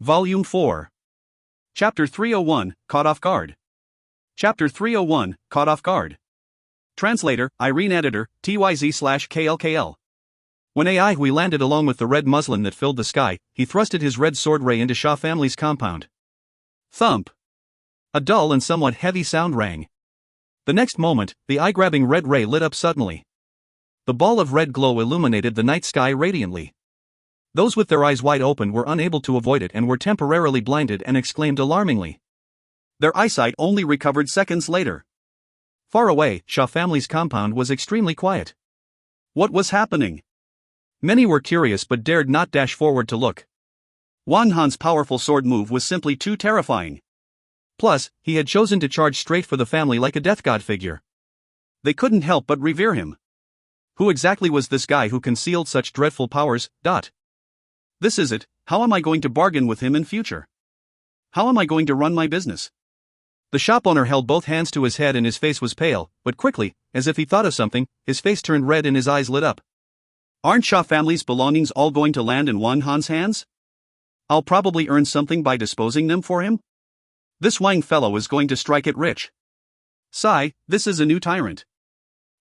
Volume 4. Chapter 301, Caught Off Guard. Chapter 301, Caught Off Guard. Translator, Irene Editor, TYZ/KLKL. When Ai Hui landed along with the red muslin that filled the sky, he thrusted his red sword ray into Sha family's compound. Thump! A dull and somewhat heavy sound rang. The next moment, the eye-grabbing red ray lit up suddenly. The ball of red glow illuminated the night sky radiantly. Those with their eyes wide open were unable to avoid it and were temporarily blinded and exclaimed alarmingly. Their eyesight only recovered seconds later. Far away, Sha family's compound was extremely quiet. What was happening? Many were curious but dared not dash forward to look. Wang Han's powerful sword move was simply too terrifying. Plus, he had chosen to charge straight for the family like a death god figure. They couldn't help but revere him. Who exactly was this guy who concealed such dreadful powers? This is it. How am I going to bargain with him in future? How am I going to run my business? The shop owner held both hands to his head and his face was pale, but quickly, as if he thought of something, his face turned red and his eyes lit up. Aren't Sha family's belongings all going to land in Wang Han's hands? I'll probably earn something by disposing them for him? This Wang fellow is going to strike it rich. Sigh, this is a new tyrant.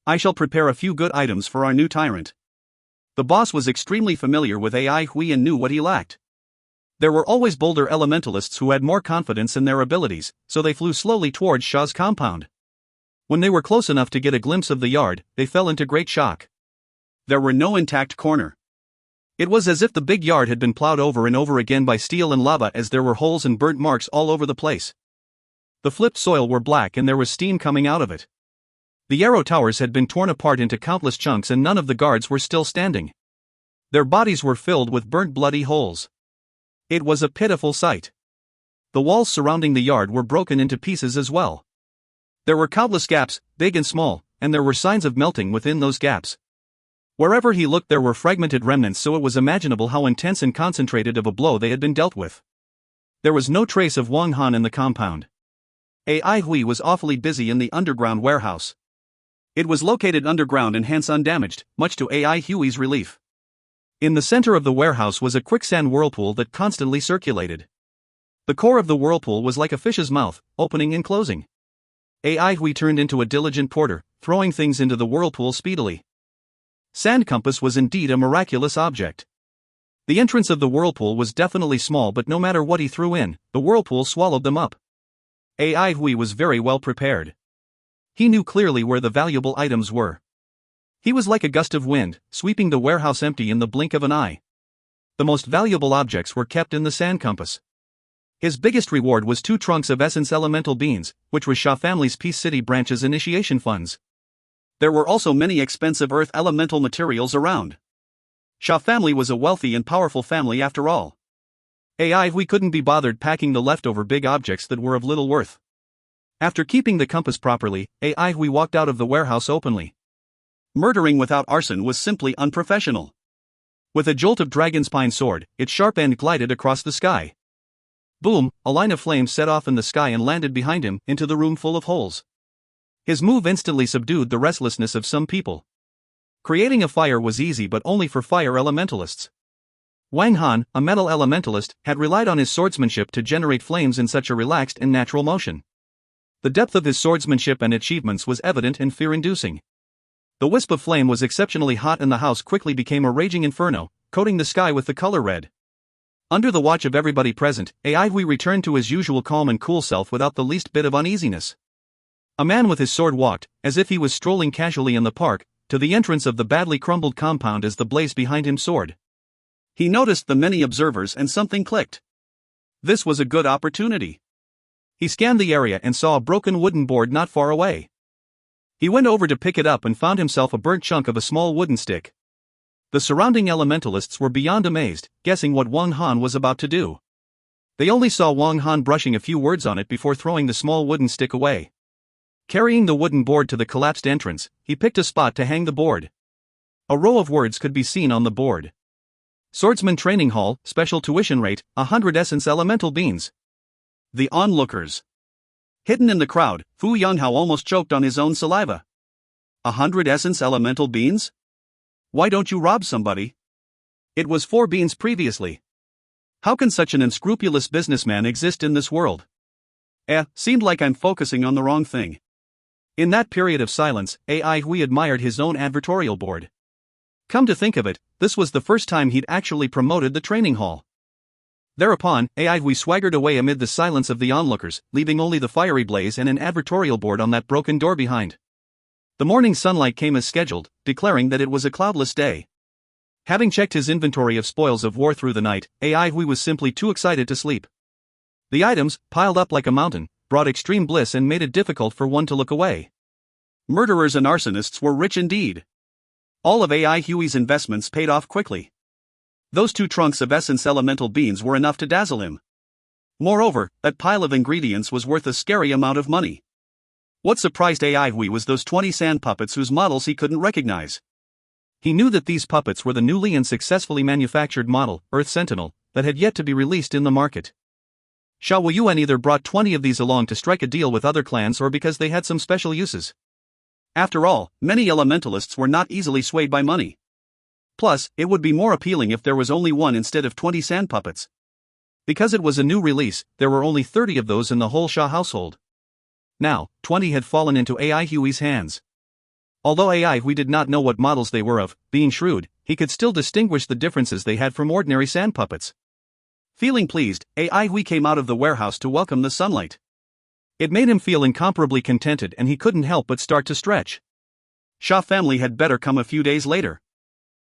I shall prepare a few good items for our new tyrant. The boss was extremely familiar with Ai Hui and knew what he lacked. There were always bolder elementalists who had more confidence in their abilities, so they flew slowly towards Sha's compound. When they were close enough to get a glimpse of the yard, they fell into great shock. There were no intact corner. It was as if the big yard had been plowed over and over again by steel and lava, as there were holes and burnt marks all over the place. The flipped soil were black and there was steam coming out of it. The arrow towers had been torn apart into countless chunks and none of the guards were still standing. Their bodies were filled with burnt bloody holes. It was a pitiful sight. The walls surrounding the yard were broken into pieces as well. There were countless gaps, big and small, and there were signs of melting within those gaps. Wherever he looked there were fragmented remnants, so it was imaginable how intense and concentrated of a blow they had been dealt with. There was no trace of Wang Han in the compound. Ai Hui was awfully busy in the underground warehouse. It was located underground and hence undamaged, much to Ai Hui's relief. In the center of the warehouse was a quicksand whirlpool that constantly circulated. The core of the whirlpool was like a fish's mouth, opening and closing. Ai Hui turned into a diligent porter, throwing things into the whirlpool speedily. Sand compass was indeed a miraculous object. The entrance of the whirlpool was definitely small, but no matter what he threw in, the whirlpool swallowed them up. Ai Hui was very well prepared. He knew clearly where the valuable items were. He was like a gust of wind, sweeping the warehouse empty in the blink of an eye. The most valuable objects were kept in the sand compass. His biggest reward was 2 trunks of essence elemental beans, which was Sha family's Peace City branch's initiation funds. There were also many expensive earth elemental materials around. Sha family was a wealthy and powerful family after all. Ai Hui couldn't be bothered packing the leftover big objects that were of little worth. After keeping the compass properly, Ai Hui walked out of the warehouse openly. Murdering without arson was simply unprofessional. With a jolt of dragonspine sword, its sharp end glided across the sky. Boom, a line of flames set off in the sky and landed behind him, into the room full of holes. His move instantly subdued the restlessness of some people. Creating a fire was easy, but only for fire elementalists. Wang Han, a metal elementalist, had relied on his swordsmanship to generate flames in such a relaxed and natural motion. The depth of his swordsmanship and achievements was evident and fear-inducing. The wisp of flame was exceptionally hot and the house quickly became a raging inferno, coating the sky with the color red. Under the watch of everybody present, Ai Hui returned to his usual calm and cool self without the least bit of uneasiness. A man with his sword walked, as if he was strolling casually in the park, to the entrance of the badly crumbled compound as the blaze behind him soared. He noticed the many observers and something clicked. This was a good opportunity. He scanned the area and saw a broken wooden board not far away. He went over to pick it up and found himself a burnt chunk of a small wooden stick. The surrounding elementalists were beyond amazed, guessing what Wang Han was about to do. They only saw Wang Han brushing a few words on it before throwing the small wooden stick away. Carrying the wooden board to the collapsed entrance, he picked a spot to hang the board. A row of words could be seen on the board. Swordsman Training Hall, special tuition rate, 100 essence elemental beans. The onlookers. Hidden in the crowd, Fu Yanghao almost choked on his own saliva. 100 essence elemental beans? Why don't you rob somebody? It was 4 beans previously. How can such an unscrupulous businessman exist in this world? Seemed like I'm focusing on the wrong thing. In that period of silence, AI Hui admired his own advertorial board. Come to think of it, this was the first time he'd actually promoted the training hall. Thereupon, AI Hui swaggered away amid the silence of the onlookers, leaving only the fiery blaze and an advertorial board on that broken door behind. The morning sunlight came as scheduled, declaring that it was a cloudless day. Having checked his inventory of spoils of war through the night, AI Hui was simply too excited to sleep. The items, piled up like a mountain, brought extreme bliss and made it difficult for one to look away. Murderers and arsonists were rich indeed. All of AI Hui's investments paid off quickly. Those 2 trunks of essence elemental beans were enough to dazzle him. Moreover, that pile of ingredients was worth a scary amount of money. What surprised AI Hui was those 20 sand puppets whose models he couldn't recognize. He knew that these puppets were the newly and successfully manufactured model, Earth Sentinel, that had yet to be released in the market. Xiao Yuan either brought 20 of these along to strike a deal with other clans or because they had some special uses. After all, many elementalists were not easily swayed by money. Plus, it would be more appealing if there was only one instead of 20 sand puppets. Because it was a new release, there were only 30 of those in the whole Xia household. Now, 20 had fallen into AI Hui's hands. Although AI Hui did not know what models they were of, being shrewd, he could still distinguish the differences they had from ordinary sand puppets. Feeling pleased, AI Hui came out of the warehouse to welcome the sunlight. It made him feel incomparably contented and he couldn't help but start to stretch. Xia family had better come a few days later.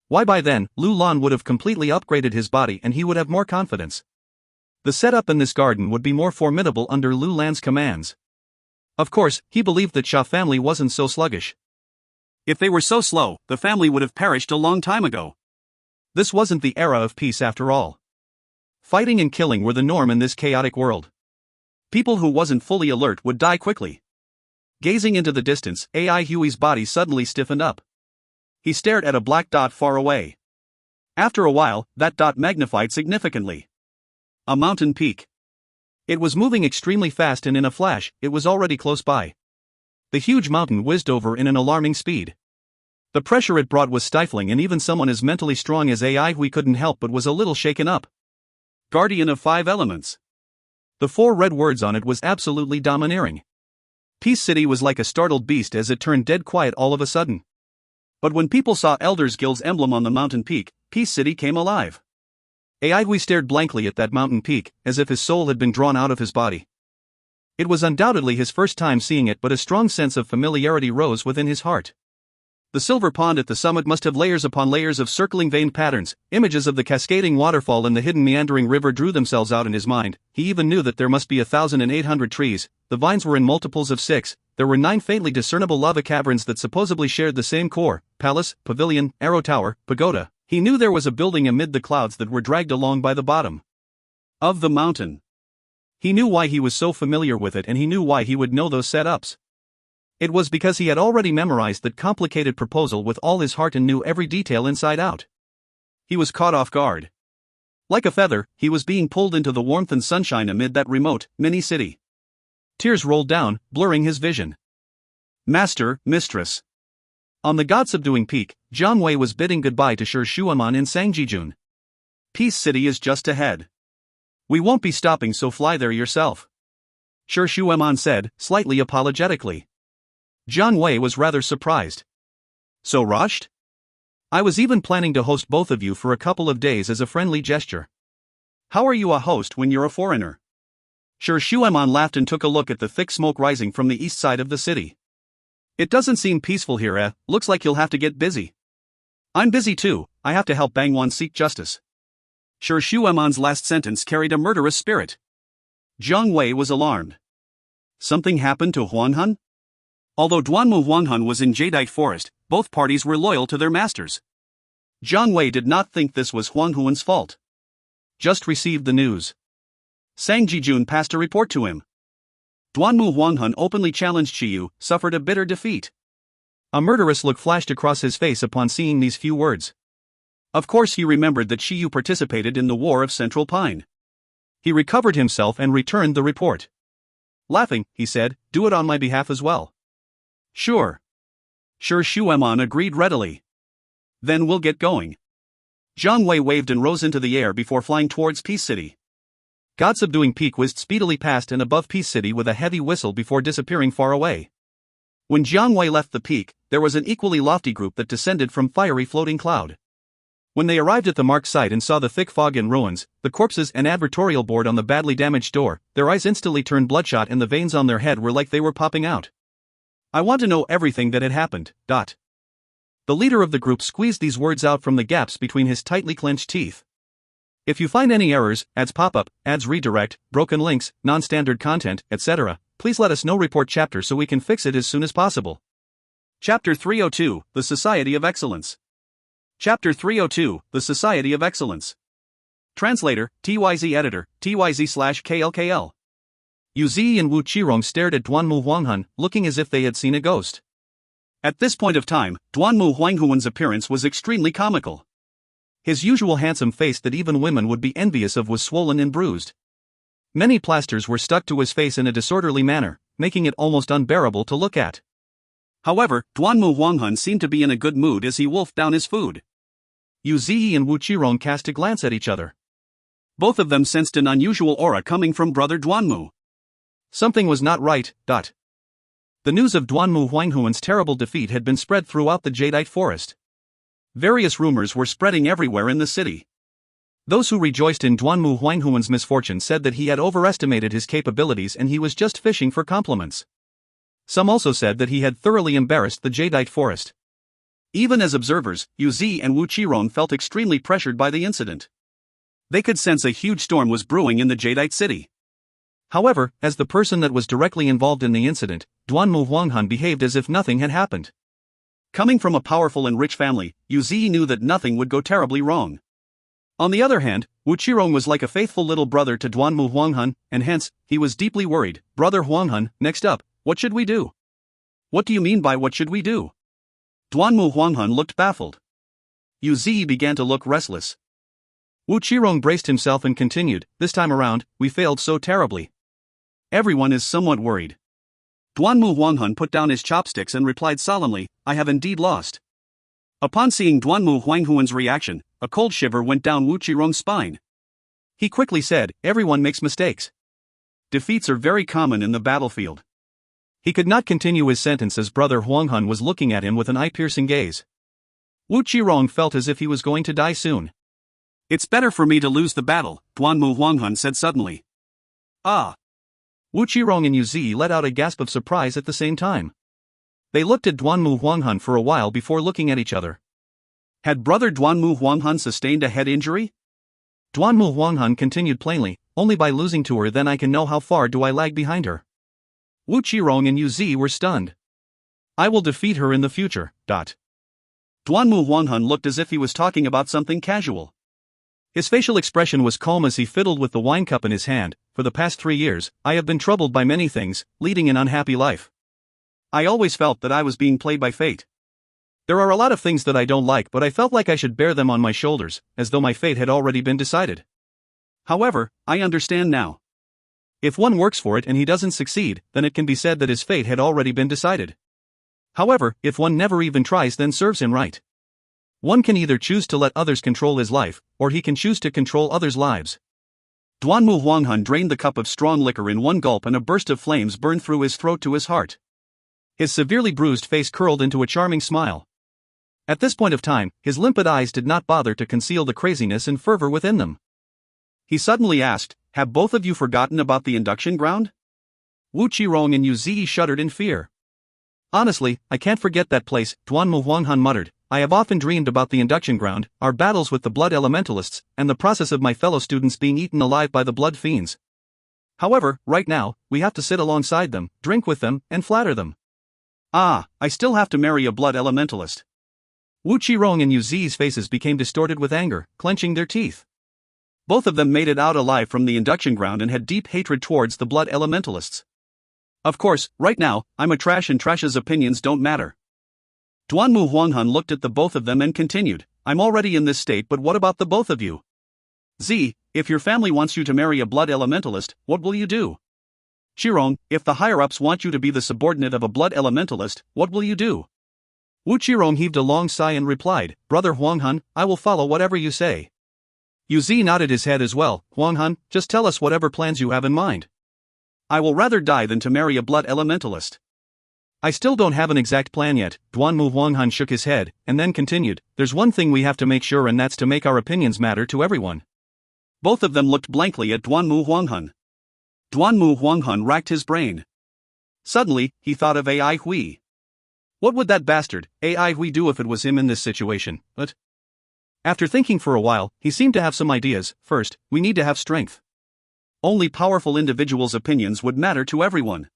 Why by then, Lu Lan would have completely upgraded his body and he would have more confidence. The setup in this garden would be more formidable under Lu Lan's commands. Of course, he believed that Xia family wasn't so sluggish. If they were so slow, the family would have perished a long time ago. This wasn't the era of peace after all. Fighting and killing were the norm in this chaotic world. People who wasn't fully alert would die quickly. Gazing into the distance, AI Hui's body suddenly stiffened up. He stared at a black dot far away. After a while, that dot magnified significantly. A mountain peak. It was moving extremely fast and in a flash, it was already close by. The huge mountain whizzed over in an alarming speed. The pressure it brought was stifling and even someone as mentally strong as AI Hui couldn't help but was a little shaken up. Guardian of 5 elements. The 4 red words on it was absolutely domineering. Peace City was like a startled beast as it turned dead quiet all of a sudden. But when people saw Elders Guild's emblem on the mountain peak, Peace City came alive. AI Hui stared blankly at that mountain peak, as if his soul had been drawn out of his body. It was undoubtedly his first time seeing it, but a strong sense of familiarity rose within his heart. The silver pond at the summit must have layers upon layers of circling veined patterns. Images of the cascading waterfall and the hidden meandering river drew themselves out in his mind. He even knew that there must be 1,800 trees. The vines were in multiples of 6. There were 9 faintly discernible lava caverns that supposedly shared the same core: palace, pavilion, arrow tower, pagoda. He knew there was a building amid the clouds that were dragged along by the bottom of the mountain. He knew why he was so familiar with it, and he knew why he would know those setups. It was because he had already memorized that complicated proposal with all his heart and knew every detail inside out. He was caught off guard. Like a feather, he was being pulled into the warmth and sunshine amid that remote, mini-city. Tears rolled down, blurring his vision. Master, mistress. On the god-subduing peak, Jiang Wei was bidding goodbye to Shi Shuaman in Sangjijun. Peace City is just ahead. We won't be stopping, so fly there yourself. Shi Shuaman said, slightly apologetically. Jiang Wei was rather surprised. So rushed? I was even planning to host both of you for a couple of days as a friendly gesture. How are you a host when you're a foreigner? Shi Shuaman laughed and took a look at the thick smoke rising from the east side of the city. It doesn't seem peaceful here, Looks like you'll have to get busy. I'm busy too, I have to help Bangwan seek justice. Shi Shuaman's last sentence carried a murderous spirit. Jiang Wei was alarmed. Something happened to Huanhan? Although Duanmu Huanhan was in Jadeite Forest, both parties were loyal to their masters. Jiang Wei did not think this was Huang Huan's fault. Just received the news. Sang Jijun passed a report to him. Duanmu Huanghan openly challenged Shiyu, suffered a bitter defeat. A murderous look flashed across his face upon seeing these few words. Of course he remembered that Shiyu participated in the War of Central Pine. He recovered himself and returned the report. Laughing, he said, do it on my behalf as well. Sure. Shi Shuaman agreed readily. Then we'll get going. Jiang Wei waved and rose into the air before flying towards Peace City. God-subduing Peak whizzed speedily past and above Peace City with a heavy whistle before disappearing far away. When Jiang Wei left the peak, there was an equally lofty group that descended from fiery floating cloud. When they arrived at the marked site and saw the thick fog and ruins, the corpses and advertorial board on the badly damaged door, their eyes instantly turned bloodshot and the veins on their head were like they were popping out. I want to know everything that had happened. The leader of the group squeezed these words out from the gaps between his tightly clenched teeth. If you find any errors, ads pop up, ads redirect, broken links, non-standard content, etc., please let us know. Report chapter so we can fix it as soon as possible. Chapter 302, The Society of Excellence. Chapter 302, The Society of Excellence. Translator, TYZ Editor, TYZ/KLKL. Yu Zi and Wu Qirong stared at Duanmu Huanghan, looking as if they had seen a ghost. At this point of time, Duanmu Huanghuan's appearance was extremely comical. His usual handsome face that even women would be envious of was swollen and bruised. Many plasters were stuck to his face in a disorderly manner, making it almost unbearable to look at. However, Duanmu Huanghan seemed to be in a good mood as he wolfed down his food. Yu Zi and Wu Qirong cast a glance at each other. Both of them sensed an unusual aura coming from brother Duanmu. Something was not right. The news of Duanmu Huanghuan's terrible defeat had been spread throughout the Jadeite forest. Various rumors were spreading everywhere in the city. Those who rejoiced in Duanmu Huanghuan's misfortune said that he had overestimated his capabilities and he was just fishing for compliments. Some also said that he had thoroughly embarrassed the Jadeite forest. Even as observers, Yu Zi and Wu Qirong felt extremely pressured by the incident. They could sense a huge storm was brewing in the Jadeite city. However, as the person that was directly involved in the incident, Duanmu Huanghan behaved as if nothing had happened. Coming from a powerful and rich family, Yu Zi knew that nothing would go terribly wrong. On the other hand, Wu Qirong was like a faithful little brother to Duanmu Huanghan, and hence, he was deeply worried. Brother Huanghan, next up, what should we do? What do you mean by what should we do? Duanmu Huanghan looked baffled. Yu Zi began to look restless. Wu Qirong braced himself and continued, this time around, we failed so terribly. Everyone is somewhat worried. Duanmu Huanghan put down his chopsticks and replied solemnly, I have indeed lost. Upon seeing Duanmu Huanghuan's reaction, a cold shiver went down Wu Qirong's spine. He quickly said, everyone makes mistakes. Defeats are very common in the battlefield. He could not continue his sentence as brother Huanghan was looking at him with an eye-piercing gaze. Wu Qirong felt as if he was going to die soon. It's better for me to lose the battle, Duanmu Huanghan said suddenly. Ah! Wu Qirong and Yu Zi let out a gasp of surprise at the same time. They looked at Duanmu Huanghan for a while before looking at each other. Had brother Duanmu Huanghan sustained a head injury? Duanmu Huanghan continued plainly, only by losing to her then I can know how far do I lag behind her. Wu Qirong and Yu Zi were stunned. I will defeat her in the future. Duanmu Huanghan looked as if he was talking about something casual. His facial expression was calm as he fiddled with the wine cup in his hand. For the past 3 years, I have been troubled by many things, leading an unhappy life. I always felt that I was being played by fate. There are a lot of things that I don't like, but I felt like I should bear them on my shoulders, as though my fate had already been decided. However, I understand now. If one works for it and he doesn't succeed, then it can be said that his fate had already been decided. However, if one never even tries, then serves him right. One can either choose to let others control his life, or he can choose to control others' lives. Duanmu Huanghan drained the cup of strong liquor in one gulp and a burst of flames burned through his throat to his heart. His severely bruised face curled into a charming smile. At this point of time, his limpid eyes did not bother to conceal the craziness and fervor within them. He suddenly asked, have both of you forgotten about the induction ground? Wu Qirong and Yu Zi shuddered in fear. Honestly, I can't forget that place, Duanmu Huanghan muttered. I have often dreamed about the induction ground, our battles with the blood elementalists, and the process of my fellow students being eaten alive by the blood fiends. However, right now, we have to sit alongside them, drink with them, and flatter them. Ah, I still have to marry a blood elementalist. Wu Qirong and Yu Zi's faces became distorted with anger, clenching their teeth. Both of them made it out alive from the induction ground and had deep hatred towards the blood elementalists. Of course, right now, I'm a trash and trash's opinions don't matter. Duanmu Huanghan looked at the both of them and continued, I'm already in this state, but what about the both of you? Zi, if your family wants you to marry a blood elementalist, what will you do? Qirong, if the higher-ups want you to be the subordinate of a blood elementalist, what will you do? Wu Qirong heaved a long sigh and replied, "Brother Huanghan, I will follow whatever you say." Yu Zi nodded his head as well. "Huanghan, just tell us whatever plans you have in mind. I will rather die than to marry a blood elementalist." "I still don't have an exact plan yet." Duanmu Huanghan shook his head, and then continued, "There's one thing we have to make sure, and that's to make our opinions matter to everyone." Both of them looked blankly at Duanmu Huanghan. Duanmu Huanghan racked his brain. Suddenly, he thought of Ai Hui. What would that bastard, Ai Hui, do if it was him in this situation? But after thinking for a while, he seemed to have some ideas. First, we need to have strength. Only powerful individuals' opinions would matter to everyone.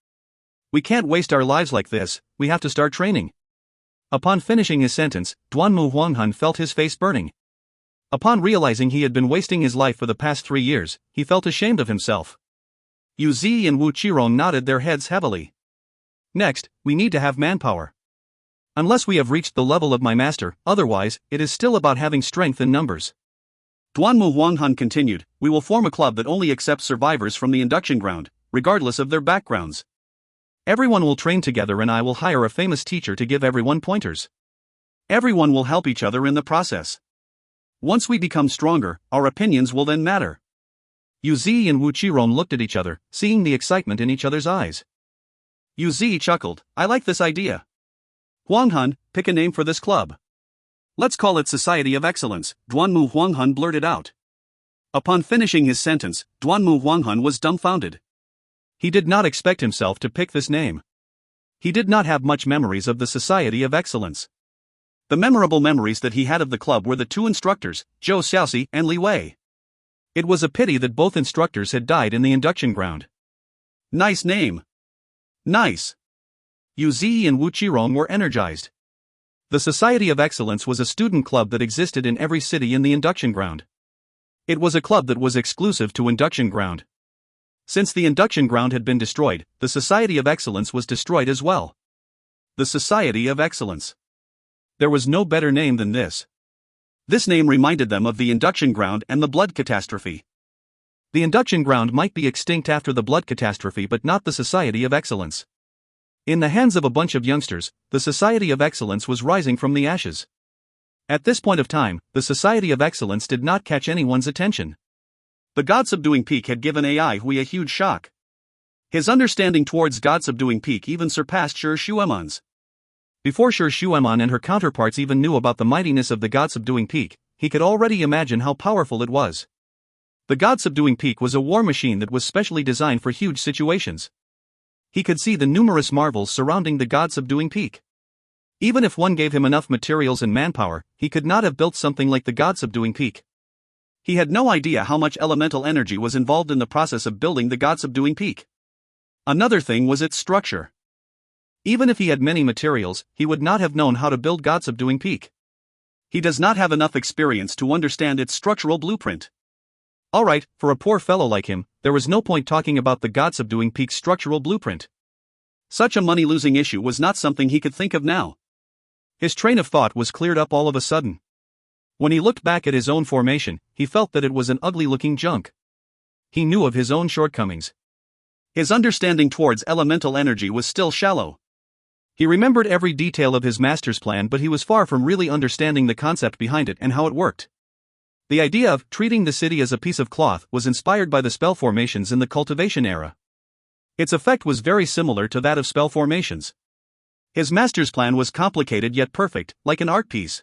We can't waste our lives like this, we have to start training. Upon finishing his sentence, Duanmu Huanghan felt his face burning. Upon realizing he had been wasting his life for the past 3 years, he felt ashamed of himself. Yu Zi and Wu Qirong nodded their heads heavily. Next, we need to have manpower. Unless we have reached the level of my master, otherwise, it is still about having strength in numbers. Duanmu Huanghan continued, "We will form a club that only accepts survivors from the induction ground, regardless of their backgrounds. Everyone will train together and I will hire a famous teacher to give everyone pointers. Everyone will help each other in the process. Once we become stronger, our opinions will then matter." Yu Zi and Wu Qirong looked at each other, seeing the excitement in each other's eyes. Yu Zi chuckled, "I like this idea. Huanghan, pick a name for this club." "Let's call it Society of Excellence," Duanmu Huanghan blurted out. Upon finishing his sentence, Duanmu Huanghan was dumbfounded. He did not expect himself to pick this name. He did not have much memories of the Society of Excellence. The memorable memories that he had of the club were the 2 instructors, Zhou Xiaoxi and Li Wei. It was a pity that both instructors had died in the induction ground. "Nice name. Nice." Yu Zi and Wu Qirong were energized. The Society of Excellence was a student club that existed in every city in the induction ground. It was a club that was exclusive to induction ground. Since the induction ground had been destroyed, the Society of Excellence was destroyed as well. The Society of Excellence. There was no better name than this. This name reminded them of the induction ground and the blood catastrophe. The induction ground might be extinct after the blood catastrophe, but not the Society of Excellence. In the hands of a bunch of youngsters, the Society of Excellence was rising from the ashes. At this point of time, the Society of Excellence did not catch anyone's attention. The God-subduing peak had given Ai Hui a huge shock. His understanding towards God-subduing peak even surpassed Shi Shueman's. Before Shi Shueman and her counterparts even knew about the mightiness of the God-subduing peak, he could already imagine how powerful it was. The God-subduing peak was a war machine that was specially designed for huge situations. He could see the numerous marvels surrounding the God-subduing peak. Even if one gave him enough materials and manpower, he could not have built something like the God-subduing peak. He had no idea how much elemental energy was involved in the process of building the God-subduing peak. Another thing was its structure. Even if he had many materials, he would not have known how to build God-subduing peak. He does not have enough experience to understand its structural blueprint. Alright, for a poor fellow like him, there was no point talking about the God-subduing peak's structural blueprint. Such a money-losing issue was not something he could think of now. His train of thought was cleared up all of a sudden. When he looked back at his own formation, he felt that it was an ugly-looking junk. He knew of his own shortcomings. His understanding towards elemental energy was still shallow. He remembered every detail of his master's plan, but he was far from really understanding the concept behind it and how it worked. The idea of treating the city as a piece of cloth was inspired by the spell formations in the cultivation era. Its effect was very similar to that of spell formations. His master's plan was complicated yet perfect, like an art piece.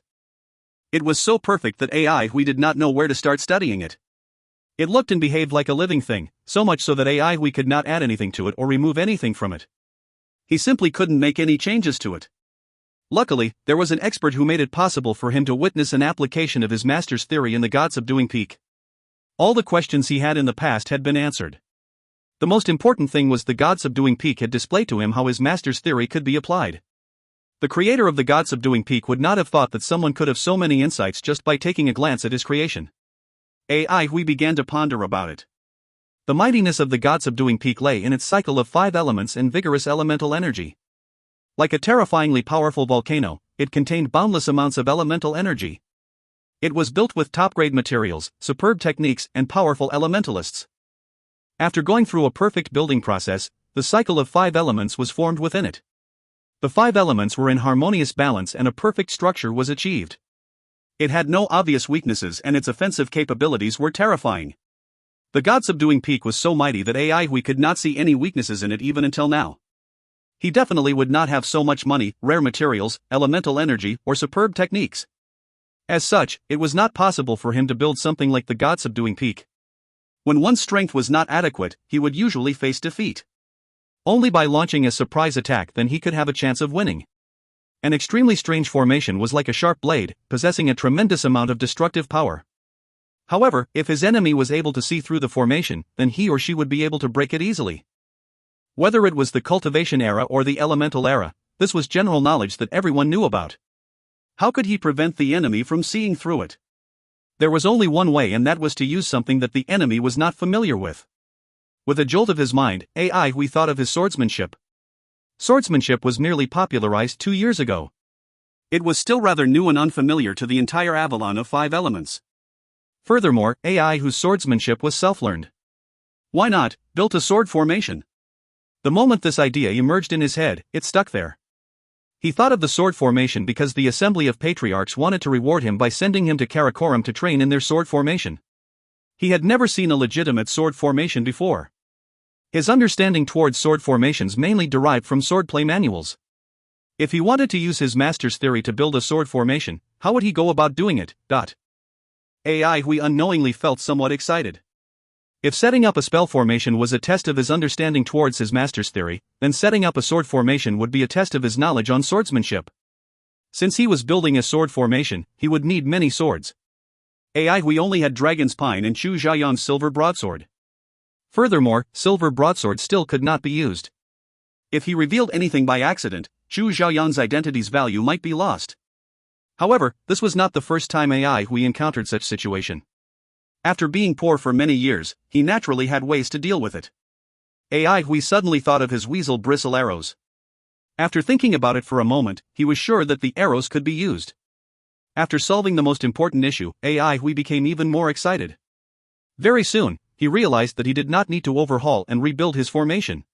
It was so perfect that Ai Hui did not know where to start studying it. It looked and behaved like a living thing, so much so that Ai Hui could not add anything to it or remove anything from it. He simply couldn't make any changes to it. Luckily, there was an expert who made it possible for him to witness an application of his master's theory in the God-subduing peak. All the questions he had in the past had been answered. The most important thing was the God-subduing peak had displayed to him how his master's theory could be applied. The creator of the God-subduing peak would not have thought that someone could have so many insights just by taking a glance at his creation. Ai Hui began to ponder about it. The mightiness of the God-subduing peak lay in its cycle of 5 elements and vigorous elemental energy. Like a terrifyingly powerful volcano, it contained boundless amounts of elemental energy. It was built with top-grade materials, superb techniques, and powerful elementalists. After going through a perfect building process, the cycle of 5 elements was formed within it. The 5 elements were in harmonious balance and a perfect structure was achieved. It had no obvious weaknesses and its offensive capabilities were terrifying. The God-subduing peak was so mighty that we could not see any weaknesses in it even until now. He definitely would not have so much money, rare materials, elemental energy, or superb techniques. As such, it was not possible for him to build something like the God-subduing peak. When one's strength was not adequate, he would usually face defeat. Only by launching a surprise attack then he could have a chance of winning. An extremely strange formation was like a sharp blade, possessing a tremendous amount of destructive power. However, if his enemy was able to see through the formation, then he or she would be able to break it easily. Whether it was the cultivation era or the elemental era, this was general knowledge that everyone knew about. How could he prevent the enemy from seeing through it? There was only one way, and that was to use something that the enemy was not familiar with. With a jolt of his mind, we thought of his swordsmanship. Swordsmanship was merely popularized 2 years ago. It was still rather new and unfamiliar to the entire Avalon of 5 elements. Furthermore, whose swordsmanship was self-learned. Why not build a sword formation? The moment this idea emerged in his head, it stuck there. He thought of the sword formation because the Assembly of Patriarchs wanted to reward him by sending him to Karakoram to train in their sword formation. He had never seen a legitimate sword formation before. His understanding towards sword formations mainly derived from swordplay manuals. If he wanted to use his master's theory to build a sword formation, how would he go about doing it? We unknowingly felt somewhat excited. If setting up a spell formation was a test of his understanding towards his master's theory, then setting up a sword formation would be a test of his knowledge on swordsmanship. Since he was building a sword formation, he would need many swords. We only had Dragon's Pine and Chu Xiaoyan's silver broadsword. Furthermore, silver broadsword still could not be used. If he revealed anything by accident, Chu Xiaoyan's identity's value might be lost. However, this was not the first time we encountered such situation. After being poor for many years, he naturally had ways to deal with it. We suddenly thought of his weasel bristle arrows. After thinking about it for a moment, he was sure that the arrows could be used. After solving the most important issue, we became even more excited. Very soon, he realized that he did not need to overhaul and rebuild his formation.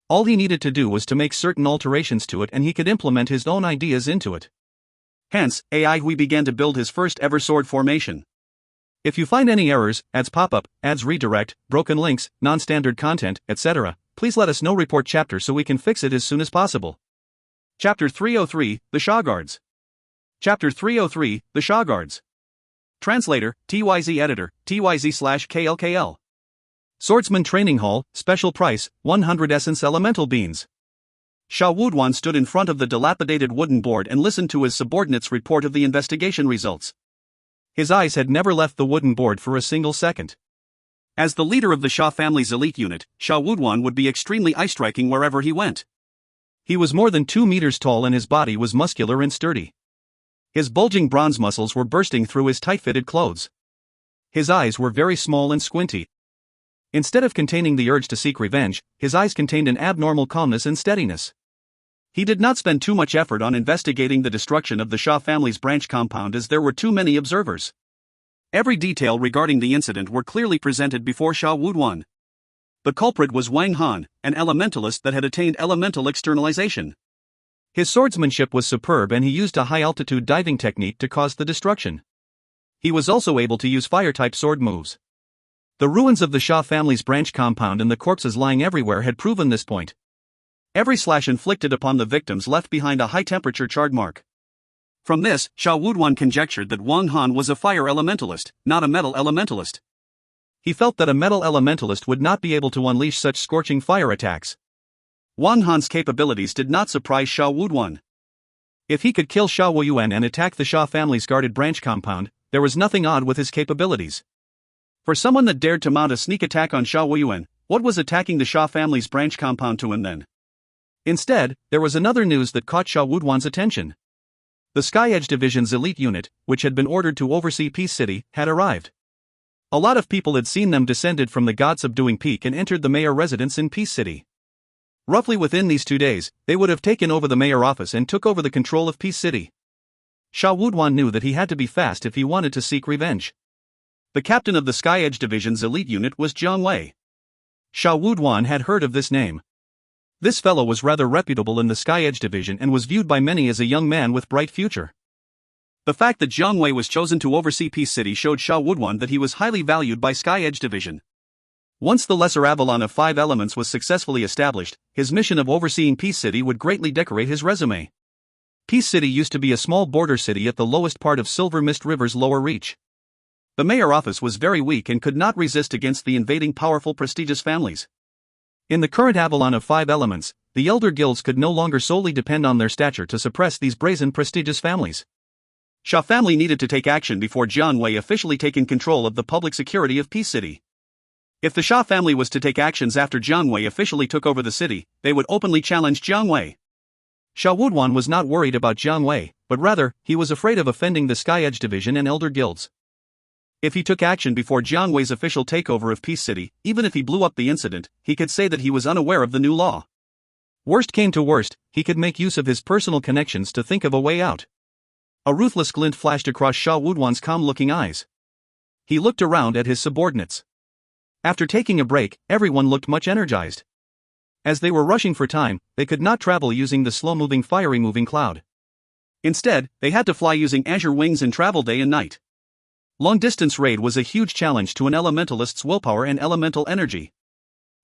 All he needed to do was to make certain alterations to it and he could implement his own ideas into it. Hence, we began to build his first ever sword formation. If you find any errors, ads pop-up, ads redirect, broken links, non-standard content, etc., please let us know. Report chapter so we can fix it as soon as possible. Chapter 303, The Shah Guards. Chapter 303, The Shah Guards. Translator, TYZ Editor, TYZ/KLKL. Swordsman Training Hall, special price, 100 Essence Elemental Beans. Shah Wudwan stood in front of the dilapidated wooden board and listened to his subordinate's report of the investigation results. His eyes had never left the wooden board for a single second. As the leader of the Shah family's elite unit, Shah Wudwan would be extremely eye-striking wherever he went. He was more than 2 meters tall and his body was muscular and sturdy. His bulging bronze muscles were bursting through his tight-fitted clothes. His eyes were very small and squinty. Instead of containing the urge to seek revenge, his eyes contained an abnormal calmness and steadiness. He did not spend too much effort on investigating the destruction of the Shah family's branch compound as there were too many observers. Every detail regarding the incident were clearly presented before Shah Wudwan. The culprit was Wang Han, an elementalist that had attained elemental externalization. His swordsmanship was superb and he used a high-altitude diving technique to cause the destruction. He was also able to use fire-type sword moves. The ruins of the Shah family's branch compound and the corpses lying everywhere had proven this point. Every slash inflicted upon the victims left behind a high-temperature charred mark. From this, Shah Wudwan conjectured that Wang Han was a fire elementalist, not a metal elementalist. He felt that a metal elementalist would not be able to unleash such scorching fire attacks. Wang Han's capabilities did not surprise Shah Wudwan. If he could kill Shah Wuyuan and attack the Shah family's guarded branch compound, there was nothing odd with his capabilities. For someone that dared to mount a sneak attack on Shah Wuyuan, what was attacking the Shah family's branch compound to him then? Instead, there was another news that caught Shah Wudwan's attention. The Sky Edge Division's elite unit, which had been ordered to oversee Peace City, had arrived. A lot of people had seen them descended from the God-subduing peak and entered the mayor residence in Peace City. Roughly within these 2 days, they would have taken over the mayor office and took over the control of Peace City. Shah Wudwan knew that he had to be fast if he wanted to seek revenge. The captain of the Sky Edge Division's elite unit was Jiang Wei. Shah Wudwan had heard of this name. This fellow was rather reputable in the Sky Edge division and was viewed by many as a young man with bright future. The fact that Jiang Wei was chosen to oversee Peace City showed Sha Wuduan that he was highly valued by Sky Edge division. Once the Lesser Avalon of 5 Elements was successfully established, his mission of overseeing Peace City would greatly decorate his resume. Peace City used to be a small border city at the lowest part of Silver Mist River's lower reach. The mayor office was very weak and could not resist against the invading powerful prestigious families. In the current Avalon of 5 Elements, the elder guilds could no longer solely depend on their stature to suppress these brazen prestigious families. Sha family needed to take action before Jiang Wei officially taken control of the public security of Peace City. If the Sha family was to take actions after Jiang Wei officially took over the city, they would openly challenge Jiang Wei. Sha Wuduan was not worried about Jiang Wei, but rather, he was afraid of offending the Sky Edge division and elder guilds. If he took action before Jiang Wei's official takeover of Peace City, even if he blew up the incident, he could say that he was unaware of the new law. Worst came to worst, he could make use of his personal connections to think of a way out. A ruthless glint flashed across Sha Wuduan's calm-looking eyes. He looked around at his subordinates. After taking a break, everyone looked much energized. As they were rushing for time, they could not travel using the slow-moving fiery-moving cloud. Instead, they had to fly using azure wings and travel day and night. Long-distance raid was a huge challenge to an elementalist's willpower and elemental energy.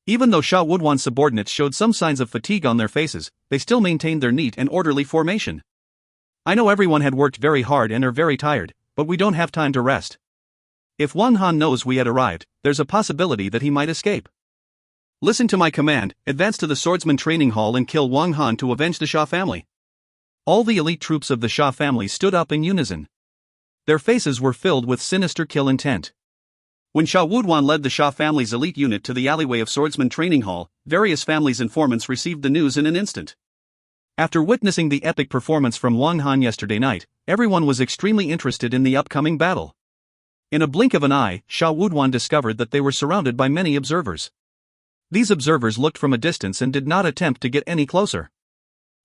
Even though Sha Wuduan's subordinates showed some signs of fatigue on their faces, they still maintained their neat and orderly formation. I know everyone had worked very hard and are very tired, but we don't have time to rest. If Wang Han knows we had arrived, there's a possibility that he might escape. Listen to my command, advance to the swordsman training hall and kill Wang Han to avenge the Sha family. All the elite troops of the Sha family stood up in unison. Their faces were filled with sinister kill intent. When Sha Wuduan led the Sha family's elite unit to the alleyway of swordsman training hall, various families' informants received the news in an instant. After witnessing the epic performance from Wang Han yesterday night, everyone was extremely interested in the upcoming battle. In a blink of an eye, Sha Wuduan discovered that they were surrounded by many observers. These observers looked from a distance and did not attempt to get any closer.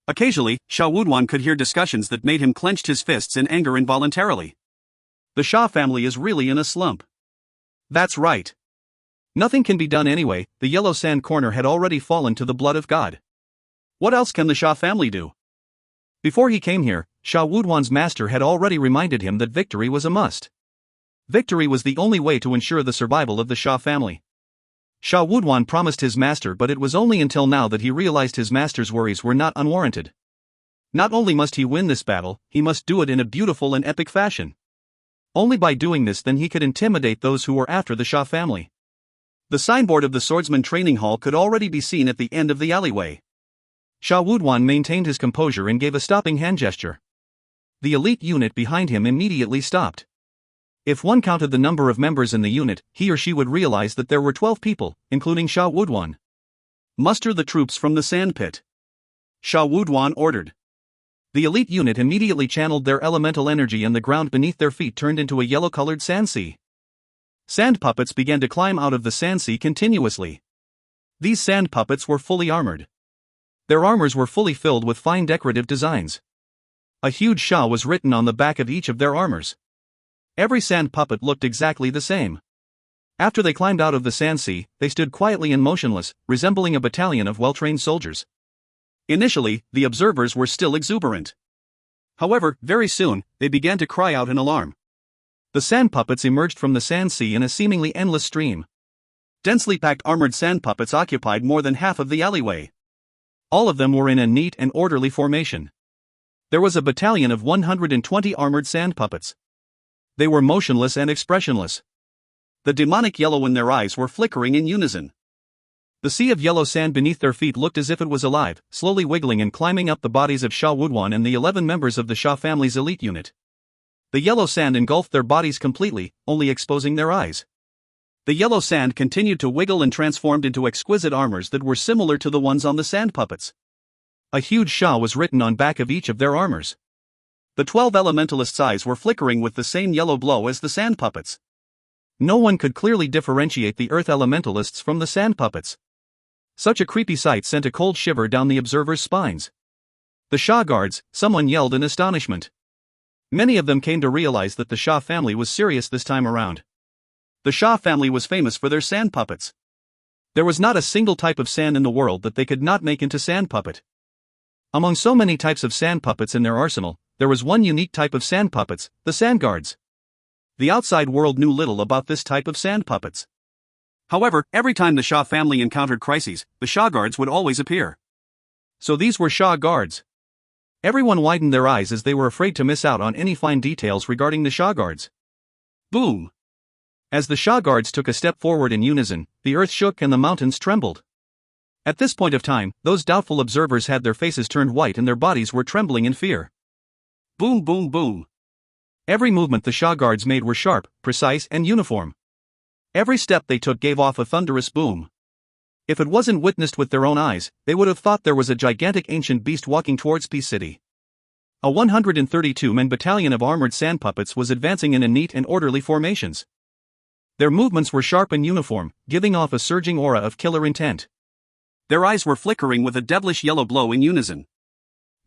Occasionally, Sha Wuduan could hear discussions that made him clench his fists in anger involuntarily. The Sha family is really in a slump. That's right. Nothing can be done anyway, the yellow sand corner had already fallen to the blood of God. What else can the Sha family do? Before he came here, Sha Wuduan's master had already reminded him that victory was a must. Victory was the only way to ensure the survival of the Sha family. Sha Wuduan promised his master, but it was only until now that he realized his master's worries were not unwarranted. Not only must he win this battle, he must do it in a beautiful and epic fashion. Only by doing this then he could intimidate those who were after the Sha family. The signboard of the swordsman training hall could already be seen at the end of the alleyway. Sha Wuduan maintained his composure and gave a stopping hand gesture. The elite unit behind him immediately stopped. If one counted the number of members in the unit, he or she would realize that there were 12 people, including Sha Wuduan. Muster the troops from the sand pit. Sha Wuduan ordered. The elite unit immediately channeled their elemental energy and the ground beneath their feet turned into a yellow-colored sand sea. Sand puppets began to climb out of the sand sea continuously. These sand puppets were fully armored. Their armors were fully filled with fine decorative designs. A huge Sha was written on the back of each of their armors. Every sand puppet looked exactly the same. After they climbed out of the sand sea, they stood quietly and motionless, resembling a battalion of well-trained soldiers. Initially, the observers were still exuberant. However, very soon, they began to cry out in alarm. The sand puppets emerged from the sand sea in a seemingly endless stream. Densely packed armored sand puppets occupied more than half of the alleyway. All of them were in a neat and orderly formation. There was a battalion of 120 armored sand puppets. They were motionless and expressionless. The demonic yellow in their eyes were flickering in unison. The sea of yellow sand beneath their feet looked as if it was alive, slowly wiggling and climbing up the bodies of Sha Wuduan and the 11 members of the Sha family's elite unit. The yellow sand engulfed their bodies completely, only exposing their eyes. The yellow sand continued to wiggle and transformed into exquisite armors that were similar to the ones on the sand puppets. A huge Sha was written on back of each of their armors. The 12 elementalists' eyes were flickering with the same yellow glow as the sand puppets. No one could clearly differentiate the earth elementalists from the sand puppets. Such a creepy sight sent a cold shiver down the observers' spines. The Sha guards, someone yelled in astonishment. Many of them came to realize that the Sha family was serious this time around. The Sha family was famous for their sand puppets. There was not a single type of sand in the world that they could not make into sand puppet. Among so many types of sand puppets in their arsenal, there was one unique type of sand puppets, the sand guards. The outside world knew little about this type of sand puppets. However, every time the Shah family encountered crises, the Shah guards would always appear. So these were Shah guards. Everyone widened their eyes as they were afraid to miss out on any fine details regarding the Shah guards. Boom! As the Shah guards took a step forward in unison, the earth shook and the mountains trembled. At this point of time, those doubtful observers had their faces turned white and their bodies were trembling in fear. Boom, boom, boom. Every movement the Shah guards made were sharp, precise, and uniform. Every step they took gave off a thunderous boom. If it wasn't witnessed with their own eyes, they would have thought there was a gigantic ancient beast walking towards Peace City. A 132-man battalion of armored sand puppets was advancing in a neat and orderly formations. Their movements were sharp and uniform, giving off a surging aura of killer intent. Their eyes were flickering with a devilish yellow glow in unison.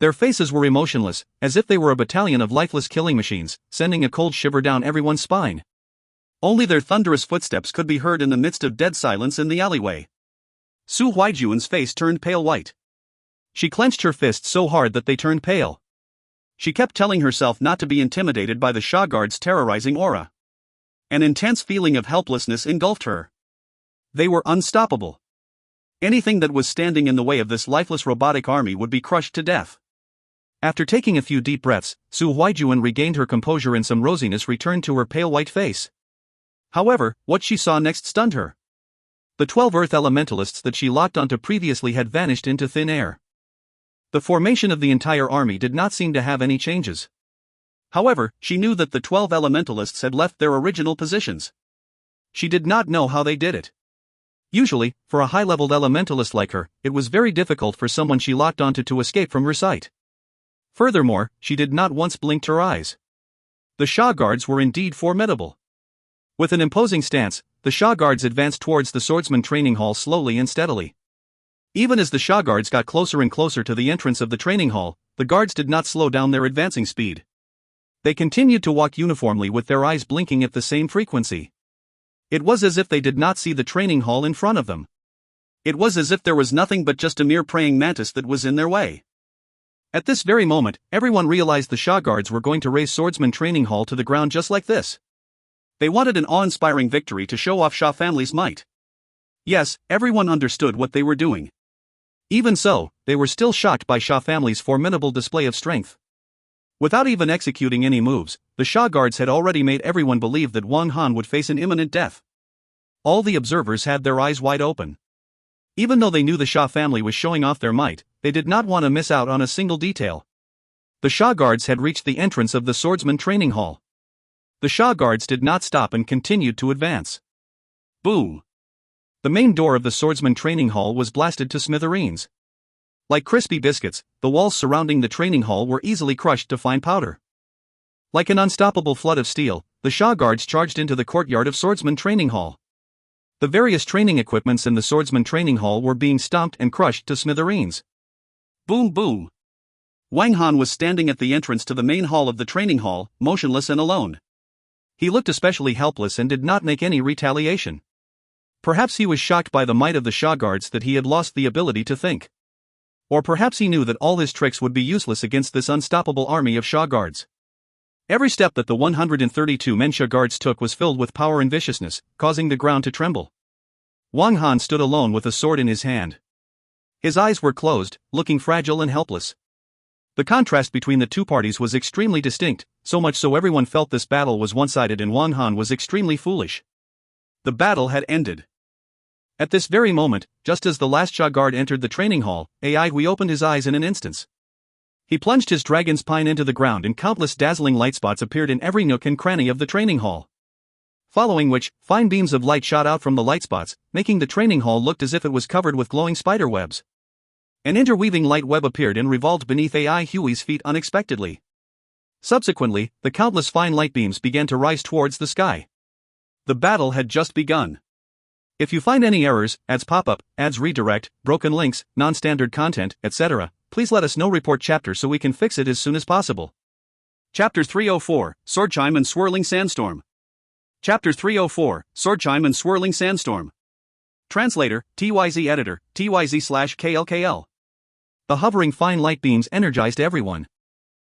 Their faces were emotionless, as if they were a battalion of lifeless killing machines, sending a cold shiver down everyone's spine. Only their thunderous footsteps could be heard in the midst of dead silence in the alleyway. Su Huijuan's face turned pale white. She clenched her fists so hard that they turned pale. She kept telling herself not to be intimidated by the Shah guard's terrorizing aura. An intense feeling of helplessness engulfed her. They were unstoppable. Anything that was standing in the way of this lifeless robotic army would be crushed to death. After taking a few deep breaths, Su Huijuan regained her composure and some rosiness returned to her pale white face. However, what she saw next stunned her. The 12 earth elementalists that she locked onto previously had vanished into thin air. The formation of the entire army did not seem to have any changes. However, she knew that the 12 elementalists had left their original positions. She did not know how they did it. Usually, for a high-leveled elementalist like her, it was very difficult for someone she locked onto to escape from her sight. Furthermore, she did not once blink her eyes. The Shah guards were indeed formidable. With an imposing stance, the Shah guards advanced towards the swordsman training hall slowly and steadily. Even as the Shah guards got closer and closer to the entrance of the training hall, the guards did not slow down their advancing speed. They continued to walk uniformly with their eyes blinking at the same frequency. It was as if they did not see the training hall in front of them. It was as if there was nothing but just a mere praying mantis that was in their way. At this very moment, everyone realized the Shah guards were going to raise swordsman training hall to the ground just like this. They wanted an awe-inspiring victory to show off Shah family's might. Yes, everyone understood what they were doing. Even so, they were still shocked by Shah family's formidable display of strength. Without even executing any moves, the Shah guards had already made everyone believe that Wang Han would face an imminent death. All the observers had their eyes wide open. Even though they knew the Shah family was showing off their might, they did not want to miss out on a single detail. The Shah guards had reached the entrance of the swordsman training hall. The Shah guards did not stop and continued to advance. Boom! The main door of the swordsman training hall was blasted to smithereens. Like crispy biscuits, the walls surrounding the training hall were easily crushed to fine powder. Like an unstoppable flood of steel, the Shah guards charged into the courtyard of swordsman training hall. The various training equipments in the swordsman training hall were being stomped and crushed to smithereens. Boom, boom! Wang Han was standing at the entrance to the main hall of the training hall, motionless and alone. He looked especially helpless and did not make any retaliation. Perhaps he was shocked by the might of the Shah guards that he had lost the ability to think. Or perhaps he knew that all his tricks would be useless against this unstoppable army of Shah guards. Every step that the 132 men Shah guards took was filled with power and viciousness, causing the ground to tremble. Wang Han stood alone with a sword in his hand. His eyes were closed, looking fragile and helpless. The contrast between the two parties was extremely distinct, so much so everyone felt this battle was one-sided and Wang Han was extremely foolish. The battle had ended. At this very moment, just as the last Shah guard entered the training hall, Hui opened his eyes in an instant. He plunged his dragon's pine into the ground and countless dazzling light spots appeared in every nook and cranny of the training hall. Following which, fine beams of light shot out from the light spots, making the training hall look as if it was covered with glowing spider webs. An interweaving light web appeared and revolved beneath Hui's feet unexpectedly. Subsequently, the countless fine light beams began to rise towards the sky. The battle had just begun. If you find any errors, ads pop up, ads redirect, broken links, non-standard content, etc., please let us know. Report chapter so we can fix it as soon as possible. Chapter 304, Sword Chime and Swirling Sandstorm. Chapter 304, Sword Chime and Swirling Sandstorm. Translator, TYZ Editor, TYZ/KLKL. The hovering fine light beams energized everyone.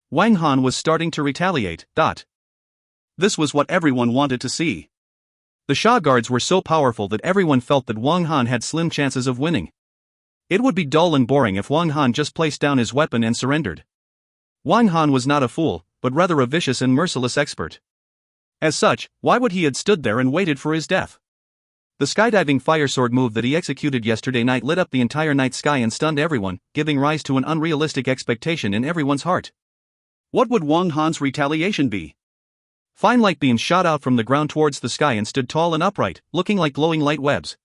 Wang Han was starting to retaliate. This was what everyone wanted to see. The Sha guards were so powerful that everyone felt that Wang Han had slim chances of winning. It would be dull and boring if Wang Han just placed down his weapon and surrendered. Wang Han was not a fool, but rather a vicious and merciless expert. As such, why would he had stood there and waited for his death? The skydiving fire sword move that he executed yesterday night lit up the entire night sky and stunned everyone, giving rise to an unrealistic expectation in everyone's heart. What would Wang Han's retaliation be? Fine light beams shot out from the ground towards the sky and stood tall and upright, looking like glowing light webs.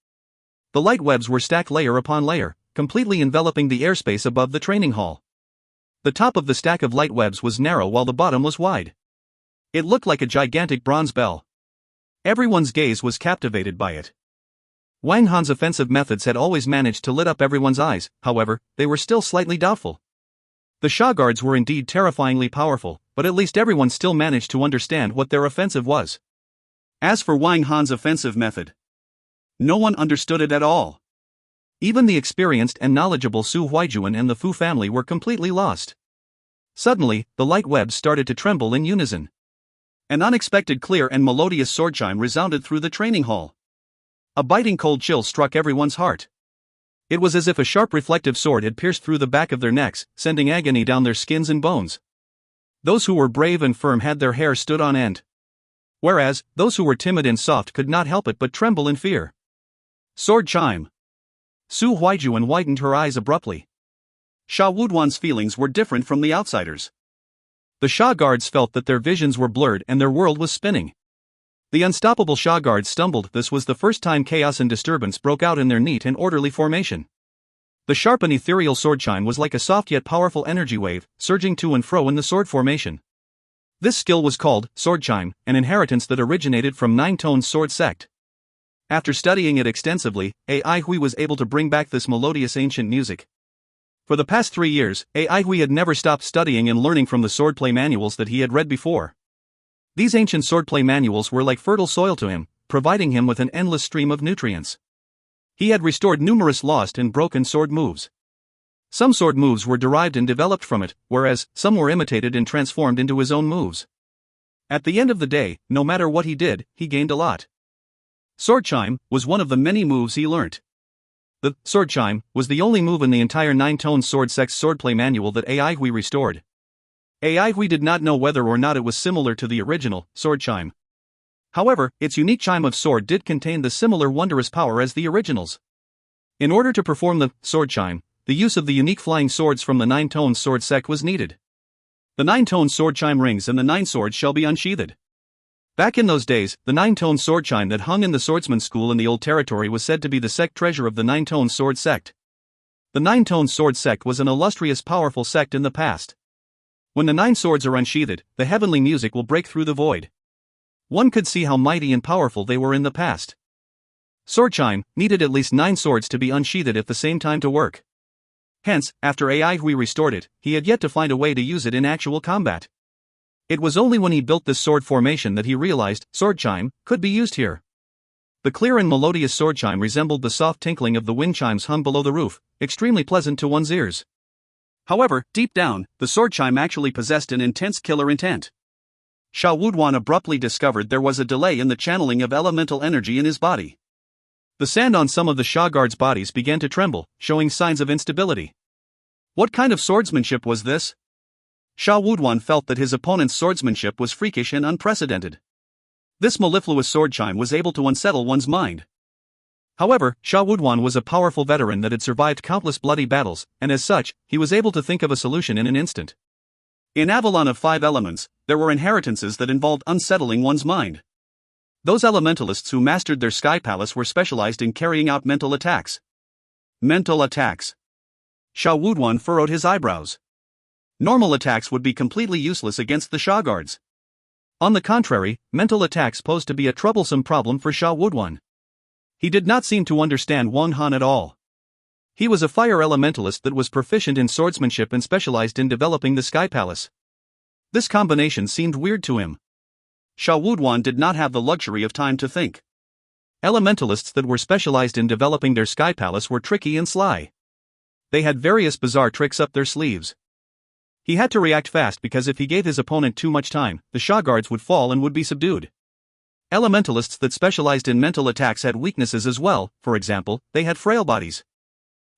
The light webs were stacked layer upon layer, completely enveloping the airspace above the training hall. The top of the stack of light webs was narrow while the bottom was wide. It looked like a gigantic bronze bell. Everyone's gaze was captivated by it. Wang Han's offensive methods had always managed to lit up everyone's eyes, however, they were still slightly doubtful. The Sha guards were indeed terrifyingly powerful, but at least everyone still managed to understand what their offensive was. As for Wang Han's offensive method, no one understood it at all. Even the experienced and knowledgeable Su Huijuan and the Fu family were completely lost. Suddenly, the light webs started to tremble in unison. An unexpected clear and melodious sword chime resounded through the training hall. A biting cold chill struck everyone's heart. It was as if a sharp reflective sword had pierced through the back of their necks, sending agony down their skins and bones. Those who were brave and firm had their hair stood on end. Whereas, those who were timid and soft could not help it but tremble in fear. Sword chime. Su Huijuan widened her eyes abruptly. Sha Wuduan's feelings were different from the outsiders. The Sha guards felt that their visions were blurred and their world was spinning. The unstoppable Sha guards stumbled. This was the first time chaos and disturbance broke out in their neat and orderly formation. The sharp and ethereal sword chime was like a soft yet powerful energy wave, surging to and fro in the sword formation. This skill was called sword chime, an inheritance that originated from Nine-Tone Sword Sect. After studying it extensively, Ai Hui was able to bring back this melodious ancient music. For the past 3 years, Ai Hui had never stopped studying and learning from the swordplay manuals that he had read before. These ancient swordplay manuals were like fertile soil to him, providing him with an endless stream of nutrients. He had restored numerous lost and broken sword moves. Some sword moves were derived and developed from it, whereas some were imitated and transformed into his own moves. At the end of the day, no matter what he did, he gained a lot. Sword chime was one of the many moves he learnt. The sword chime was the only move in the entire Nine-Tone Sword Sect's swordplay manual that Ai Hui restored. Ai Hui did not know whether or not it was similar to the original sword chime. However, its unique chime of sword did contain the similar wondrous power as the originals. In order to perform the sword chime, the use of the unique flying swords from the Nine-Tone Sword Sect was needed. The Nine-Tone Sword Chime rings and the 9 swords shall be unsheathed. Back in those days, the Nine-Tone Sword Chime that hung in the swordsman's school in the Old Territory was said to be the sect treasure of the Nine-Tone Sword Sect. The Nine-Tone Sword Sect was an illustrious, powerful sect in the past. When the 9 swords are unsheathed, the heavenly music will break through the void. One could see how mighty and powerful they were in the past. Sword chime needed at least 9 swords to be unsheathed at the same time to work. Hence, after Ai Hui restored it, he had yet to find a way to use it in actual combat. It was only when he built this sword formation that he realized sword chime could be used here. The clear and melodious sword chime resembled the soft tinkling of the wind chimes hung below the roof, extremely pleasant to one's ears. However, deep down, the sword chime actually possessed an intense killer intent. Sha Wuduan abruptly discovered there was a delay in the channeling of elemental energy in his body. The sand on some of the Sha guards' bodies began to tremble, showing signs of instability. What kind of swordsmanship was this? Sha Wuduan felt that his opponent's swordsmanship was freakish and unprecedented. This mellifluous sword chime was able to unsettle one's mind. However, Sha Wuduan was a powerful veteran that had survived countless bloody battles, and as such, he was able to think of a solution in an instant. In Avalon of 5 elements, there were inheritances that involved unsettling one's mind. Those elementalists who mastered their sky palace were specialized in carrying out mental attacks. Mental attacks. Sha Wuduan furrowed his eyebrows. Normal attacks would be completely useless against the Sha guards. On the contrary, mental attacks posed to be a troublesome problem for Sha Wuduan. He did not seem to understand Wang Han at all. He was a fire elementalist that was proficient in swordsmanship and specialized in developing the Sky Palace. This combination seemed weird to him. Sha Wuduan did not have the luxury of time to think. Elementalists that were specialized in developing their sky palace were tricky and sly. They had various bizarre tricks up their sleeves. He had to react fast because if he gave his opponent too much time, the Shah guards would fall and would be subdued. Elementalists that specialized in mental attacks had weaknesses as well. For example, they had frail bodies.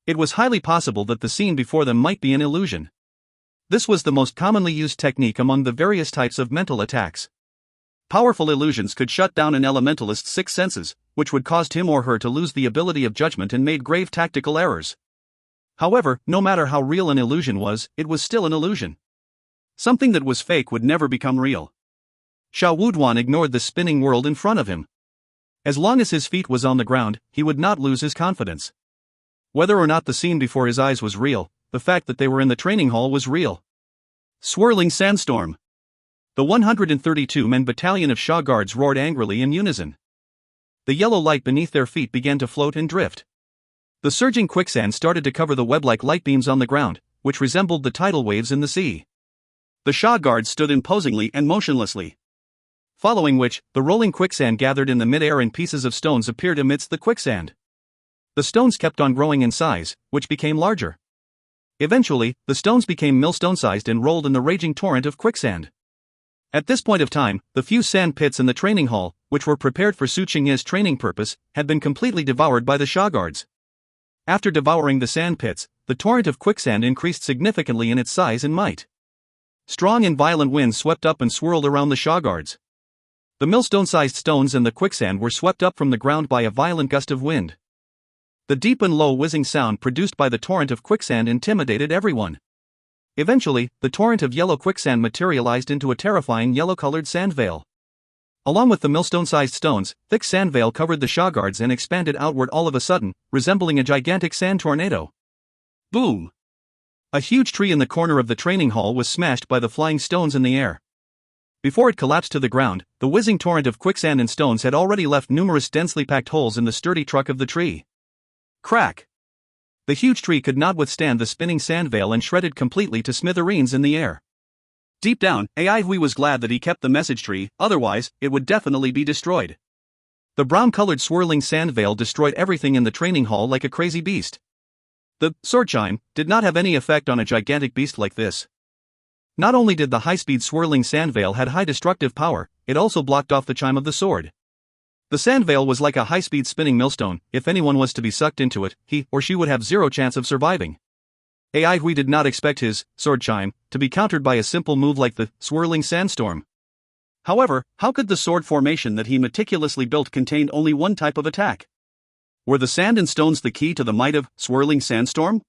It was highly possible that the scene before them might be an illusion. This was the most commonly used technique among the various types of mental attacks. Powerful illusions could shut down an elementalist's sixth senses, which would cause him or her to lose the ability of judgment and made grave tactical errors. However, no matter how real an illusion was, it was still an illusion. Something that was fake would never become real. Shah Wuduan ignored the spinning world in front of him. As long as his feet was on the ground, he would not lose his confidence. Whether or not the scene before his eyes was real, the fact that they were in the training hall was real. Swirling sandstorm. The 132-man battalion of Shah guards roared angrily in unison. The yellow light beneath their feet began to float and drift. The surging quicksand started to cover the web-like light beams on the ground, which resembled the tidal waves in the sea. The Shah guards stood imposingly and motionlessly. Following which, the rolling quicksand gathered in the mid-air and pieces of stones appeared amidst the quicksand. The stones kept on growing in size, which became larger. Eventually, the stones became millstone-sized and rolled in the raging torrent of quicksand. At this point of time, the few sand pits in the training hall, which were prepared for Su Qingye's training purpose, had been completely devoured by the Shah guards. After devouring the sand pits, the torrent of quicksand increased significantly in its size and might. Strong and violent winds swept up and swirled around the Shah guards. The millstone-sized stones and the quicksand were swept up from the ground by a violent gust of wind. The deep and low whizzing sound produced by the torrent of quicksand intimidated everyone. Eventually, the torrent of yellow quicksand materialized into a terrifying yellow-colored sand veil. Along with the millstone-sized stones, thick sand veil covered the Shah guards and expanded outward all of a sudden, resembling a gigantic sand tornado. Boom! A huge tree in the corner of the training hall was smashed by the flying stones in the air. Before it collapsed to the ground, the whizzing torrent of quicksand and stones had already left numerous densely packed holes in the sturdy trunk of the tree. Crack! The huge tree could not withstand the spinning sand veil and shredded completely to smithereens in the air. Deep down, Ai Hui was glad that he kept the message tree, otherwise, it would definitely be destroyed. The brown-colored swirling sand veil destroyed everything in the training hall like a crazy beast. The sword chime did not have any effect on a gigantic beast like this. Not only did the high-speed swirling sand veil had high destructive power, it also blocked off the chime of the sword. The sand veil was like a high-speed spinning millstone. If anyone was to be sucked into it, he or she would have zero chance of surviving. Ai Hui did not expect his sword chime to be countered by a simple move like the swirling sandstorm. However, how could the sword formation that he meticulously built contain only one type of attack? Were the sand and stones the key to the might of swirling sandstorm?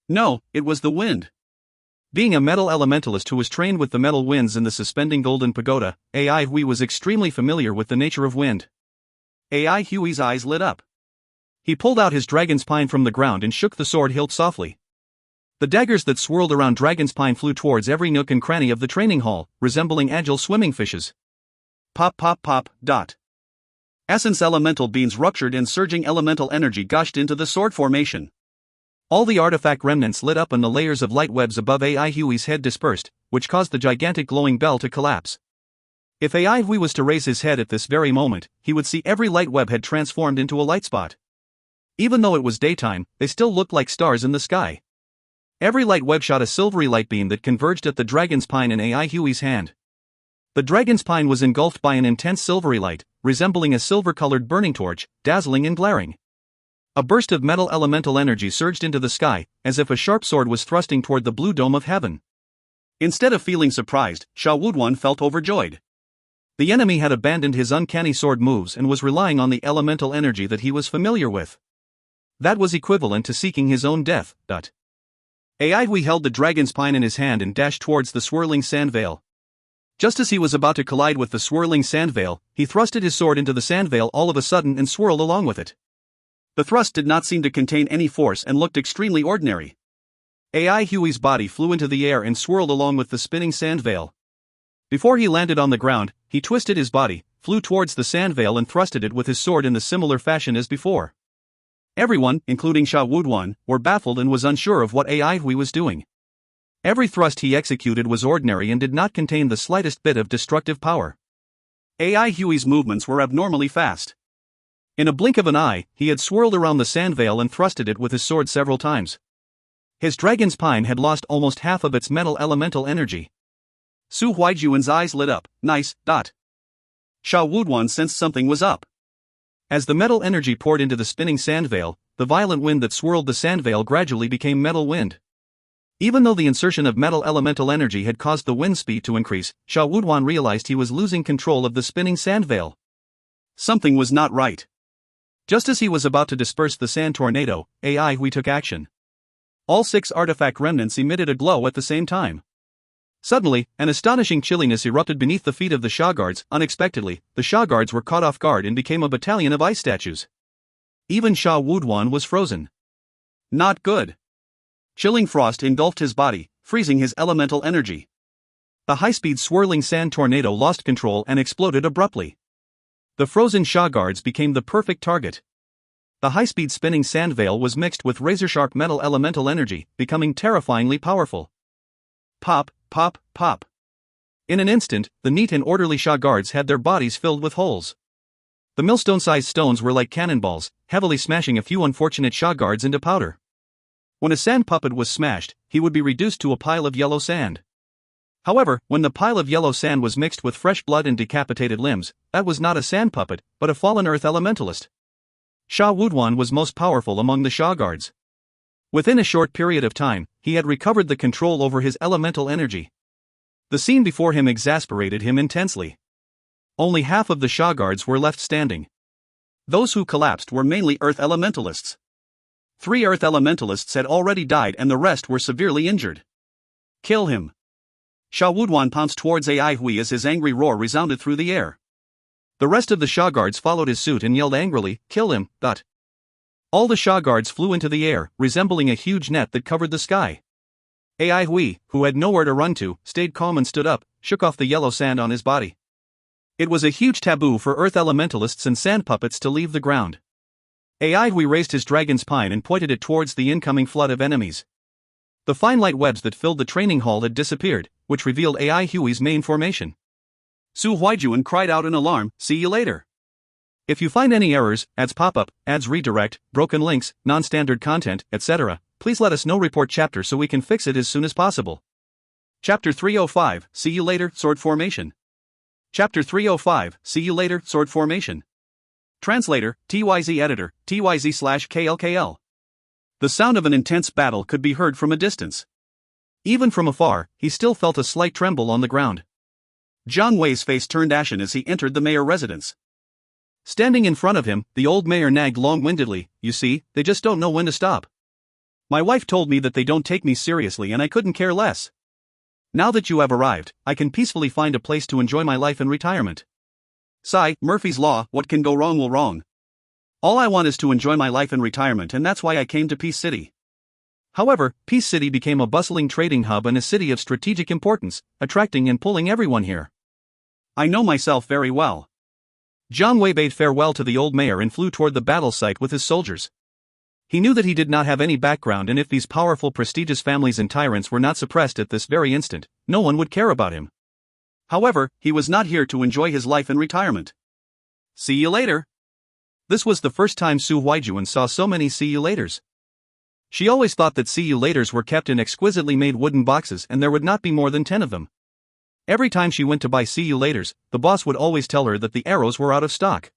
No, it was the wind. Being a metal elementalist who was trained with the metal winds in the suspending golden pagoda, Ai Hui was extremely familiar with the nature of wind. Ai Hui's eyes lit up. He pulled out his dragon's pine from the ground and shook the sword hilt softly. The daggers that swirled around dragon's pine flew towards every nook and cranny of the training hall, resembling agile swimming fishes. Pop pop pop, dot. Essence elemental beams ruptured and surging elemental energy gushed into the sword formation. All the artifact remnants lit up and the layers of light webs above Ai Hui's head dispersed, which caused the gigantic glowing bell to collapse. If Ai Hui was to raise his head at this very moment, he would see every light web had transformed into a light spot. Even though it was daytime, they still looked like stars in the sky. Every light web shot a silvery light beam that converged at the dragon's pine in Ai Hui's hand. The dragon's pine was engulfed by an intense silvery light, resembling a silver-colored burning torch, dazzling and glaring. A burst of metal elemental energy surged into the sky, as if a sharp sword was thrusting toward the blue dome of heaven. Instead of feeling surprised, Shah Wuduan felt overjoyed. The enemy had abandoned his uncanny sword moves and was relying on the elemental energy that he was familiar with. That was equivalent to seeking his own death. Ai Hui held the dragon's pine in his hand and dashed towards the swirling sand veil. Just as he was about to collide with the swirling sand veil, he thrusted his sword into the sand veil all of a sudden and swirled along with it. The thrust did not seem to contain any force and looked extremely ordinary. Ai Hui's body flew into the air and swirled along with the spinning sand veil. Before he landed on the ground, he twisted his body, flew towards the sand veil and thrusted it with his sword in the similar fashion as before. Everyone, including Shah Wuduan, were baffled and was unsure of what Ai Hui was doing. Every thrust he executed was ordinary and did not contain the slightest bit of destructive power. Ai Hui's movements were abnormally fast. In a blink of an eye, he had swirled around the sand veil and thrusted it with his sword several times. His dragon's spine had lost almost half of its metal elemental energy. Su Huaijuan's eyes lit up. Nice. Sha Wuduan sensed something was up. As the metal energy poured into the spinning sand veil, the violent wind that swirled the sand veil gradually became metal wind. Even though the insertion of metal elemental energy had caused the wind speed to increase, Sha Wuduan realized he was losing control of the spinning sand veil. Something was not right. Just as he was about to disperse the sand tornado, Ai Hui took action. All 6 artifact remnants emitted a glow at the same time. Suddenly, an astonishing chilliness erupted beneath the feet of the Sha guards. Unexpectedly, the Sha guards were caught off guard and became a battalion of ice statues. Even Sha Wuduan was frozen. Not good. Chilling frost engulfed his body, freezing his elemental energy. The high-speed swirling sand tornado lost control and exploded abruptly. The frozen Sha guards became the perfect target. The high-speed spinning sand veil was mixed with razor-sharp metal elemental energy, becoming terrifyingly powerful. Pop, pop, pop. In an instant, the neat and orderly Sha guards had their bodies filled with holes. The millstone-sized stones were like cannonballs, heavily smashing a few unfortunate Sha guards into powder. When a sand puppet was smashed, he would be reduced to a pile of yellow sand. However, when the pile of yellow sand was mixed with fresh blood and decapitated limbs, that was not a sand puppet, but a fallen earth elementalist. Sha Wuduan was most powerful among the Sha guards. Within a short period of time, he had recovered the control over his elemental energy. The scene before him exasperated him intensely. Only half of the Sha guards were left standing. Those who collapsed were mainly earth elementalists. 3 earth elementalists had already died and the rest were severely injured. Kill him. Sha Wuduan pounced towards Ai Hui as his angry roar resounded through the air. The rest of the Sha guards followed his suit and yelled angrily, "Kill him!" All the Sha guards flew into the air, resembling a huge net that covered the sky. Ai Hui, who had nowhere to run to, stayed calm and stood up, shook off the yellow sand on his body. It was a huge taboo for earth elementalists and sand puppets to leave the ground. Ai Hui raised his dragon's spine and pointed it towards the incoming flood of enemies. The fine light webs that filled the training hall had disappeared, which revealed Ai Hui's main formation. Su Huaijuan cried out in alarm, "See you later." If you find any errors, ads pop up, ads redirect, broken links, non-standard content, etc., please let us know. Report chapter so we can fix it as soon as possible. Chapter 305, See You Later, Sword Formation. Chapter 305, See You Later, Sword Formation. Translator, TYZ Editor, TYZ/KLKL. The sound of an intense battle could be heard from a distance. Even from afar, he still felt a slight tremble on the ground. Jiang Wei's face turned ashen as he entered the mayor residence. Standing in front of him, the old mayor nagged long-windedly, "You see, they just don't know when to stop. My wife told me that they don't take me seriously and I couldn't care less. Now that you have arrived, I can peacefully find a place to enjoy my life in retirement. Sigh, Murphy's Law, what can go wrong will wrong. All I want is to enjoy my life in retirement, and that's why I came to Peace City." However, Peace City became a bustling trading hub and a city of strategic importance, attracting and pulling everyone here. I know myself very well. Jiang Wei bade farewell to the old mayor and flew toward the battle site with his soldiers. He knew that he did not have any background, and if these powerful prestigious families and tyrants were not suppressed at this very instant, no one would care about him. However, he was not here to enjoy his life in retirement. See you later. This was the first time Su Huaijuan saw so many see you laters. She always thought that see you laters were kept in exquisitely made wooden boxes and there would not be more than 10 of them. Every time she went to buy see you laters, the boss would always tell her that the arrows were out of stock.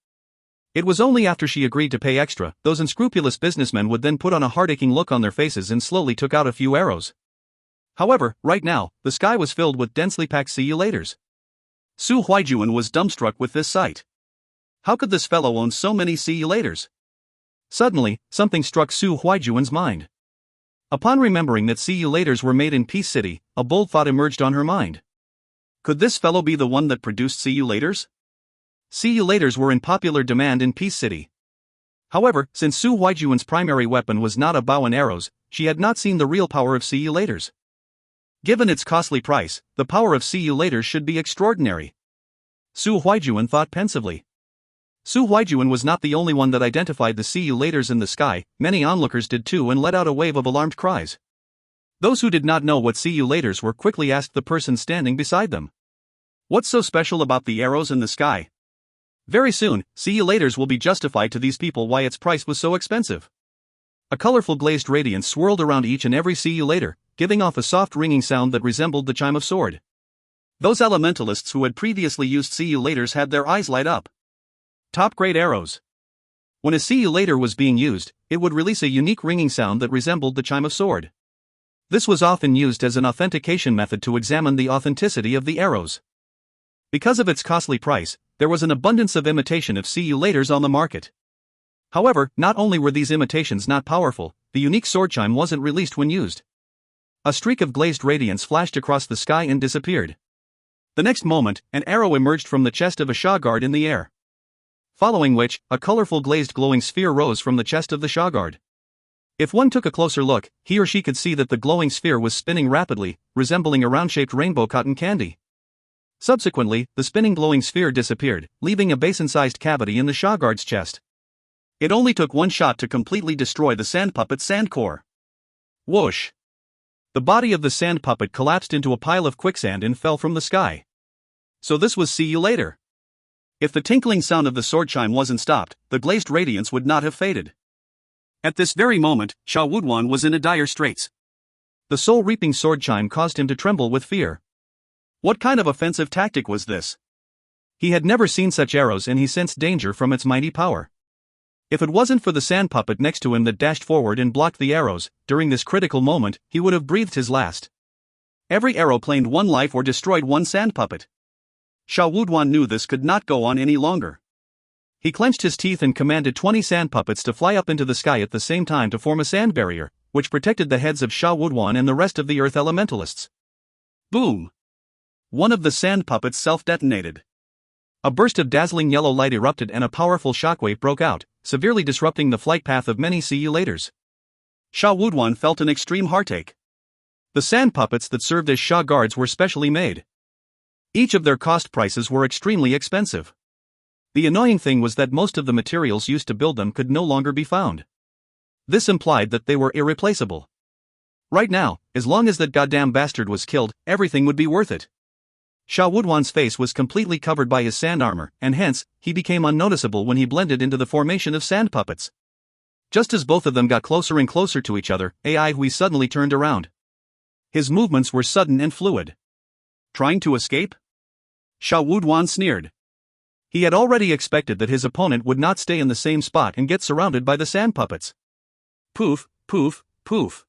It was only after she agreed to pay extra, those unscrupulous businessmen would then put on a heart-aching look on their faces and slowly took out a few arrows. However, right now, the sky was filled with densely packed see you laters. Su Huaijuan was dumbstruck with this sight. How could this fellow own so many see you laters? Suddenly, something struck Su Huaijuan's mind. Upon remembering that see you laters were made in Peace City, a bold thought emerged on her mind. Could this fellow be the one that produced see you laters? See you laters were in popular demand in Peace City. However, since Su Huaijuan's primary weapon was not a bow and arrows, she had not seen the real power of see you laters. Given its costly price, the power of see you laters should be extraordinary. Su Huaijuan thought pensively. Su Huaijuan was not the only one that identified the see you laters in the sky, many onlookers did too and let out a wave of alarmed cries. Those who did not know what see you laters were quickly asked the person standing beside them. What's so special about the arrows in the sky? Very soon, see you laters will be justified to these people why its price was so expensive. A colorful glazed radiance swirled around each and every see you later, giving off a soft ringing sound that resembled the chime of sword. Those elementalists who had previously used see you laters had their eyes light up. Top-grade arrows. When a see you later was being used, it would release a unique ringing sound that resembled the chime of sword. This was often used as an authentication method to examine the authenticity of the arrows. Because of its costly price, there was an abundance of imitation of see you laters on the market. However, not only were these imitations not powerful, the unique sword chime wasn't released when used. A streak of glazed radiance flashed across the sky and disappeared. The next moment, an arrow emerged from the chest of a Shah guard in the air. Following which, a colorful glazed glowing sphere rose from the chest of the Shah guard. If one took a closer look, he or she could see that the glowing sphere was spinning rapidly, resembling a round-shaped rainbow cotton candy. Subsequently, the spinning glowing sphere disappeared, leaving a basin-sized cavity in the Shah guard's chest. It only took one shot to completely destroy the sand puppet's sand core. Whoosh! The body of the sand puppet collapsed into a pile of quicksand and fell from the sky. So this was see you later. If the tinkling sound of the sword chime wasn't stopped, the glazed radiance would not have faded. At this very moment, Shah Wudwan was in a dire straits. The soul-reaping sword chime caused him to tremble with fear. What kind of offensive tactic was this? He had never seen such arrows and he sensed danger from its mighty power. If it wasn't for the sand puppet next to him that dashed forward and blocked the arrows, during this critical moment, he would have breathed his last. Every arrow claimed one life or destroyed one sand puppet. Shah Wudwan knew this could not go on any longer. He clenched his teeth and commanded 20 sand puppets to fly up into the sky at the same time to form a sand barrier, which protected the heads of Shah Wudwan and the rest of the earth elementalists. Boom! One of the sand puppets self-detonated. A burst of dazzling yellow light erupted and a powerful shockwave broke out, severely disrupting the flight path of many see you laters. Shah Wudwan felt an extreme heartache. The sand puppets that served as Shah guards were specially made. Each of their cost prices were extremely expensive. The annoying thing was that most of the materials used to build them could no longer be found. This implied that they were irreplaceable. Right now, as long as that goddamn bastard was killed, everything would be worth it. Shah Wudwan's face was completely covered by his sand armor, and hence, he became unnoticeable when he blended into the formation of sand puppets. Just as both of them got closer and closer to each other, Ai Hui suddenly turned around. His movements were sudden and fluid. Trying to escape? Shah Wudwan sneered. He had already expected that his opponent would not stay in the same spot and get surrounded by the sand puppets. Poof, poof, poof.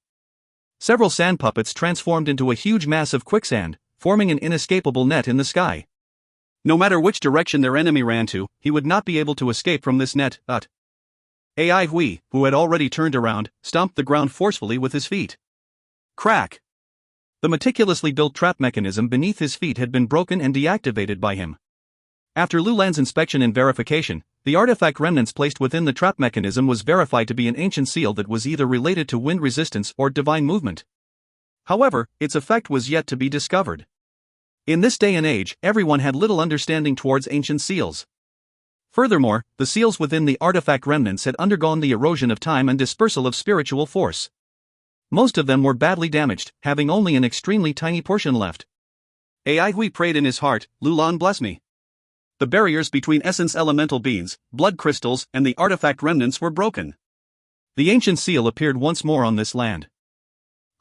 Several sand puppets transformed into a huge mass of quicksand, forming an inescapable net in the sky. No matter which direction their enemy ran to, he would not be able to escape from this net. Ai Hui, who had already turned around, stomped the ground forcefully with his feet. Crack! The meticulously built trap mechanism beneath his feet had been broken and deactivated by him. After Lulan's inspection and verification, the artifact remnants placed within the trap mechanism was verified to be an ancient seal that was either related to wind resistance or divine movement. However, its effect was yet to be discovered. In this day and age, everyone had little understanding towards ancient seals. Furthermore, the seals within the artifact remnants had undergone the erosion of time and dispersal of spiritual force. Most of them were badly damaged, having only an extremely tiny portion left. Ai Hui prayed in his heart, Lulan bless me. The barriers between essence elemental beings, blood crystals, and the artifact remnants were broken. The ancient seal appeared once more on this land.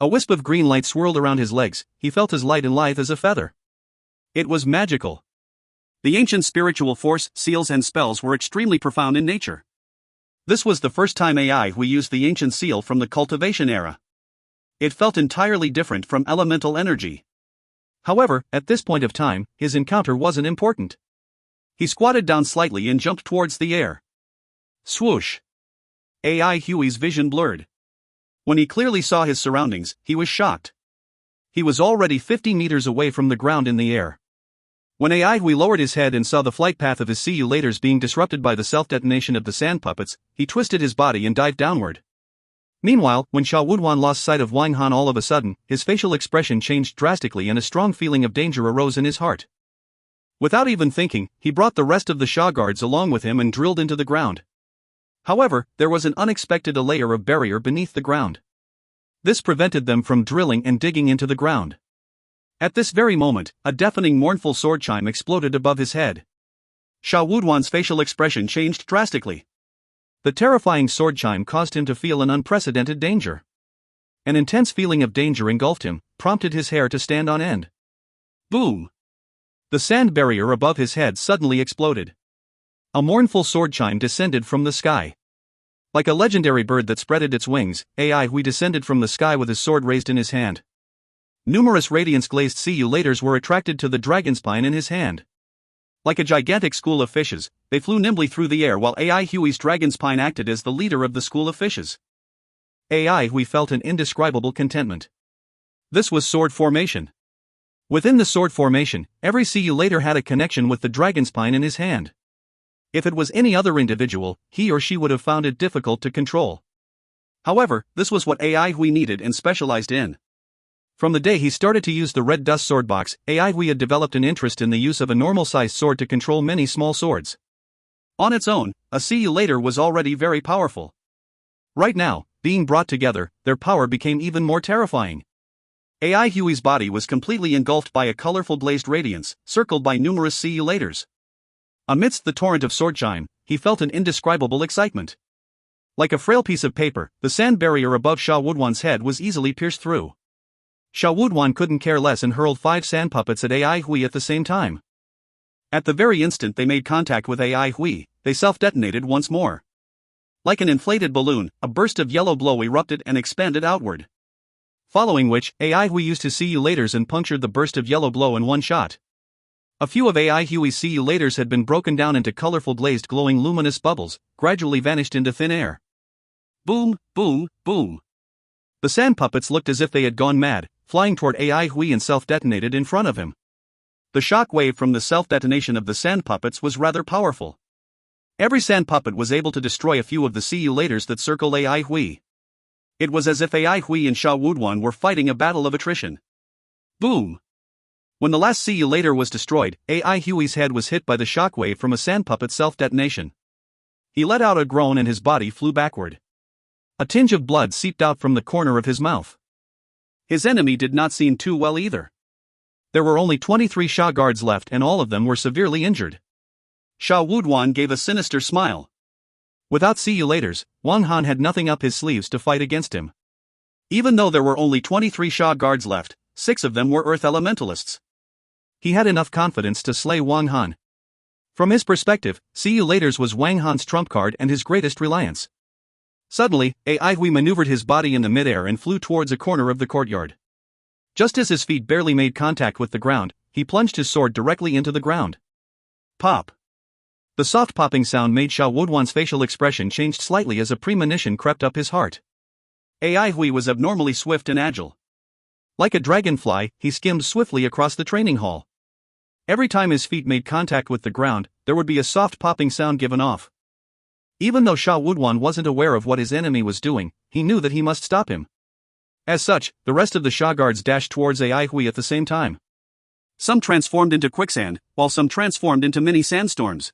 A wisp of green light swirled around his legs, he felt as light and lithe as a feather. It was magical. The ancient spiritual force, seals and spells were extremely profound in nature. This was the first time Ai Hui used the ancient seal from the cultivation era. It felt entirely different from elemental energy. However, at this point of time, his encounter wasn't important. He squatted down slightly and jumped towards the air. Swoosh! Ai Hui's vision blurred. When he clearly saw his surroundings, he was shocked. He was already 50 meters away from the ground in the air. When Ai Hui lowered his head and saw the flight path of his see you laters being disrupted by the self-detonation of the sand puppets, he twisted his body and dived downward. Meanwhile, when Shah Wudwan lost sight of Wang Han all of a sudden, his facial expression changed drastically and a strong feeling of danger arose in his heart. Without even thinking, he brought the rest of the Shah guards along with him and drilled into the ground. However, there was an unexpected layer of barrier beneath the ground. This prevented them from drilling and digging into the ground. At this very moment, a deafening mournful sword chime exploded above his head. Sha Wuduan's facial expression changed drastically. The terrifying sword chime caused him to feel an unprecedented danger. An intense feeling of danger engulfed him, prompted his hair to stand on end. Boom! The sand barrier above his head suddenly exploded. A mournful sword chime descended from the sky. Like a legendary bird that spreaded its wings, Ai Hui descended from the sky with his sword raised in his hand. Numerous radiance-glazed see-you-laters were attracted to the dragon spine in his hand. Like a gigantic school of fishes, they flew nimbly through the air while Ai Hui's dragon spine acted as the leader of the school of fishes. Ai Hui felt an indescribable contentment. This was sword formation. Within the sword formation, every see-you-later had a connection with the dragon spine in his hand. If it was any other individual, he or she would have found it difficult to control. However, this was what Ai Hui needed and specialized in. From the day he started to use the red dust sword box, Ai Hui had developed an interest in the use of a normal-sized sword to control many small swords. On its own, a see-you-later was already very powerful. Right now, being brought together, their power became even more terrifying. Ai Hui's body was completely engulfed by a colorful blazed radiance, circled by numerous see-you-laters. Amidst the torrent of sword chime, he felt an indescribable excitement. Like a frail piece of paper, the sand barrier above Sha Wuduan's head was easily pierced through. Sha Wuduan couldn't care less and hurled 5 sand puppets at Ai Hui at the same time. At the very instant they made contact with Ai Hui, they self-detonated once more. Like an inflated balloon, a burst of yellow glow erupted and expanded outward. Following which, Ai Hui used his see-you-laters and punctured the burst of yellow glow in one shot. A few of Ai Hui's see-you-laters had been broken down into colorful glazed glowing luminous bubbles, gradually vanished into thin air. Boom, boom, boom. The sand puppets looked as if they had gone mad, flying toward Ai Hui and self-detonated in front of him. The shock wave from the self-detonation of the sand puppets was rather powerful. Every sand puppet was able to destroy a few of the see-you-laters that circled Ai Hui. It was as if Ai Hui and Sha Wuduan were fighting a battle of attrition. Boom! When the last see-you-later was destroyed, Ai Hui's head was hit by the shockwave from a sand puppet's self-detonation. He let out a groan and his body flew backward. A tinge of blood seeped out from the corner of his mouth. His enemy did not seem too well either. There were only 23 Sha guards left and all of them were severely injured. Sha Wuduan gave a sinister smile. Without see-you-laters, Wang Han had nothing up his sleeves to fight against him. Even though there were only 23 Sha guards left, 6 of them were Earth Elementalists. He had enough confidence to slay Wang Han. From his perspective, see-you-laters was Wang Han's trump card and his greatest reliance. Suddenly, Ai Hui maneuvered his body in the midair and flew towards a corner of the courtyard. Just as his feet barely made contact with the ground, he plunged his sword directly into the ground. Pop! The soft popping sound made Sha Wuduan's facial expression changed slightly as a premonition crept up his heart. Ai Hui was abnormally swift and agile. Like a dragonfly, he skimmed swiftly across the training hall. Every time his feet made contact with the ground, there would be a soft popping sound given off. Even though Sha Wuduan wasn't aware of what his enemy was doing, he knew that he must stop him. As such, the rest of the Sha guards dashed towards Ai Hui at the same time. Some transformed into quicksand, while some transformed into mini sandstorms.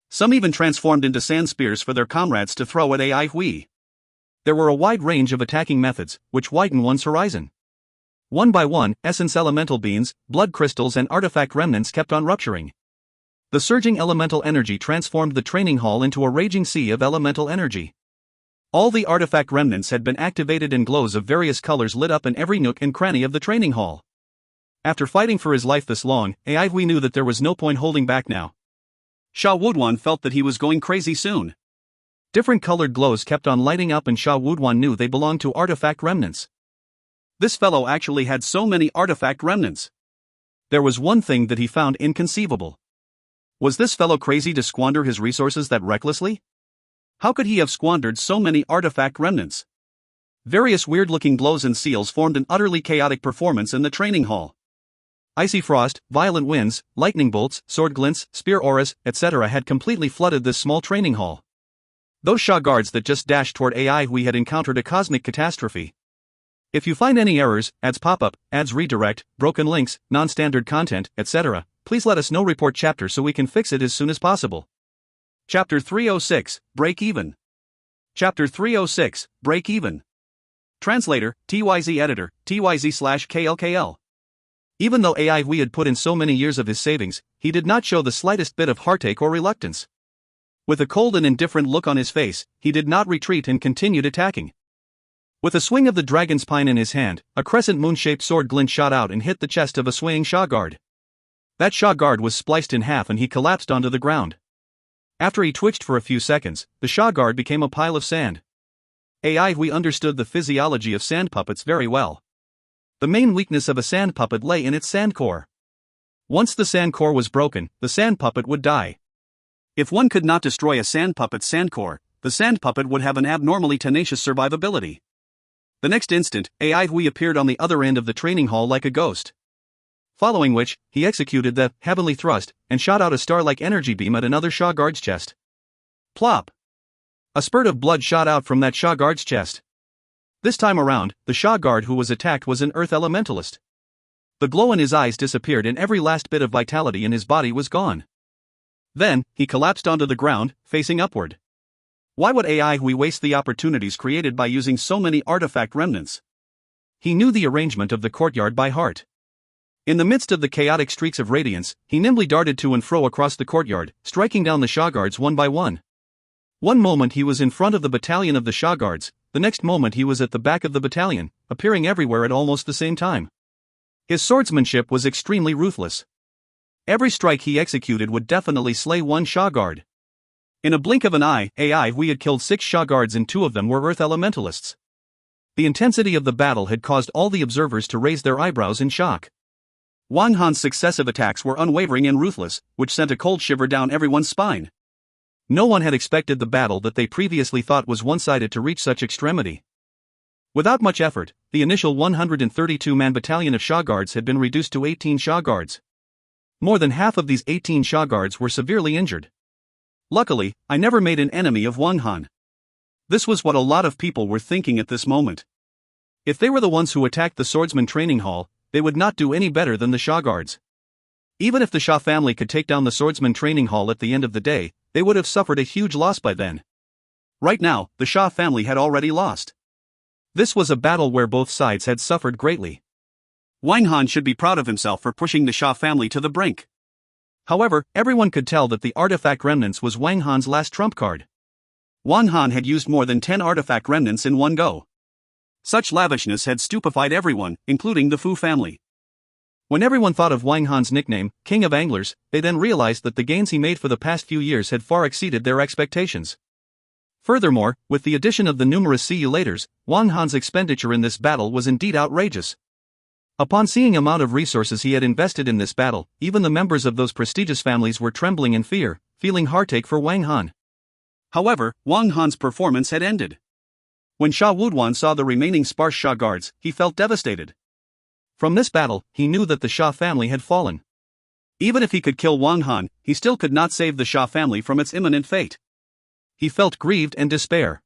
Some even transformed into sand spears for their comrades to throw at Ai Hui. There were a wide range of attacking methods, which widened one's horizon. One by one, essence elemental beans, blood crystals and artifact remnants kept on rupturing. The surging elemental energy transformed the training hall into a raging sea of elemental energy. All the artifact remnants had been activated and glows of various colors lit up in every nook and cranny of the training hall. After fighting for his life this long, Ai Hui knew that there was no point holding back now. Sha Wuduan felt that he was going crazy soon. Different colored glows kept on lighting up and Sha Wuduan knew they belonged to artifact remnants. This fellow actually had so many artifact remnants. There was one thing that he found inconceivable. Was this fellow crazy to squander his resources that recklessly? How could he have squandered so many artifact remnants? Various weird-looking glows and seals formed an utterly chaotic performance in the training hall. Icy frost, violent winds, lightning bolts, sword glints, spear auras, etc. had completely flooded this small training hall. Those Sha guards that just dashed toward Ai Hui had encountered a cosmic catastrophe. If you find any errors, ads pop-up, ads redirect, broken links, non-standard content, etc., please let us know. Report chapter so we can fix it as soon as possible. Chapter 306, Break Even. Chapter 306, Break Even. Translator, TYZ Editor, TYZ/KLKL. Even though Ai Hui had put in so many years of his savings, he did not show the slightest bit of heartache or reluctance. With a cold and indifferent look on his face, he did not retreat and continued attacking. With a swing of the dragon's pine in his hand, a crescent moon-shaped sword glint shot out and hit the chest of a swaying Sha guard. That Sha guard was spliced in half and he collapsed onto the ground. After he twitched for a few seconds, the Sha guard became a pile of sand. We understood the physiology of sand puppets very well. The main weakness of a sand puppet lay in its sand core. Once the sand core was broken, the sand puppet would die. If one could not destroy a sand puppet's sand core, the sand puppet would have an abnormally tenacious survivability. The next instant, Hui appeared on the other end of the training hall like a ghost. Following which, he executed the heavenly thrust and shot out a star-like energy beam at another Sha guard's chest. Plop! A spurt of blood shot out from that Sha guard's chest. This time around, the Sha guard who was attacked was an earth elementalist. The glow in his eyes disappeared and every last bit of vitality in his body was gone. Then, he collapsed onto the ground, facing upward. Why would Hui waste the opportunities created by using so many artifact remnants? He knew the arrangement of the courtyard by heart. In the midst of the chaotic streaks of radiance, he nimbly darted to and fro across the courtyard, striking down the Sha guards one by one. One moment he was in front of the battalion of the Sha guards, the next moment he was at the back of the battalion, appearing everywhere at almost the same time. His swordsmanship was extremely ruthless. Every strike he executed would definitely slay one Sha guard. In a blink of an eye, Hui had killed 6 Sha guards and 2 of them were earth elementalists. The intensity of the battle had caused all the observers to raise their eyebrows in shock. Wang Han's successive attacks were unwavering and ruthless, which sent a cold shiver down everyone's spine. No one had expected the battle that they previously thought was one-sided to reach such extremity. Without much effort, the initial 132-man battalion of Sha guards had been reduced to 18 Sha guards. More than half of these 18 Sha guards were severely injured. Luckily, I never made an enemy of Wang Han. This was what a lot of people were thinking at this moment. If they were the ones who attacked the swordsman training hall, they would not do any better than the Sha guards. Even if the Sha family could take down the swordsman training hall at the end of the day, they would have suffered a huge loss by then. Right now, the Sha family had already lost. This was a battle where both sides had suffered greatly. Wang Han should be proud of himself for pushing the Sha family to the brink. However, everyone could tell that the artifact remnants was Wang Han's last trump card. Wang Han had used more than 10 artifact remnants in one go. Such lavishness had stupefied everyone, including the Fu family. When everyone thought of Wang Han's nickname, King of Anglers, they then realized that the gains he made for the past few years had far exceeded their expectations. Furthermore, with the addition of the numerous see you laters, Wang Han's expenditure in this battle was indeed outrageous. Upon seeing the amount of resources he had invested in this battle, even the members of those prestigious families were trembling in fear, feeling heartache for Wang Han. However, Wang Han's performance had ended. When Sha Wuduan saw the remaining sparse Sha guards, he felt devastated. From this battle, he knew that the Sha family had fallen. Even if he could kill Wang Han, he still could not save the Sha family from its imminent fate. He felt grieved and despair.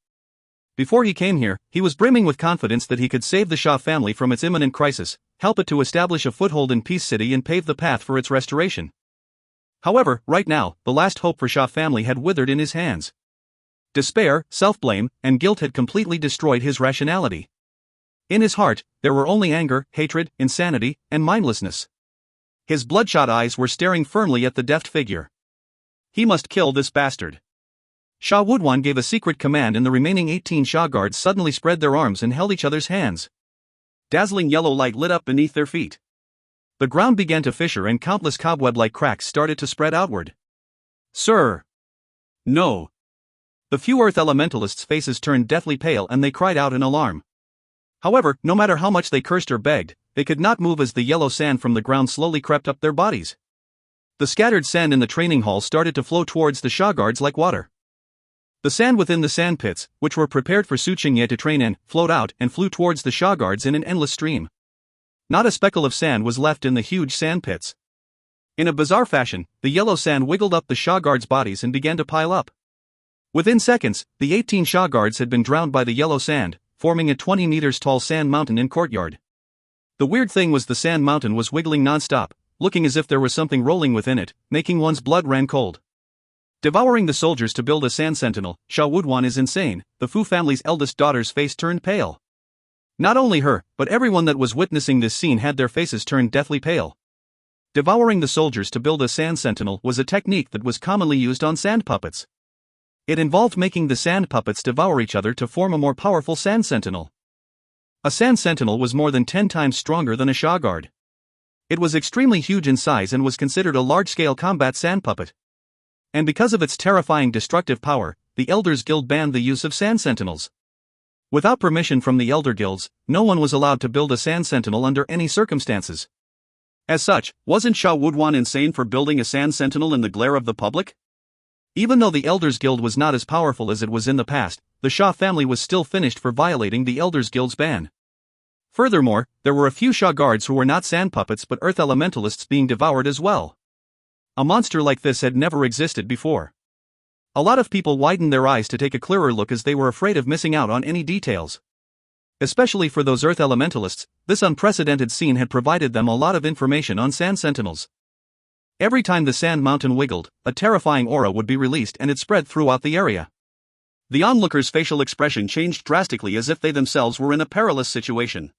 Before he came here, he was brimming with confidence that he could save the Sha family from its imminent crisis, help it to establish a foothold in Peace City and pave the path for its restoration. However, right now, the last hope for Sha family had withered in his hands. Despair, self-blame, and guilt had completely destroyed his rationality. In his heart, there were only anger, hatred, insanity, and mindlessness. His bloodshot eyes were staring firmly at the deft figure. He must kill this bastard. Sha Wuduan gave a secret command and the remaining 18 Sha guards suddenly spread their arms and held each other's hands. Dazzling yellow light lit up beneath their feet. The ground began to fissure and countless cobweb-like cracks started to spread outward. Sir! No! The few earth elementalists' faces turned deathly pale and they cried out in alarm. However, no matter how much they cursed or begged, they could not move as the yellow sand from the ground slowly crept up their bodies. The scattered sand in the training hall started to flow towards the Sha guards like water. The sand within the sand pits, which were prepared for Su Qingye to train in, flowed out and flew towards the Sha guards in an endless stream. Not a speckle of sand was left in the huge sand pits. In a bizarre fashion, the yellow sand wiggled up the Sha guards' bodies and began to pile up. Within seconds, the 18 Sha guards had been drowned by the yellow sand, forming a 20 meters tall sand mountain in courtyard. The weird thing was the sand mountain was wiggling non-stop, looking as if there was something rolling within it, making one's blood run cold. Devouring the soldiers to build a sand sentinel, Sha Wuduan is insane. The Fu family's eldest daughter's face turned pale. Not only her, but everyone that was witnessing this scene had their faces turned deathly pale. Devouring the soldiers to build a sand sentinel was a technique that was commonly used on sand puppets. It involved making the sand puppets devour each other to form a more powerful sand sentinel. A sand sentinel was more than 10 times stronger than a Shah guard. It was extremely huge in size and was considered a large-scale combat sand puppet. And because of its terrifying destructive power, the Elders Guild banned the use of sand sentinels. Without permission from the Elder Guilds, no one was allowed to build a sand sentinel under any circumstances. As such, wasn't Shah Wudwan insane for building a sand sentinel in the glare of the public? Even though the Elders Guild was not as powerful as it was in the past, the Shah family was still finished for violating the Elders Guild's ban. Furthermore, there were a few Shah guards who were not sand puppets but earth elementalists being devoured as well. A monster like this had never existed before. A lot of people widened their eyes to take a clearer look as they were afraid of missing out on any details. Especially for those earth elementalists, this unprecedented scene had provided them a lot of information on sand sentinels. Every time the sand mountain wiggled, a terrifying aura would be released and it spread throughout the area. The onlookers' facial expression changed drastically as if they themselves were in a perilous situation.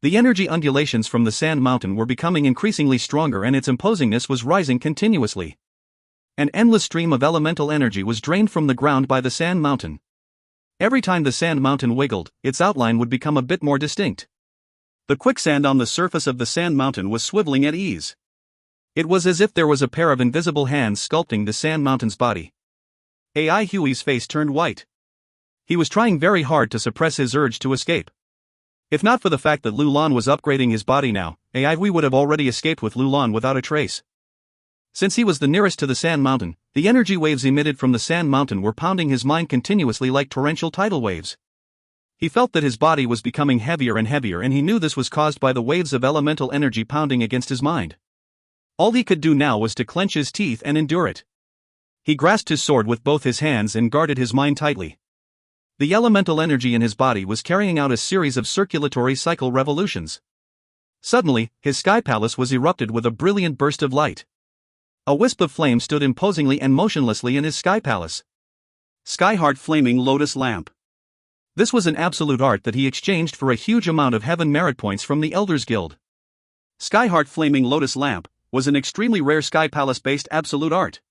The energy undulations from the sand mountain were becoming increasingly stronger and its imposingness was rising continuously. An endless stream of elemental energy was drained from the ground by the sand mountain. Every time the sand mountain wiggled, its outline would become a bit more distinct. The quicksand on the surface of the sand mountain was swiveling at ease. It was as if there was a pair of invisible hands sculpting the sand mountain's body. AI Huey's face turned white. He was trying very hard to suppress his urge to escape. If not for the fact that Lulan was upgrading his body now, AI Hui would have already escaped with Lulan without a trace. Since he was the nearest to the sand mountain, the energy waves emitted from the sand mountain were pounding his mind continuously like torrential tidal waves. He felt that his body was becoming heavier and heavier and he knew this was caused by the waves of elemental energy pounding against his mind. All he could do now was to clench his teeth and endure it. He grasped his sword with both his hands and guarded his mind tightly. The elemental energy in his body was carrying out a series of circulatory cycle revolutions. Suddenly, his sky palace was erupted with a brilliant burst of light. A wisp of flame stood imposingly and motionlessly in his sky palace. Skyheart Flaming Lotus Lamp. This was an absolute art that he exchanged for a huge amount of heaven merit points from the Elders Guild. Skyheart Flaming Lotus Lamp was an extremely rare sky palace-based absolute art.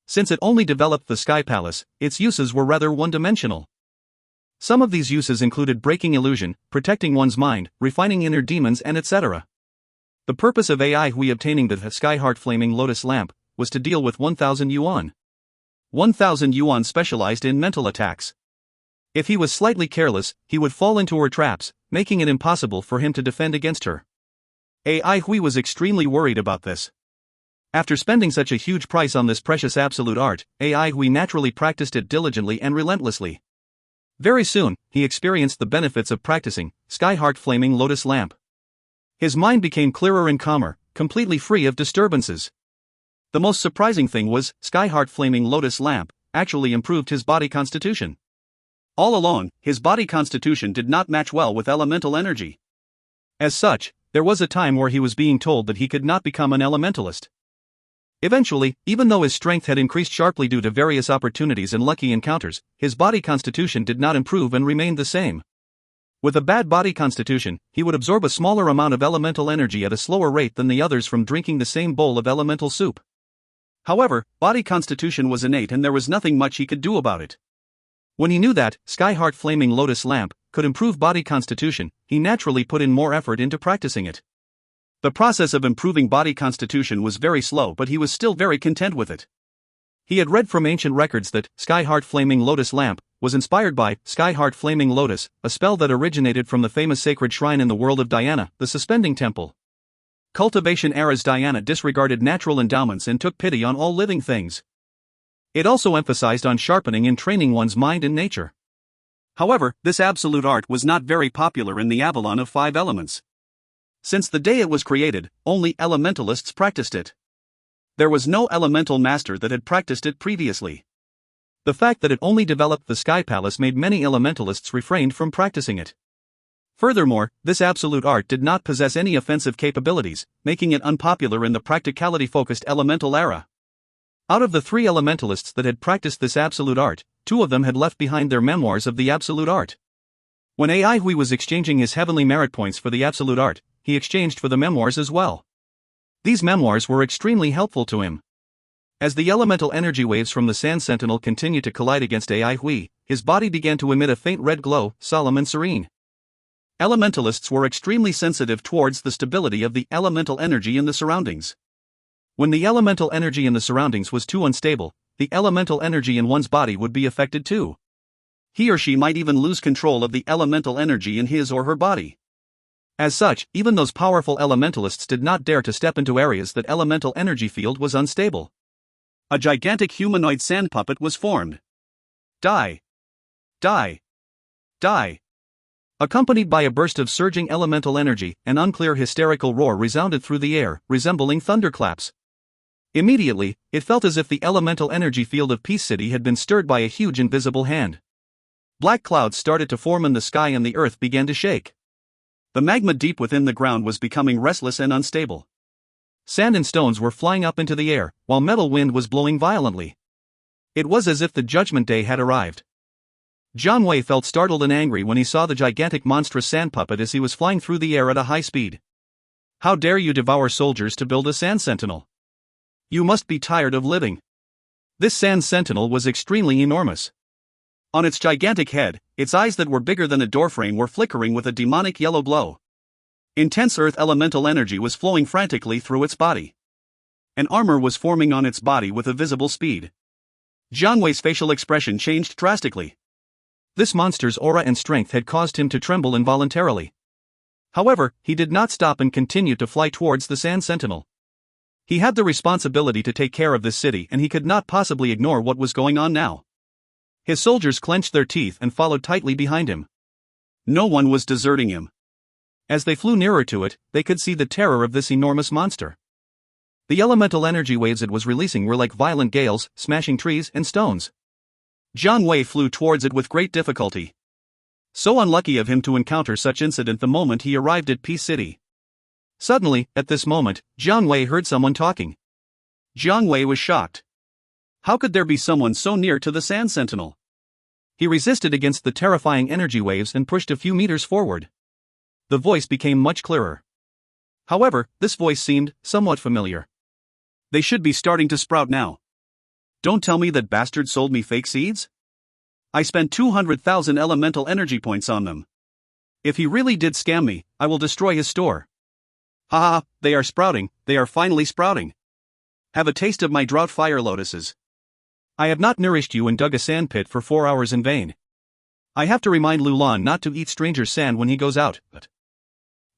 Since it only developed the sky palace, its uses were rather one-dimensional. Some of these uses included breaking illusion, protecting one's mind, refining inner demons, and etc. The purpose of AI Hui obtaining the Skyheart Flaming Lotus Lamp was to deal with 1000 yuan. 1000 yuan specialized in mental attacks. If he was slightly careless, he would fall into her traps, making it impossible for him to defend against her. AI Hui was extremely worried about this. After spending such a huge price on this precious absolute art, AI Hui naturally practiced it diligently and relentlessly. Very soon, he experienced the benefits of practicing Skyheart Flaming Lotus Lamp. His mind became clearer and calmer, completely free of disturbances. The most surprising thing was, Skyheart Flaming Lotus Lamp actually improved his body constitution. All along, his body constitution did not match well with elemental energy. As such, there was a time where he was being told that he could not become an elementalist. Eventually, even though his strength had increased sharply due to various opportunities and lucky encounters, his body constitution did not improve and remained the same. With a bad body constitution, he would absorb a smaller amount of elemental energy at a slower rate than the others from drinking the same bowl of elemental soup. However, body constitution was innate and there was nothing much he could do about it. When he knew that Skyheart Flaming Lotus Lamp could improve body constitution, he naturally put in more effort into practicing it. The process of improving body constitution was very slow, but he was still very content with it. He had read from ancient records that Skyheart Flaming Lotus Lamp was inspired by Skyheart Flaming Lotus, a spell that originated from the famous sacred shrine in the world of Diana, the Suspending Temple. Cultivation era's Diana disregarded natural endowments and took pity on all living things. It also emphasized on sharpening and training one's mind in nature. However, this absolute art was not very popular in the Avalon of 5 elements. Since the day it was created, only elementalists practiced it. There was no elemental master that had practiced it previously. The fact that it only developed the Sky Palace made many elementalists refrained from practicing it. Furthermore, this absolute art did not possess any offensive capabilities, making it unpopular in the practicality-focused elemental era. Out of the 3 elementalists that had practiced this absolute art, 2 of them had left behind their memoirs of the absolute art. When AI Hui was exchanging his heavenly merit points for the absolute art, he exchanged for the memoirs as well. These memoirs were extremely helpful to him. As the elemental energy waves from the Sand Sentinel continued to collide against Ai Hui, his body began to emit a faint red glow, solemn and serene. Elementalists were extremely sensitive towards the stability of the elemental energy in the surroundings. When the elemental energy in the surroundings was too unstable, the elemental energy in one's body would be affected too. He or she might even lose control of the elemental energy in his or her body. As such, even those powerful elementalists did not dare to step into areas that elemental energy field was unstable. A gigantic humanoid sand puppet was formed. Die! Die! Die! Accompanied by a burst of surging elemental energy, an unclear hysterical roar resounded through the air, resembling thunderclaps. Immediately, it felt as if the elemental energy field of Peace City had been stirred by a huge invisible hand. Black clouds started to form in the sky and the earth began to shake. The magma deep within the ground was becoming restless and unstable. Sand and stones were flying up into the air, while metal wind was blowing violently. It was as if the judgment day had arrived. Jiang Wei felt startled and angry when he saw the gigantic monstrous sand puppet as he was flying through the air at a high speed. How dare you devour soldiers to build a sand sentinel? You must be tired of living. This sand sentinel was extremely enormous. On its gigantic head, its eyes that were bigger than a doorframe were flickering with a demonic yellow glow. Intense earth elemental energy was flowing frantically through its body. An armor was forming on its body with a visible speed. Jiang Wei's facial expression changed drastically. This monster's aura and strength had caused him to tremble involuntarily. However, he did not stop and continued to fly towards the Sand Sentinel. He had the responsibility to take care of this city and he could not possibly ignore what was going on now. His soldiers clenched their teeth and followed tightly behind him. No one was deserting him. As they flew nearer to it, they could see the terror of this enormous monster. The elemental energy waves it was releasing were like violent gales, smashing trees and stones. Jiang Wei flew towards it with great difficulty. So unlucky of him to encounter such incident the moment he arrived at Peace City. Suddenly, at this moment, Jiang Wei heard someone talking. Jiang Wei was shocked. How could there be someone so near to the Sand Sentinel? He resisted against the terrifying energy waves and pushed a few meters forward. The voice became much clearer. However, this voice seemed somewhat familiar. They should be starting to sprout now. Don't tell me that bastard sold me fake seeds? I spent 200,000 elemental energy points on them. If he really did scam me, I will destroy his store. Haha, they are sprouting, they are finally sprouting. Have a taste of my drought fire lotuses. I have not nourished you and dug a sand pit for 4 hours in vain. I have to remind Lulan not to eat stranger's sand when he goes out, but...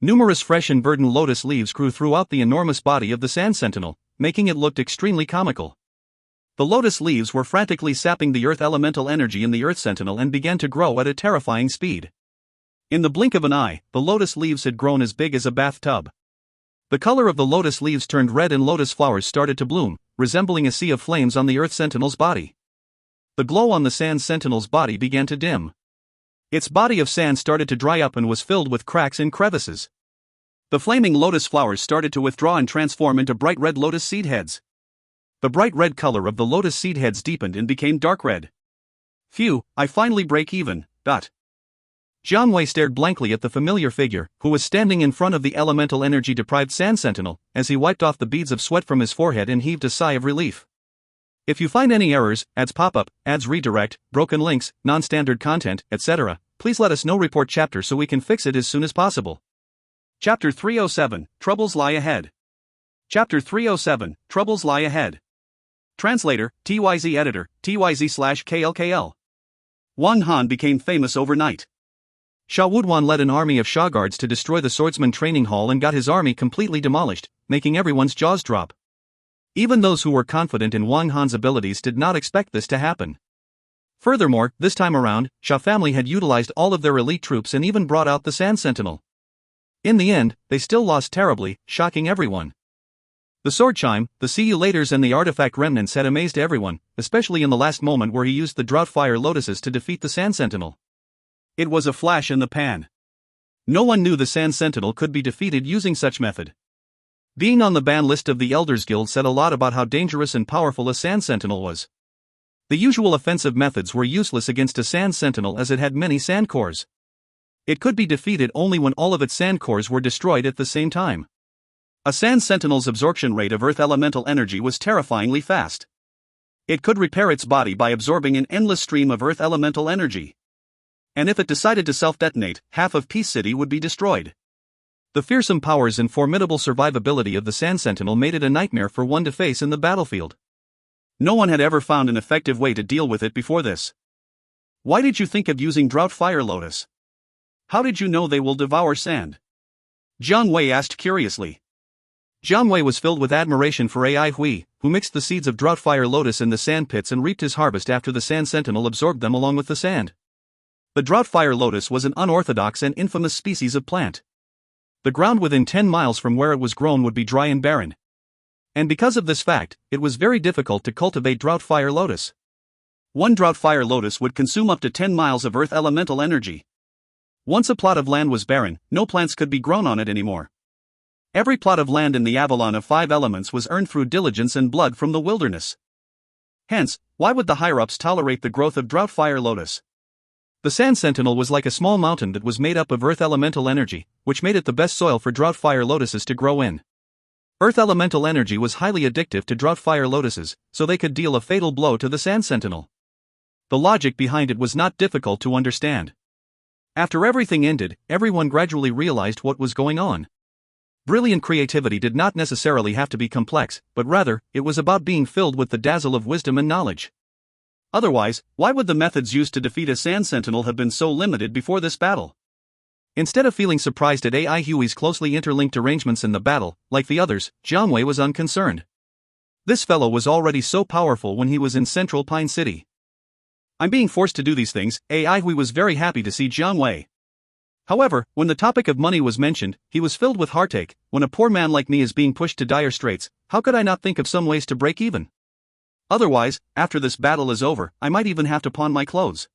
Numerous fresh and verdant lotus leaves grew throughout the enormous body of the Sand Sentinel, making it look extremely comical. The lotus leaves were frantically sapping the earth elemental energy in the Earth Sentinel and began to grow at a terrifying speed. In the blink of an eye, the lotus leaves had grown as big as a bathtub. The color of the lotus leaves turned red and lotus flowers started to bloom, resembling a sea of flames on the Earth Sentinel's body. The glow on the Sand Sentinel's body began to dim. Its body of sand started to dry up and was filled with cracks and crevices. The flaming lotus flowers started to withdraw and transform into bright red lotus seed heads. The bright red color of the lotus seed heads deepened and became dark red. Phew, I finally break even. Jiang Wei stared blankly at the familiar figure, who was standing in front of the elemental energy-deprived Sand Sentinel, as he wiped off the beads of sweat from his forehead and heaved a sigh of relief. If you find any errors, ads pop-up, ads redirect, broken links, non-standard content, etc., please let us know. Report chapter so we can fix it as soon as possible. Chapter 307, Troubles Lie Ahead. Chapter 307, Troubles Lie Ahead. Translator, TYZ Editor, TYZ/KLKL. Wang Han became famous overnight. Sha Wuduan led an army of Sha guards to destroy the swordsman training hall and got his army completely demolished, making everyone's jaws drop. Even those who were confident in Wang Han's abilities did not expect this to happen. Furthermore, this time around, Sha family had utilized all of their elite troops and even brought out the Sand Sentinel. In the end, they still lost terribly, shocking everyone. The sword chime, the see you laters and the artifact remnants had amazed everyone, especially in the last moment where he used the drought fire lotuses to defeat the Sand Sentinel. It was a flash in the pan. No one knew the Sand Sentinel could be defeated using such method. Being on the ban list of the Elders Guild said a lot about how dangerous and powerful a Sand Sentinel was. The usual offensive methods were useless against a Sand Sentinel as it had many sand cores. It could be defeated only when all of its sand cores were destroyed at the same time. A sand sentinel's absorption rate of Earth elemental energy was terrifyingly fast. It could repair its body by absorbing an endless stream of Earth elemental energy. And if it decided to self-detonate, half of Peace City would be destroyed. The fearsome powers and formidable survivability of the Sand Sentinel made it a nightmare for one to face in the battlefield. No one had ever found an effective way to deal with it before this. Why did you think of using Drought Fire Lotus? How did you know they will devour sand? Jiang Wei asked curiously. Jiang Wei was filled with admiration for Ai Hui, who mixed the seeds of Drought Fire Lotus in the sand pits and reaped his harvest after the Sand Sentinel absorbed them along with the sand. The Drought Fire Lotus was an unorthodox and infamous species of plant. The ground within 10 miles from where it was grown would be dry and barren. And because of this fact, it was very difficult to cultivate Drought Fire Lotus. One Drought Fire Lotus would consume up to 10 miles of Earth elemental energy. Once a plot of land was barren, no plants could be grown on it anymore. Every plot of land in the Avalon of 5 elements was earned through diligence and blood from the wilderness. Hence, why would the higher-ups tolerate the growth of Drought Fire Lotus? The Sand Sentinel was like a small mountain that was made up of Earth elemental energy, which made it the best soil for Drought Fire Lotuses to grow in. Earth elemental energy was highly addictive to Drought Fire Lotuses, so they could deal a fatal blow to the Sand Sentinel. The logic behind it was not difficult to understand. After everything ended, everyone gradually realized what was going on. Brilliant creativity did not necessarily have to be complex, but rather, it was about being filled with the dazzle of wisdom and knowledge. Otherwise, why would the methods used to defeat a Sand Sentinel have been so limited before this battle? Instead of feeling surprised at Ai Hui's closely interlinked arrangements in the battle, like the others, Jiang Wei was unconcerned. This fellow was already so powerful when he was in Central Pine City. I'm being forced to do these things. Ai Hui was very happy to see Jiang Wei. However, when the topic of money was mentioned, he was filled with heartache. When a poor man like me is being pushed to dire straits, how could I not think of some ways to break even? Otherwise, after this battle is over, I might even have to pawn my clothes.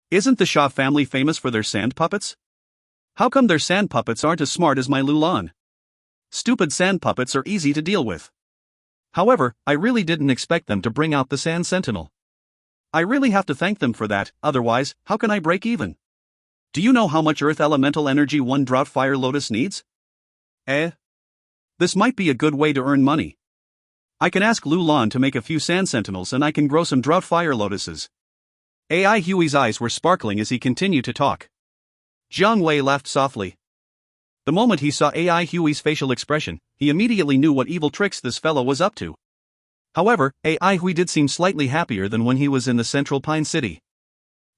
Isn't the Shah family famous for their sand puppets? How come their sand puppets aren't as smart as my Lulan? Stupid sand puppets are easy to deal with. However, I really didn't expect them to bring out the Sand Sentinel. I really have to thank them for that, otherwise, how can I break even? Do you know how much Earth elemental energy one Drought Fire Lotus needs? This might be a good way to earn money. I can ask Lulan to make a few Sand Sentinels and I can grow some Drought Fire Lotuses. Ai Hui's eyes were sparkling as he continued to talk. Jiang Wei laughed softly. The moment he saw Ai Hui's facial expression, he immediately knew what evil tricks this fellow was up to. However, Ai Hui did seem slightly happier than when he was in the Central Pine City.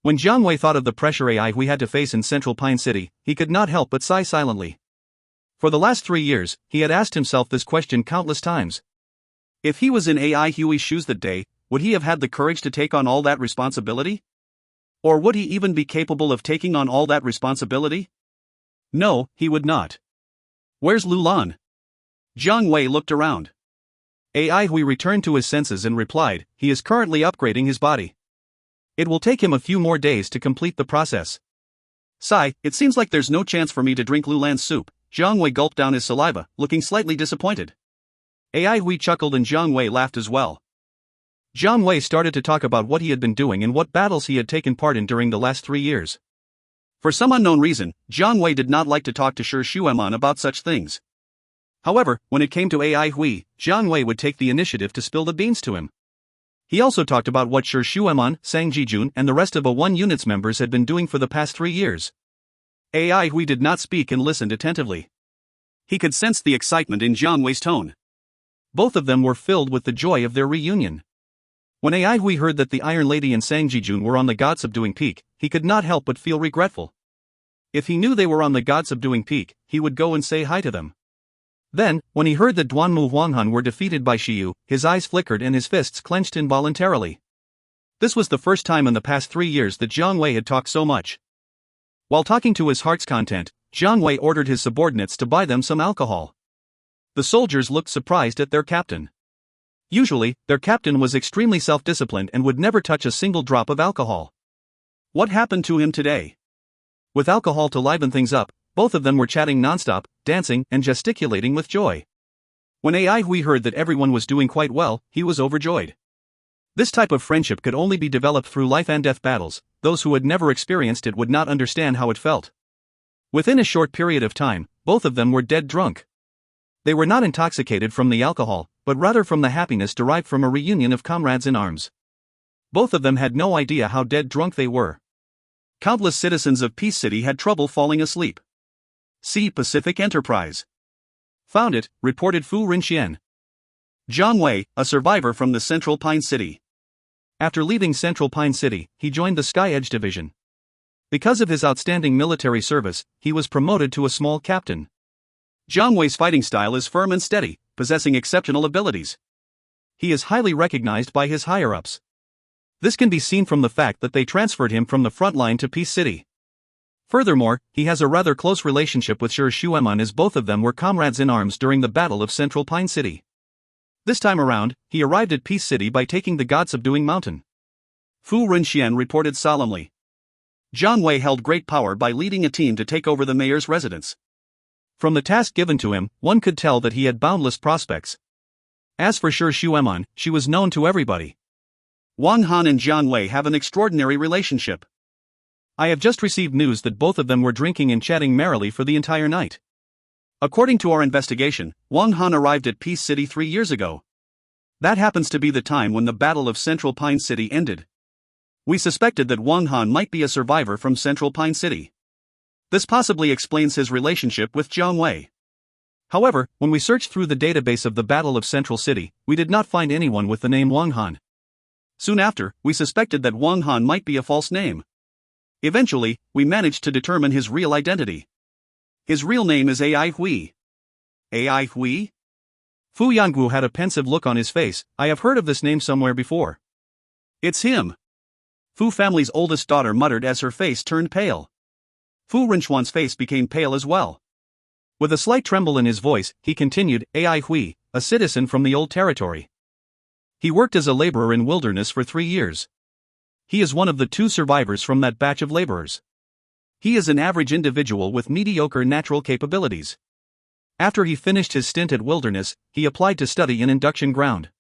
When Jiang Wei thought of the pressure Ai Hui had to face in Central Pine City, he could not help but sigh silently. For the last 3 years, he had asked himself this question countless times. If he was in Ai Hui's shoes that day, would he have had the courage to take on all that responsibility? Or would he even be capable of taking on all that responsibility? No, he would not. Where's Lulan? Jiang Wei looked around. Ai Hui returned to his senses and replied, he is currently upgrading his body. It will take him a few more days to complete the process. Sigh, it seems like there's no chance for me to drink Lulan's soup. Jiang Wei gulped down his saliva, looking slightly disappointed. Ai Hui chuckled and Jiang Wei laughed as well. Jiang Wei started to talk about what he had been doing and what battles he had taken part in during the last 3 years. For some unknown reason, Jiang Wei did not like to talk to Shi Shueman about such things. However, when it came to Ai Hui, Jiang Wei would take the initiative to spill the beans to him. He also talked about what Shi Shueman, Sang Jijun, and the rest of A1 Unit's members had been doing for the past 3 years. Ai Hui did not speak and listened attentively. He could sense the excitement in Jiang Wei's tone. Both of them were filled with the joy of their reunion. When Ai Hui heard that the Iron Lady and Sang Jijun were on the God-subduing peak, he could not help but feel regretful. If he knew they were on the God-subduing peak, he would go and say hi to them. Then, when he heard that Duanmu Huanghan were defeated by Shiyu, his eyes flickered and his fists clenched involuntarily. This was the first time in the past 3 years that Jiang Wei had talked so much. While talking to his heart's content, Jiang Wei ordered his subordinates to buy them some alcohol. The soldiers looked surprised at their captain. Usually, their captain was extremely self-disciplined and would never touch a single drop of alcohol. What happened to him today? With alcohol to liven things up, both of them were chatting nonstop, dancing, and gesticulating with joy. When Ai Hui heard that everyone was doing quite well, he was overjoyed. This type of friendship could only be developed through life and death battles. Those who had never experienced it would not understand how it felt. Within a short period of time, both of them were dead drunk. They were not intoxicated from the alcohol, but rather from the happiness derived from a reunion of comrades in arms. Both of them had no idea how dead drunk they were. Countless citizens of Peace City had trouble falling asleep. See Pacific Enterprise. Found it, reported Fu Rinxian. John Wei, a survivor from the Central Pine City. After leaving Central Pine City, he joined the Sky Edge Division. Because of his outstanding military service, he was promoted to a small captain. John Wei's fighting style is firm and steady, possessing exceptional abilities. He is highly recognized by his higher-ups. This can be seen from the fact that they transferred him from the front line to Peace City. Furthermore, he has a rather close relationship with Shi Shueman, as both of them were comrades in arms during the Battle of Central Pine City. This time around, he arrived at Peace City by taking the God-subduing mountain. Fu Rinxian reported solemnly. John Wei held great power by leading a team to take over the mayor's residence. From the task given to him, one could tell that he had boundless prospects. As for Shi Shueman, she was known to everybody. Wang Han and John Wei have an extraordinary relationship. I have just received news that both of them were drinking and chatting merrily for the entire night. According to our investigation, Wang Han arrived at Peace City 3 years ago. That happens to be the time when the Battle of Central Pine City ended. We suspected that Wang Han might be a survivor from Central Pine City. This possibly explains his relationship with John Wei. However, when we searched through the database of the Battle of Central City, we did not find anyone with the name Wang Han. Soon after, we suspected that Wang Han might be a false name. Eventually, we managed to determine his real identity. His real name is Ai Hui. Ai Hui? Fu Yangwu had a pensive look on his face. I have heard of this name somewhere before. It's him. Fu family's oldest daughter muttered as her face turned pale. Fu Rinchuan's face became pale as well. With a slight tremble in his voice, he continued, Ai Hui, a citizen from the old territory. He worked as a laborer in wilderness for 3 years. He is one of the 2 survivors from that batch of laborers. He is an average individual with mediocre natural capabilities. After he finished his stint at wilderness, he applied to study in induction ground.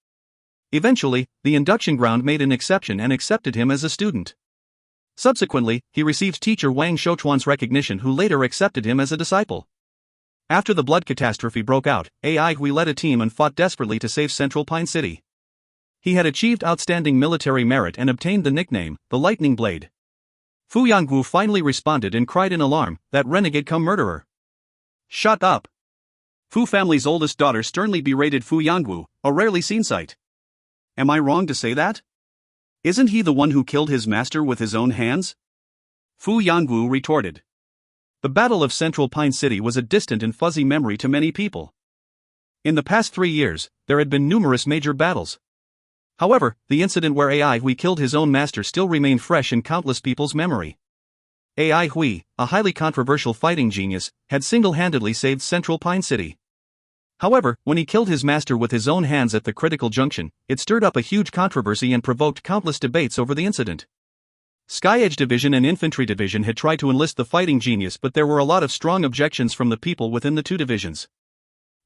Eventually, the induction ground made an exception and accepted him as a student. Subsequently, he received teacher Wang Shouchuan's recognition, who later accepted him as a disciple. After the blood catastrophe broke out, Ai Hui led a team and fought desperately to save Central Pine City. He had achieved outstanding military merit and obtained the nickname, the Lightning Blade. Fu Yangwu finally responded and cried in alarm, that renegade cum murderer. Shut up! Fu family's oldest daughter sternly berated Fu Yangwu, a rarely seen sight. Am I wrong to say that? Isn't he the one who killed his master with his own hands? Fu Yangwu retorted. The Battle of Central Pine City was a distant and fuzzy memory to many people. In the past 3 years, there had been numerous major battles. However, the incident where Ai Hui killed his own master still remained fresh in countless people's memory. Ai Hui, a highly controversial fighting genius, had single-handedly saved Central Pine City. However, when he killed his master with his own hands at the critical junction, it stirred up a huge controversy and provoked countless debates over the incident. Sky Edge Division and Infantry Division had tried to enlist the fighting genius, but there were a lot of strong objections from the people within the 2 divisions.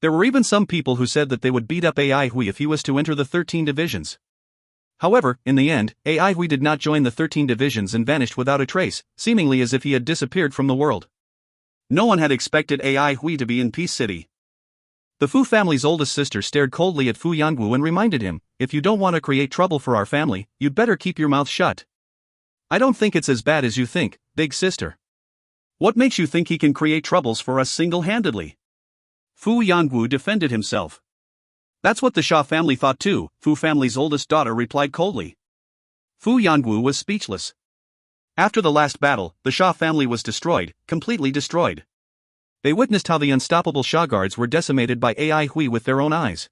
There were even some people who said that they would beat up Ai Hui if he was to enter the 13 divisions. However, in the end, Ai Hui did not join the 13 divisions and vanished without a trace, seemingly as if he had disappeared from the world. No one had expected Ai Hui to be in Peace City. The Fu family's oldest sister stared coldly at Fu Yangwu and reminded him, if you don't want to create trouble for our family, you'd better keep your mouth shut. I don't think it's as bad as you think, big sister. What makes you think he can create troubles for us single-handedly? Fu Yangwu defended himself. That's what the Sha family thought too, Fu family's oldest daughter replied coldly. Fu Yangwu was speechless. After the last battle, the Sha family was destroyed, completely destroyed. They witnessed how the unstoppable Sha guards were decimated by Ai Hui with their own eyes.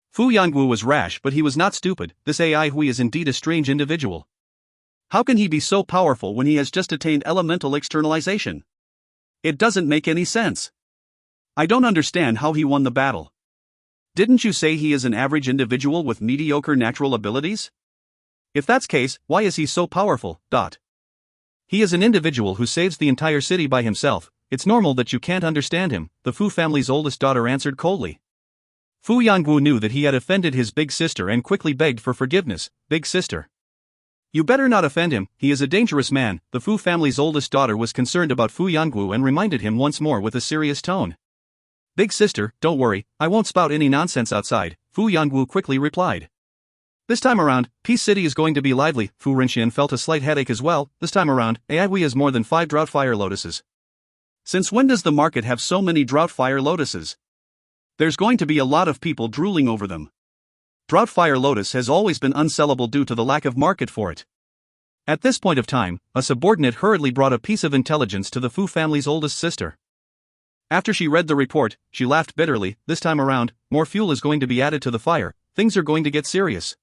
Fu Yangwu was rash, but he was not stupid. This Ai Hui is indeed a strange individual. How can he be so powerful when he has just attained elemental externalization? It doesn't make any sense. I don't understand how he won the battle. Didn't you say he is an average individual with mediocre natural abilities? If that's case, why is he so powerful? He is an individual who saves the entire city by himself. It's normal that you can't understand him, the Fu family's oldest daughter answered coldly. Fu Yangwu knew that he had offended his big sister and quickly begged for forgiveness. Big sister, you better not offend him, he is a dangerous man. The Fu family's oldest daughter was concerned about Fu Yangwu and reminded him once more with a serious tone. Big sister, don't worry, I won't spout any nonsense outside, Fu Yangwu quickly replied. This time around, Peace City is going to be lively. Fu Rinxian felt a slight headache as well. This time around, Aihui has more than 5 drought fire lotuses. Since when does the market have so many drought fire lotuses? There's going to be a lot of people drooling over them. Drought fire lotus has always been unsellable due to the lack of market for it. At this point of time, a subordinate hurriedly brought a piece of intelligence to the Fu family's oldest sister. After she read the report, she laughed bitterly. This time around, more fuel is going to be added to the fire. Things are going to get serious.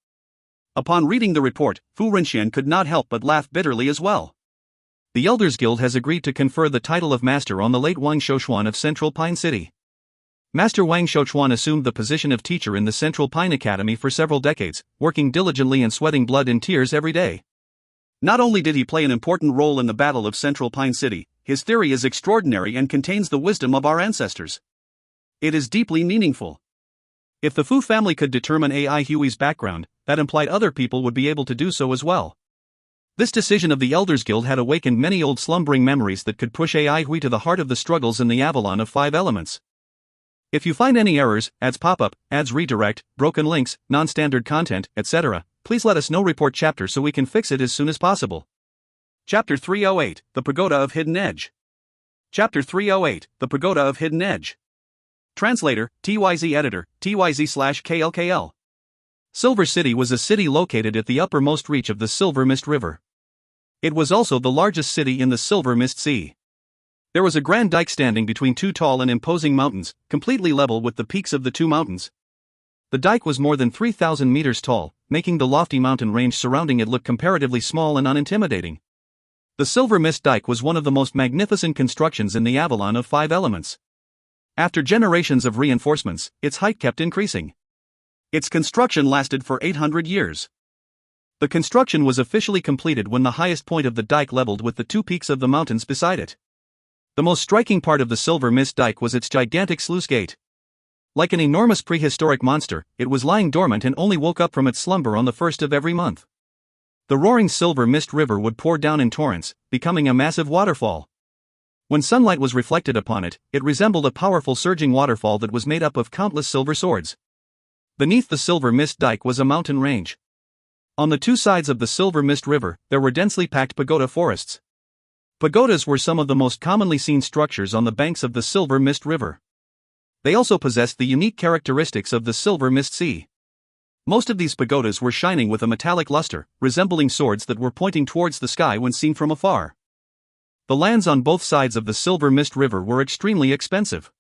Upon reading the report, Fu Rinxian could not help but laugh bitterly as well. The Elders Guild has agreed to confer the title of Master on the late Wang Shouchuan of Central Pine City. Master Wang Shouchuan assumed the position of teacher in the Central Pine Academy for several decades, working diligently and sweating blood and tears every day. Not only did he play an important role in the Battle of Central Pine City, his theory is extraordinary and contains the wisdom of our ancestors. It is deeply meaningful. If the Fu family could determine Aihui's background, that implied other people would be able to do so as well. This decision of the Elders Guild had awakened many old slumbering memories that could push Aihui to the heart of the struggles in the Avalon of 5 elements. If you find any errors, ads pop-up, ads redirect, broken links, non-standard content, etc., please let us know. Report chapter so we can fix it as soon as possible. Chapter 308, The Pagoda of Hidden Edge. Chapter 308, The Pagoda of Hidden Edge. Translator, TYZ Editor, TYZ/KLKL. Silver City was a city located at the uppermost reach of the Silver Mist River. It was also the largest city in the Silver Mist Sea. There was a grand dike standing between 2 tall and imposing mountains, completely level with the peaks of the 2 mountains. The dike was more than 3,000 meters tall, making the lofty mountain range surrounding it look comparatively small and unintimidating. The Silver Mist Dike was one of the most magnificent constructions in the Avalon of 5 elements. After generations of reinforcements, its height kept increasing. Its construction lasted for 800 years. The construction was officially completed when the highest point of the dike leveled with the 2 peaks of the mountains beside it. The most striking part of the Silver Mist Dike was its gigantic sluice gate. Like an enormous prehistoric monster, it was lying dormant and only woke up from its slumber on the 1st of every month. The roaring Silver Mist River would pour down in torrents, becoming a massive waterfall. When sunlight was reflected upon it, it resembled a powerful surging waterfall that was made up of countless silver swords. Beneath the Silver Mist Dike was a mountain range. On the 2 sides of the Silver Mist River, there were densely packed pagoda forests. Pagodas were some of the most commonly seen structures on the banks of the Silver Mist River. They also possessed the unique characteristics of the Silver Mist Sea. Most of these pagodas were shining with a metallic luster, resembling swords that were pointing towards the sky when seen from afar. The lands on both sides of the Silver Mist River were extremely expensive.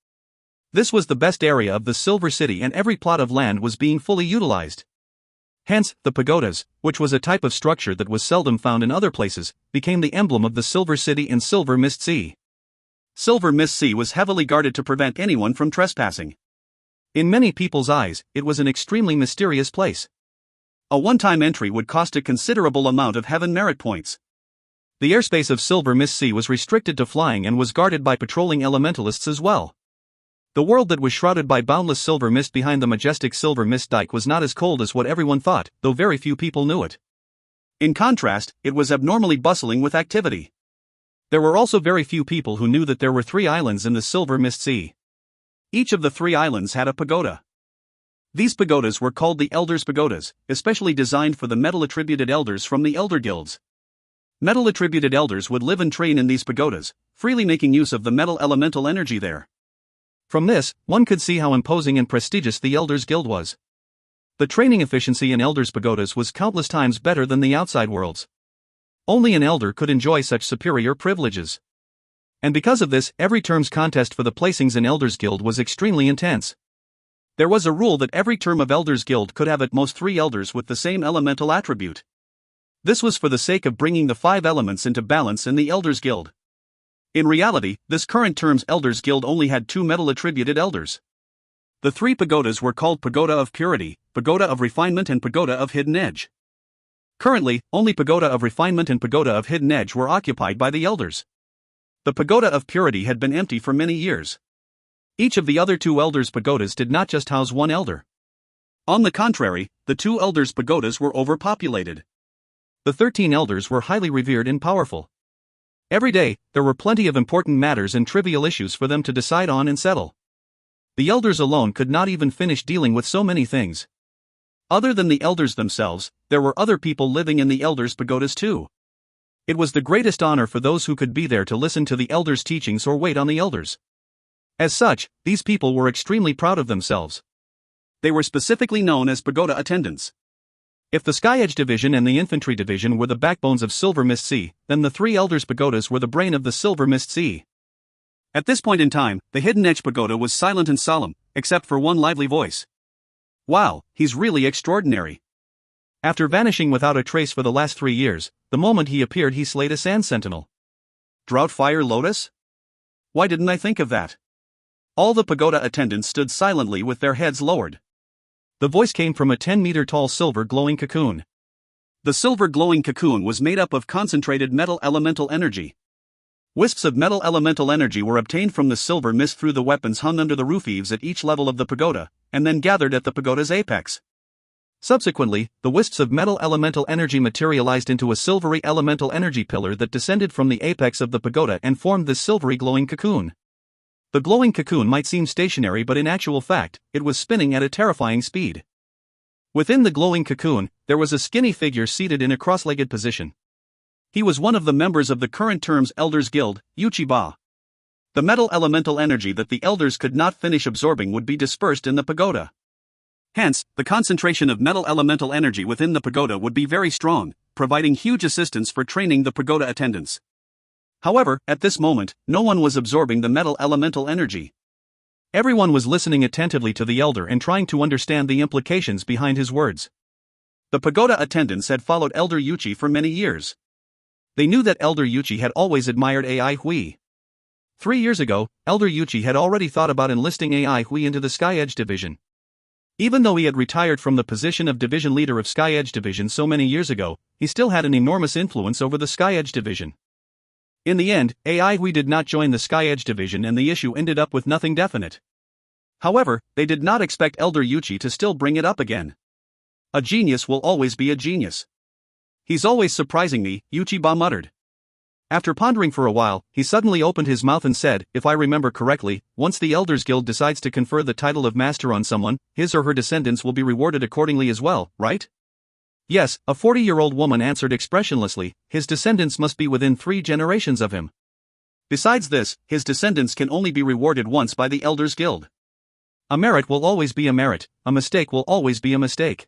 This was the best area of the Silver City and every plot of land was being fully utilized. Hence, the pagodas, which was a type of structure that was seldom found in other places, became the emblem of the Silver City and Silver Mist Sea. Silver Mist Sea was heavily guarded to prevent anyone from trespassing. In many people's eyes, it was an extremely mysterious place. A one-time entry would cost a considerable amount of heaven merit points. The airspace of Silver Mist Sea was restricted to flying and was guarded by patrolling elementalists as well. The world that was shrouded by boundless silver mist behind the majestic Silver Mist Dike was not as cold as what everyone thought, though very few people knew it. In contrast, it was abnormally bustling with activity. There were also very few people who knew that there were 3 islands in the Silver Mist Sea. Each of the 3 islands had a pagoda. These pagodas were called the Elders' Pagodas, especially designed for the metal-attributed elders from the Elder Guilds. Metal-attributed elders would live and train in these pagodas, freely making use of the metal elemental energy there. From this, one could see how imposing and prestigious the Elders Guild was. The training efficiency in Elders' Pagodas was countless times better than the outside world's. Only an elder could enjoy such superior privileges. And because of this, every term's contest for the placings in Elders Guild was extremely intense. There was a rule that every term of Elders Guild could have at most 3 elders with the same elemental attribute. This was for the sake of bringing the 5 elements into balance in the Elders Guild. In reality, this current term's Elders Guild only had 2 metal-attributed elders. The 3 pagodas were called Pagoda of Purity, Pagoda of Refinement and Pagoda of Hidden Edge. Currently, only Pagoda of Refinement and Pagoda of Hidden Edge were occupied by the elders. The Pagoda of Purity had been empty for many years. Each of the other 2 elders' pagodas did not just house 1 elder. On the contrary, the 2 elders' pagodas were overpopulated. The 13 elders were highly revered and powerful. Every day, there were plenty of important matters and trivial issues for them to decide on and settle. The elders alone could not even finish dealing with so many things. Other than the elders themselves, there were other people living in the elders' pagodas too. It was the greatest honor for those who could be there to listen to the elders' teachings or wait on the elders. As such, these people were extremely proud of themselves. They were specifically known as pagoda attendants. If the Sky Edge Division and the Infantry Division were the backbones of Silver Mist Sea, then the three elders' pagodas were the brain of the Silver Mist Sea. At this point in time, the Hidden Edge Pagoda was silent and solemn, except for one lively voice. Wow, he's really extraordinary. After vanishing without a trace for the last 3 years, the moment he appeared he slayed a sand sentinel. Droughtfire Lotus? Why didn't I think of that? All the pagoda attendants stood silently with their heads lowered. The voice came from a 10-meter-tall silver glowing cocoon. The silver glowing cocoon was made up of concentrated metal elemental energy. Wisps of metal elemental energy were obtained from the silver mist through the weapons hung under the roof eaves at each level of the pagoda, and then gathered at the pagoda's apex. Subsequently, the wisps of metal elemental energy materialized into a silvery elemental energy pillar that descended from the apex of the pagoda and formed this silvery glowing cocoon. The glowing cocoon might seem stationary, but in actual fact, it was spinning at a terrifying speed. Within the glowing cocoon, there was a skinny figure seated in a cross-legged position. He was one of the members of the current term's Elders Guild, Uchiba. The metal elemental energy that the elders could not finish absorbing would be dispersed in the pagoda. Hence, the concentration of metal elemental energy within the pagoda would be very strong, providing huge assistance for training the pagoda attendants. However, at this moment, no one was absorbing the metal elemental energy. Everyone was listening attentively to the elder and trying to understand the implications behind his words. The pagoda attendants had followed Elder Yuchi for many years. They knew that Elder Yuchi had always admired Ai Hui. 3 years ago, Elder Yuchi had already thought about enlisting Ai Hui into the Sky Edge Division. Even though he had retired from the position of division leader of Sky Edge Division so many years ago, he still had an enormous influence over the Sky Edge Division. In the end, Ai Hui did not join the Sky Edge Division and the issue ended up with nothing definite. However, they did not expect Elder Yuchi to still bring it up again. A genius will always be a genius. He's always surprising me, Uchiba muttered. After pondering for a while, he suddenly opened his mouth and said, if I remember correctly, once the Elders Guild decides to confer the title of Master on someone, his or her descendants will be rewarded accordingly as well, right? Yes, a 40-year-old woman answered expressionlessly, his descendants must be within 3 generations of him. Besides this, his descendants can only be rewarded once by the Elders Guild. A merit will always be a merit, a mistake will always be a mistake.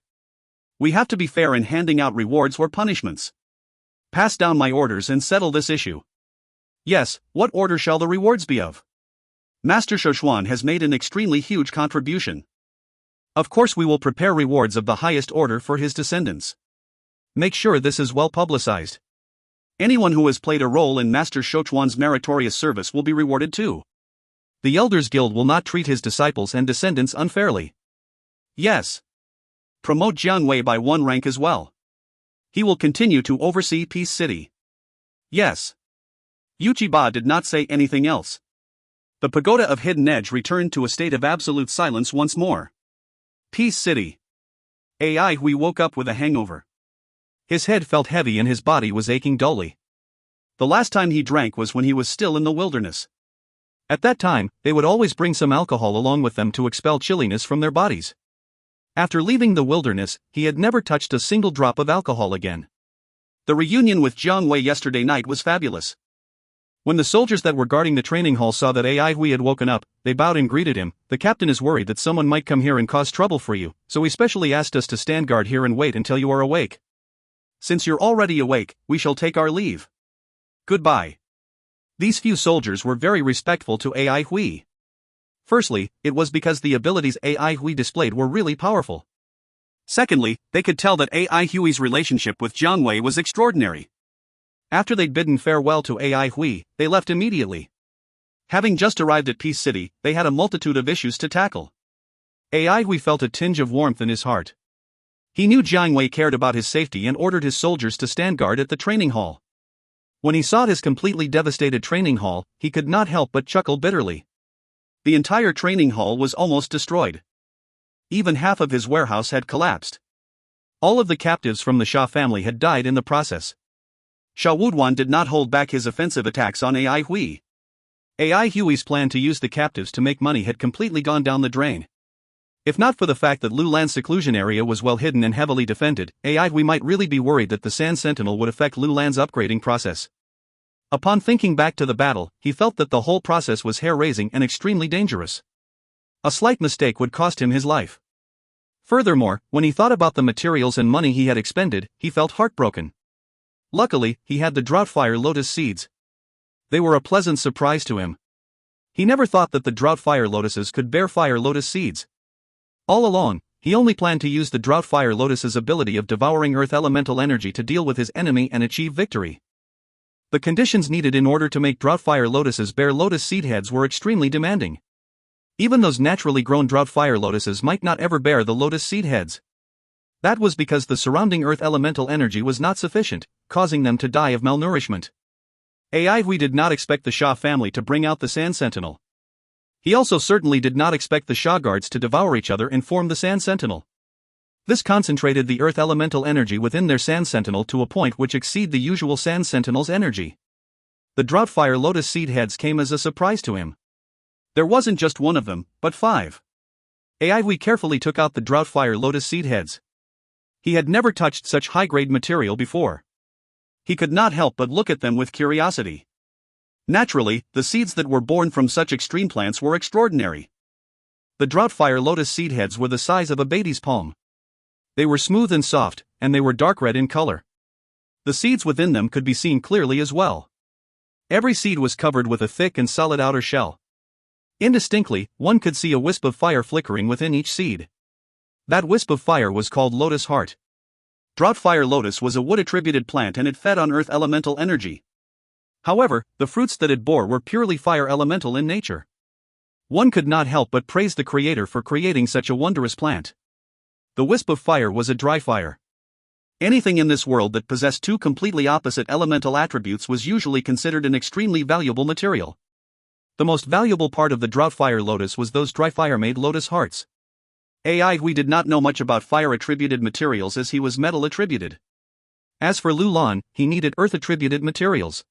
We have to be fair in handing out rewards or punishments. Pass down my orders and settle this issue. Yes, what order shall the rewards be of? Master Shochuan has made an extremely huge contribution. Of course we will prepare rewards of the highest order for his descendants. Make sure this is well publicized. Anyone who has played a role in Master Shochuan's meritorious service will be rewarded too. The Elders Guild will not treat his disciples and descendants unfairly. Yes. Promote Jiang Wei by 1 rank as well. He will continue to oversee Peace City. Yes. Uchiba did not say anything else. The pagoda of Hidden Edge returned to a state of absolute silence once more. Peace City. Ai Hui woke up with a hangover. His head felt heavy and his body was aching dully. The last time he drank was when he was still in the wilderness. At that time, they would always bring some alcohol along with them to expel chilliness from their bodies. After leaving the wilderness, he had never touched a single drop of alcohol again. The reunion with Jiang Wei yesterday night was fabulous. When the soldiers that were guarding the training hall saw that Ai Hui had woken up, they bowed and greeted him. The captain is worried that someone might come here and cause trouble for you, so he specially asked us to stand guard here and wait until you are awake. Since you're already awake, we shall take our leave. Goodbye. These few soldiers were very respectful to Ai Hui. Firstly, it was because the abilities Ai Hui displayed were really powerful. Secondly, they could tell that Ai Hui's relationship with Jiang Wei was extraordinary. After they'd bidden farewell to Ai Hui, they left immediately. Having just arrived at Peace City, they had a multitude of issues to tackle. Ai Hui felt a tinge of warmth in his heart. He knew Jiang Wei cared about his safety and ordered his soldiers to stand guard at the training hall. When he saw his completely devastated training hall, he could not help but chuckle bitterly. The entire training hall was almost destroyed. Even half of his warehouse had collapsed. All of the captives from the Sha family had died in the process. Sha Wuduan did not hold back his offensive attacks on Ai Hui. AI Huey's plan to use the captives to make money had completely gone down the drain. If not for the fact that Lulan's seclusion area was well hidden and heavily defended, AI Huey might really be worried that the Sand Sentinel would affect Lulan's upgrading process. Upon thinking back to the battle, he felt that the whole process was hair-raising and extremely dangerous. A slight mistake would cost him his life. Furthermore, when he thought about the materials and money he had expended, he felt heartbroken. Luckily, he had the Droughtfire Lotus seeds. They were a pleasant surprise to him. He never thought that the Droughtfire Lotuses could bear Fire Lotus seeds. All along, he only planned to use the Droughtfire Lotus's ability of devouring Earth elemental energy to deal with his enemy and achieve victory. The conditions needed in order to make Droughtfire Lotuses bear Lotus seed heads were extremely demanding. Even those naturally grown Droughtfire Lotuses might not ever bear the Lotus seed heads. That was because the surrounding Earth elemental energy was not sufficient, causing them to die of malnourishment. AI Huey did not expect the Shah family to bring out the Sand Sentinel. He also certainly did not expect the Shah guards to devour each other and form the Sand Sentinel. This concentrated the Earth elemental energy within their Sand Sentinel to a point which exceeded the usual Sand Sentinel's energy. The Droughtfire Lotus seed heads came as a surprise to him. There wasn't just one of them, but 5. AI Huey carefully took out the Droughtfire Lotus seed heads. He had never touched such high-grade material before. He could not help but look at them with curiosity. Naturally, the seeds that were born from such extreme plants were extraordinary. The Droughtfire Lotus seed heads were the size of a baby's palm. They were smooth and soft, and they were dark red in color. The seeds within them could be seen clearly as well. Every seed was covered with a thick and solid outer shell. Indistinctly, one could see a wisp of fire flickering within each seed. That wisp of fire was called Lotus Heart. Droughtfire Lotus was a wood-attributed plant and it fed on earth elemental energy. However, the fruits that it bore were purely fire elemental in nature. One could not help but praise the Creator for creating such a wondrous plant. The wisp of fire was a dry fire. Anything in this world that possessed two completely opposite elemental attributes was usually considered an extremely valuable material. The most valuable part of the Droughtfire Lotus was those dry fire-made lotus hearts. AI Huey did not know much about fire-attributed materials as he was metal-attributed. As for Lulan, he needed earth-attributed materials.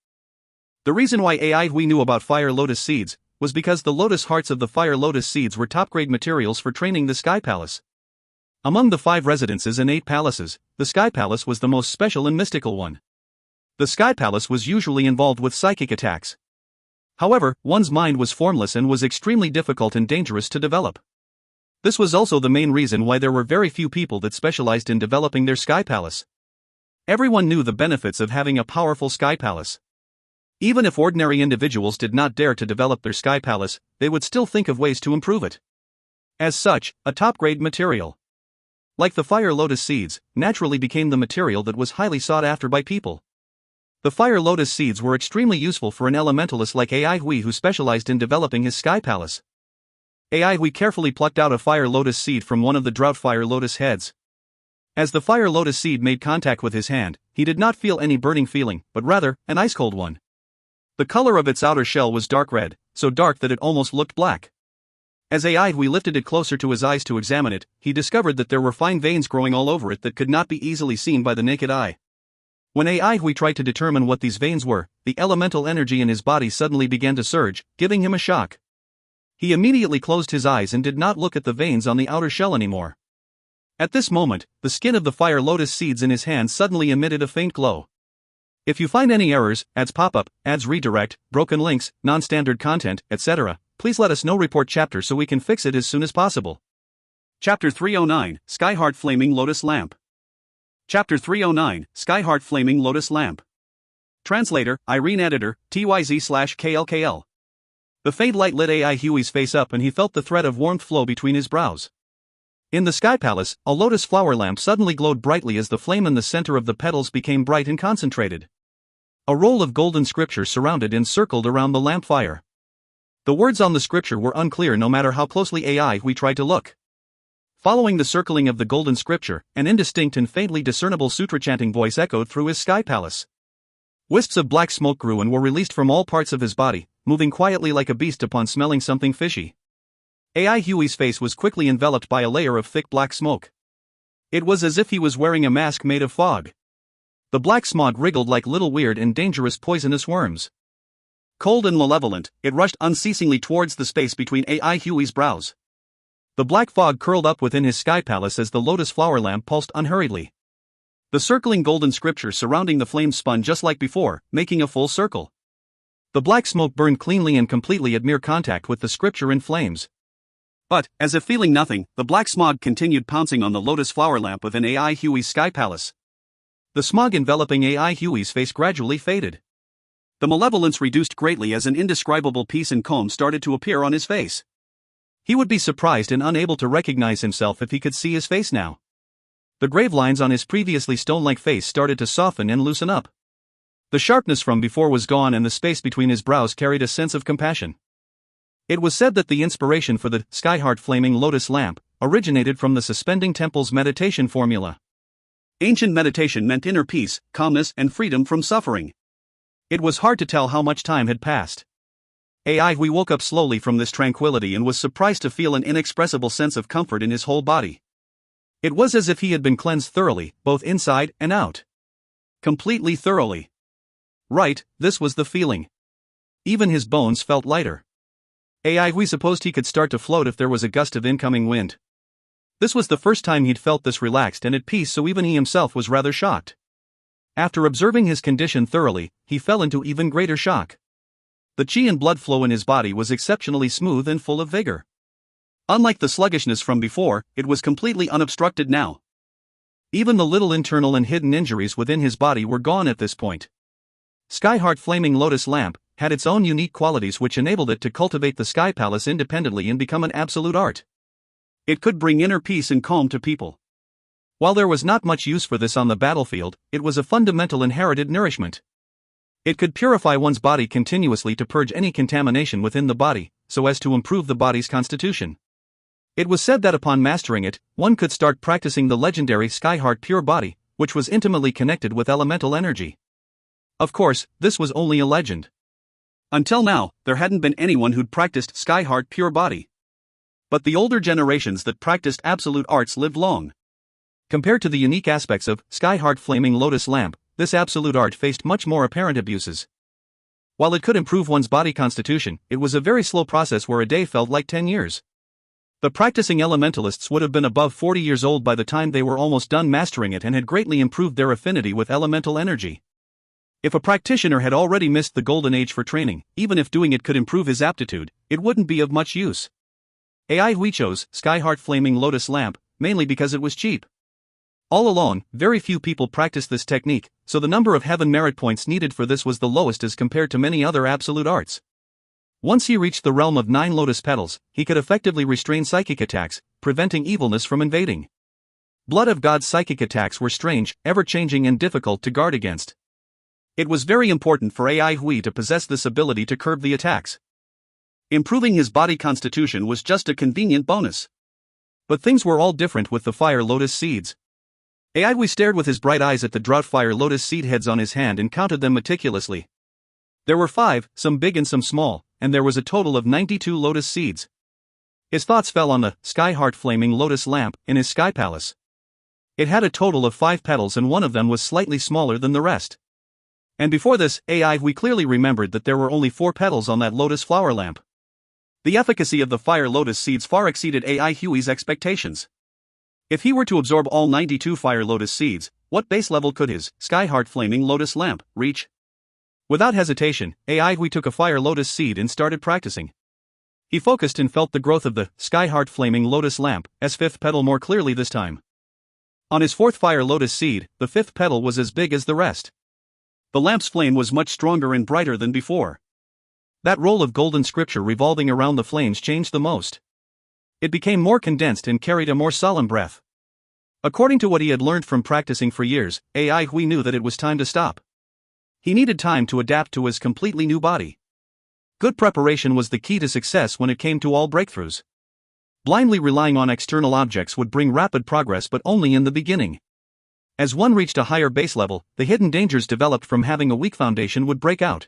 The reason why AI Huey knew about Fire Lotus seeds was because the lotus hearts of the Fire Lotus seeds were top-grade materials for training the Sky Palace. Among the 5 residences and 8 palaces, the Sky Palace was the most special and mystical one. The Sky Palace was usually involved with psychic attacks. However, one's mind was formless and was extremely difficult and dangerous to develop. This was also the main reason why there were very few people that specialized in developing their Sky Palace. Everyone knew the benefits of having a powerful Sky Palace. Even if ordinary individuals did not dare to develop their Sky Palace, they would still think of ways to improve it. As such, a top-grade material, like the Fire Lotus seeds, naturally became the material that was highly sought after by people. The Fire Lotus seeds were extremely useful for an elementalist like AI Huey who specialized in developing his Sky Palace. AI Huey carefully plucked out a Fire Lotus seed from one of the Droughtfire Lotus heads. As the Fire Lotus seed made contact with his hand, he did not feel any burning feeling, but rather, an ice-cold one. The color of its outer shell was dark red, so dark that it almost looked black. As AI Huey lifted it closer to his eyes to examine it, he discovered that there were fine veins growing all over it that could not be easily seen by the naked eye. When AI Huey tried to determine what these veins were, the elemental energy in his body suddenly began to surge, giving him a shock. He immediately closed his eyes and did not look at the veins on the outer shell anymore. At this moment, the skin of the Fire Lotus seeds in his hand suddenly emitted a faint glow. If you find any errors, ads pop up, ads redirect, broken links, non-standard content, etc., please let us know. Report chapter so we can fix it as soon as possible. Chapter 309, Skyheart Flaming Lotus Lamp. Chapter 309, Skyheart Flaming Lotus Lamp. Translator, Irene Editor, TYZ/KLKL. The faint light lit AI Huey's face up and he felt the thread of warmth flow between his brows. In the Sky Palace, a lotus flower lamp suddenly glowed brightly as the flame in the center of the petals became bright and concentrated. A roll of golden scripture surrounded and circled around the lamp fire. The words on the scripture were unclear no matter how closely AI Huey tried to look. Following the circling of the golden scripture, an indistinct and faintly discernible sutra-chanting voice echoed through his Sky Palace. Wisps of black smoke grew and were released from all parts of his body, moving quietly like a beast upon smelling something fishy. AI Huey's face was quickly enveloped by a layer of thick black smoke. It was as if he was wearing a mask made of fog. The black smog wriggled like little weird and dangerous poisonous worms. Cold and malevolent, it rushed unceasingly towards the space between AI Huey's brows. The black fog curled up within his sky palace as the lotus flower lamp pulsed unhurriedly. The circling golden scripture surrounding the flames spun just like before, making a full circle. The black smoke burned cleanly and completely at mere contact with the scripture in flames. But, as if feeling nothing, the black smog continued pouncing on the lotus flower lamp within AI Huey's sky palace. The smog enveloping AI Huey's face gradually faded. The malevolence reduced greatly as an indescribable peace and calm started to appear on his face. He would be surprised and unable to recognize himself if he could see his face now. The grave lines on his previously stone-like face started to soften and loosen up. The sharpness from before was gone and the space between his brows carried a sense of compassion. It was said that the inspiration for the sky-heart flaming lotus lamp originated from the suspending temple's meditation formula. Ancient meditation meant inner peace, calmness, and freedom from suffering. It was hard to tell how much time had passed. AI Hui woke up slowly from this tranquility and was surprised to feel an inexpressible sense of comfort in his whole body. It was as if he had been cleansed thoroughly, both inside and out. Completely thoroughly. Right, this was the feeling. Even his bones felt lighter. AI Hui supposed he could start to float if there was a gust of incoming wind. This was the first time he'd felt this relaxed and at peace, so even he himself was rather shocked. After observing his condition thoroughly, he fell into even greater shock. The qi and blood flow in his body was exceptionally smooth and full of vigor. Unlike the sluggishness from before, it was completely unobstructed now. Even the little internal and hidden injuries within his body were gone at this point. Skyheart Flaming Lotus Lamp had its own unique qualities which enabled it to cultivate the Sky Palace independently and become an absolute art. It could bring inner peace and calm to people. While there was not much use for this on the battlefield, it was a fundamental inherited nourishment. It could purify one's body continuously to purge any contamination within the body, so as to improve the body's constitution. It was said that upon mastering it, one could start practicing the legendary Skyheart Pure Body, which was intimately connected with elemental energy. Of course, this was only a legend. Until now, there hadn't been anyone who'd practiced Skyheart Pure Body. But the older generations that practiced absolute arts lived long. Compared to the unique aspects of Skyheart Flaming Lotus Lamp, this absolute art faced much more apparent abuses. While it could improve one's body constitution, it was a very slow process where a day felt like 10 years. The practicing elementalists would have been above 40 years old by the time they were almost done mastering it and had greatly improved their affinity with elemental energy. If a practitioner had already missed the golden age for training, even if doing it could improve his aptitude, it wouldn't be of much use. AI Hui chose Skyheart Flaming Lotus Lamp, mainly because it was cheap. All along, very few people practiced this technique, so the number of heaven merit points needed for this was the lowest as compared to many other absolute arts. Once he reached the realm of 9 lotus petals, he could effectively restrain psychic attacks, preventing evilness from invading. Blood of God's psychic attacks were strange, ever-changing and difficult to guard against. It was very important for AI Hui to possess this ability to curb the attacks. Improving his body constitution was just a convenient bonus. But things were all different with the fire lotus seeds. AI Hui stared with his bright eyes at the drought fire lotus seed heads on his hand and counted them meticulously. There were 5, some big and some small, and there was a total of 92 lotus seeds. His thoughts fell on the Skyheart Flaming Lotus Lamp in his sky palace. It had a total of 5 petals and one of them was slightly smaller than the rest. And before this, AI Hui clearly remembered that there were only 4 petals on that lotus flower lamp. The efficacy of the fire lotus seeds far exceeded AI Hui's expectations. If he were to absorb all 92 fire lotus seeds, what base level could his Skyheart Flaming Lotus Lamp reach? Without hesitation, AI Hui took a fire lotus seed and started practicing. He focused and felt the growth of the Skyheart Flaming Lotus Lamp, as 5th petal more clearly this time. On his 4th fire lotus seed, the 5th petal was as big as the rest. The lamp's flame was much stronger and brighter than before. That roll of golden scripture revolving around the flames changed the most. It became more condensed and carried a more solemn breath. According to what he had learned from practicing for years, AI Hui knew that it was time to stop. He needed time to adapt to his completely new body. Good preparation was the key to success when it came to all breakthroughs. Blindly relying on external objects would bring rapid progress, but only in the beginning. As one reached a higher base level, the hidden dangers developed from having a weak foundation would break out.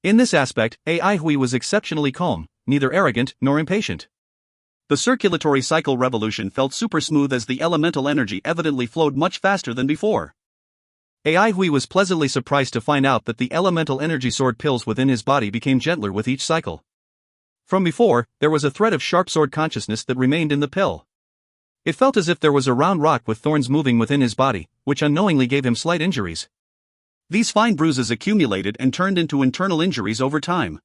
In this aspect, AI Hui was exceptionally calm, neither arrogant nor impatient. The circulatory cycle revolution felt super smooth as the elemental energy evidently flowed much faster than before. AI Hui was pleasantly surprised to find out that the elemental energy sword pills within his body became gentler with each cycle. From before, there was a thread of sharp sword consciousness that remained in the pill. It felt as if there was a round rock with thorns moving within his body, which unknowingly gave him slight injuries. These fine bruises accumulated and turned into internal injuries over time.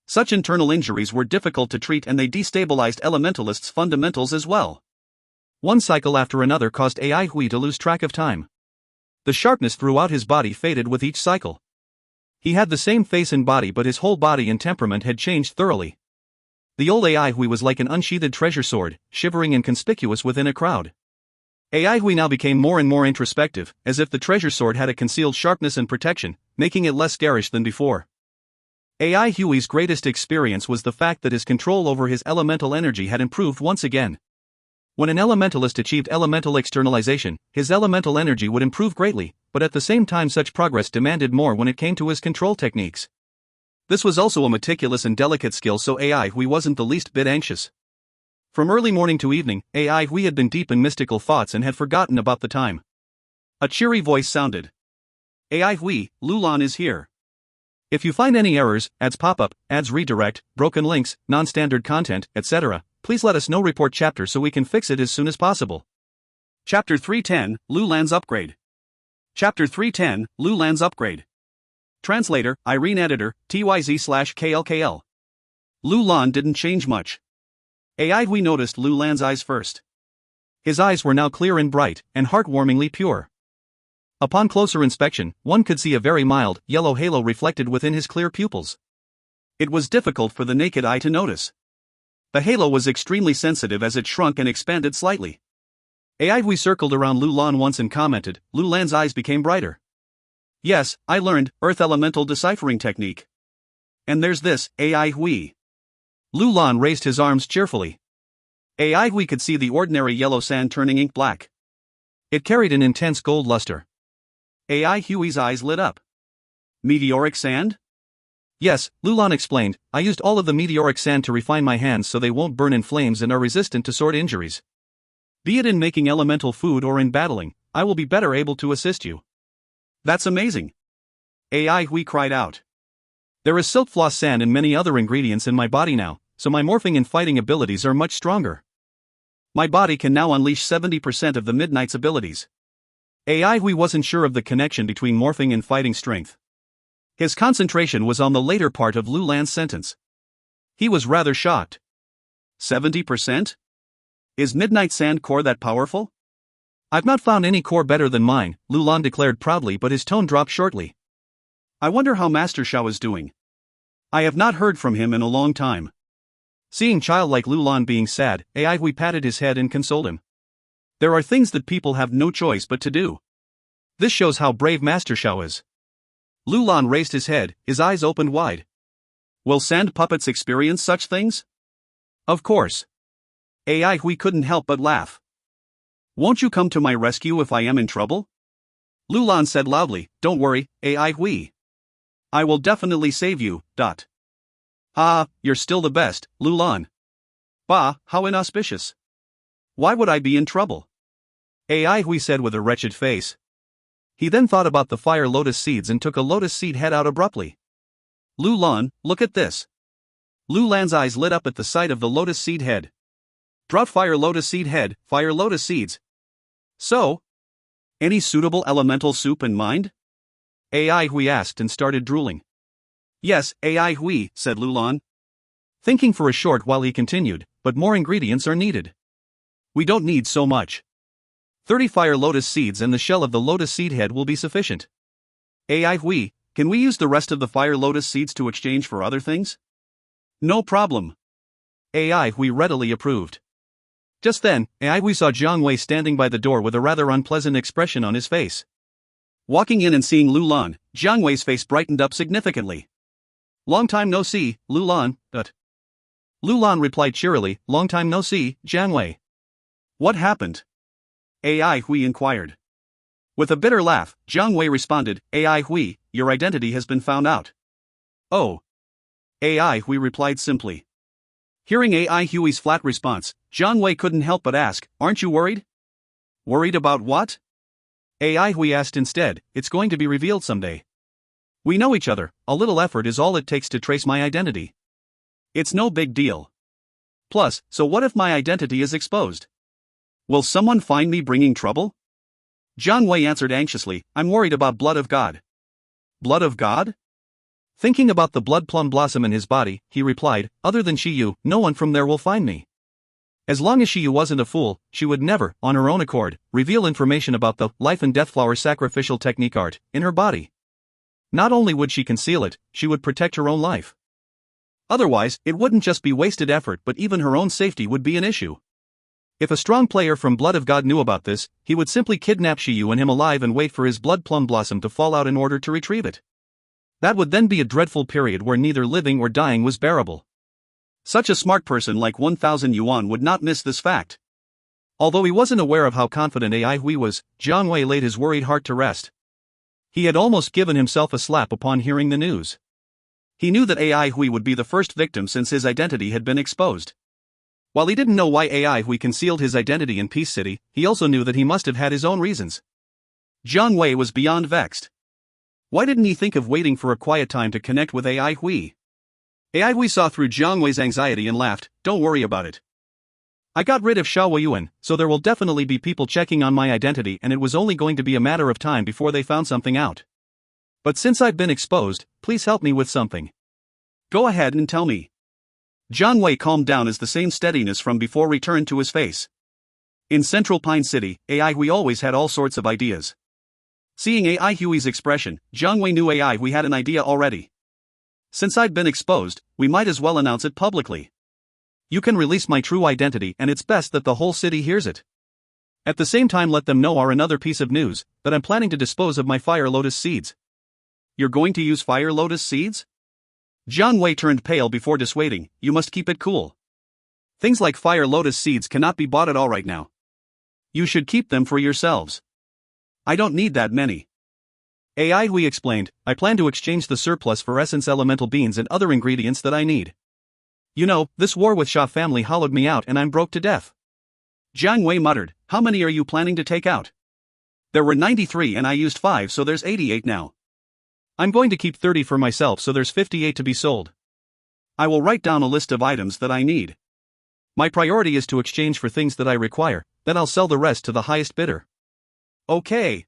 Such internal injuries were difficult to treat and they destabilized elementalists' fundamentals as well. One cycle after another caused AI Hui to lose track of time. The sharpness throughout his body faded with each cycle. He had the same face and body, but his whole body and temperament had changed thoroughly. The old AI Hui was like an unsheathed treasure sword, shivering and conspicuous within a crowd. AI Hui now became more and more introspective, as if the treasure sword had a concealed sharpness and protection, making it less garish than before. AI Hui's greatest experience was the fact that his control over his elemental energy had improved once again. When an elementalist achieved elemental externalization, his elemental energy would improve greatly, but at the same time such progress demanded more when it came to his control techniques. This was also a meticulous and delicate skill, so AI Hui wasn't the least bit anxious. From early morning to evening, AI Hui had been deep in mystical thoughts and had forgotten about the time. A cheery voice sounded. AI Hui, Lulan is here. If you find any errors, ads pop up, ads redirect, broken links, non-standard content, etc., please let us know. Report chapter so we can fix it as soon as possible. Chapter 310, Lulan's Upgrade. Chapter 310, Lulan's Upgrade. Translator, Irene Editor, TYZ/KLKL. Lulan didn't change much. AI Hui noticed Lulan's eyes first. His eyes were now clear and bright, and heartwarmingly pure. Upon closer inspection, one could see a very mild, yellow halo reflected within his clear pupils. It was difficult for the naked eye to notice. The halo was extremely sensitive as it shrunk and expanded slightly. AI Hui circled around Lulan once and commented, Lulan's eyes became brighter. Yes, I learned Earth Elemental Deciphering Technique. And there's this, AI Hui. Lulan raised his arms cheerfully. AI Hui could see the ordinary yellow sand turning ink black. It carried an intense gold luster. AI Hui's eyes lit up. Meteoric sand? Yes, Lulan explained, I used all of the meteoric sand to refine my hands so they won't burn in flames and are resistant to sword injuries. Be it in making elemental food or in battling, I will be better able to assist you. That's amazing. AI Hui cried out. There is silk floss sand and many other ingredients in my body now, so my morphing and fighting abilities are much stronger. My body can now unleash 70% of the Midnight's abilities. AI Hui wasn't sure of the connection between morphing and fighting strength. His concentration was on the later part of Lulan's sentence. He was rather shocked. 70%? Is Midnight Sand core that powerful? I've not found any core better than mine, Lulan declared proudly, but his tone dropped shortly. I wonder how Master Shao is doing. I have not heard from him in a long time. Seeing childlike Lulan being sad, AI Hui patted his head and consoled him. There are things that people have no choice but to do. This shows how brave Master Shao is. Lulan raised his head, his eyes opened wide. Will sand puppets experience such things? Of course. AI Hui couldn't help but laugh. Won't you come to my rescue if I am in trouble? Lulan said loudly, don't worry, AI Hui. I will definitely save you. Ah, you're still the best, Lulan. Bah, how inauspicious. Why would I be in trouble? AI Hui said with a wretched face. He then thought about the fire lotus seeds and took a lotus seed head out abruptly. Lulan, look at this. Lulan's eyes lit up at the sight of the lotus seed head. Drought fire lotus seed head, fire lotus seeds. So? Any suitable elemental soup in mind? AI Hui asked and started drooling. Yes, AI Hui, said Lulan. Thinking for a short while he continued, but more ingredients are needed. We don't need so much. 30 fire lotus seeds and the shell of the lotus seed head will be sufficient. AI Hui, can we use the rest of the fire lotus seeds to exchange for other things? No problem. AI Hui readily approved. Just then, AI Hui saw Jiang Wei standing by the door with a rather unpleasant expression on his face. Walking in and seeing Lulan, Jiang Wei's face brightened up significantly. Long time no see, Lulan, Lulan replied cheerily, long time no see, Jiang Wei. What happened? AI Hui inquired. With a bitter laugh, Jiang Wei responded, AI Hui, your identity has been found out. Oh. AI Hui replied simply. Hearing AI Hui's flat response, Jiang Wei couldn't help but ask, aren't you worried? Worried about what? AI Hui asked instead. It's going to be revealed someday. We know each other, a little effort is all it takes to trace my identity. It's no big deal. Plus, so what if my identity is exposed? Will someone find me bringing trouble? Jiang Wei answered anxiously, I'm worried about blood of God. Blood of God? Thinking about the blood plum blossom in his body, he replied, other than Shiyu, no one from there will find me. As long as Shiyu wasn't a fool, she would never, on her own accord, reveal information about the life and death flower sacrificial technique art in her body. Not only would she conceal it, she would protect her own life. Otherwise, it wouldn't just be wasted effort but even her own safety would be an issue. If a strong player from Blood of God knew about this, he would simply kidnap Shiyu and him alive and wait for his blood plum blossom to fall out in order to retrieve it. That would then be a dreadful period where neither living or dying was bearable. Such a smart person like 1,000 yuan would not miss this fact. Although he wasn't aware of how confident AI Hui was, Jiang Wei laid his worried heart to rest. He had almost given himself a slap upon hearing the news. He knew that AI Hui would be the first victim since his identity had been exposed. While he didn't know why AI Hui concealed his identity in Peace City, he also knew that he must have had his own reasons. Jiang Wei was beyond vexed. Why didn't he think of waiting for a quiet time to connect with AI Hui? AI Hui saw through Jiang Wei's anxiety and laughed, don't worry about it. I got rid of Xiao Weiyuan, so there will definitely be people checking on my identity and it was only going to be a matter of time before they found something out. But since I've been exposed, please help me with something. Go ahead and tell me. Jiang Wei calmed down as the same steadiness from before returned to his face. In Central Pine City, AI Hui always had all sorts of ideas. Seeing AI Hui's expression, Jiang Wei knew AI Hui had an idea already. Since I'd been exposed, we might as well announce it publicly. You can release my true identity and it's best that the whole city hears it. At the same time let them know another piece of news, that I'm planning to dispose of my fire lotus seeds. You're going to use fire lotus seeds? Jiang Wei turned pale before dissuading, you must keep it cool. Things like fire lotus seeds cannot be bought at all right now. You should keep them for yourselves. I don't need that many. AI Hui explained, I plan to exchange the surplus for essence elemental beans and other ingredients that I need. You know, this war with Xia family hollowed me out and I'm broke to death. Jiang Wei muttered, how many are you planning to take out? There were 93 and I used 5 so there's 88 now. I'm going to keep 30 for myself so there's 58 to be sold. I will write down a list of items that I need. My priority is to exchange for things that I require, then I'll sell the rest to the highest bidder. Okay.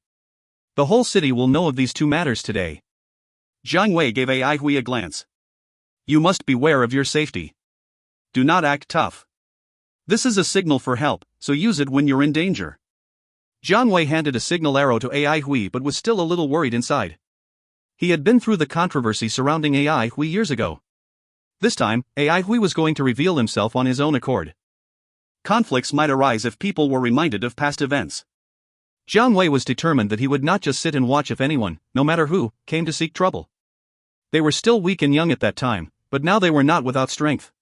The whole city will know of these two matters today. Jiang Wei gave AI Hui a glance. You must beware of your safety. Do not act tough. This is a signal for help, so use it when you're in danger. Jiang Wei handed a signal arrow to AI Hui but was still a little worried inside. He had been through the controversy surrounding AI Hui years ago. This time, AI Hui was going to reveal himself on his own accord. Conflicts might arise if people were reminded of past events. Jiang Wei was determined that he would not just sit and watch if anyone, no matter who, came to seek trouble. They were still weak and young at that time, but now they were not without strength.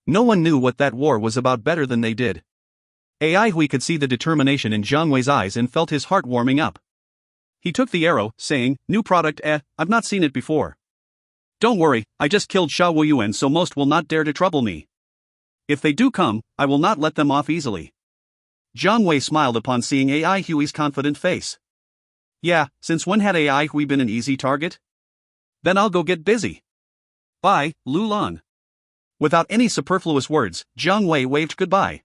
No one knew what that war was about better than they did. AI Hui could see the determination in Jiang Wei's eyes and felt his heart warming up. He took the arrow, saying, new product I've not seen it before. Don't worry, I just killed Xiao Weiyuan so most will not dare to trouble me. If they do come, I will not let them off easily. Jiang Wei smiled upon seeing AI Hui's confident face. Yeah, since when had AI Hui been an easy target? Then I'll go get busy. Bye, Lu Lan. Without any superfluous words, Jiang Wei waved goodbye.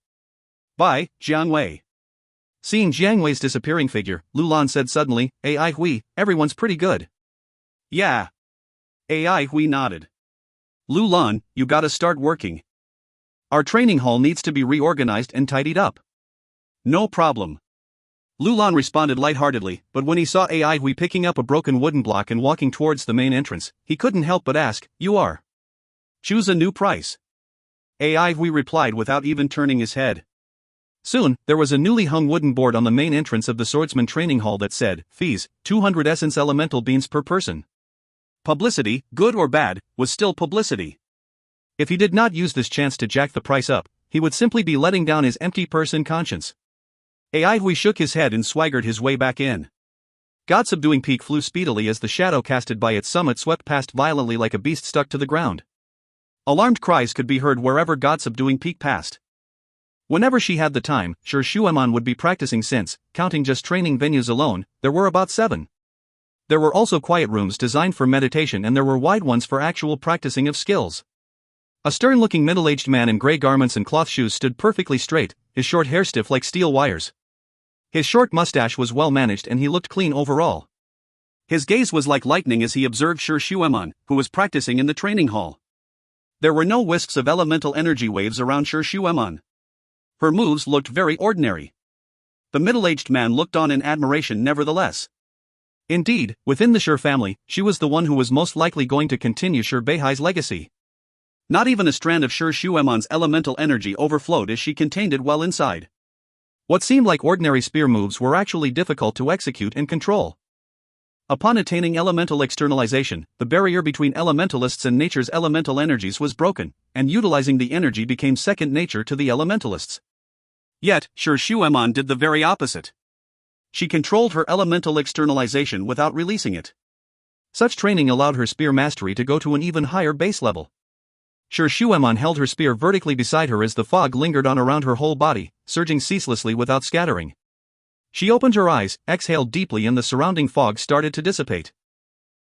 Bye, Jiang Wei. Seeing Jiang Wei's disappearing figure, Lu Lan said suddenly, AI Hui, everyone's pretty good. Yeah. AI Hui nodded. Lu Lan, you gotta start working. Our training hall needs to be reorganized and tidied up. No problem. Lu Lan responded lightheartedly, but when he saw AI Hui picking up a broken wooden block and walking towards the main entrance, he couldn't help but ask, you are? Choose a new price. AI Hui replied without even turning his head. Soon, there was a newly hung wooden board on the main entrance of the swordsman training hall that said, fees, 200 essence elemental beans per person. Publicity, good or bad, was still publicity. If he did not use this chance to jack the price up, he would simply be letting down his empty purse and conscience. AI Hui shook his head and swaggered his way back in. God-subduing peak flew speedily as the shadow casted by its summit swept past violently like a beast stuck to the ground. Alarmed cries could be heard wherever God-subduing peak passed. Whenever she had the time, sure Shueman would be practicing since, counting just training venues alone, there were about 7. There were also quiet rooms designed for meditation and there were wide ones for actual practicing of skills. A stern-looking middle-aged man in gray garments and cloth shoes stood perfectly straight, his short hair stiff like steel wires. His short mustache was well managed and he looked clean overall. His gaze was like lightning as he observed Sure Shueman, who was practicing in the training hall. There were no wisps of elemental energy waves around Sure Shueman. Her moves looked very ordinary. The middle-aged man looked on in admiration nevertheless. Indeed, within the Sure family, she was the one who was most likely going to continue Sure Beihai's legacy. Not even a strand of Sure Shueman's elemental energy overflowed as she contained it well inside. What seemed like ordinary spear moves were actually difficult to execute and control. Upon attaining elemental externalization, the barrier between elementalists and nature's elemental energies was broken, and utilizing the energy became second nature to the elementalists. Yet, Sure Shueman did the very opposite. She controlled her elemental externalization without releasing it. Such training allowed her spear mastery to go to an even higher base level. Sure Shueman held her spear vertically beside her as the fog lingered on around her whole body, surging ceaselessly without scattering. She opened her eyes, exhaled deeply and the surrounding fog started to dissipate.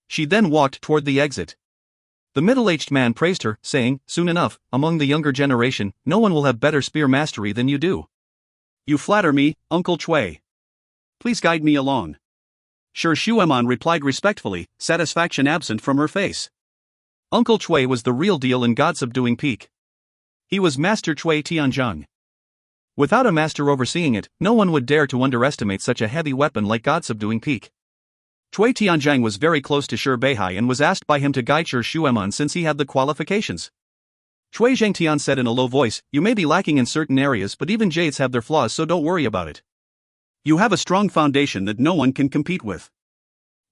She then walked toward the exit. The middle-aged man praised her, saying, "Soon enough, among the younger generation, no one will have better spear mastery than you do." "You flatter me, Uncle Chui. Please guide me along." Sure Shueman replied respectfully, satisfaction absent from her face. Uncle Chui was the real deal in God-subduing peak. He was Master Chui Tianzhang. Without a master overseeing it, no one would dare to underestimate such a heavy weapon like God-subduing peak. Chui Tianzhang was very close to Sure Beihai and was asked by him to guide Sure Shueman since he had the qualifications. Chui Zhangtian said in a low voice, "You may be lacking in certain areas but even jades have their flaws, so don't worry about it. You have a strong foundation that no one can compete with.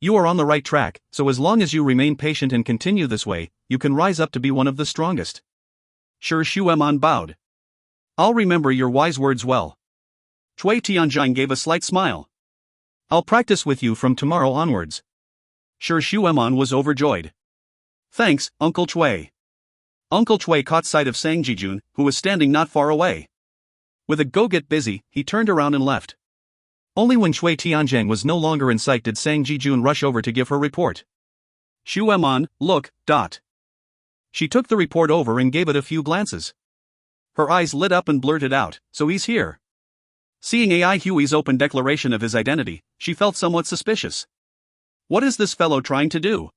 You are on the right track, so as long as you remain patient and continue this way, you can rise up to be one of the strongest." Sure Shueman bowed. "I'll remember your wise words well." Chui Tianzhang gave a slight smile. "I'll practice with you from tomorrow onwards." Sure Shueman was overjoyed. "Thanks, Uncle Chui." Uncle Chui caught sight of Sang Jijun, who was standing not far away. With a "go get busy," he turned around and left. Only when Chui Tianzhang was no longer in sight did Sang Jijun rush over to give her report. "Shueman, look, dot." She took the report over and gave it a few glances. Her eyes lit up and blurted out, "So he's here." Seeing Ai Hui's open declaration of his identity, she felt somewhat suspicious. What is this fellow trying to do?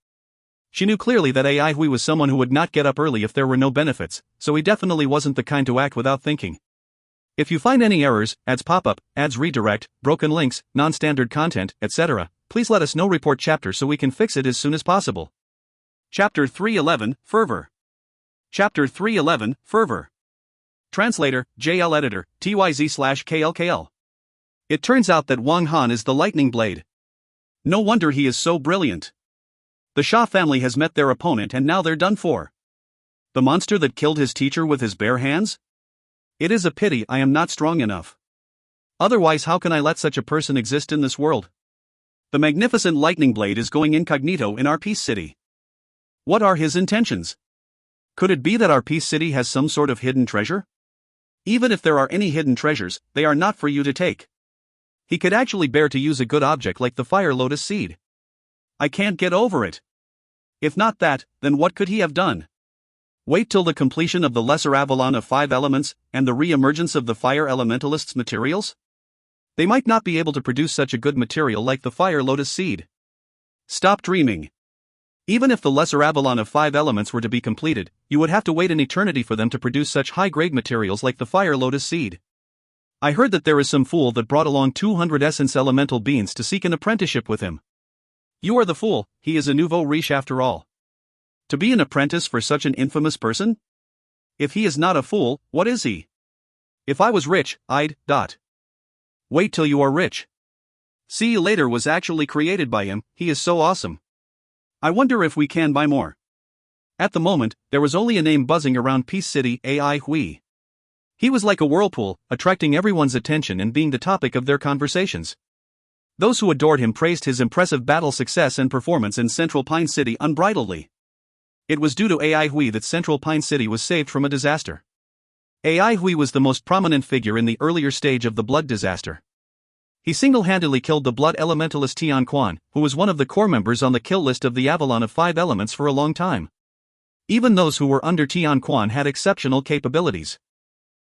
She knew clearly that Ai Hui was someone who would not get up early if there were no benefits, so he definitely wasn't the kind to act without thinking. If you find any errors, ads pop up, ads redirect, broken links, non-standard content, etc., please let us know. Report chapter so we can fix it as soon as possible. Chapter 311, Fervor. Chapter 311, Fervor. Translator, JL Editor, TYZ/KLKL. It turns out that Wang Han is the lightning blade. No wonder he is so brilliant. The Xia family has met their opponent and now they're done for. The monster that killed his teacher with his bare hands? It is a pity I am not strong enough. Otherwise, how can I let such a person exist in this world? The magnificent lightning blade is going incognito in our Peace City. What are his intentions? Could it be that our Peace City has some sort of hidden treasure? Even if there are any hidden treasures, they are not for you to take. He could actually bear to use a good object like the fire lotus seed. I can't get over it. If not that, then what could he have done? Wait till the completion of the Lesser Avalon of 5 elements, and the re-emergence of the fire elementalists' materials? They might not be able to produce such a good material like the fire lotus seed. Stop dreaming. Even if the Lesser Avalon of 5 elements were to be completed, you would have to wait an eternity for them to produce such high-grade materials like the fire lotus seed. I heard that there is some fool that brought along 200 essence elemental beings to seek an apprenticeship with him. You are the fool, he is a nouveau riche after all. To be an apprentice for such an infamous person? If he is not a fool, what is he? If I was rich, I'd, Wait till you are rich. See You Later was actually created by him, he is so awesome. I wonder if we can buy more. At the moment, there was only a name buzzing around Peace City, Ai Hui. He was like a whirlpool, attracting everyone's attention and being the topic of their conversations. Those who adored him praised his impressive battle success and performance in Central Pine City unbridledly. It was due to Ai Hui that Central Pine City was saved from a disaster. Ai Hui was the most prominent figure in the earlier stage of the blood disaster. He single-handedly killed the blood elementalist Tian Quan, who was one of the core members on the kill list of the Avalon of 5 Elements for a long time. Even those who were under Tian Quan had exceptional capabilities.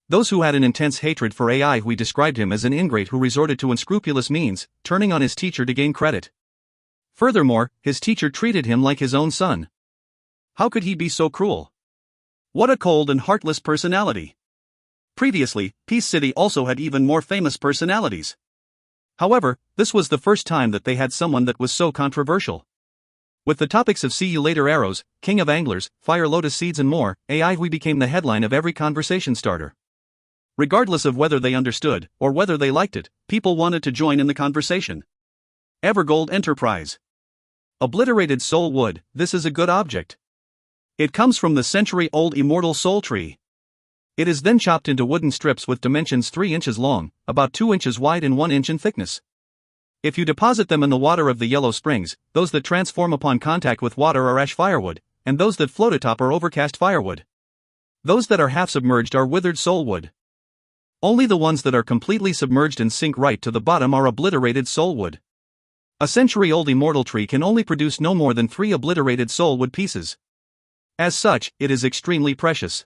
Those who had an intense hatred for Ai Hui described him as an ingrate who resorted to unscrupulous means, turning on his teacher to gain credit. Furthermore, his teacher treated him like his own son. How could he be so cruel? What a cold and heartless personality. Previously, Peace City also had even more famous personalities. However, this was the first time that they had someone that was so controversial. With the topics of See You Later Arrows, King of Anglers, Fire Lotus Seeds and more, Ai Hui became the headline of every conversation starter. Regardless of whether they understood, or whether they liked it, people wanted to join in the conversation. Evergold Enterprise. Obliterated soul wood, this is a good object. It comes from the century-old immortal soul tree. It is then chopped into wooden strips with dimensions 3 inches long, about 2 inches wide and 1 inch in thickness. If you deposit them in the water of the yellow springs, those that transform upon contact with water are ash firewood, and those that float atop are overcast firewood. Those that are half submerged are withered soulwood. Only the ones that are completely submerged and sink right to the bottom are obliterated soulwood. A century-old immortal tree can only produce no more than 3 obliterated soulwood pieces. As such, it is extremely precious.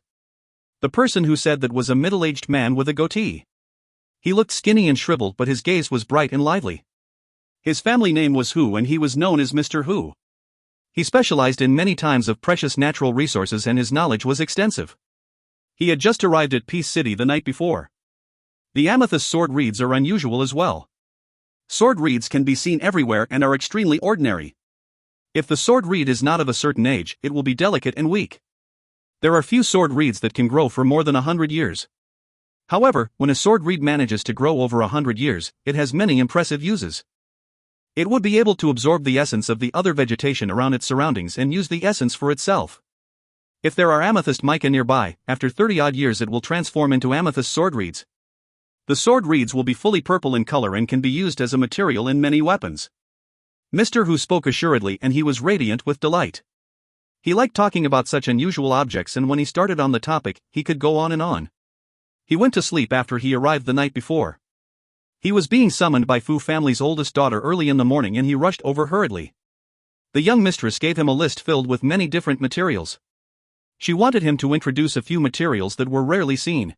The person who said that was a middle-aged man with a goatee. He looked skinny and shriveled, but his gaze was bright and lively. His family name was Hu and he was known as Mr. Hu. He specialized in many types of precious natural resources and his knowledge was extensive. He had just arrived at Peace City the night before. The amethyst sword reeds are unusual as well. Sword reeds can be seen everywhere and are extremely ordinary. If the sword reed is not of a certain age, it will be delicate and weak. There are few sword reeds that can grow for more than 100 years. However, when a sword reed manages to grow over 100 years, it has many impressive uses. It would be able to absorb the essence of the other vegetation around its surroundings and use the essence for itself. If there are amethyst mica nearby, after 30-odd years it will transform into amethyst sword reeds. The sword reeds will be fully purple in color and can be used as a material in many weapons. Mr. Hu spoke assuredly and he was radiant with delight. He liked talking about such unusual objects and when he started on the topic, he could go on and on. He went to sleep after he arrived the night before. He was being summoned by Fu family's oldest daughter early in the morning and he rushed over hurriedly. The young mistress gave him a list filled with many different materials. She wanted him to introduce a few materials that were rarely seen.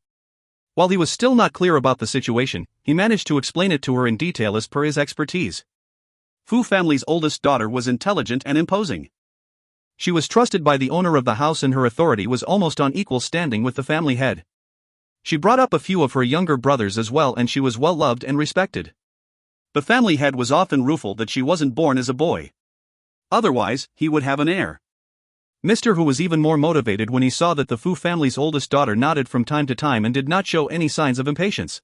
While he was still not clear about the situation, he managed to explain it to her in detail as per his expertise. Fu family's oldest daughter was intelligent and imposing. She was trusted by the owner of the house and her authority was almost on equal standing with the family head. She brought up a few of her younger brothers as well and she was well loved and respected. The family head was often rueful that she wasn't born as a boy. Otherwise, he would have an heir. Mr. Hu was even more motivated when he saw that the Fu family's oldest daughter nodded from time to time and did not show any signs of impatience.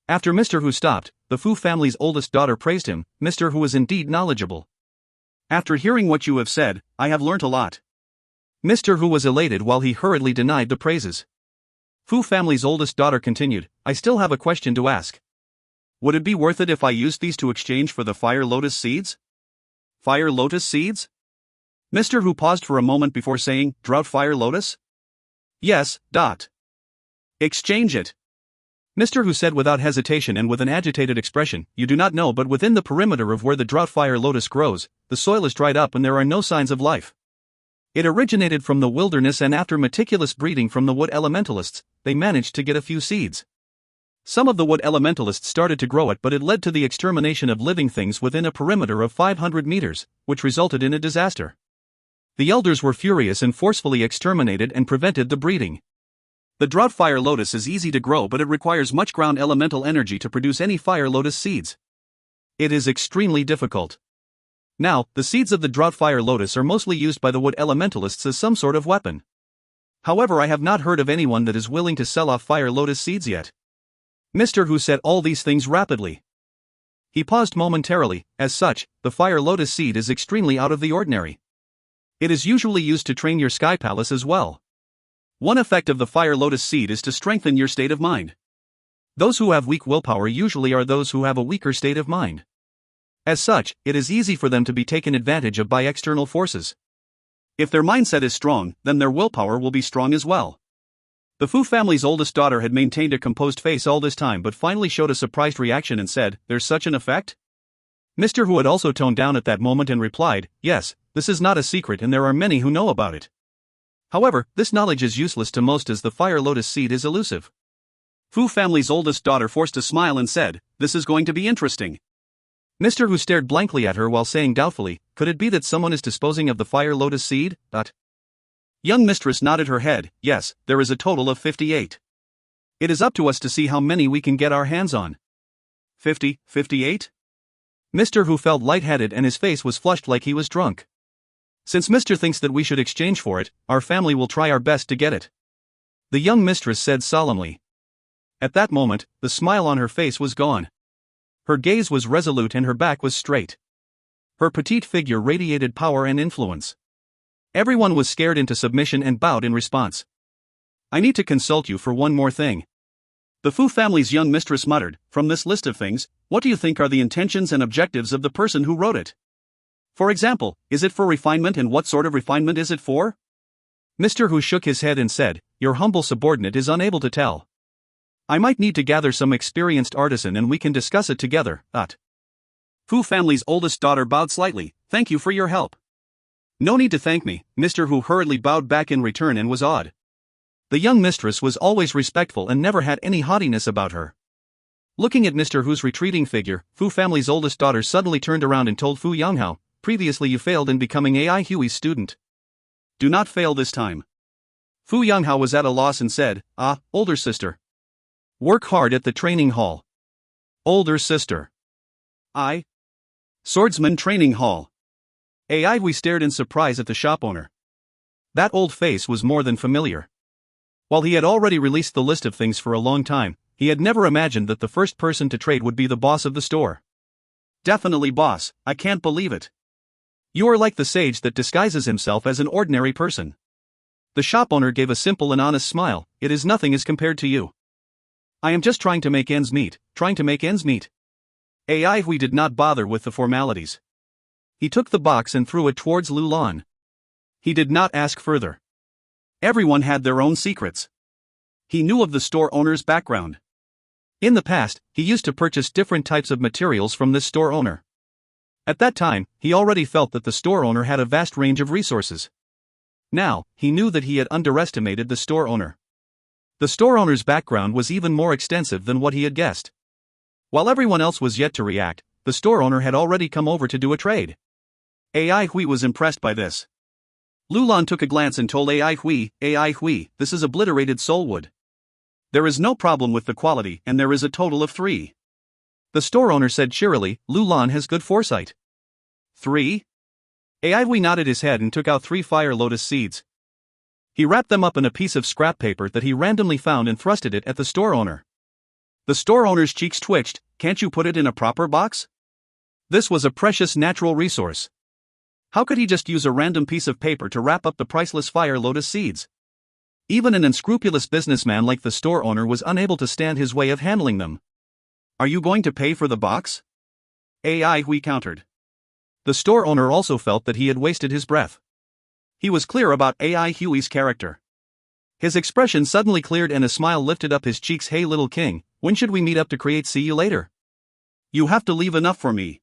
After Mr. Hu stopped, the Fu family's oldest daughter praised him. Mr. Hu was indeed knowledgeable. After hearing what you have said, I have learnt a lot. Mr. Hu was elated while he hurriedly denied the praises. Fu family's oldest daughter continued, I still have a question to ask. Would it be worth it if I used these to exchange for the fire lotus seeds? Fire lotus seeds? Mr. Hu paused for a moment before saying, Drought fire lotus? Yes. Exchange it. Mr. Hu said without hesitation and with an agitated expression, You do not know, but within the perimeter of where the drought fire lotus grows, the soil is dried up and there are no signs of life. It originated from the wilderness and after meticulous breeding from the wood elementalists, they managed to get a few seeds. Some of the wood elementalists started to grow it, but it led to the extermination of living things within a perimeter of 500 meters, which resulted in a disaster. The elders were furious and forcefully exterminated and prevented the breeding. The drought fire lotus is easy to grow, but it requires much ground elemental energy to produce any fire lotus seeds. It is extremely difficult. Now, the seeds of the drought fire lotus are mostly used by the wood elementalists as some sort of weapon. However, I have not heard of anyone that is willing to sell off fire lotus seeds yet. Mr. Hu said all these things rapidly. He paused momentarily. As such, the fire lotus seed is extremely out of the ordinary. It is usually used to train your sky palace as well. One effect of the fire lotus seed is to strengthen your state of mind. Those who have weak willpower usually are those who have a weaker state of mind. As such, it is easy for them to be taken advantage of by external forces. If their mindset is strong, then their willpower will be strong as well. The Fu family's oldest daughter had maintained a composed face all this time but finally showed a surprised reaction and said, "There's such an effect?" Mr. Hu had also toned down at that moment and replied, "Yes, this is not a secret and there are many who know about it. However, this knowledge is useless to most as the fire lotus seed is elusive." Fu family's oldest daughter forced a smile and said, "This is going to be interesting." Mr. Hu stared blankly at her while saying doubtfully, "Could it be that someone is disposing of the fire lotus seed?" Young mistress nodded her head, "Yes, there is a total of 58. It is up to us to see how many we can get our hands on." 58? Mr. Hu felt lightheaded and his face was flushed like he was drunk. "Since Mr. thinks that we should exchange for it, our family will try our best to get it," the young mistress said solemnly. At that moment, the smile on her face was gone. Her gaze was resolute and her back was straight. Her petite figure radiated power and influence. Everyone was scared into submission and bowed in response. "I need to consult you for one more thing." The Fu family's young mistress muttered, "From this list of things, what do you think are the intentions and objectives of the person who wrote it? For example, is it for refinement and what sort of refinement is it for?" Mr. Hu shook his head and said, "Your humble subordinate is unable to tell. I might need to gather some experienced artisan and we can discuss it together." Fu family's oldest daughter bowed slightly, "Thank you for your help." "No need to thank me," Mr. Hu hurriedly bowed back in return and was awed. The young mistress was always respectful and never had any haughtiness about her. Looking at Mr. Hu's retreating figure, Fu family's oldest daughter suddenly turned around and told Fu Yanghao, "Previously you failed in becoming AI Hui's student. Do not fail this time." Fu Yanghao was at a loss and said, "Older sister. Work hard at the training hall." "Older sister. Swordsman training hall." AI Hui stared in surprise at the shop owner. That old face was more than familiar. While he had already released the list of things for a long time, he had never imagined that the first person to trade would be the boss of the store. "Definitely boss, I can't believe it. You are like the sage that disguises himself as an ordinary person." The shop owner gave a simple and honest smile, "It is nothing as compared to you. I am just trying to make ends meet. AI Hui did not bother with the formalities. He took the box and threw it towards Lu Lan. He did not ask further. Everyone had their own secrets. He knew of the store owner's background. In the past, he used to purchase different types of materials from this store owner. At that time, he already felt that the store owner had a vast range of resources. Now, he knew that he had underestimated the store owner. The store owner's background was even more extensive than what he had guessed. While everyone else was yet to react, the store owner had already come over to do a trade. AI Hui was impressed by this. Lu Lan took a glance and told AI Hui, "This is obliterated soulwood. There is no problem with the quality and there is a total of 3. The store owner said cheerily, "Lu Lan has good foresight." 3? AI Hui nodded his head and took out 3 fire lotus seeds. He wrapped them up in a piece of scrap paper that he randomly found and thrusted it at the store owner. The store owner's cheeks twitched. "Can't you put it in a proper box?" This was a precious natural resource. How could he just use a random piece of paper to wrap up the priceless fire lotus seeds? Even an unscrupulous businessman like the store owner was unable to stand his way of handling them. "Are you going to pay for the box?" AI Hui countered. The store owner also felt that he had wasted his breath. He was clear about AI Hui's character. His expression suddenly cleared and a smile lifted up his cheeks. "Hey little king, when should we meet up to create? See you later. You have to leave enough for me.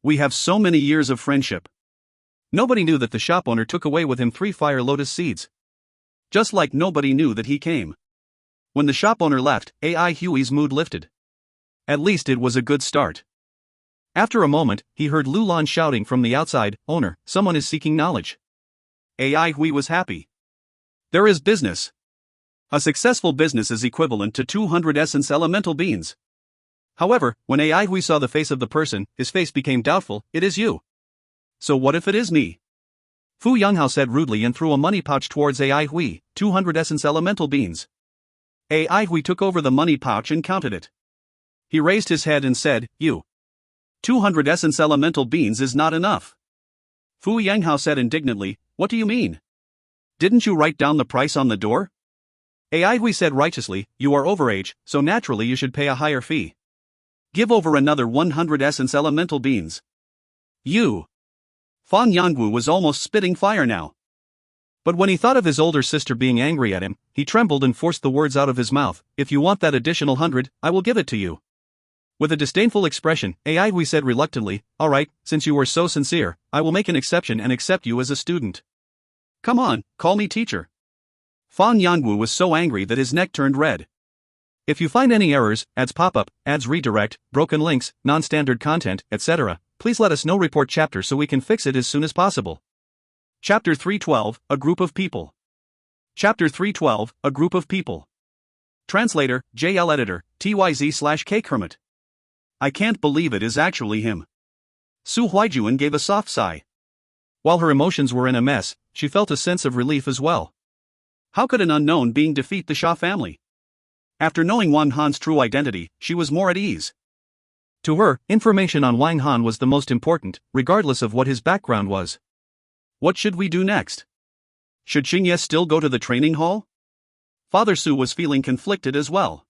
We have so many years of friendship." Nobody knew that the shop owner took away with him 3 fire lotus seeds. Just like nobody knew that he came. When the shop owner left, AI Hui's mood lifted. At least it was a good start. After a moment, he heard Lu Lan shouting from the outside, "Owner, someone is seeking knowledge." AI Hui was happy. There is business. A successful business is equivalent to 200 essence elemental beans. However, when AI Hui saw the face of the person, his face became doubtful. "It is you. So what if it is me?" Fu Yanghao said rudely and threw a money pouch towards AI Hui, 200 essence elemental beans. AI Hui took over the money pouch and counted it. He raised his head and said, 200 essence elemental beans is not enough." Fu Yanghao said indignantly, "What do you mean? Didn't you write down the price on the door?" AI Hui said righteously, "You are overage, so naturally you should pay a higher fee. Give over another 100 essence elemental beans." Fan Yangwu was almost spitting fire now. But when he thought of his older sister being angry at him, he trembled and forced the words out of his mouth. "If you want that additional 100, I will give it to you." With a disdainful expression, Hui said reluctantly, "All right, since you were so sincere, I will make an exception and accept you as a student. Come on, call me teacher." Fan Yanwu was so angry that his neck turned red. If you find any errors, ads pop up, ads redirect, broken links, non-standard content, etc., please let us know. Report chapter so we can fix it as soon as possible. Chapter 312, A Group of People. Chapter 312, A Group of People. Translator, JL Editor, TYZ/K Kermit. I can't believe it is actually him. Su Huijuan gave a soft sigh. While her emotions were in a mess, she felt a sense of relief as well. How could an unknown being defeat the Xia family? After knowing Wang Han's true identity, she was more at ease. To her, information on Wang Han was the most important, regardless of what his background was. What should we do next? Should Xingye still go to the training hall? Father Su was feeling conflicted as well.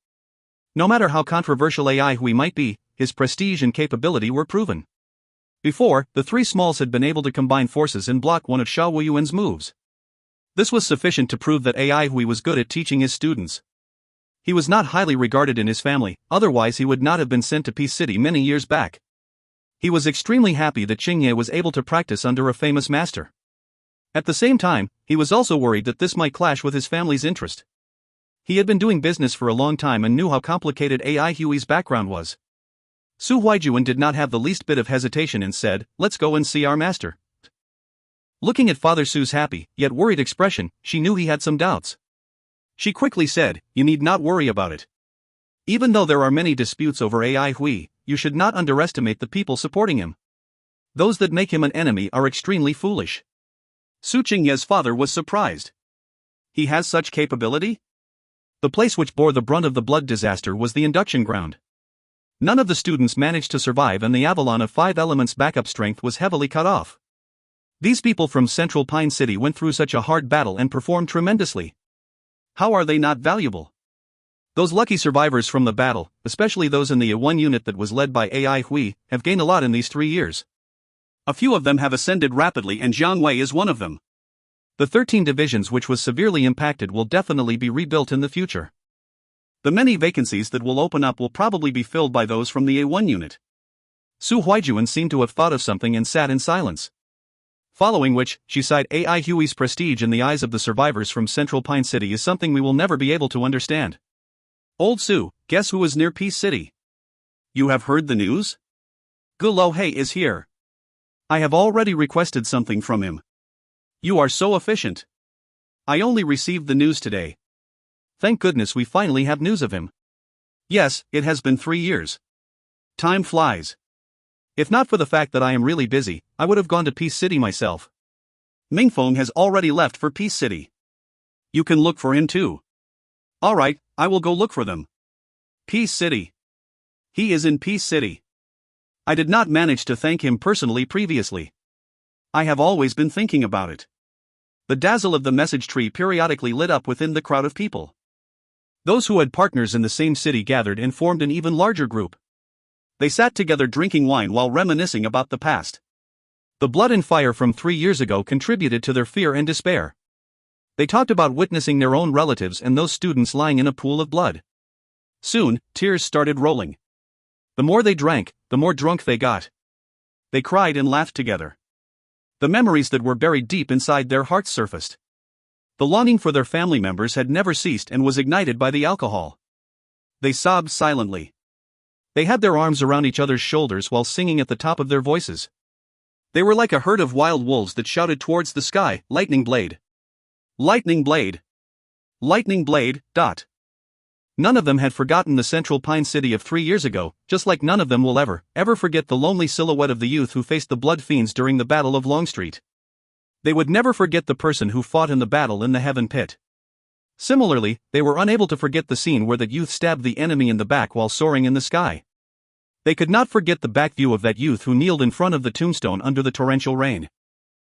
No matter how controversial Hui might be, his prestige and capability were proven. Before, the three Smalls had been able to combine forces and block one of Xia Wuyuan's moves. This was sufficient to prove that Hui was good at teaching his students. He was not highly regarded in his family, otherwise he would not have been sent to Peace City many years back. He was extremely happy that Xingye was able to practice under a famous master. At the same time, he was also worried that this might clash with his family's interest. He had been doing business for a long time and knew how complicated Hui's background was. Su Huijuan did not have the least bit of hesitation and said, "Let's go and see our master." Looking at Father Su's happy, yet worried expression, she knew he had some doubts. She quickly said, "You need not worry about it. Even though there are many disputes over Hui, you should not underestimate the people supporting him. Those that make him an enemy are extremely foolish." Su Qingye's father was surprised. He has such capability? The place which bore the brunt of the blood disaster was the induction ground. None of the students managed to survive and the Avalon of 5 elements backup strength was heavily cut off. These people from Central Pine City went through such a hard battle and performed tremendously. How are they not valuable? Those lucky survivors from the battle, especially those in the A1 unit that was led by Hui, have gained a lot in these 3 years. A few of them have ascended rapidly and Jiang Wei is one of them. The 13 divisions which was severely impacted will definitely be rebuilt in the future. The many vacancies that will open up will probably be filled by those from the A1 unit. Su Huijuan seemed to have thought of something and sat in silence. Following which, she sighed. Hui's prestige in the eyes of the survivors from Central Pine City is something we will never be able to understand. Old Su, guess who is near Peace City? You have heard the news? Gu Lo Hei is here. I have already requested something from him. You are so efficient. I only received the news today. Thank goodness we finally have news of him. Yes, it has been 3 years. Time flies. If not for the fact that I am really busy, I would have gone to Peace City myself. Mingfeng has already left for Peace City. You can look for him too. Alright, I will go look for them. Peace City. He is in Peace City. I did not manage to thank him personally previously. I have always been thinking about it. The dazzle of the message tree periodically lit up within the crowd of people. Those who had partners in the same city gathered and formed an even larger group. They sat together drinking wine while reminiscing about the past. The blood and fire from 3 years ago contributed to their fear and despair. They talked about witnessing their own relatives and those students lying in a pool of blood. Soon, tears started rolling. The more they drank, the more drunk they got. They cried and laughed together. The memories that were buried deep inside their hearts surfaced. The longing for their family members had never ceased and was ignited by the alcohol. They sobbed silently. They had their arms around each other's shoulders while singing at the top of their voices. They were like a herd of wild wolves that shouted towards the sky, "Lightning Blade! Lightning Blade! Lightning Blade!" None of them had forgotten the Central Pine City of 3 years ago, just like none of them will ever forget the lonely silhouette of the youth who faced the Blood Fiends during the Battle of Longstreet. They would never forget the person who fought in the battle in the Heaven Pit. Similarly, they were unable to forget the scene where that youth stabbed the enemy in the back while soaring in the sky. They could not forget the back view of that youth who kneeled in front of the tombstone under the torrential rain.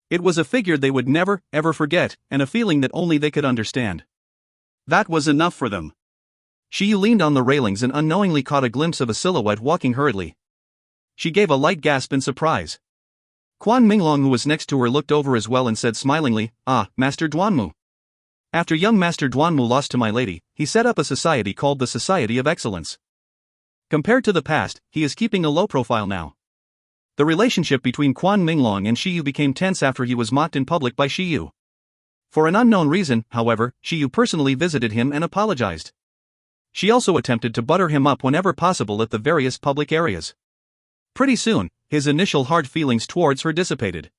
It was a figure they would never forget, and a feeling that only they could understand. That was enough for them. She leaned on the railings and unknowingly caught a glimpse of a silhouette walking hurriedly. She gave a light gasp in surprise. Quan Minglong, who was next to her, looked over as well and said smilingly, "Ah, Master Duanmu. After young Master Duanmu lost to my lady, he set up a society called the Society of Excellence. Compared to the past, he is keeping a low profile now." The relationship between Quan Minglong and Shiyu became tense after he was mocked in public by Shiyu. For an unknown reason, however, Shiyu personally visited him and apologized. She also attempted to butter him up whenever possible at the various public areas. Pretty soon, his initial hard feelings towards her dissipated.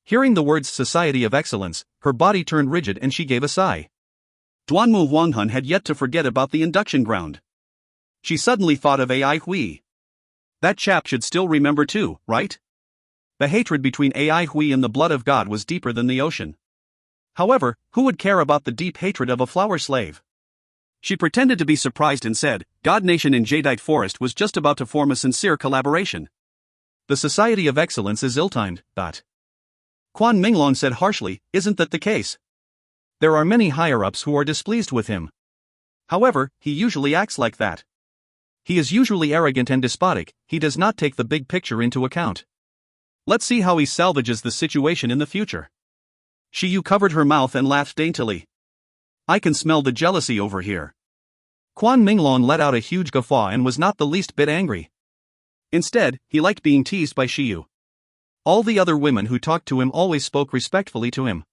Hearing the words Society of Excellence, her body turned rigid and she gave a sigh. Duanmu Huanghan had yet to forget about the induction ground. She suddenly thought of Ai Hui. That chap should still remember too, right? The hatred between Ai Hui and the blood of God was deeper than the ocean. However, who would care about the deep hatred of a flower slave? She pretended to be surprised and said, God Nation in Jadeite Forest was just about to form a sincere collaboration. The Society of Excellence is ill-timed, Quan Minglong said harshly, isn't that the case? There are many higher-ups who are displeased with him. However, he usually acts like that. He is usually arrogant and despotic, he does not take the big picture into account. Let's see how he salvages the situation in the future. Shiyu covered her mouth and laughed daintily. I can smell the jealousy over here. Quan Minglong let out a huge guffaw and was not the least bit angry. Instead, he liked being teased by Shiyu. All the other women who talked to him always spoke respectfully to him.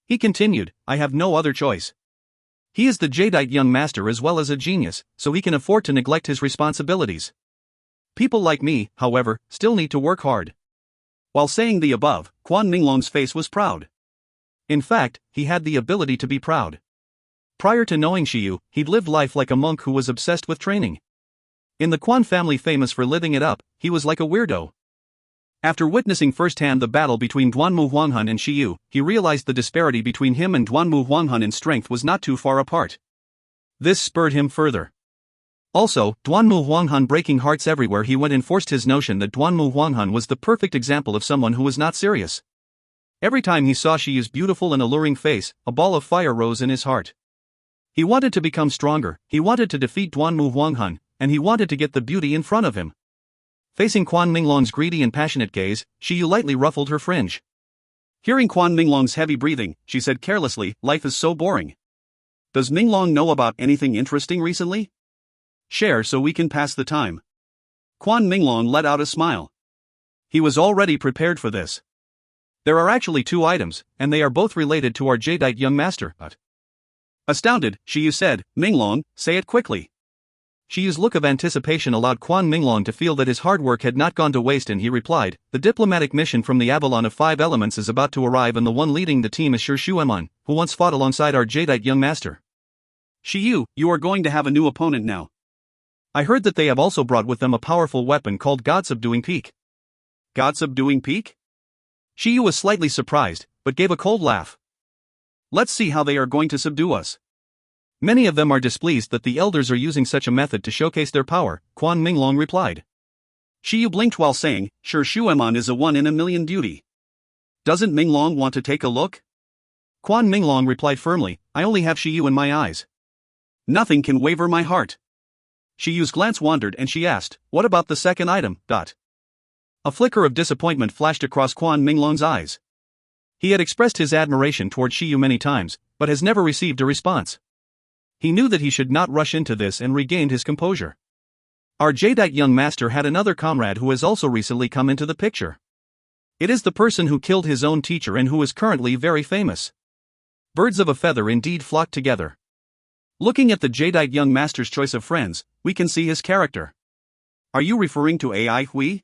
He continued, I have no other choice. He is the Jadeite young master as well as a genius, so he can afford to neglect his responsibilities. People like me, however, still need to work hard. While saying the above, Quan Minglong's face was proud. In fact, he had the ability to be proud. Prior to knowing Shiyu, he'd lived life like a monk who was obsessed with training. In the Quan family famous for living it up, he was like a weirdo. After witnessing firsthand the battle between Duanmu Huanghan and Shiyu, he realized the disparity between him and Duanmu Huanghan in strength was not too far apart. This spurred him further. Also, Duanmu Huanghan breaking hearts everywhere he went enforced his notion that Duanmu Huanghan was the perfect example of someone who was not serious. Every time he saw Shiyu's beautiful and alluring face, a ball of fire rose in his heart. He wanted to become stronger, he wanted to defeat Duanmu Huanghan, and he wanted to get the beauty in front of him. Facing Quan Minglong's greedy and passionate gaze, Shiyu lightly ruffled her fringe. Hearing Quan Minglong's heavy breathing, she said carelessly, life is so boring. Does Minglong know about anything interesting recently? Share so we can pass the time. Quan Minglong let out a smile. He was already prepared for this. There are actually two items, and they are both related to our Jadeite young master. Astounded, Shiyu said, Minglong, say it quickly. Shiyu's look of anticipation allowed Quan Minglong to feel that his hard work had not gone to waste and he replied, the diplomatic mission from the Avalon of Five Elements is about to arrive and the one leading the team is Shueman, who once fought alongside our Jadeite young master. Shiyu, you are going to have a new opponent now. I heard that they have also brought with them a powerful weapon called God-Subduing Peak. God-Subduing Peak? Shiyu was slightly surprised, but gave a cold laugh. Let's see how they are going to subdue us. Many of them are displeased that the elders are using such a method to showcase their power, Quan Minglong replied. Shiyu blinked while saying, sure Shueman is a 1 in a million beauty. Doesn't Minglong want to take a look? Quan Minglong replied firmly, I only have Shiyu in my eyes. Nothing can waver my heart. Shiyu's glance wandered and she asked, what about the second item? A flicker of disappointment flashed across Quan Minglong's eyes. He had expressed his admiration toward Shiyu many times, but has never received a response. He knew that he should not rush into this and regained his composure. Our Jadeite young master had another comrade who has also recently come into the picture. It is the person who killed his own teacher and who is currently very famous. Birds of a feather indeed flock together. Looking at the Jadeite young master's choice of friends, we can see his character. Are you referring to Ai Hui?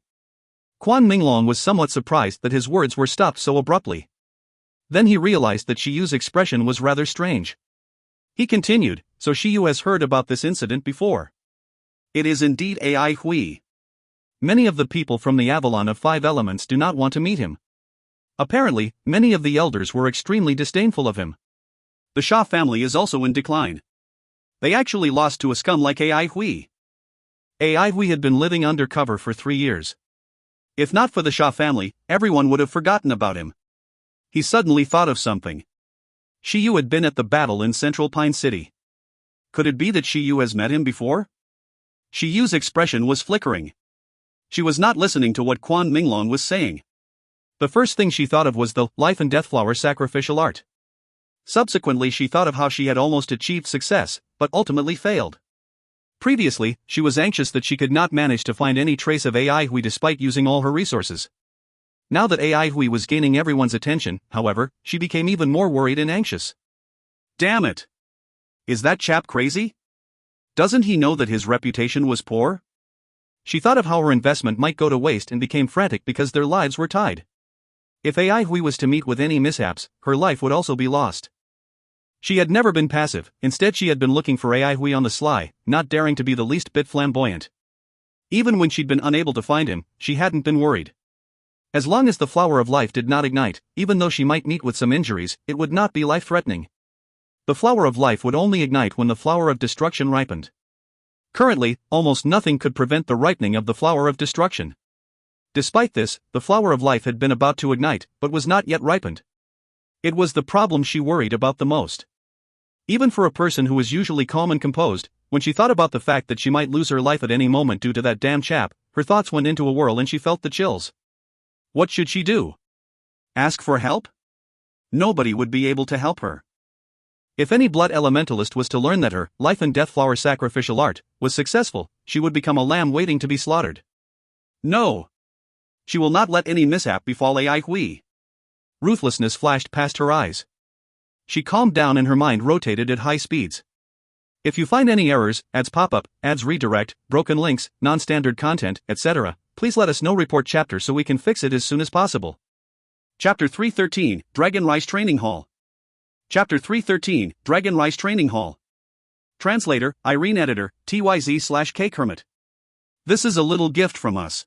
Quan Minglong was somewhat surprised that his words were stopped so abruptly. Then he realized that Shiyu's expression was rather strange. He continued, so Shiyu has heard about this incident before. It is indeed Ai Hui. Many of the people from the Avalon of Five Elements do not want to meet him. Apparently, many of the elders were extremely disdainful of him. The Sha family is also in decline. They actually lost to a scum like Ai Hui. Ai Hui had been living undercover for 3 years. If not for the Sha family, everyone would have forgotten about him. He suddenly thought of something. Shiyu had been at the battle in Central Pine City. Could it be that Shiyu has met him before? Shiyu's expression was flickering. She was not listening to what Quan Minglong was saying. The first thing she thought of was the life and death flower sacrificial art. Subsequently, she thought of how she had almost achieved success, but ultimately failed. Previously, she was anxious that she could not manage to find any trace of AI Hui despite using all her resources. Now that AI Hui was gaining everyone's attention, however, she became even more worried and anxious. Damn it! Is that chap crazy? Doesn't he know that his reputation was poor? She thought of how her investment might go to waste and became frantic because their lives were tied. If AI Hui was to meet with any mishaps, her life would also be lost. She had never been passive, instead she had been looking for AI Hui on the sly, not daring to be the least bit flamboyant. Even when she'd been unable to find him, she hadn't been worried. As long as the flower of life did not ignite, even though she might meet with some injuries, it would not be life-threatening. The flower of life would only ignite when the flower of destruction ripened. Currently, almost nothing could prevent the ripening of the flower of destruction. Despite this, the flower of life had been about to ignite, but was not yet ripened. It was the problem she worried about the most. Even for a person who was usually calm and composed, when she thought about the fact that she might lose her life at any moment due to that damn chap, her thoughts went into a whirl and she felt the chills. What should she do? Ask for help? Nobody would be able to help her. If any blood elementalist was to learn that her life and death flower sacrificial art was successful, she would become a lamb waiting to be slaughtered. No! She will not let any mishap befall AI Hui. Ruthlessness flashed past her eyes. She calmed down and her mind rotated at high speeds. If you find any errors, ads pop up, ads redirect, broken links, non-standard content, etc., please let us know. Report chapter so we can fix it as soon as possible. Chapter 313, Dragon Rice Training Hall. Chapter 313, Dragon Rice Training Hall. Translator, Irene. Editor, TYZ/K Kermit. This is a little gift from us.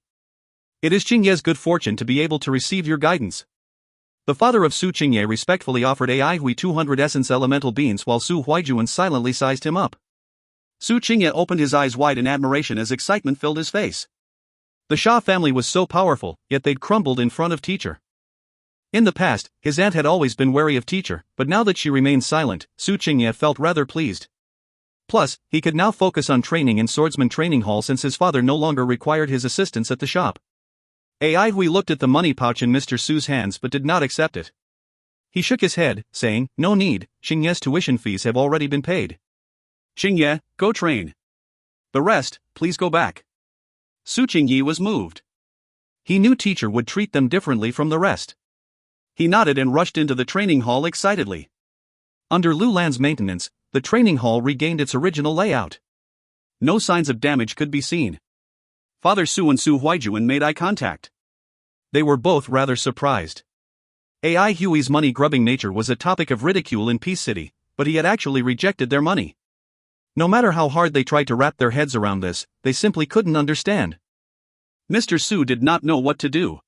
It is Qingye's good fortune to be able to receive your guidance. The father of Su Qingye respectfully offered AI Hui 200 essence elemental beans while Su Huijuan silently sized him up. Su Qingye opened his eyes wide in admiration as excitement filled his face. The Xia family was so powerful, yet they'd crumbled in front of Teacher. In the past, his aunt had always been wary of Teacher, but now that she remained silent, Su Qingye felt rather pleased. Plus, he could now focus on training in Swordsman Training Hall since his father no longer required his assistance at the shop. AI Hui looked at the money pouch in Mr. Su's hands but did not accept it. He shook his head, saying, "No need, Qingye's tuition fees have already been paid. Qingye, go train. The rest, please go back." Su Qingye was moved. He knew Teacher would treat them differently from the rest. He nodded and rushed into the training hall excitedly. Under Lu Lan's maintenance, the training hall regained its original layout. No signs of damage could be seen. Father Su and Su Huijuan made eye contact. They were both rather surprised. AI Hui's money-grubbing nature was a topic of ridicule in Peace City, but he had actually rejected their money. No matter how hard they tried to wrap their heads around this, they simply couldn't understand. Mr. Su did not know what to do.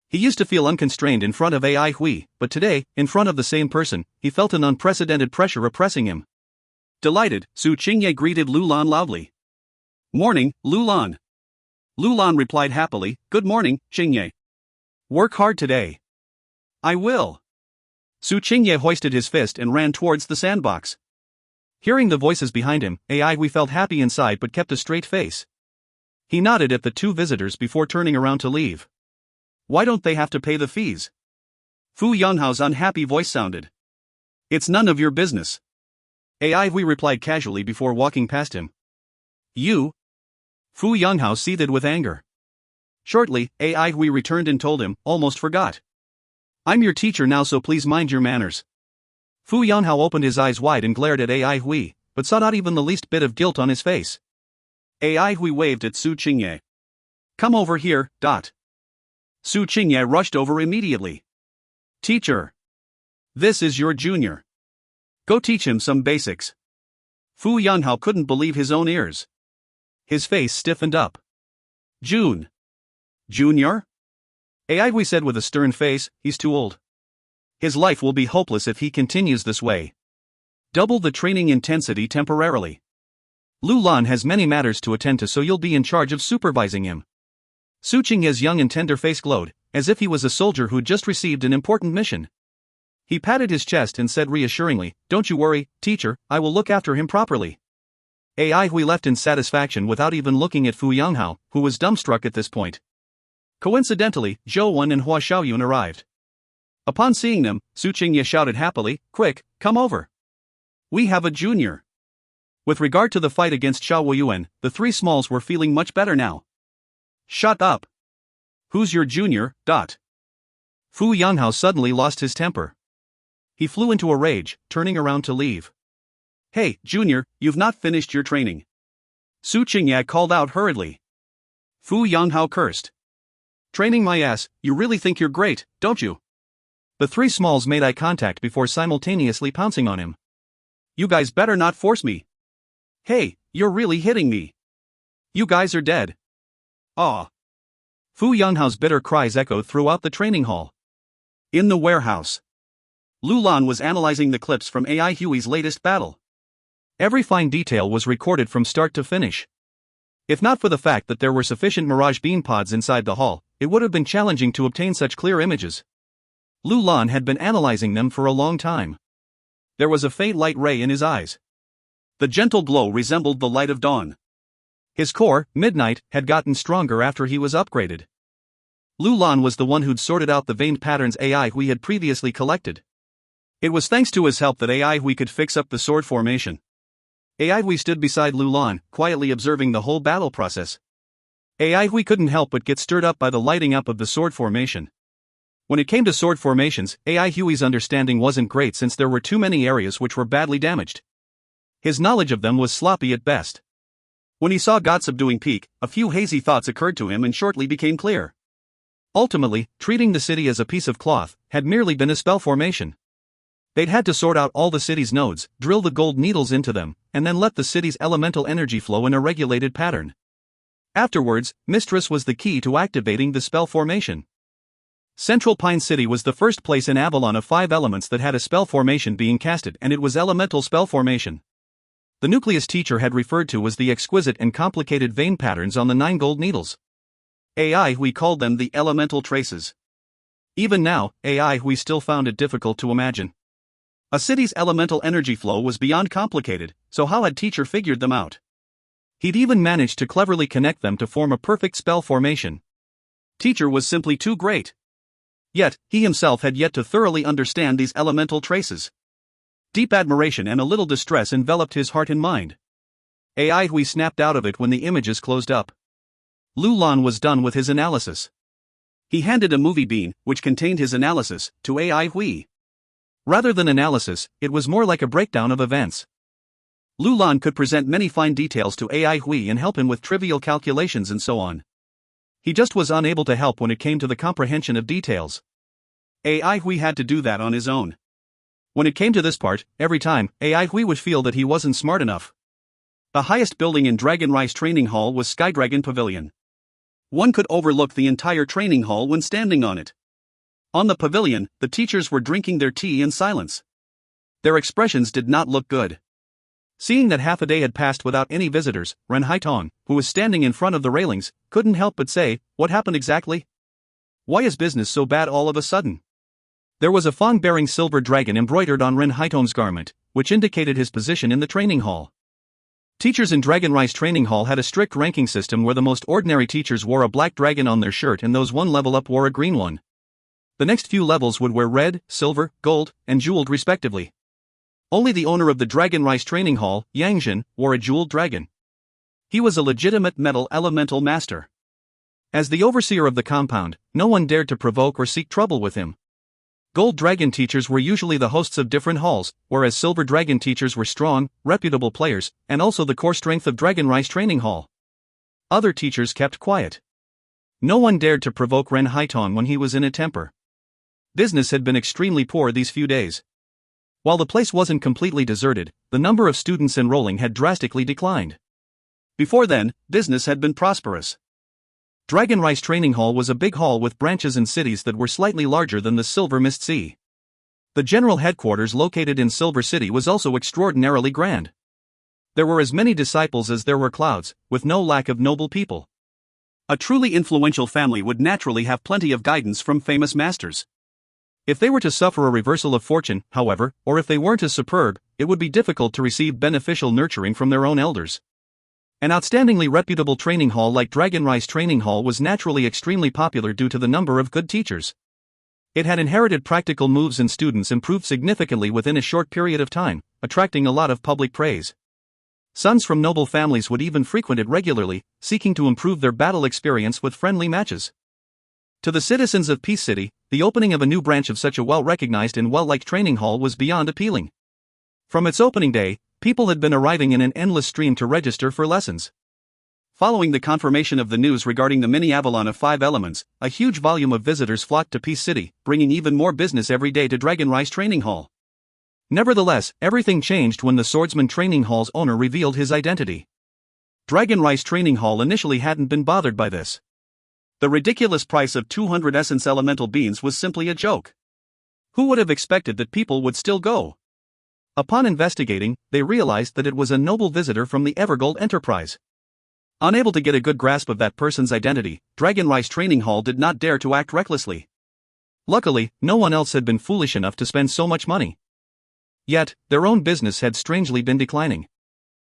He used to feel unconstrained in front of AI Hui, but today, in front of the same person, he felt an unprecedented pressure oppressing him. Delighted, Su Qingye greeted Lu Lan loudly. "Morning, Lu Lan." Lu Lan replied happily, "Good morning, Qingye. Work hard today." "I will." Su Qingye hoisted his fist and ran towards the sandbox. Hearing the voices behind him, AI Hui felt happy inside but kept a straight face. He nodded at the two visitors before turning around to leave. "Why don't they have to pay the fees?" Fu Yanghao's unhappy voice sounded. "It's none of your business." AI Hui replied casually before walking past him. "You?" Fu Yanghao seethed with anger. Shortly, AI Hui returned and told him, "Almost forgot. I'm your teacher now, so please mind your manners." Fu Yanghao opened his eyes wide and glared at AI Hui, but saw not even the least bit of guilt on his face. AI Hui waved at Su Qingye. "Come over here, dot." Su Qingye rushed over immediately. "Teacher. This is your junior. Go teach him some basics." Fu Yanghao couldn't believe his own ears. His face stiffened up. Junior? AI Hui said with a stern face, "He's too old. His life will be hopeless if he continues this way. Double the training intensity temporarily. Lu Lan has many matters to attend to, so you'll be in charge of supervising him." Su Qingye's young and tender face glowed, as if he was a soldier who'd just received an important mission. He patted his chest and said reassuringly, "Don't you worry, teacher, I will look after him properly." AI Hui left in satisfaction without even looking at Fu Yanghao, who was dumbstruck at this point. Coincidentally, Zhou Wen and Hua Xiaoyun arrived. Upon seeing them, Su Qingye shouted happily, "Quick, come over. We have a junior." With regard to the fight against Xiao Weiyuan, the three smalls were feeling much better now. "Shut up. Who's your junior?" Fu Yanghao suddenly lost his temper. He flew into a rage, turning around to leave. "Hey, junior, you've not finished your training," Su Qingye called out hurriedly. Fu Yanghao cursed. "Training my ass, you really think you're great, don't you?" The three smalls made eye contact before simultaneously pouncing on him. "You guys better not force me. Hey, you're really hitting me. You guys are dead." "Aw." Fu Yanghao's bitter cries echoed throughout the training hall. In the warehouse, Lu Lan was analyzing the clips from AI Huey's latest battle. Every fine detail was recorded from start to finish. If not for the fact that there were sufficient Mirage beam pods inside the hall, it would have been challenging to obtain such clear images. Lu Lan had been analyzing them for a long time. There was a faint light ray in his eyes. The gentle glow resembled the light of dawn. His core, Midnight, had gotten stronger after he was upgraded. Lu Lan was the one who'd sorted out the veined patterns AI Hui had previously collected. It was thanks to his help that AI Hui could fix up the sword formation. AI Hui stood beside Lu Lan, quietly observing the whole battle process. AI Hui couldn't help but get stirred up by the lighting up of the sword formation. When it came to sword formations, AI Huey's understanding wasn't great since there were too many areas which were badly damaged. His knowledge of them was sloppy at best. When he saw God subduing Peak, a few hazy thoughts occurred to him and shortly became clear. Ultimately, treating the city as a piece of cloth had merely been a spell formation. They'd had to sort out all the city's nodes, drill the gold needles into them, and then let the city's elemental energy flow in a regulated pattern. Afterwards, Mistress was the key to activating the spell formation. Central Pine City was the first place in Avalon of 5 elements that had a spell formation being casted, and it was elemental spell formation. The nucleus teacher had referred to was the exquisite and complicated vein patterns on the 9 gold needles. AI Hui called them the elemental traces. Even now, AI Hui still found it difficult to imagine. A city's elemental energy flow was beyond complicated, so how had teacher figured them out? He'd even managed to cleverly connect them to form a perfect spell formation. Teacher was simply too great. Yet, he himself had yet to thoroughly understand these elemental traces. Deep admiration and a little distress enveloped his heart and mind. AI Hui snapped out of it when the images closed up. Lu Lan was done with his analysis. He handed a movie bean, which contained his analysis, to AI Hui. Rather than analysis, it was more like a breakdown of events. Lu Lan could present many fine details to AI Hui and help him with trivial calculations and so on. He just was unable to help when it came to the comprehension of details. AI Hui had to do that on his own. When it came to this part, every time, AI Hui would feel that he wasn't smart enough. The highest building in Dragon Rice Training Hall was Skydragon Pavilion. One could overlook the entire training hall when standing on it. On the pavilion, the teachers were drinking their tea in silence. Their expressions did not look good. Seeing that half a day had passed without any visitors, Ren Haitong, who was standing in front of the railings, couldn't help but say, "What happened exactly? Why is business so bad all of a sudden?" There was a fawn-bearing silver dragon embroidered on Ren Haitong's garment, which indicated his position in the training hall. Teachers in Dragon Rice Training Hall had a strict ranking system where the most ordinary teachers wore a black dragon on their shirt and those one level up wore a green one. The next few levels would wear red, silver, gold, and jeweled respectively. Only the owner of the Dragon Rice Training Hall, Yang Jin, wore a jeweled dragon. He was a legitimate metal elemental master. As the overseer of the compound, no one dared to provoke or seek trouble with him. Gold dragon teachers were usually the hosts of different halls, whereas silver dragon teachers were strong, reputable players, and also the core strength of Dragon Rice Training Hall. Other teachers kept quiet. No one dared to provoke Ren Haitong when he was in a temper. Business had been extremely poor these few days. While the place wasn't completely deserted, the number of students enrolling had drastically declined. Before then, business had been prosperous. Dragon Rice Training Hall was a big hall with branches in cities that were slightly larger than the Silver Mist Sea. The general headquarters located in Silver City was also extraordinarily grand. There were as many disciples as there were clouds, with no lack of noble people. A truly influential family would naturally have plenty of guidance from famous masters. If they were to suffer a reversal of fortune, however, or if they weren't as superb, it would be difficult to receive beneficial nurturing from their own elders. An outstandingly reputable training hall like Dragon Rice Training Hall was naturally extremely popular due to the number of good teachers. It had inherited practical moves and students improved significantly within a short period of time, attracting a lot of public praise. Sons from noble families would even frequent it regularly, seeking to improve their battle experience with friendly matches. To the citizens of Peace City, the opening of a new branch of such a well-recognized and well-liked training hall was beyond appealing. From its opening day, people had been arriving in an endless stream to register for lessons. Following the confirmation of the news regarding the mini Avalon of 5 Elements, a huge volume of visitors flocked to Peace City, bringing even more business every day to Dragon Rice Training Hall. Nevertheless, everything changed when the Swordsman Training Hall's owner revealed his identity. Dragon Rice Training Hall initially hadn't been bothered by this. The ridiculous price of 200 essence elemental beans was simply a joke. Who would have expected that people would still go? Upon investigating, they realized that it was a noble visitor from the Evergold Enterprise. Unable to get a good grasp of that person's identity, Dragon Rice Training Hall did not dare to act recklessly. Luckily, no one else had been foolish enough to spend so much money. Yet, their own business had strangely been declining.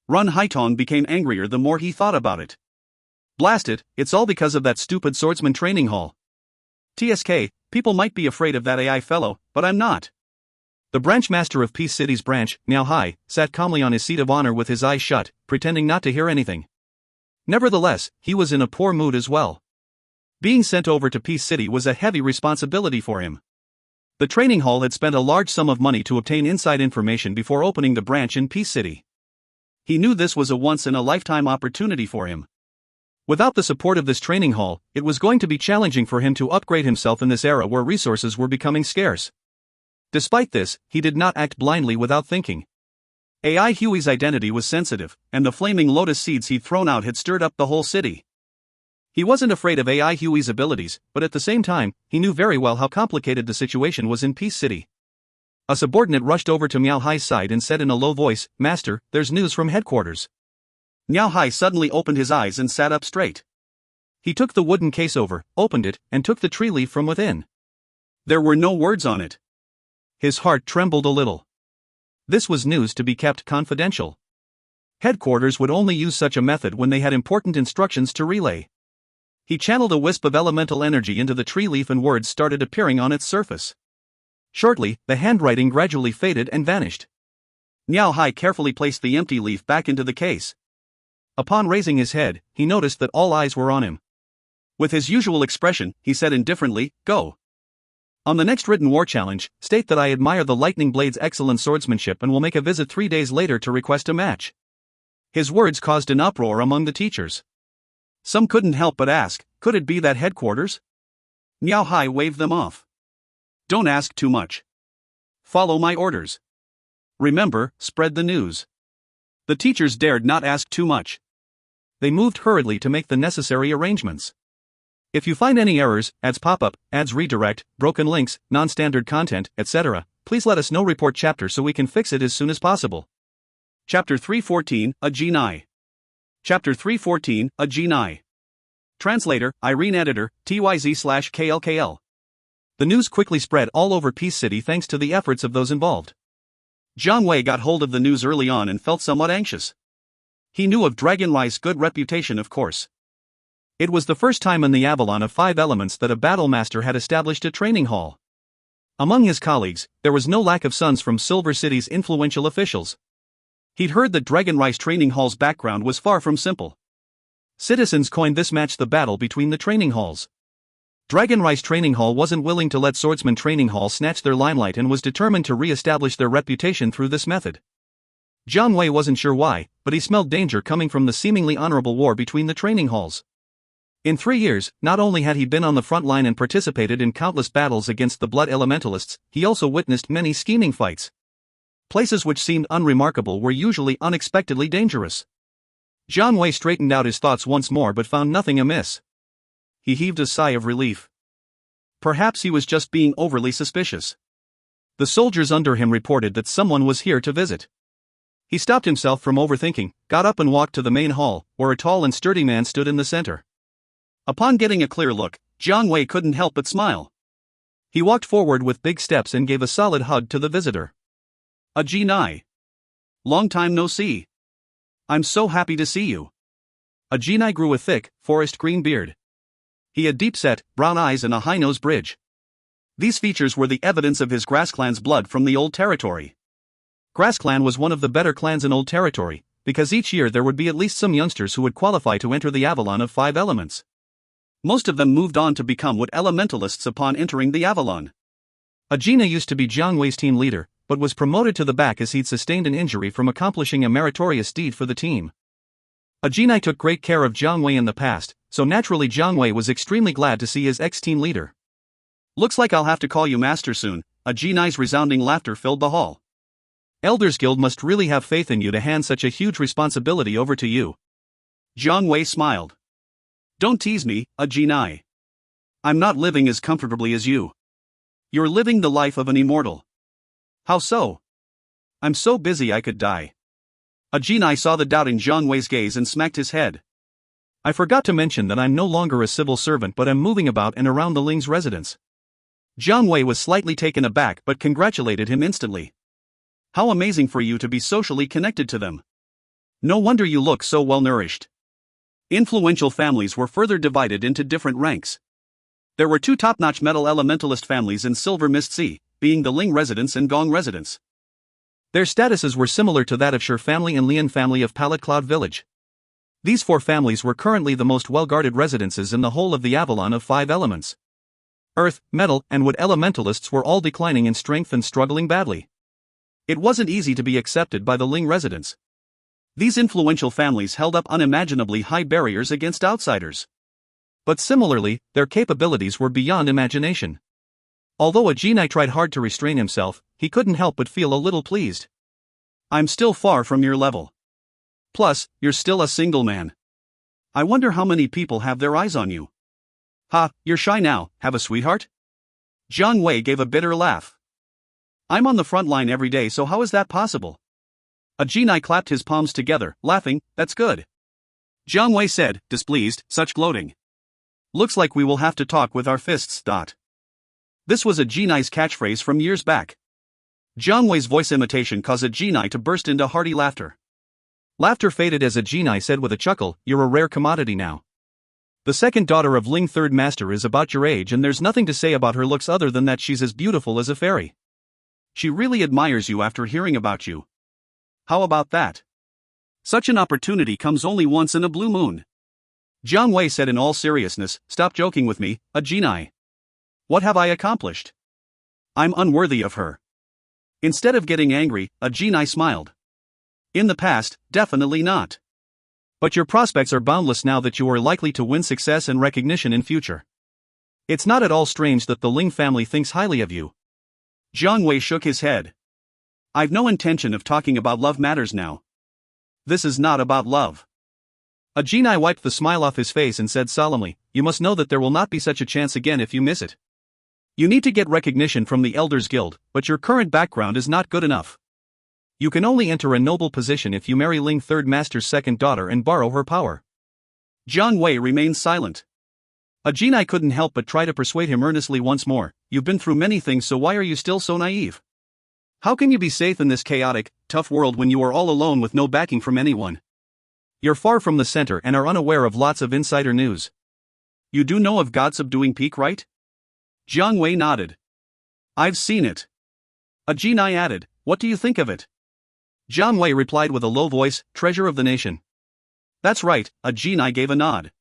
Run Haitong became angrier the more he thought about it. Blast it, it's all because of that stupid Swordsman Training Hall. TSK, people might be afraid of that AI fellow, but I'm not. The branch master of Peace City's branch, Miao Hai, sat calmly on his seat of honor with his eyes shut, pretending not to hear anything. Nevertheless, he was in a poor mood as well. Being sent over to Peace City was a heavy responsibility for him. The training hall had spent a large sum of money to obtain inside information before opening the branch in Peace City. He knew this was a once-in-a-lifetime opportunity for him. Without the support of this training hall, it was going to be challenging for him to upgrade himself in this era where resources were becoming scarce. Despite this, he did not act blindly without thinking. AI Huey's identity was sensitive, and the flaming lotus seeds he'd thrown out had stirred up the whole city. He wasn't afraid of AI Huey's abilities, but at the same time, he knew very well how complicated the situation was in Peace City. A subordinate rushed over to Miao Hai's side and said in a low voice, "Master, there's news from headquarters." Miao Hai suddenly opened his eyes and sat up straight. He took the wooden case over, opened it, and took the tree leaf from within. There were no words on it. His heart trembled a little. This was news to be kept confidential. Headquarters would only use such a method when they had important instructions to relay. He channeled a wisp of elemental energy into the tree leaf and words started appearing on its surface. Shortly, the handwriting gradually faded and vanished. Miao Hai carefully placed the empty leaf back into the case. Upon raising his head, he noticed that all eyes were on him. With his usual expression, he said indifferently, "Go. On the next written war challenge, state that I admire the Lightning Blade's excellent swordsmanship and will make a visit 3 days later to request a match." His words caused an uproar among the teachers. Some couldn't help but ask, could it be that headquarters? Miao Hai waved them off. Don't ask too much. Follow my orders. Remember, spread the news. The teachers dared not ask too much. They moved hurriedly to make the necessary arrangements. If you find any errors, ads pop up, ads redirect, broken links, non-standard content, etc., please let us know. Report chapter so we can fix it as soon as possible. Chapter 314, A Genii. Chapter 314, A Genii. Translator, Irene Editor, TYZ/KLKL. The news quickly spread all over Peace City thanks to the efforts of those involved. Jiang Wei got hold of the news early on and felt somewhat anxious. He knew of Dragon Rice's good reputation, of course. It was the first time in the Avalon of 5 Elements that a battle master had established a training hall. Among his colleagues, there was no lack of sons from Silver City's influential officials. He'd heard that Dragon Rice Training Hall's background was far from simple. Citizens coined this match the battle between the training halls. Dragon Rice Training Hall wasn't willing to let Swordsman Training Hall snatch their limelight and was determined to re-establish their reputation through this method. Jiang Wei wasn't sure why, but he smelled danger coming from the seemingly honorable war between the training halls. In 3 years, not only had he been on the front line and participated in countless battles against the Blood Elementalists, he also witnessed many scheming fights. Places which seemed unremarkable were usually unexpectedly dangerous. Jiang Wei straightened out his thoughts once more but found nothing amiss. He heaved a sigh of relief. Perhaps he was just being overly suspicious. The soldiers under him reported that someone was here to visit. He stopped himself from overthinking, got up and walked to the main hall, where a tall and sturdy man stood in the center. Upon getting a clear look, Jiang Wei couldn't help but smile. He walked forward with big steps and gave a solid hug to the visitor. A Genii. Long time no see. I'm so happy to see you. Ajinai grew a thick, forest green beard. He had deep-set, brown eyes and a high-nose bridge. These features were the evidence of his Grass Clan's blood from the Old Territory. Grass Clan was one of the better clans in Old Territory, because each year there would be at least some youngsters who would qualify to enter the Avalon of 5 elements. Most of them moved on to become Wood Elementalists upon entering the Avalon. Ajinai used to be Jiang Wei's team leader, but was promoted to the back as he'd sustained an injury from accomplishing a meritorious deed for the team. Ajinai took great care of Jiang Wei in the past, so naturally Jiang Wei was extremely glad to see his ex-team leader. Looks like I'll have to call you master soon. Ajinai's resounding laughter filled the hall. Elders Guild must really have faith in you to hand such a huge responsibility over to you. Jiang Wei smiled. Don't tease me, Ajinai. I'm not living as comfortably as you. You're living the life of an immortal. How so? I'm so busy I could die. Ajinai saw the doubt in Jiang Wei's gaze and smacked his head. I forgot to mention that I'm no longer a civil servant but am moving about and around the Ling's residence. Jiang Wei was slightly taken aback but congratulated him instantly. How amazing for you to be socially connected to them. No wonder you look so well-nourished. Influential families were further divided into different ranks. There were 2 top-notch metal elementalist families in Silver Mist Sea, being the Ling residence and Gong residence. Their statuses were similar to that of Shur family and Lian family of Pallet Cloud Village. These 4 families were currently the most well-guarded residences in the whole of the Avalon of 5 elements. Earth, Metal, and Wood elementalists were all declining in strength and struggling badly. It wasn't easy to be accepted by the Ling residents. These influential families held up unimaginably high barriers against outsiders. But similarly, their capabilities were beyond imagination. Although Ajinai tried hard to restrain himself, he couldn't help but feel a little pleased. I'm still far from your level. Plus, you're still a single man. I wonder how many people have their eyes on you. Ha, you're shy now, have a sweetheart? Jiang Wei gave a bitter laugh. I'm on the front line every day, so how is that possible? Ajinai clapped his palms together, laughing. That's good. Jiang Wei said, displeased, such gloating. Looks like we will have to talk with our fists. This was Ajinai's catchphrase from years back. Jiang Wei's voice imitation caused Ajinai to burst into hearty laughter. Laughter faded as Ajinai said with a chuckle, you're a rare commodity now. The second daughter of Ling Third Master is about your age and there's nothing to say about her looks other than that she's as beautiful as a fairy. She really admires you after hearing about you. How about that? Such an opportunity comes only once in a blue moon. Jiang Wei said in all seriousness, stop joking with me, Ajinai. What have I accomplished? I'm unworthy of her. Instead of getting angry, Ajinai smiled. In the past, definitely not. But your prospects are boundless now that you are likely to win success and recognition in future. It's not at all strange that the Ling family thinks highly of you. Jiang Wei shook his head. I've no intention of talking about love matters now. This is not about love. Ajinai wiped the smile off his face and said solemnly, you must know that there will not be such a chance again if you miss it. You need to get recognition from the Elders Guild, but your current background is not good enough. You can only enter a noble position if you marry Ling Third Master's second daughter and borrow her power. Jiang Wei remained silent. Ajinai couldn't help but try to persuade him earnestly once more, you've been through many things, so why are you still so naive? How can you be safe in this chaotic, tough world when you are all alone with no backing from anyone? You're far from the center and are unaware of lots of insider news. You do know of God Subduing Peak, right? Jiang Wei nodded. I've seen it. Ajinai added, what do you think of it? Jiang Wei replied with a low voice, treasure of the nation. That's right, Ajinai gave a nod.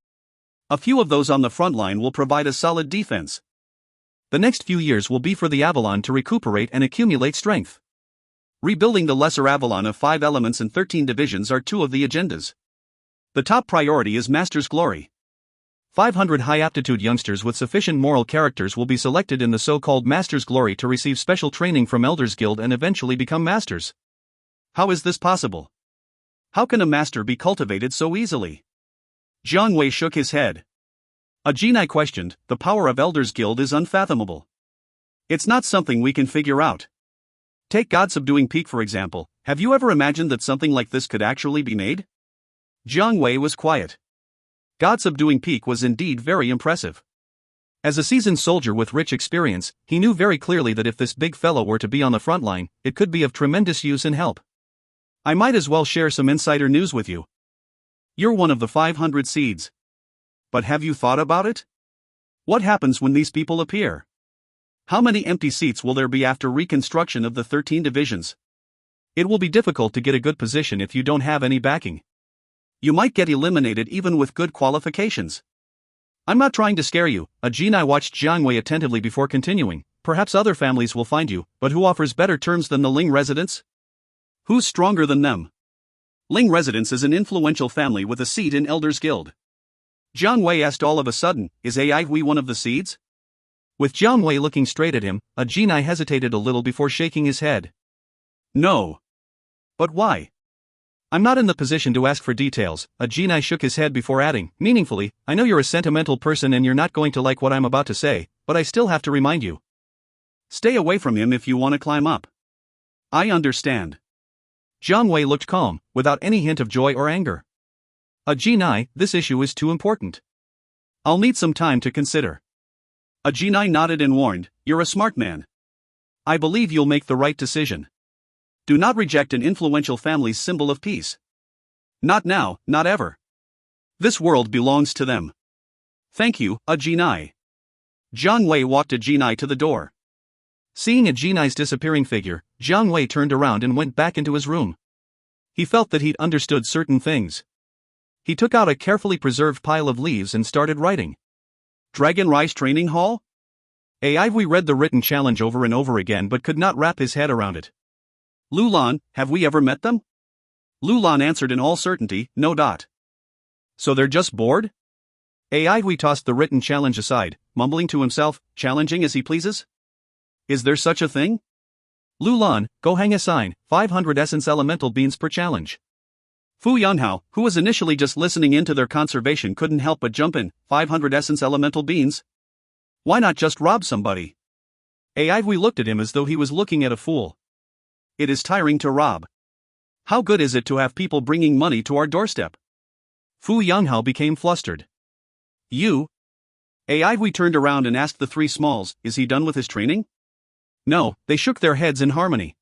A few of those on the front line will provide a solid defense. The next few years will be for the Avalon to recuperate and accumulate strength. Rebuilding the lesser Avalon of 5 elements and 13 divisions are 2 of the agendas. The top priority is Master's Glory. 500 high-aptitude youngsters with sufficient moral characters will be selected in the so-called Master's Glory to receive special training from Elders Guild and eventually become masters. How is this possible? How can a master be cultivated so easily? Jiang Wei shook his head. Ajinai questioned, the power of Elders Guild is unfathomable. It's not something we can figure out. Take God Subduing Peak for example, have you ever imagined that something like this could actually be made? Jiang Wei was quiet. God Subduing Peak was indeed very impressive. As a seasoned soldier with rich experience, he knew very clearly that if this big fellow were to be on the front line, it could be of tremendous use and help. I might as well share some insider news with you. You're one of the 500 seeds. But have you thought about it? What happens when these people appear? How many empty seats will there be after reconstruction of the 13 divisions? It will be difficult to get a good position if you don't have any backing. You might get eliminated even with good qualifications. I'm not trying to scare you. Ajinai watched Jiang Wei attentively before continuing. Perhaps other families will find you, but who offers better terms than the Ling residents? Who's stronger than them? Ling residents is an influential family with a seat in Elders Guild. Jiang Wei asked all of a sudden, is Ai Hui one of the seeds? With Jiang Wei looking straight at him, Ajinai hesitated a little before shaking his head. No. But why? I'm not in the position to ask for details. Ajinai shook his head before adding, meaningfully, I know you're a sentimental person and you're not going to like what I'm about to say, but I still have to remind you. Stay away from him if you want to climb up. I understand. Jiang Wei looked calm, without any hint of joy or anger. Ajinai, this issue is too important. I'll need some time to consider. Ajinai nodded and warned, you're a smart man. I believe you'll make the right decision. Do not reject an influential family's symbol of peace. Not now, not ever. This world belongs to them. Thank you, Ajinai. Jiang Wei walked Ajinai to the door. Seeing Ajinai's disappearing figure, Jiang Wei turned around and went back into his room. He felt that he'd understood certain things. He took out a carefully preserved pile of leaves and started writing. Dragon Rise Training Hall? Ai Hui read the written challenge over and over again but could not wrap his head around it. Lulan, have we ever met them? Lulan answered in all certainty, no. So they're just bored? Ai Hui tossed the written challenge aside, mumbling to himself, challenging as he pleases? Is there such a thing? Lulan, go hang a sign, 500 essence elemental beans per challenge. Fu Yanhao, who was initially just listening in to their conversation, couldn't help but jump in, 500 essence elemental beans? Why not just rob somebody? Ai Hui looked at him as though he was looking at a fool. It is tiring to rob. How good is it to have people bringing money to our doorstep? Fu Yanhao became flustered. You? Ai Hui turned around and asked the three smalls, is he done with his training? No, they shook their heads in harmony.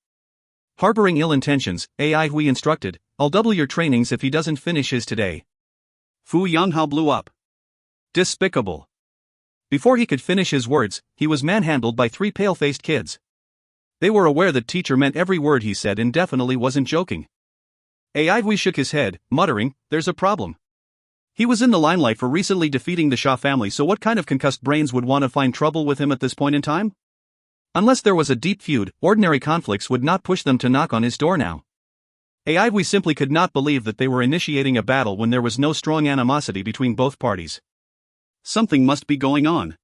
Harboring ill intentions, Ai Hui instructed, I'll double your trainings if he doesn't finish his today. Fu Yanhao blew up. Despicable. Before he could finish his words, he was manhandled by three pale-faced kids. They were aware that teacher meant every word he said and definitely wasn't joking. Ai Hui shook his head, muttering, there's a problem. He was in the limelight for recently defeating the Sha family, so what kind of concussed brains would want to find trouble with him at this point in time? Unless there was a deep feud, ordinary conflicts would not push them to knock on his door now. Ai Hui simply could not believe that they were initiating a battle when there was no strong animosity between both parties. Something must be going on.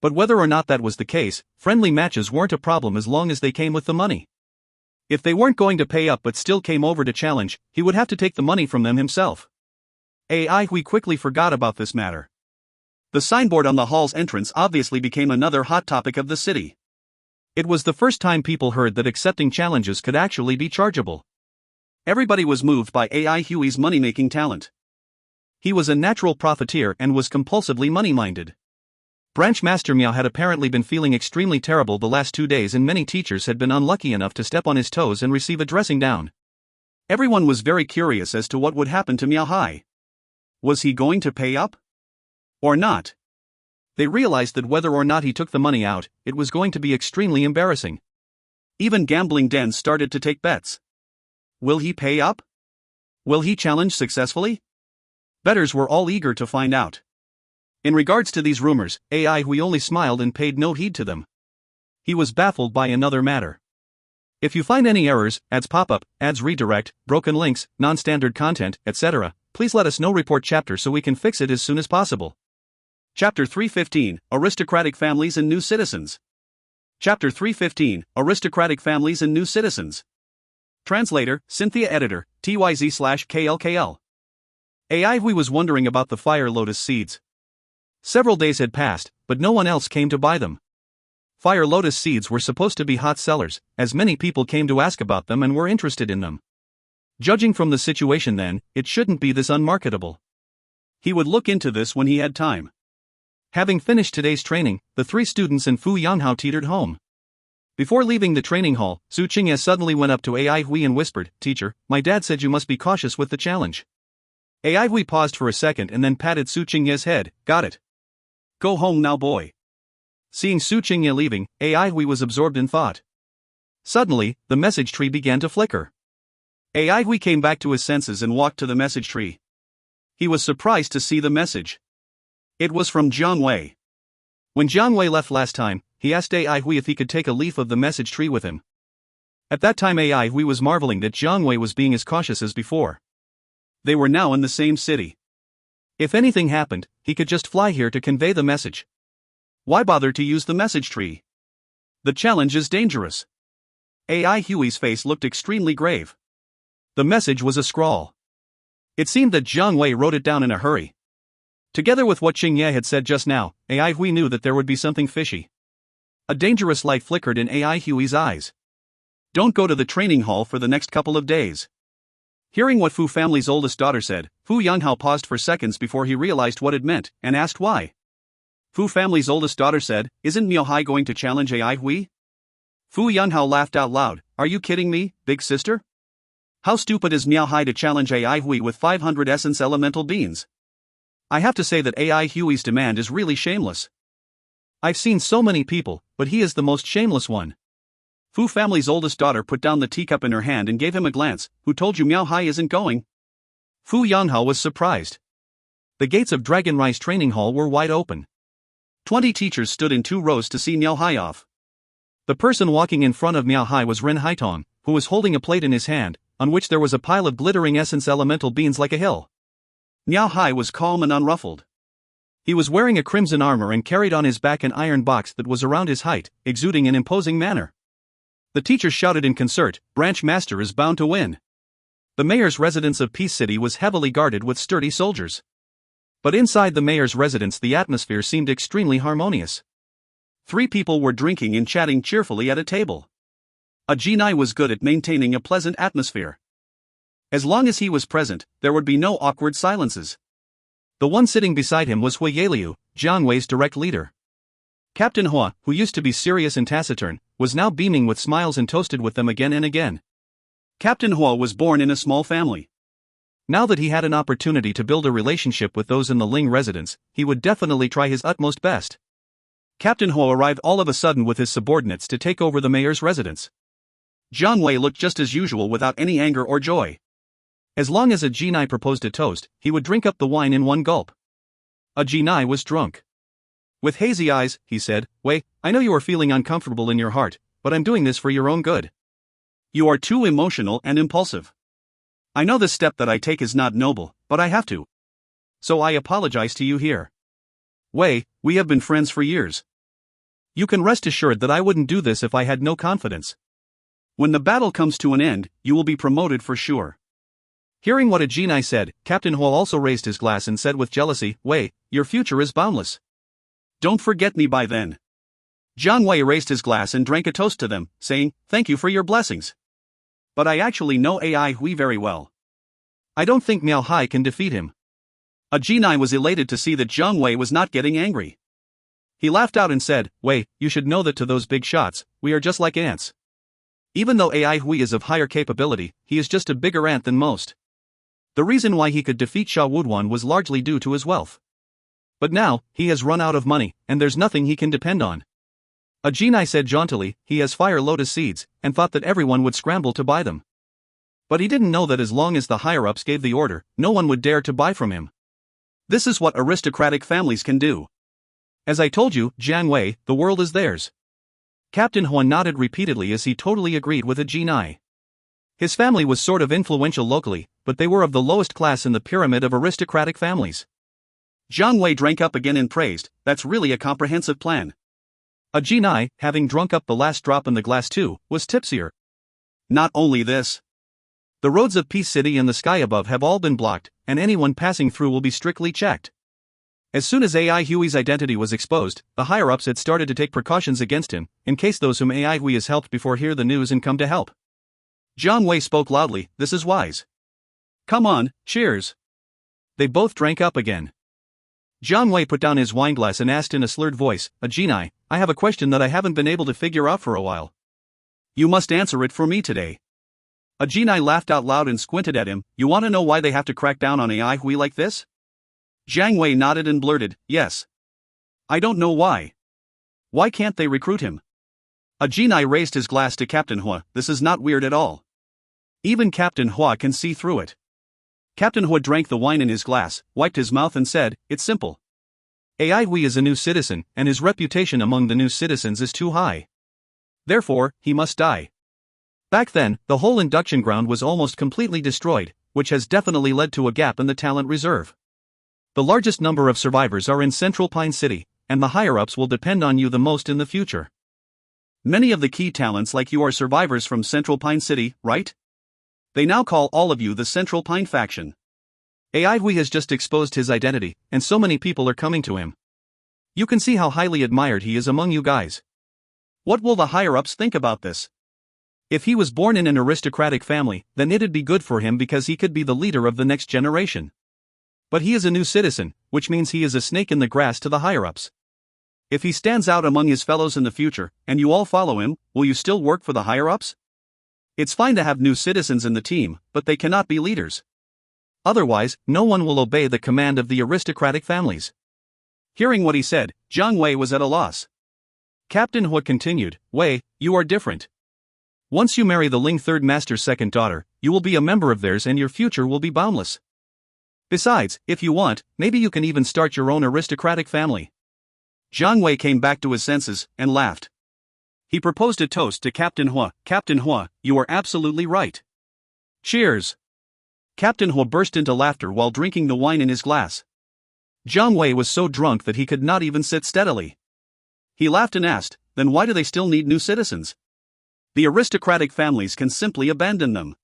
But whether or not that was the case, friendly matches weren't a problem as long as they came with the money. If they weren't going to pay up but still came over to challenge, he would have to take the money from them himself. Ai Hui quickly forgot about this matter. The signboard on the hall's entrance obviously became another hot topic of the city. It was the first time people heard that accepting challenges could actually be chargeable. Everybody was moved by Ai Hui's money-making talent. He was a natural profiteer and was compulsively money-minded. Branch Master Miao had apparently been feeling extremely terrible the last 2 days, and many teachers had been unlucky enough to step on his toes and receive a dressing down. Everyone was very curious as to what would happen to Miao Hai. Was he going to pay up? Or not? They realized that whether or not he took the money out, it was going to be extremely embarrassing. Even gambling dens started to take bets. Will he pay up? Will he challenge successfully? Bettors were all eager to find out. In regards to these rumors, Ai Hui only smiled and paid no heed to them. He was baffled by another matter. If you find any errors, ads pop-up, ads redirect, broken links, non-standard content, etc., please let us know. Report chapter so we can fix it as soon as possible. Chapter 315, Aristocratic Families and New Citizens. Chapter 315, Aristocratic Families and New Citizens. Translator, Cynthia. Editor, TYZ/KLKL. Ai Hui was wondering about the Fire Lotus seeds. Several days had passed, but no one else came to buy them. Fire Lotus seeds were supposed to be hot sellers, as many people came to ask about them and were interested in them. Judging from the situation then, it shouldn't be this unmarketable. He would look into this when he had time. Having finished today's training, the three students and Fu Yanhao teetered home. Before leaving the training hall, Su Qingye suddenly went up to Ai Hui and whispered, "Teacher, my dad said you must be cautious with the challenge." AI Hui paused for a second and then patted Su Qingye's head. Got it. Go home now, boy. Seeing Su Qingye leaving, AI Hui was absorbed in thought. Suddenly, the message tree began to flicker. AI Hui came back to his senses and walked to the message tree. He was surprised to see the message. It was from Jiang Wei. When Jiang Wei left last time, he asked AI Hui if he could take a leaf of the message tree with him. At that time AI Hui was marveling that Jiang Wei was being as cautious as before. They were now in the same city. If anything happened, he could just fly here to convey the message. Why bother to use the message tree? The challenge is dangerous. AI Hui's face looked extremely grave. The message was a scrawl. It seemed that Jiang Wei wrote it down in a hurry. Together with what Qingye had said just now, AI Hui knew that there would be something fishy. A dangerous light flickered in AI Hui's eyes. Don't go to the training hall for the next couple of days. Hearing what Fu family's oldest daughter said, Fu Yanghao paused for seconds before he realized what it meant, and asked why. Fu family's oldest daughter said, Isn't Miao Hai going to challenge AI Hui? Fu Yanghao laughed out loud. Are you kidding me, big sister? How stupid is Miao Hai to challenge AI Hui with 500 essence elemental beans? I have to say that AI Hui's demand is really shameless. I've seen so many people, but he is the most shameless one. Fu family's oldest daughter put down the teacup in her hand and gave him a glance. Who told you Miao Hai isn't going? Fu Yanghao was surprised. The gates of Dragon Rice Training Hall were wide open. 20 teachers stood in 2 rows to see Miao Hai off. The person walking in front of Miao Hai was Ren Haitong, who was holding a plate in his hand, on which there was a pile of glittering essence elemental beans like a hill. Miao Hai was calm and unruffled. He was wearing a crimson armor and carried on his back an iron box that was around his height, exuding an imposing manner. The teachers shouted in concert, Branch Master is bound to win. The mayor's residence of Peace City was heavily guarded with sturdy soldiers. But inside the mayor's residence the atmosphere seemed extremely harmonious. 3 people were drinking and chatting cheerfully at a table. A Jinai was good at maintaining a pleasant atmosphere. As long as he was present, there would be no awkward silences. The one sitting beside him was Hui Yeliu, Jiang Wei's direct leader. Captain Hua, who used to be serious and taciturn, was now beaming with smiles and toasted with them again and again. Captain Hua was born in a small family. Now that he had an opportunity to build a relationship with those in the Ling residence, he would definitely try his utmost best. Captain Hua arrived all of a sudden with his subordinates to take over the mayor's residence. Jiang Wei looked just as usual without any anger or joy. As long as a Jinai proposed a toast, he would drink up the wine in one gulp. A Jinai was drunk. With hazy eyes, he said, Wei, I know you are feeling uncomfortable in your heart, but I'm doing this for your own good. You are too emotional and impulsive. I know this step that I take is not noble, but I have to. So I apologize to you here. Wei, we have been friends for years. You can rest assured that I wouldn't do this if I had no confidence. When the battle comes to an end, you will be promoted for sure. Hearing what a Jinai said, Captain Hua also raised his glass and said with jealousy, Wei, your future is boundless. Don't forget me by then. Jiang Wei raised his glass and drank a toast to them, saying, Thank you for your blessings. But I actually know AI Hui very well. I don't think Miao Hai can defeat him. A Jinai was elated to see that Jiang Wei was not getting angry. He laughed out and said, Wei, you should know that to those big shots, we are just like ants. Even though AI Hui is of higher capability, he is just a bigger ant than most. The reason why he could defeat Sha Wuduan was largely due to his wealth. But now, he has run out of money, and there's nothing he can depend on. A Jinai said jauntily, he has fire lotus seeds, and thought that everyone would scramble to buy them. But he didn't know that as long as the higher-ups gave the order, no one would dare to buy from him. This is what aristocratic families can do. As I told you, Jiang Wei, the world is theirs. Captain Hua nodded repeatedly as he totally agreed with a Jinai. His family was sort of influential locally, but they were of the lowest class in the pyramid of aristocratic families. Jiang Wei drank up again and praised, that's really a comprehensive plan. A Jinai, having drunk up the last drop in the glass too, was tipsier. Not only this. The roads of Peace City and the sky above have all been blocked, and anyone passing through will be strictly checked. As soon as AI Hui's identity was exposed, the higher-ups had started to take precautions against him, in case those whom AI Hui has helped before hear the news and come to help. Jiang Wei spoke loudly, this is wise. Come on, cheers. They both drank up again. Jiang Wei put down his wineglass and asked in a slurred voice, a Jinai, I have a question that I haven't been able to figure out for a while. You must answer it for me today. A genie laughed out loud and squinted at him. You want to know why they have to crack down on AI Hui like this? Jiang Wei nodded and blurted, yes. I don't know why. Why can't they recruit him? A genie raised his glass to Captain Hua. This is not weird at all. Even Captain Hua can see through it. Captain Hua drank the wine in his glass, wiped his mouth and said, it's simple. AI Hui is a new citizen, and his reputation among the new citizens is too high. Therefore, he must die. Back then, the whole induction ground was almost completely destroyed, which has definitely led to a gap in the talent reserve. The largest number of survivors are in Central Pine City, and the higher-ups will depend on you the most in the future. Many of the key talents like you are survivors from Central Pine City, right? They now call all of you the Central Pine faction. AI Hui has just exposed his identity, and so many people are coming to him. You can see how highly admired he is among you guys. What will the higher-ups think about this? If he was born in an aristocratic family, then it'd be good for him because he could be the leader of the next generation. But he is a new citizen, which means he is a snake in the grass to the higher-ups. If he stands out among his fellows in the future, and you all follow him, will you still work for the higher-ups? It's fine to have new citizens in the team, but they cannot be leaders. Otherwise, no one will obey the command of the aristocratic families. Hearing what he said, Jiang Wei was at a loss. Captain Hua continued, Wei, you are different. Once you marry the Ling Third Master's second daughter, you will be a member of theirs and your future will be boundless. Besides, if you want, maybe you can even start your own aristocratic family. Jiang Wei came back to his senses and laughed. He proposed a toast to Captain Hua. Captain Hua, you are absolutely right. Cheers. Captain Hua burst into laughter while drinking the wine in his glass. Jiang Wei was so drunk that he could not even sit steadily. He laughed and asked, then why do they still need new citizens? The aristocratic families can simply abandon them.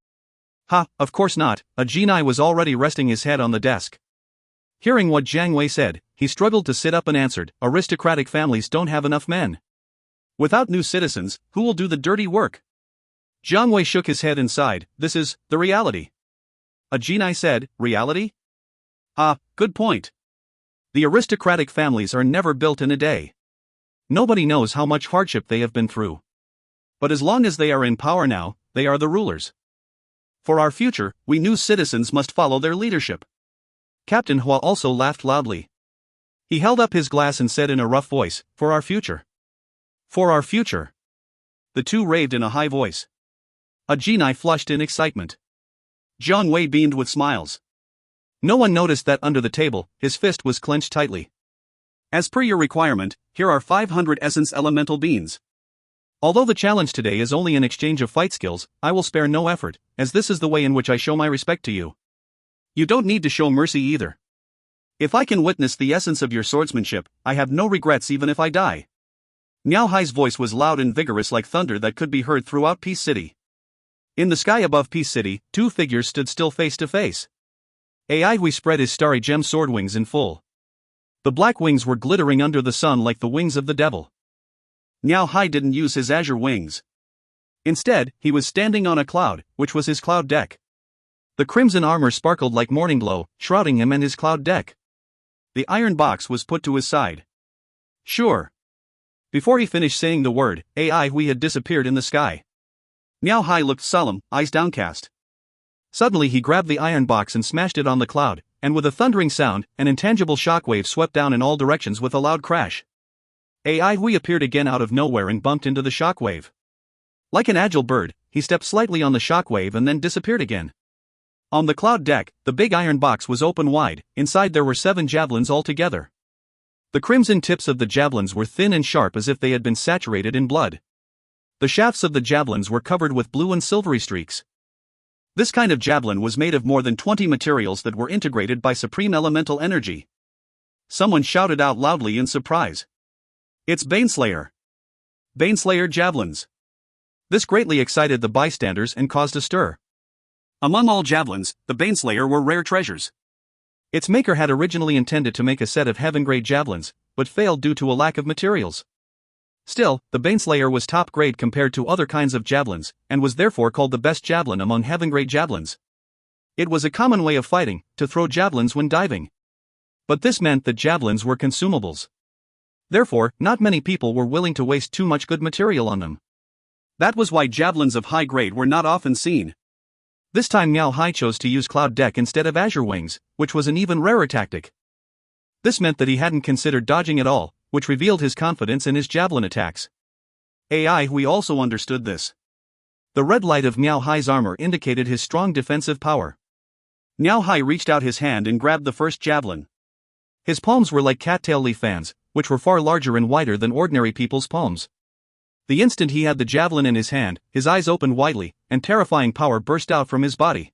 Ha, of course not. A genie was already resting his head on the desk. Hearing what Jiang Wei said, he struggled to sit up and answered, aristocratic families don't have enough men. Without new citizens, who will do the dirty work? Jiang Wei shook his head and sighed, this is the reality. A genie said, reality? Ah, good point. The aristocratic families are never built in a day. Nobody knows how much hardship they have been through. But as long as they are in power now, they are the rulers. For our future, we new citizens must follow their leadership. Captain Hua also laughed loudly. He held up his glass and said in a rough voice, for our future. For our future. The two raved in a high voice. A genie flushed in excitement. Jiang Wei beamed with smiles. No one noticed that under the table, his fist was clenched tightly. As per your requirement, here are 500 essence elemental beans. Although the challenge today is only an exchange of fight skills, I will spare no effort, as this is the way in which I show my respect to you. You don't need to show mercy either. If I can witness the essence of your swordsmanship, I have no regrets even if I die. Niao Hai's voice was loud and vigorous like thunder that could be heard throughout Peace City. In the sky above Peace City, two figures stood still face to face. AI Hui spread his starry gem sword wings in full. The black wings were glittering under the sun like the wings of the devil. Niao Hai didn't use his azure wings. Instead, he was standing on a cloud, which was his cloud deck. The crimson armor sparkled like morning glow, shrouding him and his cloud deck. The iron box was put to his side. Sure. Before he finished saying the word, AI Hui had disappeared in the sky. Niao Hai looked solemn, eyes downcast. Suddenly he grabbed the iron box and smashed it on the cloud, and with a thundering sound, an intangible shockwave swept down in all directions with a loud crash. AI Hui appeared again out of nowhere and bumped into the shockwave. Like an agile bird, he stepped slightly on the shockwave and then disappeared again. On the cloud deck, the big iron box was open wide. Inside there were 7 javelins altogether. The crimson tips of the javelins were thin and sharp as if they had been saturated in blood. The shafts of the javelins were covered with blue and silvery streaks. This kind of javelin was made of more than 20 materials that were integrated by supreme elemental energy. Someone shouted out loudly in surprise. It's Baneslayer! Baneslayer javelins! This greatly excited the bystanders and caused a stir. Among all javelins, the Baneslayer were rare treasures. Its maker had originally intended to make a set of heaven-grade javelins, but failed due to a lack of materials. Still, the Baneslayer was top grade compared to other kinds of javelins, and was therefore called the best javelin among heaven-grade javelins. It was a common way of fighting, to throw javelins when diving. But this meant that javelins were consumables. Therefore, not many people were willing to waste too much good material on them. That was why javelins of high grade were not often seen. This time Miao Hai chose to use Cloud Deck instead of Azure Wings, which was an even rarer tactic. This meant that he hadn't considered dodging at all, which revealed his confidence in his javelin attacks. AI Hui also understood this. The red light of Miao Hai's armor indicated his strong defensive power. Miao Hai reached out his hand and grabbed the first javelin. His palms were like cattail leaf fans, which were far larger and wider than ordinary people's palms. The instant he had the javelin in his hand, his eyes opened widely, and terrifying power burst out from his body.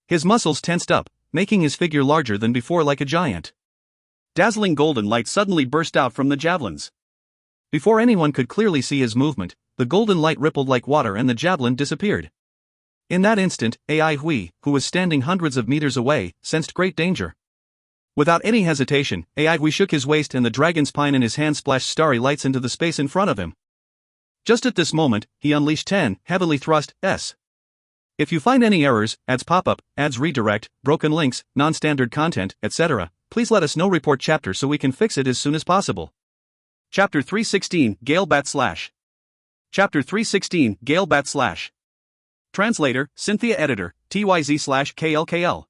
His muscles tensed up, making his figure larger than before like a giant. Dazzling golden light suddenly burst out from the javelins. Before anyone could clearly see his movement, the golden light rippled like water and the javelin disappeared. In that instant, AI Hui, who was standing hundreds of meters away, sensed great danger. Without any hesitation, AI Hui shook his waist and the dragon's pine in his hand splashed starry lights into the space in front of him. Just at this moment, he unleashed 10 heavily thrust S. If you find any errors, ads pop up, ads redirect, broken links, non-standard content, etc., please let us know. Report chapter so we can fix it as soon as possible. Chapter 316 Gale Bat Slash. Chapter 316 Gale Bat Slash. Translator, Cynthia Editor, TYZ/KLKL.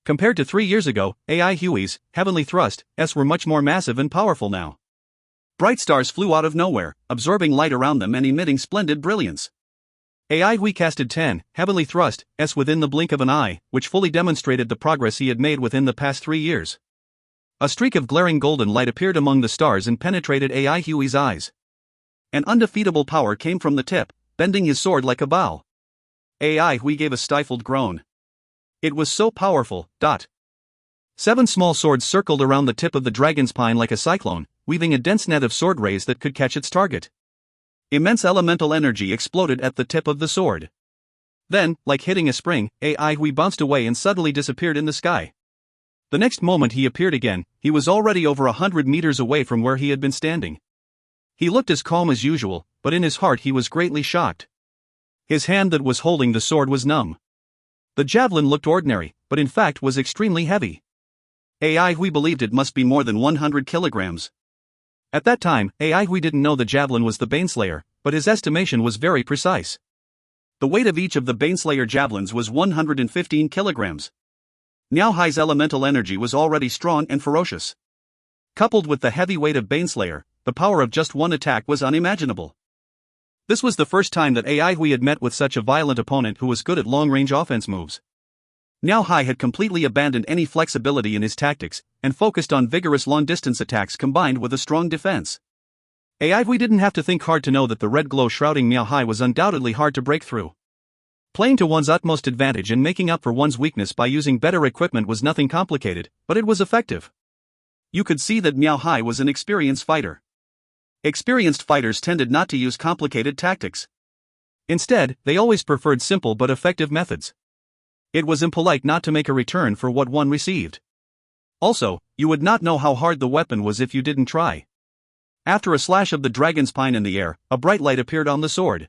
Compared to 3 years ago, AI Hui's heavenly thrust S were much more massive and powerful now. Bright stars flew out of nowhere, absorbing light around them and emitting splendid brilliance. AI Hui casted 10 heavenly thrust S within the blink of an eye, which fully demonstrated the progress he had made within the past 3 years. A streak of glaring golden light appeared among the stars and penetrated AI Hui's eyes. An undefeatable power came from the tip, bending his sword like a bow. AI Hui gave a stifled groan. It was so powerful. 7 small swords circled around the tip of the dragon's pine like a cyclone, weaving a dense net of sword rays that could catch its target. Immense elemental energy exploded at the tip of the sword. Then, like hitting a spring, AI Hui bounced away and suddenly disappeared in the sky. The next moment he appeared again, he was already over 100 meters away from where he had been standing. He looked as calm as usual, but in his heart he was greatly shocked. His hand that was holding the sword was numb. The javelin looked ordinary, but in fact was extremely heavy. AI Hui believed it must be more than 100 kilograms. At that time, AI Hui didn't know the javelin was the Baneslayer, but his estimation was very precise. The weight of each of the Baneslayer javelins was 115 kilograms. Miao Hai's elemental energy was already strong and ferocious. Coupled with the heavy weight of Baneslayer, the power of just one attack was unimaginable. This was the first time that AI Hui had met with such a violent opponent who was good at long-range offense moves. Miao Hai had completely abandoned any flexibility in his tactics, and focused on vigorous long-distance attacks combined with a strong defense. AI Hui didn't have to think hard to know that the red glow shrouding Miao Hai was undoubtedly hard to break through. Playing to one's utmost advantage and making up for one's weakness by using better equipment was nothing complicated, but it was effective. You could see that Miao Hai was an experienced fighter. Experienced fighters tended not to use complicated tactics. Instead, they always preferred simple but effective methods. It was impolite not to make a return for what one received. Also, you would not know how hard the weapon was if you didn't try. After a slash of the dragon's pine in the air, a bright light appeared on the sword.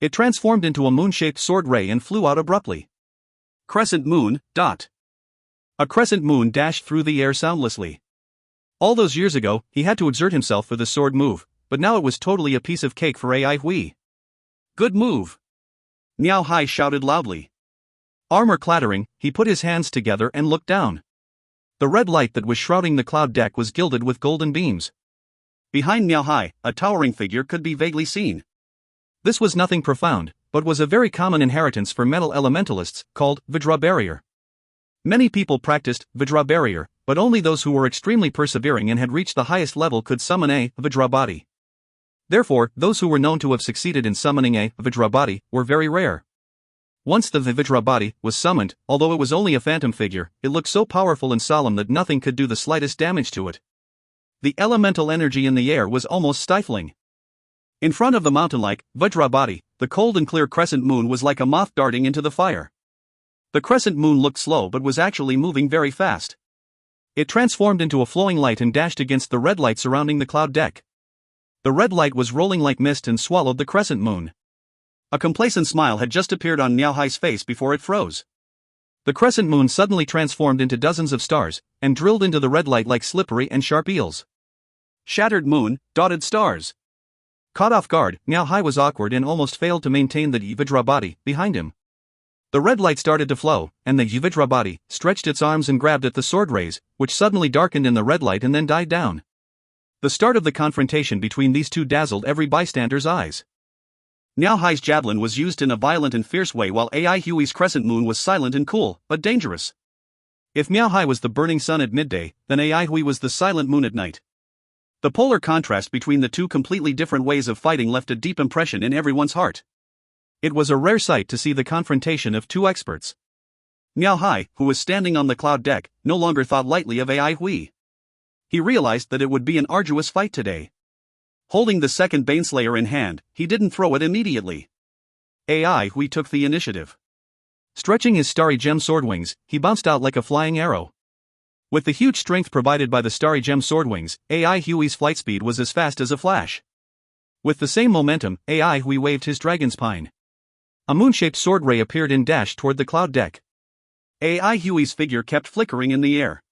It transformed into a moon-shaped sword ray and flew out abruptly. Crescent moon. A crescent moon dashed through the air soundlessly. All those years ago, he had to exert himself for the sword move, but now it was totally a piece of cake for AI Hui. Good move! Miao Hai shouted loudly. Armor clattering, he put his hands together and looked down. The red light that was shrouding the cloud deck was gilded with golden beams. Behind Miao Hai, a towering figure could be vaguely seen. This was nothing profound, but was a very common inheritance for metal elementalists, called Vajra Barrier. Many people practiced Vajra Barrier, but only those who were extremely persevering and had reached the highest level could summon a Vajra body. Therefore, those who were known to have succeeded in summoning a Vajra body were very rare. Once the Vajra body was summoned, although it was only a phantom figure, it looked so powerful and solemn that nothing could do the slightest damage to it. The elemental energy in the air was almost stifling. In front of the mountain-like Vajra body, the cold and clear crescent moon was like a moth darting into the fire. The crescent moon looked slow but was actually moving very fast. It transformed into a flowing light and dashed against the red light surrounding the cloud deck. The red light was rolling like mist and swallowed the crescent moon. A complacent smile had just appeared on Miao Hai's face before it froze. The crescent moon suddenly transformed into dozens of stars, and drilled into the red light like slippery and sharp eels. Shattered moon, dotted stars. Caught off guard, Miao Hai was awkward and almost failed to maintain the Vajra body behind him. The red light started to flow, and the Yvitrabadi stretched its arms and grabbed at the sword rays, which suddenly darkened in the red light and then died down. The start of the confrontation between these two dazzled every bystander's eyes. Niao Hai's javelin was used in a violent and fierce way, while Ai Hui's crescent moon was silent and cool, but dangerous. If Niao Hai was the burning sun at midday, then Ai Hui was the silent moon at night. The polar contrast between the two completely different ways of fighting left a deep impression in everyone's heart. It was a rare sight to see the confrontation of two experts. Niao Hai, who was standing on the cloud deck, no longer thought lightly of Ai Hui. He realized that it would be an arduous fight today. Holding the second Baneslayer in hand, he didn't throw it immediately. Ai Hui took the initiative. Stretching his starry gem sword wings, he bounced out like a flying arrow. With the huge strength provided by the starry gem sword wings, Ai Hui's flight speed was as fast as a flash. With the same momentum, Ai Hui waved his dragon's pine. A moon-shaped sword ray appeared and dashed toward the cloud deck. Ai Hui's figure kept flickering in the air.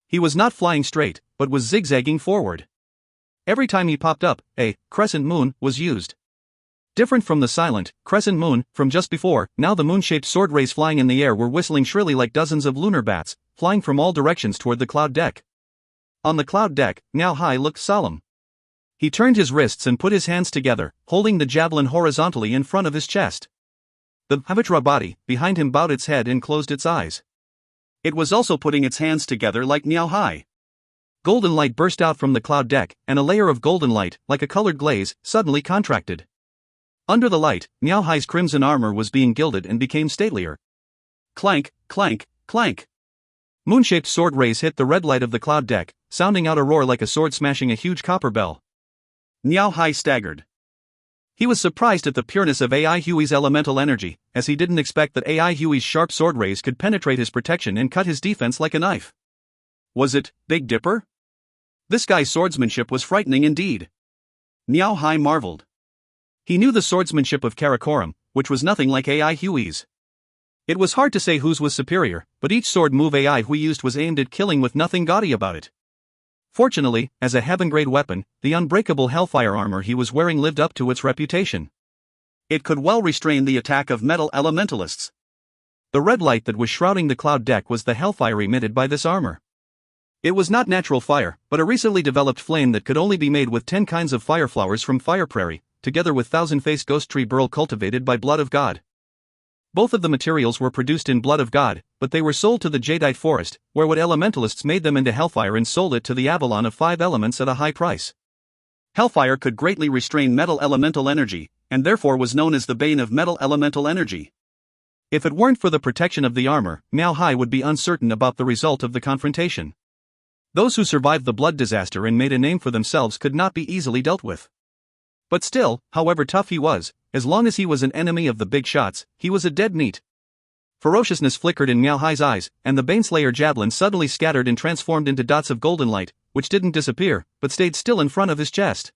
He was not flying straight, but was zigzagging forward. Every time he popped up, a crescent moon was used. Different from the silent crescent moon from just before, now the moon-shaped sword rays flying in the air were whistling shrilly like dozens of lunar bats, flying from all directions toward the cloud deck. On the cloud deck, Niao Hai looked solemn. He turned his wrists and put his hands together, holding the javelin horizontally in front of his chest. The Havitra body behind him bowed its head and closed its eyes. It was also putting its hands together like Niao Hai. Golden light burst out from the cloud deck, and a layer of golden light, like a colored glaze, suddenly contracted. Under the light, Niao Hai's crimson armor was being gilded and became statelier. Clank, clank, clank. Moon-shaped sword rays hit the red light of the cloud deck, sounding out a roar like a sword smashing a huge copper bell. Niao Hai staggered. He was surprised at the pureness of Ai Hui's elemental energy, as he didn't expect that Ai Hui's sharp sword rays could penetrate his protection and cut his defense like a knife. Was it Big Dipper? This guy's swordsmanship was frightening indeed. Niao Hai marveled. He knew the swordsmanship of Karakoram, which was nothing like Ai Hui's. It was hard to say whose was superior, but each sword move Ai Hui used was aimed at killing with nothing gaudy about it. Fortunately, as a heaven-grade weapon, the unbreakable hellfire armor he was wearing lived up to its reputation. It could well restrain the attack of metal elementalists. The red light that was shrouding the cloud deck was the hellfire emitted by this armor. It was not natural fire, but a recently developed flame that could only be made with 10 kinds of fire flowers from Fire Prairie, together with thousand-faced ghost tree burl cultivated by Blood of God. Both of the materials were produced in Blood of God, but they were sold to the Jadeite forest, where what elementalists made them into hellfire and sold it to the Avalon of 5 elements at a high price. Hellfire could greatly restrain metal elemental energy, and therefore was known as the bane of metal elemental energy. If it weren't for the protection of the armor, Niao Hai would be uncertain about the result of the confrontation. Those who survived the blood disaster and made a name for themselves could not be easily dealt with. But still, however tough he was, as long as he was an enemy of the big shots, he was a dead meat. Ferociousness flickered in Niao Hai's eyes, and the Baneslayer javelin suddenly scattered and transformed into dots of golden light, which didn't disappear, but stayed still in front of his chest.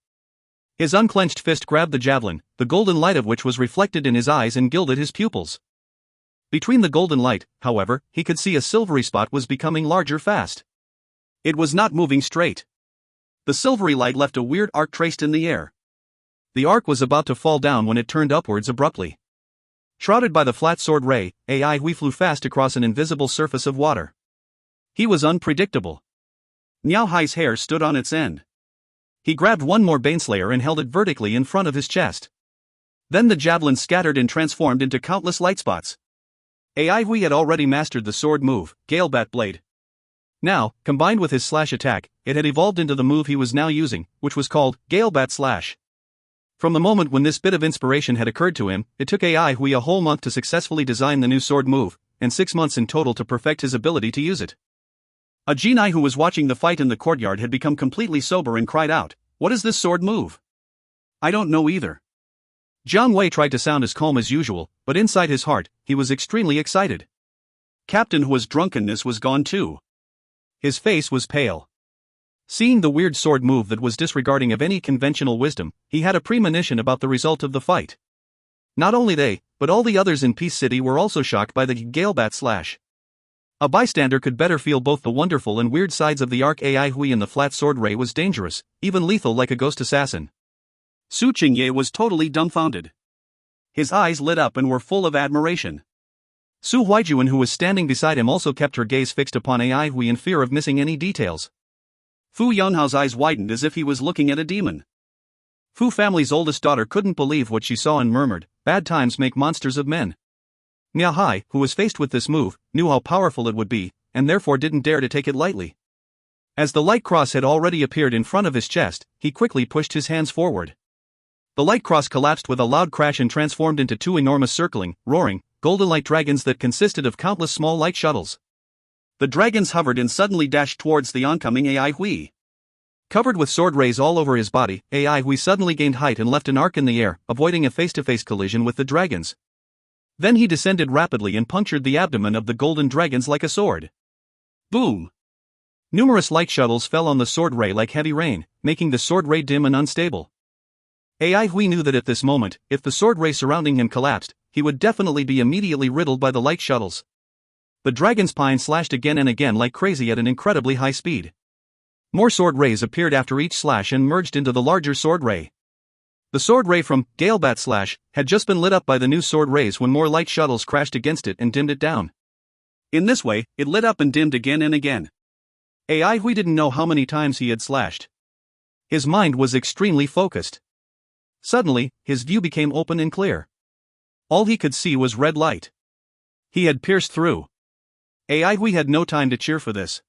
His unclenched fist grabbed the javelin, the golden light of which was reflected in his eyes and gilded his pupils. Between the golden light, however, he could see a silvery spot was becoming larger fast. It was not moving straight. The silvery light left a weird arc traced in the air. The arc was about to fall down when it turned upwards abruptly. Shrouded by the flat sword ray, Ai Hui flew fast across an invisible surface of water. He was unpredictable. Niao Hai's hair stood on its end. He grabbed one more Baneslayer and held it vertically in front of his chest. Then the javelin scattered and transformed into countless light spots. Ai Hui had already mastered the sword move, Galebat Blade. Now, combined with his slash attack, it had evolved into the move he was now using, which was called Galebat Slash. From the moment when this bit of inspiration had occurred to him, it took Ai Hui a whole month to successfully design the new sword move, and 6 months in total to perfect his ability to use it. A genii who was watching the fight in the courtyard had become completely sober and cried out, "What is this sword move?" "I don't know either." Jiang Wei tried to sound as calm as usual, but inside his heart, he was extremely excited. Captain Hua's drunkenness was gone too. His face was pale. Seeing the weird sword move that was disregarding of any conventional wisdom, he had a premonition about the result of the fight. Not only they, but all the others in Peace City were also shocked by the Galebat Slash. A bystander could better feel both the wonderful and weird sides of the arc. Ai Hui and the flat sword ray was dangerous, even lethal like a ghost assassin. Su Qingye was totally dumbfounded. His eyes lit up and were full of admiration. Su Huijuan, who was standing beside him, also kept her gaze fixed upon Ai Hui in fear of missing any details. Fu Yunhao's eyes widened as if he was looking at a demon. Fu family's oldest daughter couldn't believe what she saw and murmured, "Bad times make monsters of men." Miao Hai, who was faced with this move, knew how powerful it would be, and therefore didn't dare to take it lightly. As the light cross had already appeared in front of his chest, he quickly pushed his hands forward. The light cross collapsed with a loud crash and transformed into two enormous circling, roaring, golden light dragons that consisted of countless small light shuttles. The dragons hovered and suddenly dashed towards the oncoming Ai Hui. Covered with sword rays all over his body, Ai Hui suddenly gained height and left an arc in the air, avoiding a face-to-face collision with the dragons. Then he descended rapidly and punctured the abdomen of the golden dragons like a sword. Boom! Numerous light shuttles fell on the sword ray like heavy rain, making the sword ray dim and unstable. Ai Hui knew that at this moment, if the sword ray surrounding him collapsed, he would definitely be immediately riddled by the light shuttles. The dragon's spine slashed again and again like crazy at an incredibly high speed. More sword rays appeared after each slash and merged into the larger sword ray. The sword ray from Galebat Slash had just been lit up by the new sword rays when more light shuttles crashed against it and dimmed it down. In this way, it lit up and dimmed again and again. Ai Hui didn't know how many times he had slashed. His mind was extremely focused. Suddenly, his view became open and clear. All he could see was red light. He had pierced through. Ai Hui had no time to cheer for this.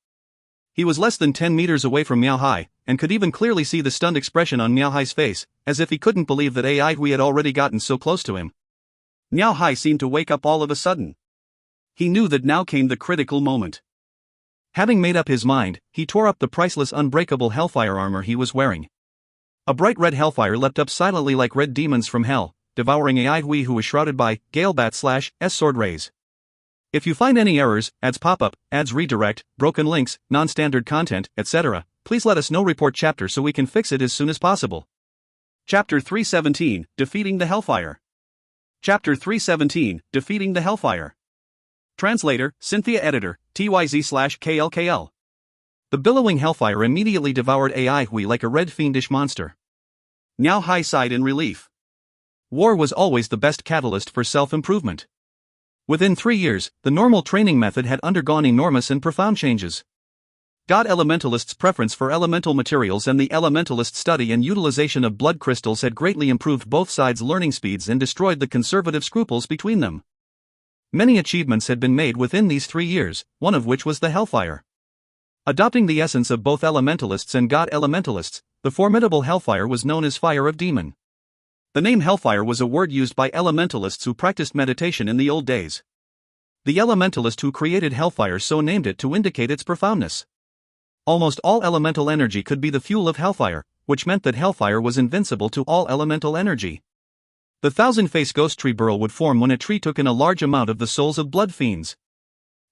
He was less than 10 meters away from Miao Hai, and could even clearly see the stunned expression on Miao Hai's face, as if he couldn't believe that Ai Hui had already gotten so close to him. Miao Hai seemed to wake up all of a sudden. He knew that now came the critical moment. Having made up his mind, he tore up the priceless unbreakable hellfire armor he was wearing. A bright red hellfire leapt up silently like red demons from hell, devouring Ai Hui, who was shrouded by Galebat Slash S sword rays. If you find any errors, ads pop up, ads redirect, broken links, non-standard content, etc., please let us know. Report chapter so we can fix it as soon as possible. Chapter 317, Defeating the Hellfire. Chapter 317, Defeating the Hellfire. Translator, Cynthia. Editor, TYZ/KLKL. The billowing hellfire immediately devoured Ai Hui like a red fiendish monster. Miao Hai sighed in relief. War was always the best catalyst for self-improvement. Within 3 years, the normal training method had undergone enormous and profound changes. God Elementalist's preference for elemental materials and the Elementalist study and utilization of blood crystals had greatly improved both sides' learning speeds and destroyed the conservative scruples between them. Many achievements had been made within these 3 years, one of which was the Hellfire. Adopting the essence of both Elementalists and God Elementalists, the formidable Hellfire was known as Fire of Demon. The name Hellfire was a word used by Elementalists who practiced meditation in the old days. The Elementalist who created Hellfire so named it to indicate its profoundness. Almost all elemental energy could be the fuel of Hellfire, which meant that Hellfire was invincible to all elemental energy. The thousand-face ghost tree burl would form when a tree took in a large amount of the souls of blood fiends.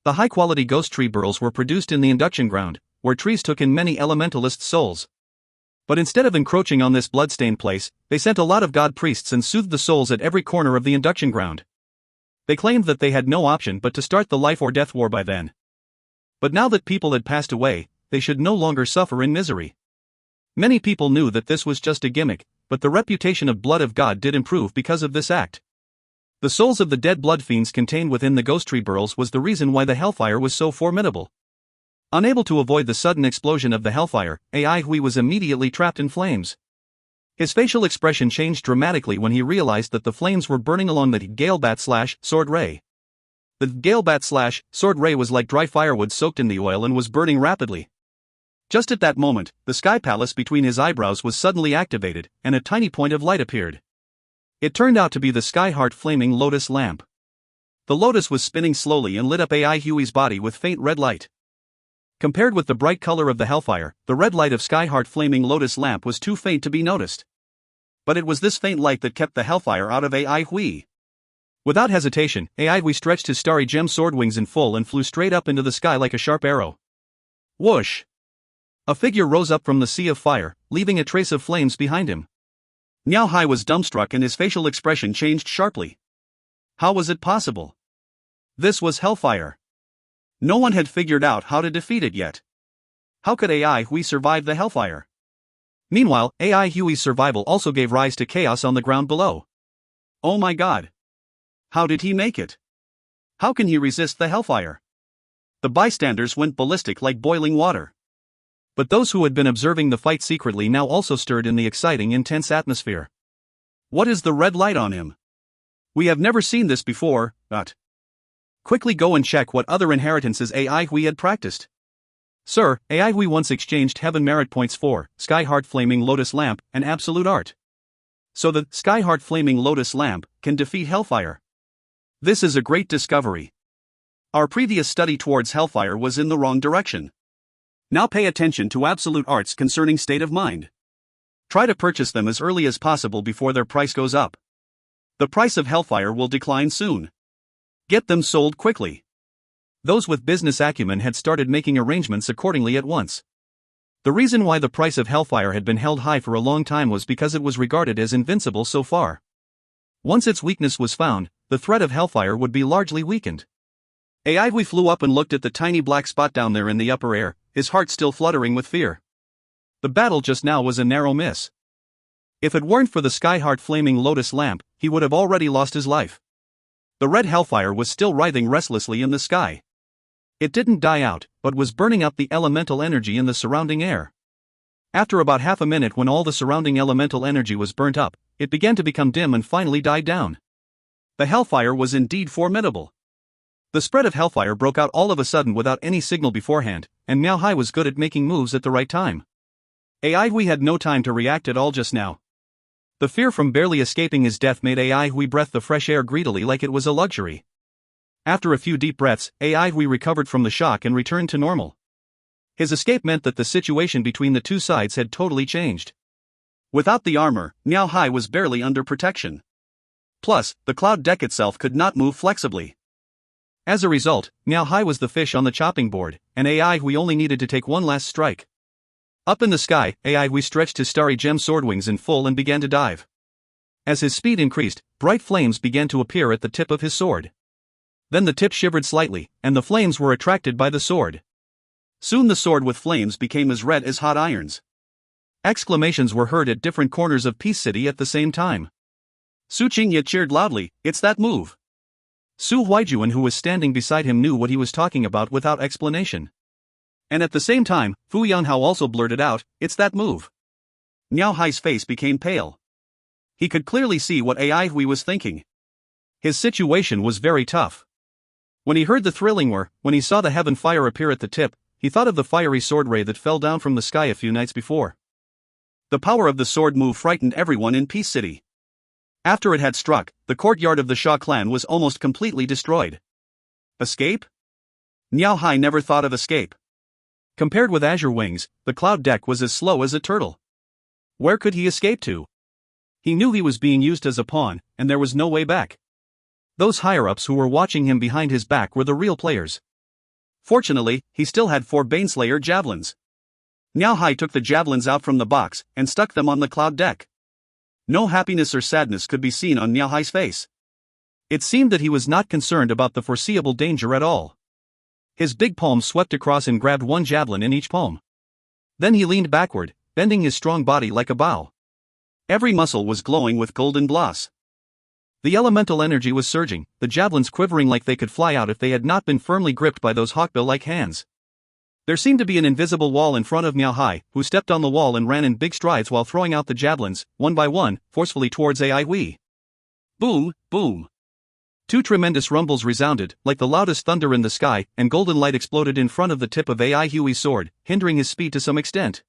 The high-quality ghost tree burls were produced in the induction ground, where trees took in many elementalist souls. But instead of encroaching on this bloodstained place, they sent a lot of god priests and soothed the souls at every corner of the induction ground. They claimed that they had no option but to start the life or death war by then. But now that people had passed away, they should no longer suffer in misery. Many people knew that this was just a gimmick, but the reputation of Blood of God did improve because of this act. The souls of the dead blood fiends contained within the ghost tree burls was the reason why the Hellfire was so formidable. Unable to avoid the sudden explosion of the Hellfire, Ai Hui was immediately trapped in flames. His facial expression changed dramatically when he realized that the flames were burning along the Galebat sword ray. The Galebat sword ray was like dry firewood soaked in the oil and was burning rapidly. Just at that moment, the sky palace between his eyebrows was suddenly activated, and a tiny point of light appeared. It turned out to be the Skyheart flaming lotus lamp. The lotus was spinning slowly and lit up Ai Hui's body with faint red light. Compared with the bright color of the Hellfire, the red light of Skyheart flaming lotus lamp was too faint to be noticed. But it was this faint light that kept the Hellfire out of Ai Hui. Without hesitation, Ai Hui stretched his starry gem sword wings in full and flew straight up into the sky like a sharp arrow. Whoosh! A figure rose up from the sea of fire, leaving a trace of flames behind him. Miao Hai was dumbstruck and his facial expression changed sharply. How was it possible? This was Hellfire. No one had figured out how to defeat it yet. How could Ai Hui survive the Hellfire? Meanwhile, Ai Hui's survival also gave rise to chaos on the ground below. Oh my god! How did he make it? How can he resist the hellfire? The bystanders went ballistic like boiling water. But those who had been observing the fight secretly now also stirred in the exciting, intense atmosphere. What is the red light on him? We have never seen this before, but. Quickly go and check what other inheritances AI we had practiced. Sir, AI we once exchanged heaven merit points for Sky Heart Flaming Lotus Lamp and Absolute Art. So the Sky Heart Flaming Lotus Lamp can defeat hellfire. This is a great discovery. Our previous study towards hellfire was in the wrong direction. Now pay attention to Absolute Arts concerning state of mind. Try to purchase them as early as possible before their price goes up. The price of hellfire will decline soon. Get them sold quickly. Those with business acumen had started making arrangements accordingly at once. The reason why the price of hellfire had been held high for a long time was because it was regarded as invincible so far. Once its weakness was found, the threat of hellfire would be largely weakened. Aigui flew up and looked at the tiny black spot down there in the upper air, his heart still fluttering with fear. The battle just now was a narrow miss. If it weren't for the Sky Heart Flaming Lotus Lamp, he would have already lost his life. The red hellfire was still writhing restlessly in the sky. It didn't die out, but was burning up the elemental energy in the surrounding air. After about half a minute, when all the surrounding elemental energy was burnt up, it began to become dim and finally died down. The hellfire was indeed formidable. The spread of hellfire broke out all of a sudden without any signal beforehand, and Miao Hai was good at making moves at the right time. Aigui had no time to react at all just now. The fear from barely escaping his death made Aigui breathe the fresh air greedily like it was a luxury. After a few deep breaths, Aigui recovered from the shock and returned to normal. His escape meant that the situation between the two sides had totally changed. Without the armor, Miao Hai was barely under protection. Plus, the cloud deck itself could not move flexibly. As a result, Miao Hai was the fish on the chopping board, and Aigui only needed to take one last strike. Up in the sky, Aigui stretched his starry gem sword wings in full and began to dive. As his speed increased, bright flames began to appear at the tip of his sword. Then the tip shivered slightly, and the flames were attracted by the sword. Soon the sword with flames became as red as hot irons. Exclamations were heard at different corners of Peace City at the same time. Su Qingye cheered loudly, "It's that move!" Su Huaijuan, who was standing beside him, knew what he was talking about without explanation. And at the same time, Fu Yanhao also blurted out, "It's that move." Miao Hai's face became pale. He could clearly see what Aigui was thinking. His situation was very tough. When he heard the thrilling whir, when he saw the heaven fire appear at the tip, he thought of the fiery sword ray that fell down from the sky a few nights before. The power of the sword move frightened everyone in Peace City. After it had struck, the courtyard of the Sha clan was almost completely destroyed. Escape? Miao Hai never thought of escape. Compared with Azure Wings, the cloud deck was as slow as a turtle. Where could he escape to? He knew he was being used as a pawn, and there was no way back. Those higher-ups who were watching him behind his back were the real players. Fortunately, he still had 4 Baneslayer javelins. Miao Hai took the javelins out from the box and stuck them on the cloud deck. No happiness or sadness could be seen on Miao Hai's face. It seemed that he was not concerned about the foreseeable danger at all. His big palm swept across and grabbed one javelin in each palm. Then he leaned backward, bending his strong body like a bow. Every muscle was glowing with golden gloss. The elemental energy was surging, the javelins quivering like they could fly out if they had not been firmly gripped by those hawkbill-like hands. There seemed to be an invisible wall in front of Miao Hai, who stepped on the wall and ran in big strides while throwing out the javelins, one by one, forcefully towards Aigui. Boom, boom. 2 tremendous rumbles resounded, like the loudest thunder in the sky, and golden light exploded in front of the tip of Aigui's sword, hindering his speed to some extent.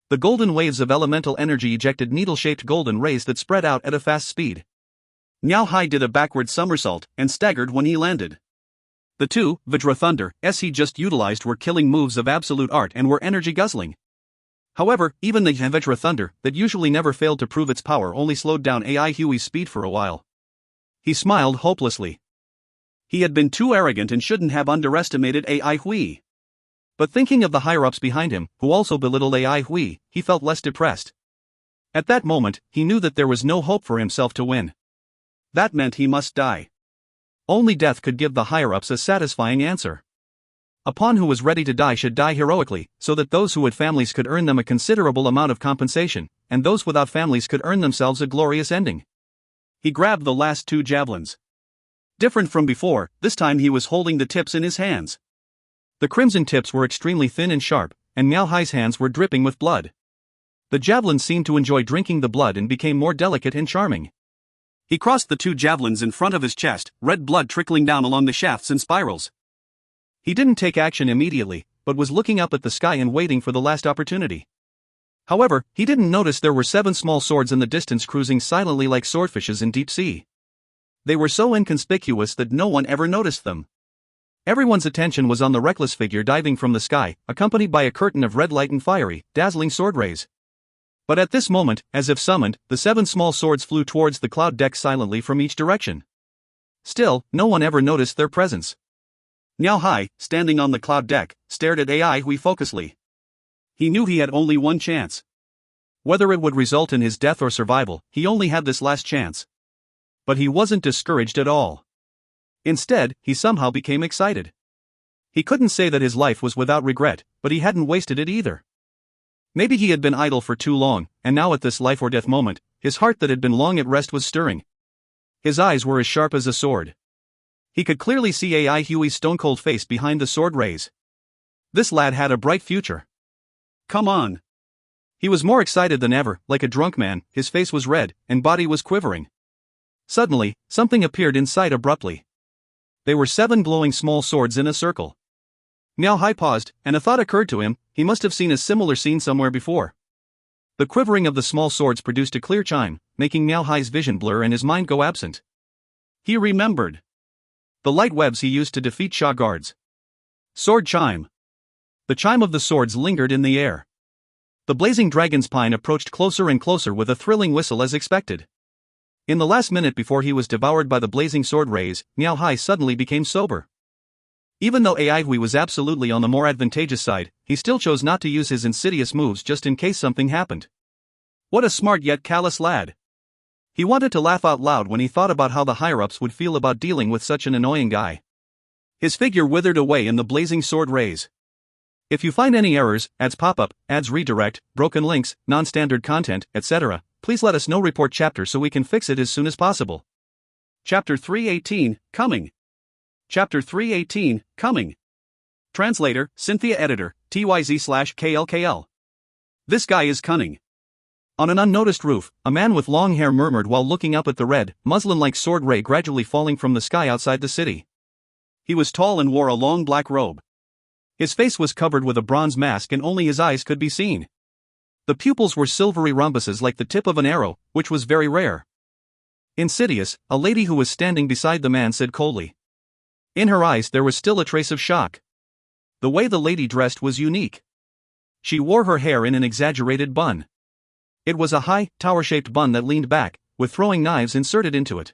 The golden waves of elemental energy ejected needle-shaped golden rays that spread out at a fast speed. Miao Hai did a backward somersault, and staggered when he landed. The 2 Vajra Thunder he just utilized were killing moves of absolute art and were energy-guzzling. However, even the Vajra Thunder, that usually never failed to prove its power, only slowed down Aigui's speed for a while. He smiled hopelessly. He had been too arrogant and shouldn't have underestimated Aigui. But thinking of the higher-ups behind him, who also belittled Aigui, he felt less depressed. At that moment, he knew that there was no hope for himself to win. That meant he must die. Only death could give the higher-ups a satisfying answer. A pawn who was ready to die should die heroically, so that those who had families could earn them a considerable amount of compensation, and those without families could earn themselves a glorious ending. He grabbed the last 2 javelins. Different from before, this time he was holding the tips in his hands. The crimson tips were extremely thin and sharp, and Miao Hai's hands were dripping with blood. The javelins seemed to enjoy drinking the blood and became more delicate and charming. He crossed the two javelins in front of his chest, red blood trickling down along the shafts in spirals. He didn't take action immediately, but was looking up at the sky and waiting for the last opportunity. However, he didn't notice there were 7 small swords in the distance cruising silently like swordfishes in deep sea. They were so inconspicuous that no one ever noticed them. Everyone's attention was on the reckless figure diving from the sky, accompanied by a curtain of red light and fiery, dazzling sword rays. But at this moment, as if summoned, the 7 small swords flew towards the cloud deck silently from each direction. Still, no one ever noticed their presence. Miao Hai, standing on the cloud deck, stared at Ai Hui focusly. He knew he had only one chance. Whether it would result in his death or survival, he only had this last chance. But he wasn't discouraged at all. Instead, he somehow became excited. He couldn't say that his life was without regret, but he hadn't wasted it either. Maybe he had been idle for too long, and now at this life or death moment, his heart that had been long at rest was stirring. His eyes were as sharp as a sword. He could clearly see Ai Hui's stone-cold face behind the sword rays. This lad had a bright future. Come on. He was more excited than ever, like a drunk man, his face was red, and body was quivering. Suddenly, something appeared in sight abruptly. They were 7 glowing small swords in a circle. Miao Hai paused, and a thought occurred to him. He must have seen a similar scene somewhere before. The quivering of the small swords produced a clear chime, making Miao Hai's vision blur and his mind go absent. He remembered the light webs he used to defeat Sha guards. Sword chime. The chime of the swords lingered in the air. The blazing dragon's pine approached closer and closer with a thrilling whistle as expected. In the last minute before he was devoured by the blazing sword rays, Miao Hai suddenly became sober. Even though Ai Hui was absolutely on the more advantageous side, he still chose not to use his insidious moves just in case something happened. What a smart yet callous lad. He wanted to laugh out loud when he thought about how the higher-ups would feel about dealing with such an annoying guy. His figure withered away in the blazing sword rays. If you find any errors, ads pop-up, ads redirect, broken links, non-standard content, etc., please let us know. Report chapter so we can fix it as soon as possible. Chapter 318, Coming. Chapter 318, Coming. Translator, Cynthia Editor, TYZ/KLKL. This guy is cunning. On an unnoticed roof, a man with long hair murmured while looking up at the red, muslin-like sword ray gradually falling from the sky outside the city. He was tall and wore a long black robe. His face was covered with a bronze mask and only his eyes could be seen. The pupils were silvery rhombuses like the tip of an arrow, which was very rare. Insidious, a lady who was standing beside the man said coldly. In her eyes there was still a trace of shock. The way the lady dressed was unique. She wore her hair in an exaggerated bun. It was a high, tower-shaped bun that leaned back, with throwing knives inserted into it.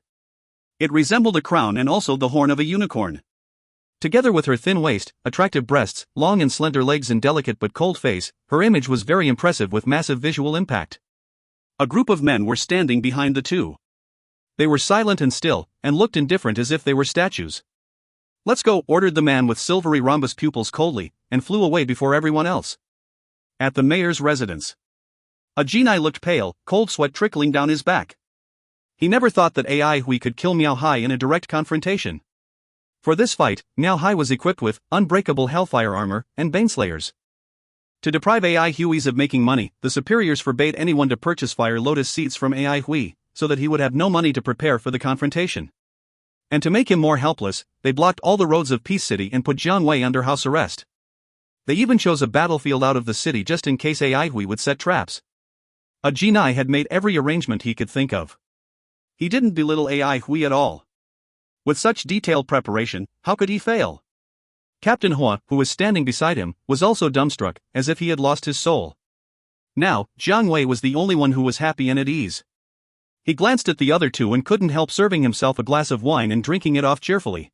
It resembled a crown and also the horn of a unicorn. Together with her thin waist, attractive breasts, long and slender legs and delicate but cold face, her image was very impressive with massive visual impact. A group of men were standing behind the two. They were silent and still, and looked indifferent as if they were statues. "Let's go," ordered the man with silvery rhombus pupils coldly, and flew away before everyone else. At the mayor's residence. A genii looked pale, cold sweat trickling down his back. He never thought that Ai Hui could kill Miao Hai in a direct confrontation. For this fight, Miao Hai was equipped with unbreakable hellfire armor and baneslayers. To deprive Ai Hui's of making money, the superiors forbade anyone to purchase fire lotus seeds from Ai Hui, so that he would have no money to prepare for the confrontation. And to make him more helpless, they blocked all the roads of Peace City and put Jiang Wei under house arrest. They even chose a battlefield out of the city just in case Ai Hui would set traps. A genii had made every arrangement he could think of. He didn't belittle Ai Hui at all. With such detailed preparation, how could he fail? Captain Hua, who was standing beside him, was also dumbstruck, as if he had lost his soul. Now, Jiang Wei was the only one who was happy and at ease. He glanced at the other two and couldn't help serving himself a glass of wine and drinking it off cheerfully.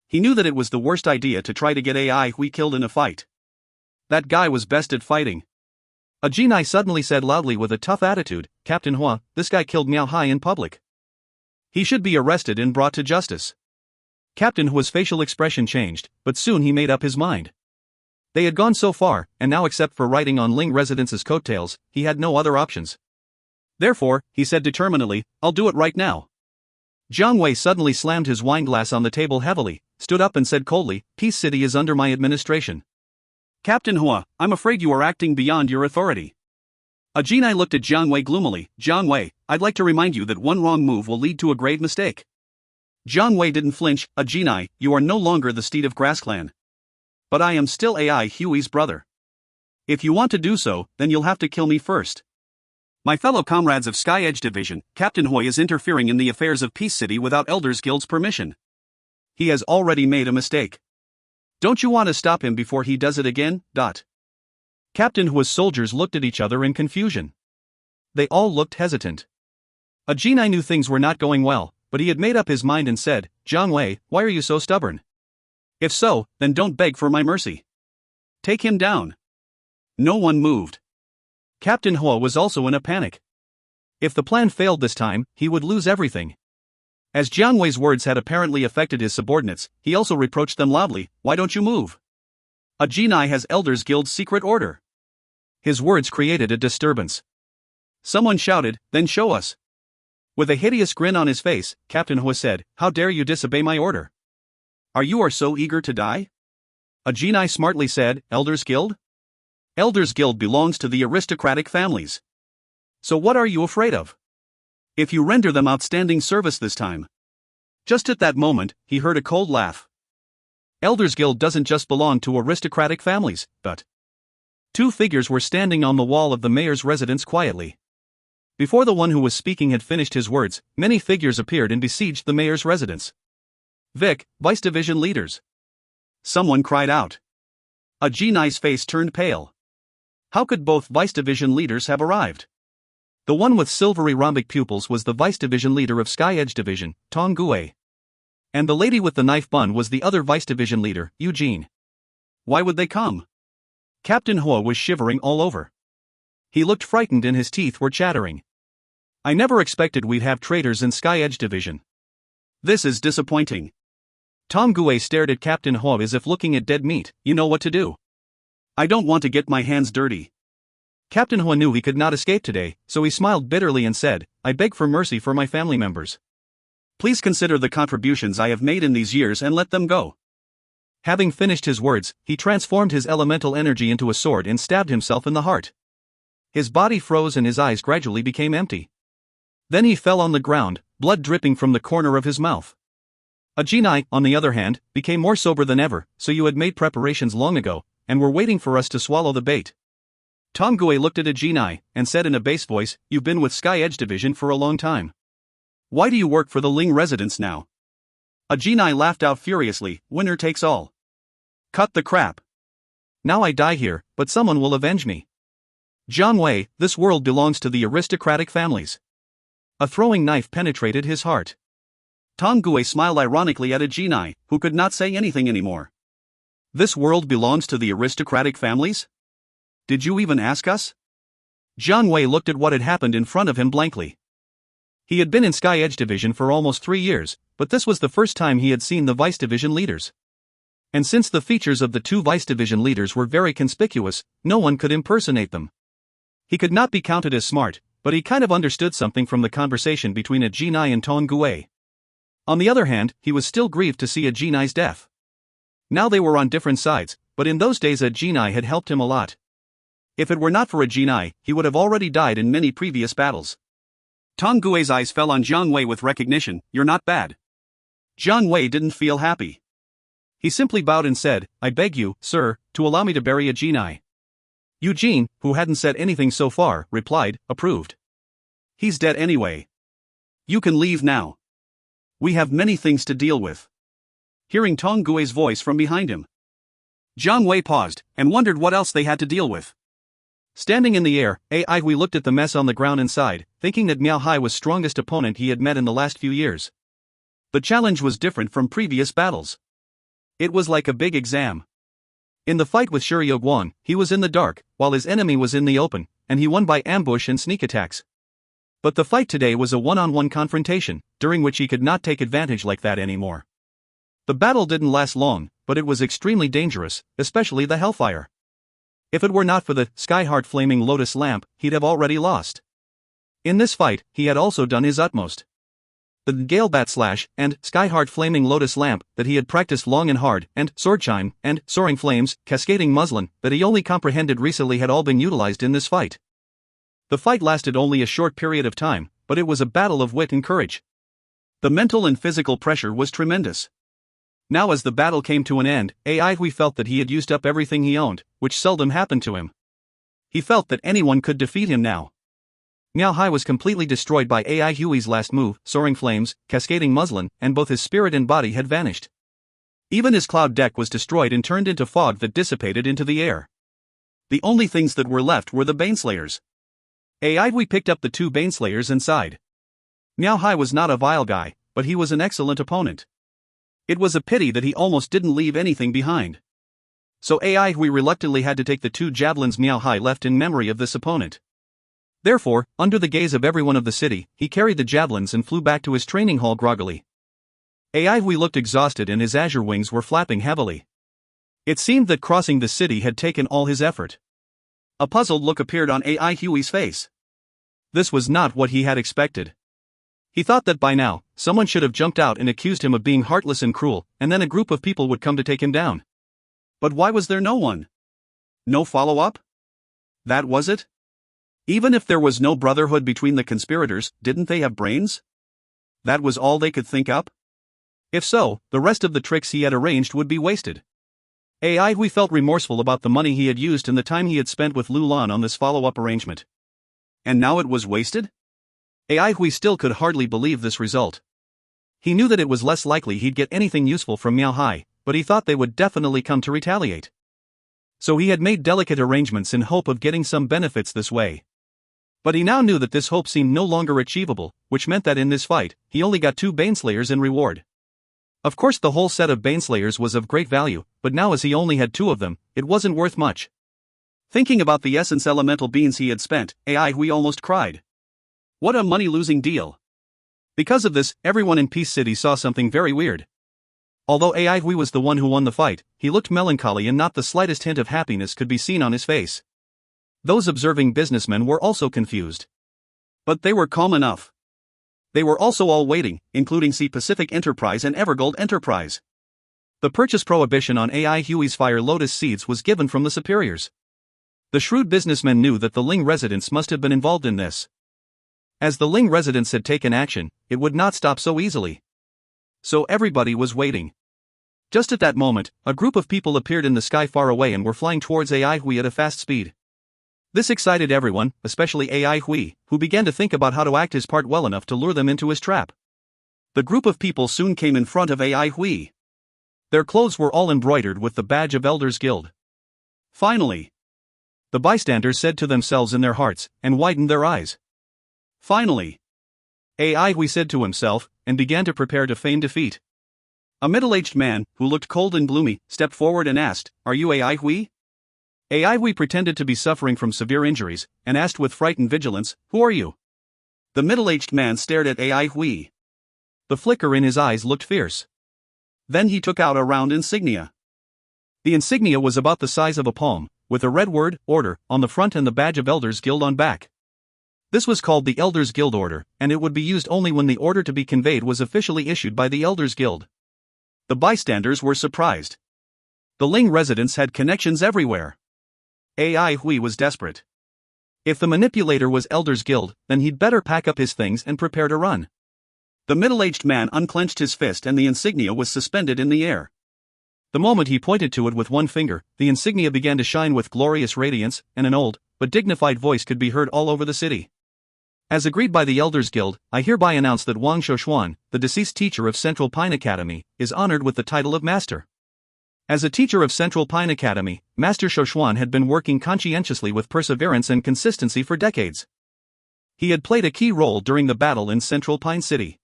He knew that it was the worst idea to try to get Ai Hui killed in a fight. That guy was best at fighting. A genii suddenly said loudly with a tough attitude, "Captain Hua, this guy killed Miao Hai in public. He should be arrested and brought to justice." Captain Hua's facial expression changed, but soon he made up his mind. They had gone so far, and now except for riding on Ling Residence's coattails, he had no other options. Therefore, he said determinedly, "I'll do it right now." Jiang Wei suddenly slammed his wineglass on the table heavily, stood up and said coldly, Peace City is under my administration. Captain Hua, I'm afraid you are acting beyond your authority. Ajinai looked at Jiang Wei gloomily. Jiang Wei, I'd like to remind you that one wrong move will lead to a grave mistake. Jiang Wei didn't flinch. Ajinai, you are no longer the steed of Grass Clan. But I am still Ai Hui's brother. If you want to do so, then you'll have to kill me first. My fellow comrades of Sky Edge Division, Captain Hoi is interfering in the affairs of Peace City without Elders Guild's permission. He has already made a mistake. Don't you want to stop him before he does it again? Captain Hui's soldiers looked at each other in confusion. They all looked hesitant. Ajinai knew things were not going well, but he had made up his mind and said, Jiang Wei, why are you so stubborn? If so, then don't beg for my mercy. Take him down. No one moved. Captain Hua was also in a panic. If the plan failed this time, he would lose everything. As Jiang Wei's words had apparently affected his subordinates, he also reproached them loudly, Why don't you move? Ajinai has Elders Guild's secret order. His words created a disturbance. Someone shouted, Then show us. With a hideous grin on his face, Captain Hua said, How dare you disobey my order? Are you so eager to die? Ajinai smartly said, Elders Guild? Elders Guild belongs to the aristocratic families. So what are you afraid of? If you render them outstanding service this time. Just at that moment, he heard a cold laugh. Elders Guild doesn't just belong to aristocratic families, but... Two figures were standing on the wall of the mayor's residence quietly. Before the one who was speaking had finished his words, many figures appeared and besieged the mayor's residence. Vic, Vice Division leaders. Someone cried out. Ajinai's face turned pale. How could both Vice Division leaders have arrived? The one with silvery rhombic pupils was the Vice Division leader of Sky Edge Division, Tong Gue. And the lady with the knife bun was the other Vice Division leader, Eugene. Why would they come? Captain Hua was shivering all over. He looked frightened and his teeth were chattering. I never expected we'd have traitors in Sky Edge Division. This is disappointing. Tong Gue stared at Captain Hua as if looking at dead meat. You know what to do. I don't want to get my hands dirty. Captain Hua knew he could not escape today, so he smiled bitterly and said, I beg for mercy for my family members. Please consider the contributions I have made in these years and let them go. Having finished his words, he transformed his elemental energy into a sword and stabbed himself in the heart. His body froze and his eyes gradually became empty. Then he fell on the ground, blood dripping from the corner of his mouth. Ajinai, on the other hand, became more sober than ever. So you had made preparations long ago, and were waiting for us to swallow the bait. Tong Gue looked at Ajinai, and said in a bass voice, You've been with Sky Edge Division for a long time. Why do you work for the Ling residence now? Ajinai laughed out furiously, Winner takes all. Cut the crap. Now I die here, but someone will avenge me. Jiang Wei, this world belongs to the aristocratic families. A throwing knife penetrated his heart. Tong Gue smiled ironically at Ajinai, who could not say anything anymore. This world belongs to the aristocratic families? Did you even ask us? Jiang Wei looked at what had happened in front of him blankly. He had been in Sky Edge Division for almost 3 years, but this was the first time he had seen the Vice Division leaders. And since the features of the two Vice Division leaders were very conspicuous, no one could impersonate them. He could not be counted as smart, but he kind of understood something from the conversation between Ajinai and Tong Gue. On the other hand, he was still grieved to see Ajinai's death. Now they were on different sides, but in those days Ajinai had helped him a lot. If it were not for Ajinai, he would have already died in many previous battles. Tong Gue's eyes fell on Jiang Wei with recognition. You're not bad. Jiang Wei didn't feel happy. He simply bowed and said, I beg you, sir, to allow me to bury Ajinai. Eugene, who hadn't said anything so far, replied, approved. He's dead anyway. You can leave now. We have many things to deal with. Hearing Tong Gue's voice from behind him, Jiang Wei paused, and wondered what else they had to deal with. Standing in the air, Ai Hui looked at the mess on the ground and sighed, thinking that Miao Hai was strongest opponent he had met in the last few years. The challenge was different from previous battles. It was like a big exam. In the fight with Shuri Guan, he was in the dark, while his enemy was in the open, and he won by ambush and sneak attacks. But the fight today was a one-on-one confrontation, during which he could not take advantage like that anymore. The battle didn't last long, but it was extremely dangerous, especially the Hellfire. If it were not for the Skyheart Flaming Lotus lamp, he'd have already lost. In this fight, he had also done his utmost. The Gale Bat Slash, and Skyheart Flaming Lotus Lamp that he had practiced long and hard, and Sword Chime, and Soaring Flames, Cascading Muslin that he only comprehended recently had all been utilized in this fight. The fight lasted only a short period of time, but it was a battle of wit and courage. The mental and physical pressure was tremendous. Now as the battle came to an end, Ai Hui felt that he had used up everything he owned, which seldom happened to him. He felt that anyone could defeat him now. Miao Hai was completely destroyed by Ai Hui's last move, Soaring Flames, Cascading Muslin, and both his spirit and body had vanished. Even his cloud deck was destroyed and turned into fog that dissipated into the air. The only things that were left were the Baneslayers. Ai Hui picked up the two Baneslayers and sighed. Miao Hai was not a vile guy, but he was an excellent opponent. It was a pity that he almost didn't leave anything behind. So Ai Hui reluctantly had to take the two javelins Miao Hai left in memory of this opponent. Therefore, under the gaze of everyone of the city, he carried the javelins and flew back to his training hall groggily. Ai Hui looked exhausted and his azure wings were flapping heavily. It seemed that crossing the city had taken all his effort. A puzzled look appeared on Ai Hui's face. This was not what he had expected. He thought that by now, someone should have jumped out and accused him of being heartless and cruel, and then a group of people would come to take him down. But why was there no one? No follow-up? That was it? Even if there was no brotherhood between the conspirators, didn't they have brains? That was all they could think up? If so, the rest of the tricks he had arranged would be wasted. Ai Hui felt remorseful about the money he had used and the time he had spent with Lu Lan on this follow-up arrangement. And now it was wasted? Ai Hui still could hardly believe this result. He knew that it was less likely he'd get anything useful from Miao Hai, but he thought they would definitely come to retaliate. So he had made delicate arrangements in hope of getting some benefits this way. But he now knew that this hope seemed no longer achievable, which meant that in this fight, he only got 2 Baneslayers in reward. Of course the whole set of Baneslayers was of great value, but now as he only had 2 of them, it wasn't worth much. Thinking about the essence elemental beans he had spent, Ai Hui almost cried. What a money-losing deal. Because of this, everyone in Peace City saw something very weird. Although Ai Hui was the one who won the fight, he looked melancholy and not the slightest hint of happiness could be seen on his face. Those observing businessmen were also confused. But they were calm enough. They were also all waiting, including Sea Pacific Enterprise and Evergold Enterprise. The purchase prohibition on Ai Hui's Fire Lotus seeds was given from the superiors. The shrewd businessmen knew that the Ling residents must have been involved in this. As the Ling residents had taken action, it would not stop so easily. So everybody was waiting. Just at that moment, a group of people appeared in the sky far away and were flying towards Ai Hui at a fast speed. This excited everyone, especially Ai Hui, who began to think about how to act his part well enough to lure them into his trap. The group of people soon came in front of Ai Hui. Their clothes were all embroidered with the badge of Elders Guild. Finally! The bystanders said to themselves in their hearts, and widened their eyes. Finally! Ai Hui said to himself, and began to prepare to feign defeat. A middle-aged man, who looked cold and gloomy, stepped forward and asked, "Are you Ai Hui?" Ai Hui pretended to be suffering from severe injuries, and asked with frightened vigilance, "Who are you?" The middle-aged man stared at Ai Hui. The flicker in his eyes looked fierce. Then he took out a round insignia. The insignia was about the size of a palm, with a red word, Order, on the front and the badge of Elders Guild on back. This was called the Elders Guild Order, and it would be used only when the order to be conveyed was officially issued by the Elders Guild. The bystanders were surprised. The Ling residents had connections everywhere. Ai Hui was desperate. If the manipulator was Elders Guild, then he'd better pack up his things and prepare to run. The middle-aged man unclenched his fist and the insignia was suspended in the air. The moment he pointed to it with one finger, the insignia began to shine with glorious radiance, and an old, but dignified voice could be heard all over the city. As agreed by the Elders Guild, I hereby announce that Wang Shoshuan, the deceased teacher of Central Pine Academy, is honored with the title of Master. As a teacher of Central Pine Academy, Master Shoshuan had been working conscientiously with perseverance and consistency for decades. He had played a key role during the battle in Central Pine City.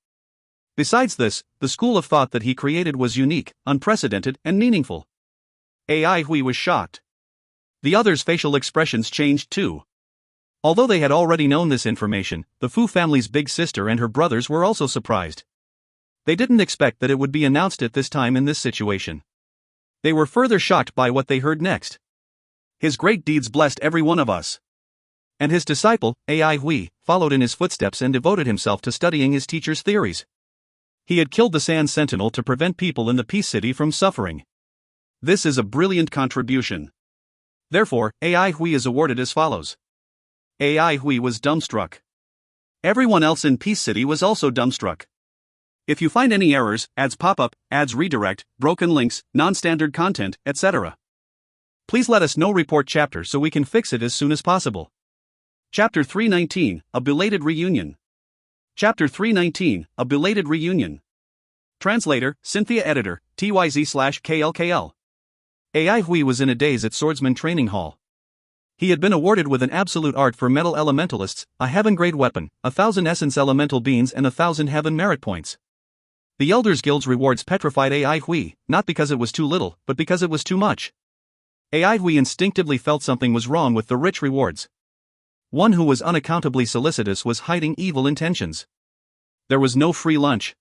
Besides this, the school of thought that he created was unique, unprecedented, and meaningful. Ai Hui was shocked. The others' facial expressions changed too. Although they had already known this information, the Fu family's big sister and her brothers were also surprised. They didn't expect that it would be announced at this time in this situation. They were further shocked by what they heard next. His great deeds blessed every one of us. And his disciple, Ai Hui, followed in his footsteps and devoted himself to studying his teacher's theories. He had killed the Sand Sentinel to prevent people in the Peace City from suffering. This is a brilliant contribution. Therefore, AI Hui is awarded as follows. AI Hui was dumbstruck. Everyone else in Peace City was also dumbstruck. If you find any errors, ads pop up, ads redirect, broken links, non-standard content, etc., please let us know. Report chapter so we can fix it as soon as possible. Chapter 319, A Belated Reunion. Chapter 319, A Belated Reunion. Translator, Cynthia Editor, TYZ/KLKL. AI Hui was in a daze at Swordsman Training Hall. He had been awarded with an absolute art for metal elementalists, a heaven-grade weapon, 1,000 essence elemental beans and 1,000 heaven merit points. The Elders Guild's rewards petrified AI Hui, not because it was too little, but because it was too much. AI Hui instinctively felt something was wrong with the rich rewards. One who was unaccountably solicitous was hiding evil intentions. There was no free lunch.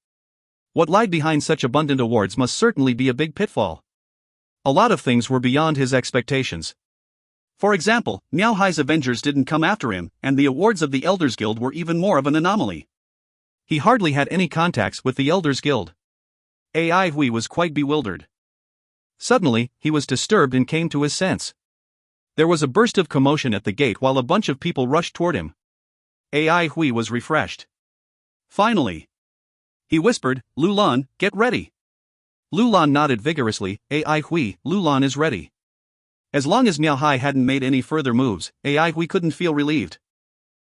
What lied behind such abundant awards must certainly be a big pitfall. A lot of things were beyond his expectations. For example, Miao Hai's Avengers didn't come after him, and the awards of the Elders Guild were even more of an anomaly. He hardly had any contacts with the Elders Guild. AI Hui was quite bewildered. Suddenly, he was disturbed and came to his sense. There was a burst of commotion at the gate while a bunch of people rushed toward him. AI Hui was refreshed. Finally, he whispered, "Lu Lan, get ready." Lu Lan nodded vigorously. AI Hui, Lu Lan is ready. As long as Miao Hai hadn't made any further moves, AI Hui couldn't feel relieved.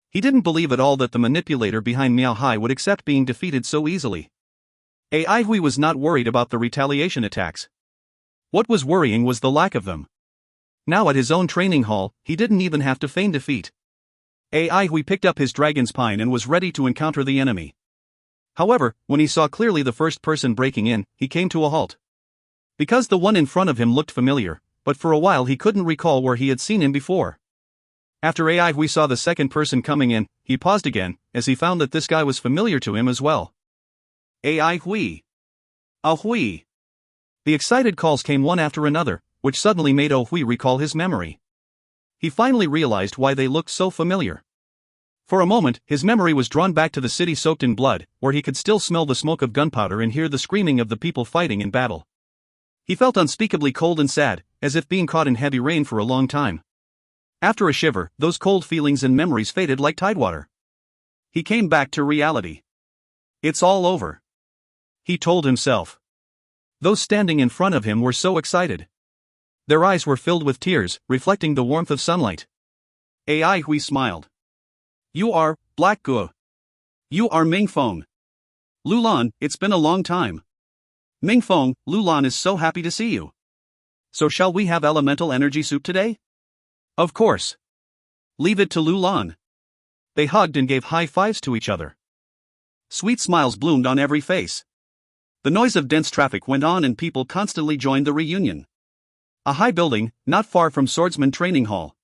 He didn't believe at all that the manipulator behind Miao Hai would accept being defeated so easily. AI Hui was not worried about the retaliation attacks. What was worrying was the lack of them. Now at his own training hall, he didn't even have to feign defeat. AI Hui picked up his dragon's pine and was ready to encounter the enemy. However, when he saw clearly the first person breaking in, he came to a halt. Because the one in front of him looked familiar, but for a while he couldn't recall where he had seen him before. After AI Hui saw the second person coming in, he paused again, as he found that this guy was familiar to him as well. AI Hui. Ah Hui. The excited calls came one after another, which suddenly made Oh Hui recall his memory. He finally realized why they looked so familiar. For a moment, his memory was drawn back to the city soaked in blood, where he could still smell the smoke of gunpowder and hear the screaming of the people fighting in battle. He felt unspeakably cold and sad, as if being caught in heavy rain for a long time. After a shiver, those cold feelings and memories faded like tidewater. He came back to reality. It's all over, he told himself. Those standing in front of him were so excited. Their eyes were filled with tears, reflecting the warmth of sunlight. AI Hui smiled. You are, Black Guo. You are Ming Feng. Lu Lan, it's been a long time. Ming Feng, Lu Lan is so happy to see you. So shall we have elemental energy soup today? Of course. Leave it to Lu Lan. They hugged and gave high fives to each other. Sweet smiles bloomed on every face. The noise of dense traffic went on and people constantly joined the reunion. A high building, not far from Swordsman Training Hall.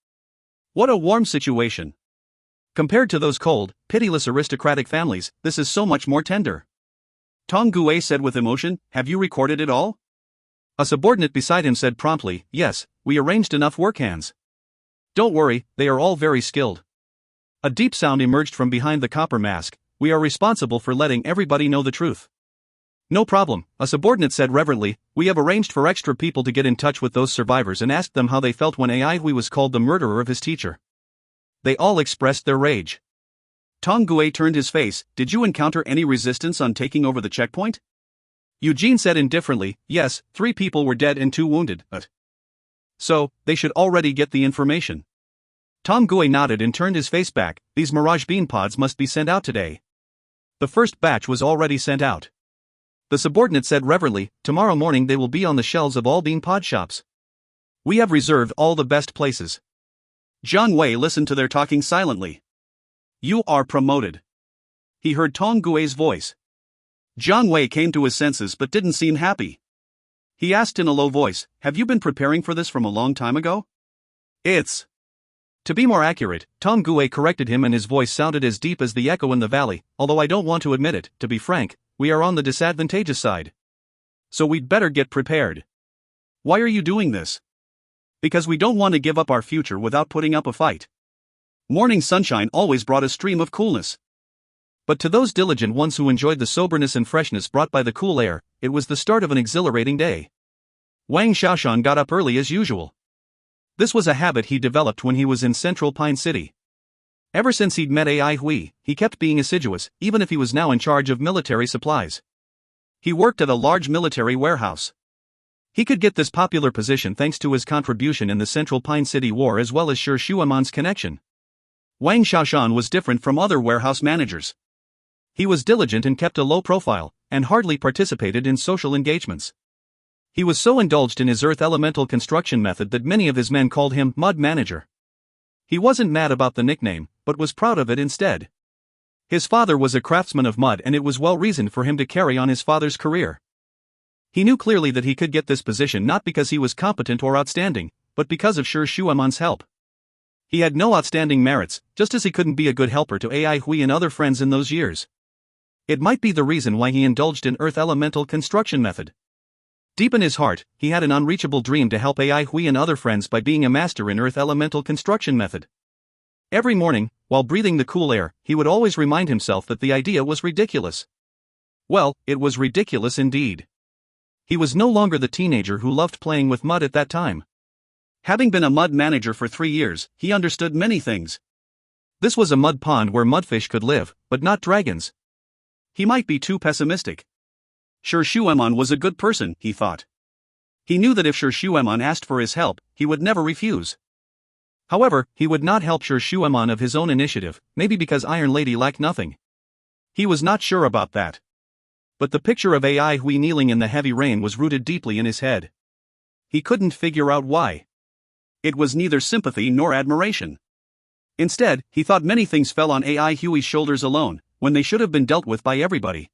What a warm situation. Compared to those cold, pitiless aristocratic families, this is so much more tender. Tong Gue said with emotion, "Have you recorded it all?" A subordinate beside him said promptly, "Yes, we arranged enough work hands. Don't worry, they are all very skilled." A deep sound emerged from behind the copper mask. "We are responsible for letting everybody know the truth." "No problem," a subordinate said reverently. "We have arranged for extra people to get in touch with those survivors and ask them how they felt when AI Hui was called the murderer of his teacher." They all expressed their rage. Tong Gue turned his face. "Did you encounter any resistance on taking over the checkpoint?" Eugene said indifferently, "Yes, 3 people were dead and 2 wounded, but..." "So, they should already get the information." Tong Gue nodded and turned his face back. "These Mirage Bean pods must be sent out today." The first batch was already sent out. The subordinate said reverently, "Tomorrow morning they will be on the shelves of all bean pod shops. We have reserved all the best places." Jiang Wei listened to their talking silently. "You are promoted." He heard Tong Gue's voice. Jiang Wei came to his senses but didn't seem happy. He asked in a low voice, "Have you been preparing for this from a long time ago?" "It's..." To be more accurate, Tong Gue corrected him and his voice sounded as deep as the echo in the valley, "Although I don't want to admit it, to be frank, we are on the disadvantageous side. So we'd better get prepared." "Why are you doing this?" "Because we don't want to give up our future without putting up a fight. Morning sunshine always brought a stream of coolness. But to those diligent ones who enjoyed the soberness and freshness brought by the cool air, it was the start of an exhilarating day. Wang Xiaoshan got up early as usual. This was a habit he developed when he was in Central Pine City. Ever since he'd met Ai Hui, he kept being assiduous, even if he was now in charge of military supplies. He worked at a large military warehouse. He could get this popular position thanks to his contribution in the Central Pine City War as well as Shi Shuaman's connection. Wang Xiaoshan was different from other warehouse managers. He was diligent and kept a low profile, and hardly participated in social engagements. He was so indulged in his earth elemental construction method that many of his men called him Mud Manager. He wasn't mad about the nickname, but was proud of it instead. His father was a craftsman of mud and it was well reasoned for him to carry on his father's career. He knew clearly that he could get this position not because he was competent or outstanding, but because of Shi Shuaman's help. He had no outstanding merits, just as he couldn't be a good helper to Ai Hui and other friends in those years. It might be the reason why he indulged in earth elemental construction method. Deep in his heart, he had an unreachable dream to help Ai Hui and other friends by being a master in earth elemental construction method. Every morning, while breathing the cool air, he would always remind himself that the idea was ridiculous. Well, it was ridiculous indeed. He was no longer the teenager who loved playing with mud at that time. Having been a mud manager for 3 years, he understood many things. This was a mud pond where mudfish could live, but not dragons. He might be too pessimistic. Shi Shuaman was a good person, he thought. He knew that if Shi Shuaman asked for his help, he would never refuse. However, he would not help Shi Shuaman of his own initiative, maybe because Iron Lady lacked nothing. He was not sure about that. But the picture of Ai Hui kneeling in the heavy rain was rooted deeply in his head. He couldn't figure out why. It was neither sympathy nor admiration. Instead, he thought many things fell on Ai Hui's shoulders alone, when they should have been dealt with by everybody.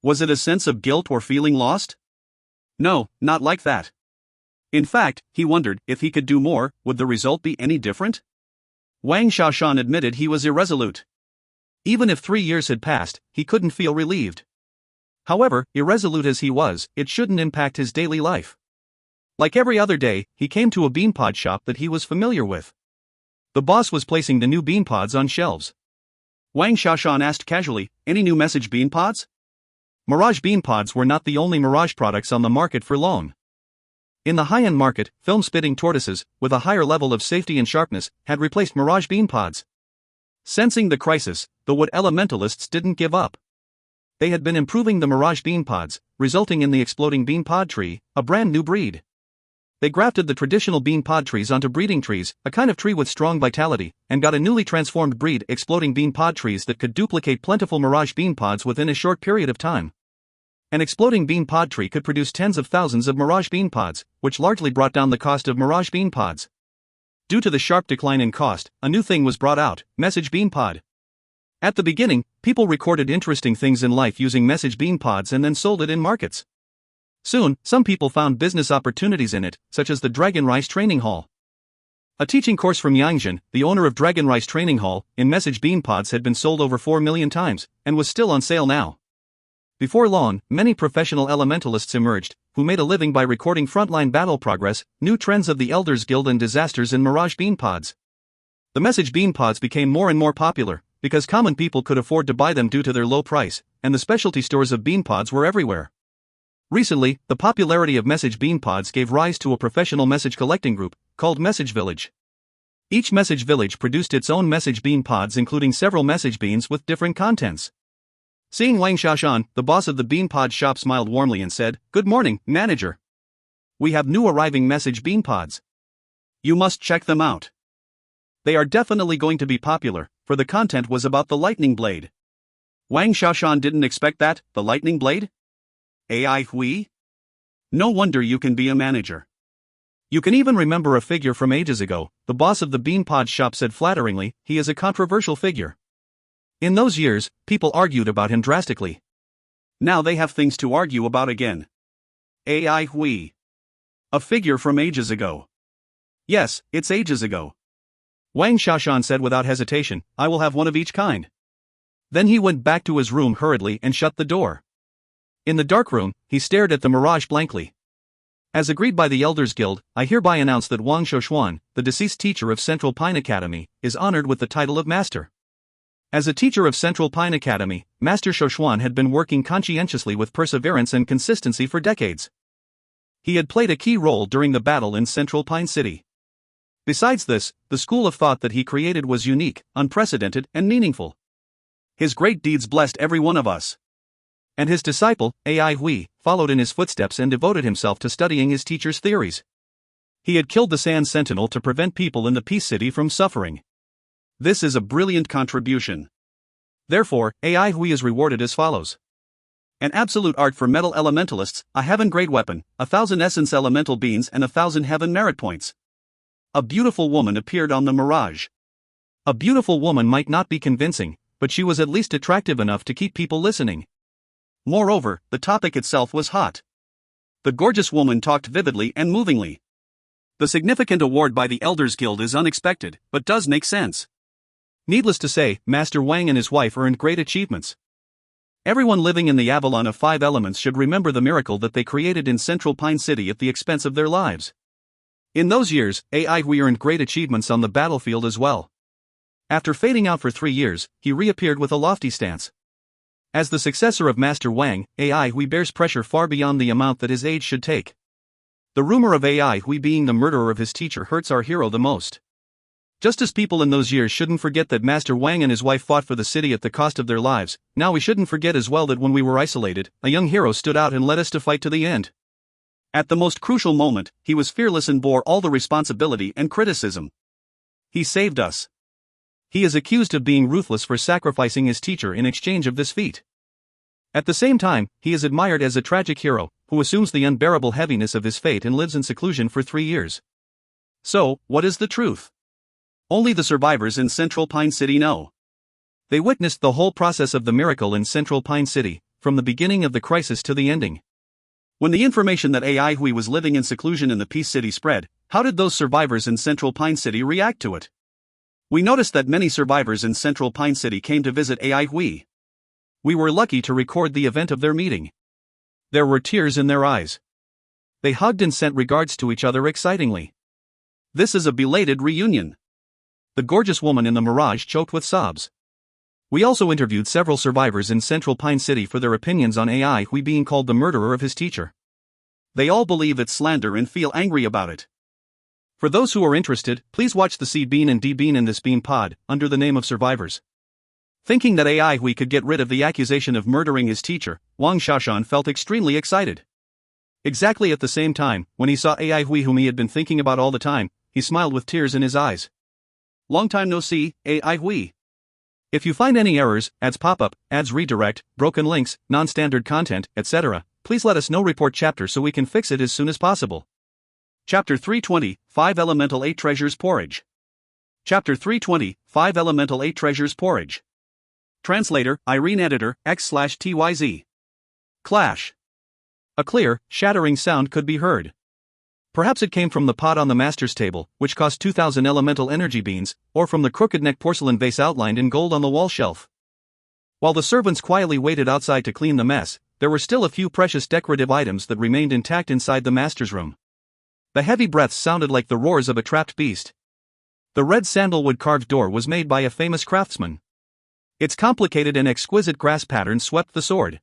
Was it a sense of guilt or feeling lost? No, not like that. In fact, he wondered, if he could do more, would the result be any different? Wang Xiaoshan admitted he was irresolute. Even if 3 years had passed, he couldn't feel relieved. However, irresolute as he was, it shouldn't impact his daily life. Like every other day, he came to a beanpod shop that he was familiar with. The boss was placing the new beanpods on shelves. Wang Xiaoshan asked casually, "Any new message beanpods?" Mirage beanpods were not the only Mirage products on the market for long. In the high-end market, film-spitting tortoises, with a higher level of safety and sharpness, had replaced Mirage beanpods. Sensing the crisis, the wood elementalists didn't give up. They had been improving the Mirage beanpods, resulting in the exploding beanpod tree, a brand new breed. They grafted the traditional beanpod trees onto breeding trees, a kind of tree with strong vitality, and got a newly transformed breed exploding beanpod trees that could duplicate plentiful Mirage beanpods within a short period of time. An exploding beanpod tree could produce tens of thousands of Mirage beanpods, which largely brought down the cost of Mirage beanpods. Due to the sharp decline in cost, a new thing was brought out, Message Beanpod. At the beginning, people recorded interesting things in life using Message Beanpods and then sold it in markets. Soon, some people found business opportunities in it, such as the Dragon Rice Training Hall. A teaching course from Yangzhen, the owner of Dragon Rice Training Hall, in Message Beanpods had been sold over 4 million times, and was still on sale now. Before long, many professional elementalists emerged, who made a living by recording frontline battle progress, new trends of the Elders Guild and disasters in Mirage Beanpods. The Message Beanpods became more and more popular, because common people could afford to buy them due to their low price, and the specialty stores of beanpods were everywhere. Recently, the popularity of Message Beanpods gave rise to a professional message collecting group, called Message Village. Each Message Village produced its own Message Beanpods including several message beans with different contents. Seeing Wang Xiaoshan, the boss of the beanpod shop smiled warmly and said, "Good morning, manager. We have new arriving Message Beanpods. You must check them out. They are definitely going to be popular," for the content was about the lightning blade. Wang Xiaoshan didn't expect that, the lightning blade? Ai Hui? No wonder you can be a manager. You can even remember a figure from ages ago, the boss of the beanpod shop said flatteringly, he is a controversial figure. In those years, people argued about him drastically. Now they have things to argue about again. Ai Hui. A figure from ages ago. Yes, it's ages ago. Wang Xiaoshan said without hesitation, "I will have one of each kind." Then he went back to his room hurriedly and shut the door. In the dark room, he stared at the mirage blankly. As agreed by the Elders Guild, I hereby announce that Wang Shoshuan, the deceased teacher of Central Pine Academy, is honored with the title of Master. As a teacher of Central Pine Academy, Master Shoshwan had been working conscientiously with perseverance and consistency for decades. He had played a key role during the battle in Central Pine City. Besides this, the school of thought that he created was unique, unprecedented, and meaningful. His great deeds blessed every one of us. And his disciple, Ai Hui, followed in his footsteps and devoted himself to studying his teacher's theories. He had killed the Sand Sentinel to prevent people in the Peace City from suffering. This is a brilliant contribution. Therefore, Ai Hui is rewarded as follows. An absolute art for metal elementalists, a heaven grade weapon, 1,000 essence elemental beans and 1,000 heaven merit points. A beautiful woman appeared on the mirage. A beautiful woman might not be convincing, but she was at least attractive enough to keep people listening. Moreover, the topic itself was hot. The gorgeous woman talked vividly and movingly. The significant award by the Elders Guild is unexpected, but does make sense. Needless to say, Master Wang and his wife earned great achievements. Everyone living in the Avalon of 5 elements should remember the miracle that they created in Central Pine City at the expense of their lives. In those years, Ai Hui earned great achievements on the battlefield as well. After fading out for 3 years, he reappeared with a lofty stance. As the successor of Master Wang, Ai Hui bears pressure far beyond the amount that his age should take. The rumor of Ai Hui being the murderer of his teacher hurts our hero the most. Just as people in those years shouldn't forget that Master Wang and his wife fought for the city at the cost of their lives, now we shouldn't forget as well that when we were isolated, a young hero stood out and led us to fight to the end. At the most crucial moment, he was fearless and bore all the responsibility and criticism. He saved us. He is accused of being ruthless for sacrificing his teacher in exchange of this feat. At the same time, he is admired as a tragic hero, who assumes the unbearable heaviness of his fate and lives in seclusion for 3 years. So, what is the truth? Only the survivors in Central Pine City know. They witnessed the whole process of the miracle in Central Pine City, from the beginning of the crisis to the ending. When the information that Ai Hui was living in seclusion in the Peace City spread, how did those survivors in Central Pine City react to it? We noticed that many survivors in Central Pine City came to visit Ai Hui. We were lucky to record the event of their meeting. There were tears in their eyes. They hugged and sent regards to each other excitingly. This is a belated reunion. The gorgeous woman in the mirage choked with sobs. We also interviewed several survivors in Central Pine City for their opinions on Ai Hui being called the murderer of his teacher. They all believe it's slander and feel angry about it. For those who are interested, please watch the C Bean and D Bean in this Bean pod, under the name of Survivors. Thinking that Ai Hui could get rid of the accusation of murdering his teacher, Wang Xiaoshan felt extremely excited. Exactly at the same time, when he saw Ai Hui whom he had been thinking about all the time, he smiled with tears in his eyes. Long time no see, Ai Hui. If you find any errors, ads pop up, ads redirect, broken links, non-standard content, etc., please let us know. Report chapter so we can fix it as soon as possible. Chapter 320, 5 Elemental 8 Treasures Porridge. Chapter 320, 5 Elemental 8 Treasures Porridge. Translator, Irene Editor, X/TYZ. Clash. A clear, shattering sound could be heard. Perhaps it came from the pot on the master's table, which cost 2,000 elemental energy beans, or from the crooked neck porcelain vase outlined in gold on the wall shelf. While the servants quietly waited outside to clean the mess, there were still a few precious decorative items that remained intact inside the master's room. The heavy breaths sounded like the roars of a trapped beast. The red sandalwood carved door was made by a famous craftsman. Its complicated and exquisite grass pattern swept the sword.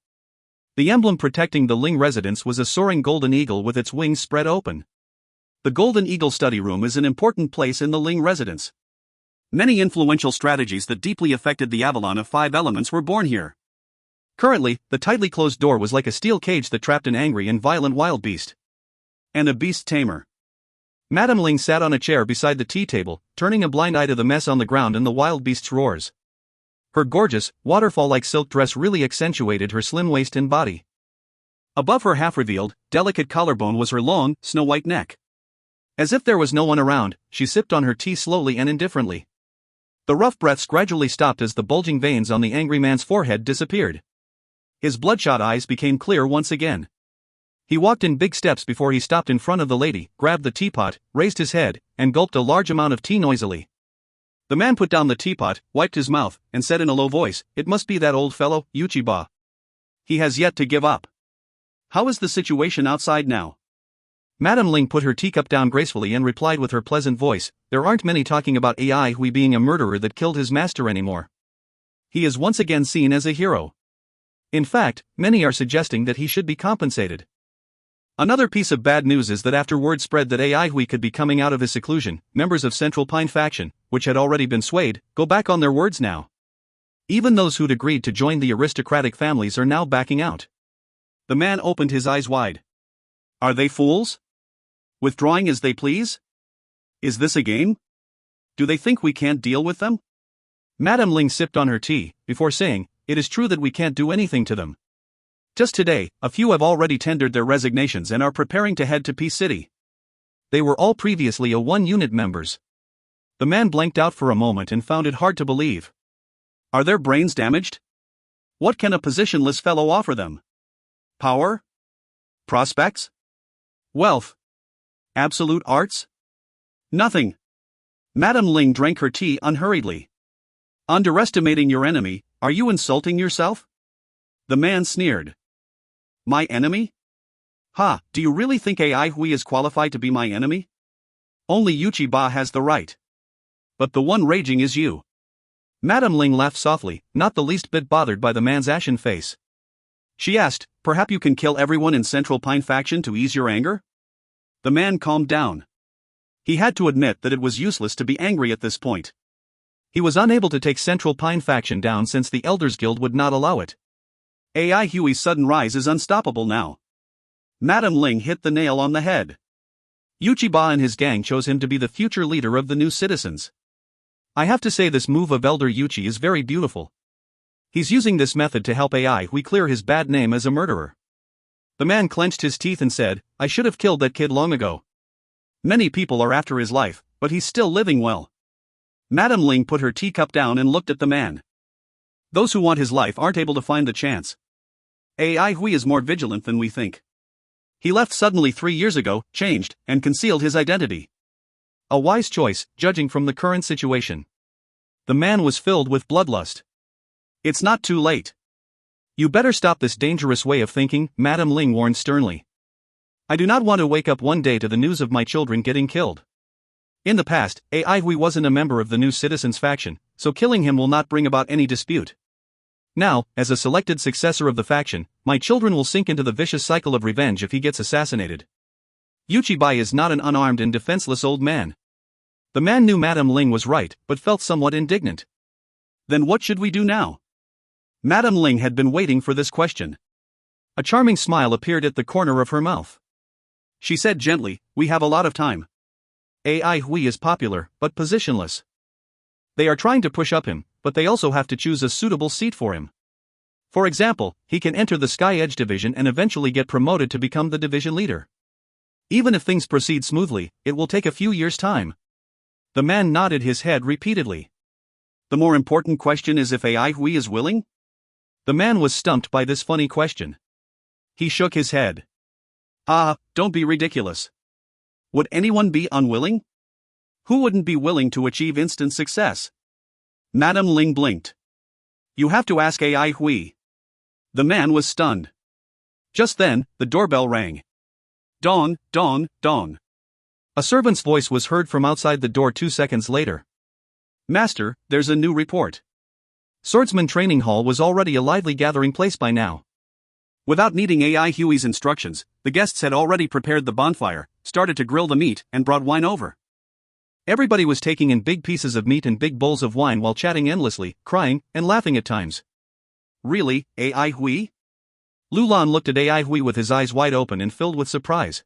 The emblem protecting the Ling residence was a soaring golden eagle with its wings spread open. The Golden Eagle study room is an important place in the Ling residence. Many influential strategies that deeply affected the Avalon of 5 elements were born here. Currently, the tightly closed door was like a steel cage that trapped an angry and violent wild beast. And a beast tamer. Madame Ling sat on a chair beside the tea table, turning a blind eye to the mess on the ground and the wild beast's roars. Her gorgeous, waterfall-like silk dress really accentuated her slim waist and body. Above her half-revealed, delicate collarbone was her long, snow-white neck. As if there was no one around, she sipped on her tea slowly and indifferently. The rough breaths gradually stopped as the bulging veins on the angry man's forehead disappeared. His bloodshot eyes became clear once again. He walked in big steps before he stopped in front of the lady, grabbed the teapot, raised his head, and gulped a large amount of tea noisily. The man put down the teapot, wiped his mouth, and said in a low voice, "It must be that old fellow, Yuchiba. He has yet to give up. How is the situation outside now?" Madame Ling put her teacup down gracefully and replied with her pleasant voice, "There aren't many talking about Ai Hui being a murderer that killed his master anymore. He is once again seen as a hero. In fact, many are suggesting that he should be compensated. Another piece of bad news is that after word spread that AI Hui could be coming out of his seclusion, members of Central Pine faction, which had already been swayed, go back on their words now. Even those who'd agreed to join the aristocratic families are now backing out. The man opened his eyes wide. Are they fools? Withdrawing as they please? Is this a game? Do they think we can't deal with them? Madame Ling sipped on her tea, before saying, "It is true that we can't do anything to them. Just today, a few have already tendered their resignations and are preparing to head to Peace City. They were all previously A1 unit members." The man blanked out for a moment and found it hard to believe. Are their brains damaged? What can a positionless fellow offer them? Power? Prospects? Wealth? Absolute arts? Nothing. Madame Ling drank her tea unhurriedly. Underestimating your enemy, are you insulting yourself? The man sneered. My enemy? Ha, do you really think AI Hui is qualified to be my enemy? Only Yuchi-ba has the right. But the one raging is you. Madame Ling laughed softly, not the least bit bothered by the man's ashen face. She asked, perhaps you can kill everyone in Central Pine faction to ease your anger? The man calmed down. He had to admit that it was useless to be angry at this point. He was unable to take Central Pine faction down since the Elders Guild would not allow it. AI Hui's sudden rise is unstoppable now. Madame Ling hit the nail on the head. Yuchi-ba and his gang chose him to be the future leader of the new citizens. I have to say this move of Elder Yuchi is very beautiful. He's using this method to help AI Hui clear his bad name as a murderer. The man clenched his teeth and said, I should have killed that kid long ago. Many people are after his life, but he's still living well. Madame Ling put her teacup down and looked at the man. Those who want his life aren't able to find the chance. AI Hui is more vigilant than we think. He left suddenly 3 years ago, changed, and concealed his identity. A wise choice, judging from the current situation. The man was filled with bloodlust. It's not too late. You better stop this dangerous way of thinking, Madame Ling warned sternly. I do not want to wake up one day to the news of my children getting killed. In the past, AI Hui wasn't a member of the new citizens faction, so killing him will not bring about any dispute. Now, as a selected successor of the faction, my children will sink into the vicious cycle of revenge if he gets assassinated. Yuchi-bai is not an unarmed and defenseless old man. The man knew Madame Ling was right, but felt somewhat indignant. Then what should we do now? Madame Ling had been waiting for this question. A charming smile appeared at the corner of her mouth. She said gently, we have a lot of time. AI Hui is popular, but positionless. They are trying to push up him, but they also have to choose a suitable seat for him. For example, he can enter the Sky Edge division and eventually get promoted to become the division leader. Even if things proceed smoothly, it will take a few years' time. The man nodded his head repeatedly. The more important question is if AI Hui is willing? The man was stumped by this funny question. He shook his head. Don't be ridiculous. Would anyone be unwilling? Who wouldn't be willing to achieve instant success? Madame Ling blinked. You have to ask AI Hui. The man was stunned. Just then, the doorbell rang. Dong, dong, dong. A servant's voice was heard from outside the door 2 seconds later. Master, there's a new report. Swordsman Training Hall was already a lively gathering place by now. Without needing AI Hui's instructions, the guests had already prepared the bonfire, started to grill the meat, and brought wine over. Everybody was taking in big pieces of meat and big bowls of wine while chatting endlessly, crying, and laughing at times. Really, AI Hui? Lulan looked at AI Hui with his eyes wide open and filled with surprise.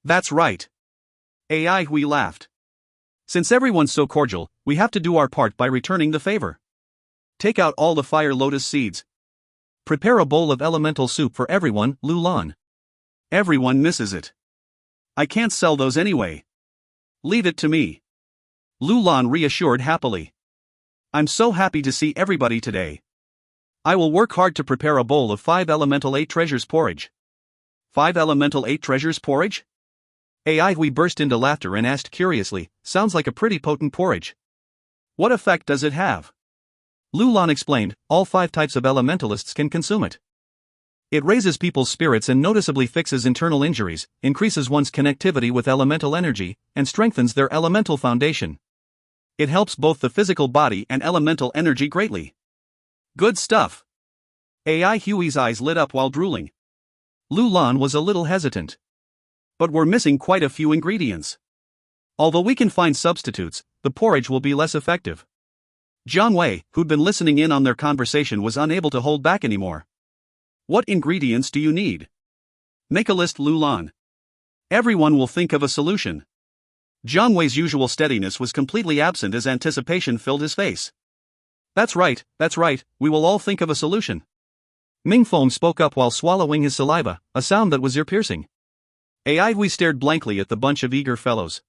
That's right. AI Hui laughed. Since everyone's so cordial, we have to do our part by returning the favor. Take out all the fire lotus seeds. Prepare a bowl of elemental soup for everyone, Lulan. Everyone misses it. I can't sell those anyway. Leave it to me. Lulan reassured happily. I'm so happy to see everybody today. I will work hard to prepare a bowl of 5 elemental 8 treasures porridge. 5 elemental 8 treasures porridge? AI Hui burst into laughter and asked curiously, sounds like a pretty potent porridge. What effect does it have? Lulan explained, all 5 types of elementalists can consume it. It raises people's spirits and noticeably fixes internal injuries, increases one's connectivity with elemental energy, and strengthens their elemental foundation. It helps both the physical body and elemental energy greatly. Good stuff. AI Huey's eyes lit up while drooling. Lu Lan was a little hesitant. But we're missing quite a few ingredients. Although we can find substitutes, the porridge will be less effective. Jiang Wei, who'd been listening in on their conversation, was unable to hold back anymore. What ingredients do you need? Make a list, Lu Lan. Everyone will think of a solution. Jiang Wei's usual steadiness was completely absent as anticipation filled his face. That's right, we will all think of a solution. Ming Feng spoke up while swallowing his saliva, a sound that was ear-piercing. AI Hui stared blankly at the bunch of eager fellows.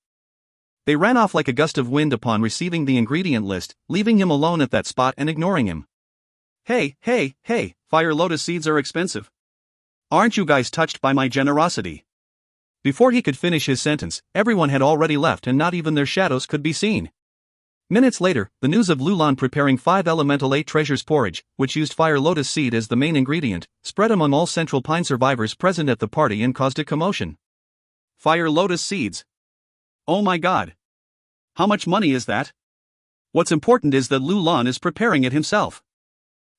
They ran off like a gust of wind upon receiving the ingredient list, leaving him alone at that spot and ignoring him. Hey, fire lotus seeds are expensive. Aren't you guys touched by my generosity? Before he could finish his sentence, everyone had already left and not even their shadows could be seen. Minutes later, the news of Lu Lan preparing 5 elemental 8 treasures porridge, which used fire lotus seed as the main ingredient, spread among all Central Pine survivors present at the party and caused a commotion. Fire lotus seeds. Oh my god. How much money is that? What's important is that Lu Lan is preparing it himself.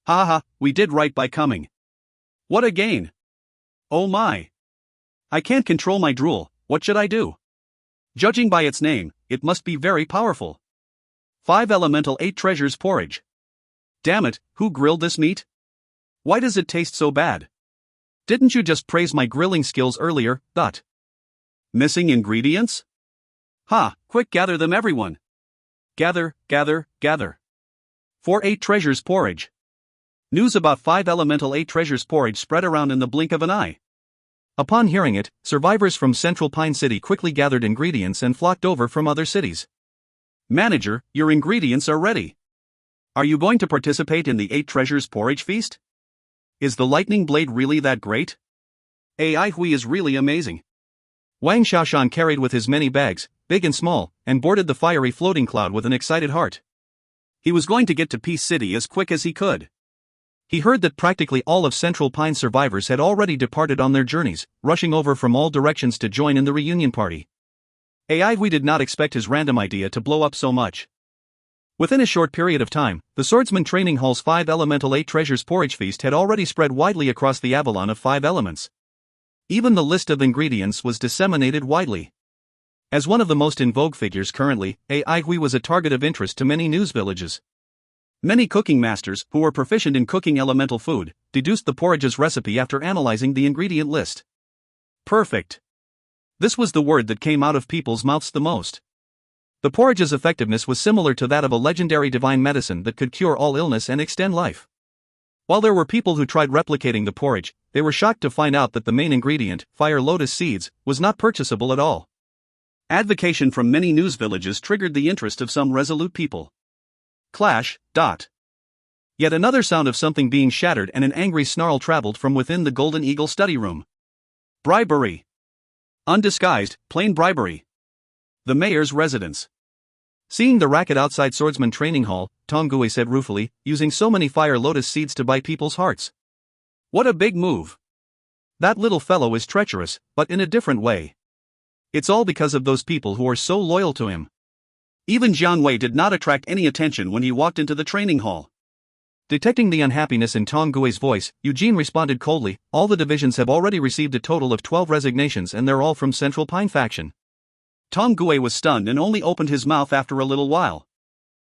Ha, we did right by coming. What a gain. Oh my. I can't control my drool, what should I do? Judging by its name, it must be very powerful. 5 elemental 8 treasures porridge. Damn it, who grilled this meat? Why does it taste so bad? Didn't you just praise my grilling skills earlier? Missing ingredients? Ha, quick, gather them, everyone. Gather. For 8 treasures porridge. News about 5 elemental 8 treasures porridge spread around in the blink of an eye. Upon hearing it, survivors from Central Pine City quickly gathered ingredients and flocked over from other cities. Manager, your ingredients are ready. Are you going to participate in the 8 treasures porridge feast? Is the lightning blade really that great? AI Hui is really amazing. Wang Xiaoshan carried with his many bags, big and small, and boarded the fiery floating cloud with an excited heart. He was going to get to Peace City as quick as he could. He heard that practically all of Central Pine survivors had already departed on their journeys, rushing over from all directions to join in the reunion party. AI Hui did not expect his random idea to blow up so much. Within a short period of time, the Swordsman Training Hall's 5 elemental 8 treasures porridge feast had already spread widely across the Avalon of 5 elements. Even the list of ingredients was disseminated widely. As one of the most in vogue figures currently, AI Hui was a target of interest to many news villages. Many cooking masters, who were proficient in cooking elemental food, deduced the porridge's recipe after analyzing the ingredient list. Perfect. This was the word that came out of people's mouths the most. The porridge's effectiveness was similar to that of a legendary divine medicine that could cure all illness and extend life. While there were people who tried replicating the porridge, they were shocked to find out that the main ingredient, fire lotus seeds, was not purchasable at all. Advocation from many news villages triggered the interest of some resolute people. Clash. Yet another sound of something being shattered and an angry snarl traveled from within the Golden Eagle study room. Bribery. Undisguised, plain bribery. The mayor's residence. Seeing the racket outside Swordsman Training Hall, Tong Gui said ruefully, using so many fire lotus seeds to buy people's hearts. What a big move. That little fellow is treacherous, but in a different way. It's all because of those people who are so loyal to him. Even Jiang Wei did not attract any attention when he walked into the training hall. Detecting the unhappiness in Tong Gui's voice, Eugene responded coldly, all the divisions have already received a total of 12 resignations and they're all from Central Pine faction. Tong Gui was stunned and only opened his mouth after a little while.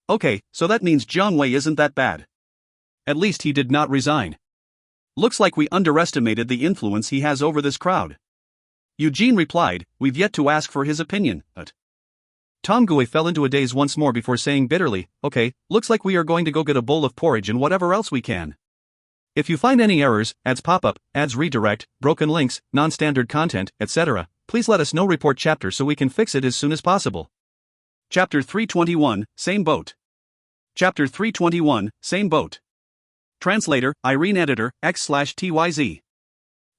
Okay, so that means Jiang Wei isn't that bad. At least he did not resign. Looks like we underestimated the influence he has over this crowd. Eugene replied, we've yet to ask for his opinion, but... Tong Gui fell into a daze once more before saying bitterly, okay, looks like we are going to go get a bowl of porridge and whatever else we can. If you find any errors, ads pop up, ads redirect, broken links, non-standard content, etc., please let us know. Report chapter so we can fix it as soon as possible. Chapter 321, Same Boat. Chapter 321, Same Boat. Translator, Irene Editor, X/TYZ.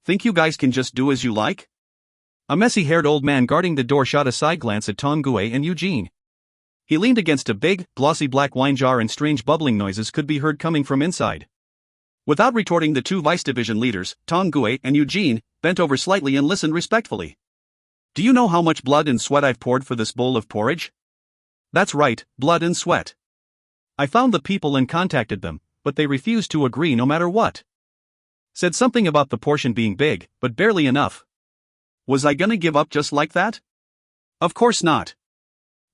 Think you guys can just do as you like? A messy-haired old man guarding the door shot a side glance at Tong Gui and Eugene. He leaned against a big, glossy black wine jar and strange bubbling noises could be heard coming from inside. Without retorting, the two vice division leaders, Tong Gui and Eugene, bent over slightly and listened respectfully. Do you know how much blood and sweat I've poured for this bowl of porridge? That's right, blood and sweat. I found the people and contacted them, but they refused to agree no matter what. Said something about the portion being big, but barely enough. Was I gonna give up just like that? Of course not.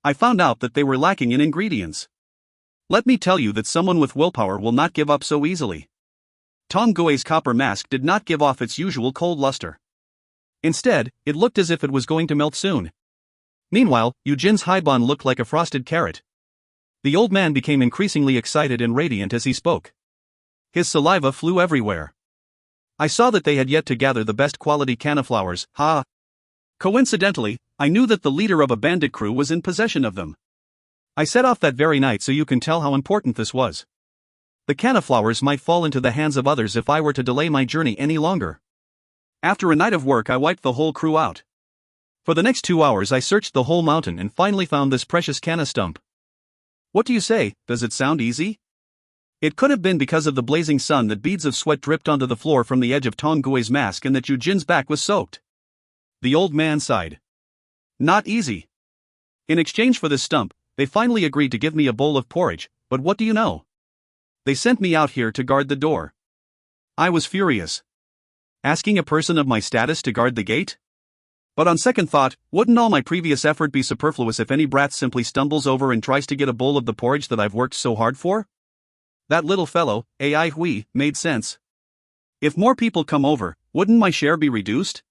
I found out that they were lacking in ingredients. Let me tell you that someone with willpower will not give up so easily. Tong Gui's copper mask did not give off its usual cold luster. Instead, it looked as if it was going to melt soon. Meanwhile, Eugène's haibon looked like a frosted carrot. The old man became increasingly excited and radiant as he spoke. His saliva flew everywhere. I saw that they had yet to gather the best quality canaflowers, ha! Coincidentally, I knew that the leader of a bandit crew was in possession of them. I set off that very night so you can tell how important this was. The canaflowers might fall into the hands of others if I were to delay my journey any longer. After a night of work, I wiped the whole crew out. For the next 2 hours I searched the whole mountain and finally found this precious canna stump. What do you say, does it sound easy? It could have been because of the blazing sun that beads of sweat dripped onto the floor from the edge of Tong Gui's mask and that Eugène's back was soaked. The old man sighed. Not easy. In exchange for this stump, they finally agreed to give me a bowl of porridge, but what do you know? They sent me out here to guard the door. I was furious. Asking a person of my status to guard the gate? But on second thought, wouldn't all my previous effort be superfluous if any brat simply stumbles over and tries to get a bowl of the porridge that I've worked so hard for? That little fellow, Ai Hui, made sense. If more people come over, wouldn't my share be reduced?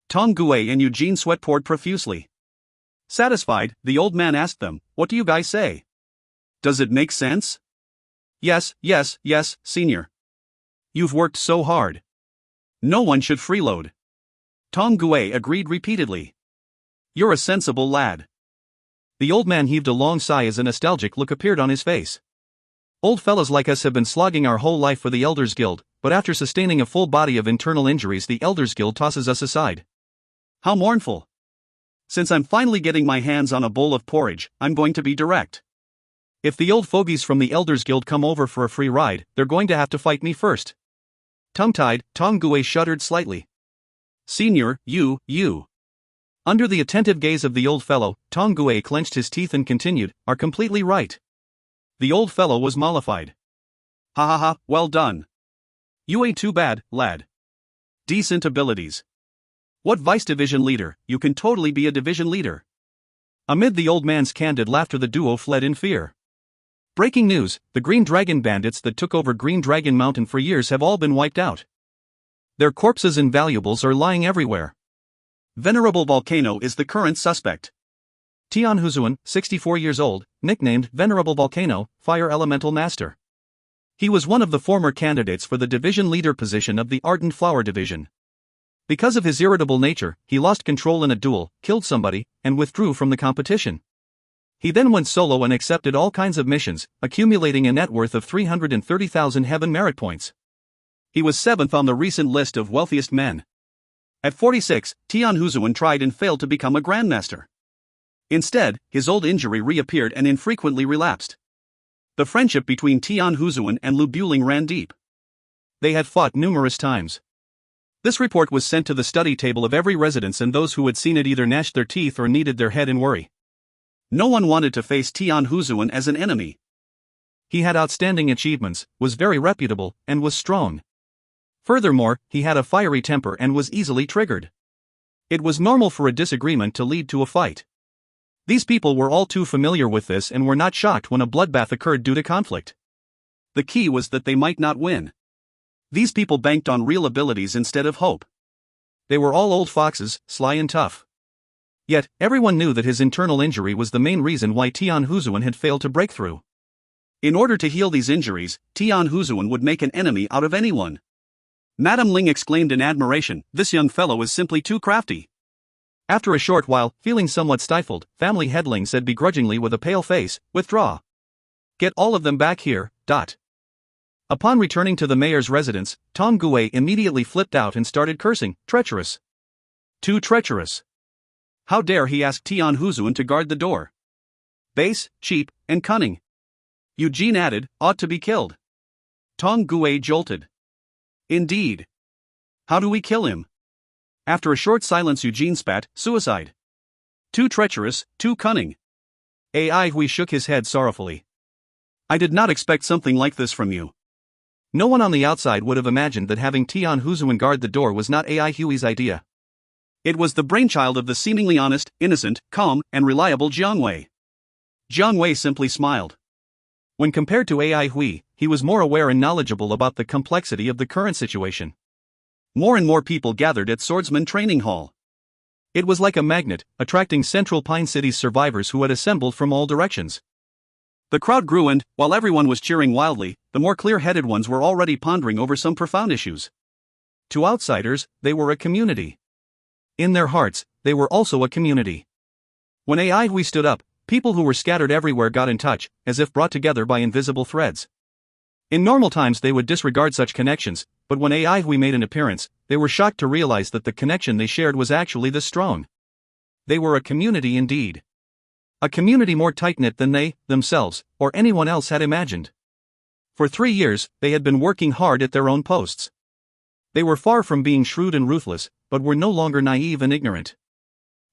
Tong Gui and Eugène sweat poured profusely. Satisfied, the old man asked them, what do you guys say? Does it make sense? Yes, senior. You've worked so hard. No one should freeload. Tong Gui agreed repeatedly. You're a sensible lad. The old man heaved a long sigh as a nostalgic look appeared on his face. Old fellows like us have been slogging our whole life for the Elders Guild, but after sustaining a full body of internal injuries the Elders Guild tosses us aside. How mournful. Since I'm finally getting my hands on a bowl of porridge, I'm going to be direct. If the old fogies from the Elders Guild come over for a free ride, they're going to have to fight me first. Tongue-tied, Tong Gui shuddered slightly. Senior, you. Under the attentive gaze of the old fellow, Tong Gui clenched his teeth and continued, are completely right. The old fellow was mollified. Ha, well done. You ain't too bad, lad. Decent abilities. What vice division leader, you can totally be a division leader. Amid the old man's candid laughter the duo fled in fear. Breaking news, the Green Dragon bandits that took over Green Dragon Mountain for years have all been wiped out. Their corpses and valuables are lying everywhere. Venerable Volcano is the current suspect. Tian Huzuan, 64 years old, nicknamed Venerable Volcano, Fire Elemental Master. He was one of the former candidates for the division leader position of the Ardent Flower Division. Because of his irritable nature, he lost control in a duel, killed somebody, and withdrew from the competition. He then went solo and accepted all kinds of missions, accumulating a net worth of 330,000 heaven merit points. He was 7th on the recent list of wealthiest men. At 46, Tian Huzuan tried and failed to become a grandmaster. Instead, his old injury reappeared and infrequently relapsed. The friendship between Tian Huzuan and Lu Buling ran deep. They had fought numerous times. This report was sent to the study table of every residence, and those who had seen it either gnashed their teeth or kneaded their head in worry. No one wanted to face Tian Huzuan as an enemy. He had outstanding achievements, was very reputable, and was strong. Furthermore, he had a fiery temper and was easily triggered. It was normal for a disagreement to lead to a fight. These people were all too familiar with this and were not shocked when a bloodbath occurred due to conflict. The key was that they might not win. These people banked on real abilities instead of hope. They were all old foxes, sly and tough. Yet, everyone knew that his internal injury was the main reason why Tian Huzuan had failed to break through. In order to heal these injuries, Tian Huzuan would make an enemy out of anyone. Madame Ling exclaimed in admiration, this young fellow is simply too crafty. After a short while, feeling somewhat stifled, Family Headling said begrudgingly with a pale face, withdraw. Get all of them back here. Upon returning to the mayor's residence, Tong Gui immediately flipped out and started cursing, treacherous. Too treacherous. How dare he ask Tian Huzuan to guard the door? Base, cheap, and cunning. Eugène added, ought to be killed. Tong Gui jolted. Indeed. How do we kill him? After a short silence Eugène spat, suicide. Too treacherous, too cunning. Ai Hui shook his head sorrowfully. I did not expect something like this from you. No one on the outside would have imagined that having Tian Huzuan guard the door was not AI Hui's idea. It was the brainchild of the seemingly honest, innocent, calm, and reliable Jiang Wei. Jiang Wei simply smiled. When compared to AI Hui, he was more aware and knowledgeable about the complexity of the current situation. More and more people gathered at Swordsman Training Hall. It was like a magnet, attracting Central Pine City's survivors who had assembled from all directions. The crowd grew and, while everyone was cheering wildly, the more clear-headed ones were already pondering over some profound issues. To outsiders, they were a community. In their hearts, they were also a community. When AI Hui stood up, people who were scattered everywhere got in touch, as if brought together by invisible threads. In normal times they would disregard such connections, but when AI Hui made an appearance, they were shocked to realize that the connection they shared was actually this strong. They were a community indeed. A community more tight-knit than they, themselves, or anyone else had imagined. For 3 years, they had been working hard at their own posts. They were far from being shrewd and ruthless, but were no longer naive and ignorant.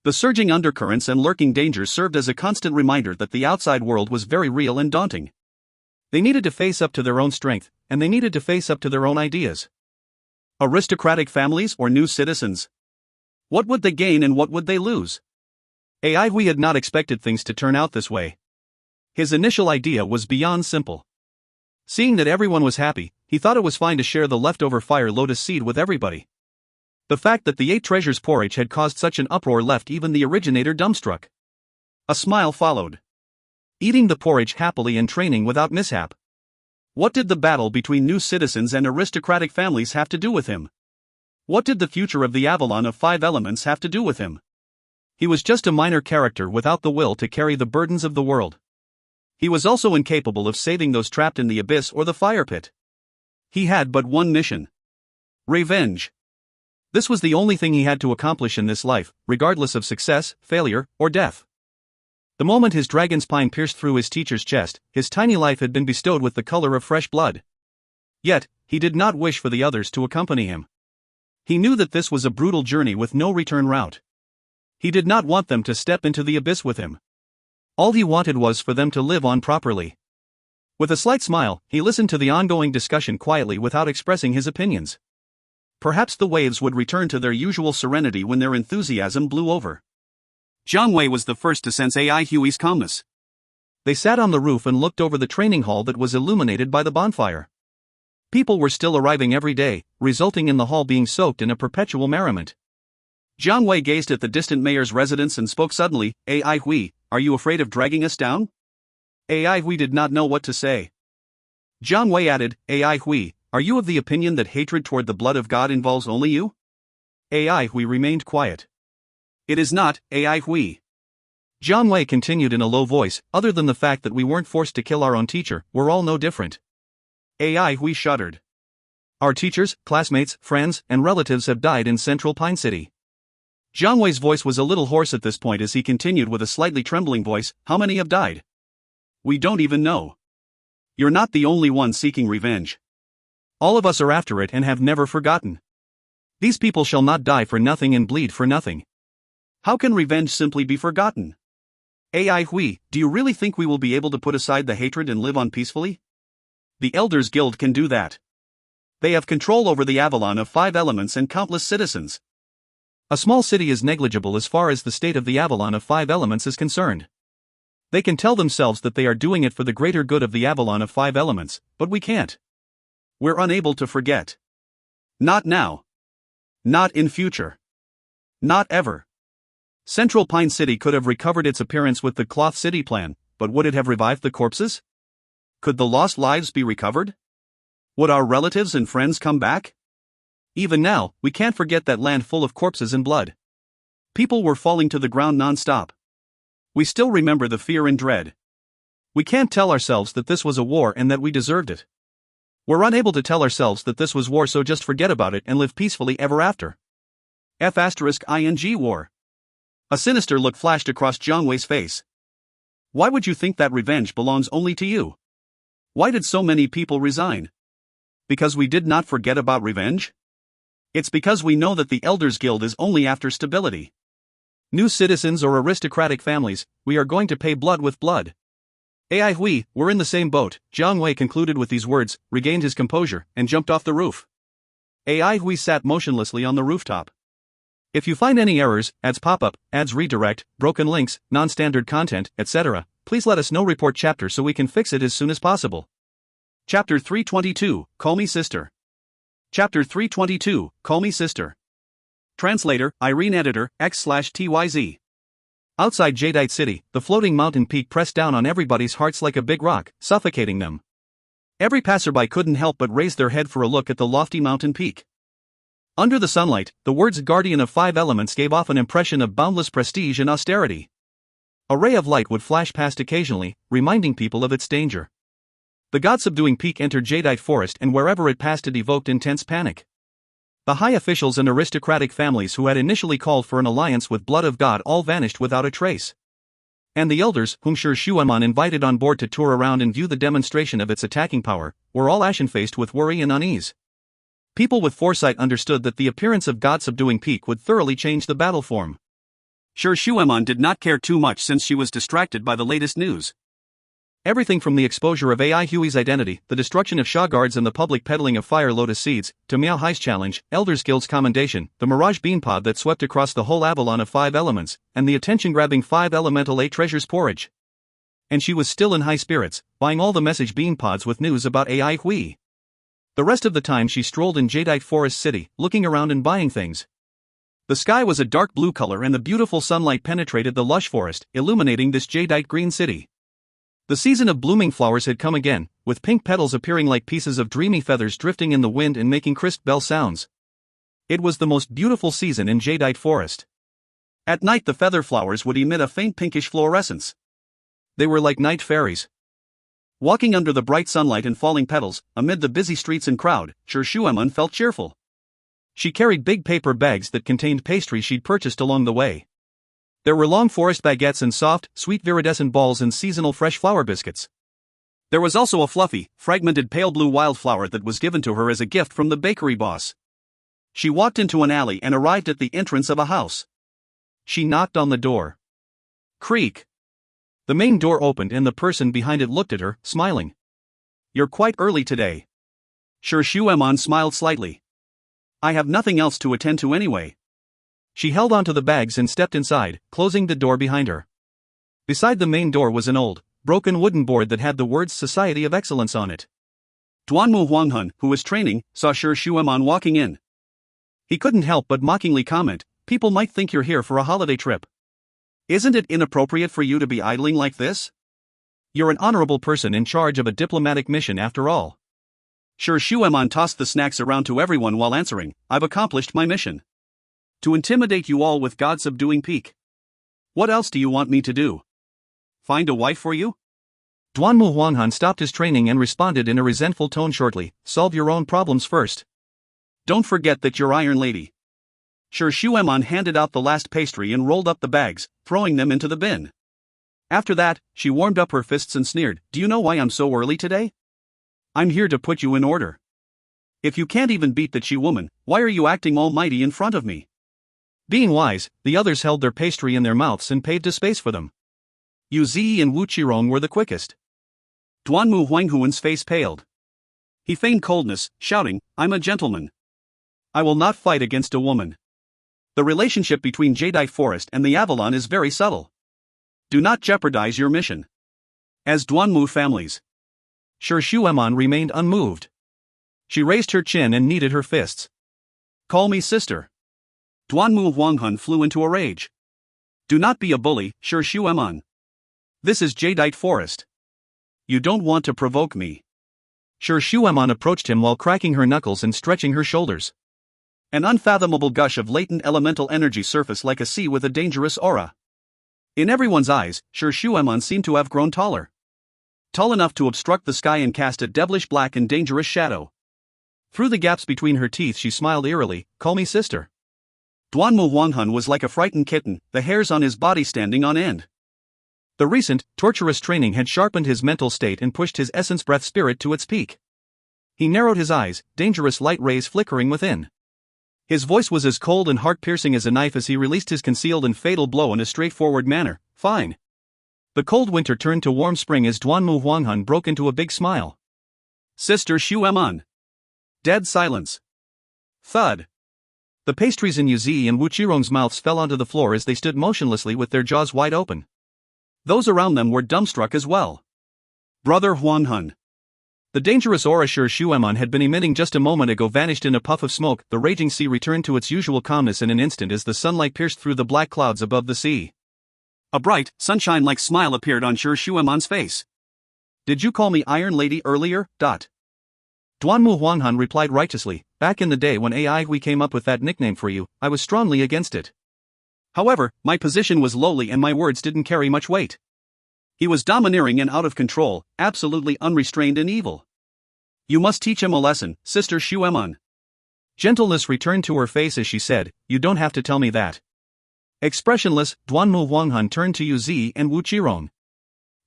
The surging undercurrents and lurking dangers served as a constant reminder that the outside world was very real and daunting. They needed to face up to their own strength, and they needed to face up to their own ideas. Aristocratic families or new citizens? What would they gain and what would they lose? AI Hui had not expected things to turn out this way. His initial idea was beyond simple. Seeing that everyone was happy, he thought it was fine to share the leftover fire lotus seed with everybody. The fact that the 8 treasures porridge had caused such an uproar left even the originator dumbstruck. A smile followed. Eating the porridge happily and training without mishap. What did the battle between new citizens and aristocratic families have to do with him? What did the future of the Avalon of 5 Elements have to do with him? He was just a minor character without the will to carry the burdens of the world. He was also incapable of saving those trapped in the abyss or the fire pit. He had but one mission. Revenge. This was the only thing he had to accomplish in this life, regardless of success, failure, or death. The moment his dragon's spine pierced through his teacher's chest, his tiny life had been bestowed with the color of fresh blood. Yet, he did not wish for the others to accompany him. He knew that this was a brutal journey with no return route. He did not want them to step into the abyss with him. All he wanted was for them to live on properly. With a slight smile, he listened to the ongoing discussion quietly without expressing his opinions. Perhaps the waves would return to their usual serenity when their enthusiasm blew over. Jiang Wei was the first to sense AI Hui's calmness. They sat on the roof and looked over the training hall that was illuminated by the bonfire. People were still arriving every day, resulting in the hall being soaked in a perpetual merriment. Jiang Wei gazed at the distant mayor's residence and spoke suddenly, AI Hui, are you afraid of dragging us down? AI Hui did not know what to say. Jiang Wei added, AI Hui, are you of the opinion that hatred toward the blood of God involves only you? AI Hui remained quiet. It is not, AI Hui. Jiang Wei continued in a low voice, other than the fact that we weren't forced to kill our own teacher, we're all no different. AI Hui shuddered. Our teachers, classmates, friends, and relatives have died in Central Pine City. Jiang Wei's voice was a little hoarse at this point as he continued with a slightly trembling voice, how many have died? We don't even know. You're not the only one seeking revenge. All of us are after it and have never forgotten. These people shall not die for nothing and bleed for nothing. How can revenge simply be forgotten? AI Hui, do you really think we will be able to put aside the hatred and live on peacefully? The Elders Guild can do that. They have control over the Avalon of 5 Elements and countless citizens. A small city is negligible as far as the state of the Avalon of 5 Elements is concerned. They can tell themselves that they are doing it for the greater good of the Avalon of 5 Elements, but we can't. We're unable to forget. Not now. Not in future. Not ever. Central Pine City could have recovered its appearance with the Cloth City plan, but would it have revived the corpses? Could the lost lives be recovered? Would our relatives and friends come back? Even now, we can't forget that land full of corpses and blood. People were falling to the ground non-stop. We still remember the fear and dread. We can't tell ourselves that this was a war and that we deserved it. We're unable to tell ourselves that this was war, so just forget about it and live peacefully ever after. F***ing war. A sinister look flashed across Jiang Wei's face. Why would you think that revenge belongs only to you? Why did so many people resign? Because we did not forget about revenge? It's because we know that the Elders Guild is only after stability. New citizens or aristocratic families, we are going to pay blood with blood. AI Hui, we're in the same boat, Jiang Wei concluded with these words, regained his composure, and jumped off the roof. AI Hui sat motionlessly on the rooftop. If you find any errors, ads pop up, ads redirect, broken links, non-standard content, etc., please let us know. Report chapter so we can fix it as soon as possible. Chapter 322, Call Me Sister. Chapter 322, Call Me Sister. Translator, Irene. Editor, X/TYZ. Outside Jadeite City, the floating mountain peak pressed down on everybody's hearts like a big rock, suffocating them. Every passerby couldn't help but raise their head for a look at the lofty mountain peak. Under the sunlight, the words Guardian of Five Elements gave off an impression of boundless prestige and austerity. A ray of light would flash past occasionally, reminding people of its danger. The god-subduing peak entered Jadeite Forest, and wherever it passed it evoked intense panic. The high officials and aristocratic families who had initially called for an alliance with Blood of God all vanished without a trace. And the elders, whom Sher Shuaman invited on board to tour around and view the demonstration of its attacking power, were all ashen-faced with worry and unease. People with foresight understood that the appearance of god-subduing peak would thoroughly change the battle form. Sher Shuaman did not care too much since she was distracted by the latest news. Everything from the exposure of AI Hui's identity, the destruction of Shah guards and the public peddling of fire lotus seeds, to Miao Hai's challenge, Elders Guild's commendation, the mirage beanpod that swept across the whole Avalon of 5 elements, and the attention-grabbing 5 elemental 8 treasures porridge. And she was still in high spirits, buying all the message beanpods with news about AI Hui. The rest of the time she strolled in Jadeite Forest City, looking around and buying things. The sky was a dark blue color and the beautiful sunlight penetrated the lush forest, illuminating this Jadeite green city. The season of blooming flowers had come again, with pink petals appearing like pieces of dreamy feathers drifting in the wind and making crisp bell sounds. It was the most beautiful season in Jadeite Forest. At night the feather flowers would emit a faint pinkish fluorescence. They were like night fairies. Walking under the bright sunlight and falling petals, amid the busy streets and crowd, Sher Shuaman felt cheerful. She carried big paper bags that contained pastry she'd purchased along the way. There were long forest baguettes and soft, sweet viridescent balls and seasonal fresh flower biscuits. There was also a fluffy, fragmented pale blue wildflower that was given to her as a gift from the bakery boss. She walked into an alley and arrived at the entrance of a house. She knocked on the door. Creak. The main door opened and the person behind it looked at her, smiling. "You're quite early today." Sher Shuaman smiled slightly. "I have nothing else to attend to anyway." She held onto the bags and stepped inside, closing the door behind her. Beside the main door was an old, broken wooden board that had the words Society of Excellence on it. Duanmu Huanghun, who was training, saw Sher Shuaman walking in. He couldn't help but mockingly comment, "People might think you're here for a holiday trip. Isn't it inappropriate for you to be idling like this? You're an honorable person in charge of a diplomatic mission after all." Sher Shuaman tossed the snacks around to everyone while answering, "I've accomplished my mission. To intimidate you all with god-subduing peak. What else do you want me to do? Find a wife for you?" Duanmu Huanghan stopped his training and responded in a resentful tone shortly, "Solve your own problems first. Don't forget that you're Iron Lady." Sher Shuaman handed out the last pastry and rolled up the bags, throwing them into the bin. After that, she warmed up her fists and sneered, "Do you know why I'm so early today? I'm here to put you in order. If you can't even beat the Chi woman, why are you acting almighty in front of me?" Being wise, the others held their pastry in their mouths and paved a space for them. Yu Zi and Wu Qirong were the quickest. Duanmu Huanghuan's face paled. He feigned coldness, shouting, "I'm a gentleman. I will not fight against a woman. The relationship between Jadeite Forest and the Avalon is very subtle. Do not jeopardize your mission." As Duanmu families. Sher Shuaman remained unmoved. She raised her chin and kneaded her fists. "Call me sister." Duanmu Huanghun flew into a rage. "Do not be a bully, Sher Shuaman. This is Jadeite Forest. You don't want to provoke me." Sher Shuaman approached him while cracking her knuckles and stretching her shoulders. An unfathomable gush of latent elemental energy surfaced like a sea with a dangerous aura. In everyone's eyes, Sher Shuaman seemed to have grown taller. Tall enough to obstruct the sky and cast a devilish black and dangerous shadow. Through the gaps between her teeth she smiled eerily, "Call me sister." Duanmu Huanghun was like a frightened kitten, the hairs on his body standing on end. The recent, torturous training had sharpened his mental state and pushed his essence breath spirit to its peak. He narrowed his eyes, dangerous light rays flickering within. His voice was as cold and heart-piercing as a knife as he released his concealed and fatal blow in a straightforward manner, "Fine. The cold winter turned to warm spring as Duanmu Huanghan broke into a big smile. Sister Xu Eman. Dead silence. Thud. The pastries in Yuzi and Wu Qirong's mouths fell onto the floor as they stood motionlessly with their jaws wide open. Those around them were dumbstruck as well. Brother Huanhan. The dangerous aura Shu Eman had been emitting just a moment ago vanished in a puff of smoke. The raging sea returned to its usual calmness in an instant as the sunlight pierced through the black clouds above the sea. A bright, sunshine-like smile appeared on Shu Eman's face. Did you call me Iron Lady earlier? Duanmu Huanghan replied righteously, back in the day when we came up with that nickname for you, I was strongly against it. However, my position was lowly and my words didn't carry much weight. He was domineering and out of control, absolutely unrestrained and evil. You must teach him a lesson, Sister Xu Eman. Gentleness returned to her face as she said, you don't have to tell me that. Expressionless, Duanmu Huanghan turned to Yuzi and Wu Qirong.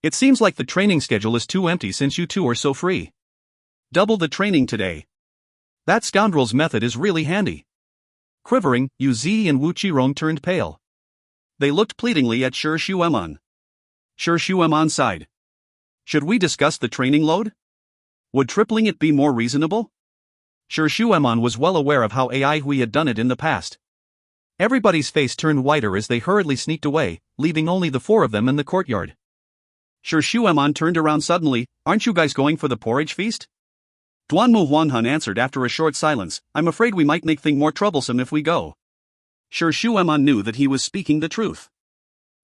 It seems like the training schedule is too empty since you two are so free. Double the training today. That scoundrel's method is really handy. Quivering, Yuzi and Wu Qirong turned pale. They looked pleadingly at Xu Eman. Xu Eman sighed. Should we discuss the training load? Would tripling it be more reasonable? Xu Eman was well aware of how Hui had done it in the past. Everybody's face turned whiter as they hurriedly sneaked away, leaving only the four of them in the courtyard. Xu Eman turned around suddenly. Aren't you guys going for the porridge feast? Duanmu Huanghan answered after a short silence, I'm afraid we might make things more troublesome if we go. Xu Eman knew that he was speaking the truth.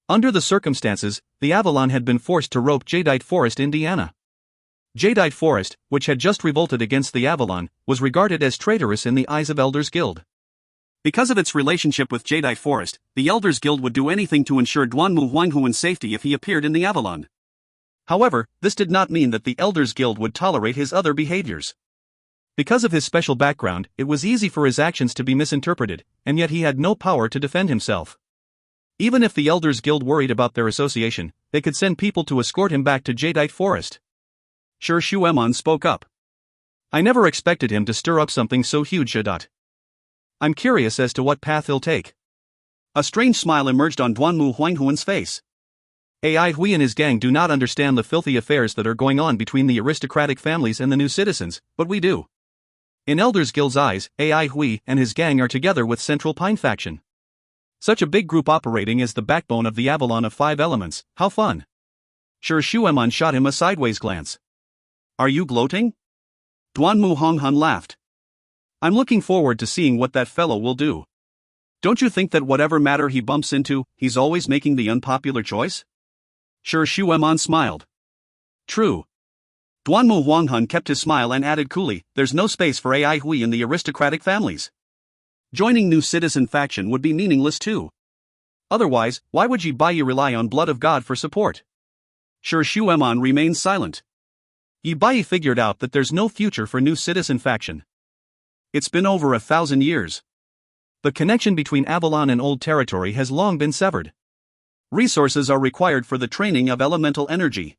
Under the circumstances, the Avalon had been forced to rope Jadeite Forest, Indiana. Jadeite Forest, which had just revolted against the Avalon, was regarded as traitorous in the eyes of Elders Guild. Because of its relationship with Jadeite Forest, the Elders Guild would do anything to ensure Duanmu Huanghuan's safety if he appeared in the Avalon. However, this did not mean that the Elders Guild would tolerate his other behaviors. Because of his special background, it was easy for his actions to be misinterpreted, and yet he had no power to defend himself. Even if the Elders Guild worried about their association, they could send people to escort him back to Jadeite Forest. Xu Eman spoke up. I never expected him to stir up something so huge. I'm curious as to what path he'll take. A strange smile emerged on Duanmu Huanghuan's face. Hui and his gang do not understand the filthy affairs that are going on between the aristocratic families and the new citizens, but we do. In Elders Guild's eyes, Hui and his gang are together with Central Pine faction. Such a big group operating as the backbone of the Avalon of 5 elements, how fun. Xu Eman shot him a sideways glance. Are you gloating? Duanmu Huanghan laughed. I'm looking forward to seeing what that fellow will do. Don't you think that whatever matter he bumps into, he's always making the unpopular choice? Xu Eman smiled. True. Duanmu Huanghan kept his smile and added coolly, there's no space for Hui in the aristocratic families. Joining new citizen faction would be meaningless too. Otherwise, why would Yi Bai rely on blood of God for support? Xu Eman remained silent. Yi Bai figured out that there's no future for new citizen faction. It's been over 1,000 years. The connection between Avalon and Old Territory has long been severed. Resources are required for the training of elemental energy.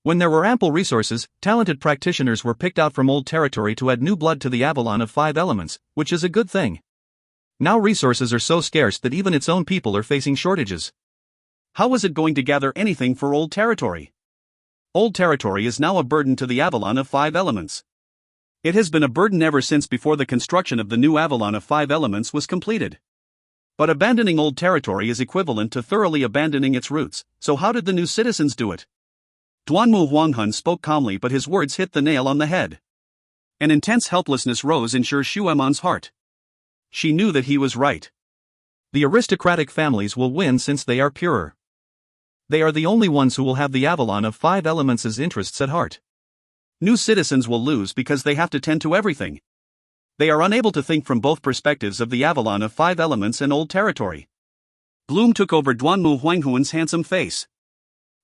When there were ample resources, talented practitioners were picked out from Old Territory to add new blood to the Avalon of 5 elements, which is a good thing. Now resources are so scarce that even its own people are facing shortages. How was it going to gather anything for Old Territory? Old Territory is now a burden to the Avalon of 5 elements. It has been a burden ever since before the construction of the new Avalon of 5 elements was completed. But abandoning Old Territory is equivalent to thoroughly abandoning its roots, so how did the new citizens do it? Duanmu Huanghan spoke calmly, but his words hit the nail on the head. An intense helplessness rose in Xu Eman's heart. She knew that he was right. The aristocratic families will win since they are purer. They are the only ones who will have the Avalon of 5 elements' interests at heart. New citizens will lose because they have to tend to everything. They are unable to think from both perspectives of the Avalon of 5 elements and Old Territory. Gloom took over Duanmu Huanghuan's handsome face.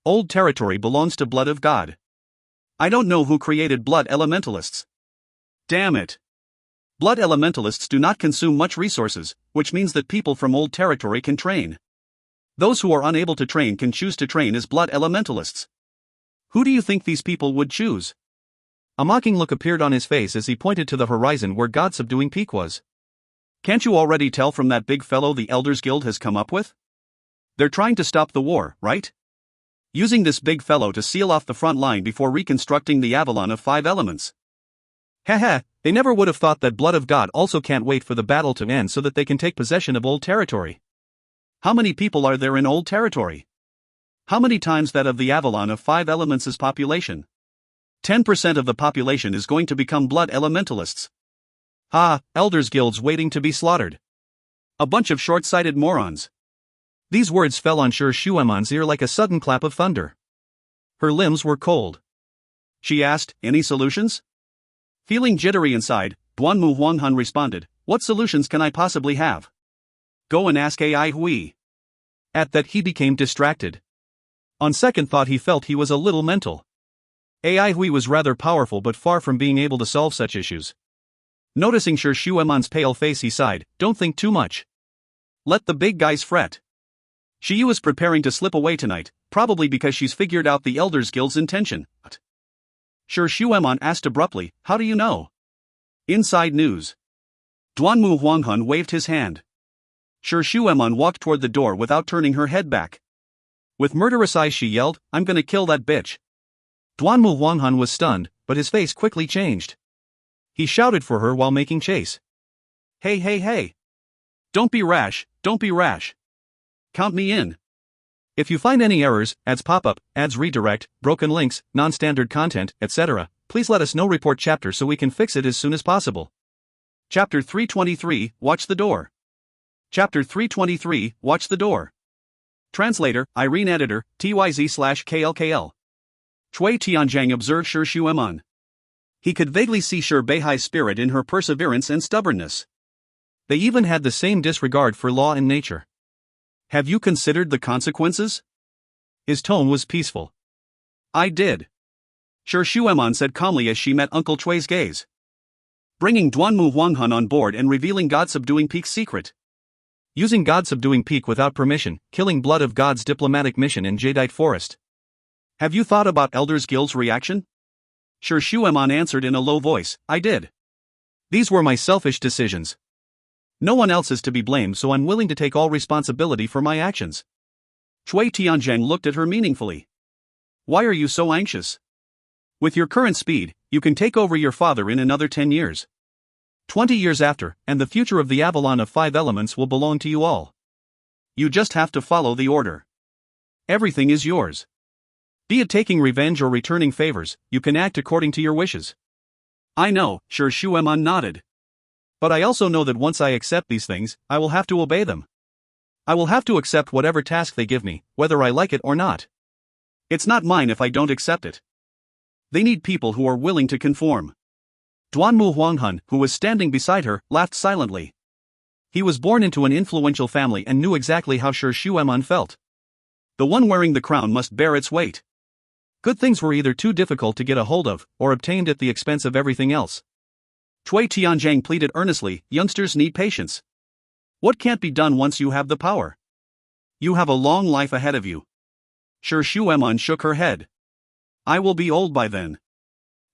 Old Territory belongs to Blood of God. I don't know who created Blood Elementalists. Damn it. Blood Elementalists do not consume much resources, which means that people from Old Territory can train. Those who are unable to train can choose to train as Blood Elementalists. Who do you think these people would choose? A mocking look appeared on his face as he pointed to the horizon where God-subduing peak was. Can't you already tell from that big fellow the Elders Guild has come up with? They're trying to stop the war, right? using this big fellow to seal off the front line before reconstructing the Avalon of 5 elements. Haha, they never would have thought that Blood of God also can't wait for the battle to end so that they can take possession of old territory. How many people are there in old territory? How many times that of the Avalon of 5 elements' population? 10% of the population is going to become blood elementalists. Ah, elders' guilds waiting to be slaughtered. A bunch of short-sighted morons. These words fell on Sher Shuemon's ear like a sudden clap of thunder. Her limbs were cold. She asked, "Any solutions?" Feeling jittery inside, Duanmu Huanghan responded, "What solutions can I possibly have? Go and ask Ai Hui." At that he became distracted. On second thought he felt he was a little mental. Ai Hui was rather powerful but far from being able to solve such issues. Noticing Sher Shuemon's pale face he sighed, "Don't think too much. Let the big guys fret. She was preparing to slip away tonight, probably because she's figured out the Elders Guild's intention." Sher Shuemon asked abruptly, "How do you know?" "Inside news." Duanmu Huanghan waved his hand. Sher Shuemon walked toward the door without turning her head back. With murderous eyes she yelled, "I'm gonna kill that bitch." Duanmu Huanghan was stunned, but his face quickly changed. He shouted for her while making chase. "Hey hey hey! Don't be rash, don't be rash. Count me in. If you find any errors, ads pop-up, ads redirect, broken links, non-standard content, etc., please let us know. Report chapter so we can fix it as soon as possible." Chapter 323, Watch the Door. Chapter 323, Watch the Door. Translator, Irene Editor, TYZ/KLKL. Chui Tianzhang observed Sher Shuemon. He could vaguely see Sher Beihai's spirit in her perseverance and stubbornness. They even had the same disregard for law and nature. "Have you considered the consequences?" His tone was peaceful. "I did," Sher Shuemon said calmly as she met Uncle Chui's gaze. "Bringing Duanmu Huanghan on board and revealing God-subduing Peak's secret. Using God-subduing Peak without permission, killing Blood of God's diplomatic mission in Jadeite Forest. Have you thought about Elders Guild's reaction?" Sher Shuemon answered in a low voice, "I did. These were my selfish decisions. No one else is to be blamed, so I'm willing to take all responsibility for my actions." Chui Tianzhang looked at her meaningfully. "Why are you so anxious? With your current speed, you can take over your father in another 10 years. 20 years after, and the future of the Avalon of 5 elements will belong to you all. You just have to follow the order. Everything is yours. Be it taking revenge or returning favors, you can act according to your wishes." "I know," Sher Shuemon nodded. "But I also know that once I accept these things, I will have to obey them. I will have to accept whatever task they give me, whether I like it or not. It's not mine if I don't accept it. They need people who are willing to conform." Duanmu Huanghan, who was standing beside her, laughed silently. He was born into an influential family and knew exactly how Sher Shuemon felt. The one wearing the crown must bear its weight. Good things were either too difficult to get a hold of, or obtained at the expense of everything else. Chui Tianzhang pleaded earnestly, "Youngsters need patience. What can't be done once you have the power? You have a long life ahead of you." Sher Shuemon shook her head. "I will be old by then.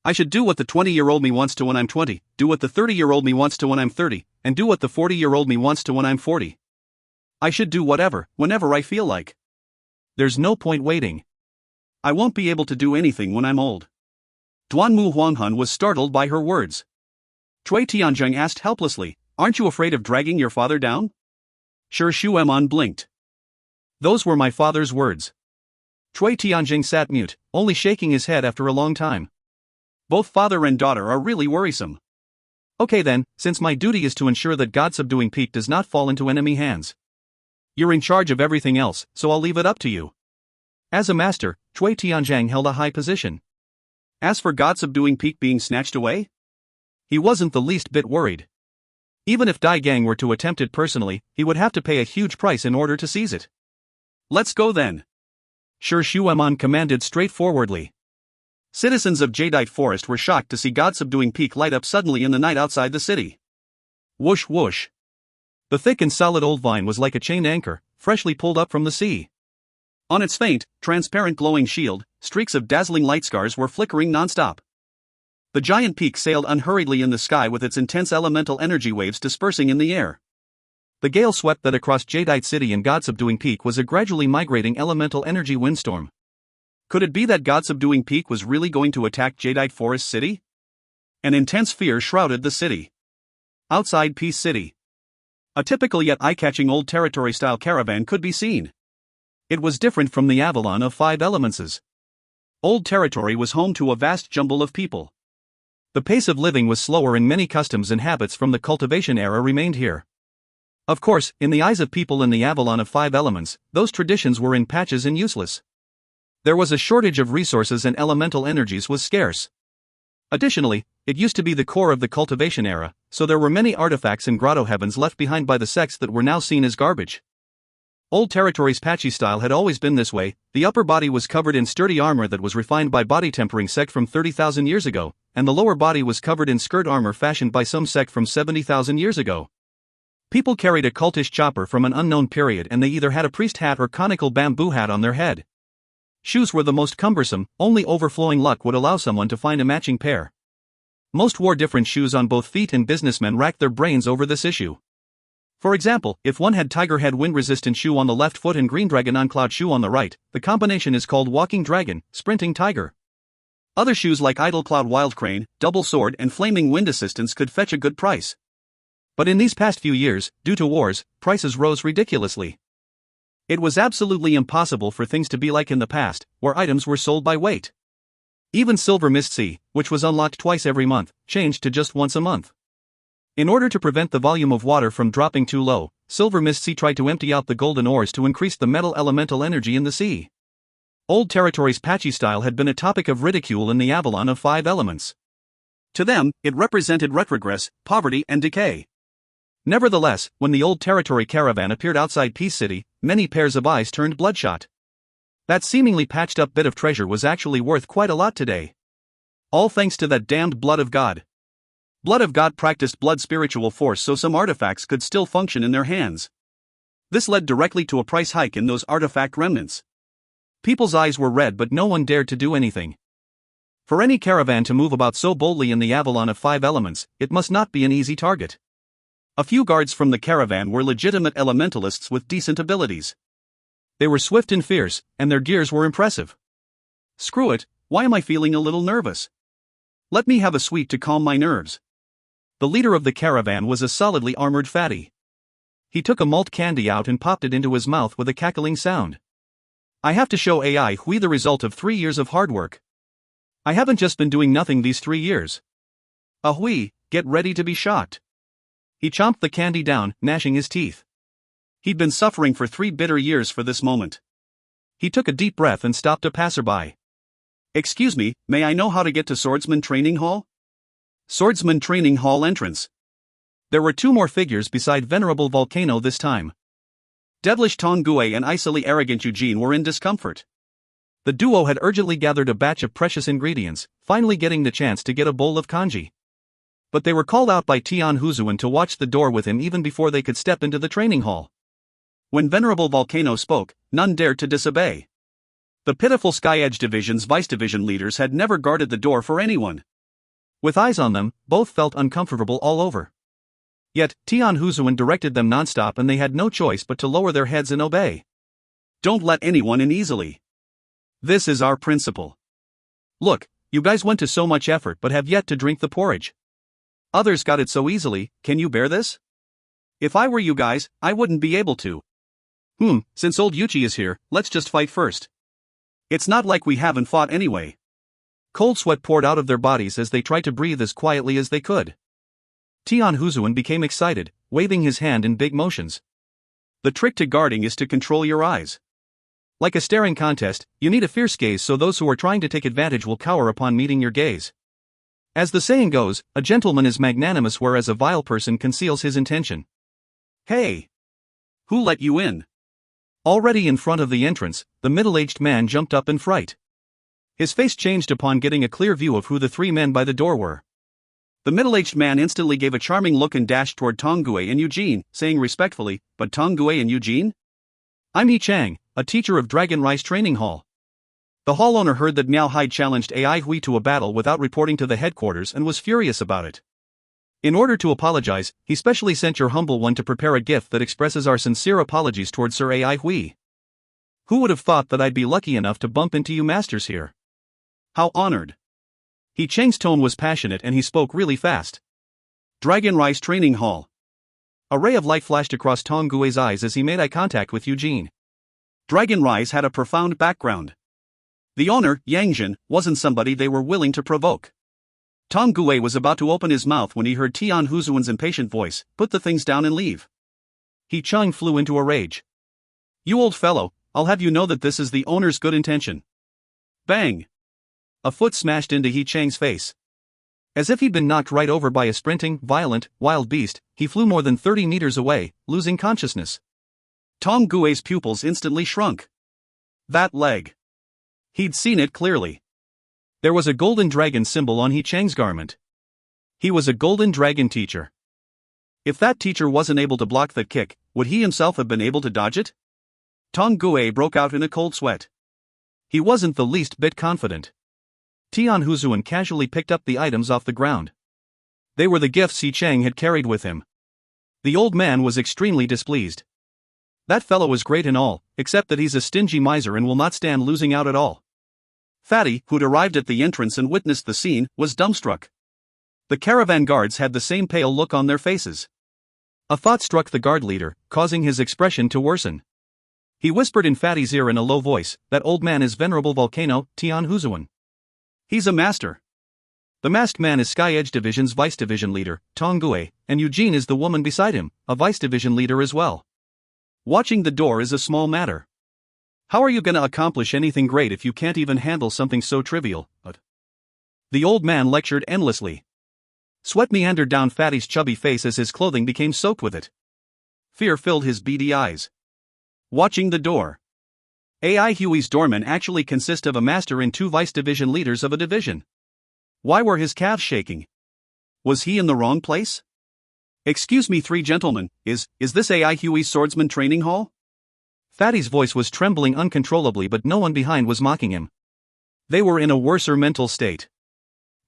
I should do what the 20-year-old me wants to when I'm 20, do what the 30-year-old me wants to when I'm 30, and do what the 40-year-old me wants to when I'm 40. I should do whatever, whenever I feel like. There's no point waiting. I won't be able to do anything when I'm old." Duanmu Huanghan was startled by her words. Chui Tianzhang asked helplessly, "Aren't you afraid of dragging your father down?" Sher Shuemon blinked. "Those were my father's words." Chui Tianzhang sat mute, only shaking his head after a long time. "Both father and daughter are really worrisome." "Okay then, since my duty is to ensure that God-subduing Peak does not fall into enemy hands. You're in charge of everything else, so I'll leave it up to you." As a master, Chui Tianzhang held a high position. As for God-subduing Peak being snatched away? He wasn't the least bit worried. Even if Dai Gang were to attempt it personally, he would have to pay a huge price in order to seize it. "Let's go then," Sher Shuemon commanded straightforwardly. Citizens of Jadeite Forest were shocked to see God-subduing Peak light up suddenly in the night outside the city. Whoosh whoosh. The thick and solid old vine was like a chained anchor, freshly pulled up from the sea. On its faint, transparent glowing shield, streaks of dazzling light scars were flickering non-stop. The giant peak sailed unhurriedly in the sky with its intense elemental energy waves dispersing in the air. The gale swept that across Jadeite City and God-subduing Peak was a gradually migrating elemental energy windstorm. Could it be that God-subduing peak was really going to attack Jadeite Forest City? An intense fear shrouded the city. Outside Peace City, a typical yet eye-catching Old Territory-style caravan could be seen. It was different from the Avalon of Five Elements. Old Territory was home to a vast jumble of people. The pace of living was slower and many customs and habits from the cultivation era remained here. Of course, in the eyes of people in the Avalon of Five Elements, those traditions were in patches and useless. There was a shortage of resources and elemental energies was scarce. Additionally, it used to be the core of the cultivation era, so there were many artifacts and grotto heavens left behind by the sects that were now seen as garbage. Old Territory's patchy style had always been this way. The upper body was covered in sturdy armor that was refined by body tempering sect from 30,000 years ago, and the lower body was covered in skirt armor fashioned by some sect from 70,000 years ago. People carried a cultish chopper from an unknown period and they either had a priest hat or conical bamboo hat on their head. Shoes were the most cumbersome, only overflowing luck would allow someone to find a matching pair. Most wore different shoes on both feet and businessmen racked their brains over this issue. For example, if one had tiger head wind-resistant shoe on the left foot and green dragon on cloud shoe on the right, the combination is called walking dragon, sprinting tiger. Other shoes like idle cloud wild crane, double sword and flaming wind assistance could fetch a good price. But in these past few years, due to wars, prices rose ridiculously. It was absolutely impossible for things to be like in the past, where items were sold by weight. Even Silver Mist Sea, which was unlocked twice every month, changed to just once a month. In order to prevent the volume of water from dropping too low, Silver Mist Sea tried to empty out the golden ores to increase the metal elemental energy in the sea. Old Territory's patchy style had been a topic of ridicule in the Avalon of Five Elements. To them, it represented retrogress, poverty and decay. Nevertheless, when the Old Territory caravan appeared outside Peace City, many pairs of eyes turned bloodshot. That seemingly patched-up bit of treasure was actually worth quite a lot today. All thanks to that damned Blood of God. Blood of God practiced blood spiritual force so some artifacts could still function in their hands. This led directly to a price hike in those artifact remnants. People's eyes were red but no one dared to do anything. For any caravan to move about so boldly in the Avalon of Five Elements, it must not be an easy target. A few guards from the caravan were legitimate elementalists with decent abilities. They were swift and fierce, and their gears were impressive. Screw it, why am I feeling a little nervous? Let me have a sweet to calm my nerves. The leader of the caravan was a solidly armored fatty. He took a malt candy out and popped it into his mouth with a cackling sound. I have to show AI Hui the result of 3 years of hard work. I haven't just been doing nothing these 3 years. Hui, get ready to be shocked. He chomped the candy down, gnashing his teeth. He'd been suffering for 3 bitter years for this moment. He took a deep breath and stopped a passerby. Excuse me, may I know how to get to Swordsman Training Hall? Swordsman Training Hall entrance. There were 2 more figures beside Venerable Volcano this time. Devilish Tongue and icily arrogant Eugene were in discomfort. The duo had urgently gathered a batch of precious ingredients, finally getting the chance to get a bowl of kanji. But they were called out by Tian Huzuan to watch the door with him even before they could step into the training hall. When Venerable Volcano spoke, none dared to disobey. The pitiful Sky Edge Division's Vice Division leaders had never guarded the door for anyone. With eyes on them, both felt uncomfortable all over. Yet, Tian Huzuan directed them nonstop and they had no choice but to lower their heads and obey. Don't let anyone in easily. This is our principle. Look, you guys went to so much effort but have yet to drink the porridge. Others got it so easily, can you bear this? If I were you guys, I wouldn't be able to. Since old Yuchi is here, let's just fight first. It's not like we haven't fought anyway. Cold sweat poured out of their bodies as they tried to breathe as quietly as they could. Tian Huzuan became excited, waving his hand in big motions. The trick to guarding is to control your eyes. Like a staring contest, you need a fierce gaze so those who are trying to take advantage will cower upon meeting your gaze. As the saying goes, a gentleman is magnanimous whereas a vile person conceals his intention. Hey! Who let you in? Already in front of the entrance, the middle-aged man jumped up in fright. His face changed upon getting a clear view of who the 3 men by the door were. The middle-aged man instantly gave a charming look and dashed toward Tongue and Eugene, saying respectfully, "But Tongue and Eugene? I'm Yi Chang, a teacher of Dragon Rice Training Hall." The hall owner heard that Miao Hai challenged Ai Hui to a battle without reporting to the headquarters and was furious about it. In order to apologize, he specially sent your humble one to prepare a gift that expresses our sincere apologies towards Sir Ai Hui. Who would have thought that I'd be lucky enough to bump into you masters here? How honored. He Chang's tone was passionate and he spoke really fast. Dragon Rice Training Hall. A ray of light flashed across Tong Gui's eyes as he made eye contact with Eugene. Dragon Rice had a profound background. The owner, Yang Jin, wasn't somebody they were willing to provoke. Tong Gui was about to open his mouth when he heard Tian Huzuan's impatient voice, "Put the things down and leave." He Chang flew into a rage. "You old fellow, I'll have you know that this is the owner's good intention." Bang! A foot smashed into He Chang's face. As if he'd been knocked right over by a sprinting, violent, wild beast, he flew more than 30 meters away, losing consciousness. Tong Gui's pupils instantly shrunk. That leg. He'd seen it clearly. There was a golden dragon symbol on He Chang's garment. He was a golden dragon teacher. If that teacher wasn't able to block that kick, would he himself have been able to dodge it? Tong Gui broke out in a cold sweat. He wasn't the least bit confident. Tian Huzuan casually picked up the items off the ground. They were the gifts He Chang had carried with him. The old man was extremely displeased. That fellow is great and all, except that he's a stingy miser and will not stand losing out at all. Fatty, who'd arrived at the entrance and witnessed the scene, was dumbstruck. The caravan guards had the same pale look on their faces. A thought struck the guard leader, causing his expression to worsen. He whispered in Fatty's ear in a low voice, "That old man is Venerable Volcano, Tian Huzuan. He's a master." The masked man is Sky Edge Division's Vice Division leader, Tong Gui, and Eugene is the woman beside him, a Vice Division leader as well. Watching the door is a small matter. How are you gonna accomplish anything great if you can't even handle something so trivial? The old man lectured endlessly. Sweat meandered down Fatty's chubby face as his clothing became soaked with it. Fear filled his beady eyes. Watching the door. AI Huey's doormen actually consist of a master and 2 vice division leaders of a division. Why were his calves shaking? Was he in the wrong place? "Excuse me, 3 gentlemen, is this AI Huey's swordsman training hall?" Fatty's voice was trembling uncontrollably, but no one behind was mocking him. They were in a worser mental state.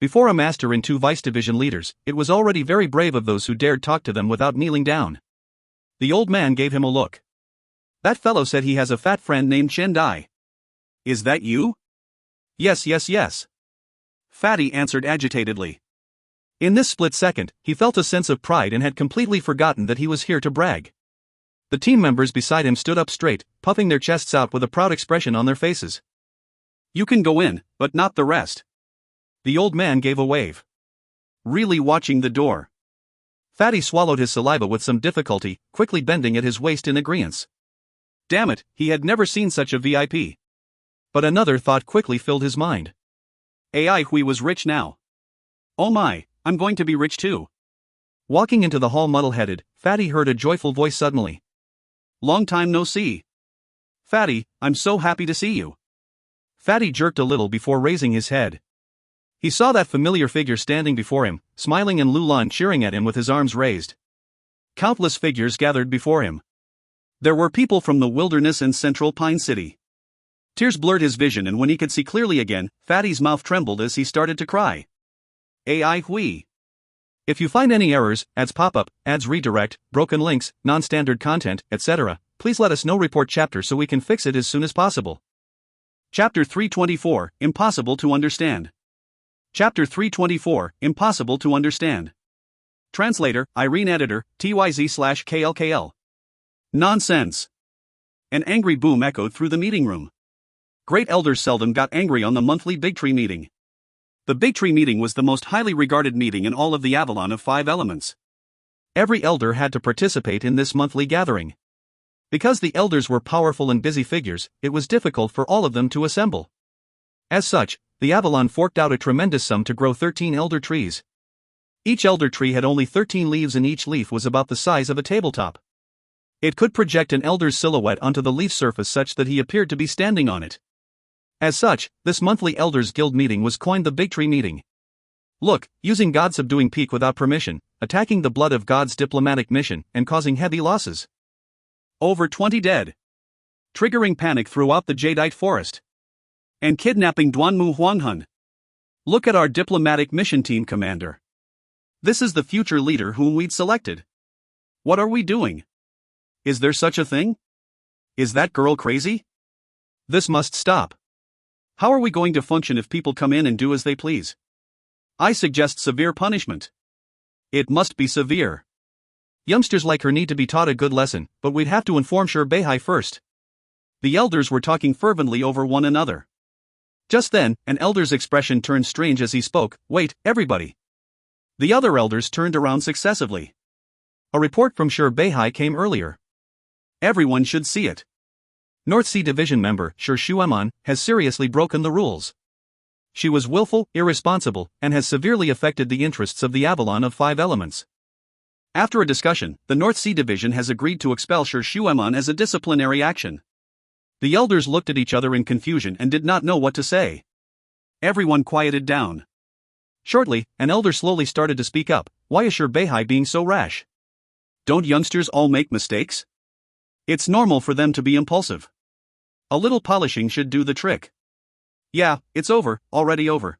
Before a master and 2 vice division leaders, it was already very brave of those who dared talk to them without kneeling down. The old man gave him a look. "That fellow said he has a fat friend named Chen Dai. Is that you?" Yes. Fatty answered agitatedly. In this split second, he felt a sense of pride and had completely forgotten that he was here to brag. The team members beside him stood up straight, puffing their chests out with a proud expression on their faces. "You can go in, but not the rest." The old man gave a wave. Really watching the door. Fatty swallowed his saliva with some difficulty, quickly bending at his waist in agreeance. Damn it, he had never seen such a VIP. But another thought quickly filled his mind. AI Hui was rich now. Oh my, I'm going to be rich too. Walking into the hall muddle-headed, Fatty heard a joyful voice suddenly. "Long time no see. Fatty, I'm so happy to see you." Fatty jerked a little before raising his head. He saw that familiar figure standing before him, smiling, and Lulan cheering at him with his arms raised. Countless figures gathered before him. There were people from the wilderness and central Pine City. Tears blurred his vision, and when he could see clearly again, Fatty's mouth trembled as he started to cry. AI Hui. If you find any errors, ads pop-up, ads redirect, broken links, non-standard content, etc., please let us know. Report chapter so we can fix it as soon as possible. Chapter 324, Impossible to Understand. Chapter 324, Impossible to Understand. Translator, Irene. Editor, TYZ/KLKL. Nonsense. An angry boom echoed through the meeting room. Great elders seldom got angry on the monthly Big Tree meeting. The Big Tree meeting was the most highly regarded meeting in all of the Avalon of 5 Elements. Every elder had to participate in this monthly gathering. Because the elders were powerful and busy figures, it was difficult for all of them to assemble. As such, the Avalon forked out a tremendous sum to grow 13 elder trees. Each elder tree had only 13 leaves, and each leaf was about the size of a tabletop. It could project an elder's silhouette onto the leaf surface such that he appeared to be standing on it. As such, this monthly Elders Guild meeting was coined the Big Tree Meeting. Look, using God subduing Peak without permission, attacking the blood of God's diplomatic mission, and causing heavy losses. Over 20 dead. Triggering panic throughout the Jadeite forest. And kidnapping Duanmu Huanghun. Look at our diplomatic mission team commander. This is the future leader whom we'd selected. What are we doing? Is there such a thing? Is that girl crazy? This must stop. How are we going to function if people come in and do as they please? I suggest severe punishment. It must be severe. Youngsters like her need to be taught a good lesson, but we'd have to inform Beihai first. The elders were talking fervently over one another. Just then, an elder's expression turned strange as he spoke. Wait, everybody. The other elders turned around successively. A report from Beihai came earlier. Everyone should see it. North Sea Division member Shueman has seriously broken the rules. She was willful, irresponsible, and has severely affected the interests of the Avalon of Five Elements. After a discussion, the North Sea Division has agreed to expel Shueman as a disciplinary action. The elders looked at each other in confusion and did not know what to say. Everyone quieted down. Shortly, an elder slowly started to speak up. Why is Beihai being so rash? Don't youngsters all make mistakes? It's normal for them to be impulsive. A little polishing should do the trick. Yeah, it's over, already over.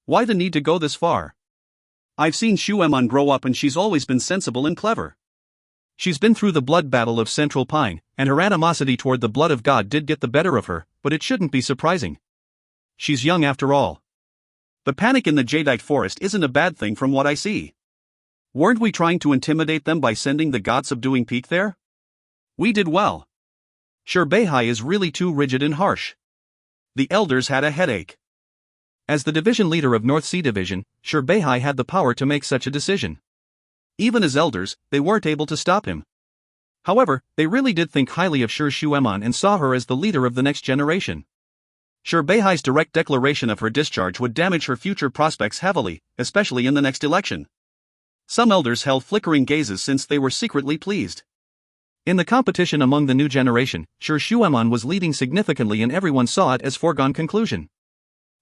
Why the need to go this far? I've seen Shueman grow up and she's always been sensible and clever. She's been through the blood battle of Central Pine, and her animosity toward the blood of God did get the better of her, but it shouldn't be surprising. She's young after all. The panic in the jadeite forest isn't a bad thing from what I see. Weren't we trying to intimidate them by sending the God-subduing peak there? We did well. Beihai is really too rigid and harsh. The elders had a headache. As the division leader of North Sea Division, Beihai had the power to make such a decision. Even as elders, they weren't able to stop him. However, they really did think highly of Shueman and saw her as the leader of the next generation. Beihai's direct declaration of her discharge would damage her future prospects heavily, especially in the next election. Some elders held flickering gazes since they were secretly pleased. In the competition among the new generation, Shueman was leading significantly and everyone saw it as foregone conclusion.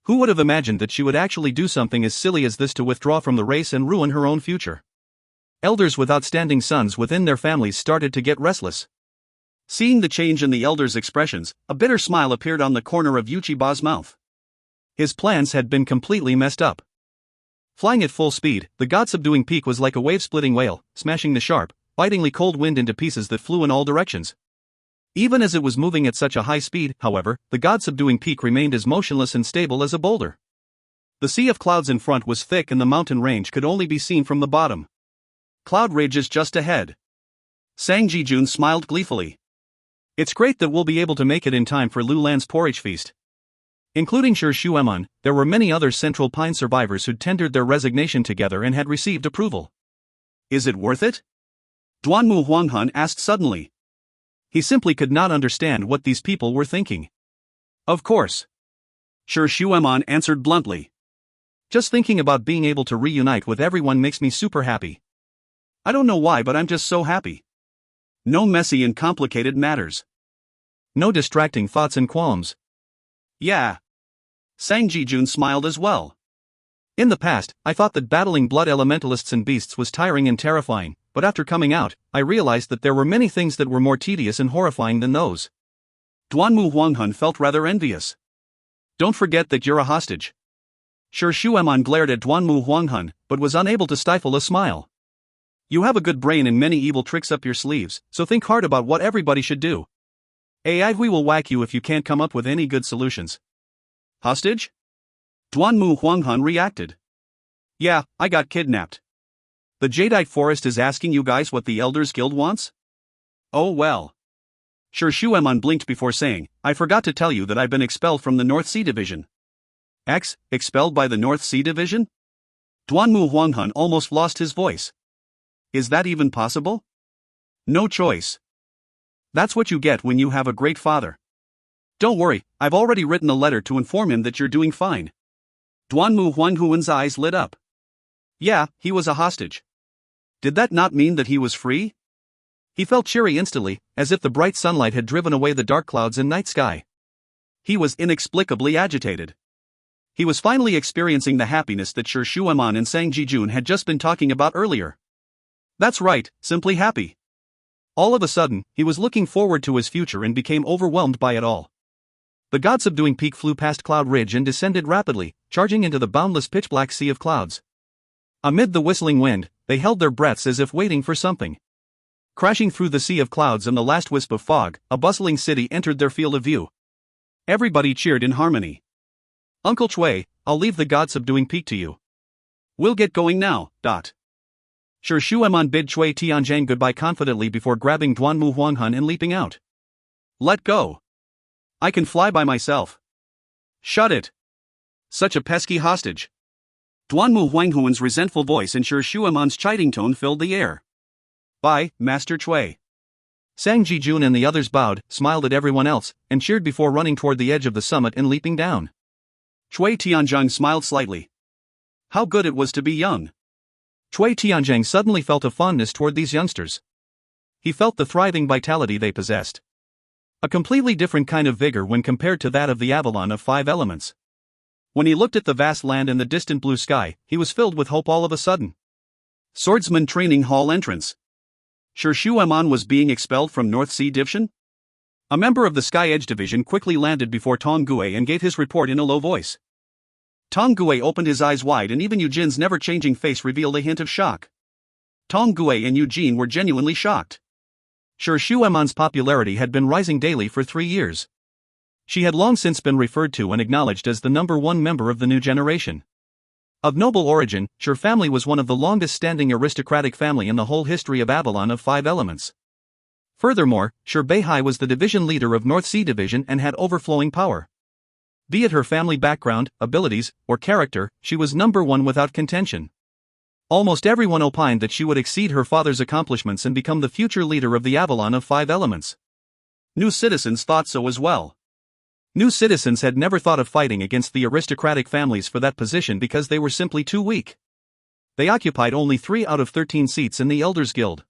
Who would have imagined that she would actually do something as silly as this to withdraw from the race and ruin her own future? Elders with outstanding sons within their families started to get restless. Seeing the change in the elders' expressions, a bitter smile appeared on the corner of Yuchiba's mouth. His plans had been completely messed up. Flying at full speed, the God-subduing peak was like a wave-splitting whale, smashing the sharp, bitingly cold wind into pieces that flew in all directions. Even as it was moving at such a high speed, however, the God-subduing peak remained as motionless and stable as a boulder. The sea of clouds in front was thick and the mountain range could only be seen from the bottom. Cloud ridges just ahead. Sang Jijun smiled gleefully. It's great that we'll be able to make it in time for Lulan's porridge feast. Including Shueman, there were many other Central Pine survivors who'd tendered their resignation together and had received approval. Is it worth it? Duanmu Huanghun asked suddenly. He simply could not understand what these people were thinking. Of course. Shueman answered bluntly. Just thinking about being able to reunite with everyone makes me super happy. I don't know why, but I'm just so happy. No messy and complicated matters. No distracting thoughts and qualms. Yeah. Sang Jijun smiled as well. In the past, I thought that battling blood elementalists and beasts was tiring and terrifying, but after coming out, I realized that there were many things that were more tedious and horrifying than those. Duanmu Huanghun felt rather envious. Don't forget that you're a hostage. Shueman glared at Duanmu Huanghun, but was unable to stifle a smile. You have a good brain and many evil tricks up your sleeves, so think hard about what everybody should do. We will whack you if you can't come up with any good solutions. Hostage? Duanmu Huanghun reacted. Yeah, I got kidnapped. The Jadeite Forest is asking you guys what the Elders Guild wants? Oh well. Shueman blinked before saying, I forgot to tell you that I've been expelled from the North Sea Division. Expelled by the North Sea Division? Duanmu Huanghun almost lost his voice. Is that even possible? No choice. That's what you get when you have a great father. Don't worry, I've already written a letter to inform him that you're doing fine. Duanmu Huanghun's eyes lit up. Yeah, he was a hostage. Did that not mean that he was free? He felt cheery instantly, as if the bright sunlight had driven away the dark clouds and night sky. He was inexplicably agitated. He was finally experiencing the happiness that Shueman and Sang Jijun had just been talking about earlier. That's right, simply happy. All of a sudden, he was looking forward to his future and became overwhelmed by it all. The God-subduing peak flew past Cloud Ridge and descended rapidly, charging into the boundless pitch-black sea of clouds. Amid the whistling wind, they held their breaths as if waiting for something. Crashing through the sea of clouds and the last wisp of fog, a bustling city entered their field of view. Everybody cheered in harmony. Uncle Chui, I'll leave the god subduing peak to you. We'll get going now. Sure Shueman bid Chui Tianzhang goodbye confidently before grabbing Duanmu Huanghan and leaping out. Let go. I can fly by myself. Shut it. Such a pesky hostage. Duanmu Huanghuan's resentful voice and Sure Shueman's chiding tone filled the air. Bye, Master Chui. Sang Jijun and the others bowed, smiled at everyone else, and cheered before running toward the edge of the summit and leaping down. Chui Tianzhang smiled slightly. How good it was to be young. Chui Tianzhang suddenly felt a fondness toward these youngsters. He felt the thriving vitality they possessed. A completely different kind of vigor when compared to that of the Avalon of 5 elements. When he looked at the vast land and the distant blue sky, he was filled with hope all of a sudden. Swordsman Training Hall entrance. Sure Shueman was being expelled from North Sea Division? A member of the Sky Edge Division quickly landed before Tong Gue and gave his report in a low voice. Tong Gue opened his eyes wide and even Eugene's never-changing face revealed a hint of shock. Tong Gue and Eugene were genuinely shocked. Sure Shueman's popularity had been rising daily for 3 years. She had long since been referred to and acknowledged as the #1 member of the new generation. Of noble origin, Sure family was one of the longest-standing aristocratic family in the whole history of Avalon of 5 elements. Furthermore, Sure Beihai was the division leader of North Sea Division and had overflowing power. Be it her family background, abilities, or character, she was #1 without contention. Almost everyone opined that she would exceed her father's accomplishments and become the future leader of the Avalon of 5 elements. New citizens thought so as well. New citizens had never thought of fighting against the aristocratic families for that position because they were simply too weak. They occupied only 3 out of 13 seats in the Elders Guild.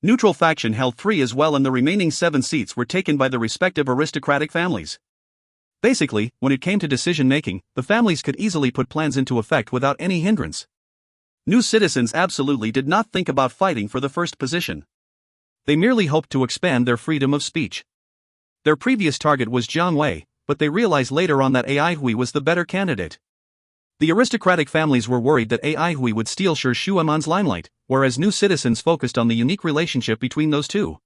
Neutral faction held 3 as well, and the remaining 7 seats were taken by the respective aristocratic families. Basically, when it came to decision-making, the families could easily put plans into effect without any hindrance. New citizens absolutely did not think about fighting for the first position. They merely hoped to expand their freedom of speech. Their previous target was Jiang Wei, but they realized later on that Ai Hui was the better candidate. The aristocratic families were worried that Ai Hui would steal Sure Shueman's limelight, whereas new citizens focused on the unique relationship between those two.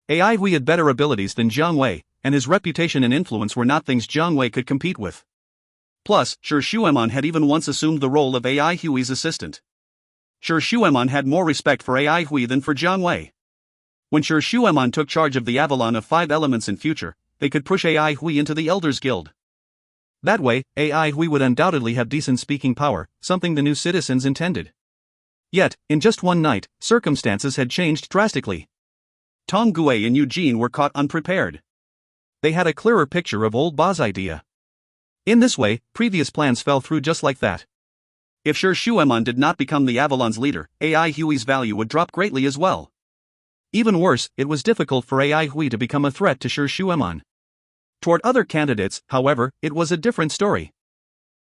Ai Hui had better abilities than Jiang Wei, and his reputation and influence were not things Jiang Wei could compete with. Plus, Sure Shueman had even once assumed the role of Ai Hui's assistant. Sure Shueman had more respect for Ai Hui than for Jiang Wei. When Sure Shueman took charge of the Avalon of 5 elements in future, they could push Ai Hui into the Elders Guild. That way, Ai Hui would undoubtedly have decent speaking power, something the new citizens intended. Yet, in just one night, circumstances had changed drastically. Tong Gue and Eugene were caught unprepared. They had a clearer picture of old Ba's idea. In this way, previous plans fell through just like that. If Sure Shueman did not become the Avalon's leader, Ai Hui's value would drop greatly as well. Even worse, it was difficult for Ai Hui to become a threat to Sure Shueman. Toward other candidates, however, it was a different story.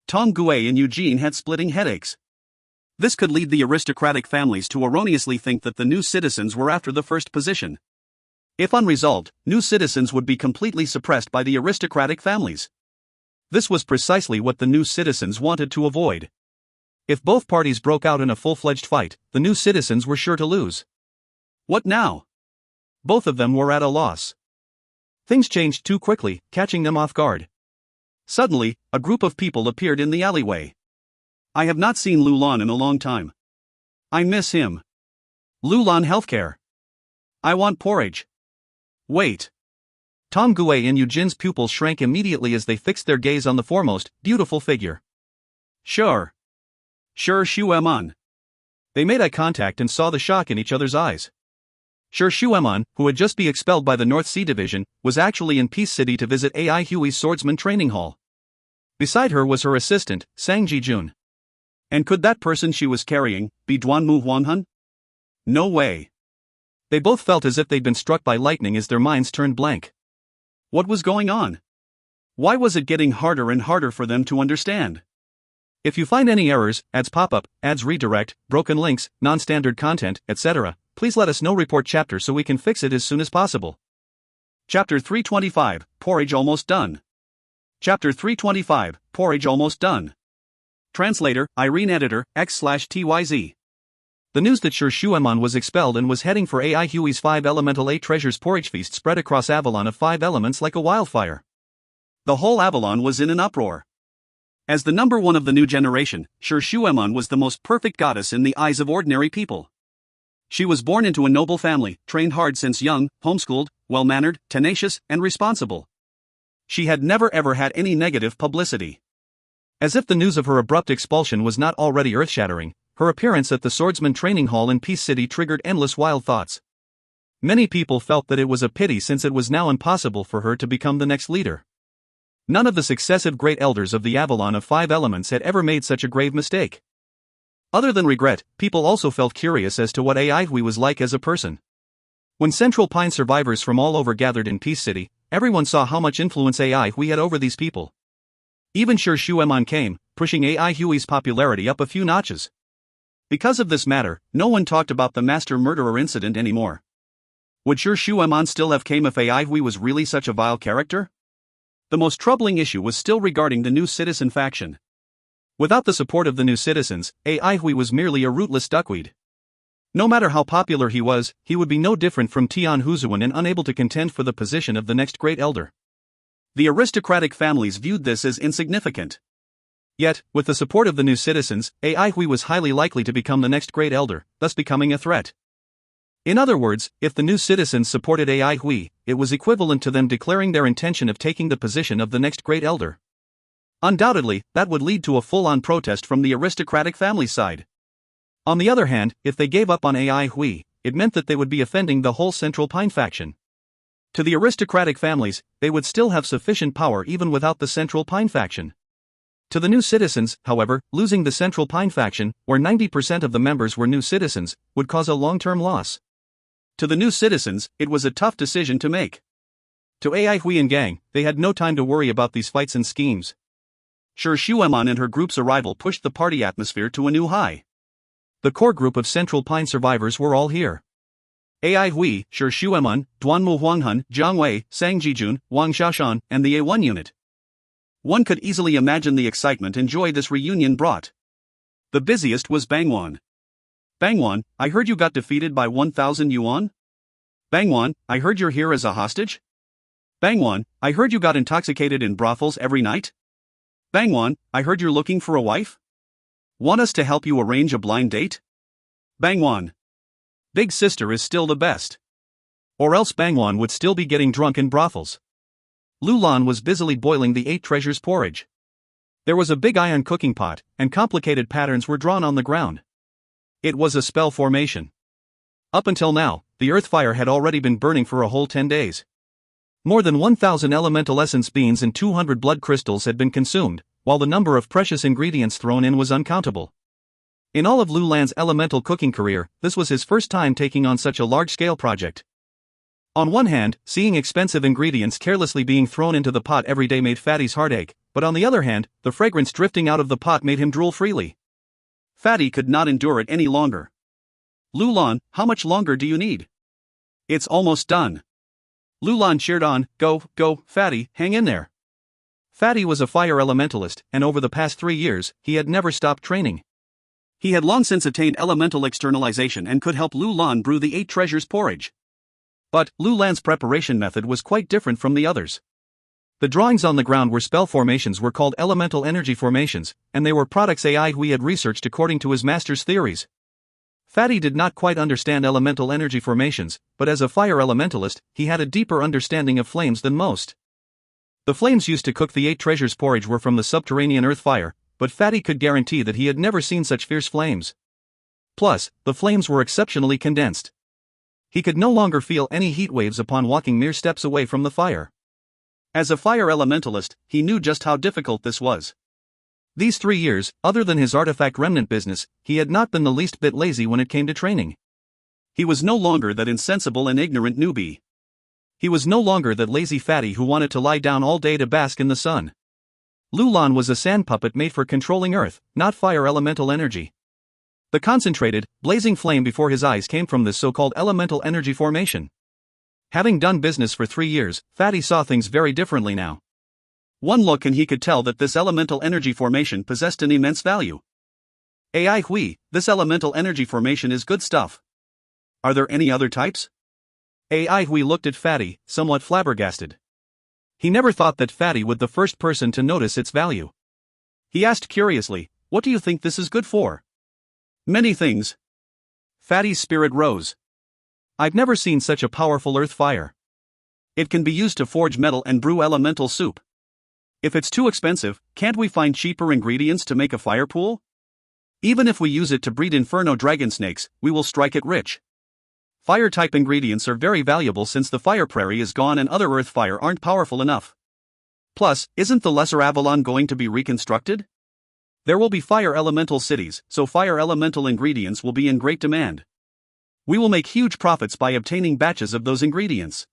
Tong Gue and Eugene had splitting headaches. This could lead the aristocratic families to erroneously think that the new citizens were after the first position. If unresolved, new citizens would be completely suppressed by the aristocratic families. This was precisely what the new citizens wanted to avoid. If both parties broke out in a full-fledged fight, the new citizens were sure to lose. What now? Both of them were at a loss. Things changed too quickly, catching them off guard. Suddenly, a group of people appeared in the alleyway. I have not seen Lulan in a long time. I miss him. Lulan Healthcare. I want porridge. Wait. Tong Gue and Eugene's pupils shrank immediately as they fixed their gaze on the foremost, beautiful figure. Sure Shueman. They made eye contact and saw the shock in each other's eyes. Sure Shueman, who had just been expelled by the North Sea Division, was actually in Peace City to visit Ai Hui's Swordsman Training Hall. Beside her was her assistant, Sang Jijun. And could that person she was carrying be Duanmu Huanghan? No way. They both felt as if they'd been struck by lightning as their minds turned blank. What was going on? Why was it getting harder and harder for them to understand? If you find any errors, ads pop up, ads redirect, broken links, non-standard content, etc., please let us know. Report chapter so we can fix it as soon as possible. Chapter 325, Porridge almost done. Chapter 325, Porridge almost done. Translator, Irene Editor, X/TYZ. The news that Sure Shueman was expelled and was heading for Ai Hui's 5 Elemental 8 Treasures porridge feast spread across Avalon of 5 elements like a wildfire. The whole Avalon was in an uproar. As the number one of the new generation, Shuemon was the most perfect goddess in the eyes of ordinary people. She was born into a noble family, trained hard since young, homeschooled, well-mannered, tenacious, and responsible. She had never ever had any negative publicity. As if the news of her abrupt expulsion was not already earth-shattering, her appearance at the Swordsman Training Hall in Peace City triggered endless wild thoughts. Many people felt that it was a pity since it was now impossible for her to become the next leader. None of the successive great elders of the Avalon of Five Elements had ever made such a grave mistake. Other than regret, people also felt curious as to what Aihui was like as a person. When Central Pine survivors from all over gathered in Peace City, everyone saw how much influence Aihui had over these people. Even Shuemon came, pushing Aihui's popularity up a few notches. Because of this matter, no one talked about the master murderer incident anymore. Would Shuemon still have came if Aihui was really such a vile character? The most troubling issue was still regarding the new citizen faction. Without the support of the new citizens, Aihui was merely a rootless duckweed. No matter how popular he would be no different from Tian Huzuan and unable to contend for the position of the next great elder. The aristocratic families viewed this as insignificant. Yet, with the support of the new citizens, Aihui was highly likely to become the next great elder, thus becoming a threat. In other words, if the new citizens supported Aihui, it was equivalent to them declaring their intention of taking the position of the next great elder. Undoubtedly, that would lead to a full-on protest from the aristocratic family side. On the other hand, if they gave up on Aihui, it meant that they would be offending the whole Central Pine faction. To the aristocratic families, they would still have sufficient power even without the Central Pine faction. To the new citizens, however, losing the Central Pine faction, where 90% of the members were new citizens, would cause a long-term loss. To the new citizens, it was a tough decision to make. To Aihui and gang, they had no time to worry about these fights and schemes. Shuemon and her group's arrival pushed the party atmosphere to a new high. The core group of Central Pine survivors were all here. Aihui, Shuemon, Duanmu Huanghun, Jiang Wei, Sang Jijun, Wang Xiaoshan, and the A1 unit. One could easily imagine the excitement and joy this reunion brought. The busiest was Bangwan. Bangwan, I heard you got defeated by 1,000 yuan? Bangwan, I heard you're here as a hostage? Bangwan, I heard you got intoxicated in brothels every night? Bangwan, I heard you're looking for a wife? Want us to help you arrange a blind date? Bangwan. Big sister is still the best. Or else Bangwan would still be getting drunk in brothels. Lulan was busily boiling the 8 treasures porridge. There was a big iron cooking pot, and complicated patterns were drawn on the ground. It was a spell formation. Up until now, the earth fire had already been burning for a whole 10 days. More than 1,000 elemental essence beans and 200 blood crystals had been consumed, while the number of precious ingredients thrown in was uncountable. In all of Lulan's elemental cooking career, this was his first time taking on such a large-scale project. On one hand, seeing expensive ingredients carelessly being thrown into the pot every day made Fatty's heart ache, but on the other hand, the fragrance drifting out of the pot made him drool freely. Fatty could not endure it any longer. Lulan, how much longer do you need? It's almost done. Lulan cheered on, go, Fatty, hang in there. Fatty was a fire elementalist, and over the past 3 years, he had never stopped training. He had long since attained elemental externalization and could help Lulan brew the 8 treasures porridge. But Lulan's preparation method was quite different from the others. The drawings on the ground where spell formations were called elemental energy formations, and they were products Aihui had researched according to his master's theories. Fatty did not quite understand elemental energy formations, but as a fire elementalist, he had a deeper understanding of flames than most. The flames used to cook the 8 treasures porridge were from the subterranean earth fire, but Fatty could guarantee that he had never seen such fierce flames. Plus, the flames were exceptionally condensed. He could no longer feel any heat waves upon walking mere steps away from the fire. As a fire elementalist, he knew just how difficult this was. These 3 years, other than his artifact remnant business, he had not been the least bit lazy when it came to training. He was no longer that insensible and ignorant newbie. He was no longer that lazy Fatty who wanted to lie down all day to bask in the sun. Lulan was a sand puppet made for controlling earth, not fire elemental energy. The concentrated, blazing flame before his eyes came from this so-called elemental energy formation. Having done business for 3 years, Fatty saw things very differently now. One look and he could tell that this elemental energy formation possessed an immense value. Aihui, this elemental energy formation is good stuff. Are there any other types? Aihui looked at Fatty, somewhat flabbergasted. He never thought that Fatty would be the first person to notice its value. He asked curiously, "What do you think this is good for?" "Many things." Fatty's spirit rose. "I've never seen such a powerful earth fire. It can be used to forge metal and brew elemental soup. If it's too expensive, can't we find cheaper ingredients to make a fire pool? Even if we use it to breed inferno dragon snakes, we will strike it rich. Fire-type ingredients are very valuable since the fire prairie is gone and other earth fire aren't powerful enough. Plus, isn't the Lesser Avalon going to be reconstructed? There will be fire elemental cities, so fire elemental ingredients will be in great demand. We will make huge profits by obtaining batches of those ingredients."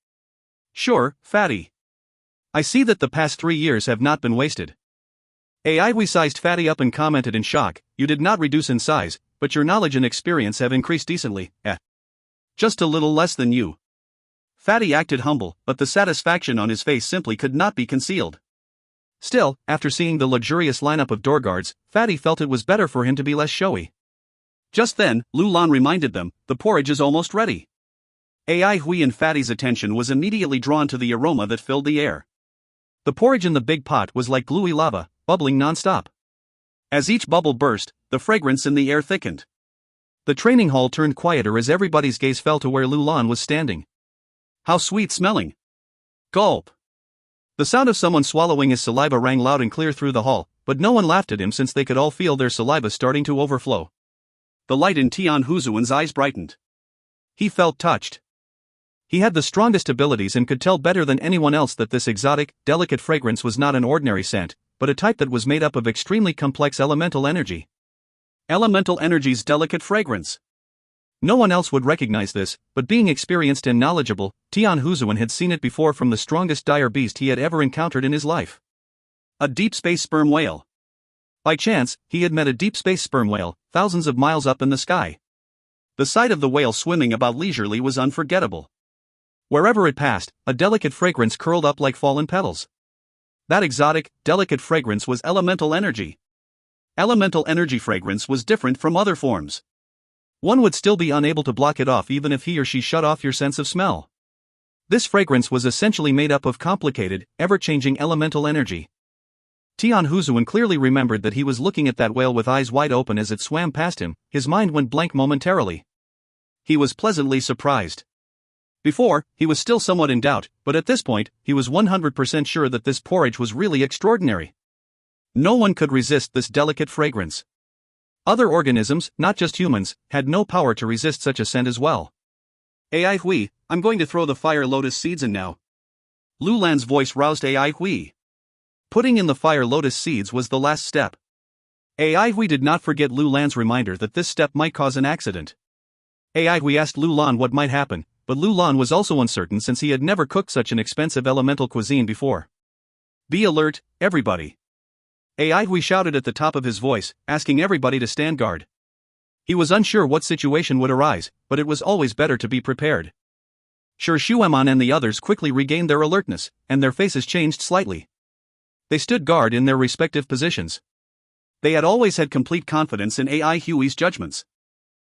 "Sure, Fatty. I see that the past 3 years have not been wasted." AI sized Fatty up and commented in shock, "You did not reduce in size, but your knowledge and experience have increased decently, Just a little less than you." Fatty acted humble, but the satisfaction on his face simply could not be concealed. Still, after seeing the luxurious lineup of door guards, Fatty felt it was better for him to be less showy. Just then, Lulan reminded them, "The porridge is almost ready." AI Hui and Fatty's attention was immediately drawn to the aroma that filled the air. The porridge in the big pot was like gluey lava, bubbling non-stop. As each bubble burst, the fragrance in the air thickened. The training hall turned quieter as everybody's gaze fell to where Lulan was standing. "How sweet smelling!" Gulp. The sound of someone swallowing his saliva rang loud and clear through the hall, but no one laughed at him since they could all feel their saliva starting to overflow. The light in Tian Huzuan's eyes brightened. He felt touched. He had the strongest abilities and could tell better than anyone else that this exotic, delicate fragrance was not an ordinary scent, but a type that was made up of extremely complex elemental energy. Elemental energy's delicate fragrance. No one else would recognize this, but being experienced and knowledgeable, Tian Huzuan had seen it before from the strongest dire beast he had ever encountered in his life. A deep space sperm whale. By chance, he had met a deep space sperm whale, thousands of miles up in the sky. The sight of the whale swimming about leisurely was unforgettable. Wherever it passed, a delicate fragrance curled up like fallen petals. That exotic, delicate fragrance was elemental energy. Elemental energy fragrance was different from other forms. One would still be unable to block it off even if he or she shut off your sense of smell. This fragrance was essentially made up of complicated, ever-changing elemental energy. Tian Huzuan clearly remembered that he was looking at that whale with eyes wide open as it swam past him. His mind went blank momentarily. He was pleasantly surprised. Before, he was still somewhat in doubt, but at this point, he was 100% sure that this porridge was really extraordinary. No one could resist this delicate fragrance. Other organisms, not just humans, had no power to resist such a scent as well. "AI Hui, I'm going to throw the fire lotus seeds in now." Lulan's voice roused AI Hui. Putting in the fire lotus seeds was the last step. AI Hui did not forget Lulan's reminder that this step might cause an accident. AI Hui asked Lulan what might happen, but Lulan was also uncertain since he had never cooked such an expensive elemental cuisine before. "Be alert, everybody." AI Hui shouted at the top of his voice, asking everybody to stand guard. He was unsure what situation would arise, but it was always better to be prepared. Sure Shueman and the others quickly regained their alertness, and their faces changed slightly. They stood guard in their respective positions. They had always had complete confidence in AI Hui's judgments.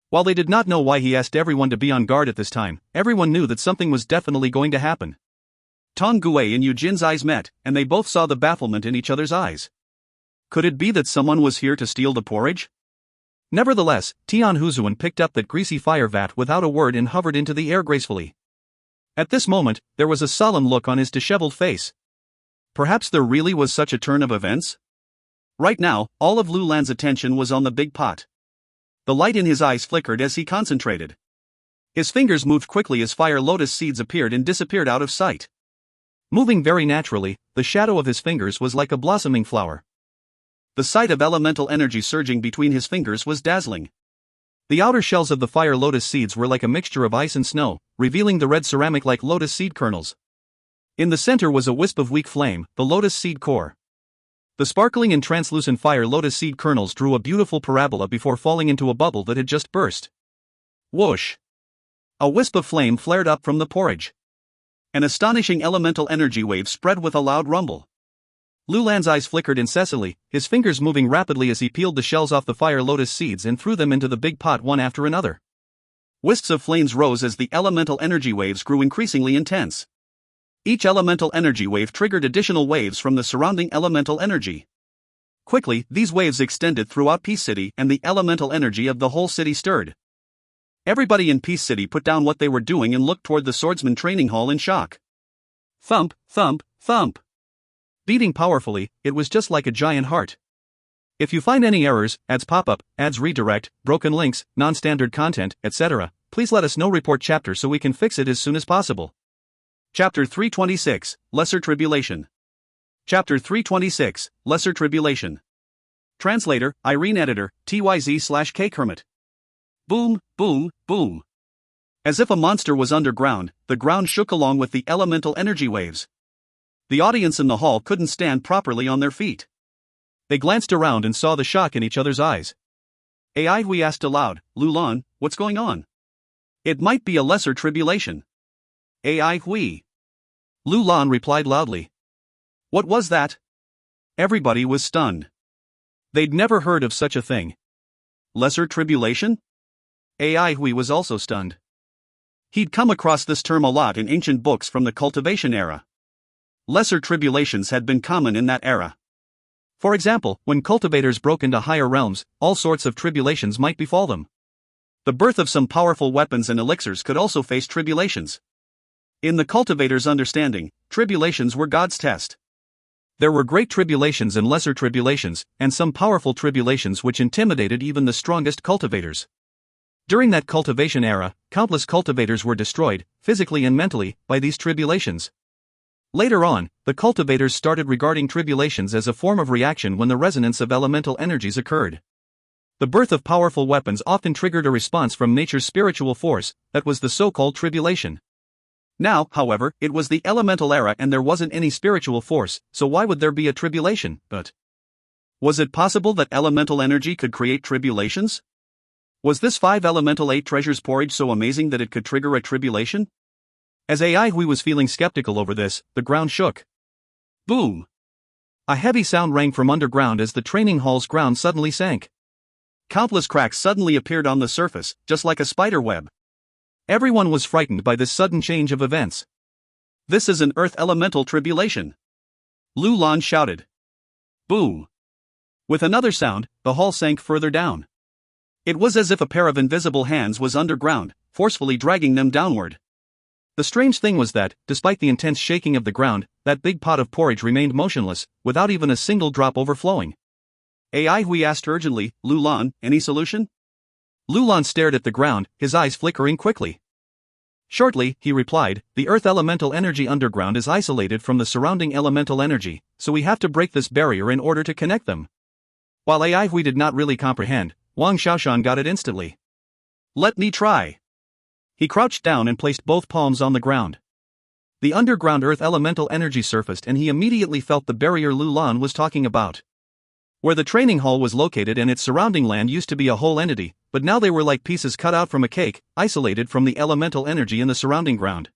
While they did not know why he asked everyone to be on guard at this time, everyone knew that something was definitely going to happen. Tong Gue and Eugeni's eyes met, and they both saw the bafflement in each other's eyes. Could it be that someone was here to steal the porridge? Nevertheless, Tian Huzuan picked up that greasy fire vat without a word and hovered into the air gracefully. At this moment, there was a solemn look on his disheveled face. Perhaps there really was such a turn of events? Right now, all of Lulan's attention was on the big pot. The light in his eyes flickered as he concentrated. His fingers moved quickly as fire lotus seeds appeared and disappeared out of sight. Moving very naturally, the shadow of his fingers was like a blossoming flower. The sight of elemental energy surging between his fingers was dazzling. The outer shells of the fire lotus seeds were like a mixture of ice and snow, revealing the red ceramic like lotus seed kernels. In the center was a wisp of weak flame, the lotus seed core. The sparkling and translucent fire lotus seed kernels drew a beautiful parabola before falling into a bubble that had just burst. Whoosh! A wisp of flame flared up from the porridge. An astonishing elemental energy wave spread with a loud rumble. Lulan's eyes flickered incessantly, his fingers moving rapidly as he peeled the shells off the fire lotus seeds and threw them into the big pot one after another. Wisps of flames rose as the elemental energy waves grew increasingly intense. Each elemental energy wave triggered additional waves from the surrounding elemental energy. Quickly, these waves extended throughout Peace City and the elemental energy of the whole city stirred. Everybody in Peace City put down what they were doing and looked toward the swordsman training hall in shock. Thump, thump, thump. Beating powerfully, it was just like a giant heart. If you find any errors, ads pop up, ads redirect, broken links, non-standard content, etc., please let us know. Report chapter so we can fix it as soon as possible. Chapter 326, Lesser Tribulation. Chapter 326, Lesser Tribulation. Translator, Irene. Editor, TYZ/K Kermit. Boom, boom, boom. As if a monster was underground, the ground shook along with the elemental energy waves. The audience in the hall couldn't stand properly on their feet. They glanced around and saw the shock in each other's eyes. "Ai," we asked aloud, "Lulan, what's going on?" "It might be a lesser tribulation." "Ai, we." Lulan replied loudly. "What was that?" Everybody was stunned. They'd never heard of such a thing. Lesser tribulation? Ai Hui was also stunned. He'd come across this term a lot in ancient books from the cultivation era. Lesser tribulations had been common in that era. For example, when cultivators broke into higher realms, all sorts of tribulations might befall them. The birth of some powerful weapons and elixirs could also face tribulations. In the cultivator's understanding, tribulations were God's test. There were great tribulations and lesser tribulations, and some powerful tribulations which intimidated even the strongest cultivators. During that cultivation era, countless cultivators were destroyed, physically and mentally, by these tribulations. Later on, the cultivators started regarding tribulations as a form of reaction when the resonance of elemental energies occurred. The birth of powerful weapons often triggered a response from nature's spiritual force, that was the so-called tribulation. Now, however, it was the elemental era and there wasn't any spiritual force, so why would there be a tribulation? But was it possible that elemental energy could create tribulations? Was this 5 elemental 8 treasures porridge so amazing that it could trigger a tribulation? As Ai Hui was feeling skeptical over this, the ground shook. Boom! A heavy sound rang from underground as the training hall's ground suddenly sank. Countless cracks suddenly appeared on the surface, just like a spider web. Everyone was frightened by this sudden change of events. "This is an earth elemental tribulation!" Lulan shouted. Boom! With another sound, the hall sank further down. It was as if a pair of invisible hands was underground, forcefully dragging them downward. The strange thing was that, despite the intense shaking of the ground, that big pot of porridge remained motionless, without even a single drop overflowing. Ai Hui asked urgently, "Lulan, any solution?" Lulan stared at the ground, his eyes flickering quickly. Shortly, he replied, "The earth elemental energy underground is isolated from the surrounding elemental energy, so we have to break this barrier in order to connect them." While Ai Hui did not really comprehend, Wang Xiaoshan got it instantly. "Let me try." He crouched down and placed both palms on the ground. The underground earth elemental energy surfaced and he immediately felt the barrier Lulan was talking about. Where the training hall was located and its surrounding land used to be a whole entity, but now they were like pieces cut out from a cake, isolated from the elemental energy in the surrounding ground.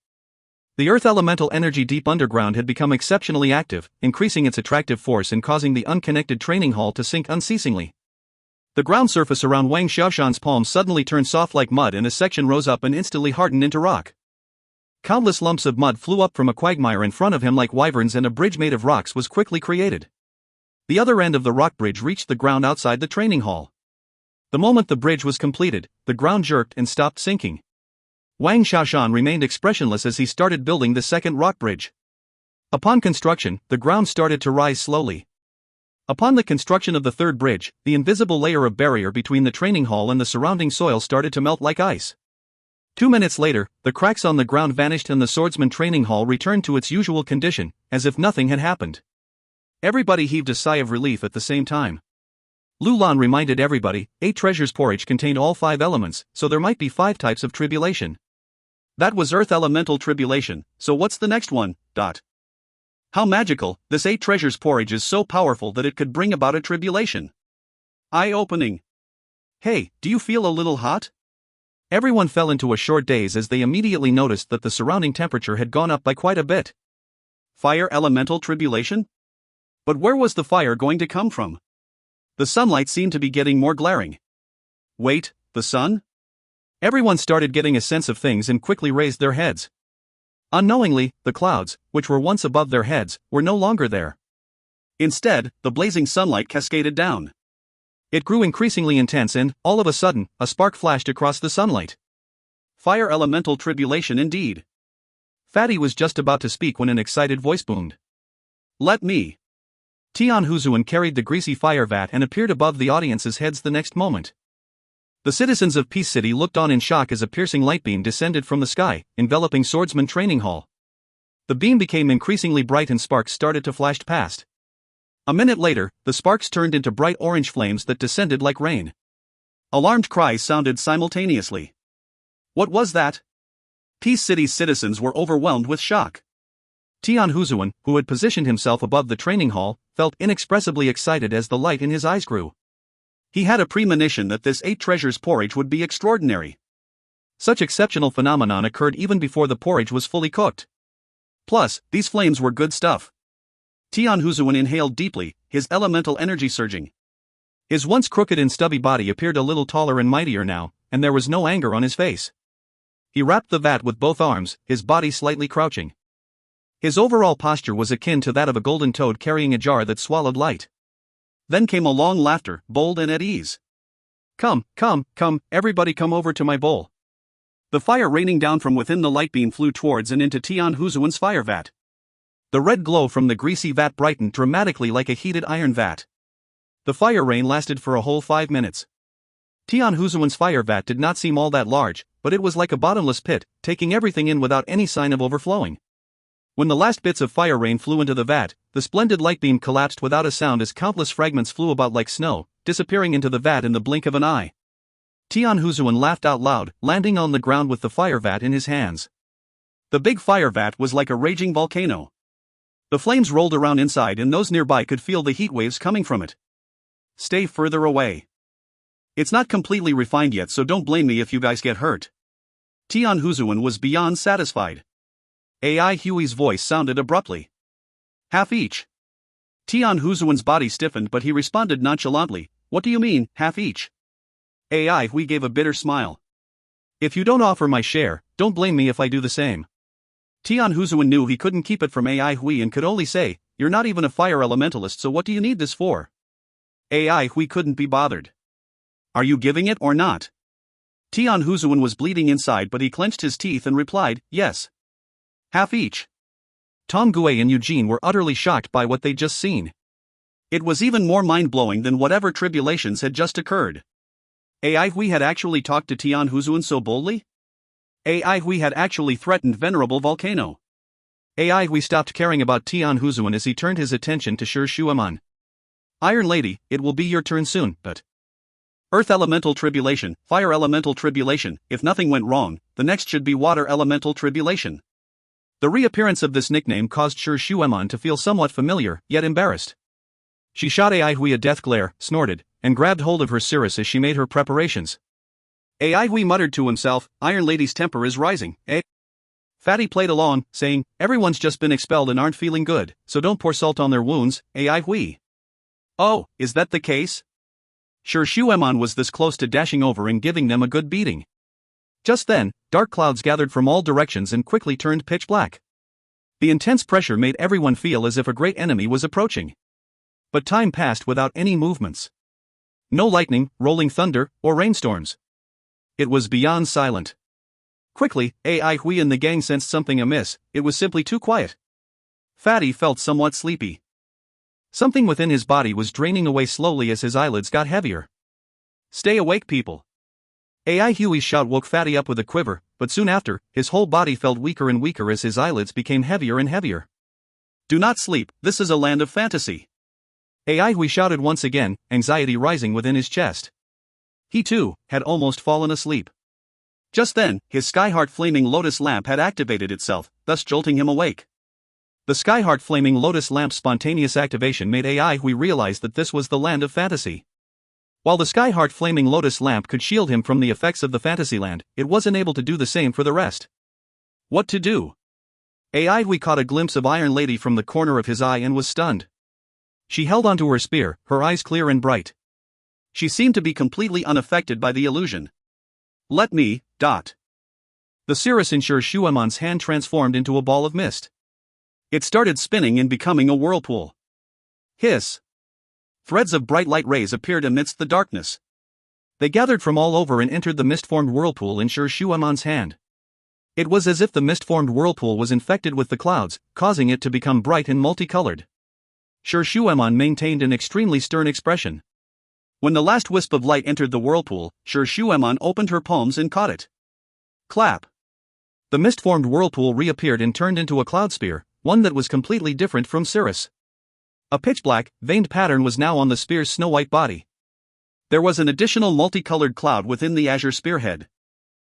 The earth elemental energy deep underground had become exceptionally active, increasing its attractive force and causing the unconnected training hall to sink unceasingly. The ground surface around Wang Xiaoshan's palms suddenly turned soft like mud and a section rose up and instantly hardened into rock. Countless lumps of mud flew up from a quagmire in front of him like wyverns and a bridge made of rocks was quickly created. The other end of the rock bridge reached the ground outside the training hall. The moment the bridge was completed, the ground jerked and stopped sinking. Wang Xiaoshan remained expressionless as he started building the second rock bridge. Upon construction, the ground started to rise slowly. Upon the construction of the third bridge, the invisible layer of barrier between the training hall and the surrounding soil started to melt like ice. 2 minutes later, the cracks on the ground vanished and the swordsman training hall returned to its usual condition, as if nothing had happened. Everybody heaved a sigh of relief at the same time. Lulan reminded everybody, 8 treasures porridge contained all 5 elements, so there might be 5 types of tribulation. That was earth elemental tribulation, so what's the next one? How magical, this 8 treasures porridge is so powerful that it could bring about a tribulation. Eye-opening. Hey, do you feel a little hot? Everyone fell into a short daze as they immediately noticed that the surrounding temperature had gone up by quite a bit. Fire elemental tribulation? But where was the fire going to come from? The sunlight seemed to be getting more glaring. Wait, the sun? Everyone started getting a sense of things and quickly raised their heads. Unknowingly, the clouds, which were once above their heads, were no longer there. Instead, the blazing sunlight cascaded down. It grew increasingly intense and, all of a sudden, a spark flashed across the sunlight. Fire elemental tribulation indeed. Fatty was just about to speak when an excited voice boomed. Let me. Tian Huzuan carried the greasy fire vat and appeared above the audience's heads the next moment. The citizens of Peace City looked on in shock as a piercing light beam descended from the sky, enveloping Swordsman Training Hall. The beam became increasingly bright and sparks started to flash past. A minute later, the sparks turned into bright orange flames that descended like rain. Alarmed cries sounded simultaneously. What was that? Peace City's citizens were overwhelmed with shock. Tian Huzuan, who had positioned himself above the training hall, felt inexpressibly excited as the light in his eyes grew. He had a premonition that this 8 treasures porridge would be extraordinary. Such exceptional phenomenon occurred even before the porridge was fully cooked. Plus, these flames were good stuff. Tian Huzuan inhaled deeply, his elemental energy surging. His once crooked and stubby body appeared a little taller and mightier now, and there was no anger on his face. He wrapped the vat with both arms, his body slightly crouching. His overall posture was akin to that of a golden toad carrying a jar that swallowed light. Then came a long laughter, bold and at ease. Come, everybody come over to my bowl. The fire raining down from within the light beam flew towards and into Tian Huzuan's fire vat. The red glow from the greasy vat brightened dramatically like a heated iron vat. The fire rain lasted for a whole 5 minutes. Tian Huzuan's fire vat did not seem all that large, but it was like a bottomless pit, taking everything in without any sign of overflowing. When the last bits of fire rain flew into the vat, the splendid light beam collapsed without a sound as countless fragments flew about like snow, disappearing into the vat in the blink of an eye. Tian Huzuan laughed out loud, landing on the ground with the fire vat in his hands. The big fire vat was like a raging volcano. The flames rolled around inside and those nearby could feel the heat waves coming from it. Stay further away. It's not completely refined yet, so don't blame me if you guys get hurt. Tian Huzuan was beyond satisfied. AI Huey's voice sounded abruptly. Half each. Tian Huzuan's body stiffened, but he responded nonchalantly, What do you mean, half each? AI Hui gave a bitter smile. If you don't offer my share, don't blame me if I do the same. Tian Huzuan knew he couldn't keep it from AI Hui and could only say, You're not even a fire elementalist, so what do you need this for? AI Hui couldn't be bothered. Are you giving it or not? Tian Huzuan was bleeding inside, but he clenched his teeth and replied, Yes. Half each. Tom Gue and Eugene were utterly shocked by what they'd just seen. It was even more mind-blowing than whatever tribulations had just occurred. AI Hui had actually talked to Tian Huzuan so boldly? AI Hui had actually threatened Venerable Volcano. AI Hui stopped caring about Tian Huzuan as he turned his attention to Shi Shuaman. Iron Lady, it will be your turn soon, but... Earth Elemental Tribulation, Fire Elemental Tribulation, if nothing went wrong, the next should be Water Elemental Tribulation. The reappearance of this nickname caused Shi Shuaman to feel somewhat familiar, yet embarrassed. She shot AI Hui a death glare, snorted, and grabbed hold of her cirrus as she made her preparations. AI Hui muttered to himself, Iron Lady's temper is rising, eh? Fatty played along, saying, Everyone's just been expelled and aren't feeling good, so don't pour salt on their wounds, AI Hui. Oh, is that the case? Shi Shuaman was this close to dashing over and giving them a good beating. Just then, dark clouds gathered from all directions and quickly turned pitch black. The intense pressure made everyone feel as if a great enemy was approaching. But time passed without any movements. No lightning, rolling thunder, or rainstorms. It was beyond silent. Quickly, AI Hui and the gang sensed something amiss, it was simply too quiet. Fatty felt somewhat sleepy. Something within his body was draining away slowly as his eyelids got heavier. Stay awake, people. AI Huey's shout woke Fatty up with a quiver, but soon after, his whole body felt weaker and weaker as his eyelids became heavier and heavier. Do not sleep, this is a land of fantasy. AI Hui shouted once again, anxiety rising within his chest. He too had almost fallen asleep. Just then, his Skyheart Flaming Lotus lamp had activated itself, thus jolting him awake. The Skyheart Flaming Lotus lamp's spontaneous activation made AI Hui realize that this was the land of fantasy. While the Skyheart Flaming Lotus lamp could shield him from the effects of the Fantasyland, it wasn't able to do the same for the rest. What to do? AI Hui caught a glimpse of Iron Lady from the corner of his eye and was stunned. She held onto her spear, her eyes clear and bright. She seemed to be completely unaffected by the illusion. Let me. The cirrus in Shuemon's hand transformed into a ball of mist. It started spinning and becoming a whirlpool. Hiss! Threads of bright light rays appeared amidst the darkness. They gathered from all over and entered the mist-formed whirlpool in Shuemon's hand. It was as if the mist-formed whirlpool was infected with the clouds, causing it to become bright and multicolored. Shuemon maintained an extremely stern expression. When the last wisp of light entered the whirlpool, Shuemon opened her palms and caught it. Clap! The mist-formed whirlpool reappeared and turned into a cloud sphere, one that was completely different from cirrus. A pitch-black, veined pattern was now on the spear's snow-white body. There was an additional multicolored cloud within the azure spearhead.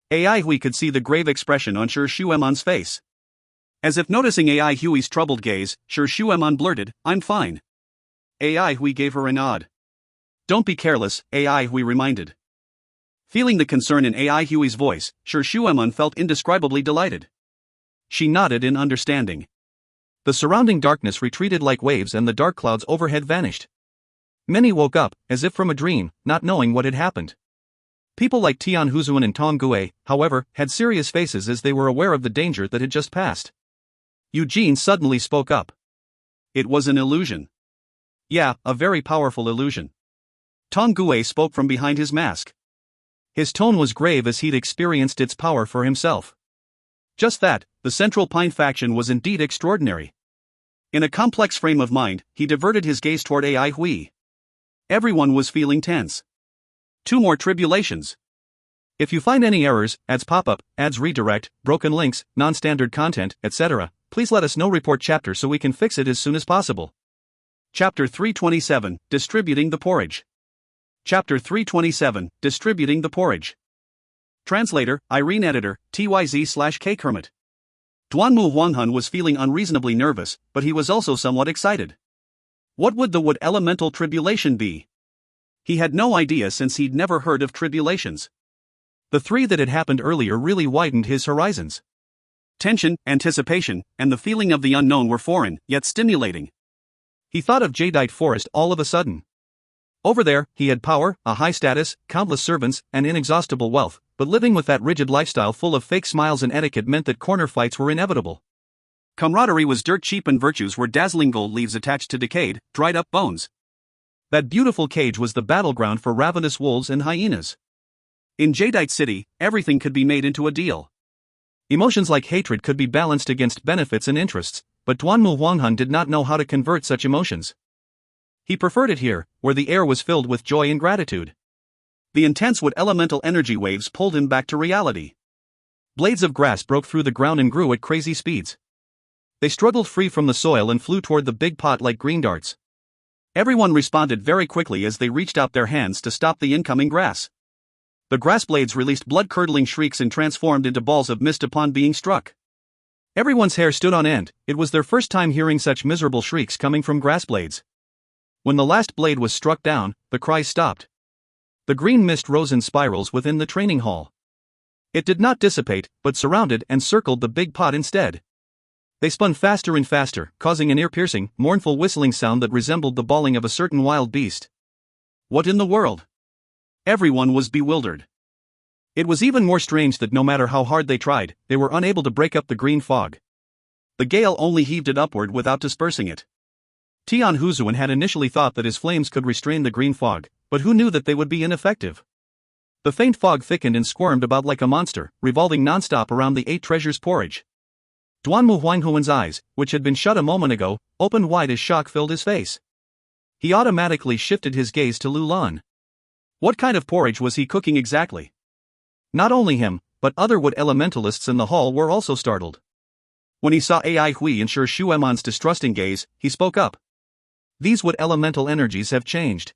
Ai Hui could see the grave expression on Shuemon's face. As if noticing Ai Hui's troubled gaze, Shuemon blurted, "I'm fine." Ai Hui gave her a nod. "Don't be careless," Ai Hui reminded. Feeling the concern in Ai Hui's voice, Shuemon felt indescribably delighted. She nodded in understanding. The surrounding darkness retreated like waves and the dark clouds overhead vanished. Many woke up, as if from a dream, not knowing what had happened. People like Tian Huzuan and Tong Gue, however, had serious faces as they were aware of the danger that had just passed. Eugene suddenly spoke up. "It was an illusion." "Yeah, a very powerful illusion." Tong Gue spoke from behind his mask. His tone was grave as he'd experienced its power for himself. Just that, the Central Pine faction was indeed extraordinary. In a complex frame of mind, he diverted his gaze toward Ai Hui. Everyone was feeling tense. 2 more tribulations. If you find any errors, ads pop up, ads redirect, broken links, non-standard content, etc., please let us know. Report chapter so we can fix it as soon as possible. Chapter 327, Distributing the Porridge. Chapter 327, Distributing the Porridge. Translator, Irene. Editor, TYZ/K Kermit. Duanmu Huanghan was feeling unreasonably nervous, but he was also somewhat excited. What would the wood elemental tribulation be? He had no idea since he'd never heard of tribulations. The 3 that had happened earlier really widened his horizons. Tension, anticipation, and the feeling of the unknown were foreign, yet stimulating. He thought of Jadeite Forest all of a sudden. Over there, he had power, a high status, countless servants, and inexhaustible wealth, but living with that rigid lifestyle full of fake smiles and etiquette meant that corner fights were inevitable. Camaraderie was dirt cheap and virtues were dazzling gold leaves attached to decayed, dried-up bones. That beautiful cage was the battleground for ravenous wolves and hyenas. In Jadeite City, everything could be made into a deal. Emotions like hatred could be balanced against benefits and interests, but Duanmu Huanghan did not know how to convert such emotions. He preferred it here, where the air was filled with joy and gratitude. The intense wood elemental energy waves pulled him back to reality. Blades of grass broke through the ground and grew at crazy speeds. They struggled free from the soil and flew toward the big pot like green darts. Everyone responded very quickly as they reached out their hands to stop the incoming grass. The grass blades released blood-curdling shrieks and transformed into balls of mist upon being struck. Everyone's hair stood on end. It was their first time hearing such miserable shrieks coming from grass blades. When the last blade was struck down, the cries stopped. The green mist rose in spirals within the training hall. It did not dissipate, but surrounded and circled the big pot instead. They spun faster and faster, causing an ear-piercing, mournful whistling sound that resembled the bawling of a certain wild beast. What in the world? Everyone was bewildered. It was even more strange that no matter how hard they tried, they were unable to break up the green fog. The gale only heaved it upward without dispersing it. Tian Huzuan had initially thought that his flames could restrain the green fog, but who knew that they would be ineffective? The faint fog thickened and squirmed about like a monster, revolving nonstop around the 8 treasures porridge. Duanmu Huanghuan's eyes, which had been shut a moment ago, opened wide as shock filled his face. He automatically shifted his gaze to Lu Lan. What kind of porridge was he cooking exactly? Not only him, but other wood elementalists in the hall were also startled. When he saw Ai Hui and Shuemon's distrusting gaze, he spoke up. These wood elemental energies have changed.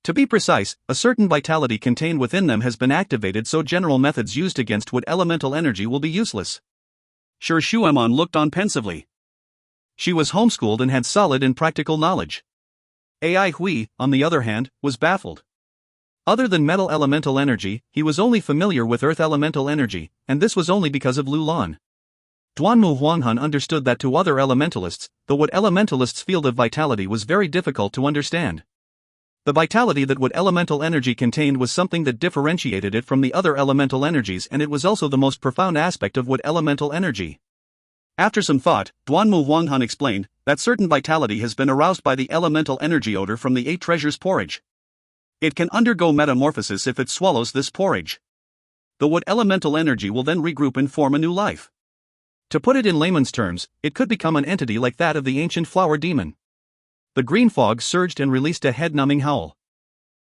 To be precise, a certain vitality contained within them has been activated, so general methods used against wood elemental energy will be useless. Shuemon looked on pensively. She was homeschooled and had solid and practical knowledge. Ai Hui, on the other hand, was baffled. Other than metal elemental energy, he was only familiar with earth elemental energy, and this was only because of Lu Lan. Duanmu Huanghan understood that to other elementalists, the wood elementalist's field of vitality was very difficult to understand. The vitality that wood elemental energy contained was something that differentiated it from the other elemental energies, and it was also the most profound aspect of wood elemental energy. After some thought, Duanmu Huanghan explained that certain vitality has been aroused by the elemental energy odor from the 8 treasures porridge. It can undergo metamorphosis if it swallows this porridge. The wood elemental energy will then regroup and form a new life. To put it in layman's terms, it could become an entity like that of the ancient flower demon. The green fog surged and released a head-numbing howl.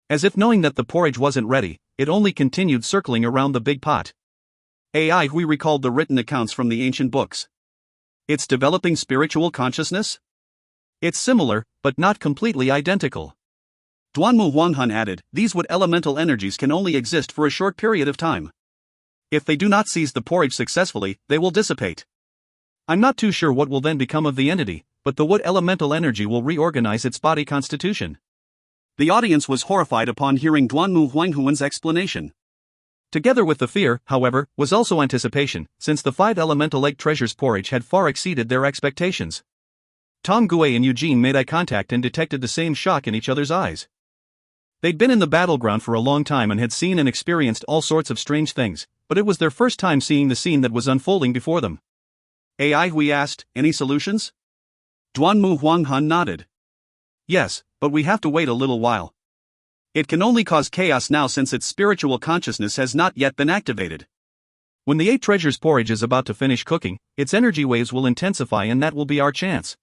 As if knowing that the porridge wasn't ready, it only continued circling around the big pot. We recalled the written accounts from the ancient books. It's developing spiritual consciousness? It's similar, but not completely identical. Duanmu Huanghan added, these wood elemental energies can only exist for a short period of time. If they do not seize the porridge successfully, they will dissipate. I'm not too sure what will then become of the entity, but the wood elemental energy will reorganize its body constitution. The audience was horrified upon hearing Duanmu Huanghuan's explanation. Together with the fear, however, was also anticipation, since the 5 elemental egg treasures porridge had far exceeded their expectations. Tom Gue and Eugene made eye contact and detected the same shock in each other's eyes. They'd been in the battleground for a long time and had seen and experienced all sorts of strange things, but it was their first time seeing the scene that was unfolding before them. We asked, any solutions? Duanmu Huanghan nodded. Yes, but we have to wait a little while. It can only cause chaos now since its spiritual consciousness has not yet been activated. When the 8 treasures porridge is about to finish cooking, its energy waves will intensify and that will be our chance.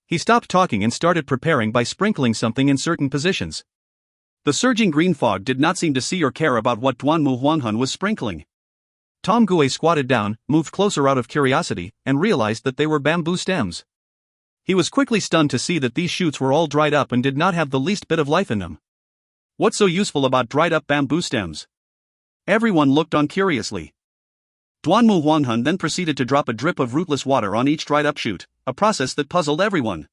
He stopped talking and started preparing by sprinkling something in certain positions. The surging green fog did not seem to see or care about what Duanmu Huanghan was sprinkling. Tom Gue squatted down, moved closer out of curiosity, and realized that they were bamboo stems. He was quickly stunned to see that these shoots were all dried up and did not have the least bit of life in them. What's so useful about dried up bamboo stems? Everyone looked on curiously. Duanmu Huanghan then proceeded to drop a drip of rootless water on each dried up shoot, a process that puzzled everyone.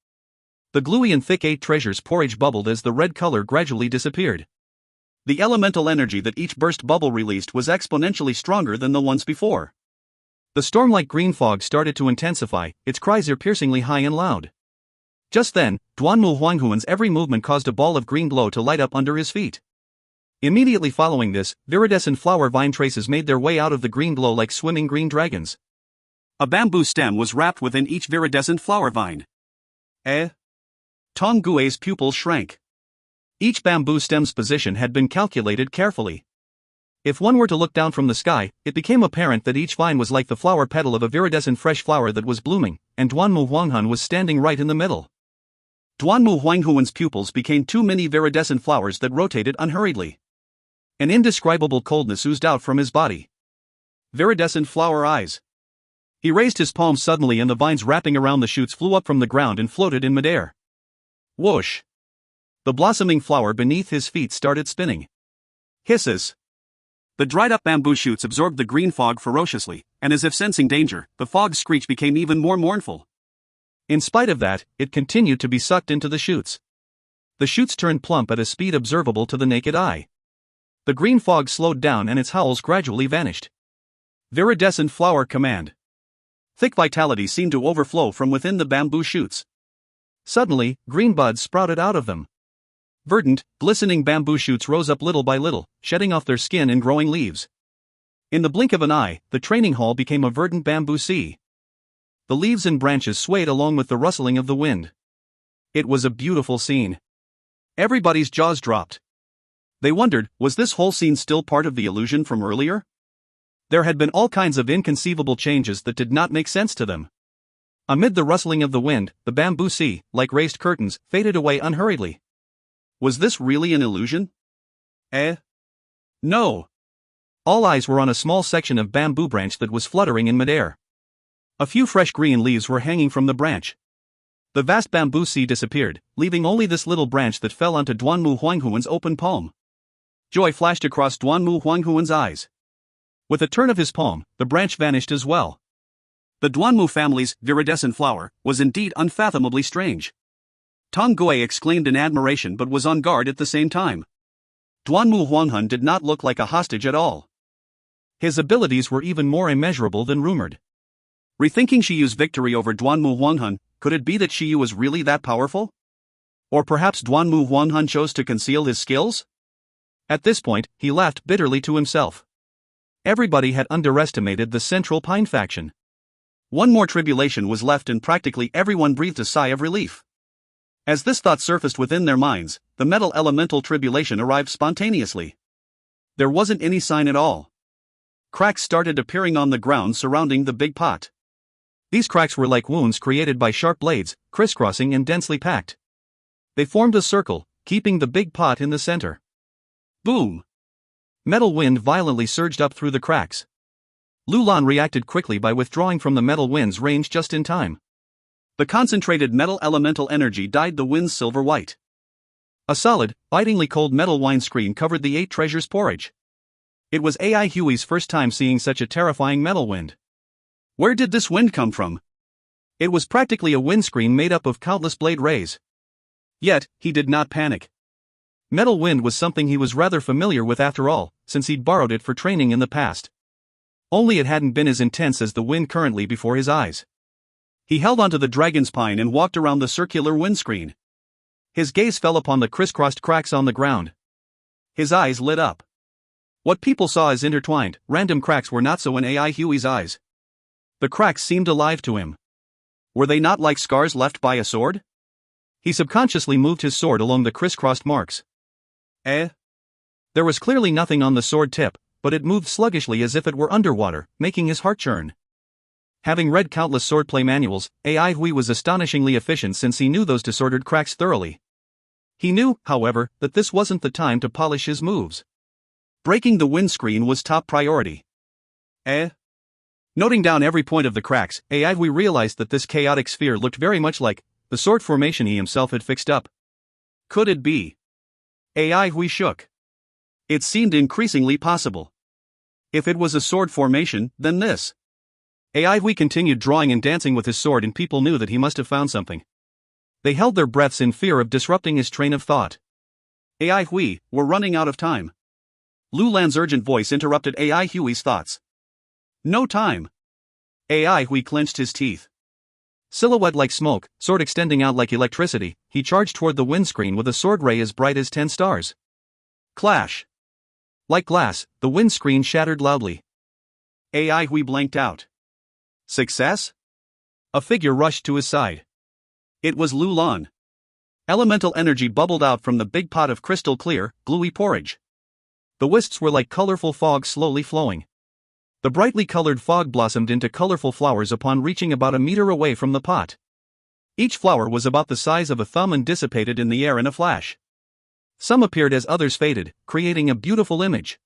The gluey and thick 8 treasures porridge bubbled as the red color gradually disappeared. The elemental energy that each burst bubble released was exponentially stronger than the ones before. The storm-like green fog started to intensify, its cries ear-piercingly high and loud. Just then, Duanmu Huanghuan's every movement caused a ball of green glow to light up under his feet. Immediately following this, viridescent flower vine traces made their way out of the green glow like swimming green dragons. A bamboo stem was wrapped within each viridescent flower vine. Tom Gue's pupils shrank. Each bamboo stem's position had been calculated carefully. If one were to look down from the sky, it became apparent that each vine was like the flower petal of a viridescent fresh flower that was blooming, and Duanmu Huanghan was standing right in the middle. Duanmu Huanghuan's pupils became 2 mini viridescent flowers that rotated unhurriedly. An indescribable coldness oozed out from his body. Viridescent flower eyes. He raised his palm suddenly and the vines wrapping around the shoots flew up from the ground and floated in midair. Whoosh! The blossoming flower beneath his feet started spinning. Hisses. The dried-up bamboo shoots absorbed the green fog ferociously, and as if sensing danger, the fog's screech became even more mournful. In spite of that, it continued to be sucked into the shoots. The shoots turned plump at a speed observable to the naked eye. The green fog slowed down and its howls gradually vanished. Viridescent flower command. Thick vitality seemed to overflow from within the bamboo shoots. Suddenly, green buds sprouted out of them. Verdant, glistening bamboo shoots rose up little by little, shedding off their skin and growing leaves. In the blink of an eye, the training hall became a verdant bamboo sea. The leaves and branches swayed along with the rustling of the wind. It was a beautiful scene. Everybody's jaws dropped. They wondered, was this whole scene still part of the illusion from earlier? There had been all kinds of inconceivable changes that did not make sense to them. Amid the rustling of the wind, the bamboo sea, like raised curtains, faded away unhurriedly. Was this really an illusion? No. All eyes were on a small section of bamboo branch that was fluttering in midair. A few fresh green leaves were hanging from the branch. The vast bamboo sea disappeared, leaving only this little branch that fell onto Duanmu Huanghuan's open palm. Joy flashed across Duanmu Huanghuan's eyes. With a turn of his palm, the branch vanished as well. The Duanmu family's viridescent flower was indeed unfathomably strange. Tong Gui exclaimed in admiration but was on guard at the same time. Duanmu Huanghan did not look like a hostage at all. His abilities were even more immeasurable than rumored. Rethinking Shiyu's victory over Duanmu Huanghan, could it be that Shiyu was really that powerful? Or perhaps Duanmu Huanghan chose to conceal his skills? At this point, he laughed bitterly to himself. Everybody had underestimated the Central Pine faction. One more tribulation was left and practically everyone breathed a sigh of relief. As this thought surfaced within their minds, the metal elemental tribulation arrived spontaneously. There wasn't any sign at all. Cracks started appearing on the ground surrounding the big pot. These cracks were like wounds created by sharp blades, crisscrossing and densely packed. They formed a circle, keeping the big pot in the center. Boom! Metal wind violently surged up through the cracks. Lu Lan reacted quickly by withdrawing from the metal wind's range just in time. The concentrated metal elemental energy dyed the wind's silver white. A solid, bitingly cold metal wine screen covered the 8 treasures porridge. It was AI Huey's first time seeing such a terrifying metal wind. Where did this wind come from? It was practically a windscreen made up of countless blade rays. Yet, he did not panic. Metal wind was something he was rather familiar with after all, since he'd borrowed it for training in the past. Only it hadn't been as intense as the wind currently before his eyes. He held onto the dragon's pine and walked around the circular windscreen. His gaze fell upon the crisscrossed cracks on the ground. His eyes lit up. What people saw as intertwined, random cracks were not so in AI Huey's eyes. The cracks seemed alive to him. Were they not like scars left by a sword? He subconsciously moved his sword along the crisscrossed marks. There was clearly nothing on the sword tip, but it moved sluggishly as if it were underwater, making his heart churn. Having read countless swordplay manuals, AI Hui was astonishingly efficient since he knew those disordered cracks thoroughly. He knew, however, that this wasn't the time to polish his moves. Breaking the windscreen was top priority. Noting down every point of the cracks, AI Hui realized that this chaotic sphere looked very much like the sword formation he himself had fixed up. Could it be? AI Hui shook. It seemed increasingly possible. If it was a sword formation, then this. AI Hui continued drawing and dancing with his sword, and people knew that he must have found something. They held their breaths in fear of disrupting his train of thought. AI Hui, we're running out of time. Lu Lan's urgent voice interrupted AI Hui's thoughts. No time. AI Hui clenched his teeth. Silhouette like smoke, sword extending out like electricity, he charged toward the windscreen with a sword ray as bright as 10 stars. Clash. Like glass, the windscreen shattered loudly. AI Hui blanked out. Success? A figure rushed to his side. It was Lu Lan. Elemental energy bubbled out from the big pot of crystal clear, gluey porridge. The wisps were like colorful fog slowly flowing. The brightly colored fog blossomed into colorful flowers upon reaching about a meter away from the pot. Each flower was about the size of a thumb and dissipated in the air in a flash. Some appeared as others faded, creating a beautiful image.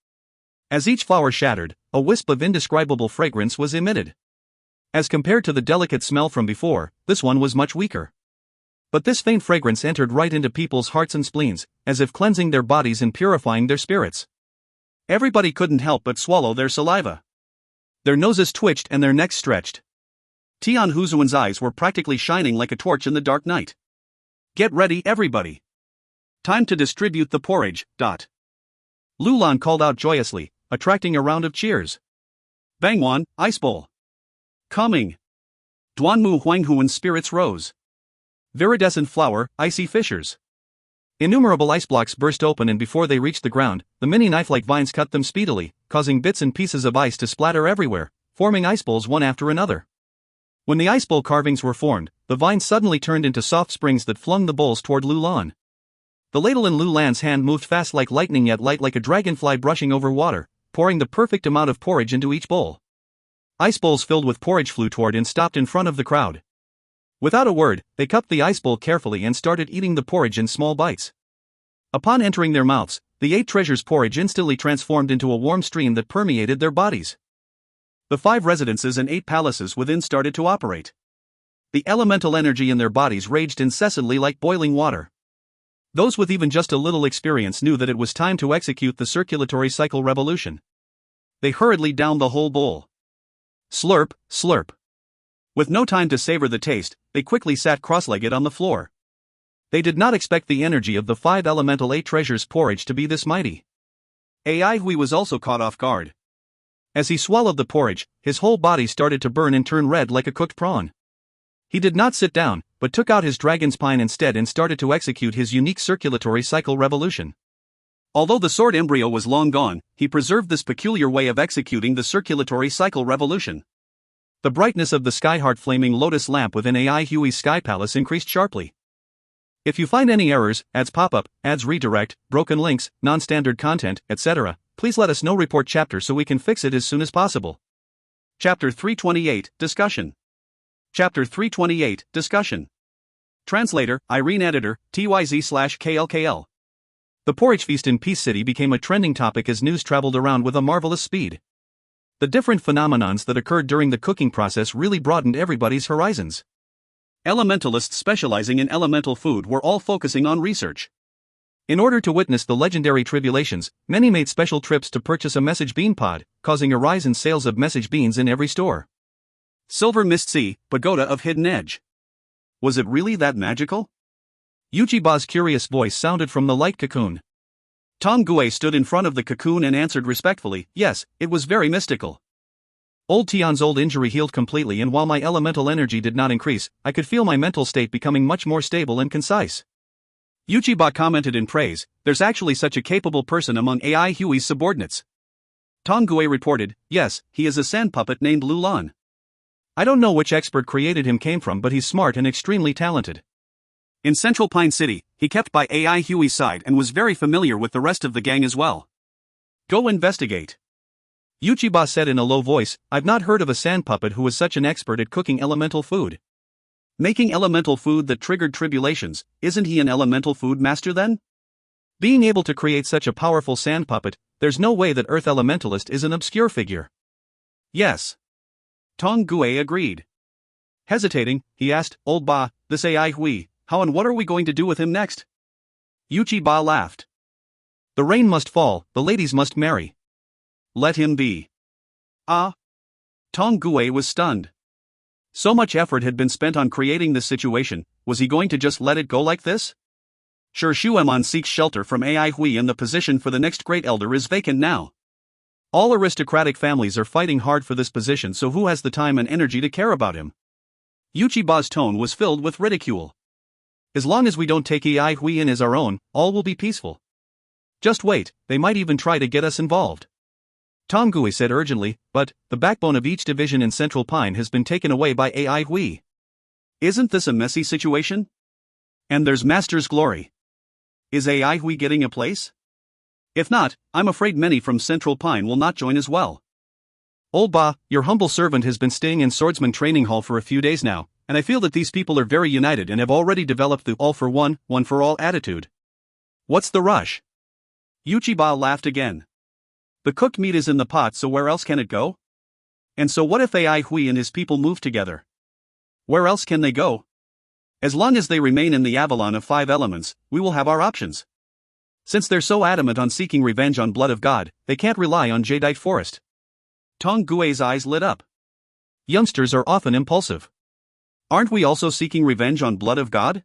As each flower shattered, a wisp of indescribable fragrance was emitted. As compared to the delicate smell from before, this one was much weaker. But this faint fragrance entered right into people's hearts and spleens, as if cleansing their bodies and purifying their spirits. Everybody couldn't help but swallow their saliva. Their noses twitched and their necks stretched. Tian Huzuan's eyes were practically shining like a torch in the dark night. Get ready, everybody. Time to distribute the porridge. Lu Lan called out joyously, attracting a round of cheers. Bangwan, ice bowl. Coming. Duanmu Huanghuan's spirits rose. Viridescent flower, icy fissures. Innumerable ice blocks burst open, and before they reached the ground, the many knife-like vines cut them speedily, causing bits and pieces of ice to splatter everywhere, forming ice bowls one after another. When the ice bowl carvings were formed, the vines suddenly turned into soft springs that flung the bowls toward Lu Lan. The ladle in Lu Lan's hand moved fast like lightning, yet light like a dragonfly brushing over water, pouring the perfect amount of porridge into each bowl. Ice bowls filled with porridge flew toward and stopped in front of the crowd. Without a word, they cupped the ice bowl carefully and started eating the porridge in small bites. Upon entering their mouths, the 8 treasures porridge instantly transformed into a warm stream that permeated their bodies. The 5 residences and 8 palaces within started to operate. The elemental energy in their bodies raged incessantly like boiling water. Those with even just a little experience knew that it was time to execute the circulatory cycle revolution. They hurriedly downed the whole bowl. Slurp, slurp. With no time to savor the taste, they quickly sat cross-legged on the floor. They did not expect the energy of the 5 elemental 8 treasures porridge to be this mighty. AI Hui was also caught off guard. As he swallowed the porridge, his whole body started to burn and turn red like a cooked prawn. He did not sit down, but took out his dragon spine instead and started to execute his unique circulatory cycle revolution. Although the sword embryo was long gone, he preserved this peculiar way of executing the circulatory cycle revolution. The brightness of the sky-heart flaming lotus lamp within AI Huey's Sky Palace increased sharply. If you find any errors, ads pop up, ads redirect, broken links, non-standard content, etc., please let us know. Report chapter so we can fix it as soon as possible. Chapter 328, Discussion. Chapter 328, Discussion. Translator, Irene Editor, TYZ/KLKL. The porridge feast in Peace City became a trending topic as news traveled around with a marvelous speed. The different phenomenons that occurred during the cooking process really broadened everybody's horizons. Elementalists specializing in elemental food were all focusing on research. In order to witness the legendary tribulations, many made special trips to purchase a message bean pod, causing a rise in sales of message beans in every store. Silver Mist Sea, Pagoda of Hidden Edge. Was it really that magical? Yuchiba's curious voice sounded from the light cocoon. Tong Gue stood in front of the cocoon and answered respectfully, yes, it was very mystical. Old Tian's old injury healed completely, and while my elemental energy did not increase, I could feel my mental state becoming much more stable and concise. Yuchiba commented in praise, there's actually such a capable person among AI Huey's subordinates. Tong Gue reported, yes, he is a sand puppet named Lulan. I don't know which expert created him came from, but he's smart and extremely talented. In Central Pine City, he kept by AI Huey's side and was very familiar with the rest of the gang as well. Go investigate. Yuchiba said in a low voice, I've not heard of a sand puppet who was such an expert at cooking elemental food. Making elemental food that triggered tribulations, isn't he an elemental food master then? Being able to create such a powerful sand puppet, there's no way that Earth Elementalist is an obscure figure. Yes. Tong Gue agreed. Hesitating, he asked, Old Ba, this AI Hui, how and what are we going to do with him next? Yuchiba laughed. The rain must fall, the ladies must marry. Let him be. Ah. Tong Gue was stunned. So much effort had been spent on creating this situation, was he going to just let it go like this? Sure, Shuemon seeks shelter from AI Hui and the position for the next great elder is vacant now. All aristocratic families are fighting hard for this position, so who has the time and energy to care about him? Yuchiba's tone was filled with ridicule. As long as we don't take AI Hui in as our own, all will be peaceful. Just wait, they might even try to get us involved. Tong Gue said urgently, but the backbone of each division in Central Pine has been taken away by AI Hui. Isn't this a messy situation? And there's Master's Glory. Is AI Hui getting a place? If not, I'm afraid many from Central Pine will not join as well. Old Ba, your humble servant has been staying in Swordsman Training Hall for a few days now, and I feel that these people are very united and have already developed the all for one, one for all attitude. What's the rush? Yuchiba laughed again. The cooked meat is in the pot, so where else can it go? And so what if AI Hui and his people move together? Where else can they go? As long as they remain in the Avalon of 5 elements, we will have our options. Since they're so adamant on seeking revenge on Blood of God, they can't rely on Jadeite Forest. Tong Gue's eyes lit up. Youngsters are often impulsive. Aren't we also seeking revenge on Blood of God?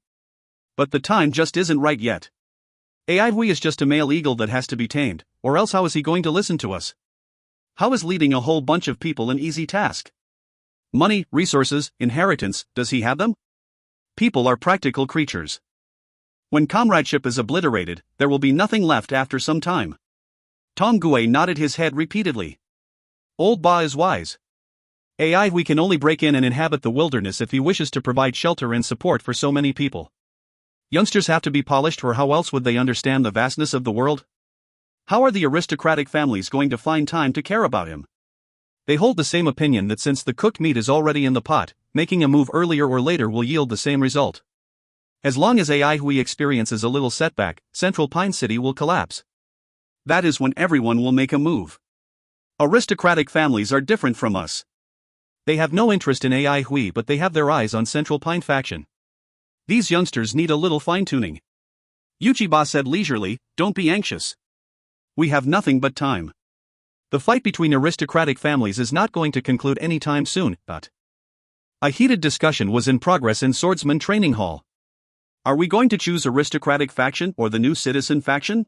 But the time just isn't right yet. AI Hui is just a male eagle that has to be tamed, or else how is he going to listen to us? How is leading a whole bunch of people an easy task? Money, resources, inheritance, does he have them? People are practical creatures. When comradeship is obliterated, there will be nothing left after some time. Tong Gue nodded his head repeatedly. Old Ba is wise. AI Hui can only break in and inhabit the wilderness if he wishes to provide shelter and support for so many people. Youngsters have to be polished, or how else would they understand the vastness of the world? How are the aristocratic families going to find time to care about him? They hold the same opinion that since the cooked meat is already in the pot, making a move earlier or later will yield the same result. As long as AI Hui experiences a little setback, Central Pine City will collapse. That is when everyone will make a move. Aristocratic families are different from us. They have no interest in AI Hui, but they have their eyes on Central Pine faction. These youngsters need a little fine-tuning. Yuchiba said leisurely, don't be anxious. We have nothing but time. The fight between aristocratic families is not going to conclude any time soon, but... A heated discussion was in progress in Swordsman Training Hall. Are we going to choose aristocratic faction or the new citizen faction?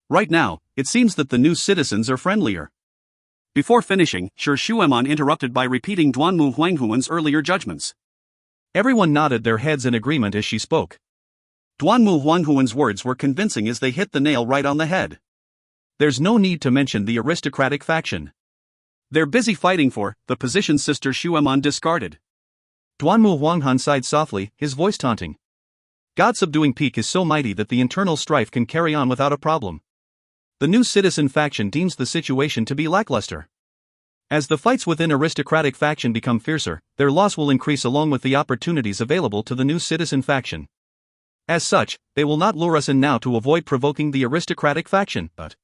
Right now, it seems that the new citizens are friendlier. Before finishing, Shuemon interrupted by repeating Duanmu Huanghuan's earlier judgments. Everyone nodded their heads in agreement as she spoke. Duanmu Huanghuan's words were convincing as they hit the nail right on the head. There's no need to mention the aristocratic faction. They're busy fighting for the position Sister Xuemon discarded. Duanmu Huanghan sighed softly, his voice taunting. God-subduing peak is so mighty that the internal strife can carry on without a problem. The new citizen faction deems the situation to be lackluster. As the fights within aristocratic faction become fiercer, their loss will increase along with the opportunities available to the new citizen faction. As such, they will not lure us in now to avoid provoking the aristocratic faction, but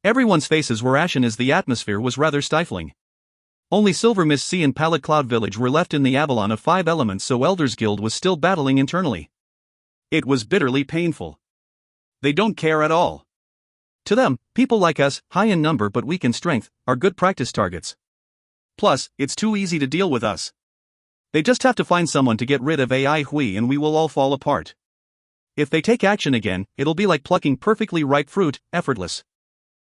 everyone's faces were ashen as the atmosphere was rather stifling. Only Silver Mist Sea and Pallid Cloud Village were left in the Avalon of 5 elements, so Elders Guild was still battling internally. It was bitterly painful. They don't care at all. To them, people like us, high in number but weak in strength, are good practice targets. Plus, it's too easy to deal with us. They just have to find someone to get rid of AI Hui and we will all fall apart. If they take action again, it'll be like plucking perfectly ripe fruit, effortless.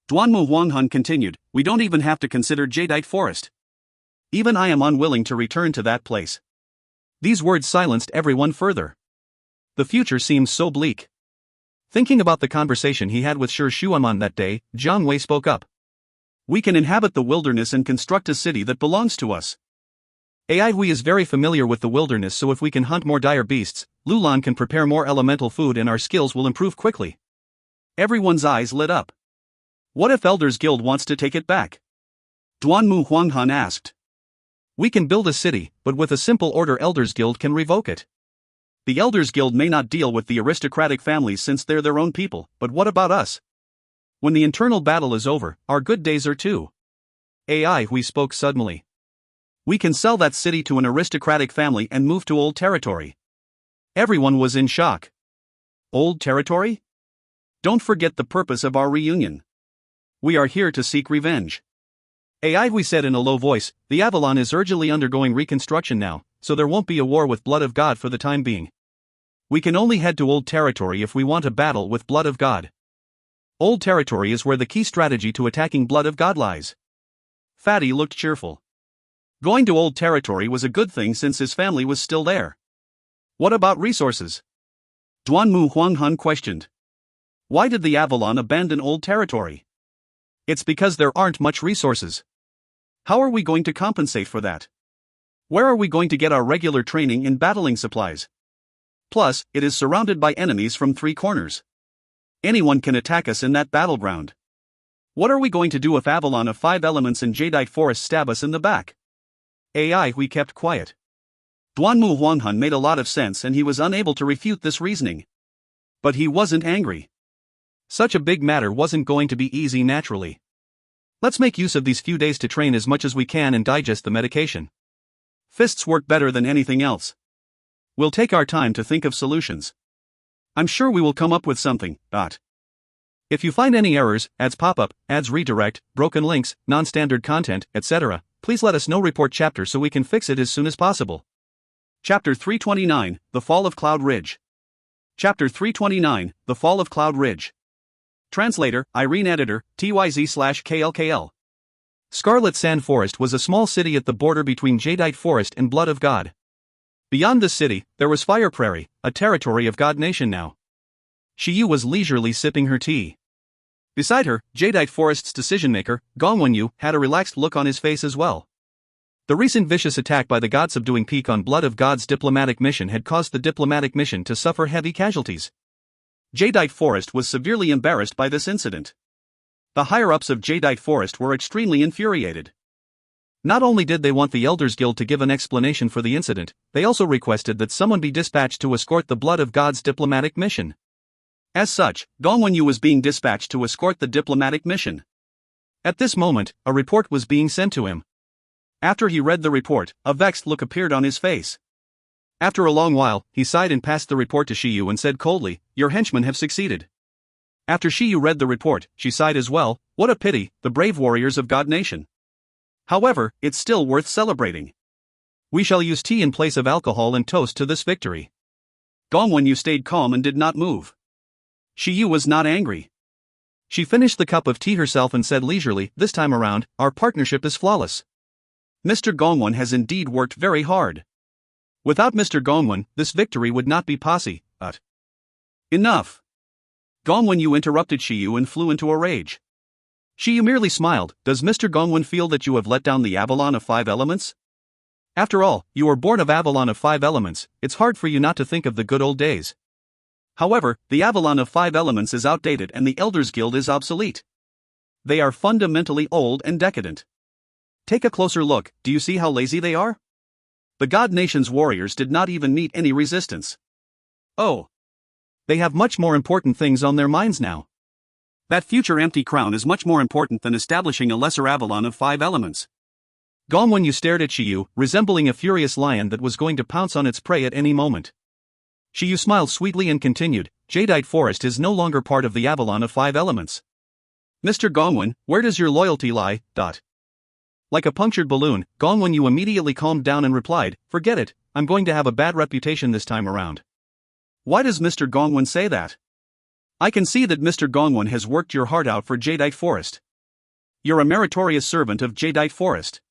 Duanmu Huanghan continued, we don't even have to consider Jadeite Forest. Even I am unwilling to return to that place. These words silenced everyone further. The future seems so bleak. Thinking about the conversation he had with Shi Xuemon that day, Jiang Wei spoke up. We can inhabit the wilderness and construct a city that belongs to us. AI Hui is very familiar with the wilderness, so if we can hunt more dire beasts, Lulan can prepare more elemental food and our skills will improve quickly. Everyone's eyes lit up. What if Elders Guild wants to take it back? Duanmu Huanghan asked. We can build a city, but with a simple order Elders Guild can revoke it. The Elders Guild may not deal with the aristocratic families since they're their own people, but what about us? When the internal battle is over, our good days are too. AI Hui spoke suddenly. We can sell that city to an aristocratic family and move to old territory. Everyone was in shock. Old territory? Don't forget the purpose of our reunion. We are here to seek revenge. AI Hui said in a low voice, the Avalon is urgently undergoing reconstruction now, so there won't be a war with Blood of God for the time being. We can only head to old territory if we want a battle with Blood of God. Old territory is where the key strategy to attacking Blood of God lies. Fatty looked cheerful. Going to old territory was a good thing since his family was still there. What about resources? Duanmu Huanghan questioned. Why did the Avalon abandon old territory? It's because there aren't much resources. How are we going to compensate for that? Where are we going to get our regular training and battling supplies? Plus, it is surrounded by enemies from 3 corners. Anyone can attack us in that battleground. What are we going to do if Avalon of 5 elements and Jadeite Forest stab us in the back? AI Hui kept quiet. Duanmu Huanghan made a lot of sense and he was unable to refute this reasoning. But he wasn't angry. Such a big matter wasn't going to be easy naturally. Let's make use of these few days to train as much as we can and digest the medication. Fists work better than anything else. We'll take our time to think of solutions. I'm sure we will come up with something. If you find any errors, ads pop up, ads redirect, broken links, non-standard content, etc., please let us know. Report chapter so we can fix it as soon as possible. Chapter 329, The Fall of Cloud Ridge. Chapter 329, The Fall of Cloud Ridge. Translator, Irene. Editor, TYZ/KLKL. Scarlet Sand Forest was a small city at the border between Jadeite Forest and Blood of God. Beyond the city, there was Fire Prairie, a territory of God Nation now. Shiyu was leisurely sipping her tea. Beside her, Jadeite Forest's decision-maker, Gongwenyu, had a relaxed look on his face as well. The recent vicious attack by the God-subduing peak on Blood of God's diplomatic mission had caused the diplomatic mission to suffer heavy casualties. Jadeite Forest was severely embarrassed by this incident. The higher-ups of Jadeite Forest were extremely infuriated. Not only did they want the Elders Guild to give an explanation for the incident, they also requested that someone be dispatched to escort the Blood of God's diplomatic mission. As such, Gongwenyu was being dispatched to escort the diplomatic mission. At this moment, a report was being sent to him. After he read the report, a vexed look appeared on his face. After a long while, he sighed and passed the report to Shiyu and said coldly, "Your henchmen have succeeded." After Shiyu read the report, she sighed as well. What a pity, the brave warriors of God Nation. However, it's still worth celebrating. We shall use tea in place of alcohol and toast to this victory. Gongwenyu stayed calm and did not move. Shiyu was not angry. She finished the cup of tea herself and said leisurely, "This time around, our partnership is flawless. Mr. Gongwen has indeed worked very hard. Without Mr. Gongwen, this victory would not be possible. Enough! Gongwen Yu interrupted Shiyu and flew into a rage. Shiyu merely smiled. Does Mr. Gongwen feel that you have let down the Avalon of 5 elements? After all, you were born of Avalon of 5 elements, it's hard for you not to think of the good old days. However, the Avalon of 5 elements is outdated and the Elders Guild is obsolete. They are fundamentally old and decadent. Take a closer look, do you see how lazy they are? The God Nation's warriors did not even meet any resistance. Oh. They have much more important things on their minds now. That future empty crown is much more important than establishing a lesser Avalon of 5 elements. Gongwen Yu stared at Shiyu, resembling a furious lion that was going to pounce on its prey at any moment. Shiyu smiled sweetly and continued, Jadeite Forest is no longer part of the Avalon of 5 elements. Mr. Gongwen, where does your loyalty lie? Like a punctured balloon, Gongwen Yu immediately calmed down and replied, forget it, I'm going to have a bad reputation this time around. Why does Mr. Gongwen say that? I can see that Mr. Gongwen has worked your heart out for Jadeite Forest. You're a meritorious servant of Jadeite Forest.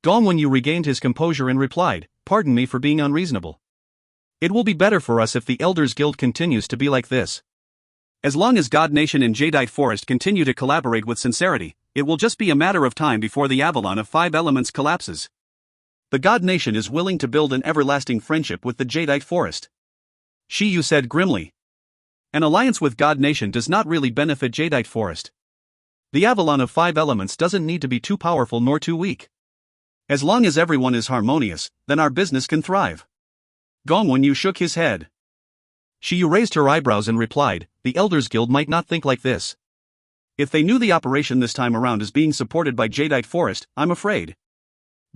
Gongwen Yu regained his composure and replied, pardon me for being unreasonable. It will be better for us if the Elders Guild continues to be like this. As long as God Nation and Jadeite Forest continue to collaborate with sincerity, it will just be a matter of time before the Avalon of 5 elements collapses. The God Nation is willing to build an everlasting friendship with the Jadeite Forest. Shiyu said grimly. An alliance with God Nation does not really benefit Jadeite Forest. The Avalon of 5 elements doesn't need to be too powerful nor too weak. As long as everyone is harmonious, then our business can thrive. Gongwen Yu shook his head. Shiyu raised her eyebrows and replied, the Elders Guild might not think like this. If they knew the operation this time around is being supported by Jadeite Forest, I'm afraid.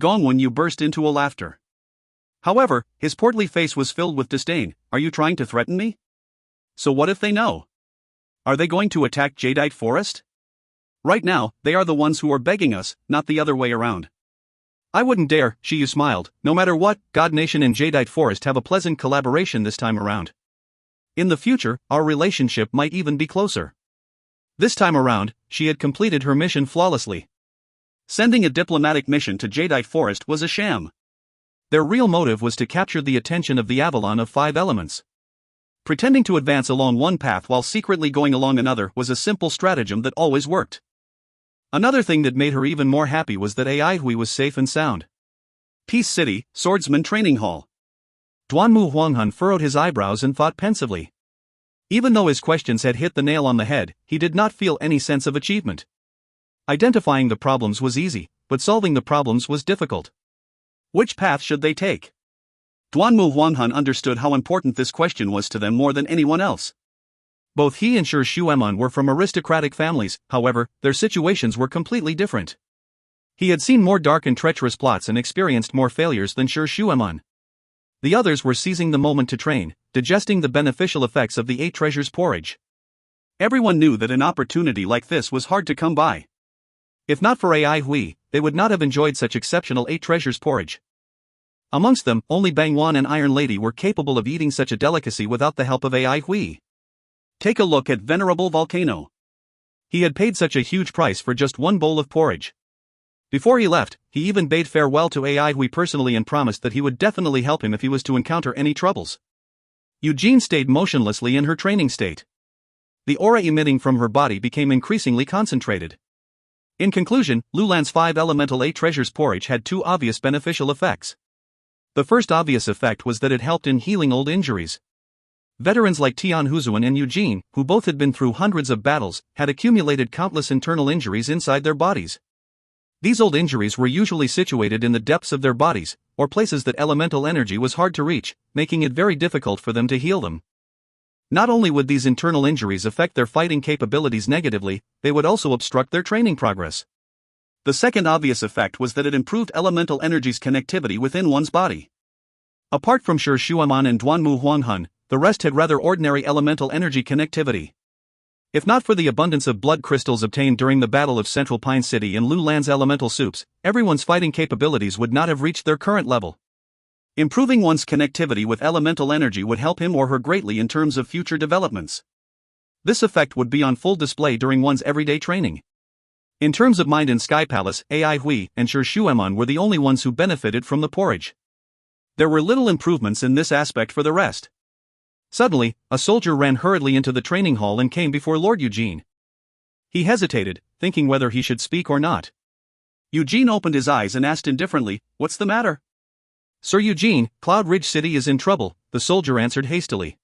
Gongwen Yu burst into a laughter. However, his portly face was filled with disdain. Are you trying to threaten me? So what if they know? Are they going to attack Jadeite Forest? Right now, they are the ones who are begging us, not the other way around. I wouldn't dare, Shiyu smiled. No matter what, God Nation and Jadeite Forest have a pleasant collaboration this time around. In the future, our relationship might even be closer. This time around, she had completed her mission flawlessly. Sending a diplomatic mission to Jadeite Forest was a sham. Their real motive was to capture the attention of the Avalon of 5 elements. Pretending to advance along one path while secretly going along another was a simple stratagem that always worked. Another thing that made her even more happy was that Ai Hui was safe and sound. Peace City, Swordsman Training Hall. Duanmu Huanghan furrowed his eyebrows and thought pensively. Even though his questions had hit the nail on the head, he did not feel any sense of achievement. Identifying the problems was easy, but solving the problems was difficult. Which path should they take? Duanmu Huanghan understood how important this question was to them more than anyone else. Both he and Shi Shueman were from aristocratic families, however, their situations were completely different. He had seen more dark and treacherous plots and experienced more failures than Shi Shueman. The others were seizing the moment to train, digesting the beneficial effects of the 8 treasures porridge. Everyone knew that an opportunity like this was hard to come by. If not for Ai Hui, they would not have enjoyed such exceptional 8 treasures porridge. Amongst them, only Bang Wan and Iron Lady were capable of eating such a delicacy without the help of Ai Hui. Take a look at Venerable Volcano. He had paid such a huge price for just one bowl of porridge. Before he left, he even bade farewell to Ai Hui personally and promised that he would definitely help him if he was to encounter any troubles. Eugene stayed motionlessly in her training state. The aura emitting from her body became increasingly concentrated. In conclusion, Lulan's 5 elemental 8 treasures porridge had 2 obvious beneficial effects. The first obvious effect was that it helped in healing old injuries. Veterans like Tian Huzuan and Eugene, who both had been through hundreds of battles, had accumulated countless internal injuries inside their bodies. These old injuries were usually situated in the depths of their bodies, or places that elemental energy was hard to reach, making it very difficult for them to heal them. Not only would these internal injuries affect their fighting capabilities negatively, they would also obstruct their training progress. The second obvious effect was that it improved elemental energy's connectivity within one's body. Apart from Shi Shueman and Duanmu Huanghan, the rest had rather ordinary elemental energy connectivity. If not for the abundance of blood crystals obtained during the Battle of Central Pine City and Lulan's elemental soups, everyone's fighting capabilities would not have reached their current level. Improving one's connectivity with elemental energy would help him or her greatly in terms of future developments. This effect would be on full display during one's everyday training. In terms of mind and Sky Palace, Ai Hui and Shi Shueman were the only ones who benefited from the porridge. There were little improvements in this aspect for the rest. Suddenly, a soldier ran hurriedly into the training hall and came before Lord Eugene. He hesitated, thinking whether he should speak or not. Eugene opened his eyes and asked indifferently, "What's the matter?" "Sir Eugene, Cloud Ridge City is in trouble," the soldier answered hastily.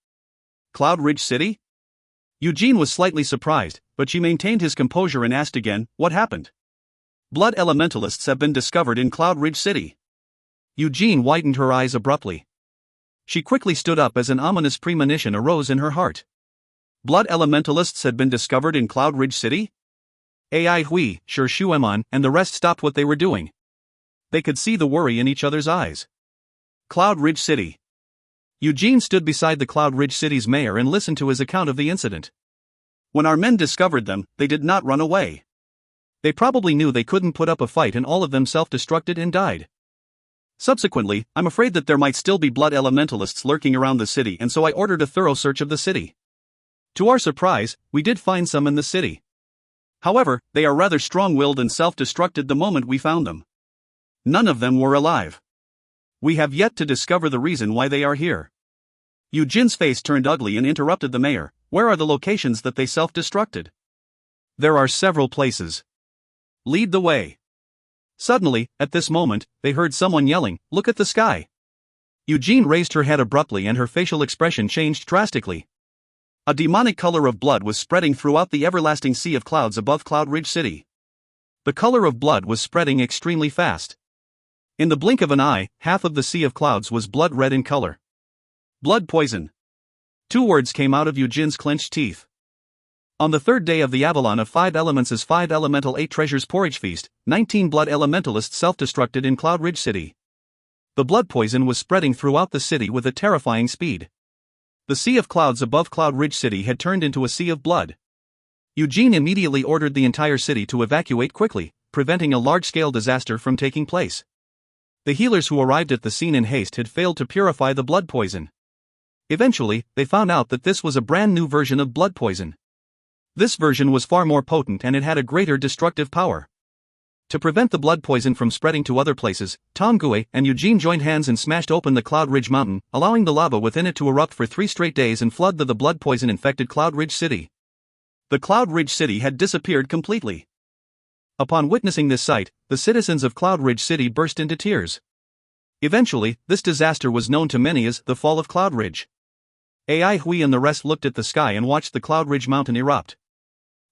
"Cloud Ridge City?" Eugene was slightly surprised, but she maintained his composure and asked again, "What happened?" "Blood elementalists have been discovered in Cloud Ridge City." Eugene widened her eyes abruptly. She quickly stood up as an ominous premonition arose in her heart. Blood elementalists had been discovered in Cloud Ridge City? Ai Hui, Sure Shueman, and the rest stopped what they were doing. They could see the worry in each other's eyes. Cloud Ridge City. Eugene stood beside the Cloud Ridge City's mayor and listened to his account of the incident. When our men discovered them, they did not run away. They probably knew they couldn't put up a fight and all of them self-destructed and died. Subsequently, I'm afraid that there might still be blood elementalists lurking around the city, and so I ordered a thorough search of the city. To our surprise, we did find some in the city. However, they are rather strong-willed and self-destructed the moment we found them. None of them were alive. We have yet to discover the reason why they are here. Eugene's face turned ugly and interrupted the mayor. Where are the locations that they self-destructed? There are several places. Lead the way. Suddenly, at this moment, they heard someone yelling, "Look at the sky!" Eugene raised her head abruptly and her facial expression changed drastically. A demonic color of blood was spreading throughout the everlasting sea of clouds above Cloud Ridge City. The color of blood was spreading extremely fast. In the blink of an eye, half of the sea of clouds was blood red in color. Blood poison. 2 words came out of Eugene's clenched teeth. On the third day of the Avalon of 5 Elements' 5 Elemental 8 Treasures Porridge Feast, 19 blood elementalists self-destructed in Cloud Ridge City. The blood poison was spreading throughout the city with a terrifying speed. The sea of clouds above Cloud Ridge City had turned into a sea of blood. Eugene immediately ordered the entire city to evacuate quickly, preventing a large-scale disaster from taking place. The healers who arrived at the scene in haste had failed to purify the blood poison. Eventually, they found out that this was a brand new version of blood poison. This version was far more potent and it had a greater destructive power. To prevent the blood poison from spreading to other places, Tom Gue and Eugene joined hands and smashed open the Cloud Ridge Mountain, allowing the lava within it to erupt for 3 straight days and flood the blood poison-infected Cloud Ridge City. The Cloud Ridge City had disappeared completely. Upon witnessing this sight, the citizens of Cloud Ridge City burst into tears. Eventually, this disaster was known to many as the Fall of Cloud Ridge. Ai Hui and the rest looked at the sky and watched the Cloud Ridge Mountain erupt.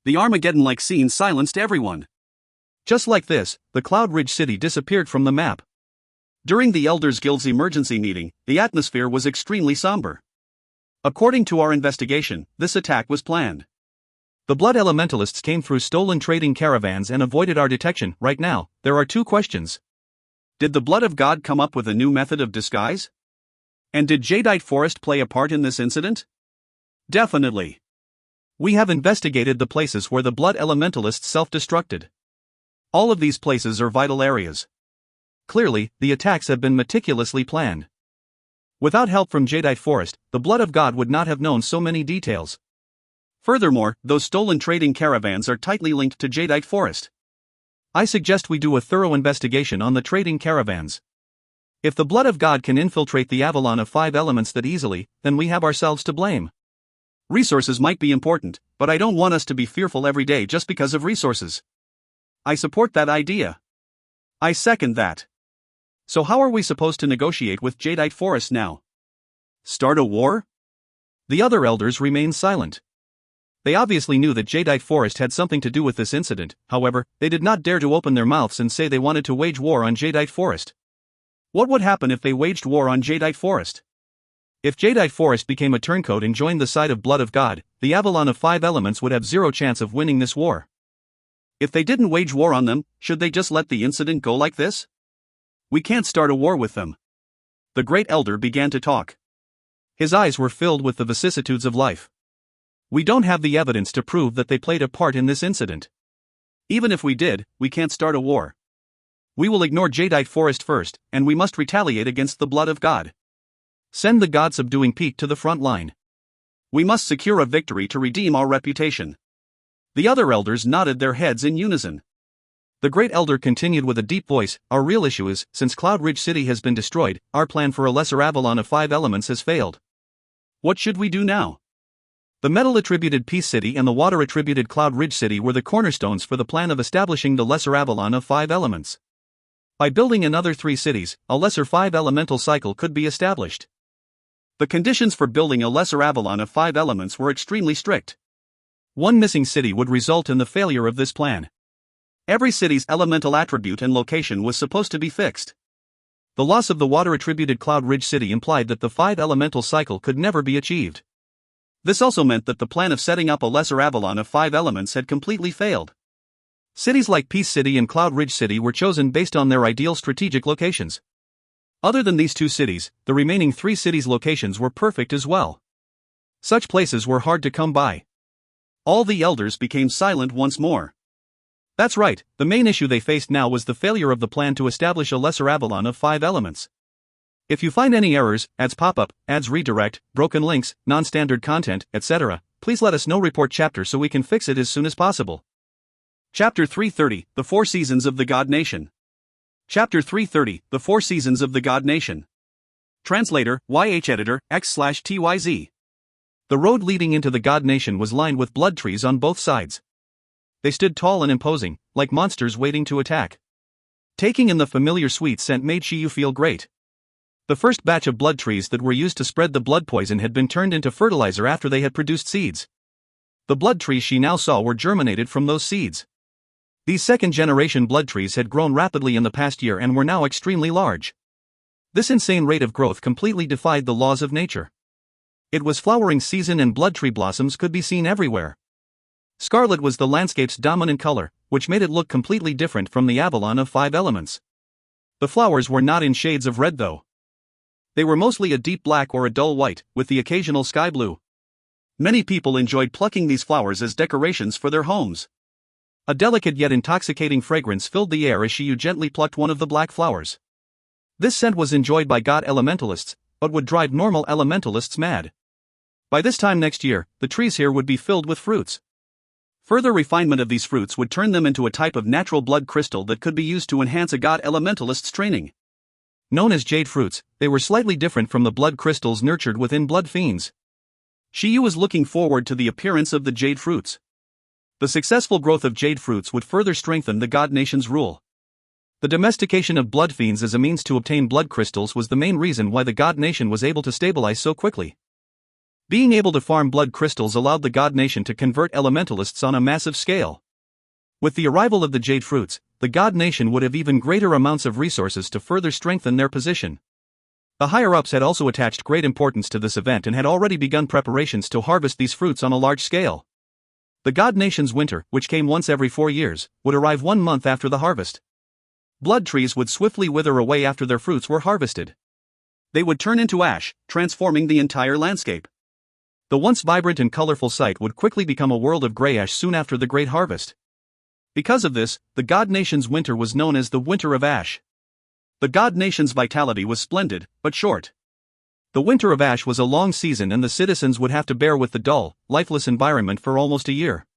The Armageddon-like scene silenced everyone. Just like this, the Cloud Ridge City disappeared from the map. During the Elders Guild's emergency meeting, the atmosphere was extremely somber. According to our investigation, this attack was planned. The blood elementalists came through stolen trading caravans and avoided our detection. Right now, there are 2 questions. Did the blood of God come up with a new method of disguise? And did Jadeite Forest play a part in this incident? Definitely. We have investigated the places where the blood elementalists self-destructed. All of these places are vital areas. Clearly, the attacks have been meticulously planned. Without help from Jadeite Forest, the blood of God would not have known so many details. Furthermore, those stolen trading caravans are tightly linked to Jadeite Forest. I suggest we do a thorough investigation on the trading caravans. If the blood of God can infiltrate the Avalon of 5 Elements that easily, then we have ourselves to blame. Resources might be important, but I don't want us to be fearful every day just because of resources. I support that idea. I second that. So how are we supposed to negotiate with Jadeite Forest now? Start a war? The other elders remained silent. They obviously knew that Jadeite Forest had something to do with this incident, however, they did not dare to open their mouths and say they wanted to wage war on Jadeite Forest. What would happen if they waged war on Jadeite Forest? If Jadeite Forest became a turncoat and joined the side of Blood of God, the Avalon of 5 Elements would have 0 chance of winning this war. If they didn't wage war on them, should they just let the incident go like this? We can't start a war with them. The Great Elder began to talk. His eyes were filled with the vicissitudes of life. We don't have the evidence to prove that they played a part in this incident. Even if we did, we can't start a war. We will ignore Jadeite Forest first, and we must retaliate against the Blood of God. Send the God-subduing Peak to the front line. We must secure a victory to redeem our reputation. The other elders nodded their heads in unison. The Great Elder continued with a deep voice, "Our real issue is, since Cloud Ridge City has been destroyed, our plan for a lesser Avalon of 5 elements has failed. What should we do now?" The metal-attributed Peace City and the water-attributed Cloud Ridge City were the cornerstones for the plan of establishing the lesser Avalon of 5 elements. By building another 3 cities, a lesser 5-elemental cycle could be established. The conditions for building a lesser Avalon of 5 elements were extremely strict. One missing city would result in the failure of this plan. Every city's elemental attribute and location was supposed to be fixed. The loss of the water-attributed Cloud Ridge City implied that the 5-elemental cycle could never be achieved. This also meant that the plan of setting up a lesser Avalon of 5 elements had completely failed. Cities like Peace City and Cloud Ridge City were chosen based on their ideal strategic locations. Other than these 2 cities, the remaining 3 cities' locations were perfect as well. Such places were hard to come by. All the elders became silent once more. That's right, the main issue they faced now was the failure of the plan to establish a lesser Avalon of 5 elements. If you find any errors, ads pop up, ads redirect, broken links, non-standard content, etc., please let us know. Report chapter so we can fix it as soon as possible. Chapter 330, The 4 Seasons of the God Nation. Chapter 330, The 4 Seasons of the God Nation. Translator, YH Editor, X/TYZ. The road leading into the God Nation was lined with blood trees on both sides. They stood tall and imposing, like monsters waiting to attack. Taking in the familiar sweet scent made Shiyu feel great. The first batch of blood trees that were used to spread the blood poison had been turned into fertilizer after they had produced seeds. The blood trees she now saw were germinated from those seeds. These second-generation blood trees had grown rapidly in the past year and were now extremely large. This insane rate of growth completely defied the laws of nature. It was flowering season and blood tree blossoms could be seen everywhere. Scarlet was the landscape's dominant color, which made it look completely different from the Avalon of 5 elements. The flowers were not in shades of red though. They were mostly a deep black or a dull white, with the occasional sky blue. Many people enjoyed plucking these flowers as decorations for their homes. A delicate yet intoxicating fragrance filled the air as Shiyu gently plucked one of the black flowers. This scent was enjoyed by god elementalists, but would drive normal elementalists mad. By this time next year, the trees here would be filled with fruits. Further refinement of these fruits would turn them into a type of natural blood crystal that could be used to enhance a god elementalist's training. Known as jade fruits, they were slightly different from the blood crystals nurtured within blood fiends. Shiyu was looking forward to the appearance of the jade fruits. The successful growth of jade fruits would further strengthen the God Nation's rule. The domestication of blood fiends as a means to obtain blood crystals was the main reason why the God Nation was able to stabilize so quickly. Being able to farm blood crystals allowed the God Nation to convert elementalists on a massive scale. With the arrival of the jade fruits, the God Nation would have even greater amounts of resources to further strengthen their position. The higher-ups had also attached great importance to this event and had already begun preparations to harvest these fruits on a large scale. The God Nation's winter, which came once every 4 years, would arrive 1 month after the harvest. Blood trees would swiftly wither away after their fruits were harvested. They would turn into ash, transforming the entire landscape. The once vibrant and colorful site would quickly become a world of gray ash soon after the great harvest. Because of this, the God Nation's winter was known as the Winter of Ash. The God Nation's vitality was splendid, but short. The Winter of Ash was a long season and the citizens would have to bear with the dull, lifeless environment for almost a year.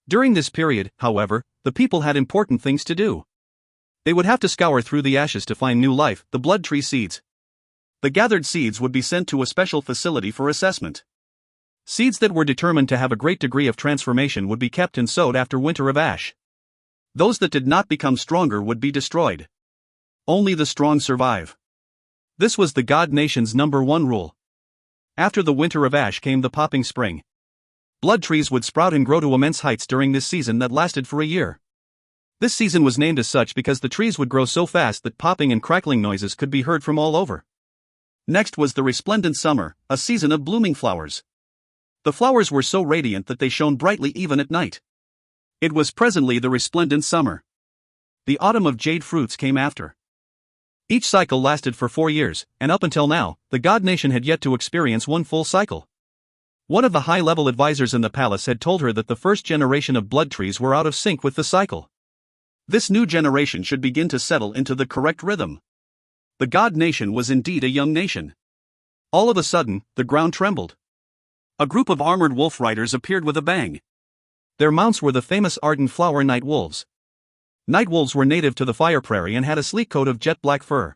During this period, however, the people had important things to do. They would have to scour through the ashes to find new life, the blood tree seeds. The gathered seeds would be sent to a special facility for assessment. Seeds that were determined to have a great degree of transformation would be kept and sowed after Winter of Ash. Those that did not become stronger would be destroyed. Only the strong survive. This was the God Nation's #1 rule. After the Winter of Ash came the popping spring. Blood trees would sprout and grow to immense heights during this season that lasted for a year. This season was named as such because the trees would grow so fast that popping and crackling noises could be heard from all over. Next was the resplendent summer, a season of blooming flowers. The flowers were so radiant that they shone brightly even at night. It was presently the resplendent summer. The autumn of jade fruits came after. Each cycle lasted for 4 years, and up until now, the God Nation had yet to experience one full cycle. One of the high-level advisors in the palace had told her that the first generation of blood trees were out of sync with the cycle. This new generation should begin to settle into the correct rhythm. The God Nation was indeed a young nation. All of a sudden, the ground trembled. A group of armored wolf riders appeared with a bang. Their mounts were the famous ardent flower night wolves. Night wolves were native to the fire prairie and had a sleek coat of jet black fur.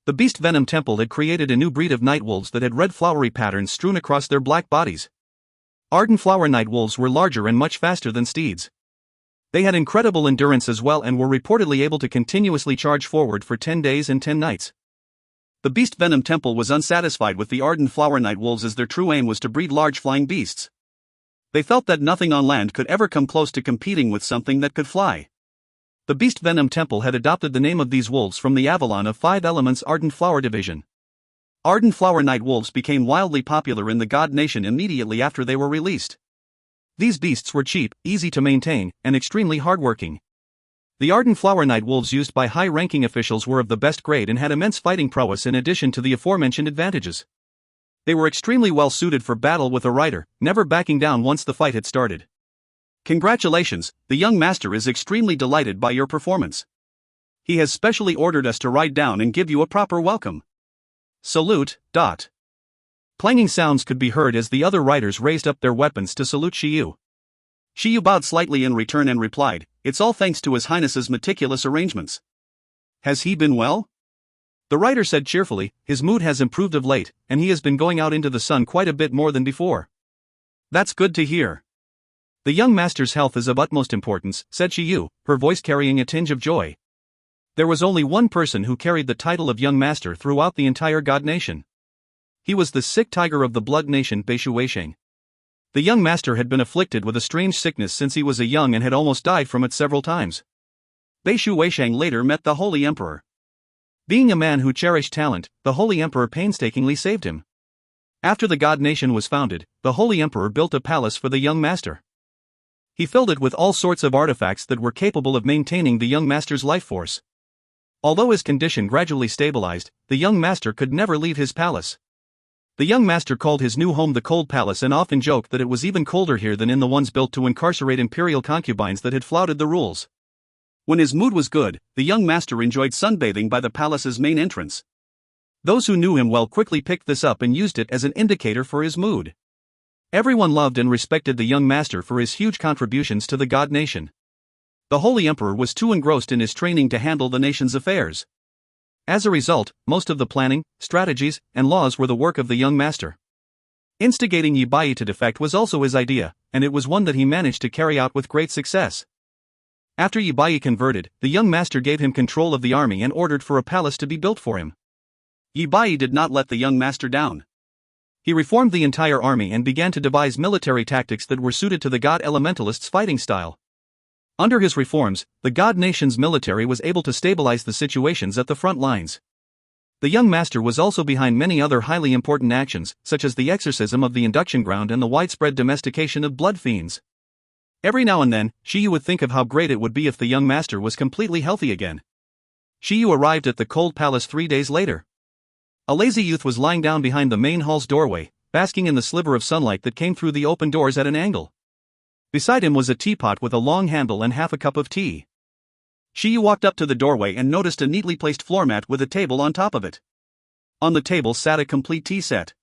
The Beast Venom Temple had created a new breed of night wolves that had red flowery patterns strewn across their black bodies. Ardent flower night wolves were larger and much faster than steeds. They had incredible endurance as well and were reportedly able to continuously charge forward for 10 days and 10 nights. The Beast Venom Temple was unsatisfied with the ardent flower night wolves, as their true aim was to breed large flying beasts. They felt that nothing on land could ever come close to competing with something that could fly. The Beast Venom Temple had adopted the name of these wolves from the Avalon of 5 Elements Ardent Flower Division. Ardent flower night wolves became wildly popular in the God Nation immediately after they were released. These beasts were cheap, easy to maintain, and extremely hardworking. The ardent flower night wolves used by high-ranking officials were of the best grade and had immense fighting prowess in addition to the aforementioned advantages. They were extremely well suited for battle with a rider, never backing down once the fight had started. Congratulations, the young master is extremely delighted by your performance. He has specially ordered us to ride down and give you a proper welcome. Salute. Clanging sounds could be heard as the other riders raised up their weapons to salute Shiyu. Shiyu bowed slightly in return and replied, "It's all thanks to His Highness's meticulous arrangements." "Has he been well?" The rider said cheerfully, "His mood has improved of late, and he has been going out into the sun quite a bit more than before." "That's good to hear." "The young master's health is of utmost importance," said Shiyu, her voice carrying a tinge of joy. There was only one person who carried the title of young master throughout the entire God Nation. He was the sick tiger of the blood nation, Beishu Weisheng. The young master had been afflicted with a strange sickness since he was a young and had almost died from it several times. Beishu Weisheng later met the Holy Emperor. Being a man who cherished talent, the Holy Emperor painstakingly saved him. After the God Nation was founded, the Holy Emperor built a palace for the young master. He filled it with all sorts of artifacts that were capable of maintaining the young master's life force. Although his condition gradually stabilized, the young master could never leave his palace. The young master called his new home the Cold Palace and often joked that it was even colder here than in the ones built to incarcerate imperial concubines that had flouted the rules. When his mood was good, the young master enjoyed sunbathing by the palace's main entrance. Those who knew him well quickly picked this up and used it as an indicator for his mood. Everyone loved and respected the young master for his huge contributions to the God Nation. The Holy Emperor was too engrossed in his training to handle the nation's affairs. As a result, most of the planning, strategies, and laws were the work of the young master. Instigating Yibai to defect was also his idea, and it was one that he managed to carry out with great success. After Yibai converted, the young master gave him control of the army and ordered for a palace to be built for him. Yibai did not let the young master down. He reformed the entire army and began to devise military tactics that were suited to the God Elementalists' fighting style. Under his reforms, the God Nation's military was able to stabilize the situations at the front lines. The young master was also behind many other highly important actions, such as the exorcism of the induction ground and the widespread domestication of blood fiends. Every now and then, Shiyu would think of how great it would be if the young master was completely healthy again. Shiyu arrived at the Cold Palace 3 days later. A lazy youth was lying down behind the main hall's doorway, basking in the sliver of sunlight that came through the open doors at an angle. Beside him was a teapot with a long handle and half a cup of tea. Shiyu walked up to the doorway and noticed a neatly placed floor mat with a table on top of it. On the table sat a complete tea set.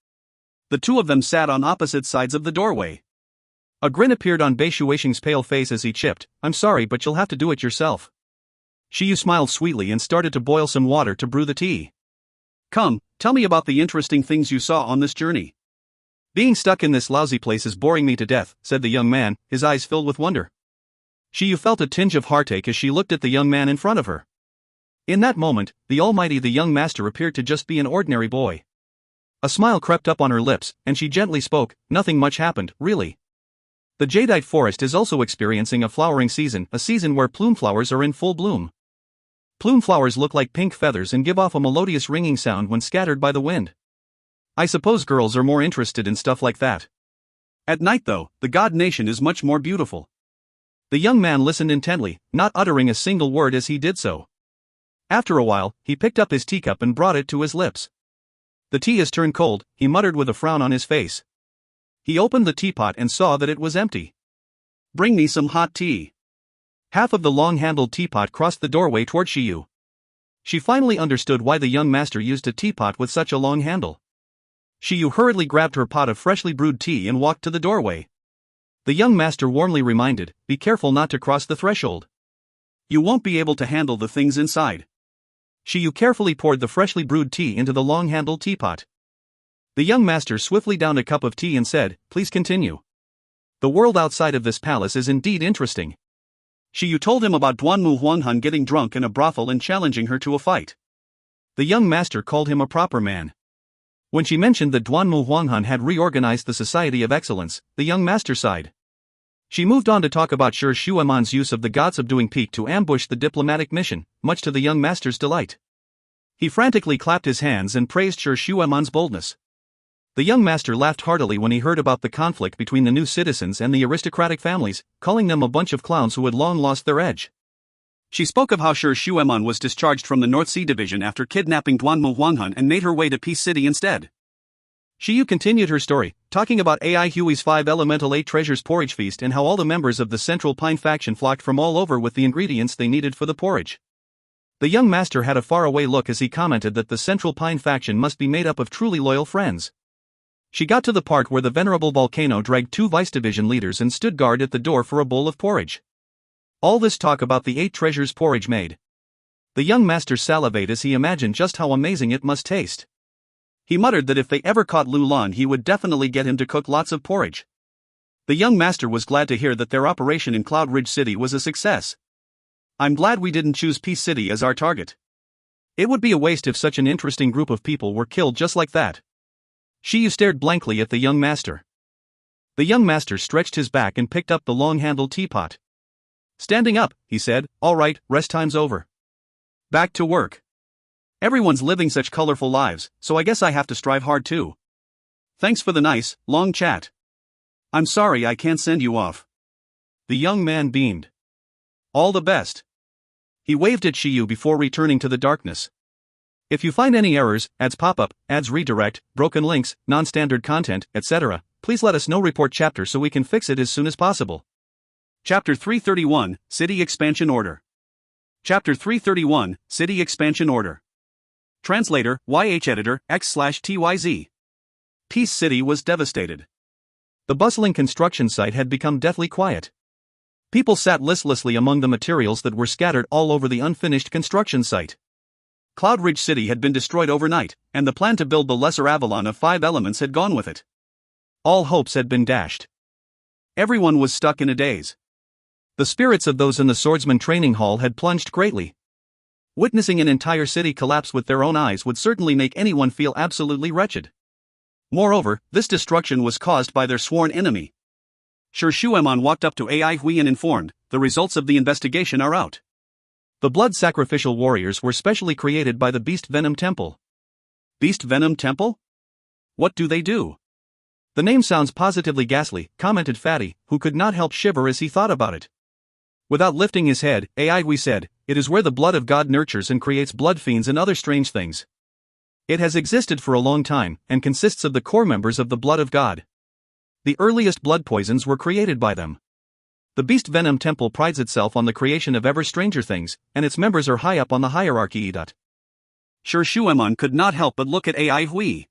The two of them sat on opposite sides of the doorway. A grin appeared on Beishu Weisheng's pale face as he chipped, "I'm sorry, but you'll have to do it yourself." Shiyu smiled sweetly and started to boil some water to brew the tea. "Come, tell me about the interesting things you saw on this journey." "Being stuck in this lousy place is boring me to death," said the young man, his eyes filled with wonder. Shiyu felt a tinge of heartache as she looked at the young man in front of her. In that moment, the young master appeared to just be an ordinary boy. A smile crept up on her lips, and she gently spoke, "Nothing much happened, really. The jadeite forest is also experiencing a flowering season, a season where plume flowers are in full bloom. Plume flowers look like pink feathers and give off a melodious ringing sound when scattered by the wind. I suppose girls are more interested in stuff like that. At night though, the God Nation is much more beautiful." The young man listened intently, not uttering a single word as he did so. After a while, he picked up his teacup and brought it to his lips. "The tea has turned cold," he muttered with a frown on his face. He opened the teapot and saw that it was empty. "Bring me some hot tea." Half of the long-handled teapot crossed the doorway toward Shiyu. She finally understood why the young master used a teapot with such a long handle. Shiyu hurriedly grabbed her pot of freshly brewed tea and walked to the doorway. The young master warmly reminded, "Be careful not to cross the threshold." You won't be able to handle the things inside. Shiyu carefully poured the freshly brewed tea into the long-handled teapot. The young master swiftly downed a cup of tea and said, "Please continue. The world outside of this palace is indeed interesting." Shiyu told him about Duanmu Huanghan getting drunk in a brothel and challenging her to a fight. The young master called him a proper man. When she mentioned that Duanmu Huanghan had reorganized the Society of Excellence, the young master sighed. She moved on to talk about Shi Shueman's use of the god-subduing peak to ambush the diplomatic mission, much to the young master's delight. He frantically clapped his hands and praised Shi Shueman's boldness. The young master laughed heartily when he heard about the conflict between the new citizens and the aristocratic families, calling them a bunch of clowns who had long lost their edge. She spoke of how Shi Shueman was discharged from the North Sea Division after kidnapping Duanmu Huanghan and made her way to Peace City instead. Shiyu continued her story, talking about Ai Hui's 5 Elemental 8 Treasures porridge feast and how all the members of the Central Pine faction flocked from all over with the ingredients they needed for the porridge. The young master had a faraway look as he commented that the Central Pine faction must be made up of truly loyal friends. She got to the part where the venerable volcano dragged 2 Vice Division leaders and stood guard at the door for a bowl of porridge. All this talk about the 8 treasures porridge made the young master salivate as he imagined just how amazing it must taste. He muttered that if they ever caught Lu Lan he would definitely get him to cook lots of porridge. The young master was glad to hear that their operation in Cloud Ridge City was a success. "I'm glad we didn't choose Peace City as our target. It would be a waste if such an interesting group of people were killed just like that." Shiyu stared blankly at the young master. The young master stretched his back and picked up the long-handled teapot. "Standing up," he said, "All right, rest time's over. Back to work. Everyone's living such colorful lives, so I guess I have to strive hard too. Thanks for the nice, long chat. I'm sorry I can't send you off." The young man beamed. "All the best." He waved at Shiyu before returning to the darkness. If you find any errors, ads pop-up, ads redirect, broken links, non-standard content, etc., please let us know. Report chapter so we can fix it as soon as possible. Chapter 331, City Expansion Order. Chapter 331, City Expansion Order. Translator, YH Editor, X/TYZ. Peace City was devastated. The bustling construction site had become deathly quiet. People sat listlessly among the materials that were scattered all over the unfinished construction site. Cloud Ridge City had been destroyed overnight, and the plan to build the Lesser Avalon of 5 elements had gone with it. All hopes had been dashed. Everyone was stuck in a daze. The spirits of those in the swordsman training hall had plunged greatly. Witnessing an entire city collapse with their own eyes would certainly make anyone feel absolutely wretched. Moreover, this destruction was caused by their sworn enemy. Shi Shueman walked up to Ai Hui and informed, "The results of the investigation are out. The blood sacrificial warriors were specially created by the Beast Venom Temple." Beast Venom Temple? What do they do? The name sounds positively ghastly, commented Fatty, who could not help shiver as he thought about it. Without lifting his head, Ai Hui said, "It is where the blood of God nurtures and creates blood fiends and other strange things. It has existed for a long time, and consists of the core members of the blood of God. The earliest blood poisons were created by them. The Beast Venom Temple prides itself on the creation of ever stranger things, and its members are high up on the hierarchy. Shi Shueman could not help but look at Ai Hui.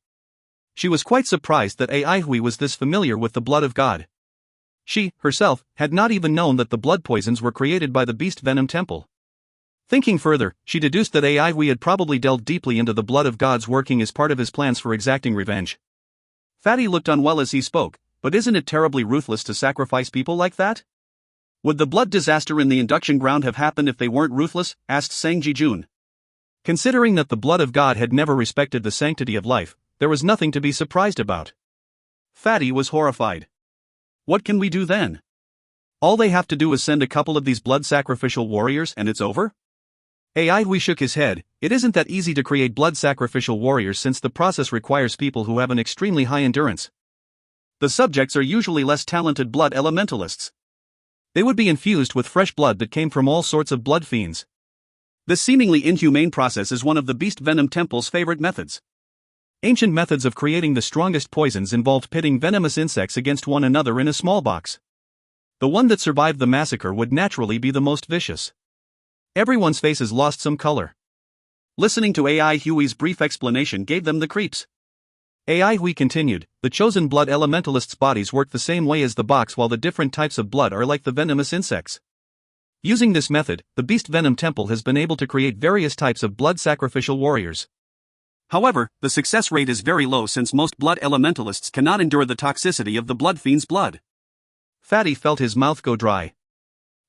She was quite surprised that Ai Hui was this familiar with the blood of God. She, herself, had not even known that the blood poisons were created by the Beast Venom Temple. Thinking further, she deduced that Ai Hui had probably delved deeply into the blood of God's working as part of his plans for exacting revenge. Fatty looked unwell as he spoke, but isn't it terribly ruthless to sacrifice people like that? Would the blood disaster in the induction ground have happened if they weren't ruthless? Asked Sang Jijun. Considering that the blood of God had never respected the sanctity of life, there was nothing to be surprised about. Fatty was horrified. What can we do then? All they have to do is send a couple of these blood sacrificial warriors and it's over? Ai Hui shook his head. It isn't that easy to create blood sacrificial warriors since the process requires people who have an extremely high endurance. The subjects are usually less talented blood elementalists. They would be infused with fresh blood that came from all sorts of blood fiends. This seemingly inhumane process is one of the Beast Venom Temple's favorite methods. Ancient methods of creating the strongest poisons involved pitting venomous insects against one another in a small box. The one that survived the massacre would naturally be the most vicious. Everyone's faces lost some color. Listening to Ai Hui's brief explanation gave them the creeps. Ai Hui continued, "The chosen blood elementalists' bodies work the same way as the box, while the different types of blood are like the venomous insects. Using this method, the Beast Venom Temple has been able to create various types of blood sacrificial warriors. However, the success rate is very low since most blood elementalists cannot endure the toxicity of the blood fiend's blood. Fatty felt his mouth go dry.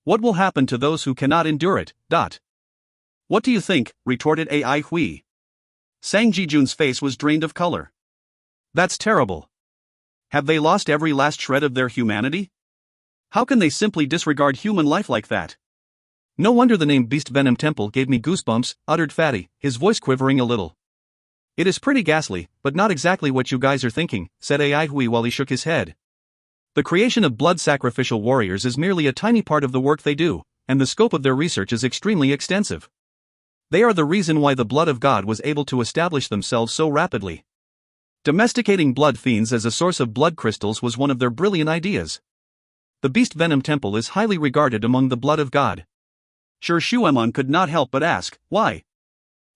What will happen to those who cannot endure it? What do you think? Retorted Ai Hui. Sang Jijun's face was drained of color. That's terrible. Have they lost every last shred of their humanity? How can they simply disregard human life like that? No wonder the name Beast Venom Temple gave me goosebumps, uttered Fatty, his voice quivering a little. It is pretty ghastly, but not exactly what you guys are thinking, said Ai Hui while he shook his head. The creation of blood sacrificial warriors is merely a tiny part of the work they do, and the scope of their research is extremely extensive. They are the reason why the blood of God was able to establish themselves so rapidly. Domesticating blood fiends as a source of blood crystals was one of their brilliant ideas. The Beast Venom Temple is highly regarded among the blood of God. Sure, Shuemon could not help but ask, why?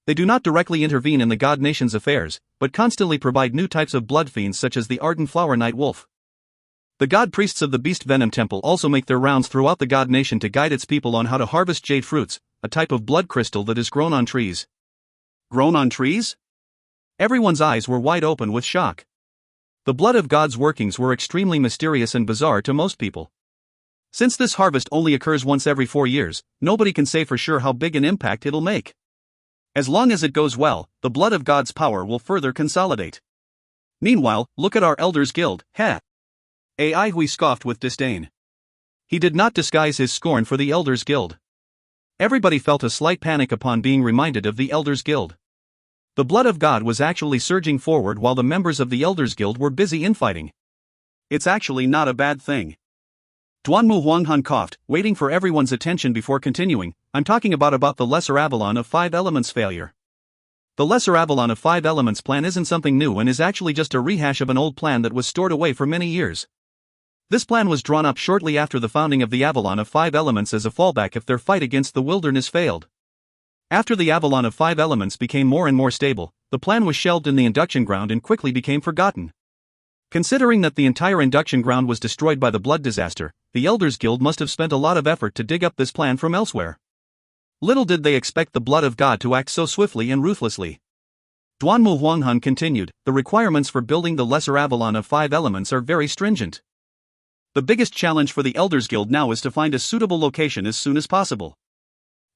They do not directly intervene in the God Nation's affairs, but constantly provide new types of blood fiends such as the Ardent Flower Night Wolf. The God Priests of the Beast Venom Temple also make their rounds throughout the God Nation to guide its people on how to harvest jade fruits, a type of blood crystal that is grown on trees. Grown on trees? Everyone's eyes were wide open with shock. The blood of God's workings were extremely mysterious and bizarre to most people. Since this harvest only occurs once every 4 years, nobody can say for sure how big an impact it'll make. As long as it goes well, the blood of God's power will further consolidate. Meanwhile, look at our Elders Guild, heh. Ai Hui scoffed with disdain. He did not disguise his scorn for the Elders Guild. Everybody felt a slight panic upon being reminded of the Elders Guild. The blood of God was actually surging forward while the members of the Elders Guild were busy infighting. It's actually not a bad thing. Duanmu Huanghan coughed, waiting for everyone's attention before continuing. I'm talking about the Lesser Avalon of 5 Elements failure. The Lesser Avalon of 5 Elements plan isn't something new and is actually just a rehash of an old plan that was stored away for many years. This plan was drawn up shortly after the founding of the Avalon of 5 Elements as a fallback if their fight against the wilderness failed. After the Avalon of 5 Elements became more and more stable, the plan was shelved in the induction ground and quickly became forgotten. Considering that the entire induction ground was destroyed by the blood disaster, the Elders Guild must have spent a lot of effort to dig up this plan from elsewhere. Little did they expect the blood of God to act so swiftly and ruthlessly. Duanmu Huanghan continued, the requirements for building the Lesser Avalon of 5 Elements are very stringent. The biggest challenge for the Elders Guild now is to find a suitable location as soon as possible.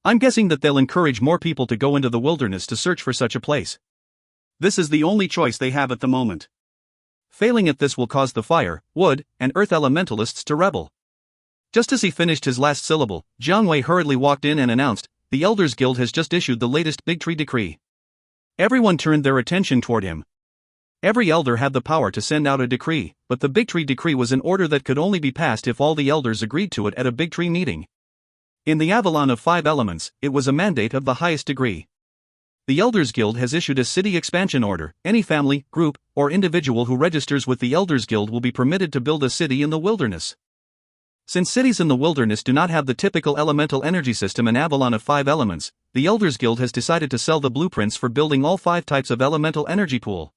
I'm guessing that they'll encourage more people to go into the wilderness to search for such a place. This is the only choice they have at the moment. Failing at this will cause the fire, wood, and earth elementalists to rebel. Just as he finished his last syllable, Jiang Wei hurriedly walked in and announced, the Elders Guild has just issued the latest Big Tree Decree. Everyone turned their attention toward him. Every elder had the power to send out a decree, but the Big Tree Decree was an order that could only be passed if all the elders agreed to it at a Big Tree meeting. In the Avalon of 5 Elements, it was a mandate of the highest degree. The Elders Guild has issued a city expansion order. Any family, group, or individual who registers with the Elders Guild will be permitted to build a city in the wilderness. Since cities in the wilderness do not have the typical elemental energy system in Avalon of 5 Elements, the Elders Guild has decided to sell the blueprints for building all 5 types of elemental energy pool.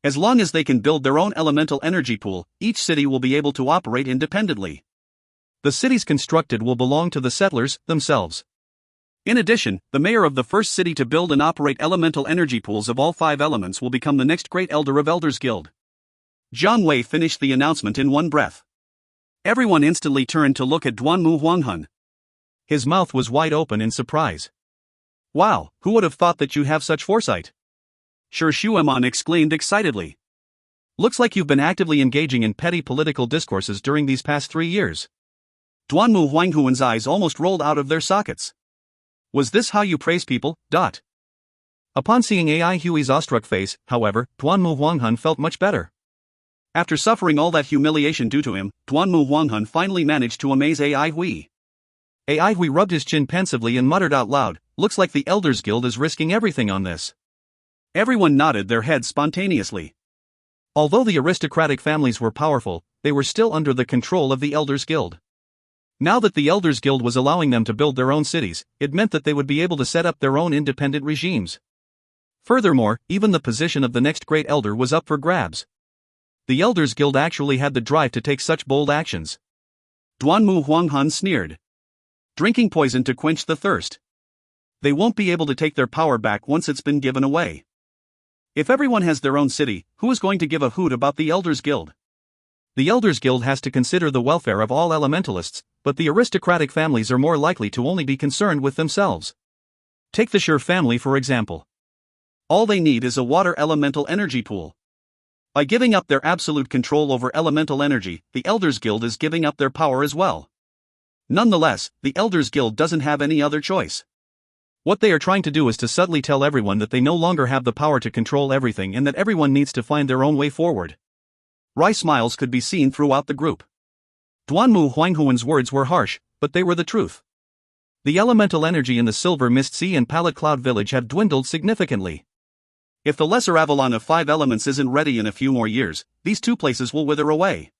As long as they can build their own elemental energy pool, each city will be able to operate independently. The cities constructed will belong to the settlers themselves. In addition, the mayor of the first city to build and operate elemental energy pools of all 5 elements will become the next great elder of Elders Guild. Jiang Wei finished the announcement in one breath. Everyone instantly turned to look at Duanmu Huanghan. His mouth was wide open in surprise. Wow, who would have thought that you'd have such foresight? Sure, Shuemon exclaimed excitedly. Looks like you've been actively engaging in petty political discourses during these past 3 years. Duanmu Huanghuan's eyes almost rolled out of their sockets. Was this how you praise people? Upon seeing Ai Hui's awestruck face, however, Duanmu Huanghan felt much better. After suffering all that humiliation due to him, Duanmu Huanghan finally managed to amaze Ai Hui. Ai Hui rubbed his chin pensively and muttered out loud, looks like the Elders Guild is risking everything on this. Everyone nodded their heads spontaneously. Although the aristocratic families were powerful, they were still under the control of the Elders Guild. Now that the Elders Guild was allowing them to build their own cities, it meant that they would be able to set up their own independent regimes. Furthermore, even the position of the next great elder was up for grabs. The Elders Guild actually had the drive to take such bold actions. Duanmu Huanghan sneered. drinking poison to quench the thirst. They won't be able to take their power back once it's been given away. If everyone has their own city, who is going to give a hoot about the Elders Guild? The Elders Guild has to consider the welfare of all elementalists, but the aristocratic families are more likely to only be concerned with themselves. Take the Sure family for example. All they need is a water elemental energy pool. By giving up their absolute control over elemental energy, the Elders Guild is giving up their power as well. Nonetheless, the Elders Guild doesn't have any other choice. What they are trying to do is to subtly tell everyone that they no longer have the power to control everything and that everyone needs to find their own way forward. Wry smiles could be seen throughout the group. Duanmu Huanghuan's words were harsh, but they were the truth. The elemental energy in the Silver Mist Sea and Pallet Cloud Village have dwindled significantly. If the Lesser Avalon of 5 elements isn't ready in a few more years, these two places will wither away.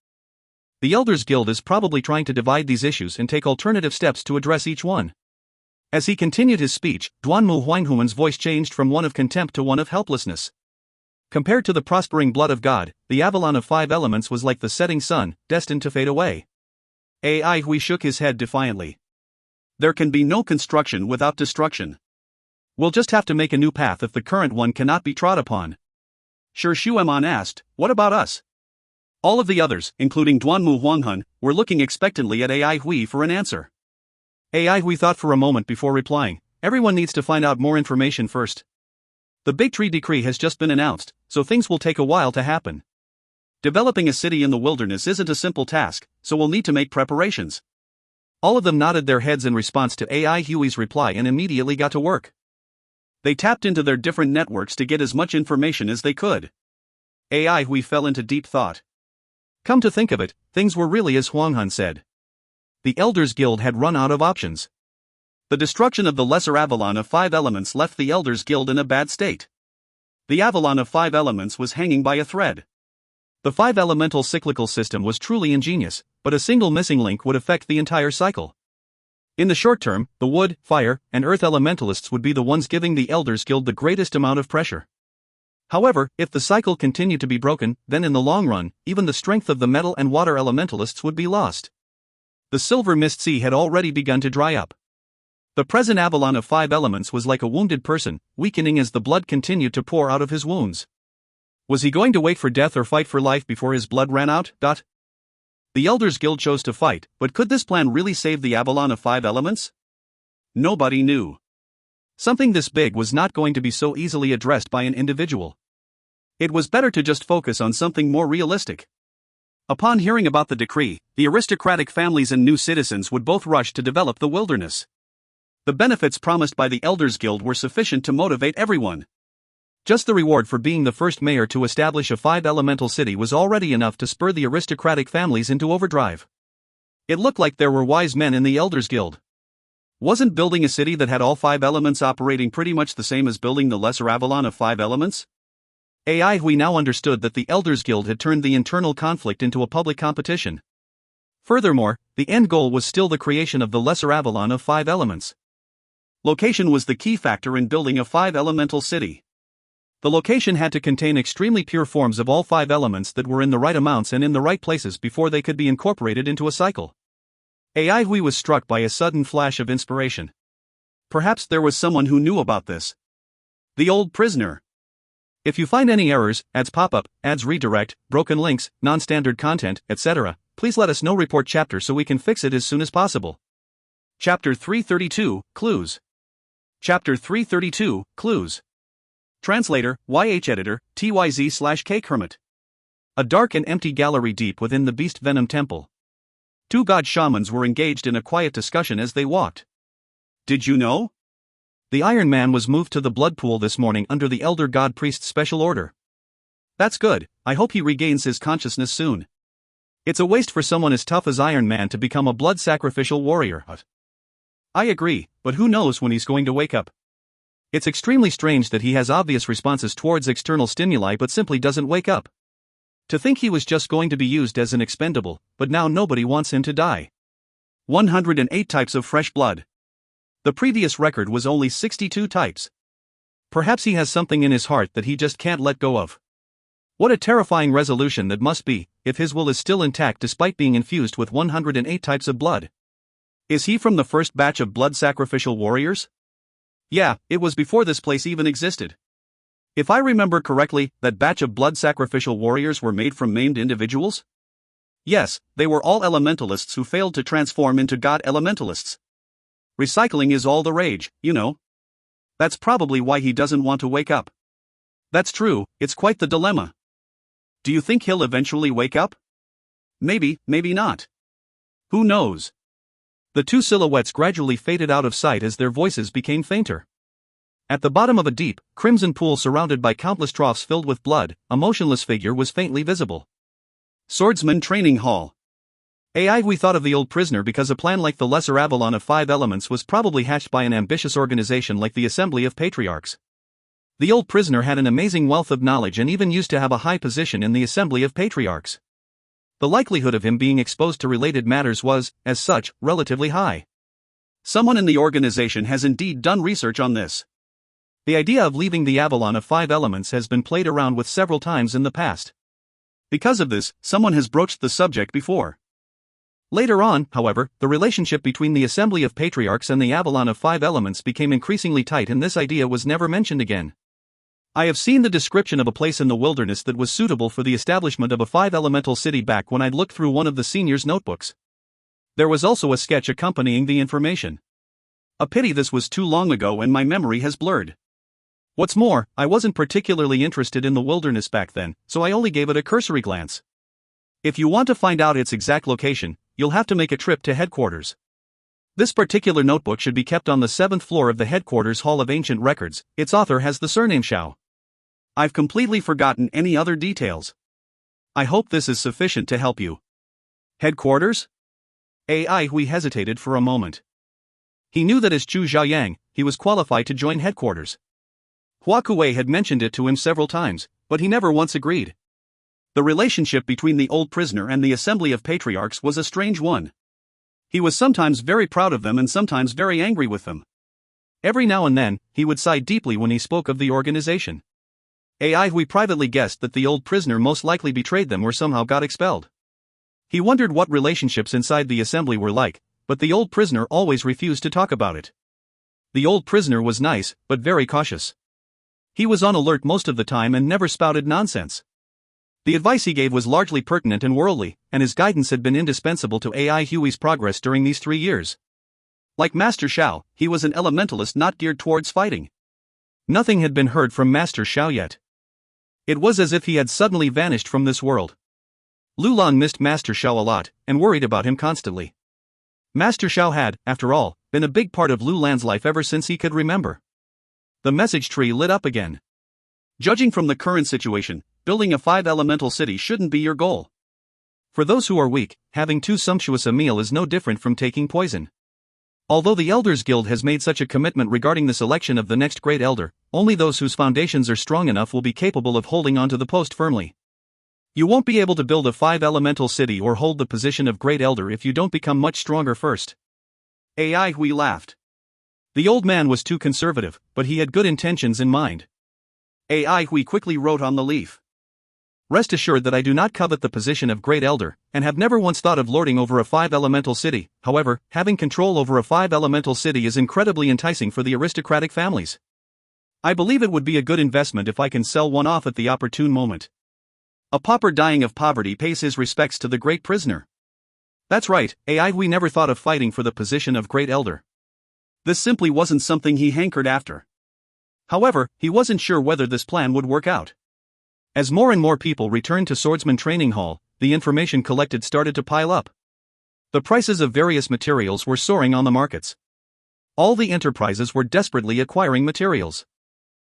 The Elders Guild is probably trying to divide these issues and take alternative steps to address each one. As he continued his speech, Duanmu Huanghuan's voice changed from one of contempt to one of helplessness. Compared to the prospering blood of God, the Avalon of 5 elements was like the setting sun, destined to fade away. Ai Hui shook his head defiantly. There can be no construction without destruction. We'll just have to make a new path if the current one cannot be trod upon. Sure Xuemon asked, what about us? All of the others, including Duanmu Huanghun, were looking expectantly at Ai Hui for an answer. Ai Hui thought for a moment before replying, everyone needs to find out more information first. The Big Tree Decree has just been announced, so things will take a while to happen. Developing a city in the wilderness isn't a simple task, so we'll need to make preparations. All of them nodded their heads in response to Ai Hui's reply and immediately got to work. They tapped into their different networks to get as much information as they could. Ai Hui fell into deep thought. Come to think of it, things were really as Huanghun said. The Elders Guild had run out of options. The destruction of the Lesser Avalon of 5 elements left the Elders Guild in a bad state. The Avalon of 5 elements was hanging by a thread. The 5 elemental cyclical system was truly ingenious, but a single missing link would affect the entire cycle. In the short term, the wood, fire, and earth elementalists would be the ones giving the Elders Guild the greatest amount of pressure. However, if the cycle continued to be broken, then in the long run, even the strength of the metal and water elementalists would be lost. The Silver Mist Sea had already begun to dry up. The present Avalon of 5 elements was like a wounded person, weakening as the blood continued to pour out of his wounds. Was he going to wait for death or fight for life before his blood ran out? The Elders Guild chose to fight, but could this plan really save the Avalon of 5 elements? Nobody knew. Something this big was not going to be so easily addressed by an individual. It was better to just focus on something more realistic. Upon hearing about the decree, the aristocratic families and new citizens would both rush to develop the wilderness. The benefits promised by the Elders Guild were sufficient to motivate everyone. Just the reward for being the first mayor to establish a 5 elemental city was already enough to spur the aristocratic families into overdrive. It looked like there were wise men in the Elders Guild. Wasn't building a city that had all 5 elements operating pretty much the same as building the Lesser Avalon of 5 elements? Ai Hui now understood that the Elders Guild had turned the internal conflict into a public competition. Furthermore, the end goal was still the creation of the Lesser Avalon of 5 elements. Location was the key factor in building a 5 elemental city. The location had to contain extremely pure forms of all 5 elements that were in the right amounts and in the right places before they could be incorporated into a cycle. Ai Hui was struck by a sudden flash of inspiration. Perhaps there was someone who knew about this. The old prisoner. If you find any errors, ads pop up, ads redirect, broken links, non-standard content, etc., please let us know. Report chapter so we can fix it as soon as possible. Chapter 332, Clues. Chapter 332, Clues. Translator, YH Editor, TYZ/K Kermit. A dark and empty gallery deep within the Beast Venom Temple. 2 god shamans were engaged in a quiet discussion as they walked. Did you know? The Iron Man was moved to the blood pool this morning under the Elder God Priest's special order. That's good, I hope he regains his consciousness soon. It's a waste for someone as tough as Iron Man to become a blood sacrificial warrior. I agree, but who knows when he's going to wake up. It's extremely strange that he has obvious responses towards external stimuli but simply doesn't wake up. To think he was just going to be used as an expendable, but now nobody wants him to die. 108 types of fresh blood. The previous record was only 62 types. Perhaps he has something in his heart that he just can't let go of. What a terrifying resolution that must be, if his will is still intact despite being infused with 108 types of blood. Is he from the first batch of blood sacrificial warriors? Yeah, it was before this place even existed. If I remember correctly, that batch of blood sacrificial warriors were made from maimed individuals? Yes, they were all elementalists who failed to transform into god elementalists. Recycling is all the rage, you know. That's probably why he doesn't want to wake up. That's true, it's quite the dilemma. Do you think he'll eventually wake up? Maybe, maybe not. Who knows? The two silhouettes gradually faded out of sight as their voices became fainter. At the bottom of a deep, crimson pool surrounded by countless troughs filled with blood, a motionless figure was faintly visible. Swordsman Training Hall. We thought of the old prisoner because a plan like the Lesser Avalon of 5 Elements was probably hatched by an ambitious organization like the Assembly of Patriarchs. The old prisoner had an amazing wealth of knowledge and even used to have a high position in the Assembly of Patriarchs. The likelihood of him being exposed to related matters was, as such, relatively high. Someone in the organization has indeed done research on this. The idea of leaving the Avalon of 5 Elements has been played around with several times in the past. Because of this, someone has broached the subject before. Later on, however, the relationship between the Assembly of Patriarchs and the Avalon of 5 Elements became increasingly tight and this idea was never mentioned again. I have seen the description of a place in the wilderness that was suitable for the establishment of a 5-elemental city back when I'd looked through one of the seniors' notebooks. There was also a sketch accompanying the information. A pity this was too long ago and my memory has blurred. What's more, I wasn't particularly interested in the wilderness back then, so I only gave it a cursory glance. If you want to find out its exact location, you'll have to make a trip to headquarters. This particular notebook should be kept on the 7th floor of the headquarters Hall of Ancient Records. Its author has the surname Shao. I've completely forgotten any other details. I hope this is sufficient to help you. Headquarters? Hui hesitated for a moment. He knew that as Chu Xiaoyang, he was qualified to join headquarters. Hua Kuei had mentioned it to him several times, but he never once agreed. The relationship between the old prisoner and the Assembly of Patriarchs was a strange one. He was sometimes very proud of them and sometimes very angry with them. Every now and then, he would sigh deeply when he spoke of the organization. Hui privately guessed that the old prisoner most likely betrayed them or somehow got expelled. He wondered what relationships inside the assembly were like, but the old prisoner always refused to talk about it. The old prisoner was nice, but very cautious. He was on alert most of the time and never spouted nonsense. The advice he gave was largely pertinent and worldly, and his guidance had been indispensable to Hui's progress during these 3 years. Like Master Shao, he was an elementalist not geared towards fighting. Nothing had been heard from Master Shao yet. It was as if he had suddenly vanished from this world. Lulan missed Master Shao a lot, and worried about him constantly. Master Shao had, after all, been a big part of Lulan's life ever since he could remember. The message tree lit up again. Judging from the current situation, building a 5-elemental city shouldn't be your goal. For those who are weak, having too sumptuous a meal is no different from taking poison. Although the Elders Guild has made such a commitment regarding the selection of the next great elder, only those whose foundations are strong enough will be capable of holding onto the post firmly. You won't be able to build a 5-elemental city or hold the position of great elder if you don't become much stronger first. Hui laughed. The old man was too conservative, but he had good intentions in mind. Hui quickly wrote on the leaf. Rest assured that I do not covet the position of great elder, and have never once thought of lording over a 5-elemental city. However, having control over a 5-elemental city is incredibly enticing for the aristocratic families. I believe it would be a good investment if I can sell one off at the opportune moment. A pauper dying of poverty pays his respects to the great prisoner. That's right, Hui never thought of fighting for the position of great elder. This simply wasn't something he hankered after. However, he wasn't sure whether this plan would work out. As more and more people returned to Swordsman Training Hall, the information collected started to pile up. The prices of various materials were soaring on the markets. All the enterprises were desperately acquiring materials.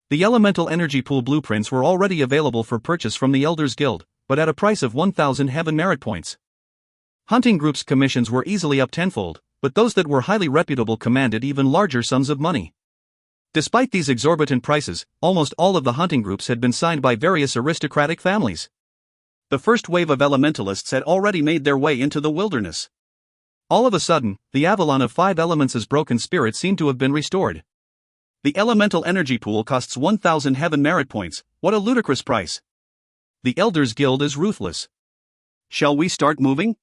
The elemental energy pool blueprints were already available for purchase from the Elders Guild, but at a price of 1,000 heaven merit points. Hunting groups' commissions were easily up tenfold, but those that were highly reputable commanded even larger sums of money. Despite these exorbitant prices, almost all of the hunting groups had been signed by various aristocratic families. The first wave of elementalists had already made their way into the wilderness. All of a sudden, the Avalon of 5 Elements' broken spirit seemed to have been restored. The elemental energy pool costs 1,000 heaven merit points. What a ludicrous price. The Elders Guild is ruthless. Shall we start moving?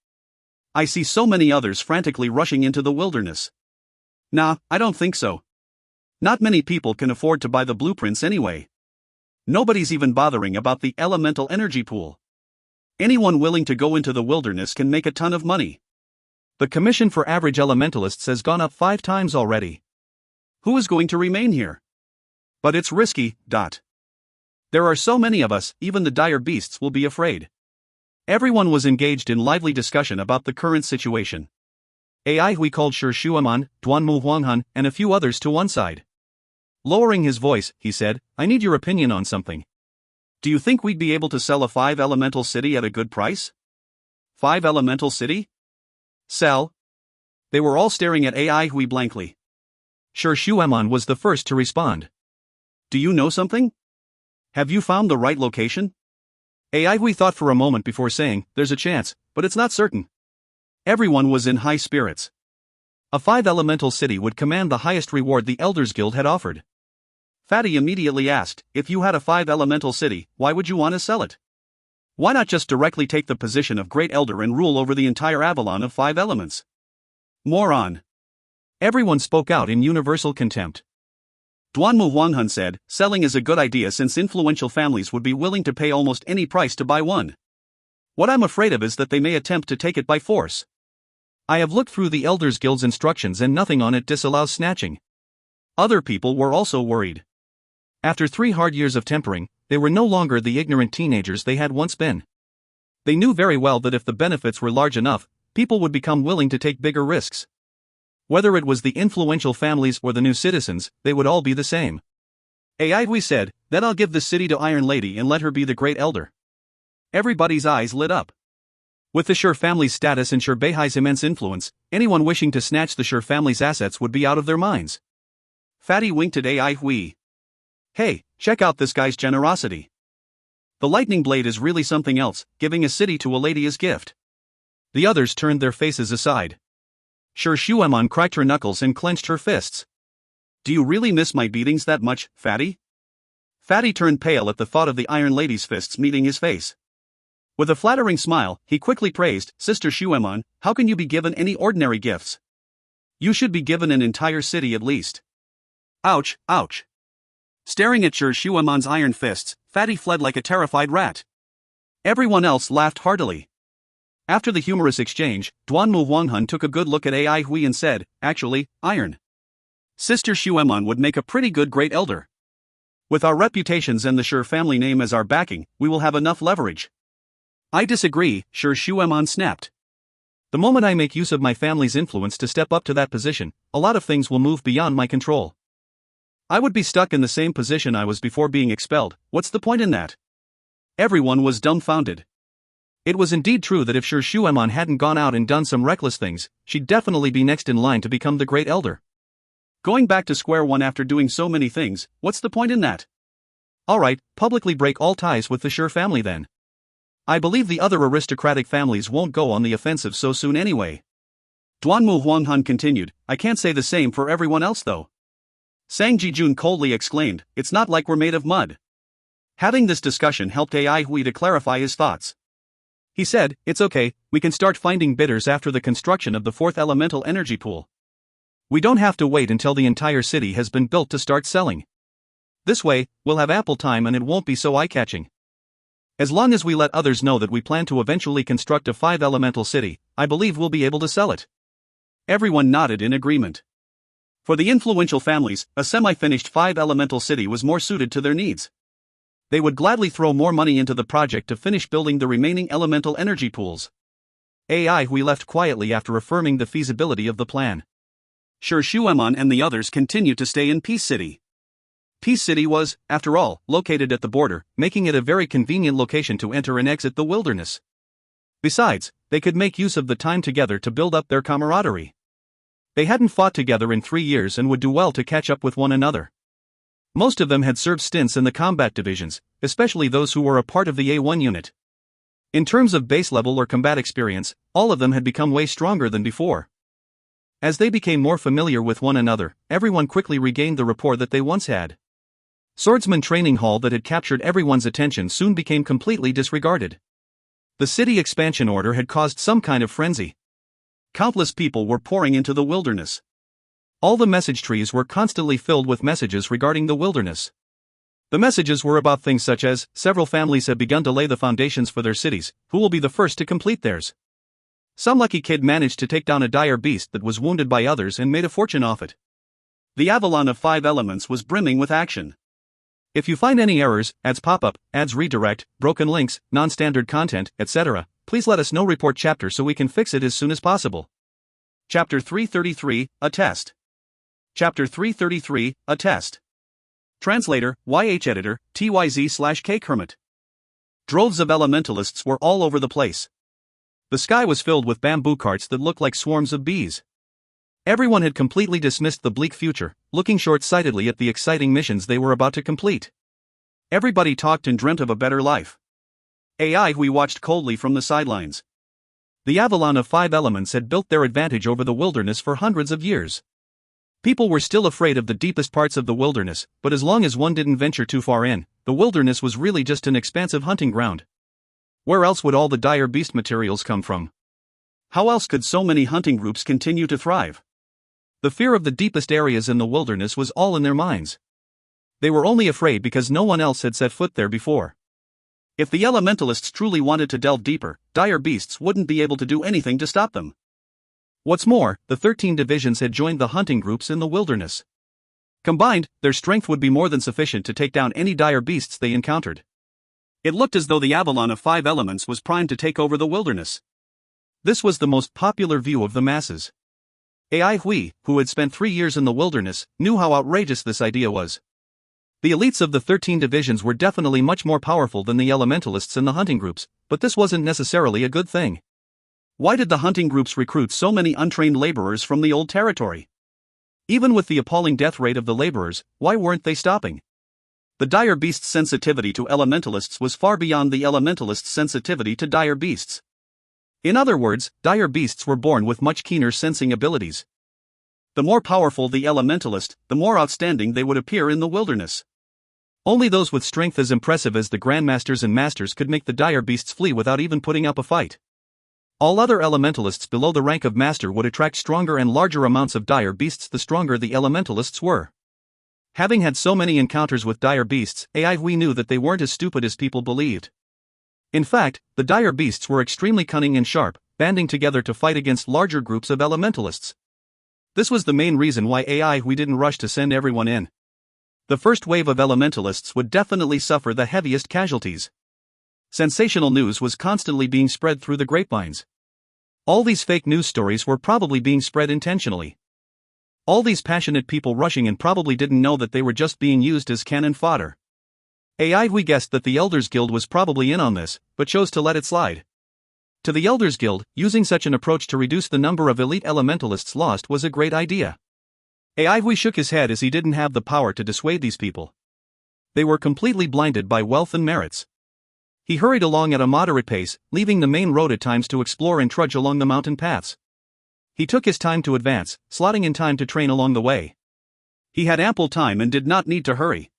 I see so many others frantically rushing into the wilderness. Nah, I don't think so. Not many people can afford to buy the blueprints anyway. Nobody's even bothering about the elemental energy pool. Anyone willing to go into the wilderness can make a ton of money. The commission for average elementalists has gone up 5 times already. Who is going to remain here? But it's risky. There are so many of us, even the dire beasts will be afraid. Everyone was engaged in lively discussion about the current situation. Ai Hui called Shi Shuaman, Duanmu Huanghan, and a few others to one side. Lowering his voice, he said, I need your opinion on something. Do you think we'd be able to sell a 5 elemental city at a good price? 5 elemental city? Sell? They were all staring at Ai Hui blankly. Shi Shuaman was the first to respond. Do you know something? Have you found the right location? Ai Hui thought for a moment before saying, there's a chance, but it's not certain. Everyone was in high spirits. A 5 elemental city would command the highest reward the Elders Guild had offered. Fatty immediately asked, if you had a 5 elemental city, why would you want to sell it? Why not just directly take the position of Great Elder and rule over the entire Avalon of 5 elements? Moron. Everyone spoke out in universal contempt. Duanmu Huanghan said, selling is a good idea since influential families would be willing to pay almost any price to buy one. What I'm afraid of is that they may attempt to take it by force. I have looked through the Elders Guild's instructions and nothing on it disallows snatching. Other people were also worried. After 3 hard years of tempering, they were no longer the ignorant teenagers they had once been. They knew very well that if the benefits were large enough, people would become willing to take bigger risks. Whether it was the influential families or the new citizens, they would all be the same. Ai Hui said, then I'll give the city to Iron Lady and let her be the Great Elder. Everybody's eyes lit up. With the Shi family's status and Shi Beihai's immense influence, anyone wishing to snatch the Shi family's assets would be out of their minds. Fatty winked at Ai Hui. Hey, check out this guy's generosity. The lightning blade is really something else, giving a city to a lady as gift. The others turned their faces aside. Shi Shuaman cracked her knuckles and clenched her fists. Do you really miss my beatings that much, Fatty? Fatty turned pale at the thought of the Iron Lady's fists meeting his face. With a flattering smile, he quickly praised, Sister Shuaman, how can you be given any ordinary gifts? You should be given an entire city at least. Ouch, ouch. Staring at Shi Shuaman's iron fists, Fatty fled like a terrified rat. Everyone else laughed heartily. After the humorous exchange, Duanmu Huanghan took a good look at Ai Hui and said, actually, Iron Sister Shuaman would make a pretty good Great Elder. With our reputations and the Shi family name as our backing, we will have enough leverage. I disagree, Shi Shuaman snapped. The moment I make use of my family's influence to step up to that position, a lot of things will move beyond my control. I would be stuck in the same position I was before being expelled. What's the point in that? Everyone was dumbfounded. It was indeed true that if Shi Shuaman hadn't gone out and done some reckless things, she'd definitely be next in line to become the Great Elder. Going back to square one after doing so many things, what's the point in that? Alright, publicly break all ties with the Shi family then. I believe the other aristocratic families won't go on the offensive so soon anyway. Duanmu Huanghan continued, I can't say the same for everyone else though. Sang Jijun coldly exclaimed, it's not like we're made of mud. Having this discussion helped Ai Hui to clarify his thoughts. He said, it's okay, we can start finding bidders after the construction of the 4th elemental energy pool. We don't have to wait until the entire city has been built to start selling. This way, we'll have ample time and it won't be so eye-catching. As long as we let others know that we plan to eventually construct a 5 elemental city, I believe we'll be able to sell it. Everyone nodded in agreement. For the influential families, a semi-finished 5 elemental city was more suited to their needs. They would gladly throw more money into the project to finish building the remaining elemental energy pools. Ai Hui left quietly after affirming the feasibility of the plan. Shi Shuaman and the others continued to stay in Peace City. Peace City was, after all, located at the border, making it a very convenient location to enter and exit the wilderness. Besides, they could make use of the time together to build up their camaraderie. They hadn't fought together in 3 years and would do well to catch up with one another. Most of them had served stints in the combat divisions, especially those who were a part of the A1 unit. In terms of base level or combat experience, all of them had become way stronger than before. As they became more familiar with one another, everyone quickly regained the rapport that they once had. Swordsman Training Hall that had captured everyone's attention soon became completely disregarded. The city expansion order had caused some kind of frenzy. countless people were pouring into the wilderness. All the message trees were constantly filled with messages regarding the wilderness. The messages were about things such as, several families have begun to lay the foundations for their cities, who will be the first to complete theirs? Some lucky kid managed to take down a dire beast that was wounded by others and made a fortune off it. The Avalon of 5 Elements was brimming with action. If you find any errors, ads pop up, ads redirect, broken links, non-standard content, etc., please let us know. Report chapter so we can fix it as soon as possible. Chapter 333, A Test. Chapter 333, A Test. Translator, YH Editor, TYZ/K Kermit. Droves of elementalists were all over the place. The sky was filled with bamboo carts that looked like swarms of bees. Everyone had completely dismissed the bleak future, looking short-sightedly at the exciting missions they were about to complete. Everybody talked and dreamt of a better life. We watched coldly from the sidelines. The Avalon of 5 Elements had built their advantage over the wilderness for hundreds of years. People were still afraid of the deepest parts of the wilderness, but as long as one didn't venture too far in, the wilderness was really just an expansive hunting ground. Where else would all the dire beast materials come from? How else could so many hunting groups continue to thrive? The fear of the deepest areas in the wilderness was all in their minds. They were only afraid because no one else had set foot there before. If the elementalists truly wanted to delve deeper, dire beasts wouldn't be able to do anything to stop them. What's more, the 13 divisions had joined the hunting groups in the wilderness. Combined, their strength would be more than sufficient to take down any dire beasts they encountered. It looked as though the Avalon of 5 Elements was primed to take over the wilderness. This was the most popular view of the masses. Hui, who had spent 3 years in the wilderness, knew how outrageous this idea was. The elites of the 13 divisions were definitely much more powerful than the elementalists in the hunting groups, but this wasn't necessarily a good thing. Why did the hunting groups recruit so many untrained laborers from the old territory? Even with the appalling death rate of the laborers, why weren't they stopping? The dire beast's sensitivity to elementalists was far beyond the elementalists' sensitivity to dire beasts. In other words, dire beasts were born with much keener sensing abilities. The more powerful the elementalist, the more outstanding they would appear in the wilderness. Only those with strength as impressive as the grandmasters and masters could make the dire beasts flee without even putting up a fight. All other elementalists below the rank of master would attract stronger and larger amounts of dire beasts the stronger the elementalists were. Having had so many encounters with dire beasts, we knew that they weren't as stupid as people believed. In fact, the dire beasts were extremely cunning and sharp, banding together to fight against larger groups of elementalists. This was the main reason why we didn't rush to send everyone in. The first wave of elementalists would definitely suffer the heaviest casualties. Sensational news was constantly being spread through the grapevines. All these fake news stories were probably being spread intentionally. All these passionate people rushing in probably didn't know that they were just being used as cannon fodder. We guessed that the Elders Guild was probably in on this, but chose to let it slide. To the Elders Guild, using such an approach to reduce the number of elite elementalists lost was a great idea. We shook his head as he didn't have the power to dissuade these people. They were completely blinded by wealth and merits. He hurried along at a moderate pace, leaving the main road at times to explore and trudge along the mountain paths. He took his time to advance, slotting in time to train along the way. He had ample time and did not need to hurry.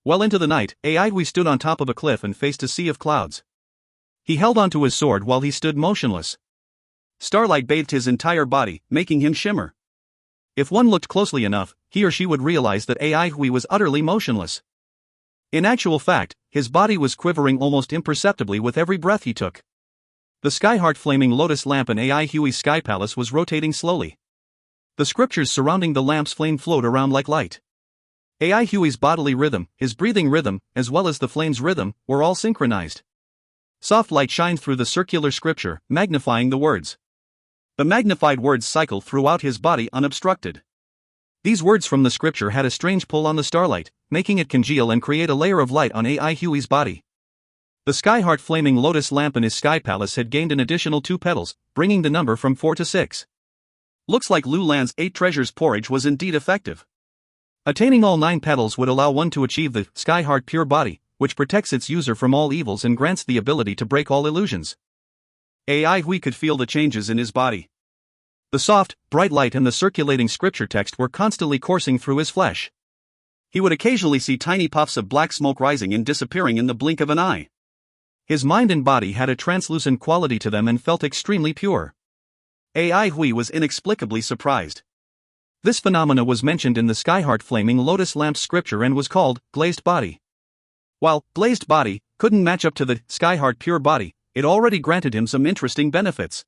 Well into the night, we stood on top of a cliff and faced a sea of clouds. He held onto his sword while he stood motionless. Starlight bathed his entire body, making him shimmer. If one looked closely enough, he or she would realize that Hui was utterly motionless. In actual fact, his body was quivering almost imperceptibly with every breath he took. The sky-heart flaming lotus lamp in Hui's sky palace was rotating slowly. The scriptures surrounding the lamp's flame flowed around like light. Hui's bodily rhythm, his breathing rhythm, as well as the flame's rhythm, were all synchronized. Soft light shined through the circular scripture, magnifying the words. The magnified words cycled throughout his body unobstructed. These words from the scripture had a strange pull on the starlight, making it congeal and create a layer of light on Hui's body. The sky-heart flaming lotus lamp in his sky palace had gained an additional 2 petals, bringing the number from 4 to 6. Looks like Lulan's 8 treasures porridge was indeed effective. Attaining all 9 petals would allow one to achieve the sky-heart pure body, which protects its user from all evils and grants the ability to break all illusions. Hui could feel the changes in his body. The soft, bright light and the circulating scripture text were constantly coursing through his flesh. He would occasionally see tiny puffs of black smoke rising and disappearing in the blink of an eye. His mind and body had a translucent quality to them and felt extremely pure. AI Hui was inexplicably surprised. This phenomena was mentioned in the Skyheart Flaming Lotus Lamp scripture and was called glazed body. While glazed body couldn't match up to the Skyheart pure body, it already granted him some interesting benefits.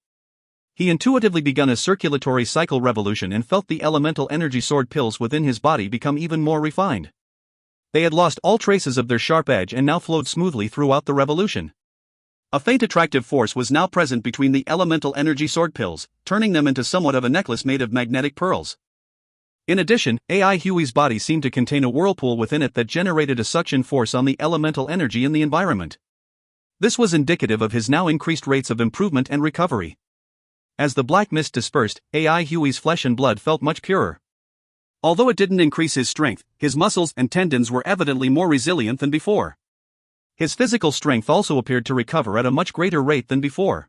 He intuitively began a circulatory cycle revolution and felt the elemental energy sword pills within his body become even more refined. They had lost all traces of their sharp edge and now flowed smoothly throughout the revolution. A faint attractive force was now present between the elemental energy sword pills, turning them into somewhat of a necklace made of magnetic pearls. In addition, AI Huey's body seemed to contain a whirlpool within it that generated a suction force on the elemental energy in the environment. This was indicative of his now increased rates of improvement and recovery. As the black mist dispersed, AI Huey's flesh and blood felt much purer. Although it didn't increase his strength, his muscles and tendons were evidently more resilient than before. His physical strength also appeared to recover at a much greater rate than before.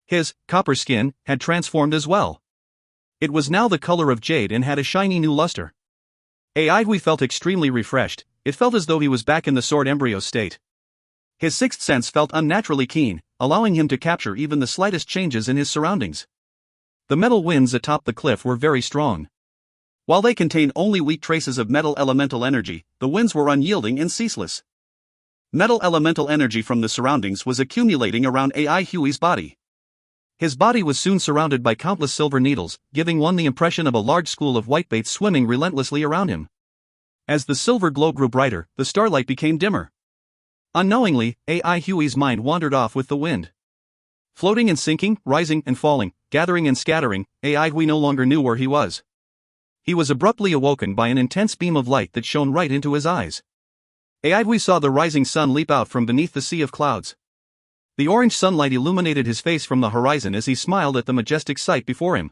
His copper skin had transformed as well. It was now the color of jade and had a shiny new luster. AI Hui felt extremely refreshed. It felt as though he was back in the sword embryo state. His sixth sense felt unnaturally keen, allowing him to capture even the slightest changes in his surroundings. The metal winds atop the cliff were very strong. While they contained only weak traces of metal elemental energy, the winds were unyielding and ceaseless. Metal elemental energy from the surroundings was accumulating around AI Huey's body. His body was soon surrounded by countless silver needles, giving one the impression of a large school of whitebaits swimming relentlessly around him. As the silver glow grew brighter, the starlight became dimmer. Unknowingly, AI Huey's mind wandered off with the wind. Floating and sinking, rising and falling, gathering and scattering, AI Hui no longer knew where he was. He was abruptly awoken by an intense beam of light that shone right into his eyes. AI Hui saw the rising sun leap out from beneath the sea of clouds. The orange sunlight illuminated his face from the horizon as he smiled at the majestic sight before him.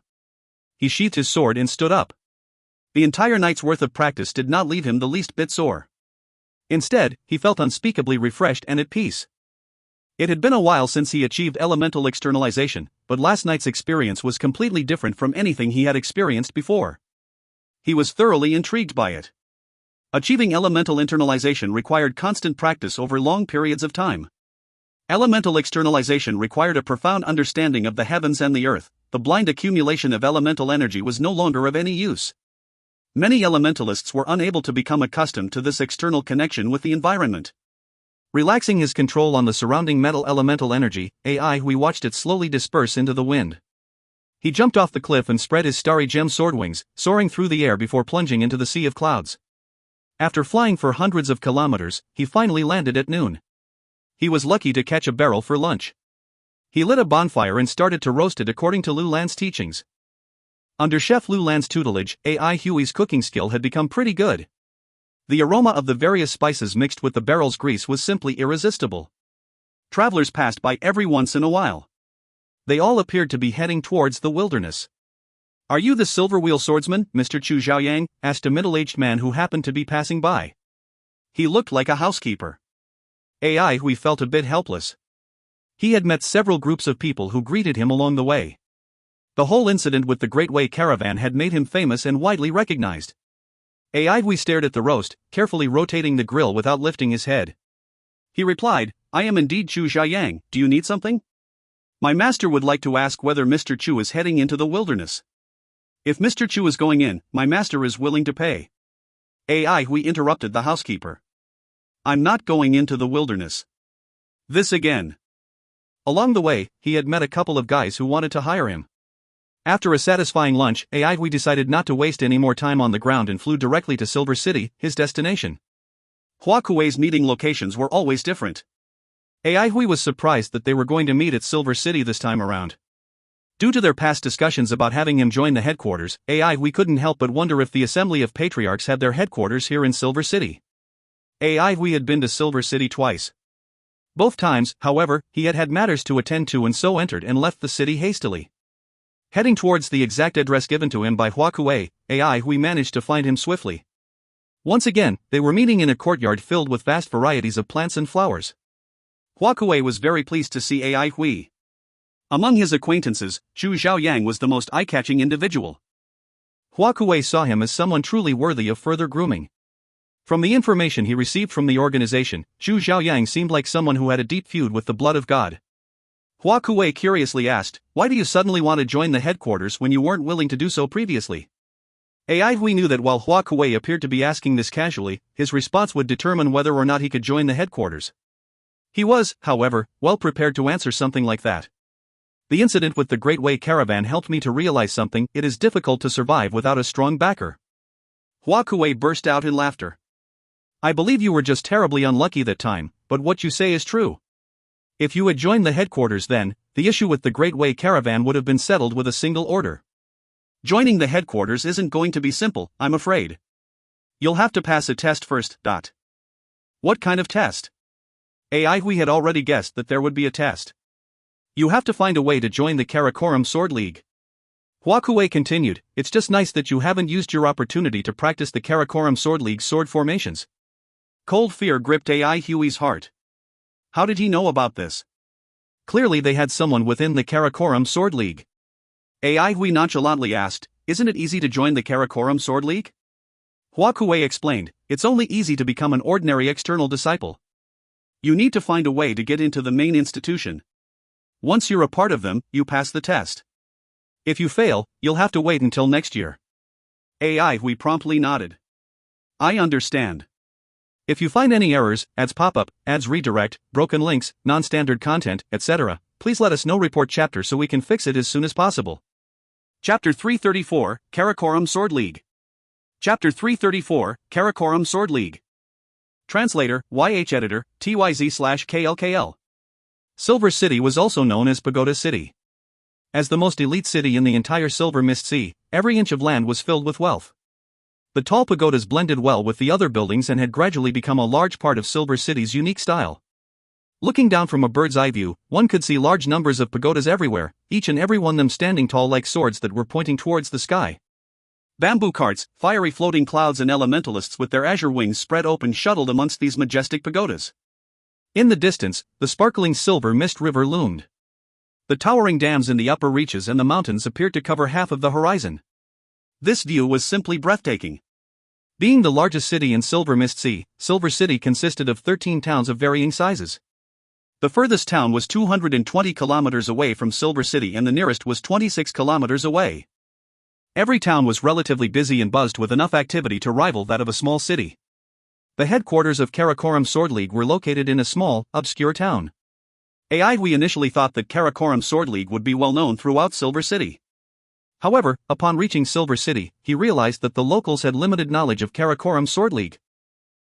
He sheathed his sword and stood up. The entire night's worth of practice did not leave him the least bit sore. Instead, he felt unspeakably refreshed and at peace. It had been a while since he achieved elemental externalization, but last night's experience was completely different from anything he had experienced before. He was thoroughly intrigued by it. Achieving elemental internalization required constant practice over long periods of time. Elemental externalization required a profound understanding of the heavens and the earth. The blind accumulation of elemental energy was no longer of any use. Many elementalists were unable to become accustomed to this external connection with the environment. Relaxing his control on the surrounding metal elemental energy, AI Hui watched it slowly disperse into the wind. He jumped off the cliff and spread his starry gem sword wings, soaring through the air before plunging into the sea of clouds. After flying for hundreds of kilometers, he finally landed at noon. He was lucky to catch a barrel for lunch. He lit a bonfire and started to roast it according to Lu Lan's teachings. Under Chef Lu Lan's tutelage, AI Huey's cooking skill had become pretty good. The aroma of the various spices mixed with the barrel's grease was simply irresistible. Travelers passed by every once in a while. They all appeared to be heading towards the wilderness. "Are you the silver wheel swordsman, Mr. Chu Xiaoyang?" asked a middle-aged man who happened to be passing by. He looked like a housekeeper. AI Hui felt a bit helpless. He had met several groups of people who greeted him along the way. The whole incident with the Great Way caravan had made him famous and widely recognized. AI Hui stared at the roast, carefully rotating the grill without lifting his head. He replied, "I am indeed Chu Xiaoyang. Do you need something? My master would like to ask whether Mr. Chu is heading into the wilderness. If Mr. Chu is going in, my master is willing to pay." AI Hui interrupted the housekeeper. "I'm not going into the wilderness." This again. Along the way, he had met a couple of guys who wanted to hire him. After a satisfying lunch, AI Hui decided not to waste any more time on the ground and flew directly to Silver City, his destination. Hua Kuei's meeting locations were always different. AI Hui was surprised that they were going to meet at Silver City this time around. Due to their past discussions about having him join the headquarters, AI Hui couldn't help but wonder if the Assembly of Patriarchs had their headquarters here in Silver City. AI Hui had been to Silver City twice. Both times, however, he had had matters to attend to and so entered and left the city hastily. Heading towards the exact address given to him by Hua Kuei, AI Hui managed to find him swiftly. Once again, they were meeting in a courtyard filled with vast varieties of plants and flowers. Hua Kuei was very pleased to see AI Hui. Among his acquaintances, Chu Xiaoyang was the most eye-catching individual. Hua Kuei saw him as someone truly worthy of further grooming. From the information he received from the organization, Chu Xiaoyang seemed like someone who had a deep feud with the blood of God. Hua Kuei curiously asked, "Why do you suddenly want to join the headquarters when you weren't willing to do so previously?" Ai Hui knew that while Hua Kuei appeared to be asking this casually, his response would determine whether or not he could join the headquarters. He was, however, well prepared to answer something like that. "The incident with the Great Way Caravan helped me to realize something: it is difficult to survive without a strong backer." Hua Kuei burst out in laughter. "I believe you were just terribly unlucky that time, but what you say is true. If you had joined the headquarters then, the issue with the Great Way Caravan would have been settled with a single order. Joining the headquarters isn't going to be simple, I'm afraid. You'll have to pass a test first. What kind of test?" Ai Hui had already guessed that there would be a test. "You have to find a way to join the Karakoram Sword League." Hua Kuei continued, "It's just nice that you haven't used your opportunity to practice the Karakoram Sword League's sword formations." Cold fear gripped Ai Hui's heart. How did he know about this? Clearly they had someone within the Karakoram Sword League. Ai Hui nonchalantly asked, "Isn't it easy to join the Karakoram Sword League?" Hua Kuei explained, "It's only easy to become an ordinary external disciple. You need to find a way to get into the main institution. Once you're a part of them, you pass the test. If you fail, you'll have to wait until next year." Ai Hui promptly nodded. "I understand. If you find any errors, ads pop up, ads redirect, broken links, non-standard content, etc., please let us know. Report chapter so we can fix it as soon as possible." Chapter 334, Karakoram Sword League. Chapter 334, Karakoram Sword League. Translator, YH Editor, TYZ/KLKL. Silver City was also known as Pagoda City. As the most elite city in the entire Silver Mist Sea, every inch of land was filled with wealth. The tall pagodas blended well with the other buildings and had gradually become a large part of Silver City's unique style. Looking down from a bird's eye view, one could see large numbers of pagodas everywhere, each and every one of them standing tall like swords that were pointing towards the sky. Bamboo carts, fiery floating clouds and elementalists with their azure wings spread open shuttled amongst these majestic pagodas. In the distance, the sparkling silver mist river loomed. The towering dams in the upper reaches and the mountains appeared to cover half of the horizon. This view was simply breathtaking. Being the largest city in Silver Mist Sea, Silver City consisted of 13 towns of varying sizes. The furthest town was 220 kilometers away from Silver City and the nearest was 26 kilometers away. Every town was relatively busy and buzzed with enough activity to rival that of a small city. The headquarters of Karakoram Sword League were located in a small, obscure town. Ai Hui initially thought that Karakoram Sword League would be well known throughout Silver City. However, upon reaching Silver City, he realized that the locals had limited knowledge of Karakoram Sword League.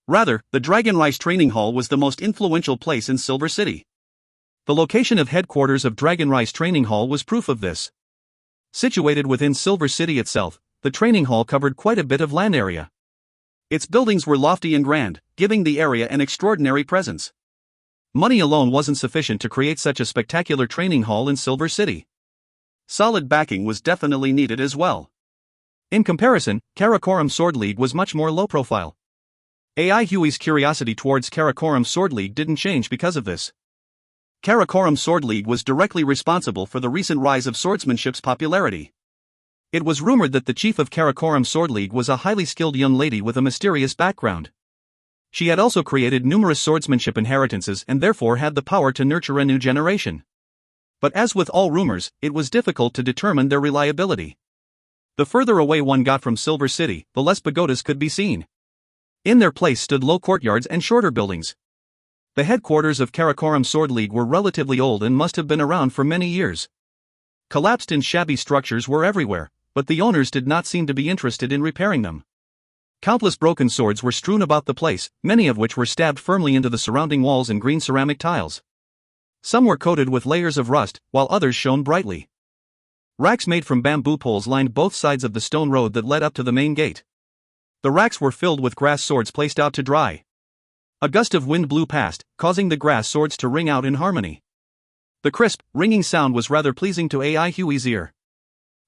Rather, the Dragon Rice Training Hall was the most influential place in Silver City. The location of headquarters of Dragon Rice Training Hall was proof of this. Situated within Silver City itself, the training hall covered quite a bit of land area. Its buildings were lofty and grand, giving the area an extraordinary presence. Money alone wasn't sufficient to create such a spectacular training hall in Silver City. Solid backing was definitely needed as well. In comparison, Karakoram Sword League was much more low profile. Ai Hui's curiosity towards Karakoram Sword League didn't change because of this. Karakoram Sword League was directly responsible for the recent rise of swordsmanship's popularity. It was rumored that the chief of Karakoram Sword League was a highly skilled young lady with a mysterious background. She had also created numerous swordsmanship inheritances and therefore had the power to nurture a new generation. But as with all rumors, it was difficult to determine their reliability. The further away one got from Silver City, the less pagodas could be seen. In their place stood low courtyards and shorter buildings. The headquarters of Karakoram Sword League were relatively old and must have been around for many years. Collapsed and shabby structures were everywhere, but the owners did not seem to be interested in repairing them. Countless broken swords were strewn about the place, many of which were stabbed firmly into the surrounding walls and green ceramic tiles. Some were coated with layers of rust, while others shone brightly. Racks made from bamboo poles lined both sides of the stone road that led up to the main gate. The racks were filled with grass swords placed out to dry. A gust of wind blew past, causing the grass swords to ring out in harmony. The crisp, ringing sound was rather pleasing to Ai Hui's ear.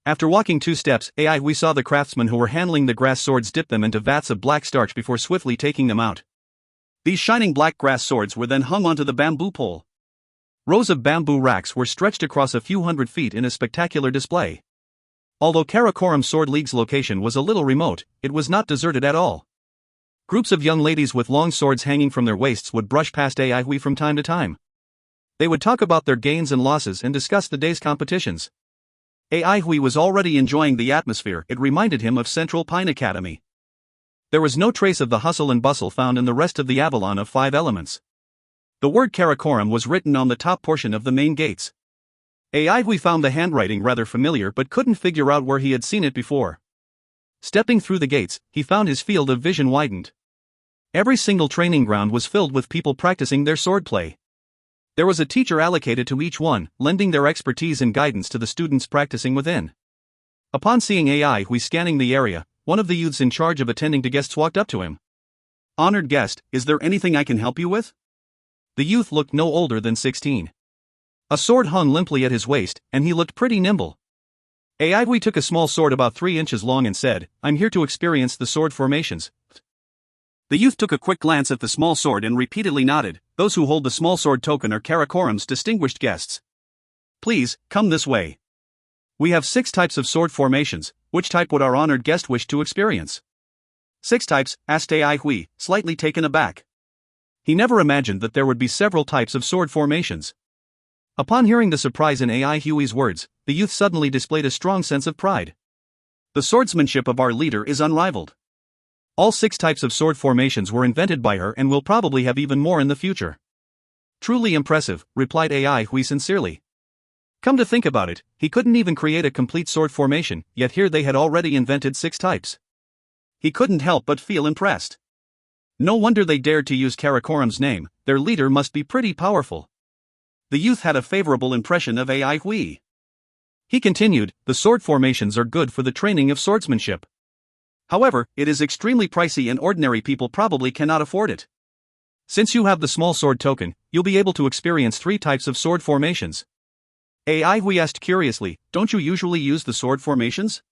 After walking 2 steps, Ai Hui saw the craftsmen who were handling the grass swords dip them into vats of black starch before swiftly taking them out. These shining black grass swords were then hung onto the bamboo pole. Rows of bamboo racks were stretched across a few hundred feet in a spectacular display. Although Karakoram Sword League's location was a little remote, it was not deserted at all. Groups of young ladies with long swords hanging from their waists would brush past Ai Hui from time to time. They would talk about their gains and losses and discuss the day's competitions. Ai Hui was already enjoying the atmosphere. It reminded him of Central Pine Academy. There was no trace of the hustle and bustle found in the rest of the Avalon of Five Elements. The word Karakoram was written on the top portion of the main gates. Ai Hui found the handwriting rather familiar but couldn't figure out where he had seen it before. Stepping through the gates, he found his field of vision widened. Every single training ground was filled with people practicing their swordplay. There was a teacher allocated to each one, lending their expertise and guidance to the students practicing within. Upon seeing Ai Hui scanning the area, one of the youths in charge of attending to guests walked up to him. "Honored guest, is there anything I can help you with?" The youth looked no older than 16. A sword hung limply at his waist, and he looked pretty nimble. Ai Hui took a small sword about 3 inches long and said, "I'm here to experience the sword formations." The youth took a quick glance at the small sword and repeatedly nodded. "Those who hold the small sword token are Karakoram's distinguished guests. Please, come this way. We have 6 types of sword formations. Which type would our honored guest wish to experience?" "6 types?" asked Ai Hui, slightly taken aback. He never imagined that there would be several types of sword formations. Upon hearing the surprise in Ai Hui's words, the youth suddenly displayed a strong sense of pride. "The swordsmanship of our leader is unrivaled. All 6 types of sword formations were invented by her and will probably have even more in the future." "Truly impressive," replied Ai Hui sincerely. Come to think about it, he couldn't even create a complete sword formation, yet here they had already invented 6 types. He couldn't help but feel impressed. No wonder they dared to use Karakoram's name. Their leader must be pretty powerful. The youth had a favorable impression of Ai Hui. He continued, "The sword formations are good for the training of swordsmanship. However, it is extremely pricey and ordinary people probably cannot afford it. Since you have the small sword token, you'll be able to experience 3 types of sword formations." Ai Hui asked curiously, "Don't you usually use the sword formations?"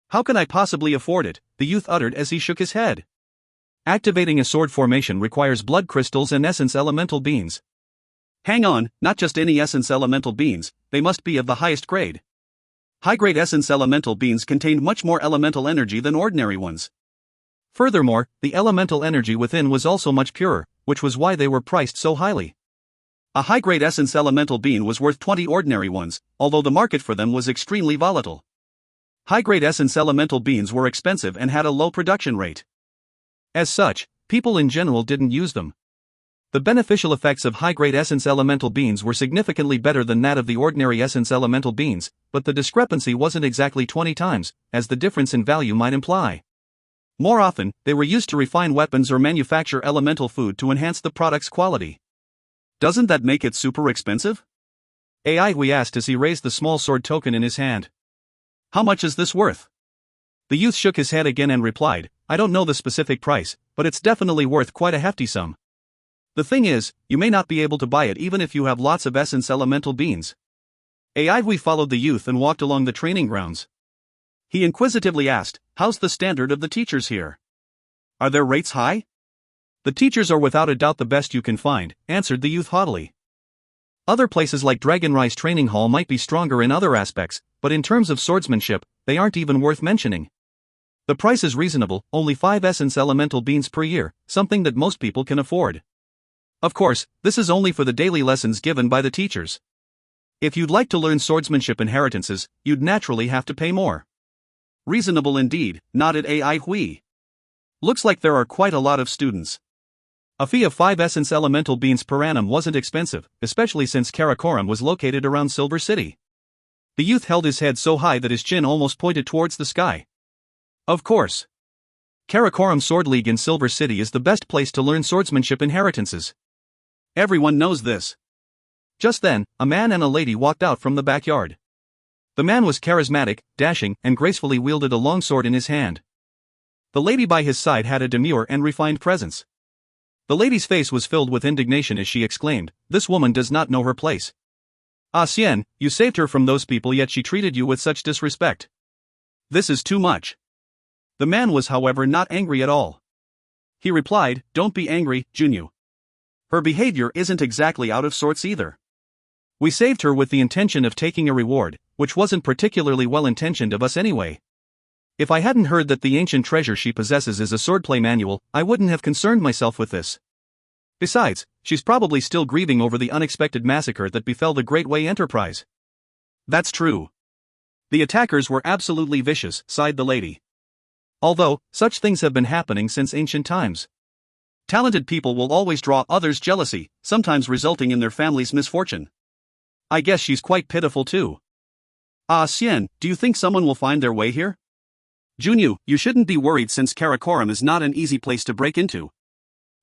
"How can I possibly afford it?" the youth uttered as he shook his head. Activating a sword formation requires blood crystals and essence elemental beans. Hang on, not just any essence elemental beans, they must be of the highest grade. High-grade essence elemental beans contained much more elemental energy than ordinary ones. Furthermore, the elemental energy within was also much purer, which was why they were priced so highly. A high-grade essence elemental bean was worth 20 ordinary ones, although the market for them was extremely volatile. High-grade essence elemental beans were expensive and had a low production rate. As such, people in general didn't use them. The beneficial effects of high-grade essence elemental beans were significantly better than that of the ordinary essence elemental beans, but the discrepancy wasn't exactly 20 times, as the difference in value might imply. More often, they were used to refine weapons or manufacture elemental food to enhance the product's quality. Doesn't that make it super expensive? Ai Hui asked as he raised the small sword token in his hand. "How much is this worth?" The youth shook his head again and replied, "I don't know the specific price, but it's definitely worth quite a hefty sum. The thing is, you may not be able to buy it even if you have lots of essence elemental beans." Ai Hui followed the youth and walked along the training grounds. He inquisitively asked, "How's the standard of the teachers here? Are their rates high?" "The teachers are without a doubt the best you can find," answered the youth haughtily. "Other places like Dragonrise Training Hall might be stronger in other aspects, but in terms of swordsmanship, they aren't even worth mentioning. The price is reasonable, only 5 essence elemental beans per year, something that most people can afford. Of course, this is only for the daily lessons given by the teachers. If you'd like to learn swordsmanship inheritances, you'd naturally have to pay more." "Reasonable indeed," nodded Ai Hui. "Looks like there are quite a lot of students." A fee of 5 essence elemental beans per annum wasn't expensive, especially since Karakoram was located around Silver City. The youth held his head so high that his chin almost pointed towards the sky. Of course. Karakoram Sword League in Silver City is the best place to learn swordsmanship inheritances. Everyone knows this. Just then, a man and a lady walked out from the backyard. The man was charismatic, dashing, and gracefully wielded a long sword in his hand. The lady by his side had a demure and refined presence. The lady's face was filled with indignation as she exclaimed, "This woman does not know her place. Ah Xian, you saved her from those people yet she treated you with such disrespect. This is too much." The man was however not angry at all. He replied, "Don't be angry, Junyu. Her behavior isn't exactly out of sorts either. We saved her with the intention of taking a reward, which wasn't particularly well-intentioned of us anyway. If I hadn't heard that the ancient treasure she possesses is a swordplay manual, I wouldn't have concerned myself with this. Besides, she's probably still grieving over the unexpected massacre that befell the Great Way Enterprise. That's true. The attackers were absolutely vicious, sighed the lady. Although, such things have been happening since ancient times. Talented people will always draw others' jealousy, sometimes resulting in their family's misfortune. I guess she's quite pitiful too. Ah, Xian, do you think someone will find their way here? Junyu, you shouldn't be worried since Karakoram is not an easy place to break into.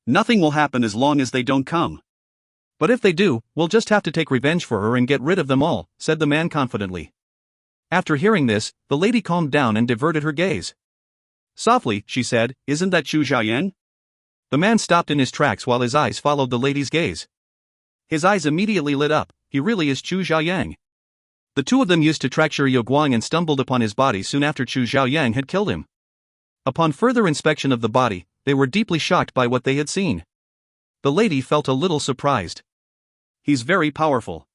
Nothing will happen as long as they don't come. But if they do, we'll just have to take revenge for her and get rid of them all, said the man confidently. After hearing this, the lady calmed down and diverted her gaze. Softly, she said, isn't that Chu Xiaoyan? The man stopped in his tracks while his eyes followed the lady's gaze. His eyes immediately lit up. He really is Chu Xiaoyang. The two of them used to track Shi Guang and stumbled upon his body soon after Chu Xiaoyang had killed him. Upon further inspection of the body, they were deeply shocked by what they had seen. The lady felt a little surprised. He's very powerful.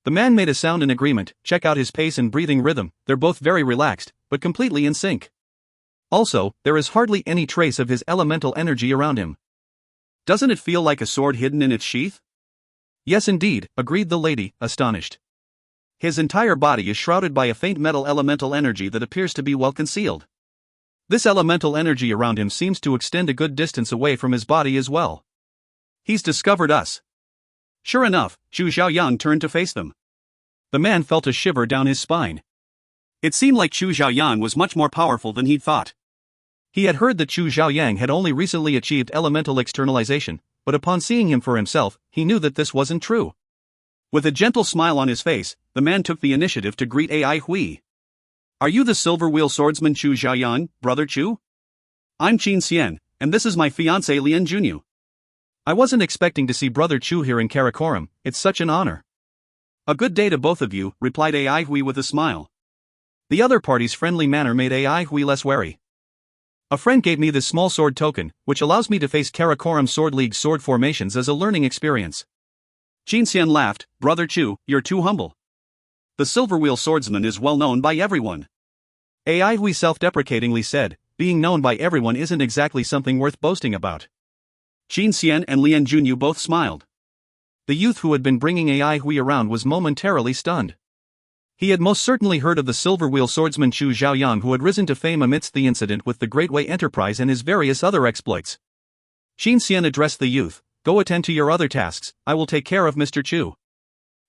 The man made a sound in agreement. Check out his pace and breathing rhythm, they're both very relaxed, but completely in sync. Also, there is hardly any trace of his elemental energy around him. Doesn't it feel like a sword hidden in its sheath? Yes indeed, agreed the lady, astonished. His entire body is shrouded by a faint metal elemental energy that appears to be well concealed. This elemental energy around him seems to extend a good distance away from his body as well. He's discovered us. Sure enough, Chu Xiaoyang turned to face them. The man felt a shiver down his spine. It seemed like Chu Xiaoyang was much more powerful than he'd thought. He had heard that Chu Xiaoyang had only recently achieved elemental externalization, but upon seeing him for himself, he knew that this wasn't true. With a gentle smile on his face, the man took the initiative to greet Ai Hui. Are you the Silver Wheel Swordsman Chu Xiaoyan, Brother Chu? I'm Qin Xian, and this is my fiancé Lian Junyu. I wasn't expecting to see Brother Chu here in Karakoram, it's such an honor. A good day to both of you, replied Ai Hui with a smile. The other party's friendly manner made Ai Hui less wary. A friend gave me this small sword token, which allows me to face Karakoram Sword League's sword formations as a learning experience. Qin Xian laughed, Brother Chu, you're too humble. The Silver Wheel Swordsman is well known by everyone. Ai Hui self-deprecatingly said, being known by everyone isn't exactly something worth boasting about. Qin Xian and Lian Junyu both smiled. The youth who had been bringing Ai Hui around was momentarily stunned. He had most certainly heard of the Silver Wheel Swordsman Chu Xiaoyang who had risen to fame amidst the incident with the Great Way Enterprise and his various other exploits. Qin Xian addressed the youth, go attend to your other tasks, I will take care of Mr. Chu.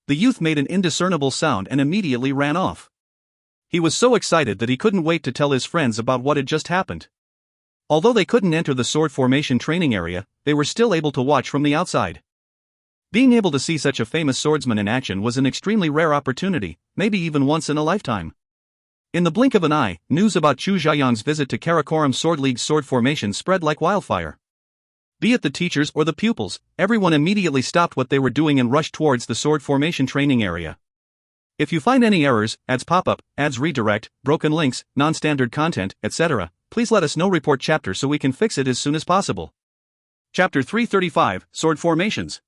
The youth made an indiscernible sound and immediately ran off. He was so excited that he couldn't wait to tell his friends about what had just happened. Although they couldn't enter the sword formation training area, they were still able to watch from the outside. Being able to see such a famous swordsman in action was an extremely rare opportunity, maybe even once in a lifetime. In the blink of an eye, news about Chu Xiaoyang's visit to Karakoram Sword League's sword formation spread like wildfire. Be it the teachers or the pupils, everyone immediately stopped what they were doing and rushed towards the sword formation training area. If you find any errors, ads pop up, ads redirect, broken links, non-standard content, etc., please let us know. Report chapter so we can fix it as soon as possible. Chapter 335, Sword Formations.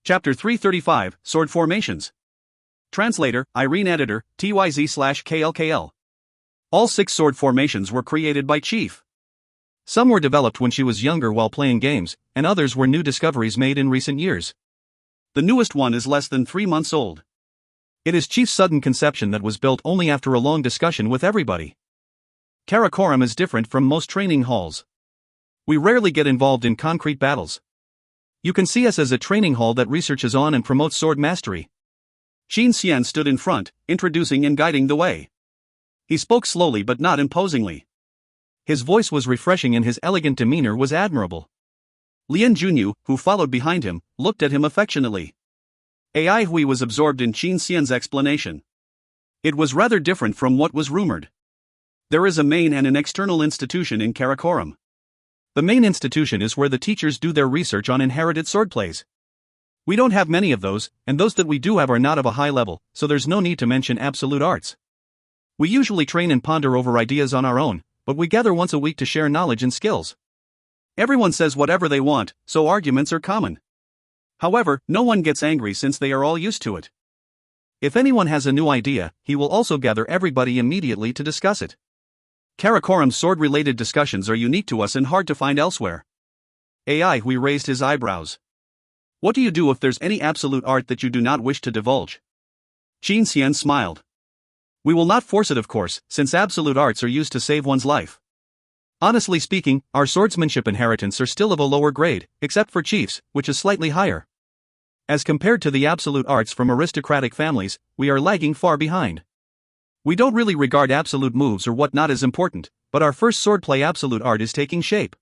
Chapter 335, Sword Formations. Translator, Irene Editor, TYZ/KLKL. All 6 sword formations were created by Chief. Some were developed when she was younger while playing games, and others were new discoveries made in recent years. The newest one is less than 3 months old. It is Chief's sudden conception that was built only after a long discussion with everybody. Karakoram is different from most training halls. We rarely get involved in concrete battles. You can see us as a training hall that researches on and promotes sword mastery. Qin Xian stood in front, introducing and guiding the way. He spoke slowly but not imposingly. His voice was refreshing and his elegant demeanor was admirable. Lian Junyu, who followed behind him, looked at him affectionately. Ai Hui was absorbed in Qin Xian's explanation. It was rather different from what was rumored. There is a main and an external institution in Karakoram. The main institution is where the teachers do their research on inherited swordplays. We don't have many of those, and those that we do have are not of a high level, so there's no need to mention absolute arts. We usually train and ponder over ideas on our own, but we gather once a week to share knowledge and skills. Everyone says whatever they want, so arguments are common. However, no one gets angry since they are all used to it. If anyone has a new idea, he will also gather everybody immediately to discuss it. Karakoram's sword-related discussions are unique to us and hard to find elsewhere. Ai Hui raised his eyebrows. What do you do if there's any absolute art that you do not wish to divulge? Qin Xian smiled. We will not force it, of course, since absolute arts are used to save one's life. Honestly speaking, our swordsmanship inheritance are still of a lower grade, except for chiefs, which is slightly higher. As compared to the absolute arts from aristocratic families, we are lagging far behind. We don't really regard absolute moves or whatnot as important, but our first swordplay absolute art is taking shape.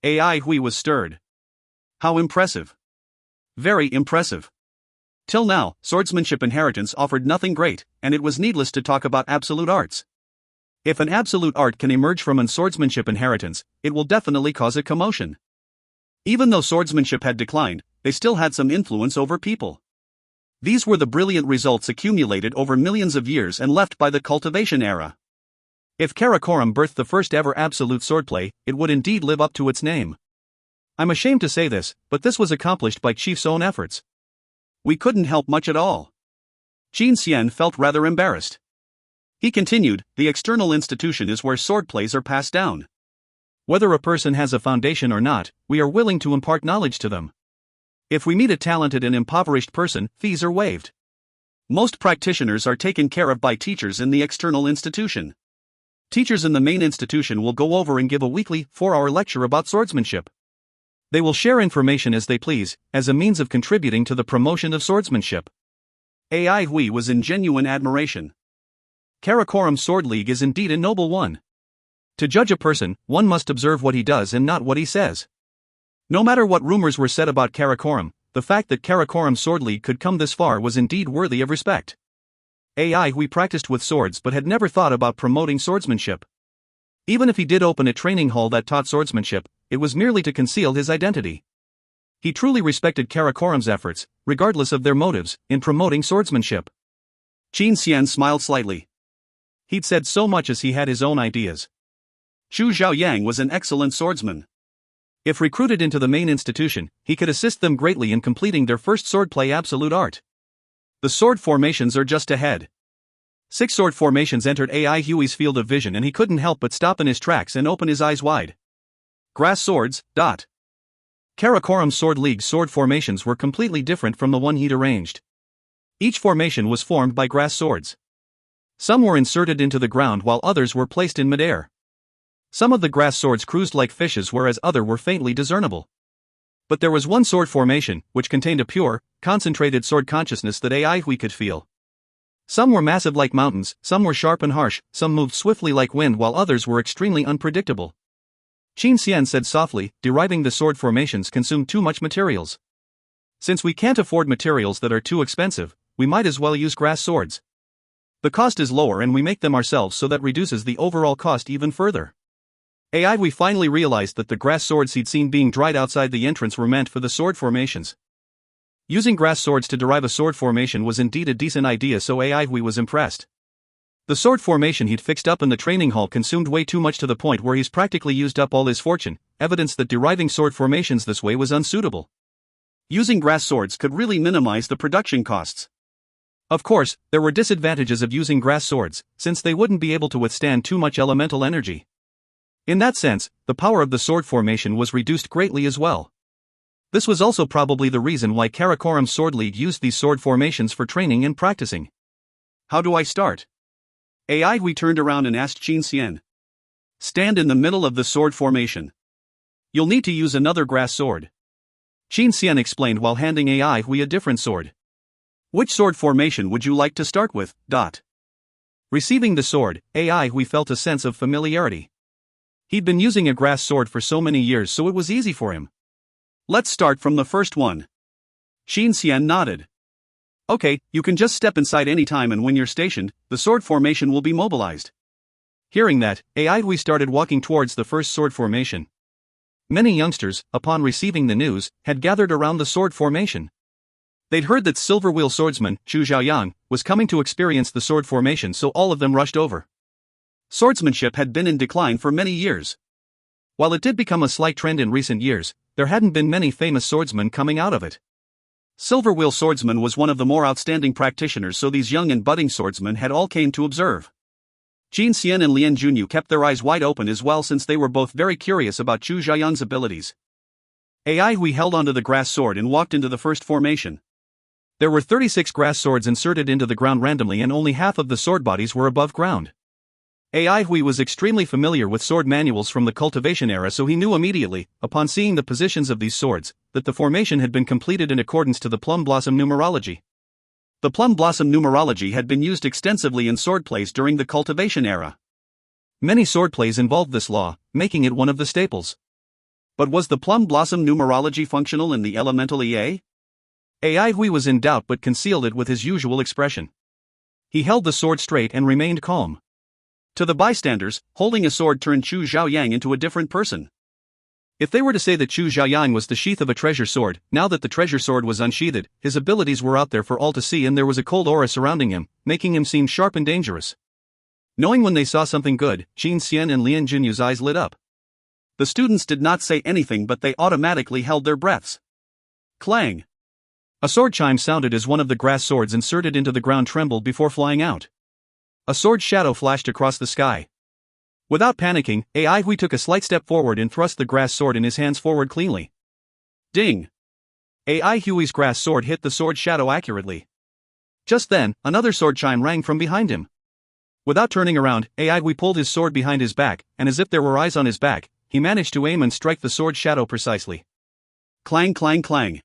Ai Hui was stirred. How impressive. Very impressive. Till now, swordsmanship inheritance offered nothing great, and it was needless to talk about absolute arts. If an absolute art can emerge from an swordsmanship inheritance, it will definitely cause a commotion. Even though swordsmanship had declined, they still had some influence over people. These were the brilliant results accumulated over millions of years and left by the cultivation era. If Karakoram birthed the first ever absolute swordplay, it would indeed live up to its name. I'm ashamed to say this, but this was accomplished by Chief's own efforts. We couldn't help much at all. Qin Xian felt rather embarrassed. He continued, the external institution is where swordplays are passed down. Whether a person has a foundation or not, we are willing to impart knowledge to them. If we meet a talented and impoverished person, fees are waived. Most practitioners are taken care of by teachers in the external institution. Teachers in the main institution will go over and give a weekly, 4-hour lecture about swordsmanship. They will share information as they please, as a means of contributing to the promotion of swordsmanship. Ai Hui was in genuine admiration. Karakoram Sword League is indeed a noble one. To judge a person, one must observe what he does and not what he says. No matter what rumors were said about Karakoram, the fact that Karakoram Sword League could come this far was indeed worthy of respect. Ai Hui practiced with swords but had never thought about promoting swordsmanship. Even if he did open a training hall that taught swordsmanship, it was merely to conceal his identity. He truly respected Karakoram's efforts, regardless of their motives, in promoting swordsmanship. Qin Xian smiled slightly. He'd said so much as he had his own ideas. Xu Zhaoyang was an excellent swordsman. If recruited into the main institution, he could assist them greatly in completing their first swordplay absolute art. The sword formations are just ahead. 6 sword formations entered Ai Hui's field of vision and he couldn't help but stop in his tracks and open his eyes wide. Grass swords. Karakoram Sword League's sword formations were completely different from the one he'd arranged. Each formation was formed by grass swords. Some were inserted into the ground while others were placed in midair. Some of the grass swords cruised like fishes whereas others were faintly discernible. But there was one sword formation, which contained a pure, concentrated sword consciousness that Ai Hui could feel. Some were massive like mountains, some were sharp and harsh, some moved swiftly like wind while others were extremely unpredictable. Qin Xian said softly, deriving the sword formations consume too much materials. Since we can't afford materials that are too expensive, we might as well use grass swords. The cost is lower and we make them ourselves so that reduces the overall cost even further. Ai Hui finally realized that the grass swords he'd seen being dried outside the entrance were meant for the sword formations. Using grass swords to derive a sword formation was indeed a decent idea, so Ai Hui was impressed. The sword formation he'd fixed up in the training hall consumed way too much to the point where he's practically used up all his fortune, evidence that deriving sword formations this way was unsuitable. Using grass swords could really minimize the production costs. Of course, there were disadvantages of using grass swords, since they wouldn't be able to withstand too much elemental energy. In that sense, the power of the sword formation was reduced greatly as well. This was also probably the reason why Karakoram Sword League used these sword formations for training and practicing. How do I start? Ai Hui turned around and asked Qin Xian. Stand in the middle of the sword formation. You'll need to use another grass sword. Qin Xian explained while handing Ai Hui a different sword. Which sword formation would you like to start with? Receiving the sword, Ai Hui felt a sense of familiarity. He'd been using a grass sword for so many years, so it was easy for him. Let's start from the first one. Qin Xian nodded. Okay, you can just step inside any time and when you're stationed, the sword formation will be mobilized. Hearing that, Ai Hui started walking towards the first sword formation. Many youngsters, upon receiving the news, had gathered around the sword formation. They'd heard that Silver Wheel swordsman, Xu Zhaoyang, was coming to experience the sword formation, so all of them rushed over. Swordsmanship had been in decline for many years. While it did become a slight trend in recent years, there hadn't been many famous swordsmen coming out of it. Silver Wheel swordsman was one of the more outstanding practitioners, so these young and budding swordsmen had all came to observe. Qin Xian and Lian Junyu kept their eyes wide open as well, since they were both very curious about Xu Zhaoyang's abilities. AI Hui held onto the grass sword and walked into the first formation. There were 36 grass swords inserted into the ground randomly, and only half of the sword bodies were above ground. AI Hui was extremely familiar with sword manuals from the cultivation era, so he knew immediately, upon seeing the positions of these swords, that the formation had been completed in accordance to the plum blossom numerology. The plum blossom numerology had been used extensively in swordplays during the cultivation era. Many swordplays involved this law, making it one of the staples. But was the plum blossom numerology functional in the elemental EA? AI Hui was in doubt but concealed it with his usual expression. He held the sword straight and remained calm. To the bystanders, holding a sword turned Chu Zhaoyang into a different person. If they were to say that Chu Zhaoyang was the sheath of a treasure sword, now that the treasure sword was unsheathed, his abilities were out there for all to see, and there was a cold aura surrounding him, making him seem sharp and dangerous. Knowing when they saw something good, Qin Xian and Lian Jinyu's eyes lit up. The students did not say anything, but they automatically held their breaths. Clang! A sword chime sounded as one of the grass swords inserted into the ground trembled before flying out. A sword shadow flashed across the sky. Without panicking, AI Hui took a slight step forward and thrust the grass sword in his hands forward cleanly. Ding! AI Hui's grass sword hit the sword shadow accurately. Just then, another sword chime rang from behind him. Without turning around, AI Hui pulled his sword behind his back, and as if there were eyes on his back, he managed to aim and strike the sword shadow precisely. Clang, clang, clang.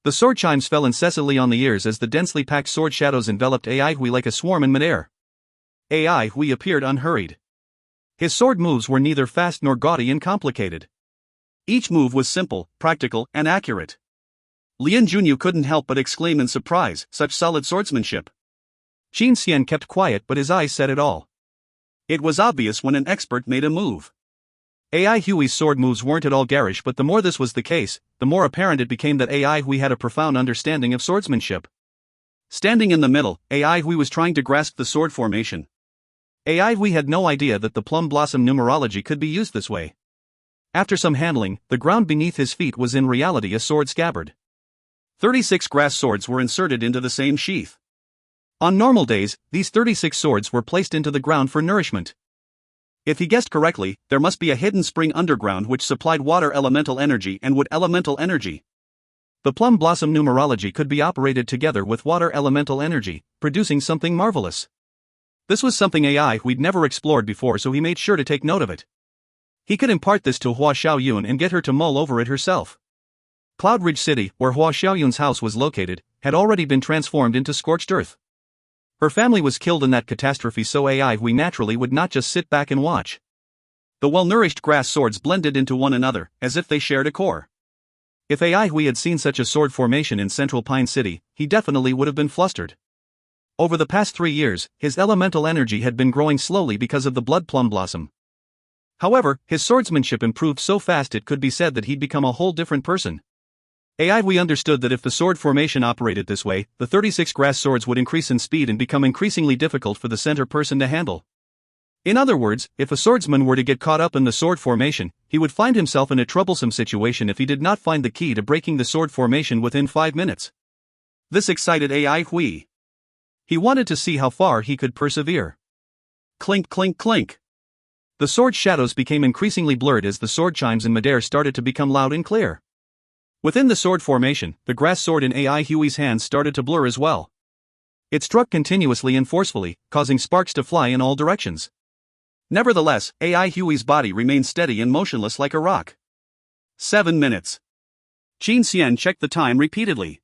The sword chimes fell incessantly on the ears as the densely packed sword shadows enveloped AI Hui like a swarm in midair. AI Hui appeared unhurried. His sword moves were neither fast nor gaudy and complicated. Each move was simple, practical, and accurate. Lian Junyu couldn't help but exclaim in surprise, such solid swordsmanship. Qin Xian kept quiet, but his eyes said it all. It was obvious when an expert made a move. AI Hui's sword moves weren't at all garish, but the more this was the case, the more apparent it became that AI Hui had a profound understanding of swordsmanship. Standing in the middle, AI Hui was trying to grasp the sword formation. AI Hui had no idea that the plum blossom numerology could be used this way. After some handling, the ground beneath his feet was in reality a sword scabbard. 36 grass swords were inserted into the same sheath. On normal days, these 36 swords were placed into the ground for nourishment. If he guessed correctly, there must be a hidden spring underground which supplied water elemental energy and wood elemental energy. The plum blossom numerology could be operated together with water elemental energy, producing something marvelous. This was something AI Hui'd never explored before, so he made sure to take note of it. He could impart this to Hua Xiaoyun and get her to mull over it herself. Cloud Ridge City, where Hua Xiaoyun's house was located, had already been transformed into scorched earth. Her family was killed in that catastrophe, so AI Hui naturally would not just sit back and watch. The well-nourished grass swords blended into one another, as if they shared a core. If AI Hui had seen such a sword formation in Central Pine City, he definitely would have been flustered. Over the past 3 years, his elemental energy had been growing slowly because of the blood plum blossom. However, his swordsmanship improved so fast it could be said that he'd become a whole different person. AI Hui understood that if the sword formation operated this way, the 36 grass swords would increase in speed and become increasingly difficult for the center person to handle. In other words, if a swordsman were to get caught up in the sword formation, he would find himself in a troublesome situation if he did not find the key to breaking the sword formation within 5 minutes. This excited AI Hui. He wanted to see how far he could persevere. Clink, clink, clink. The sword shadows became increasingly blurred as the sword chimes in midair started to become loud and clear. Within the sword formation, the grass sword in AI Hui's hands started to blur as well. It struck continuously and forcefully, causing sparks to fly in all directions. Nevertheless, AI Hui's body remained steady and motionless like a rock. 7 minutes. Qin Xian checked the time repeatedly.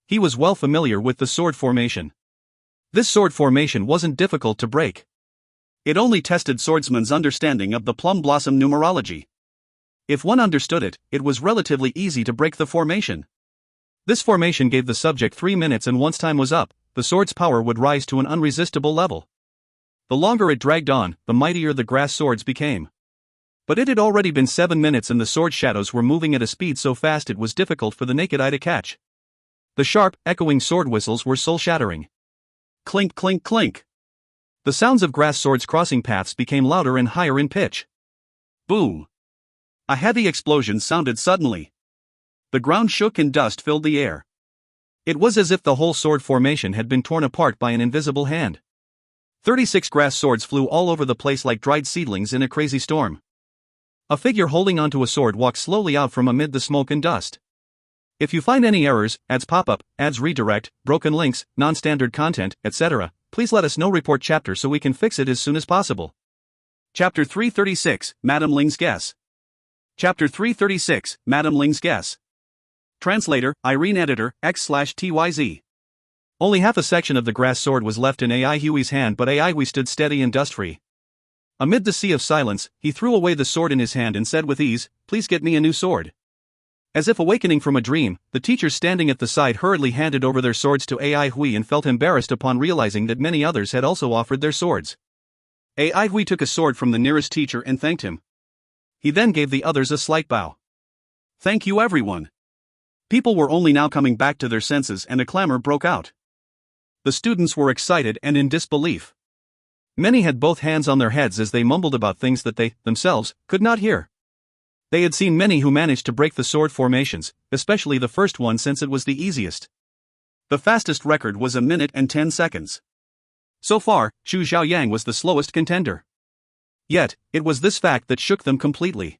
He was well familiar with the sword formation. This sword formation wasn't difficult to break. It only tested swordsman's understanding of the plum blossom numerology. If one understood it, it was relatively easy to break the formation. This formation gave the subject 3 minutes, and once time was up, the sword's power would rise to an unresistible level. The longer it dragged on, the mightier the grass swords became. But it had already been 7 minutes and the sword shadows were moving at a speed so fast it was difficult for the naked eye to catch. The sharp, echoing sword whistles were soul-shattering. Clink, clink, clink. The sounds of grass swords crossing paths became louder and higher in pitch. Boom. A heavy explosion sounded suddenly. The ground shook and dust filled the air. It was as if the whole sword formation had been torn apart by an invisible hand. 36 grass swords flew all over the place like dried seedlings in a crazy storm. A figure holding onto a sword walks slowly out from amid the smoke and dust. If you find any errors, ads pop up, ads redirect, broken links, non-standard content, etc., please let us know. Report chapter so we can fix it as soon as possible. Chapter 336, Madame Ling's Guess. Chapter 336, Madame Ling's Guess. Translator, Irene Editor, X/TYZ. Only half a section of the grass sword was left in AI Huey's hand, but AI Huey stood steady and dust-free. Amid the sea of silence, he threw away the sword in his hand and said with ease, "Please get me a new sword." As if awakening from a dream, the teachers standing at the side hurriedly handed over their swords to AI Hui and felt embarrassed upon realizing that many others had also offered their swords. AI Hui took a sword from the nearest teacher and thanked him. He then gave the others a slight bow. "Thank you, everyone." People were only now coming back to their senses and a clamor broke out. The students were excited and in disbelief. Many had both hands on their heads as they mumbled about things that they, themselves, could not hear. They had seen many who managed to break the sword formations, especially the first one since it was the easiest. The fastest record was 1 minute and 10 seconds. So far, Chu Xiaoyang was the slowest contender. Yet, it was this fact that shook them completely.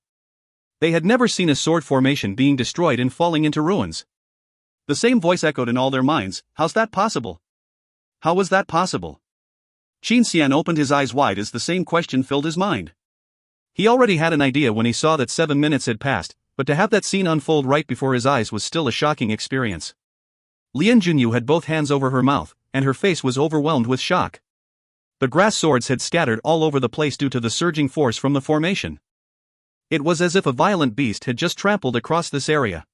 They had never seen a sword formation being destroyed and falling into ruins. The same voice echoed in all their minds, "How's that possible? How was that possible?" Qin Xian opened his eyes wide as the same question filled his mind. He already had an idea when he saw that 7 minutes had passed, but to have that scene unfold right before his eyes was still a shocking experience. Lian Junyu had both hands over her mouth, and her face was overwhelmed with shock. The grass swords had scattered all over the place due to the surging force from the formation. It was as if a violent beast had just trampled across this area.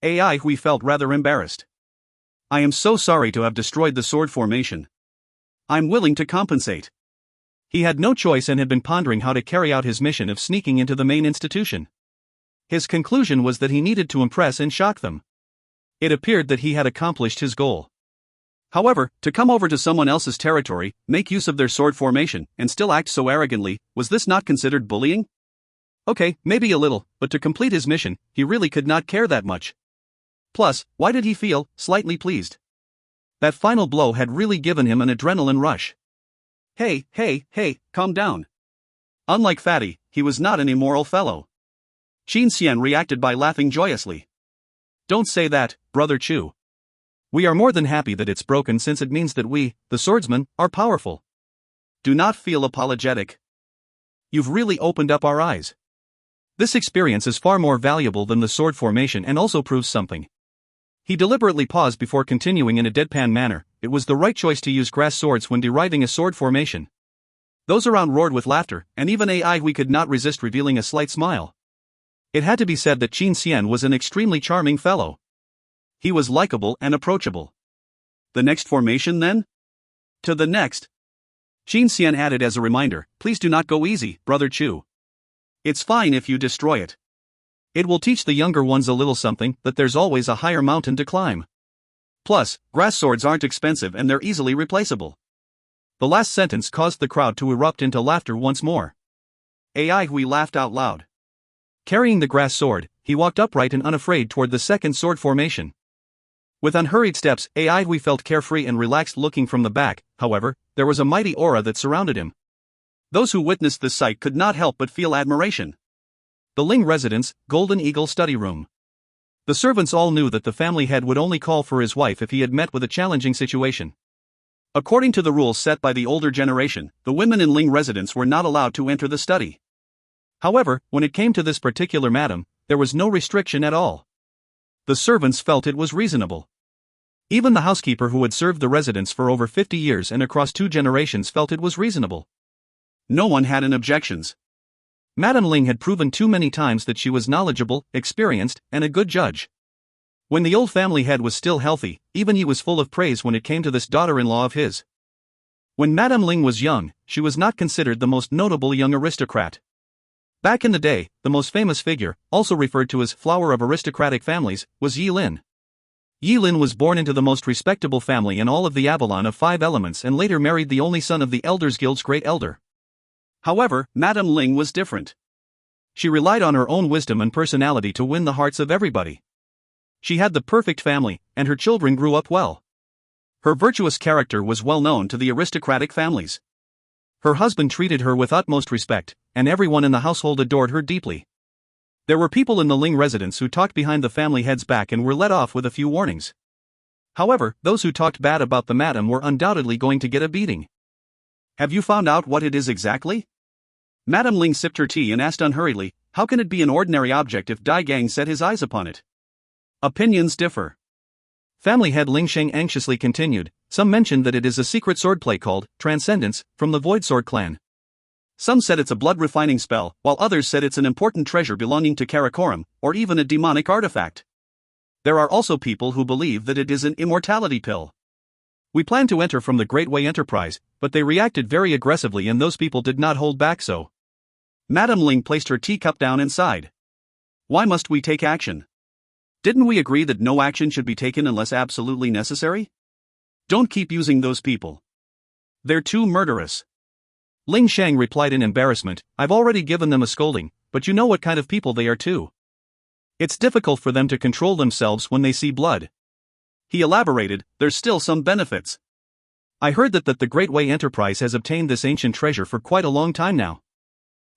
AI Hui felt rather embarrassed. "I am so sorry to have destroyed the sword formation. I'm willing to compensate." He had no choice and had been pondering how to carry out his mission of sneaking into the main institution. His conclusion was that he needed to impress and shock them. It appeared that he had accomplished his goal. However, to come over to someone else's territory, make use of their sword formation, and still act so arrogantly, was this not considered bullying? Okay, maybe a little, but to complete his mission, he really could not care that much. Plus, why did he feel slightly pleased? That final blow had really given him an adrenaline rush. Hey, calm down. Unlike Fatty, he was not an immoral fellow. Qin Xian reacted by laughing joyously. "Don't say that, Brother Chu. We are more than happy that it's broken since it means that we, the swordsmen, are powerful. Do not feel apologetic. You've really opened up our eyes. This experience is far more valuable than the sword formation and also proves something." He deliberately paused before continuing in a deadpan manner. It was the right choice to use grass swords when deriving a sword formation. Those around roared with laughter, and even AI Hui could not resist revealing a slight smile. It had to be said that Qin Xian was an extremely charming fellow. He was likable and approachable. The next formation then? To the next. Qin Xian added as a reminder, "Please do not go easy, Brother Chu. It's fine if you destroy it. It will teach the younger ones a little something, that there's always a higher mountain to climb. Plus, grass swords aren't expensive and they're easily replaceable." The last sentence caused the crowd to erupt into laughter once more. AI Hui laughed out loud. Carrying the grass sword, he walked upright and unafraid toward the second sword formation. With unhurried steps, AI Hui felt carefree and relaxed. Looking from the back, however, there was a mighty aura that surrounded him. Those who witnessed this sight could not help but feel admiration. The Ling residence, Golden Eagle study room. The servants all knew that the family head would only call for his wife if he had met with a challenging situation. According to the rules set by the older generation, the women in Ling residence were not allowed to enter the study. However, when it came to this particular madam, there was no restriction at all. The servants felt it was reasonable. Even the housekeeper who had served the residence for over 50 years and across 2 generations felt it was reasonable. No one had any objections. Madame Ling had proven too many times that she was knowledgeable, experienced, and a good judge. When the old family head was still healthy, even he was full of praise when it came to this daughter-in-law of his. When Madame Ling was young, she was not considered the most notable young aristocrat. Back in the day, the most famous figure, also referred to as flower of aristocratic families, was Yi Lin. Yi Lin was born into the most respectable family in all of the Avalon of 5 elements and later married the only son of the Elders Guild's great elder. However, Madame Ling was different. She relied on her own wisdom and personality to win the hearts of everybody. She had the perfect family, and her children grew up well. Her virtuous character was well known to the aristocratic families. Her husband treated her with utmost respect, and everyone in the household adored her deeply. There were people in the Ling residence who talked behind the family head's back and were let off with a few warnings. However, those who talked bad about the madam were undoubtedly going to get a beating. Have you found out what it is exactly? Madam Ling sipped her tea and asked unhurriedly, how can it be an ordinary object if Dai Gang set his eyes upon it? Opinions differ. Family head Ling Sheng anxiously continued, some mentioned that it is a secret swordplay called Transcendence, from the Void Sword clan. Some said it's a blood-refining spell, while others said it's an important treasure belonging to Karakoram, or even a demonic artifact. There are also people who believe that it is an immortality pill. We planned to enter from the Great Way Enterprise, but they reacted very aggressively and those people did not hold back so. Madam Ling placed her teacup down and sighed. Why must we take action? Didn't we agree that no action should be taken unless absolutely necessary? Don't keep using those people. They're too murderous. Ling Sheng replied in embarrassment, I've already given them a scolding, but you know what kind of people they are too. It's difficult for them to control themselves when they see blood. He elaborated, there's still some benefits. I heard that the Great Way Enterprise has obtained this ancient treasure for quite a long time now.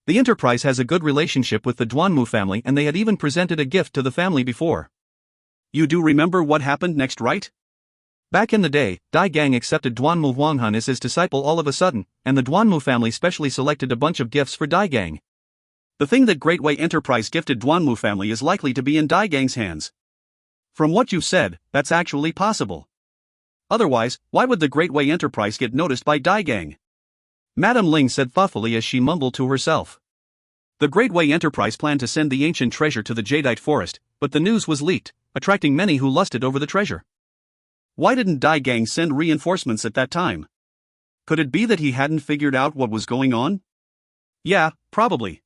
The Enterprise has a good relationship with the Duanmu family and they had even presented a gift to the family before. You do remember what happened next, right? Back in the day, Dai Gang accepted Duanmu Huanghan as his disciple all of a sudden, and the Duanmu family specially selected a bunch of gifts for Dai Gang. The thing that Great Way Enterprise gifted Duanmu family is likely to be in Dai Gang's hands. From what you've said, that's actually possible. Otherwise, why would the Great Way Enterprise get noticed by Dai Gang? Madam Ling said thoughtfully as she mumbled to herself. The Great Way Enterprise planned to send the ancient treasure to the Jadeite forest, but the news was leaked, attracting many who lusted over the treasure. Why didn't Dai Gang send reinforcements at that time? Could it be that he hadn't figured out what was going on? Yeah, probably.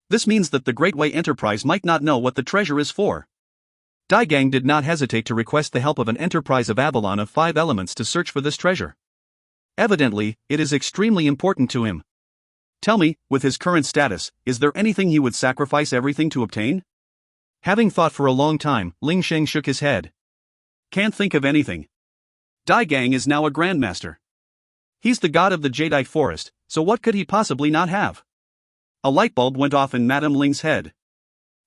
This means that the Great Way Enterprise might not know what the treasure is for. Dai Gang did not hesitate to request the help of an enterprise of Avalon of 5 elements to search for this treasure. Evidently, it is extremely important to him. Tell me, with his current status, is there anything he would sacrifice everything to obtain? Having thought for a long time, Ling Sheng shook his head. Can't think of anything. Dai Gang is now a grandmaster. He's the god of the Jadeite forest, so what could he possibly not have? A light bulb went off in Madame Ling's head.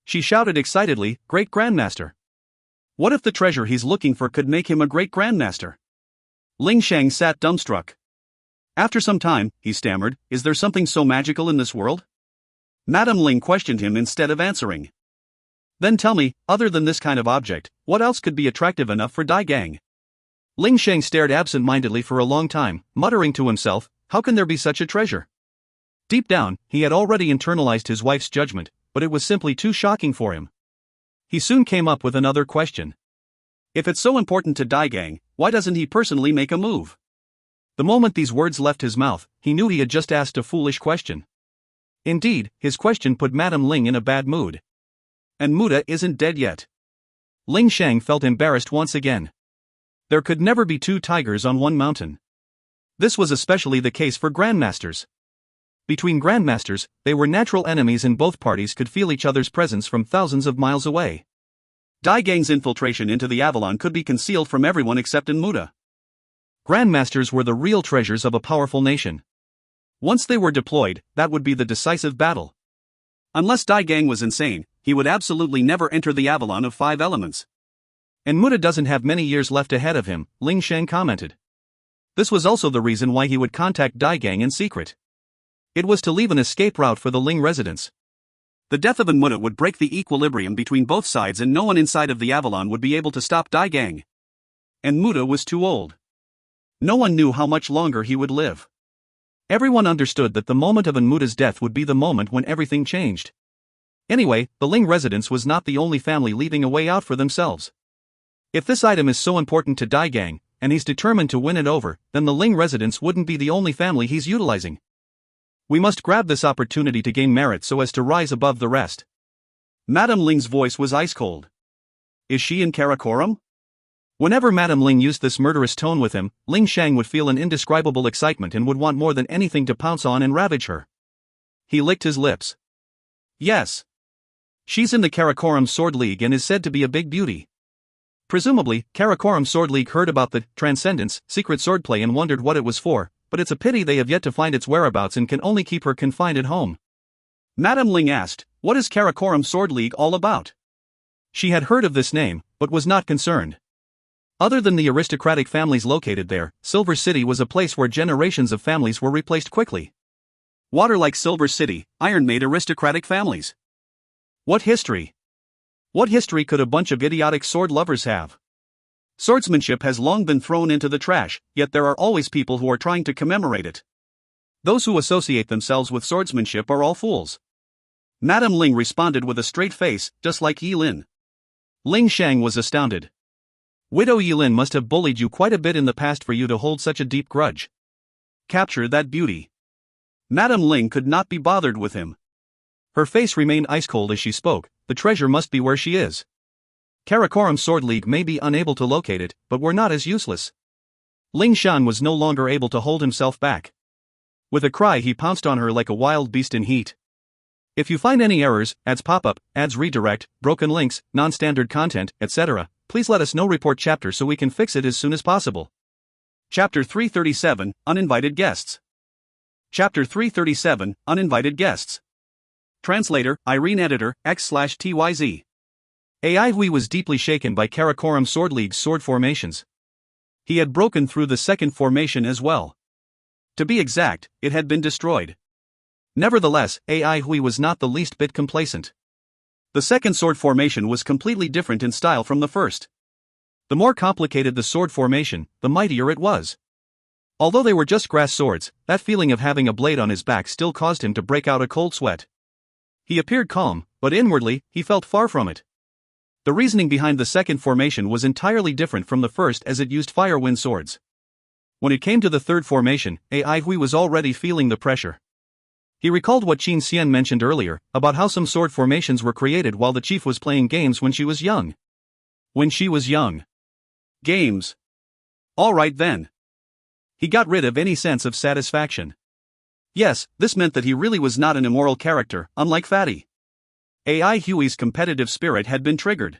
She shouted excitedly, Great Grandmaster. What if the treasure he's looking for could make him a great grandmaster? Ling Sheng sat dumbstruck. After some time, he stammered, is there something so magical in this world? Madame Ling questioned him instead of answering. Then tell me, other than this kind of object, what else could be attractive enough for Dai Gang? Ling Sheng stared absent-mindedly for a long time, muttering to himself, how can there be such a treasure? Deep down, he had already internalized his wife's judgment, but it was simply too shocking for him. He soon came up with another question. If it's so important to Dai Gang, why doesn't he personally make a move? The moment these words left his mouth, he knew he had just asked a foolish question. Indeed, his question put Madame Ling in a bad mood. And Muda isn't dead yet. Ling Sheng felt embarrassed once again. There could never be 2 tigers on one mountain. This was especially the case for grandmasters. Between grandmasters, they were natural enemies and both parties could feel each other's presence from thousands of miles away. Dai Gang's infiltration into the Avalon could be concealed from everyone except in Muda. Grandmasters were the real treasures of a powerful nation. Once they were deployed, that would be the decisive battle. Unless Dai Gang was insane, he would absolutely never enter the Avalon of 5 elements. And Muda doesn't have many years left ahead of him, Ling Sheng commented. This was also the reason why he would contact Dai Gang in secret. It was to leave an escape route for the Ling residents. The death of Muda would break the equilibrium between both sides and no one inside of the Avalon would be able to stop Dai Gang. And Muda was too old. No one knew how much longer he would live. Everyone understood that the moment of Muda's death would be the moment when everything changed. Anyway, the Ling residence was not the only family leaving a way out for themselves. If this item is so important to Dai Gang, and he's determined to win it over, then the Ling residence wouldn't be the only family he's utilizing. We must grab this opportunity to gain merit so as to rise above the rest. Madame Ling's voice was ice cold. Is she in Karakoram? Whenever Madame Ling used this murderous tone with him, Ling Sheng would feel an indescribable excitement and would want more than anything to pounce on and ravage her. He licked his lips. Yes. She's in the Karakoram Sword League and is said to be a big beauty. Presumably, Karakoram Sword League heard about the Transcendence secret swordplay and wondered what it was for, but it's a pity they have yet to find its whereabouts and can only keep her confined at home. Madame Ling asked, "What is Karakoram Sword League all about?" She had heard of this name, but was not concerned. Other than the aristocratic families located there, Silver City was a place where generations of families were replaced quickly. Water like Silver City, iron made aristocratic families. What history? What history could a bunch of idiotic sword lovers have? Swordsmanship has long been thrown into the trash, yet there are always people who are trying to commemorate it. Those who associate themselves with swordsmanship are all fools. Madame Ling responded with a straight face, just like Yi Lin. Ling Shang was astounded. Widow Yi Lin must have bullied you quite a bit in the past for you to hold such a deep grudge. Capture that beauty. Madame Ling could not be bothered with him. Her face remained ice-cold as she spoke. The treasure must be where she is. Karakoram Sword League may be unable to locate it, but we're not as useless. Ling Shan was no longer able to hold himself back. With a cry he pounced on her like a wild beast in heat. If you find any errors, ads pop-up, ads redirect, broken links, non-standard content, etc., please let us know. Report chapter so we can fix it as soon as possible. Chapter 337, Uninvited Guests. Chapter 337, Uninvited Guests. Translator, Irene Editor, X/TYZ. Ai Hui was deeply shaken by Karakoram Sword League's sword formations. He had broken through the second formation as well. To be exact, it had been destroyed. Nevertheless, Ai Hui was not the least bit complacent. The second sword formation was completely different in style from the first. The more complicated the sword formation, the mightier it was. Although they were just grass swords, that feeling of having a blade on his back still caused him to break out a cold sweat. He appeared calm, but inwardly, he felt far from it. The reasoning behind the second formation was entirely different from the first, as it used fire wind swords. When it came to the third formation, Ai Hui was already feeling the pressure. He recalled what Qin Xian mentioned earlier, about how some sword formations were created while the chief was playing games when she was young. When she was young. Games. Alright then. He got rid of any sense of satisfaction. Yes, this meant that he really was not an immoral character, unlike Fatty. Ai Hui's competitive spirit had been triggered.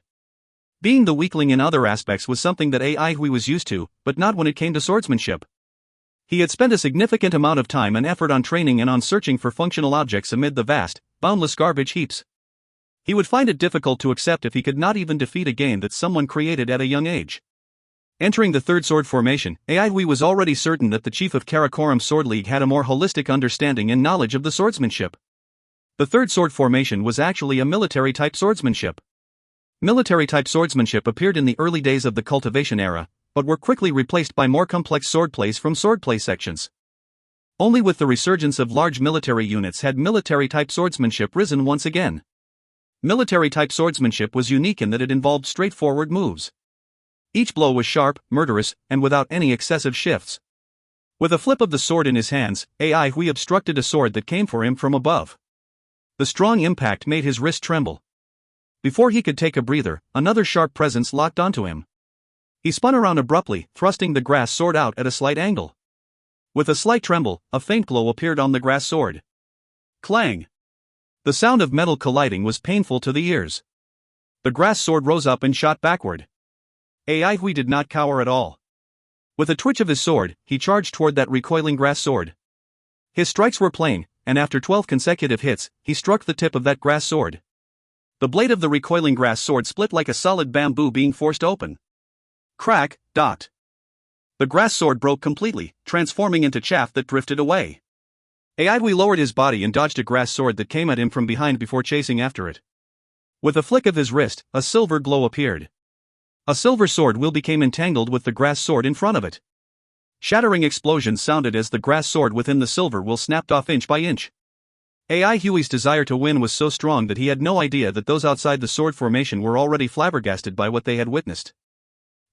Being the weakling in other aspects was something that Ai Hui was used to, but not when it came to swordsmanship. He had spent a significant amount of time and effort on training and on searching for functional objects amid the vast, boundless garbage heaps. He would find it difficult to accept if he could not even defeat a game that someone created at a young age. Entering the third sword formation, Ai Hui was already certain that the chief of Karakoram Sword League had a more holistic understanding and knowledge of the swordsmanship. The third sword formation was actually a military-type swordsmanship. Military-type swordsmanship appeared in the early days of the cultivation era, but were quickly replaced by more complex swordplays from swordplay sections. Only with the resurgence of large military units had military-type swordsmanship risen once again. Military-type swordsmanship was unique in that it involved straightforward moves. Each blow was sharp, murderous, and without any excessive shifts. With a flip of the sword in his hands, Ai Hui obstructed a sword that came for him from above. The strong impact made his wrist tremble. Before he could take a breather, another sharp presence locked onto him. He spun around abruptly, thrusting the grass sword out at a slight angle. With a slight tremble, a faint glow appeared on the grass sword. Clang! The sound of metal colliding was painful to the ears. The grass sword rose up and shot backward. Ai Hui did not cower at all. With a twitch of his sword, he charged toward that recoiling grass sword. His strikes were plain, and after 12 consecutive hits, he struck the tip of that grass sword. The blade of the recoiling grass sword split like a solid bamboo being forced open. Crack, dot. The grass sword broke completely, transforming into chaff that drifted away. Ai Hui lowered his body and dodged a grass sword that came at him from behind before chasing after it. With a flick of his wrist, a silver glow appeared. A silver sword wheel became entangled with the grass sword in front of it. Shattering explosions sounded as the grass sword within the silver wheel snapped off inch by inch. Ai Hui's desire to win was so strong that he had no idea that those outside the sword formation were already flabbergasted by what they had witnessed.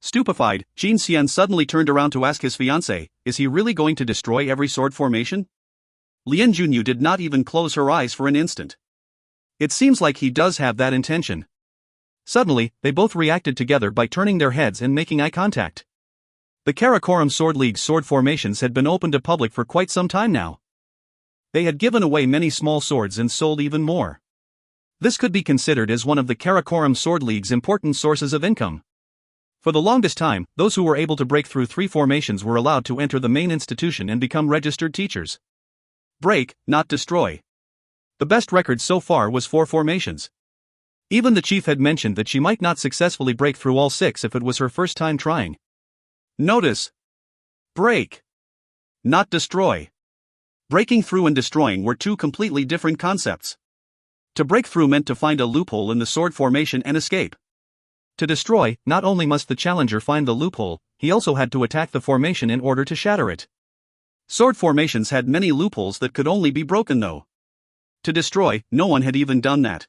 Stupefied, Qin Xian suddenly turned around to ask his fiancée, "Is he really going to destroy every sword formation?" Lien Junyu did not even close her eyes for an instant. It seems like he does have that intention. Suddenly, they both reacted together by turning their heads and making eye contact. The Karakoram Sword League's sword formations had been open to public for quite some time now. They had given away many small swords and sold even more. This could be considered as one of the Karakoram Sword League's important sources of income. For the longest time, those who were able to break through 3 formations were allowed to enter the main institution and become registered teachers. Break, not destroy. The best record so far was 4 formations. Even the chief had mentioned that she might not successfully break through all 6 if it was her first time trying. Notice. Break. Not destroy. Breaking through and destroying were 2 completely different concepts. To break through meant to find a loophole in the sword formation and escape. To destroy, not only must the challenger find the loophole, he also had to attack the formation in order to shatter it. Sword formations had many loopholes that could only be broken though. To destroy, no one had even done that.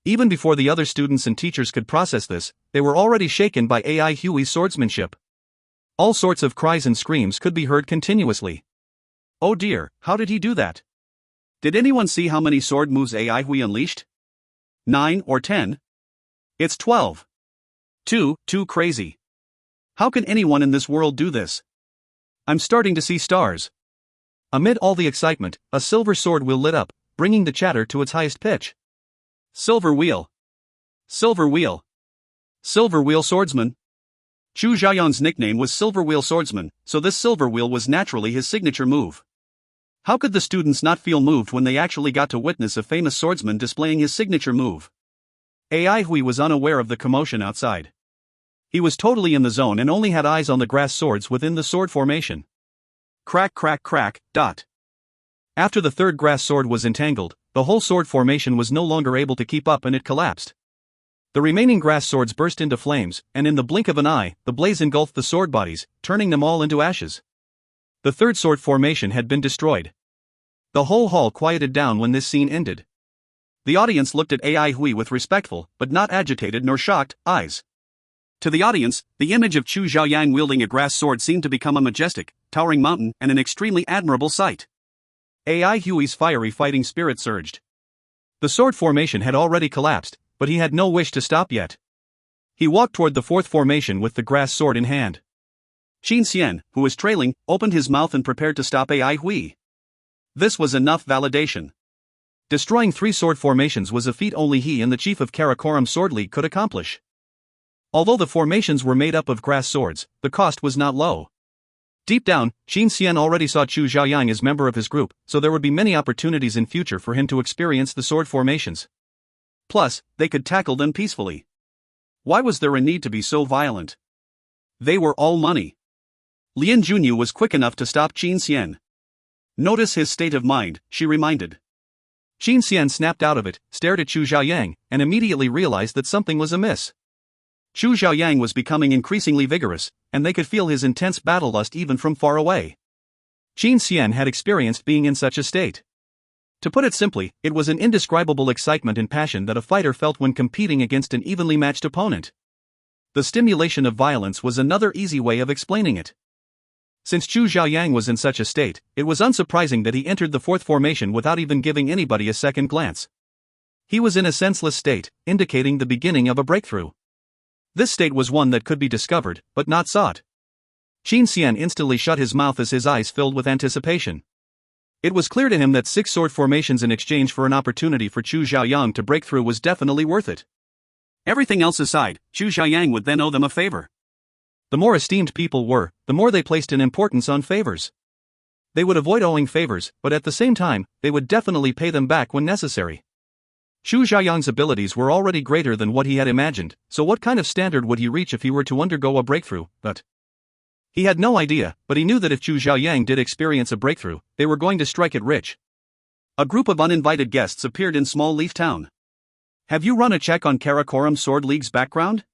Even before the other students and teachers could process this, they were already shaken by AI Huey's swordsmanship. All sorts of cries and screams could be heard continuously. Oh dear, how did he do that? Did anyone see how many sword moves AI Hui unleashed? 9 or 10? It's 12. Too crazy. How can anyone in this world do this? I'm starting to see stars. Amid all the excitement, a silver sword wheel lit up, bringing the chatter to its highest pitch. Silver wheel. Silver wheel. Silver wheel swordsman. Chu Xiaoyang's nickname was Silver Wheel Swordsman, so this silver wheel was naturally his signature move. How could the students not feel moved when they actually got to witness a famous swordsman displaying his signature move? AI Hui was unaware of the commotion outside. He was totally in the zone and only had eyes on the grass swords within the sword formation. Crack crack crack, dot. After the third grass sword was entangled, the whole sword formation was no longer able to keep up and it collapsed. The remaining grass swords burst into flames, and in the blink of an eye, the blaze engulfed the sword bodies, turning them all into ashes. The third sword formation had been destroyed. The whole hall quieted down when this scene ended. The audience looked at AI Hui with respectful, but not agitated nor shocked, eyes. To the audience, the image of Chu Xiaoyang wielding a grass sword seemed to become a majestic, towering mountain and an extremely admirable sight. AI Hui's fiery fighting spirit surged. The sword formation had already collapsed, but he had no wish to stop yet. He walked toward the fourth formation with the grass sword in hand. Qin Xian, who was trailing, opened his mouth and prepared to stop AI Hui. This was enough validation. Destroying 3 sword formations was a feat only he and the chief of Karakoram Sword League could accomplish. Although the formations were made up of grass swords, the cost was not low. Deep down, Qin Xian already saw Chu Xiaoyang as member of his group, so there would be many opportunities in future for him to experience the sword formations. Plus, they could tackle them peacefully. Why was there a need to be so violent? They were all money. Lin Junyu was quick enough to stop Qin Xian. Notice his state of mind, she reminded. Qin Xian snapped out of it, stared at Chu Xiaoyang, and immediately realized that something was amiss. Chu Xiaoyang was becoming increasingly vigorous, and they could feel his intense battle lust even from far away. Qin Xian had experienced being in such a state. To put it simply, it was an indescribable excitement and passion that a fighter felt when competing against an evenly matched opponent. The stimulation of violence was another easy way of explaining it. Since Chu Xiaoyang was in such a state, it was unsurprising that he entered the fourth formation without even giving anybody a second glance. He was in a senseless state, indicating the beginning of a breakthrough. This state was one that could be discovered, but not sought. Qin Xian instantly shut his mouth as his eyes filled with anticipation. It was clear to him that 6 sword formations in exchange for an opportunity for Chu Xiaoyang to break through was definitely worth it. Everything else aside, Chu Xiaoyang would then owe them a favor. The more esteemed people were, the more they placed an importance on favors. They would avoid owing favors, but at the same time, they would definitely pay them back when necessary. Chu Xiaoyang's abilities were already greater than what he had imagined, so what kind of standard would he reach if he were to undergo a breakthrough? But he had no idea, but he knew that if Chu Xiaoyang did experience a breakthrough, they were going to strike it rich. A group of uninvited guests appeared in Small Leaf Town. Have you run a check on Karakoram Sword League's background?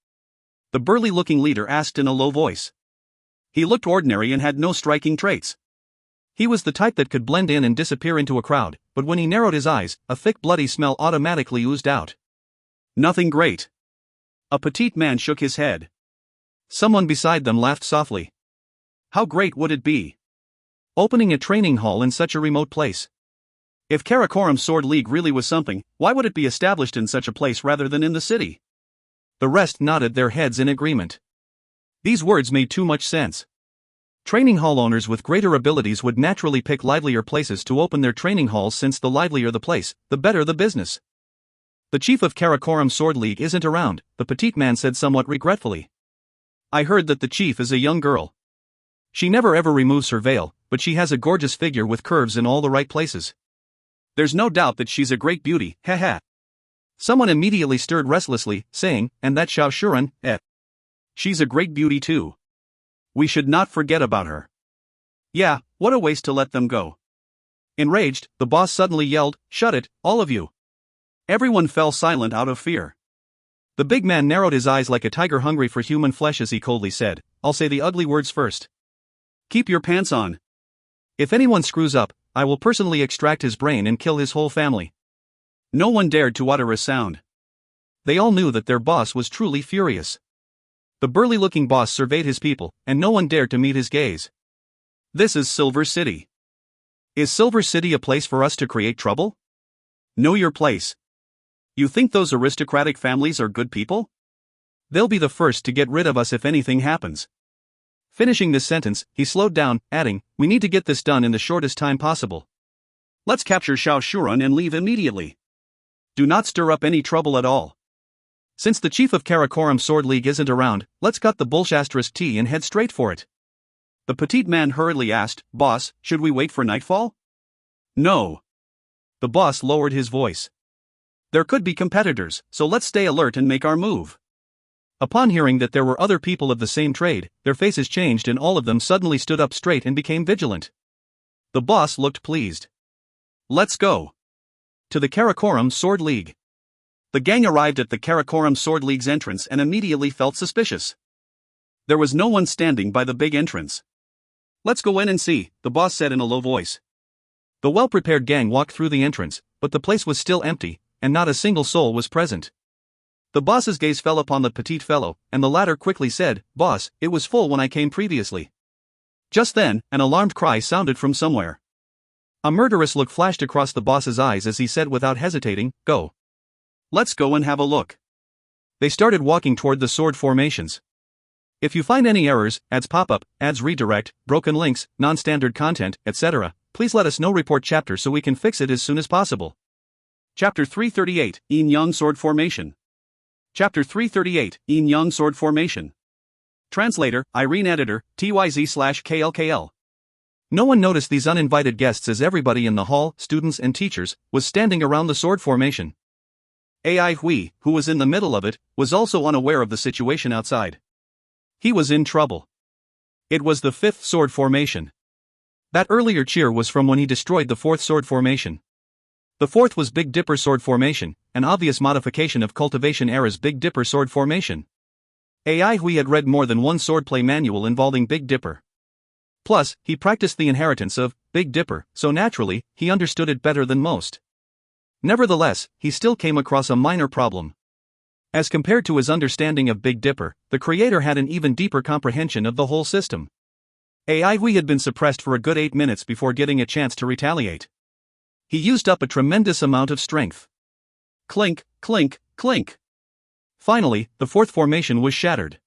The burly-looking leader asked in a low voice. He looked ordinary and had no striking traits. He was the type that could blend in and disappear into a crowd, but when he narrowed his eyes, a thick bloody smell automatically oozed out. Nothing great. A petite man shook his head. Someone beside them laughed softly. How great would it be? Opening a training hall in such a remote place. If Karakoram Sword League really was something, why would it be established in such a place rather than in the city? The rest nodded their heads in agreement. These words made too much sense. Training hall owners with greater abilities would naturally pick livelier places to open their training halls, since the livelier the place, the better the business. The chief of Karakoram Sword League isn't around, the petite man said somewhat regretfully. I heard that the chief is a young girl. She never ever removes her veil, but she has a gorgeous figure with curves in all the right places. There's no doubt that she's a great beauty, haha. Someone immediately stirred restlessly, saying, and that Xiao Shuren, she's a great beauty too. We should not forget about her. Yeah, what a waste to let them go. Enraged, the boss suddenly yelled, shut it, all of you. Everyone fell silent out of fear. The big man narrowed his eyes like a tiger hungry for human flesh as he coldly said, I'll say the ugly words first. Keep your pants on. If anyone screws up, I will personally extract his brain and kill his whole family. No one dared to utter a sound. They all knew that their boss was truly furious. The burly-looking boss surveyed his people, and no one dared to meet his gaze. This is Silver City. Is Silver City a place for us to create trouble? Know your place. You think those aristocratic families are good people? They'll be the first to get rid of us if anything happens. Finishing this sentence, he slowed down, adding, we need to get this done in the shortest time possible. Let's capture Xiao Shuren and leave immediately. Do not stir up any trouble at all. Since the chief of Karakoram Sword League isn't around, let's cut the bullshit tea and head straight for it. The petite man hurriedly asked, Boss, should we wait for nightfall? No. The boss lowered his voice. There could be competitors, so let's stay alert and make our move. Upon hearing that there were other people of the same trade, their faces changed and all of them suddenly stood up straight and became vigilant. The boss looked pleased. Let's go. To the Karakoram Sword League. The gang arrived at the Karakoram Sword League's entrance and immediately felt suspicious. There was no one standing by the big entrance. Let's go in and see, the boss said in a low voice. The well-prepared gang walked through the entrance, but the place was still empty, and not a single soul was present. The boss's gaze fell upon the petite fellow, and the latter quickly said, Boss, it was full when I came previously. Just then, an alarmed cry sounded from somewhere. A murderous look flashed across the boss's eyes as he said without hesitating, Go. Let's go and have a look. They started walking toward the sword formations. If you find any errors, ads pop up, ads redirect, broken links, non-standard content, etc., please let us know. Report chapter so we can fix it as soon as possible. Chapter 338, Yin Yang Sword Formation. Chapter 338, Yin Yang Sword Formation. Translator, Irene Editor, TYZ/KLKL. No one noticed these uninvited guests as everybody in the hall, students and teachers, was standing around the sword formation. Ai Hui, who was in the middle of it, was also unaware of the situation outside. He was in trouble. It was the fifth sword formation. That earlier cheer was from when he destroyed the fourth sword formation. The fourth was Big Dipper Sword Formation, an obvious modification of Cultivation Era's Big Dipper Sword Formation. Ai Hui had read more than one swordplay manual involving Big Dipper. Plus, he practiced the inheritance of Big Dipper, so naturally, he understood it better than most. Nevertheless, he still came across a minor problem. As compared to his understanding of Big Dipper, the creator had an even deeper comprehension of the whole system. Ai Hui had been suppressed for a good 8 minutes before getting a chance to retaliate. He used up a tremendous amount of strength. Clink, clink, clink. Finally, the fourth formation was shattered.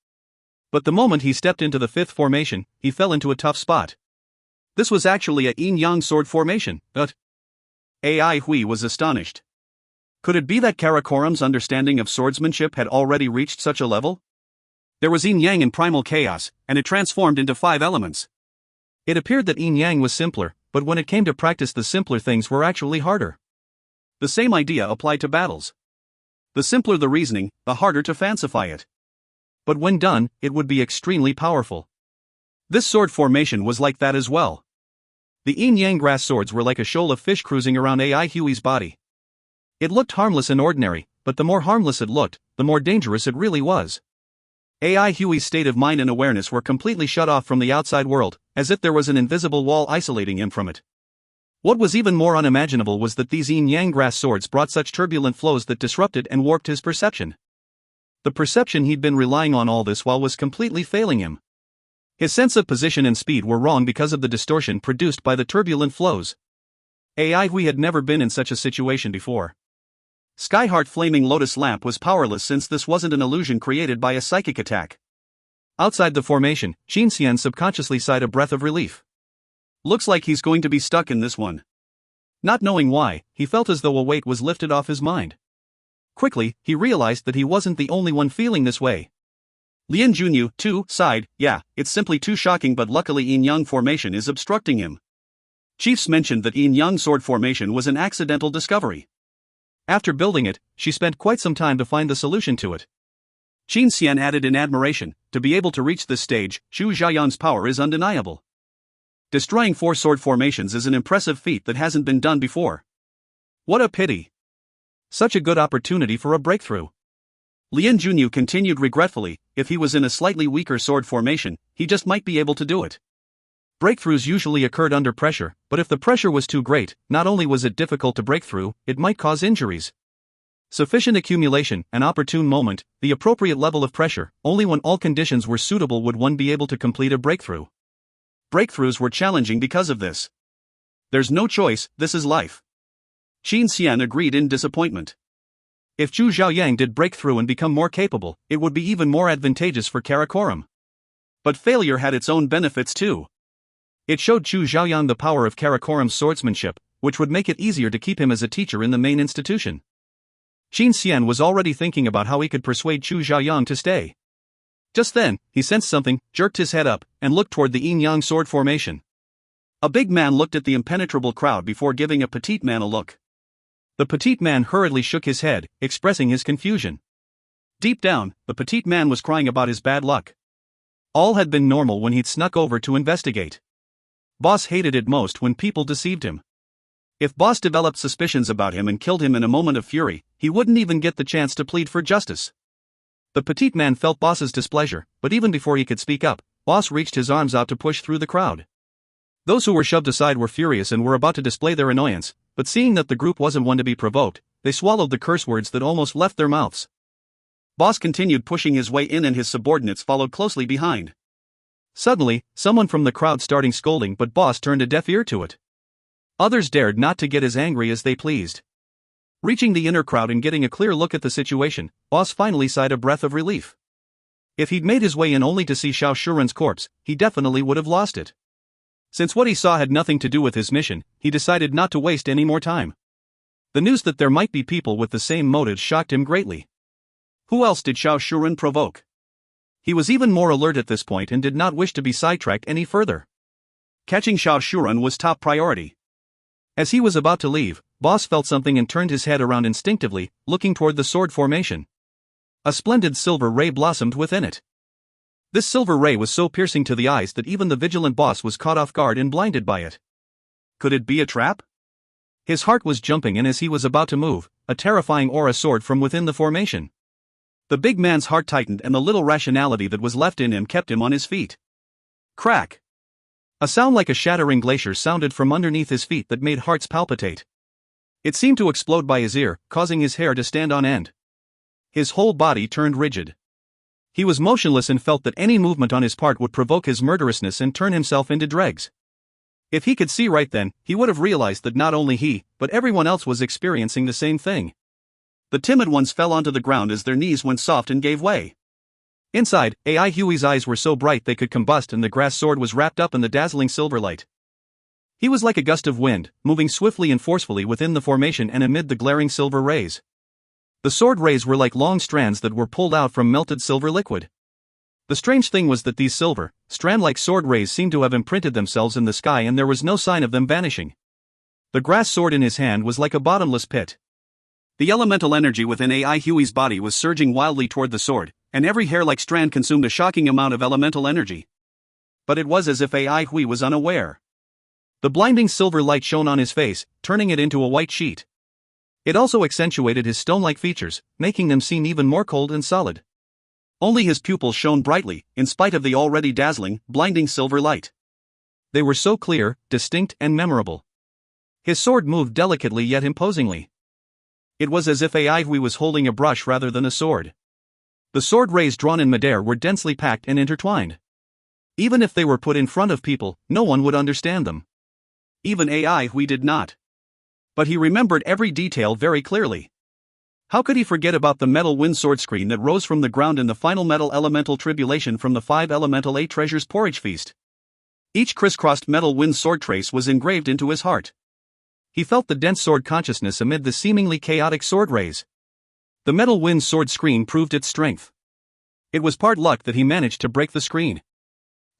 But the moment he stepped into the fifth formation, he fell into a tough spot. This was actually a yin-yang sword formation, but Ai Hui was astonished. Could it be that Karakoram's understanding of swordsmanship had already reached such a level? There was yin-yang and primal chaos, and it transformed into 5 elements. It appeared that yin-yang was simpler, but when it came to practice, the simpler things were actually harder. The same idea applied to battles. The simpler the reasoning, the harder to fancify it. But when done, it would be extremely powerful. This sword formation was like that as well. The yin-yang grass swords were like a shoal of fish cruising around Ai Hui's body. It looked harmless and ordinary, but the more harmless it looked, the more dangerous it really was. Ai Hui's state of mind and awareness were completely shut off from the outside world, as if there was an invisible wall isolating him from it. What was even more unimaginable was that these yin-yang grass swords brought such turbulent flows that disrupted and warped his perception. The perception he'd been relying on all this while was completely failing him. His sense of position and speed were wrong because of the distortion produced by the turbulent flows. Ai Hui had never been in such a situation before. Skyheart Flaming Lotus Lamp was powerless since this wasn't an illusion created by a psychic attack. Outside the formation, Qin Xian subconsciously sighed a breath of relief. Looks like he's going to be stuck in this one. Not knowing why, he felt as though a weight was lifted off his mind. Quickly, he realized that he wasn't the only one feeling this way. Lien Junyu, too, sighed, yeah, it's simply too shocking, but luckily yin-yang formation is obstructing him. Chiefs mentioned that yin-yang sword formation was an accidental discovery. After building it, she spent quite some time to find the solution to it. Qin Xian added in admiration, to be able to reach this stage, Zhu Xiaoyang's power is undeniable. Destroying 4 sword formations is an impressive feat that hasn't been done before. What a pity. Such a good opportunity for a breakthrough. Lien Junyu continued regretfully, if he was in a slightly weaker sword formation, he just might be able to do it. Breakthroughs usually occurred under pressure, but if the pressure was too great, not only was it difficult to break through, it might cause injuries. Sufficient accumulation, an opportune moment, the appropriate level of pressure, only when all conditions were suitable would one be able to complete a breakthrough. Breakthroughs were challenging because of this. There's no choice, this is life. Qin Xian agreed in disappointment. If Zhu Xiaoyang did break through and become more capable, it would be even more advantageous for Karakoram. But failure had its own benefits too. It showed Zhu Xiaoyang the power of Karakoram's swordsmanship, which would make it easier to keep him as a teacher in the main institution. Qin Xian was already thinking about how he could persuade Zhu Xiaoyang to stay. Just then, he sensed something, jerked his head up, and looked toward the yin-yang sword formation. A big man looked at the impenetrable crowd before giving a petite man a look. The petite man hurriedly shook his head, expressing his confusion. Deep down, the petite man was crying about his bad luck. All had been normal when he'd snuck over to investigate. Boss hated it most when people deceived him. If Boss developed suspicions about him and killed him in a moment of fury, he wouldn't even get the chance to plead for justice. The petite man felt Boss's displeasure, but even before he could speak up, Boss reached his arms out to push through the crowd. Those who were shoved aside were furious and were about to display their annoyance, but seeing that the group wasn't one to be provoked, they swallowed the curse words that almost left their mouths. Boss continued pushing his way in and his subordinates followed closely behind. Suddenly, someone from the crowd started scolding, but Boss turned a deaf ear to it. Others dared not to get as angry as they pleased. Reaching the inner crowd and getting a clear look at the situation, Boss finally sighed a breath of relief. If he'd made his way in only to see Xiao Shuren's corpse, he definitely would have lost it. Since what he saw had nothing to do with his mission, he decided not to waste any more time. The news that there might be people with the same motives shocked him greatly. Who else did Xiao Shuren provoke? He was even more alert at this point and did not wish to be sidetracked any further. Catching Xiao Shuren was top priority. As he was about to leave, Boss felt something and turned his head around instinctively, looking toward the sword formation. A splendid silver ray blossomed within it. This silver ray was so piercing to the eyes that even the vigilant Boss was caught off guard and blinded by it. Could it be a trap? His heart was jumping, and as he was about to move, a terrifying aura soared from within the formation. The big man's heart tightened, and the little rationality that was left in him kept him on his feet. Crack! A sound like a shattering glacier sounded from underneath his feet that made hearts palpitate. It seemed to explode by his ear, causing his hair to stand on end. His whole body turned rigid. He was motionless and felt that any movement on his part would provoke his murderousness and turn himself into dregs. If he could see right then, he would have realized that not only he, but everyone else was experiencing the same thing. The timid ones fell onto the ground as their knees went soft and gave way. Inside, Ai Hui's eyes were so bright they could combust, and the grass sword was wrapped up in the dazzling silver light. He was like a gust of wind, moving swiftly and forcefully within the formation and amid the glaring silver rays. The sword rays were like long strands that were pulled out from melted silver liquid. The strange thing was that these silver, strand-like sword rays seemed to have imprinted themselves in the sky, and there was no sign of them vanishing. The grass sword in his hand was like a bottomless pit. The elemental energy within Ai Hui's body was surging wildly toward the sword, and every hair-like strand consumed a shocking amount of elemental energy. But it was as if Ai Hui was unaware. The blinding silver light shone on his face, turning it into a white sheet. It also accentuated his stone-like features, making them seem even more cold and solid. Only his pupils shone brightly, in spite of the already dazzling, blinding silver light. They were so clear, distinct, and memorable. His sword moved delicately yet imposingly. It was as if Ai Hui was holding a brush rather than a sword. The sword rays drawn in midair were densely packed and intertwined. Even if they were put in front of people, no one would understand them. Even Ai Hui did not. But he remembered every detail very clearly. How could he forget about the metal wind sword screen that rose from the ground in the final metal elemental tribulation from the 5 elemental 8 treasures porridge feast? Each crisscrossed metal wind sword trace was engraved into his heart. He felt the dense sword consciousness amid the seemingly chaotic sword rays. The metal wind sword screen proved its strength. It was part luck that he managed to break the screen.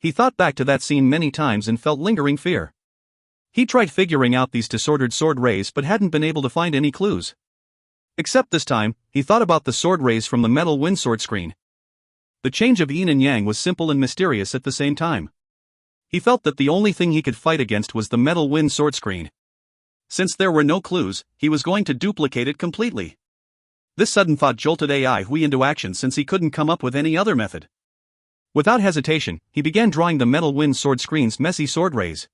He thought back to that scene many times and felt lingering fear. He tried figuring out these disordered sword rays but hadn't been able to find any clues. Except this time, he thought about the sword rays from the metal wind sword screen. The change of yin and yang was simple and mysterious at the same time. He felt that the only thing he could fight against was the metal wind sword screen. Since there were no clues, he was going to duplicate it completely. This sudden thought jolted AI Hui into action since he couldn't come up with any other method. Without hesitation, he began drawing the metal wind sword screen's messy sword rays.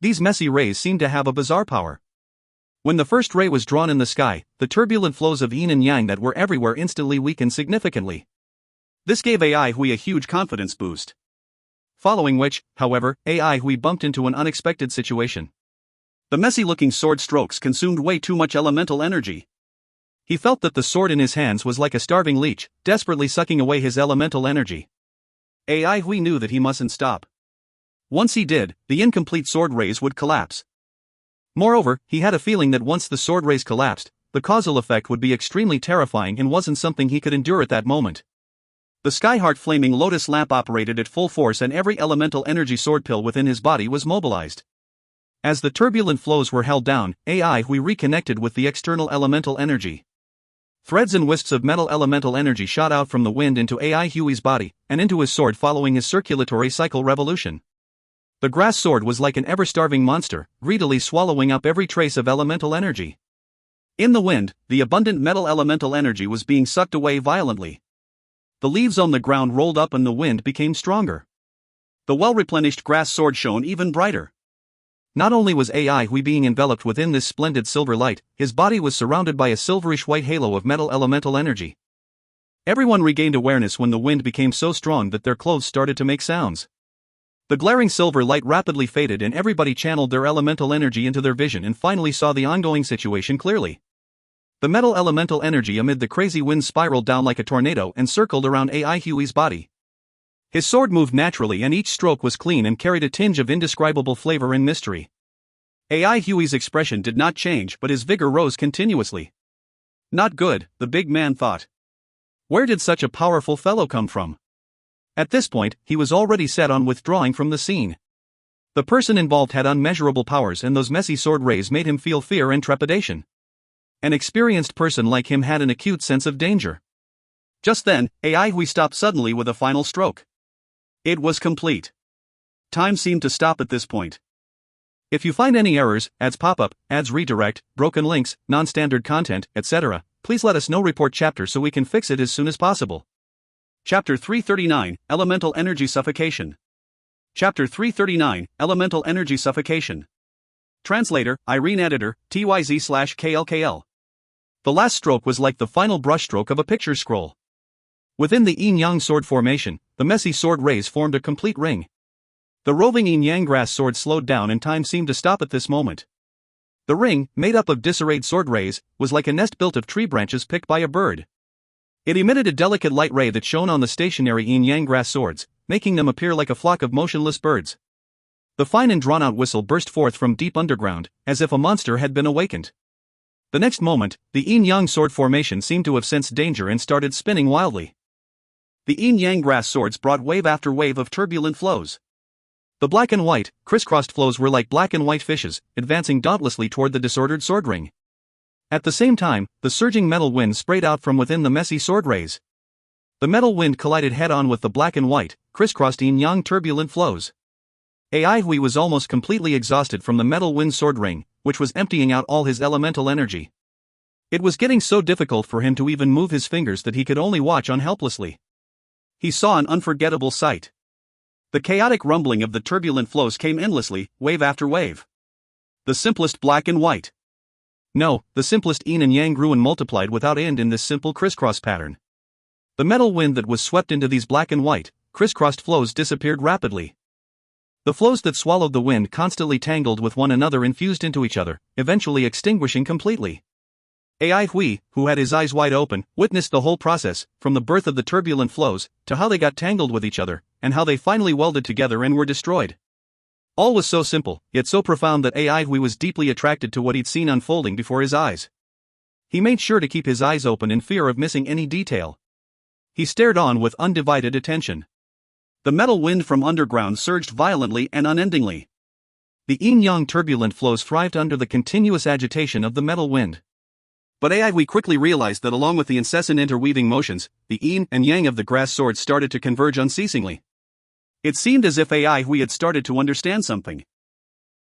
These messy rays seemed to have a bizarre power. When the first ray was drawn in the sky, the turbulent flows of yin and yang that were everywhere instantly weakened significantly. This gave AI Hui a huge confidence boost. Following which, however, AI Hui bumped into an unexpected situation. The messy-looking sword strokes consumed way too much elemental energy. He felt that the sword in his hands was like a starving leech, desperately sucking away his elemental energy. AI Hui knew that he mustn't stop. Once he did, the incomplete sword rays would collapse. Moreover, he had a feeling that once the sword rays collapsed, the causal effect would be extremely terrifying and wasn't something he could endure at that moment. The Skyheart flaming lotus lamp operated at full force and every elemental energy sword pill within his body was mobilized. As the turbulent flows were held down, AI Hui reconnected with the external elemental energy. Threads and wisps of metal elemental energy shot out from the wind into AI Hui's body, and into his sword following his circulatory cycle revolution. The grass sword was like an ever-starving monster, greedily swallowing up every trace of elemental energy. In the wind, the abundant metal elemental energy was being sucked away violently. The leaves on the ground rolled up and the wind became stronger. The well-replenished grass sword shone even brighter. Not only was AI Hui being enveloped within this splendid silver light, his body was surrounded by a silverish-white halo of metal elemental energy. Everyone regained awareness when the wind became so strong that their clothes started to make sounds. The glaring silver light rapidly faded and everybody channeled their elemental energy into their vision and finally saw the ongoing situation clearly. The metal elemental energy amid the crazy wind spiraled down like a tornado and circled around AI Hui's body. His sword moved naturally and each stroke was clean and carried a tinge of indescribable flavor and mystery. AI Hui's expression did not change but his vigor rose continuously. Not good, the big man thought. Where did such a powerful fellow come from? At this point, he was already set on withdrawing from the scene. The person involved had unmeasurable powers and those messy sword rays made him feel fear and trepidation. An experienced person like him had an acute sense of danger. Just then, AI Hui stopped suddenly with a final stroke. It was complete. Time seemed to stop at this point. If you find any errors, ads pop up, ads redirect, broken links, non-standard content, etc., please let us know. Report chapter so we can fix it as soon as possible. Chapter 339, Elemental Energy Suffocation. Chapter 339, Elemental Energy Suffocation. Translator, Irene Editor, TYZ/KLKL. The last stroke was like the final brushstroke of a picture scroll. Within the yin-yang sword formation, the messy sword rays formed a complete ring. The roving yin-yang grass sword slowed down and time seemed to stop at this moment. The ring, made up of disarrayed sword rays, was like a nest built of tree branches picked by a bird. It emitted a delicate light ray that shone on the stationary yin-yang grass swords, making them appear like a flock of motionless birds. The fine and drawn-out whistle burst forth from deep underground, as if a monster had been awakened. The next moment, the yin-yang sword formation seemed to have sensed danger and started spinning wildly. The yin-yang grass swords brought wave after wave of turbulent flows. The black and white, crisscrossed flows were like black and white fishes, advancing dauntlessly toward the disordered sword ring. At the same time, the surging metal wind sprayed out from within the messy sword rays. The metal wind collided head-on with the black and white, crisscrossed yin-yang turbulent flows. AI Hui was almost completely exhausted from the metal wind sword ring, which was emptying out all his elemental energy. It was getting so difficult for him to even move his fingers that he could only watch on helplessly. He saw an unforgettable sight. The chaotic rumbling of the turbulent flows came endlessly, wave after wave. The simplest black and white. No, the simplest yin and yang grew and multiplied without end in this simple crisscross pattern. The metal wind that was swept into these black and white, crisscrossed flows disappeared rapidly. The flows that swallowed the wind constantly tangled with one another and fused into each other, eventually extinguishing completely. AI Hui, who had his eyes wide open, witnessed the whole process, from the birth of the turbulent flows, to how they got tangled with each other, and how they finally welded together and were destroyed. All was so simple, yet so profound that AI Hui was deeply attracted to what he'd seen unfolding before his eyes. He made sure to keep his eyes open in fear of missing any detail. He stared on with undivided attention. The metal wind from underground surged violently and unendingly. The yin-yang turbulent flows thrived under the continuous agitation of the metal wind. But we quickly realized that along with the incessant interweaving motions, the yin and yang of the grass swords started to converge unceasingly. It seemed as if we had started to understand something.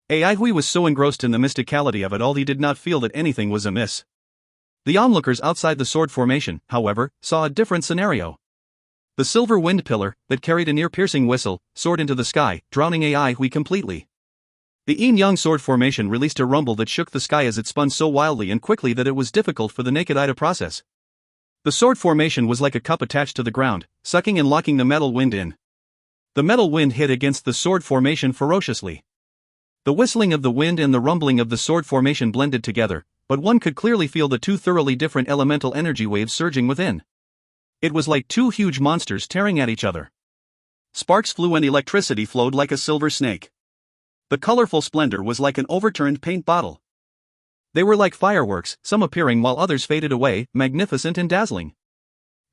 Hui was so engrossed in the mysticality of it all he did not feel that anything was amiss. The onlookers outside the sword formation, however, saw a different scenario. The silver wind pillar, that carried an ear-piercing whistle, soared into the sky, drowning Hui completely. The yin-yang sword formation released a rumble that shook the sky as it spun so wildly and quickly that it was difficult for the naked eye to process. The sword formation was like a cup attached to the ground, sucking and locking the metal wind in. The metal wind hit against the sword formation ferociously. The whistling of the wind and the rumbling of the sword formation blended together, but one could clearly feel the two thoroughly different elemental energy waves surging within. It was like two huge monsters tearing at each other. Sparks flew and electricity flowed like a silver snake. The colorful splendor was like an overturned paint bottle. They were like fireworks, some appearing while others faded away, magnificent and dazzling.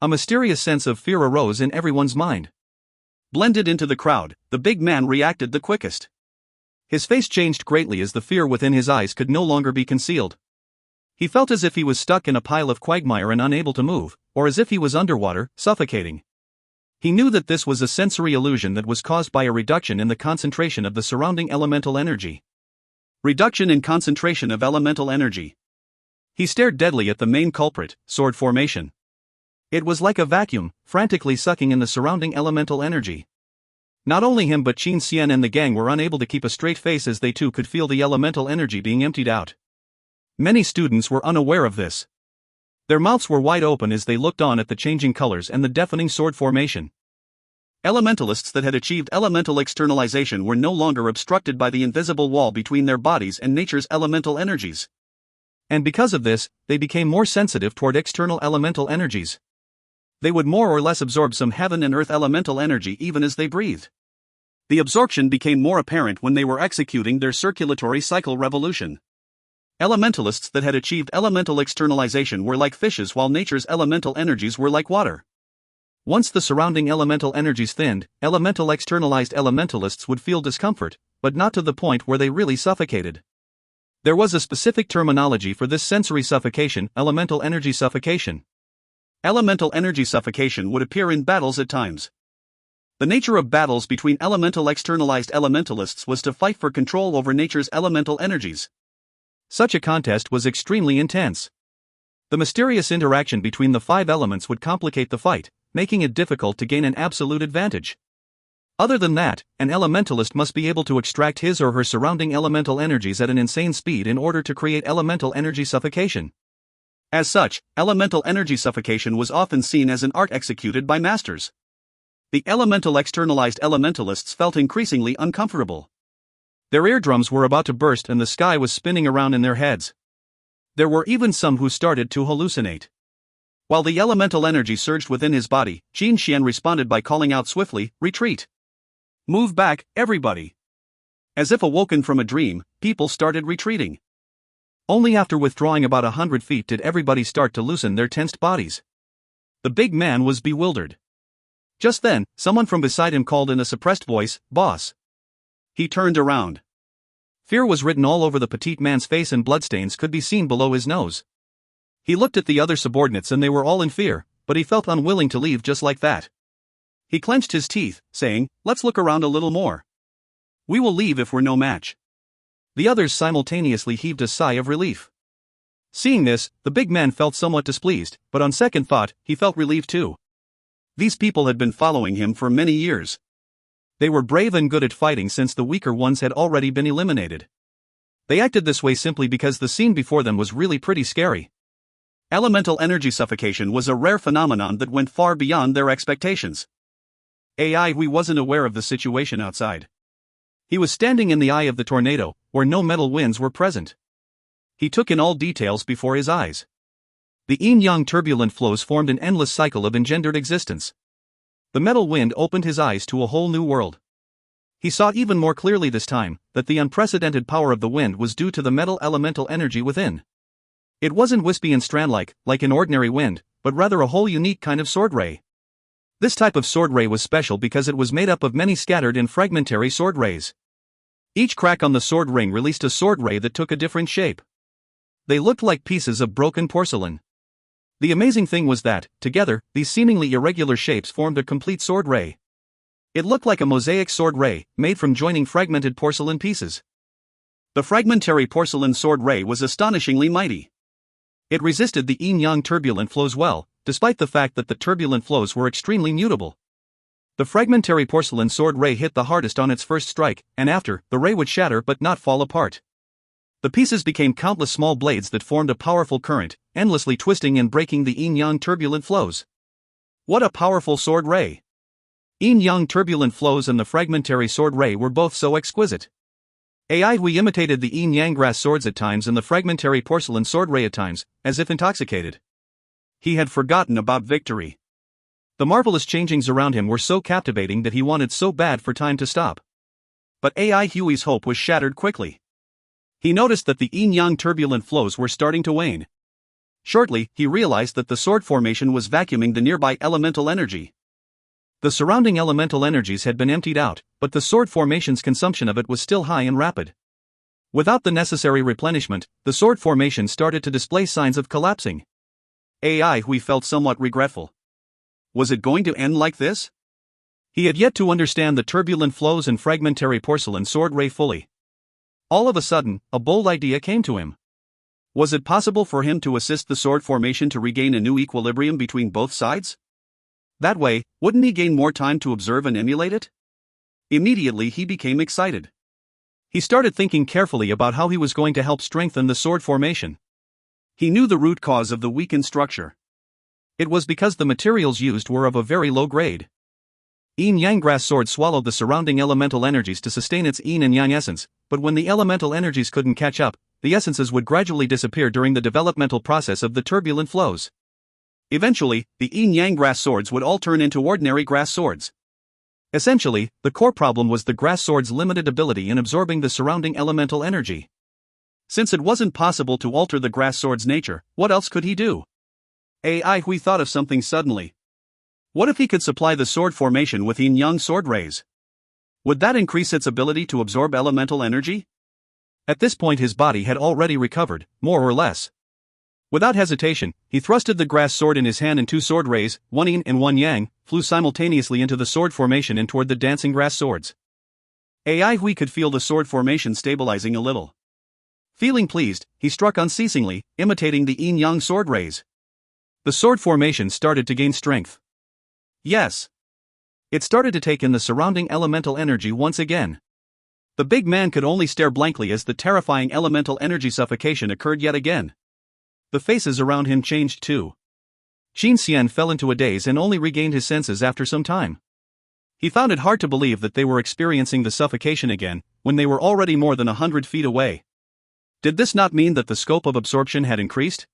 A mysterious sense of fear arose in everyone's mind. Blended into the crowd, the big man reacted the quickest. His face changed greatly as the fear within his eyes could no longer be concealed. He felt as if he was stuck in a pile of quagmire and unable to move, or as if he was underwater, suffocating. He knew that this was a sensory illusion that was caused by a reduction in the concentration of the surrounding elemental energy. Reduction in concentration of elemental energy. He stared deadly at the main culprit, sword formation. It was like a vacuum, frantically sucking in the surrounding elemental energy. Not only him but Qin Xian and the gang were unable to keep a straight face as they too could feel the elemental energy being emptied out. Many students were unaware of this. Their mouths were wide open as they looked on at the changing colors and the deafening sword formation. Elementalists that had achieved elemental externalization were no longer obstructed by the invisible wall between their bodies and nature's elemental energies. And because of this, they became more sensitive toward external elemental energies. They would more or less absorb some heaven and earth elemental energy even as they breathed. The absorption became more apparent when they were executing their circulatory cycle revolution. Elementalists that had achieved elemental externalization were like fishes while nature's elemental energies were like water. Once the surrounding elemental energies thinned, elemental externalized elementalists would feel discomfort, but not to the point where they really suffocated. There was a specific terminology for this sensory suffocation, elemental energy suffocation. Elemental energy suffocation would appear in battles at times. The nature of battles between elemental externalized elementalists was to fight for control over nature's elemental energies. Such a contest was extremely intense. The mysterious interaction between the five elements would complicate the fight, making it difficult to gain an absolute advantage. Other than that, an elementalist must be able to extract his or her surrounding elemental energies at an insane speed in order to create elemental energy suffocation. As such, elemental energy suffocation was often seen as an art executed by masters. The elemental externalized elementalists felt increasingly uncomfortable. Their eardrums were about to burst and the sky was spinning around in their heads. There were even some who started to hallucinate. While the elemental energy surged within his body, Qin Xian responded by calling out swiftly, "Retreat! Move back, everybody!" As if awoken from a dream, people started retreating. Only after withdrawing about 100 feet did everybody start to loosen their tensed bodies. The big man was bewildered. Just then, someone from beside him called in a suppressed voice, "Boss." He turned around. Fear was written all over the petite man's face and bloodstains could be seen below his nose. He looked at the other subordinates and they were all in fear, but he felt unwilling to leave just like that. He clenched his teeth, saying, "Let's look around a little more. We will leave if we're no match." The others simultaneously heaved a sigh of relief. Seeing this, the big man felt somewhat displeased, but on second thought, he felt relieved too. These people had been following him for many years. They were brave and good at fighting since the weaker ones had already been eliminated. They acted this way simply because the scene before them was really pretty scary. Elemental energy suffocation was a rare phenomenon that went far beyond their expectations. Hui wasn't aware of the situation outside. He was standing in the eye of the tornado, where no metal winds were present. He took in all details before his eyes. The yin-yang turbulent flows formed an endless cycle of engendered existence. The metal wind opened his eyes to a whole new world. He saw even more clearly this time that the unprecedented power of the wind was due to the metal elemental energy within. It wasn't wispy and strand-like, like an ordinary wind, but rather a whole unique kind of sword ray. This type of sword ray was special because it was made up of many scattered and fragmentary sword rays. Each crack on the sword ring released a sword ray that took a different shape. They looked like pieces of broken porcelain. The amazing thing was that, together, these seemingly irregular shapes formed a complete sword ray. It looked like a mosaic sword ray, made from joining fragmented porcelain pieces. The fragmentary porcelain sword ray was astonishingly mighty. It resisted the yin-yang turbulent flows well, despite the fact that the turbulent flows were extremely mutable. The fragmentary porcelain sword ray hit the hardest on its first strike, and after, the ray would shatter but not fall apart. The pieces became countless small blades that formed a powerful current, endlessly twisting and breaking the yin-yang turbulent flows. What a powerful sword ray! Yin-yang turbulent flows and the fragmentary sword ray were both so exquisite. We imitated the yin-yang grass swords at times and the fragmentary porcelain sword ray at times, as if intoxicated. He had forgotten about victory. The marvelous changings around him were so captivating that he wanted so bad for time to stop. But Huey's hope was shattered quickly. He noticed that the yin-yang turbulent flows were starting to wane. Shortly, he realized that the sword formation was vacuuming the nearby elemental energy. The surrounding elemental energies had been emptied out, but the sword formation's consumption of it was still high and rapid. Without the necessary replenishment, the sword formation started to display signs of collapsing. Huey felt somewhat regretful. Was it going to end like this? He had yet to understand the turbulent flows and fragmentary porcelain sword ray fully. All of a sudden, a bold idea came to him. Was it possible for him to assist the sword formation to regain a new equilibrium between both sides? That way, wouldn't he gain more time to observe and emulate it? Immediately he became excited. He started thinking carefully about how he was going to help strengthen the sword formation. He knew the root cause of the weakened structure. It was because the materials used were of a very low grade. Yin-yang grass sword swallowed the surrounding elemental energies to sustain its yin and yang essence, but when the elemental energies couldn't catch up, the essences would gradually disappear during the developmental process of the turbulent flows. Eventually, the yin-yang grass swords would all turn into ordinary grass swords. Essentially, the core problem was the grass sword's limited ability in absorbing the surrounding elemental energy. Since it wasn't possible to alter the grass sword's nature, what else could he do? Huey thought of something suddenly. What if he could supply the sword formation with yin-yang sword rays? Would that increase its ability to absorb elemental energy? At this point his body had already recovered, more or less. Without hesitation, he thrusted the grass sword in his hand and two sword rays, one yin and one yang, flew simultaneously into the sword formation and toward the dancing grass swords. Huey could feel the sword formation stabilizing a little. Feeling pleased, he struck unceasingly, imitating the yin-yang sword rays. The sword formation started to gain strength. Yes. It started to take in the surrounding elemental energy once again. The big man could only stare blankly as the terrifying elemental energy suffocation occurred yet again. The faces around him changed too. Qin Xian fell into a daze and only regained his senses after some time. He found it hard to believe that they were experiencing the suffocation again, when they were already more than 100 feet away. Did this not mean that the scope of absorption had increased?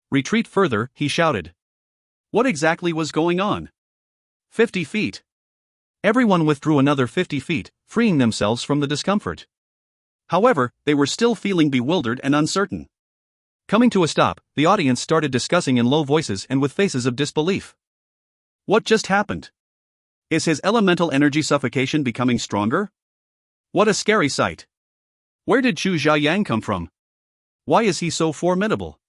Retreat further, he shouted. What exactly was going on? 50 feet. Everyone withdrew another 50 feet, freeing themselves from the discomfort. However, they were still feeling bewildered and uncertain. Coming to a stop, the audience started discussing in low voices and with faces of disbelief. What just happened? Is his elemental energy suffocation becoming stronger? What a scary sight. Where did Chu Xiaoyang come from? Why is he so formidable?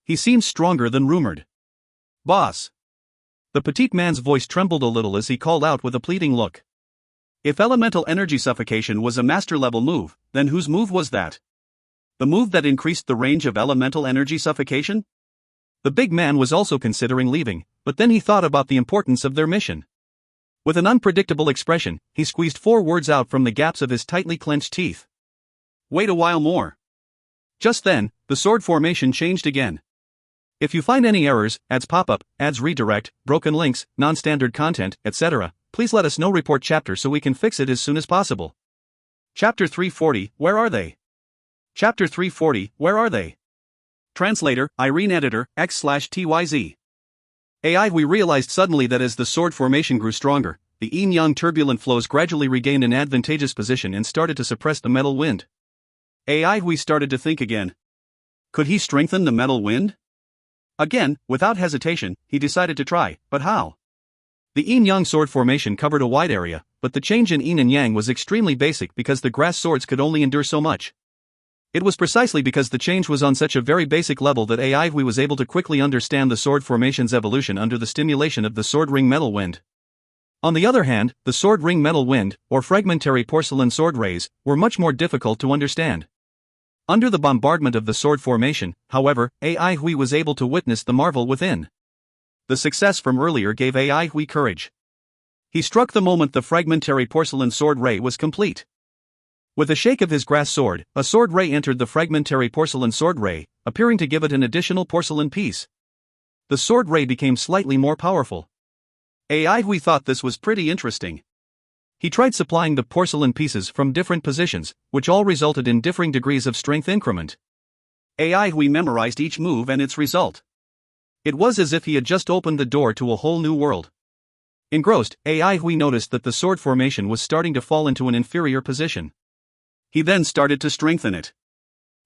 He seems stronger than rumored. Boss. The petite man's voice trembled a little as he called out with a pleading look. If elemental energy suffocation was a master-level move, then whose move was that? The move that increased the range of elemental energy suffocation? The big man was also considering leaving, but then he thought about the importance of their mission. With an unpredictable expression, he squeezed 4 words out from the gaps of his tightly clenched teeth. Wait a while more. Just then, the sword formation changed again. If you find any errors, ads pop-up, ads redirect, broken links, non-standard content, etc., please let us know. Report chapter so we can fix it as soon as possible. Chapter 340, where are they? Chapter 340, where are they? Translator, Irene Editor, X/TYZ. We realized suddenly that as the sword formation grew stronger, the yin-yang turbulent flows gradually regained an advantageous position and started to suppress the metal wind. We started to think again. Could he strengthen the metal wind? Again, without hesitation, he decided to try, but how? The yin-yang sword formation covered a wide area, but the change in yin and yang was extremely basic because the grass swords could only endure so much. It was precisely because the change was on such a very basic level that AI Hui was able to quickly understand the sword formation's evolution under the stimulation of the sword ring metal wind. On the other hand, the sword ring metal wind, or fragmentary porcelain sword rays, were much more difficult to understand. Under the bombardment of the sword formation, however, AI Hui was able to witness the marvel within. The success from earlier gave AI Hui courage. He struck the moment the fragmentary porcelain sword ray was complete. With a shake of his grass sword, a sword ray entered the fragmentary porcelain sword ray, appearing to give it an additional porcelain piece. The sword ray became slightly more powerful. AI Hui thought this was pretty interesting. He tried supplying the porcelain pieces from different positions, which all resulted in differing degrees of strength increment. AI Hui memorized each move and its result. It was as if he had just opened the door to a whole new world. Engrossed, AI Hui noticed that the sword formation was starting to fall into an inferior position. He then started to strengthen it.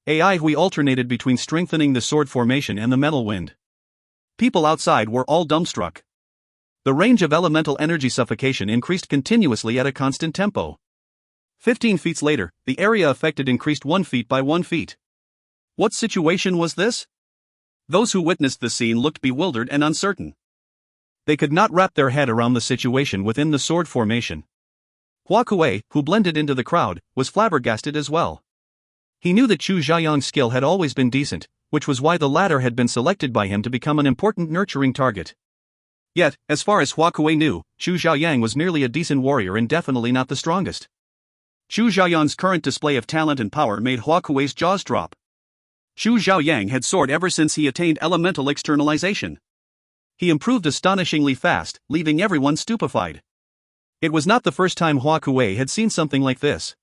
AI Hui alternated between strengthening the sword formation and the metal wind. People outside were all dumbstruck. The range of elemental energy suffocation increased continuously at a constant tempo. 15 feet later, the area affected increased 1 feet by 1 feet. What situation was this? Those who witnessed the scene looked bewildered and uncertain. They could not wrap their head around the situation within the sword formation. Hua Kuei, who blended into the crowd, was flabbergasted as well. He knew that Chu Xiaoyang's skill had always been decent, which was why the latter had been selected by him to become an important nurturing target. Yet, as far as Hua Kuei knew, Chu Xiaoyang was merely a decent warrior and definitely not the strongest. Chu Xiaoyang's current display of talent and power made Hua Kuei's jaws drop. Chu Xiaoyang had soared ever since he attained elemental externalization. He improved astonishingly fast, leaving everyone stupefied. It was not the first time Hua Kuei had seen something like this.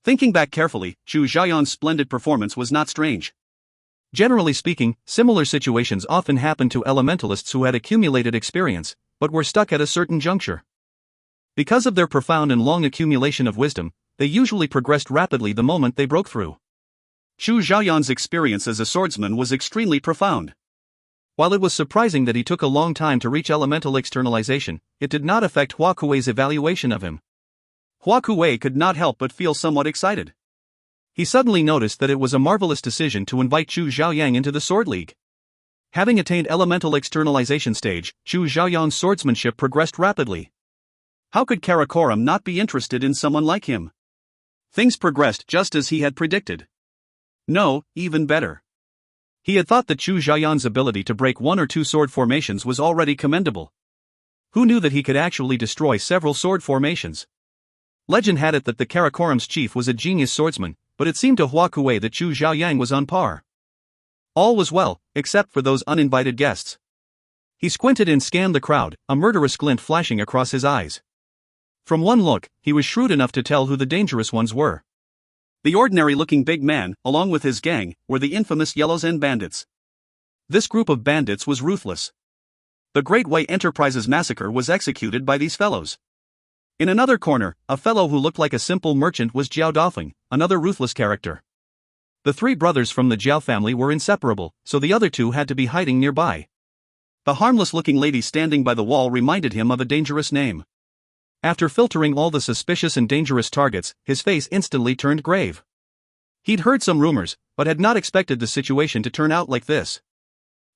Thinking back carefully, Chu Xiaoyang's splendid performance was not strange. Generally speaking, similar situations often happened to elementalists who had accumulated experience, but were stuck at a certain juncture. Because of their profound and long accumulation of wisdom, they usually progressed rapidly the moment they broke through. Chu Xiaoyang's experience as a swordsman was extremely profound. While it was surprising that he took a long time to reach elemental externalization, it did not affect Hua Kuei's evaluation of him. Hua Kuei could not help but feel somewhat excited. He suddenly noticed that it was a marvelous decision to invite Chu Xiaoyang into the Sword League. Having attained elemental externalization stage, Chu Xiaoyang's swordsmanship progressed rapidly. How could Karakoram not be interested in someone like him? Things progressed just as he had predicted. No, even better. He had thought that Chu Xiaoyang's ability to break 1 or 2 sword formations was already commendable. Who knew that he could actually destroy several sword formations? Legend had it that the Karakoram's chief was a genius swordsman, but it seemed to Hua Kuei that Chu Xiaoyang was on par. All was well, except for those uninvited guests. He squinted and scanned the crowd, a murderous glint flashing across his eyes. From one look, he was shrewd enough to tell who the dangerous ones were. The ordinary-looking big man, along with his gang, were the infamous Yellows and Bandits. This group of bandits was ruthless. The Great White Enterprises massacre was executed by these fellows. In another corner, a fellow who looked like a simple merchant was Jiao Dafeng, another ruthless character. The 3 brothers from the Jiao family were inseparable, so the other 2 had to be hiding nearby. The harmless-looking lady standing by the wall reminded him of a dangerous name. After filtering all the suspicious and dangerous targets, his face instantly turned grave. He'd heard some rumors, but had not expected the situation to turn out like this.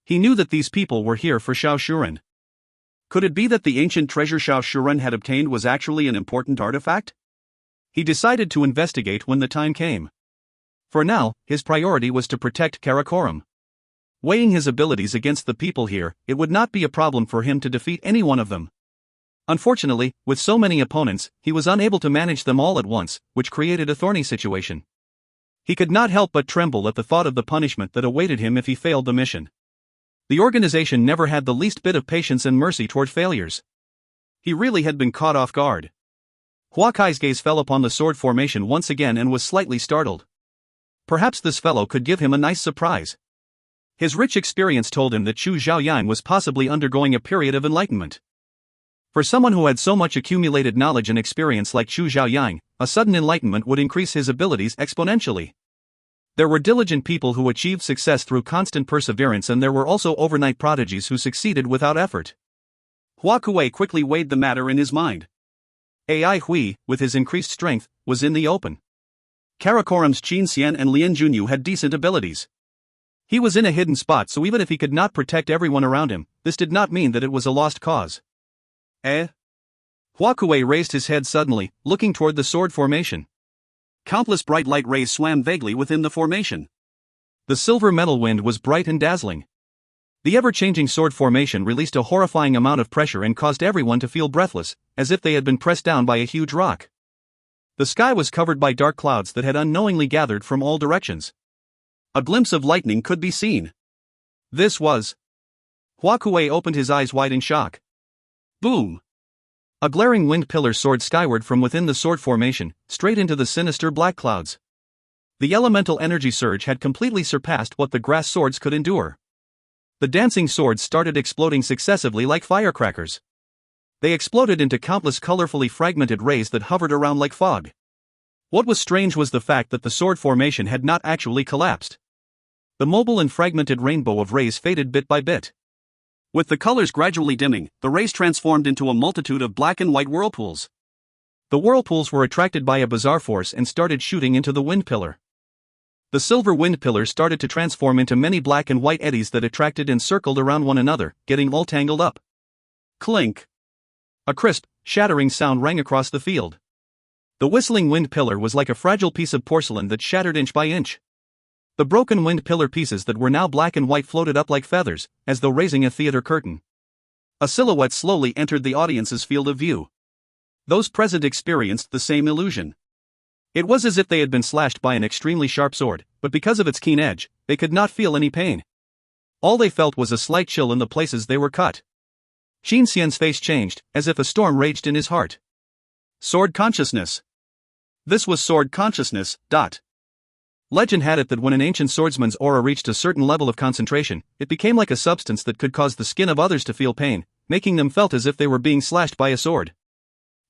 He knew that these people were here for Shao Shuren. Could it be that the ancient treasure Shao Shuren had obtained was actually an important artifact? He decided to investigate when the time came. For now, his priority was to protect Karakoram. Weighing his abilities against the people here, it would not be a problem for him to defeat any one of them. Unfortunately, with so many opponents, he was unable to manage them all at once, which created a thorny situation. He could not help but tremble at the thought of the punishment that awaited him if he failed the mission. The organization never had the least bit of patience and mercy toward failures. He really had been caught off guard. Hua Kai's gaze fell upon the sword formation once again and was slightly startled. Perhaps this fellow could give him a nice surprise. His rich experience told him that Chu Xiaoyang was possibly undergoing a period of enlightenment. For someone who had so much accumulated knowledge and experience like Chu Xiaoyang, a sudden enlightenment would increase his abilities exponentially. There were diligent people who achieved success through constant perseverance, and there were also overnight prodigies who succeeded without effort. Hua Kuei quickly weighed the matter in his mind. AI Hui, with his increased strength, was in the open. Karakoram's Qin Xian and Lian Junyu had decent abilities. He was in a hidden spot, so even if he could not protect everyone around him, this did not mean that it was a lost cause. Hua Kuei raised his head suddenly, looking toward the sword formation. Countless bright light rays swam vaguely within the formation. The silver metal wind was bright and dazzling. The ever-changing sword formation released a horrifying amount of pressure and caused everyone to feel breathless, as if they had been pressed down by a huge rock. The sky was covered by dark clouds that had unknowingly gathered from all directions. A glimpse of lightning could be seen. This was... Hua Kuei opened his eyes wide in shock. Boom! A glaring wind pillar soared skyward from within the sword formation, straight into the sinister black clouds. The elemental energy surge had completely surpassed what the grass swords could endure. The dancing swords started exploding successively like firecrackers. They exploded into countless colorfully fragmented rays that hovered around like fog. What was strange was the fact that the sword formation had not actually collapsed. The mobile and fragmented rainbow of rays faded bit by bit. With the colors gradually dimming, the rays transformed into a multitude of black and white whirlpools. The whirlpools were attracted by a bizarre force and started shooting into the wind pillar. The silver wind pillar started to transform into many black and white eddies that attracted and circled around one another, getting all tangled up. Clink! A crisp, shattering sound rang across the field. The whistling wind pillar was like a fragile piece of porcelain that shattered inch by inch. The broken wind pillar pieces that were now black and white floated up like feathers, as though raising a theater curtain. A silhouette slowly entered the audience's field of view. Those present experienced the same illusion. It was as if they had been slashed by an extremely sharp sword, but because of its keen edge, they could not feel any pain. All they felt was a slight chill in the places they were cut. Qin Xian's face changed, as if a storm raged in his heart. Sword consciousness. This was sword consciousness. Legend had it that when an ancient swordsman's aura reached a certain level of concentration, it became like a substance that could cause the skin of others to feel pain, making them felt as if they were being slashed by a sword.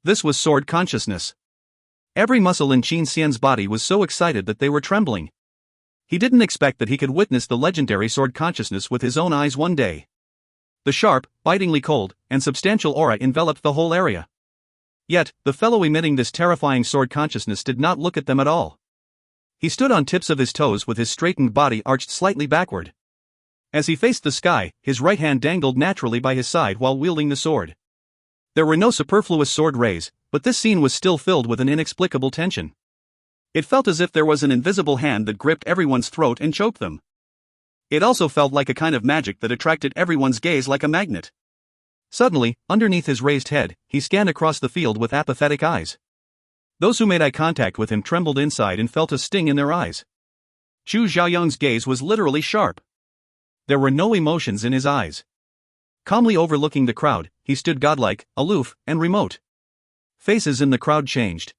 This was sword consciousness. Every muscle in Qin Xian's body was so excited that they were trembling. He didn't expect that he could witness the legendary sword consciousness with his own eyes one day. The sharp, bitingly cold, and substantial aura enveloped the whole area. Yet, the fellow emitting this terrifying sword consciousness did not look at them at all. He stood on tips of his toes with his straightened body arched slightly backward. As he faced the sky, his right hand dangled naturally by his side while wielding the sword. There were no superfluous sword rays, but this scene was still filled with an inexplicable tension. It felt as if there was an invisible hand that gripped everyone's throat and choked them. It also felt like a kind of magic that attracted everyone's gaze like a magnet. Suddenly, underneath his raised head, he scanned across the field with apathetic eyes. Those who made eye contact with him trembled inside and felt a sting in their eyes. Chu Xiaoyang's gaze was literally sharp. There were no emotions in his eyes. Calmly overlooking the crowd, he stood godlike, aloof, and remote. Faces in the crowd changed.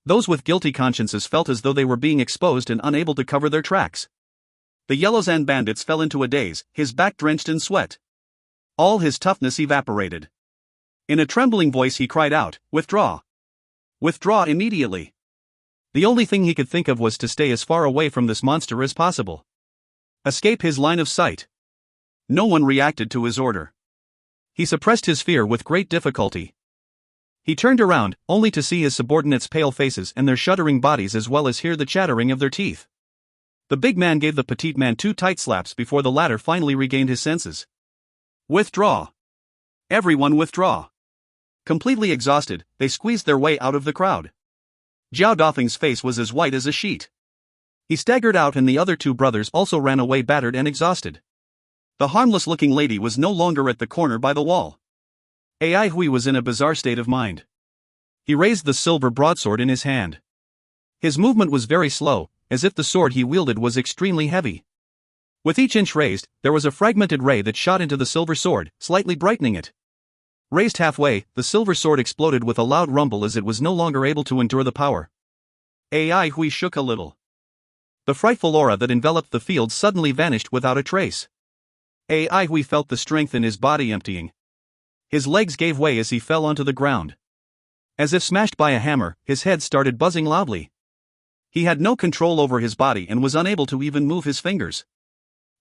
Those with guilty consciences felt as though they were being exposed and unable to cover their tracks. The Yellow Zan bandits fell into a daze, his back drenched in sweat. All his toughness evaporated. In a trembling voice he cried out, "Withdraw! Withdraw immediately!" The only thing he could think of was to stay as far away from this monster as possible. Escape his line of sight. No one reacted to his order. He suppressed his fear with great difficulty. He turned around, only to see his subordinates' pale faces and their shuddering bodies as well as hear the chattering of their teeth. The big man gave the petite man 2 tight slaps before the latter finally regained his senses. "Withdraw! Everyone withdraw!" Completely exhausted, they squeezed their way out of the crowd. Jiao Dafeng's face was as white as a sheet. He staggered out and the other 2 brothers also ran away battered and exhausted. The harmless-looking lady was no longer at the corner by the wall. Ai Hui was in a bizarre state of mind. He raised the silver broadsword in his hand. His movement was very slow, as if the sword he wielded was extremely heavy. With each inch raised, there was a fragmented ray that shot into the silver sword, slightly brightening it. Raised halfway, the silver sword exploded with a loud rumble as it was no longer able to endure the power. Ai Hui shook a little. The frightful aura that enveloped the field suddenly vanished without a trace. Ai Hui felt the strength in his body emptying. His legs gave way as he fell onto the ground. As if smashed by a hammer, his head started buzzing loudly. He had no control over his body and was unable to even move his fingers.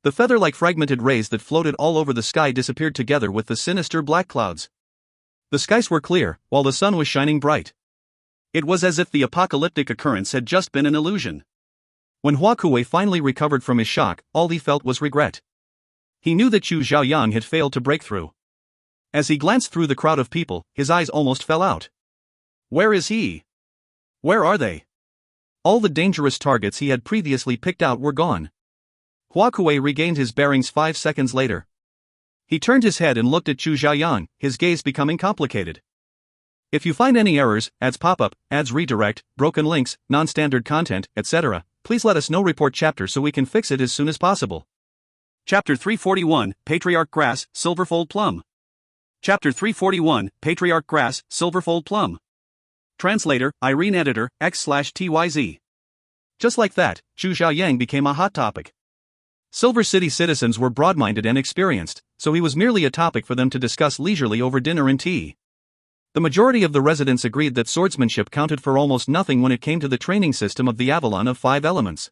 The feather-like fragmented rays that floated all over the sky disappeared together with the sinister black clouds. The skies were clear, while the sun was shining bright. It was as if the apocalyptic occurrence had just been an illusion. When Hua Kuei finally recovered from his shock, all he felt was regret. He knew that Chu Xiaoyang had failed to break through. As he glanced through the crowd of people, his eyes almost fell out. Where is he? Where are they? All the dangerous targets he had previously picked out were gone. Hua Kuei regained his bearings 5 seconds later. He turned his head and looked at Chu Xiaoyang, his gaze becoming complicated. If you find any errors, ads pop up, ads redirect, broken links, non-standard content, etc., please let us know. Report chapter so we can fix it as soon as possible. Chapter 341, Patriarch Grass, Silverfold Plum. Chapter 341, Patriarch Grass, Silverfold Plum. Translator, Irene Editor, X/TYZ. Just like that, Chu Xiaoyang became a hot topic. Silver City citizens were broad-minded and experienced, so he was merely a topic for them to discuss leisurely over dinner and tea. The majority of the residents agreed that swordsmanship counted for almost nothing when it came to the training system of the Avalon of 5 elements.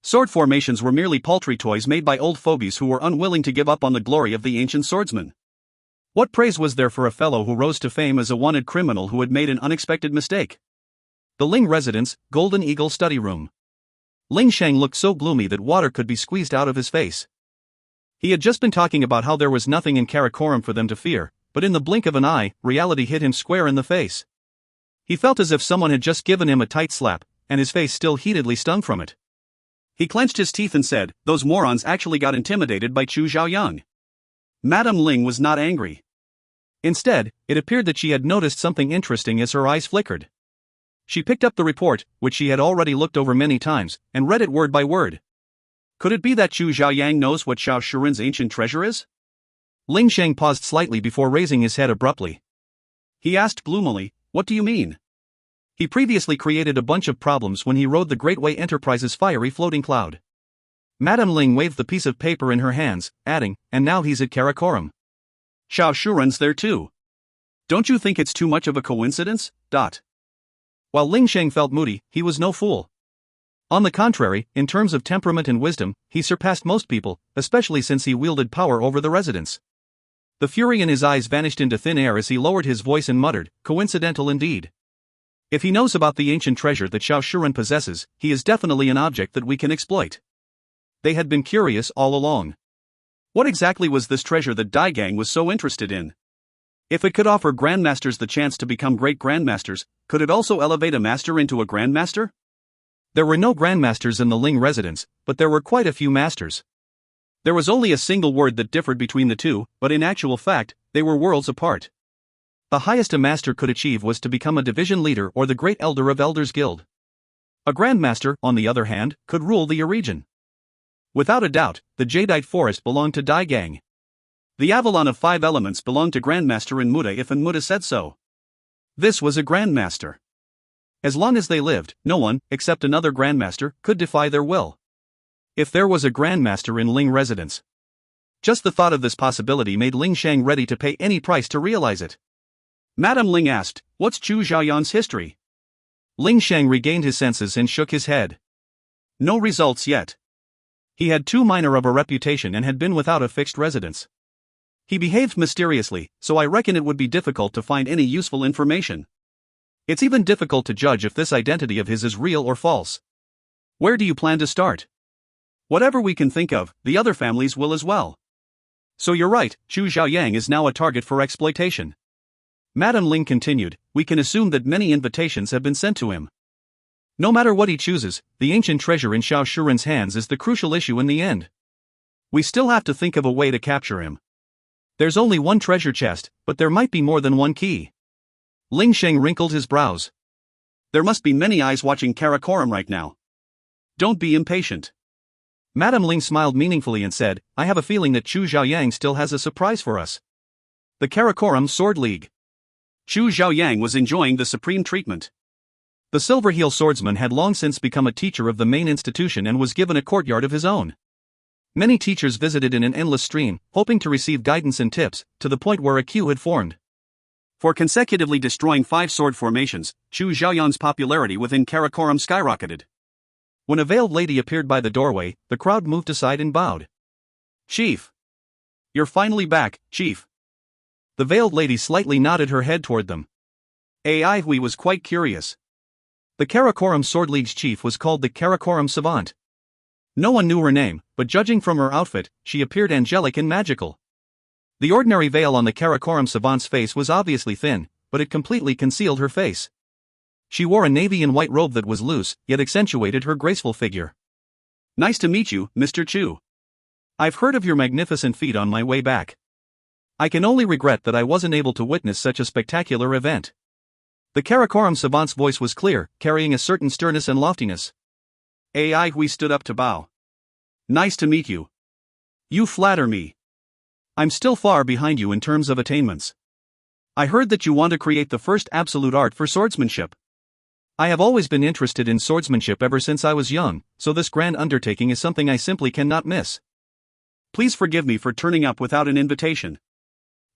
Sword formations were merely paltry toys made by old fogies who were unwilling to give up on the glory of the ancient swordsman. What praise was there for a fellow who rose to fame as a wanted criminal who had made an unexpected mistake? The Ling residence, Golden Eagle study room. Ling Sheng looked so gloomy that water could be squeezed out of his face. He had just been talking about how there was nothing in Karakoram for them to fear, but in the blink of an eye, reality hit him square in the face. He felt as if someone had just given him a tight slap, and his face still heatedly stung from it. He clenched his teeth and said, "Those morons actually got intimidated by Chu Xiaoyang." Madame Ling was not angry. Instead, it appeared that she had noticed something interesting as her eyes flickered. She picked up the report, which she had already looked over many times, and read it word by word. Could it be that Chu Xiaoyang knows what Xiao Shuren's ancient treasure is? Ling Sheng paused slightly before raising his head abruptly. He asked gloomily, "What do you mean?" He previously created a bunch of problems when he rode the Great Way Enterprise's fiery floating cloud. Madame Ling waved the piece of paper in her hands, adding, "And now he's at Karakoram. Xiao Shuren's there too. Don't you think it's too much of a coincidence?" While Ling Sheng felt moody, he was no fool. On the contrary, in terms of temperament and wisdom, he surpassed most people, especially since he wielded power over the residents. The fury in his eyes vanished into thin air as he lowered his voice and muttered, "Coincidental indeed. If he knows about the ancient treasure that Xiao Shuren possesses, he is definitely an object that we can exploit." They had been curious all along. What exactly was this treasure that Dai Gang was so interested in? If it could offer grandmasters the chance to become great grandmasters, could it also elevate a master into a grandmaster? There were no grandmasters in the Ling residence, but there were quite a few masters. There was only a single word that differed between the two, but in actual fact, they were worlds apart. The highest a master could achieve was to become a division leader or the great elder of Elders Guild. A grandmaster, on the other hand, could rule the region. Without a doubt, the Jadeite forest belonged to Dai Gang. The Avalon of 5 elements belonged to Grandmaster Muda if Muda said so. This was a grandmaster. As long as they lived, no one, except another grandmaster, could defy their will. If there was a grandmaster in Ling residence. Just the thought of this possibility made Ling Sheng ready to pay any price to realize it. Madame Ling asked, "What's Chu Xiaoyang's history?" Ling Sheng regained his senses and shook his head. No results yet. He had too minor of a reputation and had been without a fixed residence. He behaved mysteriously, so I reckon it would be difficult to find any useful information. It's even difficult to judge if this identity of his is real or false. Where do you plan to start? Whatever we can think of, the other families will as well. So you're right, Chu Xiaoyang is now a target for exploitation. Madame Ling continued, "We can assume that many invitations have been sent to him. No matter what he chooses, the ancient treasure in Xiao Shuren's hands is the crucial issue in the end. We still have to think of a way to capture him. There's only one treasure chest, but there might be more than one key." Ling Sheng wrinkled his brows. There must be many eyes watching Karakoram right now. Don't be impatient. Madame Ling smiled meaningfully and said, "I have a feeling that Chu Xiaoyang still has a surprise for us." The Karakoram Sword League. Chu Xiaoyang was enjoying the supreme treatment. The Silver Heel swordsman had long since become a teacher of the main institution and was given a courtyard of his own. Many teachers visited in an endless stream, hoping to receive guidance and tips, to the point where a queue had formed. For consecutively destroying 5 sword formations, Chu Xiaoyang's popularity within Karakoram skyrocketed. When a veiled lady appeared by the doorway, the crowd moved aside and bowed. "Chief! You're finally back, Chief." The veiled lady slightly nodded her head toward them. AI Hui was quite curious. The Karakoram Sword League's chief was called the Karakoram Savant. No one knew her name, but judging from her outfit, she appeared angelic and magical. The ordinary veil on the Karakoram Savant's face was obviously thin, but it completely concealed her face. She wore a navy and white robe that was loose, yet accentuated her graceful figure. Nice to meet you, Mr. Chu. I've heard of your magnificent feat on my way back. I can only regret that I wasn't able to witness such a spectacular event. The Karakoram Savant's voice was clear, carrying a certain sternness and loftiness. AI Hui stood up to bow. Nice to meet you. You flatter me. I'm still far behind you in terms of attainments. I heard that you want to create the first absolute art for swordsmanship. I have always been interested in swordsmanship ever since I was young, so this grand undertaking is something I simply cannot miss. Please forgive me for turning up without an invitation.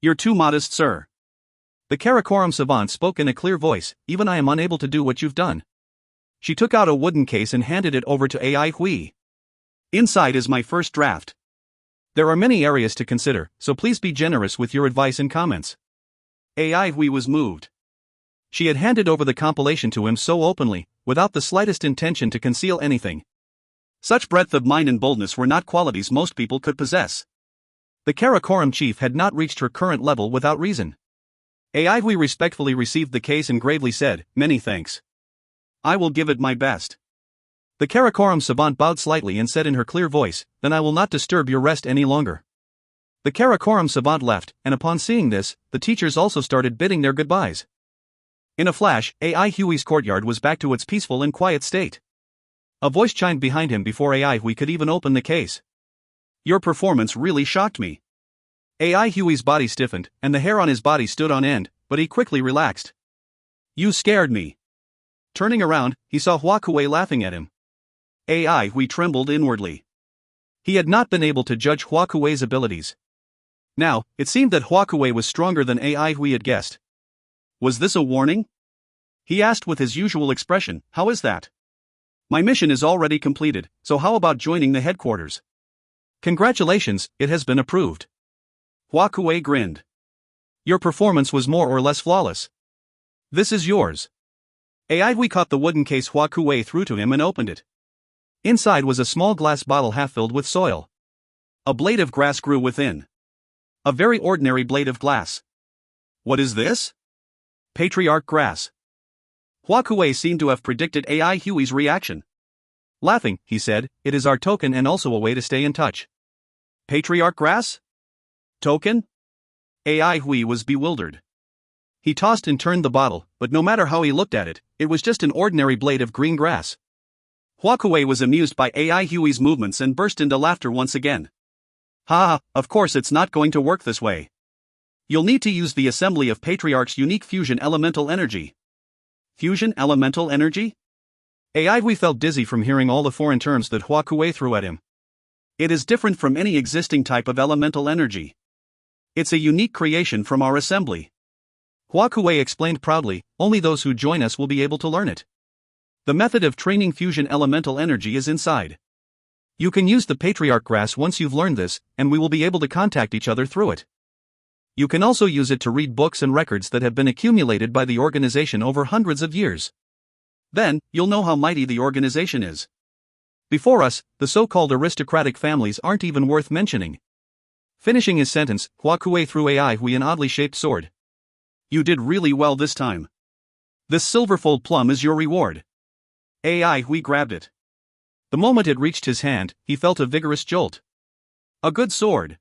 You're too modest, sir. The Karakoram Savant spoke in a clear voice. Even I am unable to do what you've done. She took out a wooden case and handed it over to AI Hui. Inside is my first draft. There are many areas to consider, so please be generous with your advice and comments. AI Hui was moved. She had handed over the compilation to him so openly, without the slightest intention to conceal anything. Such breadth of mind and boldness were not qualities most people could possess. The Karakoram chief had not reached her current level without reason. AI Hui respectfully received the case and gravely said, "Many thanks. I will give it my best." The Karakoram Savant bowed slightly and said in her clear voice, "Then I will not disturb your rest any longer." The Karakoram Savant left, and upon seeing this, the teachers also started bidding their goodbyes. In a flash, AI Hui's courtyard was back to its peaceful and quiet state. A voice chimed behind him before AI Hui could even open the case. Your performance really shocked me. AI Hui's body stiffened, and the hair on his body stood on end, but he quickly relaxed. You scared me. Turning around, he saw Hua Kuei laughing at him. AI Hui trembled inwardly. He had not been able to judge Hua Kuei's abilities. Now, it seemed that Hua Kuei was stronger than AI Hui had guessed. Was this a warning? He asked with his usual expression, "How is that?" My mission is already completed, so how about joining the headquarters? Congratulations, it has been approved. Hua Kuei grinned. Your performance was more or less flawless. This is yours. AI Hui caught the wooden case Hua Kuei threw to him and opened it. Inside was a small glass bottle half filled with soil. A blade of grass grew within. A very ordinary blade of glass. What is this? Patriarch grass. Hua Kuei seemed to have predicted AI Hui's reaction. Laughing, he said, "It is our token and also a way to stay in touch." Patriarch grass? Token? AI Hui was bewildered. He tossed and turned the bottle, but no matter how he looked at it, it was just an ordinary blade of green grass. Hua Kuei was amused by AI Hui's movements and burst into laughter once again. Ha, of course it's not going to work this way. You'll need to use the assembly of Patriarch's unique fusion elemental energy. Fusion elemental energy? AI Hui felt dizzy from hearing all the foreign terms that Hua Kuei threw at him. It is different from any existing type of elemental energy. It's a unique creation from our assembly. Hua Kuei explained proudly, only those who join us will be able to learn it. The method of training fusion elemental energy is inside. You can use the Patriarch grass once you've learned this, and we will be able to contact each other through it. You can also use it to read books and records that have been accumulated by the organization over hundreds of years. Then, you'll know how mighty the organization is. Before us, the so-called aristocratic families aren't even worth mentioning. Finishing his sentence, Hua Kuei threw AI Hui an oddly shaped sword. You did really well this time. This silverfold plum is your reward. AI Hui grabbed it. The moment it reached his hand, he felt a vigorous jolt. A good sword.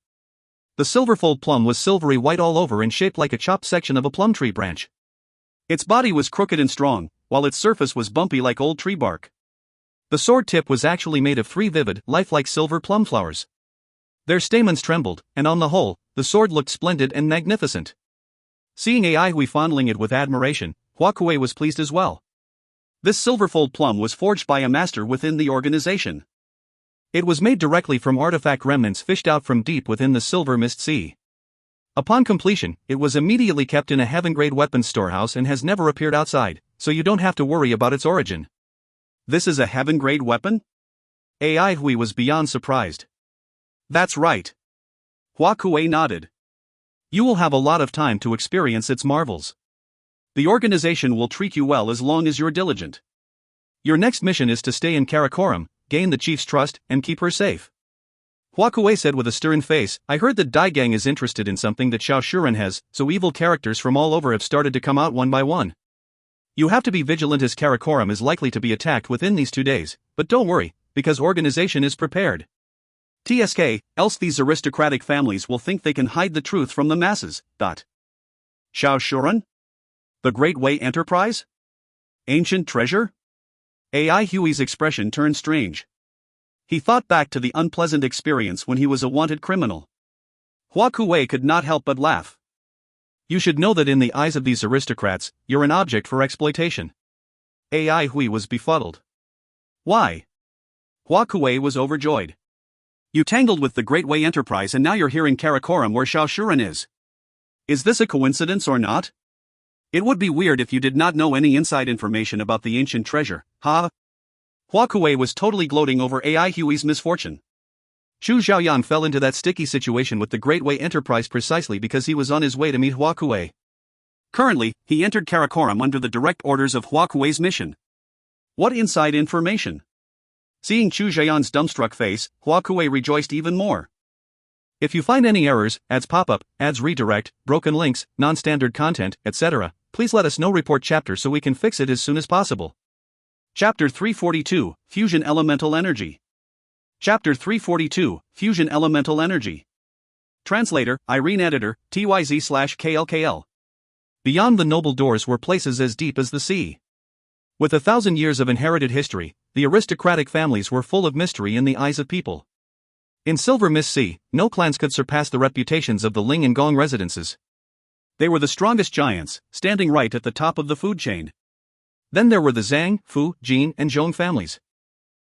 The silverfold plum was silvery white all over and shaped like a chopped section of a plum tree branch. Its body was crooked and strong, while its surface was bumpy like old tree bark. The sword tip was actually made of 3 vivid, lifelike silver plum flowers. Their stamens trembled, and on the whole, the sword looked splendid and magnificent. Seeing AI Hui fondling it with admiration, Hua Kuei was pleased as well. This silverfold plum was forged by a master within the organization. It was made directly from artifact remnants fished out from deep within the Silver Mist Sea. Upon completion, it was immediately kept in a heaven-grade weapons storehouse and has never appeared outside, so you don't have to worry about its origin. This is a heaven-grade weapon? AI Hui was beyond surprised. That's right. Hua Kuei nodded. You will have a lot of time to experience its marvels. The organization will treat you well as long as you're diligent. Your next mission is to stay in Karakoram, gain the chief's trust, and keep her safe. Hua Kuei said with a stern face, I heard that Dai Gang is interested in something that Xiao Shuren has, so evil characters from all over have started to come out one by one. You have to be vigilant as Karakoram is likely to be attacked within these 2 days, but don't worry, because organization is prepared. TSK, else these aristocratic families will think they can hide the truth from the masses. Xiao Shuren? The Great Way Enterprise? Ancient treasure? AI Huey's expression turned strange. He thought back to the unpleasant experience when he was a wanted criminal. Hua Kuei could not help but laugh. You should know that in the eyes of these aristocrats, you're an object for exploitation. AI Hui was befuddled. Why? Hua Kuei was overjoyed. You tangled with the Great Way Enterprise and now you're here in Karakoram where Xiao Shuren is. Is this a coincidence or not? It would be weird if you did not know any inside information about the ancient treasure, huh? Hua Kuei was totally gloating over AI Huey's misfortune. Chu Xiaoyan fell into that sticky situation with the Great Way Enterprise precisely because he was on his way to meet Hua Kuei. Currently, he entered Karakoram under the direct orders of Hua Kuei's mission. What inside information? Seeing Chu Xiaoyan's dumbstruck face, Hua Kuei rejoiced even more. If you find any errors, ads pop-up, ads redirect, broken links, non-standard content, etc., please let us know. Report chapter so we can fix it as soon as possible. Chapter 342, Fusion Elemental Energy. Chapter 342, Fusion Elemental Energy. Translator, Irene Editor, TYZ/KLKL. Beyond the noble doors were places as deep as the sea. With 1,000 years of inherited history, the aristocratic families were full of mystery in the eyes of people. In Silver Mist Sea, no clans could surpass the reputations of the Ling and Gong residences. They were the strongest giants, standing right at the top of the food chain. Then there were the Zhang, Fu, Jin, and Zhong families.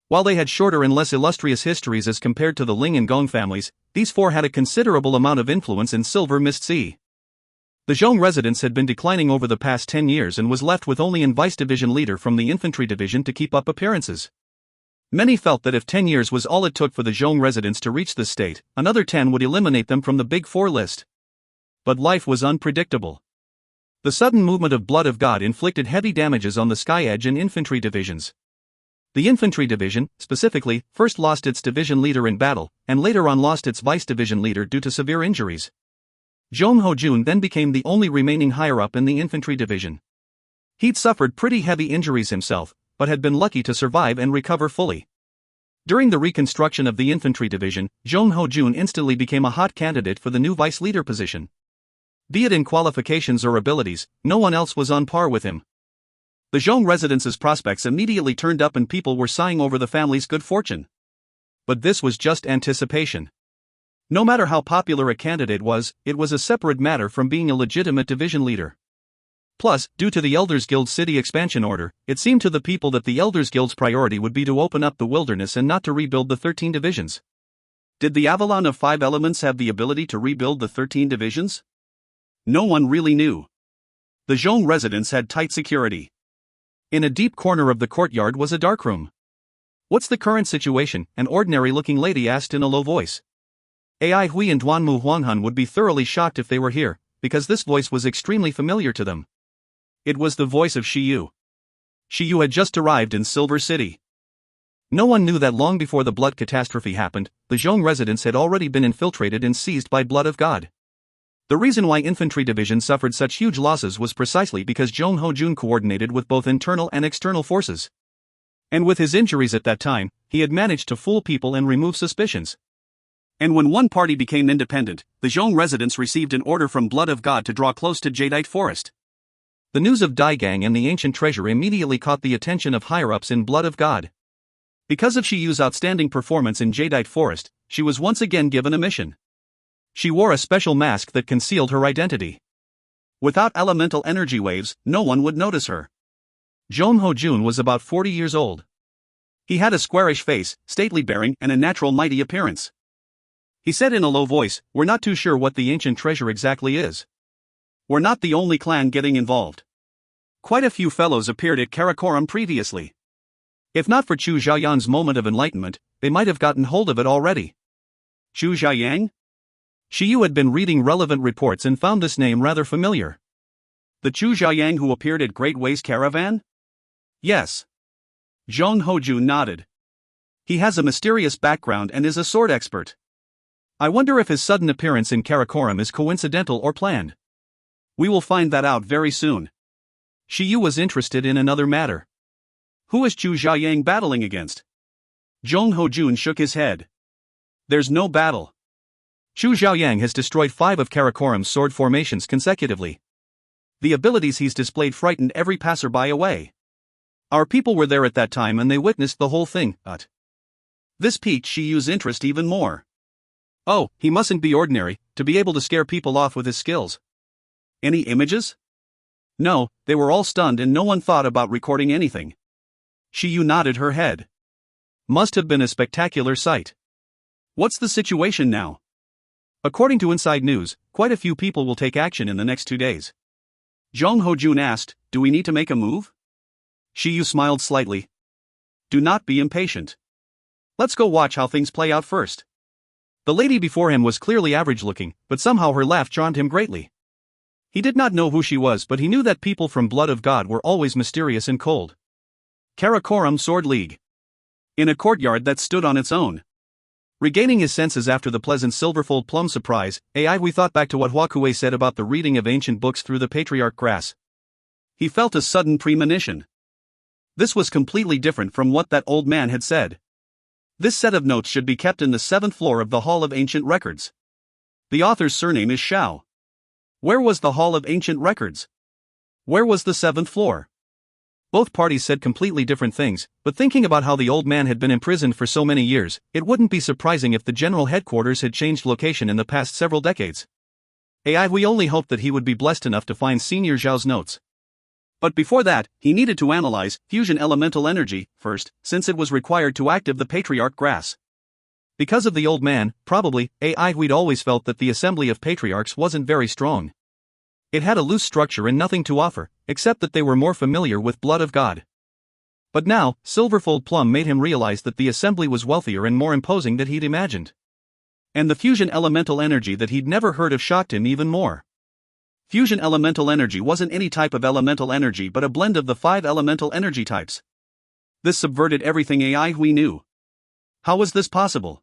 While they had shorter and less illustrious histories as compared to the Ling and Gong families, these four had a considerable amount of influence in Silver Mist Sea. The Zhong residence had been declining over the past 10 years and was left with only an vice division leader from the infantry division to keep up appearances. Many felt that if 10 years was all it took for the Zhong residents to reach this state, another 10 would eliminate them from the Big Four list. But life was unpredictable. The sudden movement of Blood of God inflicted heavy damages on the Sky Edge and infantry divisions. The infantry division, specifically, first lost its division leader in battle, and later on lost its vice division leader due to severe injuries. Zhong Hojun then became the only remaining higher-up in the infantry division. He'd suffered pretty heavy injuries himself, but had been lucky to survive and recover fully. During the reconstruction of the infantry division, Zhong Hojun instantly became a hot candidate for the new vice leader position. Be it in qualifications or abilities, no one else was on par with him. The Zhong residence's prospects immediately turned up and people were sighing over the family's good fortune. But this was just anticipation. No matter how popular a candidate was, it was a separate matter from being a legitimate division leader. Plus, due to the Elders Guild's city expansion order, it seemed to the people that the Elders Guild's priority would be to open up the wilderness and not to rebuild the 13 divisions. Did the Avalon of 5 Elements have the ability to rebuild the 13 divisions? No one really knew. The Zhong residence had tight security. In a deep corner of the courtyard was a dark room. What's the current situation? An ordinary-looking lady asked in a low voice. Ai Hui and Duanmu Huanghan would be thoroughly shocked if they were here, because this voice was extremely familiar to them. It was the voice of Shiyu. Shiyu had just arrived in Silver City. No one knew that long before the blood catastrophe happened, the Zhong residence had already been infiltrated and seized by Blood of God. The reason why infantry division suffered such huge losses was precisely because Zhong Hojun coordinated with both internal and external forces. And with his injuries at that time, he had managed to fool people and remove suspicions. And when one party became independent, the Zhong residents received an order from Blood of God to draw close to Jadeite Forest. The news of Dai Gang and the ancient treasure immediately caught the attention of higher-ups in Blood of God. Because of Shiyu's outstanding performance in Jadeite Forest, she was once again given a mission. She wore a special mask that concealed her identity. Without elemental energy waves, no one would notice her. Zhong Hojun was about 40 years old. He had a squarish face, stately bearing, and a natural mighty appearance. He said in a low voice, "We're not too sure what the ancient treasure exactly is. We're not the only clan getting involved. Quite a few fellows appeared at Karakoram previously. If not for Chu Xiaoyan's moment of enlightenment, they might have gotten hold of it already." Chu Xiaoyang? Shiyu had been reading relevant reports and found this name rather familiar. The Chu Xiaoyang who appeared at Great Way's caravan? Yes. Zhong Hoju nodded. He has a mysterious background and is a sword expert. I wonder if his sudden appearance in Karakoram is coincidental or planned. We will find that out very soon. Shiyu was interested in another matter. Who is Chu Xiaoyang battling against? Zhong Hojun shook his head. There's no battle. Chu Xiaoyang has destroyed 5 of Karakoram's sword formations consecutively. The abilities he's displayed frightened every passerby away. Our people were there at that time and they witnessed the whole thing, This piqued Shiyu's interest even more. Oh, he mustn't be ordinary, to be able to scare people off with his skills. Any images? No, they were all stunned and no one thought about recording anything. Shiyu nodded her head. Must have been a spectacular sight. What's the situation now? According to Inside News, quite a few people will take action in the next 2 days. Zhong Hojun asked, do we need to make a move? Shiyu smiled slightly. Do not be impatient. Let's go watch how things play out first. The lady before him was clearly average looking, but somehow her laugh charmed him greatly. He did not know who she was, but he knew that people from Blood of God were always mysterious and cold. Karakoram Sword League. In a courtyard that stood on its own. Regaining his senses after the pleasant Silverfold Plum surprise, we thought back to what Huakue said about the reading of ancient books through the patriarch grass. He felt a sudden premonition. This was completely different from what that old man had said. This set of notes should be kept in the 7th floor of the Hall of Ancient Records. The author's surname is Shao. Where was the Hall of Ancient Records? Where was the 7th floor? Both parties said completely different things, but thinking about how the old man had been imprisoned for so many years, it wouldn't be surprising if the general headquarters had changed location in the past several decades. We only hoped that he would be blessed enough to find Senior Zhao's notes. But before that, he needed to analyze fusion elemental energy first, since it was required to active the patriarch grass. Because of the old man, probably, we'd always felt that the assembly of patriarchs wasn't very strong. It had a loose structure and nothing to offer, except that they were more familiar with Blood of God. But now, Silverfold Plum made him realize that the assembly was wealthier and more imposing than he'd imagined. And the fusion elemental energy that he'd never heard of shocked him even more. Fusion elemental energy wasn't any type of elemental energy but a blend of the 5 elemental energy types. This subverted everything we knew. How was this possible?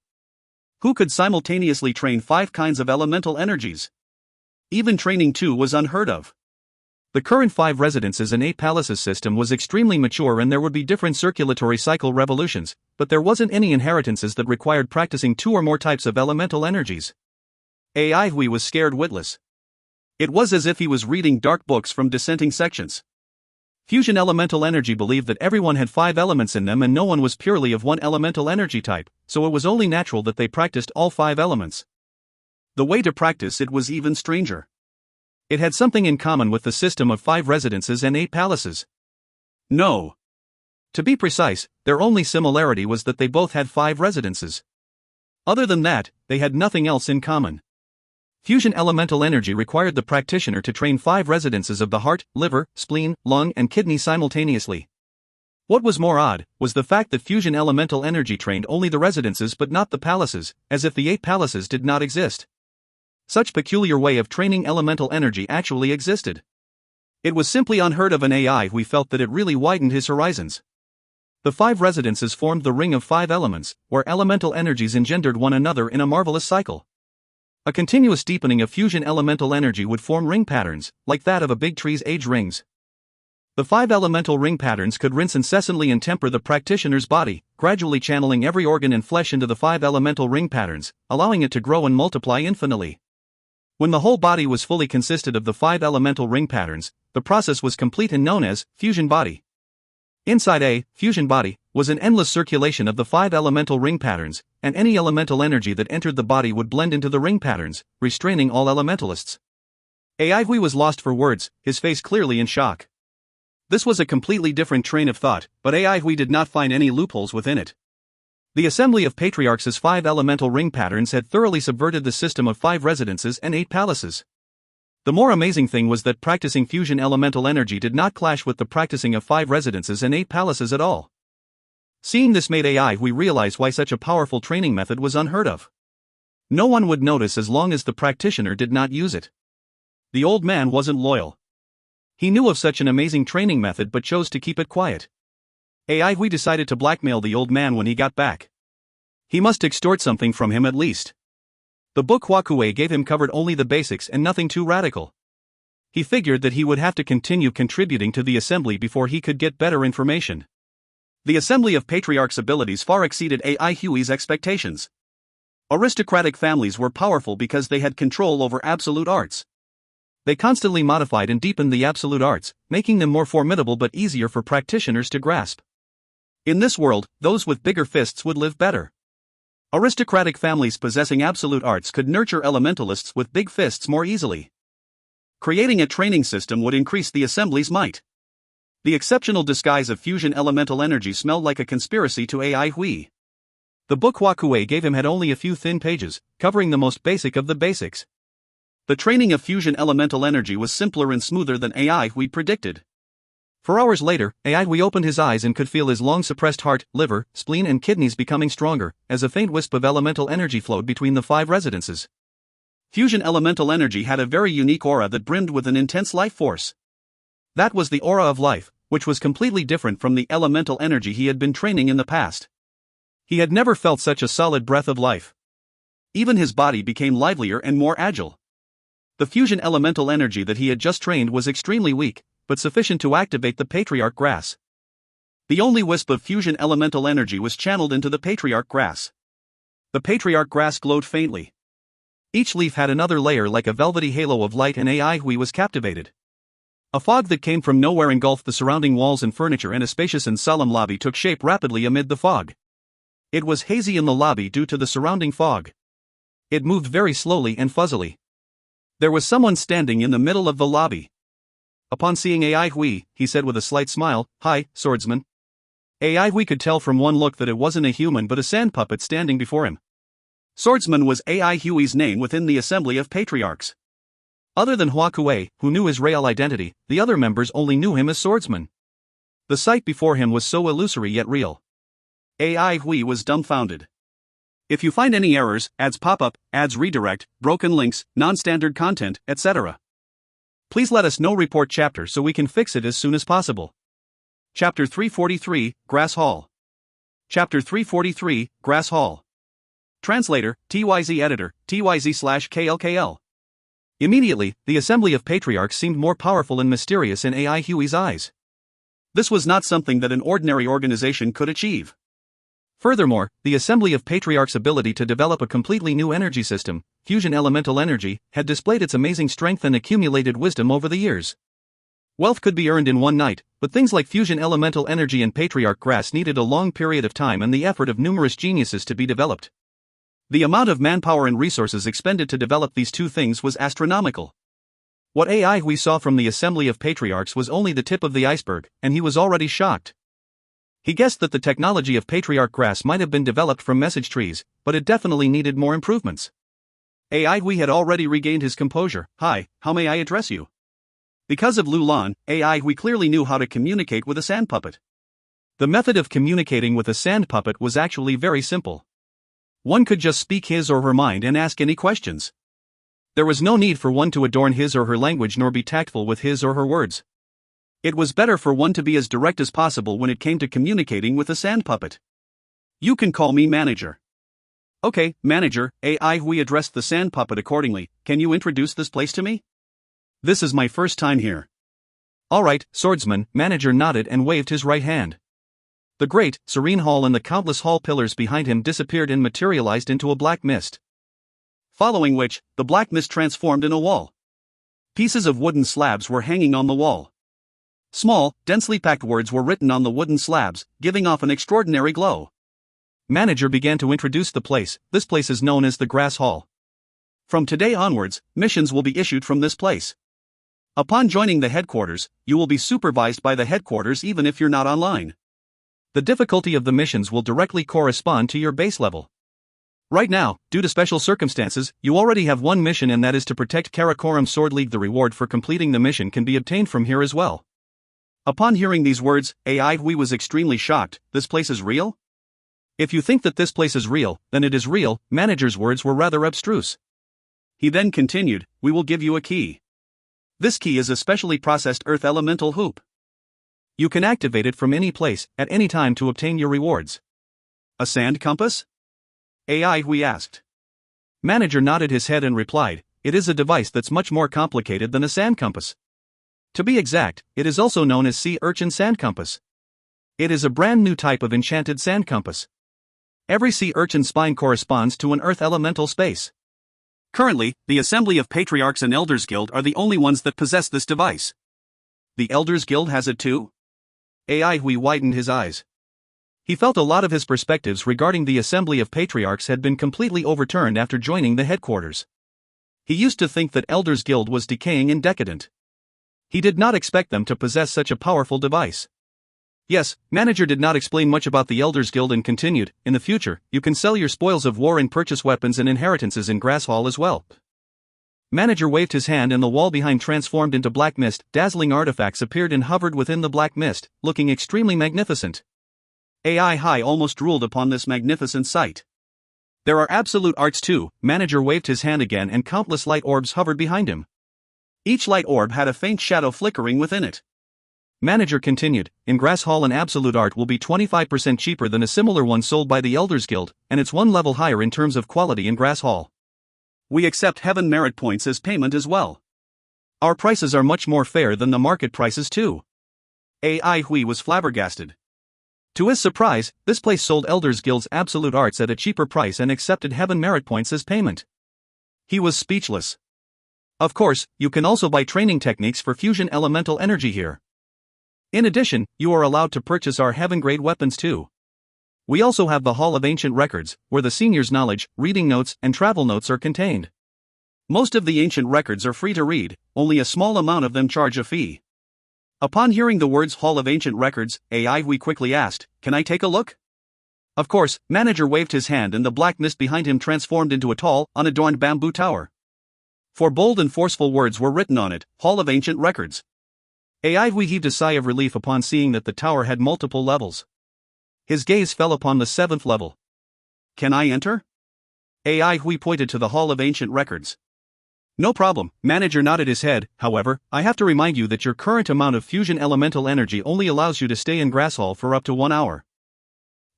Who could simultaneously train 5 kinds of elemental energies? Even training 2 was unheard of. The current 5 residences and 8 palaces system was extremely mature and there would be different circulatory cycle revolutions, but there wasn't any inheritances that required practicing 2 or more types of elemental energies. Hui was scared witless. It was as if he was reading dark books from dissenting sections. Fusion elemental energy believed that everyone had 5 elements in them and no one was purely of one elemental energy type, so it was only natural that they practiced all 5 elements. The way to practice it was even stranger. It had something in common with the system of 5 residences and 8 palaces. No. To be precise, their only similarity was that they both had 5 residences. Other than that, they had nothing else in common. Fusion elemental energy required the practitioner to train 5 residences of the heart, liver, spleen, lung, and kidney simultaneously. What was more odd was the fact that fusion elemental energy trained only the residences but not the palaces, as if the 8 palaces did not exist. Such peculiar way of training elemental energy actually existed. It was simply unheard of, and we felt that it really widened his horizons. The 5 residences formed the ring of 5 elements, where elemental energies engendered one another in a marvelous cycle. A continuous deepening of fusion elemental energy would form ring patterns, like that of a big tree's age rings. The 5 elemental ring patterns could rinse incessantly and temper the practitioner's body, gradually channeling every organ and flesh into the 5 elemental ring patterns, allowing it to grow and multiply infinitely. When the whole body was fully consisted of the 5 elemental ring patterns, the process was complete and known as fusion body. Inside a fusion body was an endless circulation of the 5 elemental ring patterns, and any elemental energy that entered the body would blend into the ring patterns, restraining all elementalists. Hui was lost for words, his face clearly in shock. This was a completely different train of thought, but Hui did not find any loopholes within it. The assembly of patriarchs' 5 elemental ring patterns had thoroughly subverted the system of 5 residences and 8 palaces. The more amazing thing was that practicing fusion elemental energy did not clash with the practicing of 5 residences and 8 palaces at all. Seeing this made Hui realize why such a powerful training method was unheard of. No one would notice as long as the practitioner did not use it. The old man wasn't loyal. He knew of such an amazing training method but chose to keep it quiet. AI decided to blackmail the old man when he got back. He must extort something from him at least. The book Huakue gave him covered only the basics and nothing too radical. He figured that he would have to continue contributing to the assembly before he could get better information. The assembly of patriarchs' abilities far exceeded AI Huey's expectations. Aristocratic families were powerful because they had control over absolute arts. They constantly modified and deepened the absolute arts, making them more formidable but easier for practitioners to grasp. In this world, those with bigger fists would live better. Aristocratic families possessing absolute arts could nurture elementalists with big fists more easily. Creating a training system would increase the assembly's might. The exceptional disguise of fusion elemental energy smelled like a conspiracy to AI Hui. The book Huakue gave him had only a few thin pages, covering the most basic of the basics. The training of fusion elemental energy was simpler and smoother than AI Hui predicted. For hours later, AI Hui opened his eyes and could feel his long-suppressed heart, liver, spleen and kidneys becoming stronger, as a faint wisp of elemental energy flowed between the 5 residences. Fusion elemental energy had a very unique aura that brimmed with an intense life force. That was the aura of life, which was completely different from the elemental energy he had been training in the past. He had never felt such a solid breath of life. Even his body became livelier and more agile. The fusion elemental energy that he had just trained was extremely weak, but sufficient to activate the patriarch grass. The only wisp of fusion elemental energy was channeled into the patriarch grass. The patriarch grass glowed faintly. Each leaf had another layer like a velvety halo of light, and AI Hui was captivated. A fog that came from nowhere engulfed the surrounding walls and furniture, and a spacious and solemn lobby took shape rapidly amid the fog. It was hazy in the lobby due to the surrounding fog. It moved very slowly and fuzzily. There was someone standing in the middle of the lobby. Upon seeing AI Hui, he said with a slight smile, "Hi, swordsman." AI Hui could tell from one look that it wasn't a human but a sand puppet standing before him. Swordsman was AI Hui's name within the assembly of patriarchs. Other than Huakue, who knew his real identity, the other members only knew him as swordsman. The sight before him was so illusory yet real. AI Hui was dumbfounded. If you find any errors, ads pop up, ads redirect, broken links, non-standard content, etc., please let us know. Report chapter so we can fix it as soon as possible. Chapter 343, Grass Hall. Chapter 343, Grass Hall. Translator, TYZ Editor, TYZ/KLKL. Immediately, the assembly of patriarchs seemed more powerful and mysterious in AI Hui's eyes. This was not something that an ordinary organization could achieve. Furthermore, the assembly of patriarchs' ability to develop a completely new energy system, fusion elemental energy, had displayed its amazing strength and accumulated wisdom over the years. Wealth could be earned in one night, but things like fusion elemental energy and patriarch grass needed a long period of time and the effort of numerous geniuses to be developed. The amount of manpower and resources expended to develop these two things was astronomical. What AI we saw from the assembly of patriarchs was only the tip of the iceberg, and he was already shocked. He guessed that the technology of patriarch grass might have been developed from message trees, but it definitely needed more improvements. AI Hui had already regained his composure. "Hi, how may I address you?" Because of Lu Lan, AI Hui clearly knew how to communicate with a sand puppet. The method of communicating with a sand puppet was actually very simple. One could just speak his or her mind and ask any questions. There was no need for one to adorn his or her language nor be tactful with his or her words. It was better for one to be as direct as possible when it came to communicating with a sand puppet. "You can call me manager." "Okay, manager," AI Hui addressed the sand puppet accordingly. "Can you introduce this place to me? This is my first time here." "Alright, swordsman," manager nodded and waved his right hand. The great, serene hall and the countless hall pillars behind him disappeared and materialized into a black mist. Following which, the black mist transformed in a wall. Pieces of wooden slabs were hanging on the wall. Small, densely packed words were written on the wooden slabs, giving off an extraordinary glow. Manager began to introduce the place. "This place is known as the Grass Hall. From today onwards, missions will be issued from this place. Upon joining the headquarters, you will be supervised by the headquarters even if you're not online. The difficulty of the missions will directly correspond to your base level. Right now, due to special circumstances, you already have one mission, and that is to protect Karakoram Sword League. The reward for completing the mission can be obtained from here as well." Upon hearing these words, AI Hui was extremely shocked. "This place is real? If you think that this place is real, then it is real. Manager's words were rather abstruse. He then continued, we will give you a key. This key is a specially processed earth elemental hoop. You can activate it from any place, at any time to obtain your rewards. A sand compass? AI, we asked. Manager nodded his head and replied, it is a device that's much more complicated than a sand compass. To be exact, it is also known as sea urchin sand compass. It is a brand new type of enchanted sand compass. Every sea urchin spine corresponds to an earth elemental space. Currently, the Assembly of Patriarchs and Elders Guild are the only ones that possess this device. The Elders Guild has it too? AI Hui widened his eyes. He felt a lot of his perspectives regarding the Assembly of Patriarchs had been completely overturned after joining the headquarters. He used to think that Elders Guild was decaying and decadent. He did not expect them to possess such a powerful device. Yes, manager did not explain much about the Elders Guild and continued, in the future, you can sell your spoils of war and purchase weapons and inheritances in Grass Hall as well. Manager waved his hand and the wall behind transformed into black mist. Dazzling artifacts appeared and hovered within the black mist, looking extremely magnificent. AI High almost drooled upon this magnificent sight. There are absolute arts too. Manager waved his hand again and countless light orbs hovered behind him. Each light orb had a faint shadow flickering within it. Manager continued, in Grass Hall an absolute art will be 25% cheaper than a similar one sold by the Elders Guild, and it's one level higher in terms of quality in Grass Hall. We accept heaven merit points as payment as well. Our prices are much more fair than the market prices too. AI Hui was flabbergasted. To his surprise, this place sold Elders Guild's absolute arts at a cheaper price and accepted heaven merit points as payment. He was speechless. Of course, you can also buy training techniques for fusion elemental energy here. In addition, you are allowed to purchase our heaven-grade weapons too. We also have the Hall of Ancient Records, where the seniors' knowledge, reading notes, and travel notes are contained. Most of the ancient records are free to read, only a small amount of them charge a fee. Upon hearing the words Hall of Ancient Records, AI Hui quickly asked, can I take a look? Of course, manager waved his hand and the black mist behind him transformed into a tall, unadorned bamboo tower. For bold and forceful words were written on it, Hall of Ancient Records. AI Hui heaved a sigh of relief upon seeing that the tower had multiple levels. His gaze fell upon the 7th level. Can I enter? AI Hui pointed to the Hall of Ancient Records. No problem, manager nodded his head. However, I have to remind you that your current amount of fusion elemental energy only allows you to stay in Grass Hall for up to 1 hour.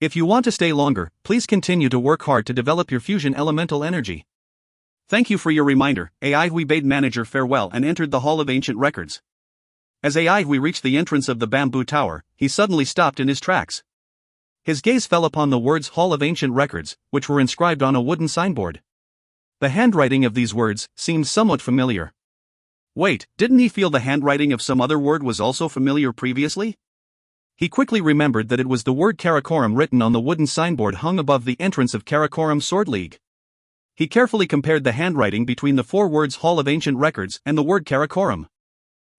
If you want to stay longer, please continue to work hard to develop your fusion elemental energy. Thank you for your reminder. AI Hui bade manager farewell and entered the Hall of Ancient Records. As AI Hui reached the entrance of the bamboo tower, he suddenly stopped in his tracks. His gaze fell upon the words Hall of Ancient Records, which were inscribed on a wooden signboard. The handwriting of these words seemed somewhat familiar. Wait, didn't he feel the handwriting of some other word was also familiar previously? He quickly remembered that it was the word Karakoram written on the wooden signboard hung above the entrance of Karakoram Sword League. He carefully compared the handwriting between the 4 words Hall of Ancient Records and the word Karakoram.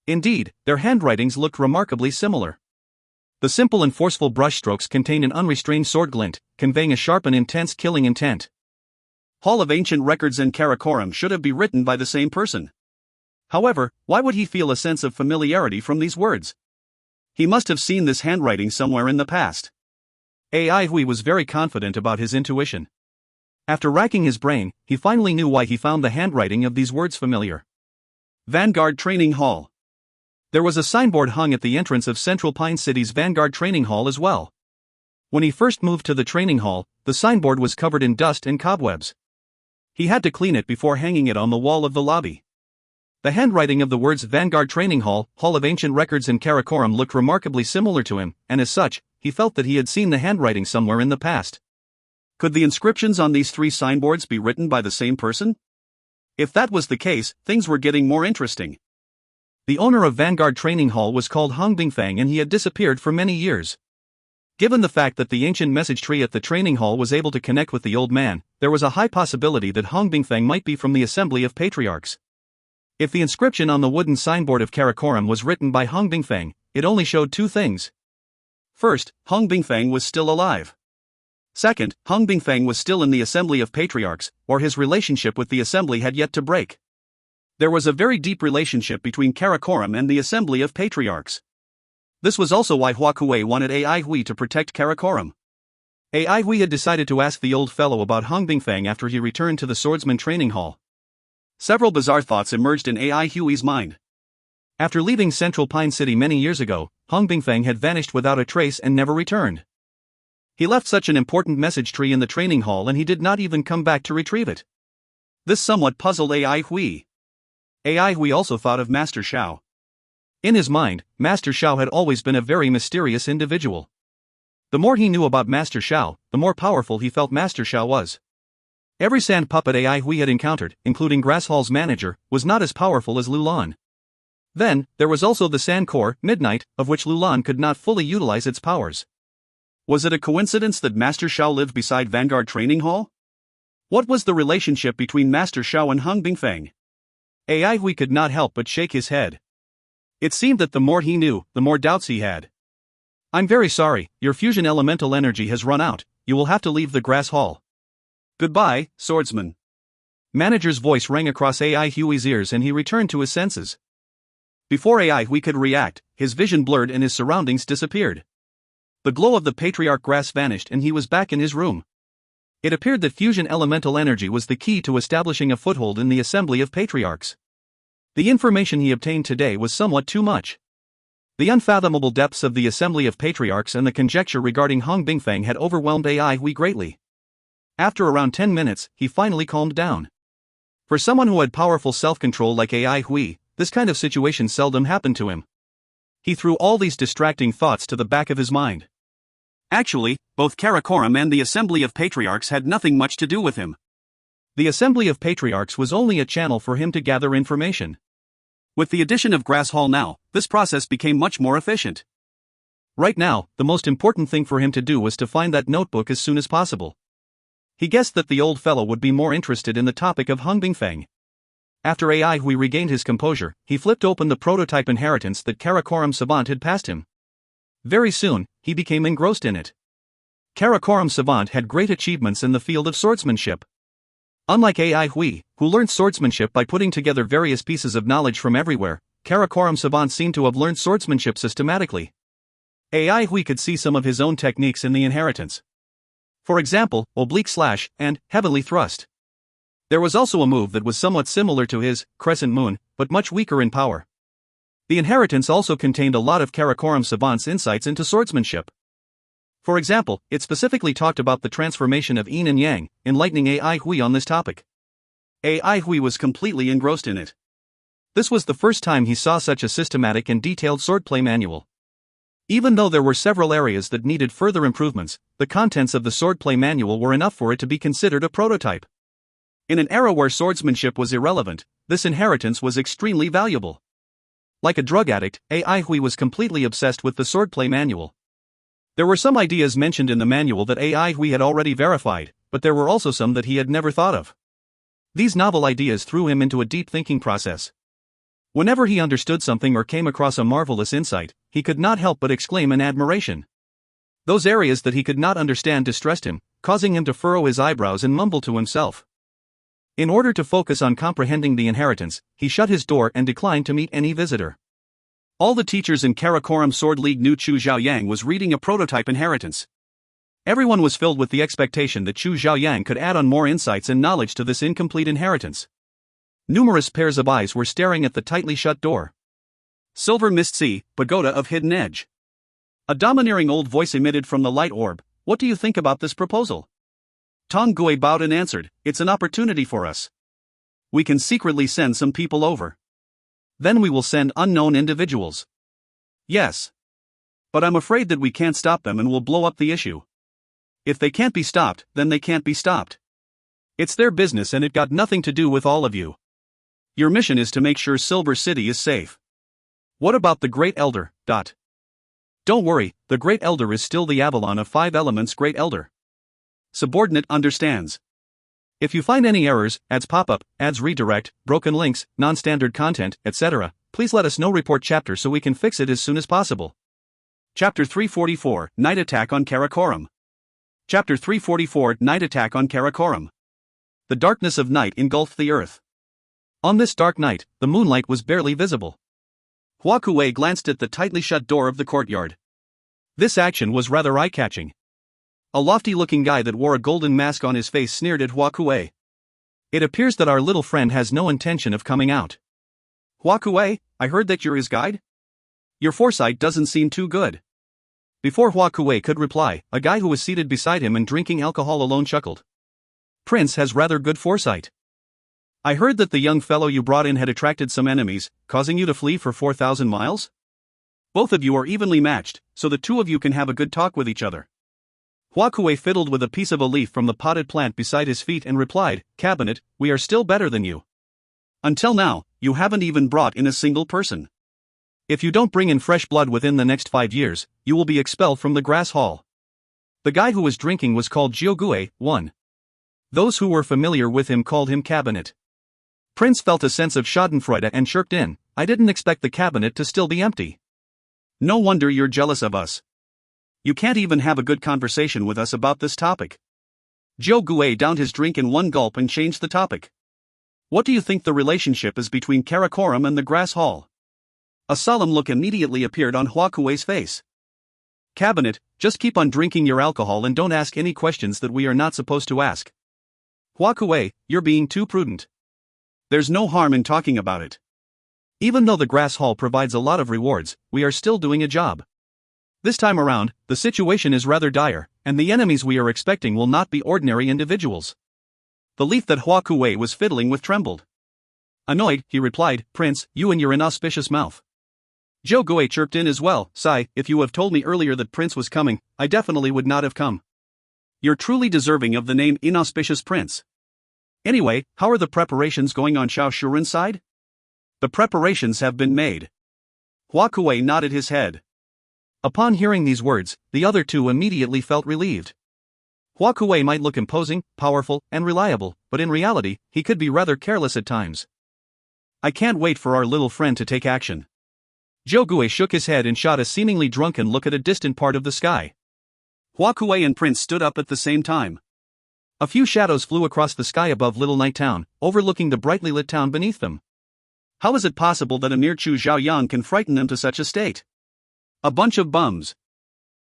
Indeed, their handwritings looked remarkably similar. The simple and forceful brushstrokes contained an unrestrained sword glint, conveying a sharp and intense killing intent. Hall of Ancient Records and Karakoram should have been written by the same person. However, why would he feel a sense of familiarity from these words? He must have seen this handwriting somewhere in the past. AI Hui was very confident about his intuition. After racking his brain, he finally knew why he found the handwriting of these words familiar. Vanguard Training Hall. There was a signboard hung at the entrance of Central Pine City's Vanguard Training Hall as well. When he first moved to the training hall, the signboard was covered in dust and cobwebs. He had to clean it before hanging it on the wall of the lobby. The handwriting of the words Vanguard Training Hall, Hall of Ancient Records and Karakoram looked remarkably similar to him, and as such, he felt that he had seen the handwriting somewhere in the past. Could the inscriptions on these 3 signboards be written by the same person? If that was the case, things were getting more interesting. The owner of Vanguard Training Hall was called Hong Bingfang and he had disappeared for many years. Given the fact that the ancient message tree at the training hall was able to connect with the old man, there was a high possibility that Hong Bingfang might be from the Assembly of Patriarchs. If the inscription on the wooden signboard of Karakoram was written by Hong Bingfang, it only showed 2 things. First, Hong Bingfang was still alive. Second, Hong Bingfang was still in the Assembly of Patriarchs, or his relationship with the Assembly had yet to break. There was a very deep relationship between Karakoram and the Assembly of Patriarchs. This was also why Hua Kuei wanted AI Hui to protect Karakoram. AI Hui had decided to ask the old fellow about Hong Bingfang after he returned to the swordsman training hall. Several bizarre thoughts emerged in AI Hui's mind. After leaving Central Pine City many years ago, Hong Bingfang had vanished without a trace and never returned. He left such an important message tree in the training hall and he did not even come back to retrieve it. This somewhat puzzled AI Hui. AI Hui also thought of Master Xiao. In his mind, Master Xiao had always been a very mysterious individual. The more he knew about Master Xiao, the more powerful he felt Master Xiao was. Every sand puppet AI Hui had encountered, including Grass Hall's manager, was not as powerful as Lulan. Then, there was also the Sand Corps, Midnight, of which Lulan could not fully utilize its powers. Was it a coincidence that Master Xiao lived beside Vanguard Training Hall? What was the relationship between Master Xiao and Hong Bingfang? AI Hui could not help but shake his head. It seemed that the more he knew, the more doubts he had. I'm very sorry, your fusion elemental energy has run out, you will have to leave the Grass Hall. Goodbye, swordsman. Manager's voice rang across AI Hui's ears and he returned to his senses. Before AI Hui could react, his vision blurred and his surroundings disappeared. The glow of the Patriarch Grass vanished and he was back in his room. It appeared that fusion elemental energy was the key to establishing a foothold in the Assembly of Patriarchs. The information he obtained today was somewhat too much. The unfathomable depths of the Assembly of Patriarchs and the conjecture regarding Hong Bingfang had overwhelmed AI Hui greatly. After around 10 minutes, he finally calmed down. For someone who had powerful self-control like AI Hui, this kind of situation seldom happened to him. He threw all these distracting thoughts to the back of his mind. Actually, both Karakoram and the Assembly of Patriarchs had nothing much to do with him. The Assembly of Patriarchs was only a channel for him to gather information. With the addition of Grass Hall now, this process became much more efficient. Right now, the most important thing for him to do was to find that notebook as soon as possible. He guessed that the old fellow would be more interested in the topic of Hong Bingfang. After AI Hui regained his composure, he flipped open the prototype inheritance that Karakoram Savant had passed him. Very soon, he became engrossed in it. Karakoram Savant had great achievements in the field of swordsmanship. Unlike AI Hui, who learned swordsmanship by putting together various pieces of knowledge from everywhere, Karakoram Savant seemed to have learned swordsmanship systematically. AI Hui could see some of his own techniques in the inheritance. For example, oblique slash and heavenly thrust. There was also a move that was somewhat similar to his crescent moon, but much weaker in power. The inheritance also contained a lot of Karakoram Savant's insights into swordsmanship. For example, it specifically talked about the transformation of yin and yang, enlightening AI Hui on this topic. AI Hui was completely engrossed in it. This was the first time he saw such a systematic and detailed swordplay manual. Even though there were several areas that needed further improvements, the contents of the swordplay manual were enough for it to be considered a prototype. In an era where swordsmanship was irrelevant, this inheritance was extremely valuable. Like a drug addict, AI Hui was completely obsessed with the swordplay manual. There were some ideas mentioned in the manual that AI Hui had already verified, but there were also some that he had never thought of. These novel ideas threw him into a deep thinking process. Whenever he understood something or came across a marvelous insight, he could not help but exclaim in admiration. Those areas that he could not understand distressed him, causing him to furrow his eyebrows and mumble to himself. In order to focus on comprehending the inheritance, he shut his door and declined to meet any visitor. All the teachers in Karakoram Sword League knew Chu Zhaoyang was reading a prototype inheritance. Everyone was filled with the expectation that Chu Zhaoyang could add on more insights and knowledge to this incomplete inheritance. Numerous pairs of eyes were staring at the tightly shut door. Silver Mist Sea, Pagoda of Hidden Edge. A domineering old voice emitted from the light orb. What do you think about this proposal? Tong Gui bowed and answered, it's an opportunity for us. We can secretly send some people over. Then we will send unknown individuals. Yes. But I'm afraid that we can't stop them and will blow up the issue. If they can't be stopped, then they can't be stopped. It's their business and it got nothing to do with all of you. Your mission is to make sure Silver City is safe. What about the Great Elder? Don't worry, the Great Elder is still the Avalon of 5 Elements Great Elder. Subordinate understands. If you find any errors, ads pop-up, ads redirect, broken links, non-standard content, etc., please let us know. Report chapter so we can fix it as soon as possible. Chapter 344, Night Attack on Karakoram. Chapter 344, Night Attack on Karakoram. The darkness of night engulfed the earth. On this dark night, the moonlight was barely visible. Hua Kuei glanced at the tightly shut door of the courtyard. This action was rather eye-catching. A lofty-looking guy that wore a golden mask on his face sneered at Hua Kuei. It appears that our little friend has no intention of coming out. Hua Kuei, I heard that you're his guide? Your foresight doesn't seem too good. Before Hua Kuei could reply, a guy who was seated beside him and drinking alcohol alone chuckled. Prince has rather good foresight. I heard that the young fellow you brought in had attracted some enemies, causing you to flee for 4,000 miles? Both of you are evenly matched, so the two of you can have a good talk with each other. Hua Kuei fiddled with a piece of a leaf from the potted plant beside his feet and replied, Cabinet, we are still better than you. Until now, you haven't even brought in a single person. If you don't bring in fresh blood within the next 5 years, you will be expelled from the grass hall. The guy who was drinking was called Jiogui, 1. Those who were familiar with him called him Cabinet. Prince felt a sense of schadenfreude and chirped in, I didn't expect the cabinet to still be empty. No wonder you're jealous of us. You can't even have a good conversation with us about this topic. Jiogui downed his drink in one gulp and changed the topic. What do you think the relationship is between Karakoram and the grass hall? A solemn look immediately appeared on Hua Kuei's face. Cabinet, just keep on drinking your alcohol and don't ask any questions that we are not supposed to ask. Hua Kuei, you're being too prudent. There's no harm in talking about it. Even though the grass hall provides a lot of rewards, we are still doing a job. This time around, the situation is rather dire, and the enemies we are expecting will not be ordinary individuals. The leaf that Hua Kuei was fiddling with trembled. Annoyed, he replied, Prince, you and your inauspicious mouth. Jiogui chirped in as well, Sigh, if you have told me earlier that Prince was coming, I definitely would not have come. You're truly deserving of the name Inauspicious Prince. Anyway, how are the preparations going on Xiao Shuren's side? The preparations have been made. Hua Kuei nodded his head. Upon hearing these words, the other two immediately felt relieved. Hua Kuei might look imposing, powerful, and reliable, but in reality, he could be rather careless at times. I can't wait for our little friend to take action. Jiogui shook his head and shot a seemingly drunken look at a distant part of the sky. Hua Kuei and Prince stood up at the same time. A few shadows flew across the sky above Little Night Town, overlooking the brightly lit town beneath them. How is it possible that a mere Chu Zhaoyang can frighten them to such a state? A bunch of bums.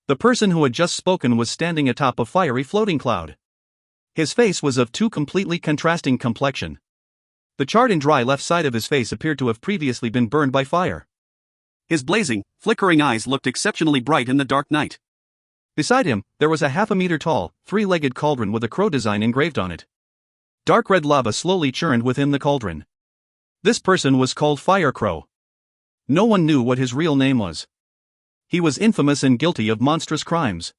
The person who had just spoken was standing atop a fiery floating cloud. His face was of too completely contrasting complexion. The charred and dry left side of his face appeared to have previously been burned by fire. His blazing, flickering eyes looked exceptionally bright in the dark night. Beside him, there was a half-a-meter tall, three-legged cauldron with a crow design engraved on it. Dark red lava slowly churned within the cauldron. This person was called Fire Crow. No one knew what his real name was. He was infamous and guilty of monstrous crimes.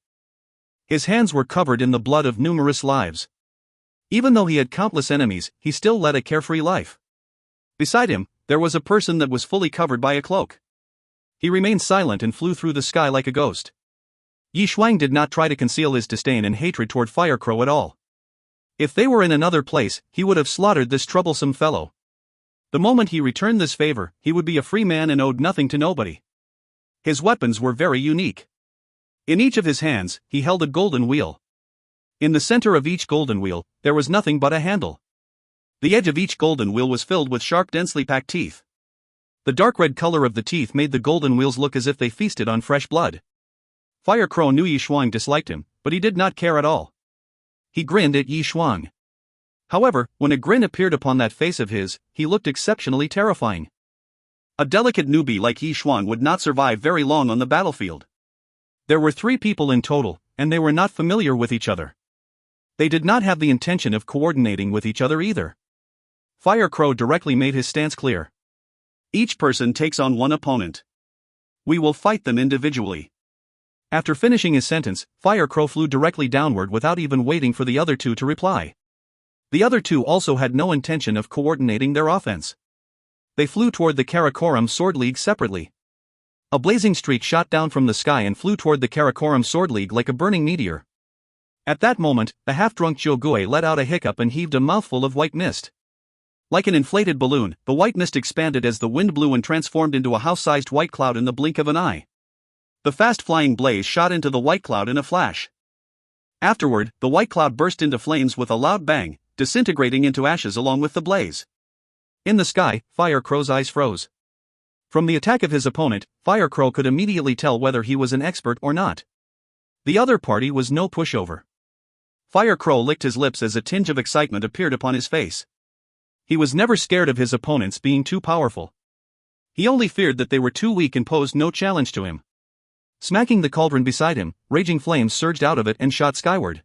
His hands were covered in the blood of numerous lives. Even though he had countless enemies, he still led a carefree life. Beside him, there was a person that was fully covered by a cloak. He remained silent and flew through the sky like a ghost. Yi Shuang did not try to conceal his disdain and hatred toward Fire Crow at all. If they were in another place, he would have slaughtered this troublesome fellow. The moment he returned this favor, he would be a free man and owed nothing to nobody. His weapons were very unique. In each of his hands, he held a golden wheel. In the center of each golden wheel, there was nothing but a handle. The edge of each golden wheel was filled with sharp, densely packed teeth. The dark red color of the teeth made the golden wheels look as if they feasted on fresh blood. Fire Crow knew Yi Shuang disliked him, but he did not care at all. He grinned at Yi Shuang. However, when a grin appeared upon that face of his, he looked exceptionally terrifying. A delicate newbie like Yi Shuang would not survive very long on the battlefield. There were 3 people in total, and they were not familiar with each other. They did not have the intention of coordinating with each other either. Fire Crow directly made his stance clear. Each person takes on one opponent. We will fight them individually. After finishing his sentence, Fire Crow flew directly downward without even waiting for the other two to reply. The other two also had no intention of coordinating their offense. They flew toward the Karakoram Sword League separately. A blazing streak shot down from the sky and flew toward the Karakoram Sword League like a burning meteor. At that moment, the half-drunk Jiogui let out a hiccup and heaved a mouthful of white mist. Like an inflated balloon, the white mist expanded as the wind blew and transformed into a house-sized white cloud in the blink of an eye. The fast-flying blaze shot into the white cloud in a flash. Afterward, the white cloud burst into flames with a loud bang, disintegrating into ashes along with the blaze. In the sky, Fire Crow's eyes froze. From the attack of his opponent, Fire Crow could immediately tell whether he was an expert or not. The other party was no pushover. Fire Crow licked his lips as a tinge of excitement appeared upon his face. He was never scared of his opponents being too powerful. He only feared that they were too weak and posed no challenge to him. Smacking the cauldron beside him, raging flames surged out of it and shot skyward.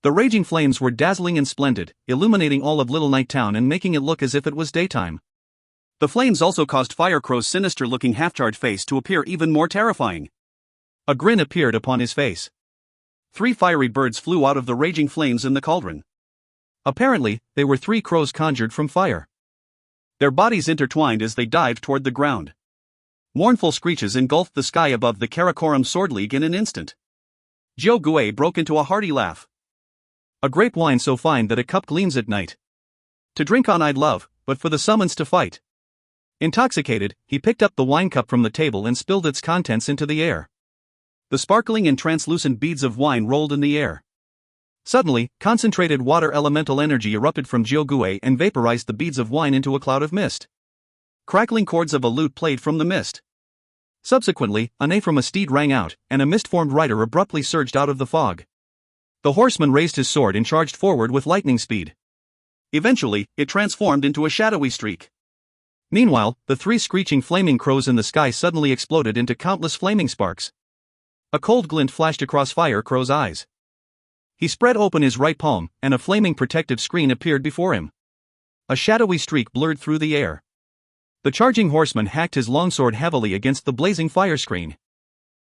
The raging flames were dazzling and splendid, illuminating all of Little Night Town and making it look as if it was daytime. The flames also caused Fire Crow's sinister-looking half-charred face to appear even more terrifying. A grin appeared upon his face. 3 fiery birds flew out of the raging flames in the cauldron. Apparently, they were 3 crows conjured from fire. Their bodies intertwined as they dived toward the ground. Mournful screeches engulfed the sky above the Karakoram Sword League in an instant. Jiu Gue broke into a hearty laugh. A grape wine so fine that a cup gleams at night. To drink on I'd love, but for the summons to fight. Intoxicated, he picked up the wine cup from the table and spilled its contents into the air. The sparkling and translucent beads of wine rolled in the air. Suddenly, concentrated water elemental energy erupted from Jiu Gue and vaporized the beads of wine into a cloud of mist. Crackling chords of a lute played from the mist. Subsequently, a neigh from a steed rang out, and a mist-formed rider abruptly surged out of the fog. The horseman raised his sword and charged forward with lightning speed. Eventually, it transformed into a shadowy streak. Meanwhile, the 3 screeching flaming crows in the sky suddenly exploded into countless flaming sparks. A cold glint flashed across Fire Crow's eyes. He spread open his right palm, and a flaming protective screen appeared before him. A shadowy streak blurred through the air. The charging horseman hacked his longsword heavily against the blazing fire screen.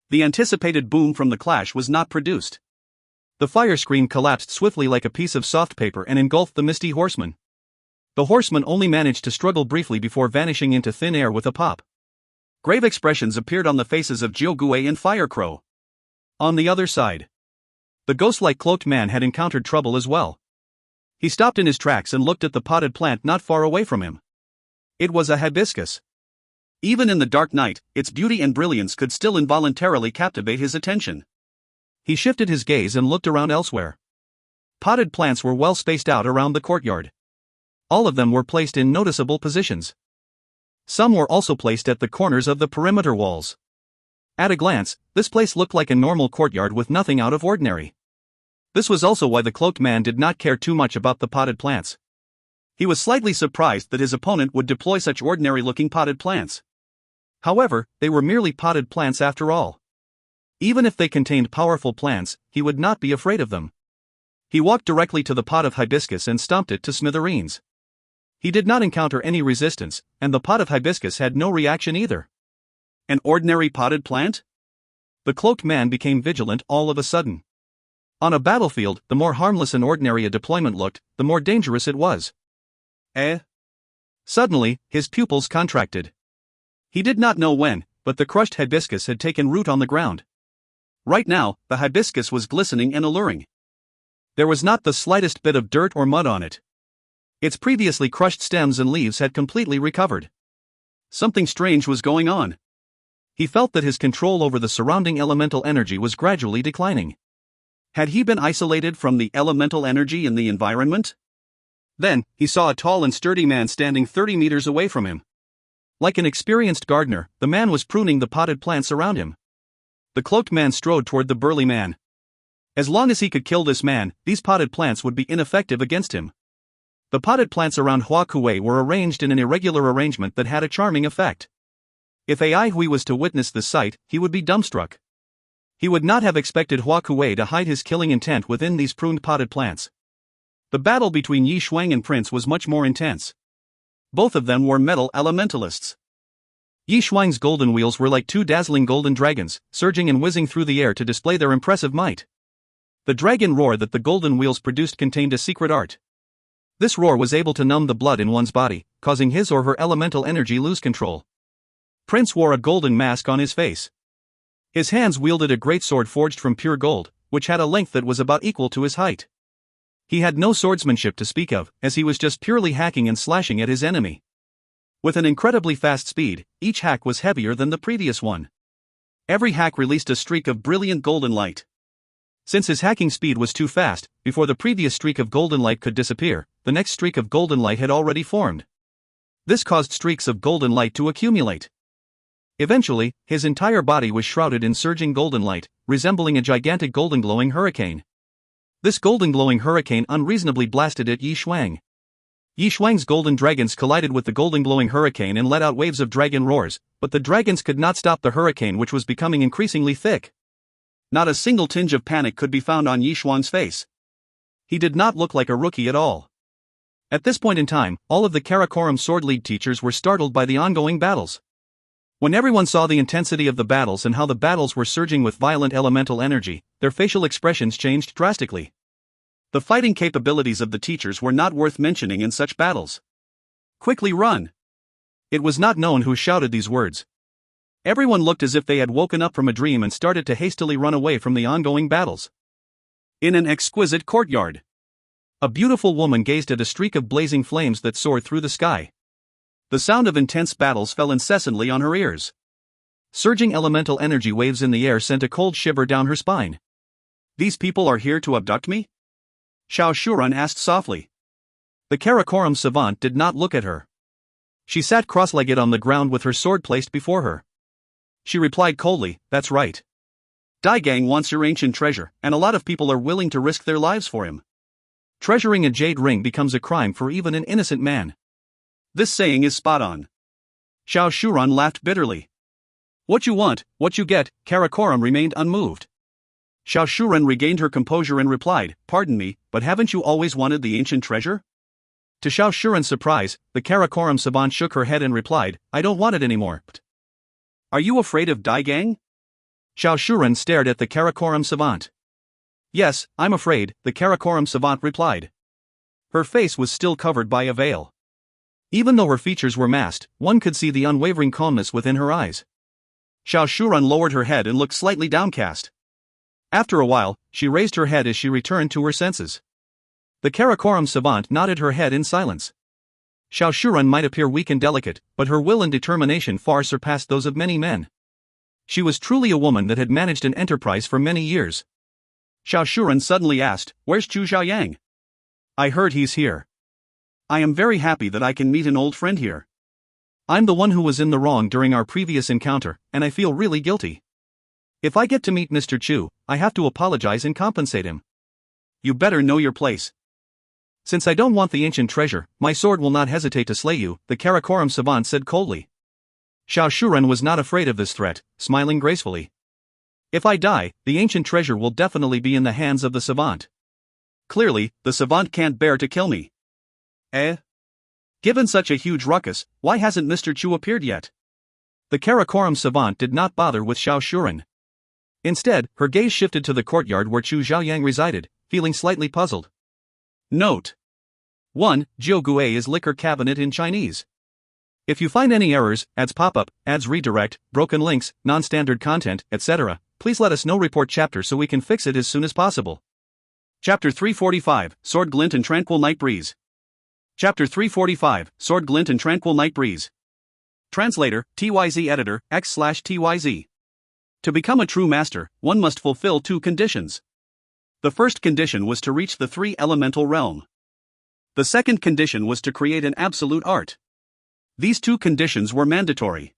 The anticipated boom from the clash was not produced. The fire screen collapsed swiftly like a piece of soft paper and engulfed the misty horseman. The horseman only managed to struggle briefly before vanishing into thin air with a pop. Grave expressions appeared on the faces of Jiu Gue and Fire Crow. On the other side, the ghost-like cloaked man had encountered trouble as well. He stopped in his tracks and looked at the potted plant not far away from him. It was a hibiscus. Even in the dark night, its beauty and brilliance could still involuntarily captivate his attention. He shifted his gaze and looked around elsewhere. Potted plants were well spaced out around the courtyard. All of them were placed in noticeable positions. Some were also placed at the corners of the perimeter walls. At a glance, this place looked like a normal courtyard with nothing out of ordinary. This was also why the cloaked man did not care too much about the potted plants. He was slightly surprised that his opponent would deploy such ordinary-looking potted plants. However, they were merely potted plants after all. Even if they contained powerful plants, he would not be afraid of them. He walked directly to the pot of hibiscus and stomped it to smithereens. He did not encounter any resistance, and the pot of hibiscus had no reaction either. An ordinary potted plant? The cloaked man became vigilant all of a sudden. On a battlefield, the more harmless and ordinary a deployment looked, the more dangerous it was. Suddenly, his pupils contracted. He did not know when, but the crushed hibiscus had taken root on the ground. Right now, the hibiscus was glistening and alluring. There was not the slightest bit of dirt or mud on it. Its previously crushed stems and leaves had completely recovered. Something strange was going on. He felt that his control over the surrounding elemental energy was gradually declining. Had he been isolated from the elemental energy in the environment? Then, he saw a tall and sturdy man standing 30 meters away from him. Like an experienced gardener, the man was pruning the potted plants around him. The cloaked man strode toward the burly man. As long as he could kill this man, these potted plants would be ineffective against him. The potted plants around Hua Kuei were arranged in an irregular arrangement that had a charming effect. If Ai Hui was to witness the sight, he would be dumbstruck. He would not have expected Hua Kuei to hide his killing intent within these pruned potted plants. The battle between Yi Shuang and Prince was much more intense. Both of them were metal elementalists. Yi Shuang's golden wheels were like 2 dazzling golden dragons, surging and whizzing through the air to display their impressive might. The dragon roar that the golden wheels produced contained a secret art. This roar was able to numb the blood in one's body, causing his or her elemental energy lose control. Prince wore a golden mask on his face. His hands wielded a great sword forged from pure gold, which had a length that was about equal to his height. He had no swordsmanship to speak of, as he was just purely hacking and slashing at his enemy. With an incredibly fast speed, each hack was heavier than the previous one. Every hack released a streak of brilliant golden light. Since his hacking speed was too fast, before the previous streak of golden light could disappear, the next streak of golden light had already formed. This caused streaks of golden light to accumulate. Eventually, his entire body was shrouded in surging golden light, resembling a gigantic golden glowing hurricane. This golden glowing hurricane unreasonably blasted at Yi Shuang. Yi Shuang's golden dragons collided with the golden glowing hurricane and let out waves of dragon roars, but the dragons could not stop the hurricane, which was becoming increasingly thick. Not a single tinge of panic could be found on Yi Shuang's face. He did not look like a rookie at all. At this point in time, all of the Karakoram Sword League teachers were startled by the ongoing battles. When everyone saw the intensity of the battles and how the battles were surging with violent elemental energy, their facial expressions changed drastically. The fighting capabilities of the teachers were not worth mentioning in such battles. Quickly run! It was not known who shouted these words. Everyone looked as if they had woken up from a dream and started to hastily run away from the ongoing battles. In an exquisite courtyard, a beautiful woman gazed at a streak of blazing flames that soared through the sky. The sound of intense battles fell incessantly on her ears. Surging elemental energy waves in the air sent a cold shiver down her spine. These people are here to abduct me? Xiao Shuren asked softly. The Karakoram savant did not look at her. She sat cross-legged on the ground with her sword placed before her. She replied coldly, "That's right. Dai Gang wants your ancient treasure, and a lot of people are willing to risk their lives for him. Treasuring a jade ring becomes a crime for even an innocent man." This saying is spot on. Xiao Shuren laughed bitterly. "What you want, what you get." Karakoram remained unmoved. Xiao Shuren regained her composure and replied, "Pardon me, but haven't you always wanted the ancient treasure?" To Xiao Shuren's surprise, the Karakoram savant shook her head and replied, "I don't want it anymore." "Are you afraid of Dai Gang?" Xiao Shuren stared at the Karakoram savant. "Yes, I'm afraid," the Karakoram savant replied. Her face was still covered by a veil. Even though her features were masked, one could see the unwavering calmness within her eyes. Xiao Shuren lowered her head and looked slightly downcast. After a while, she raised her head as she returned to her senses. The Karakoram savant nodded her head in silence. Xiao Shuren might appear weak and delicate, but her will and determination far surpassed those of many men. She was truly a woman that had managed an enterprise for many years. Xiao Shuren suddenly asked, "Where's Chu Xiaoyang?" "I heard he's here. I am very happy that I can meet an old friend here. I'm the one who was in the wrong during our previous encounter, and I feel really guilty. If I get to meet Mr. Chu, I have to apologize and compensate him." "You better know your place. Since I don't want the ancient treasure, my sword will not hesitate to slay you," the Karakoram savant said coldly. Xiao Shuren was not afraid of this threat, smiling gracefully. "If I die, the ancient treasure will definitely be in the hands of the savant. Clearly, the savant can't bear to kill me. Given such a huge ruckus, why hasn't Mr. Chu appeared yet?" The Karakoram savant did not bother with Xiao Shuren. Instead, her gaze shifted to the courtyard where Chu Xiaoyang resided, feeling slightly puzzled. Note 1. Jiugue is liquor cabinet in Chinese. If you find any errors, ads pop up, ads redirect, broken links, non-standard content, etc., please let us know. Report chapter so we can fix it as soon as possible. Chapter 345, Sword Glint and Tranquil Night Breeze. Chapter 345, Sword Glint and Tranquil Night Breeze. Translator, TYZ Editor, X/TYZ. To become a true master, one must fulfill two conditions. The first condition was to reach the three-elemental realm. The second condition was to create an absolute art. These two conditions were mandatory.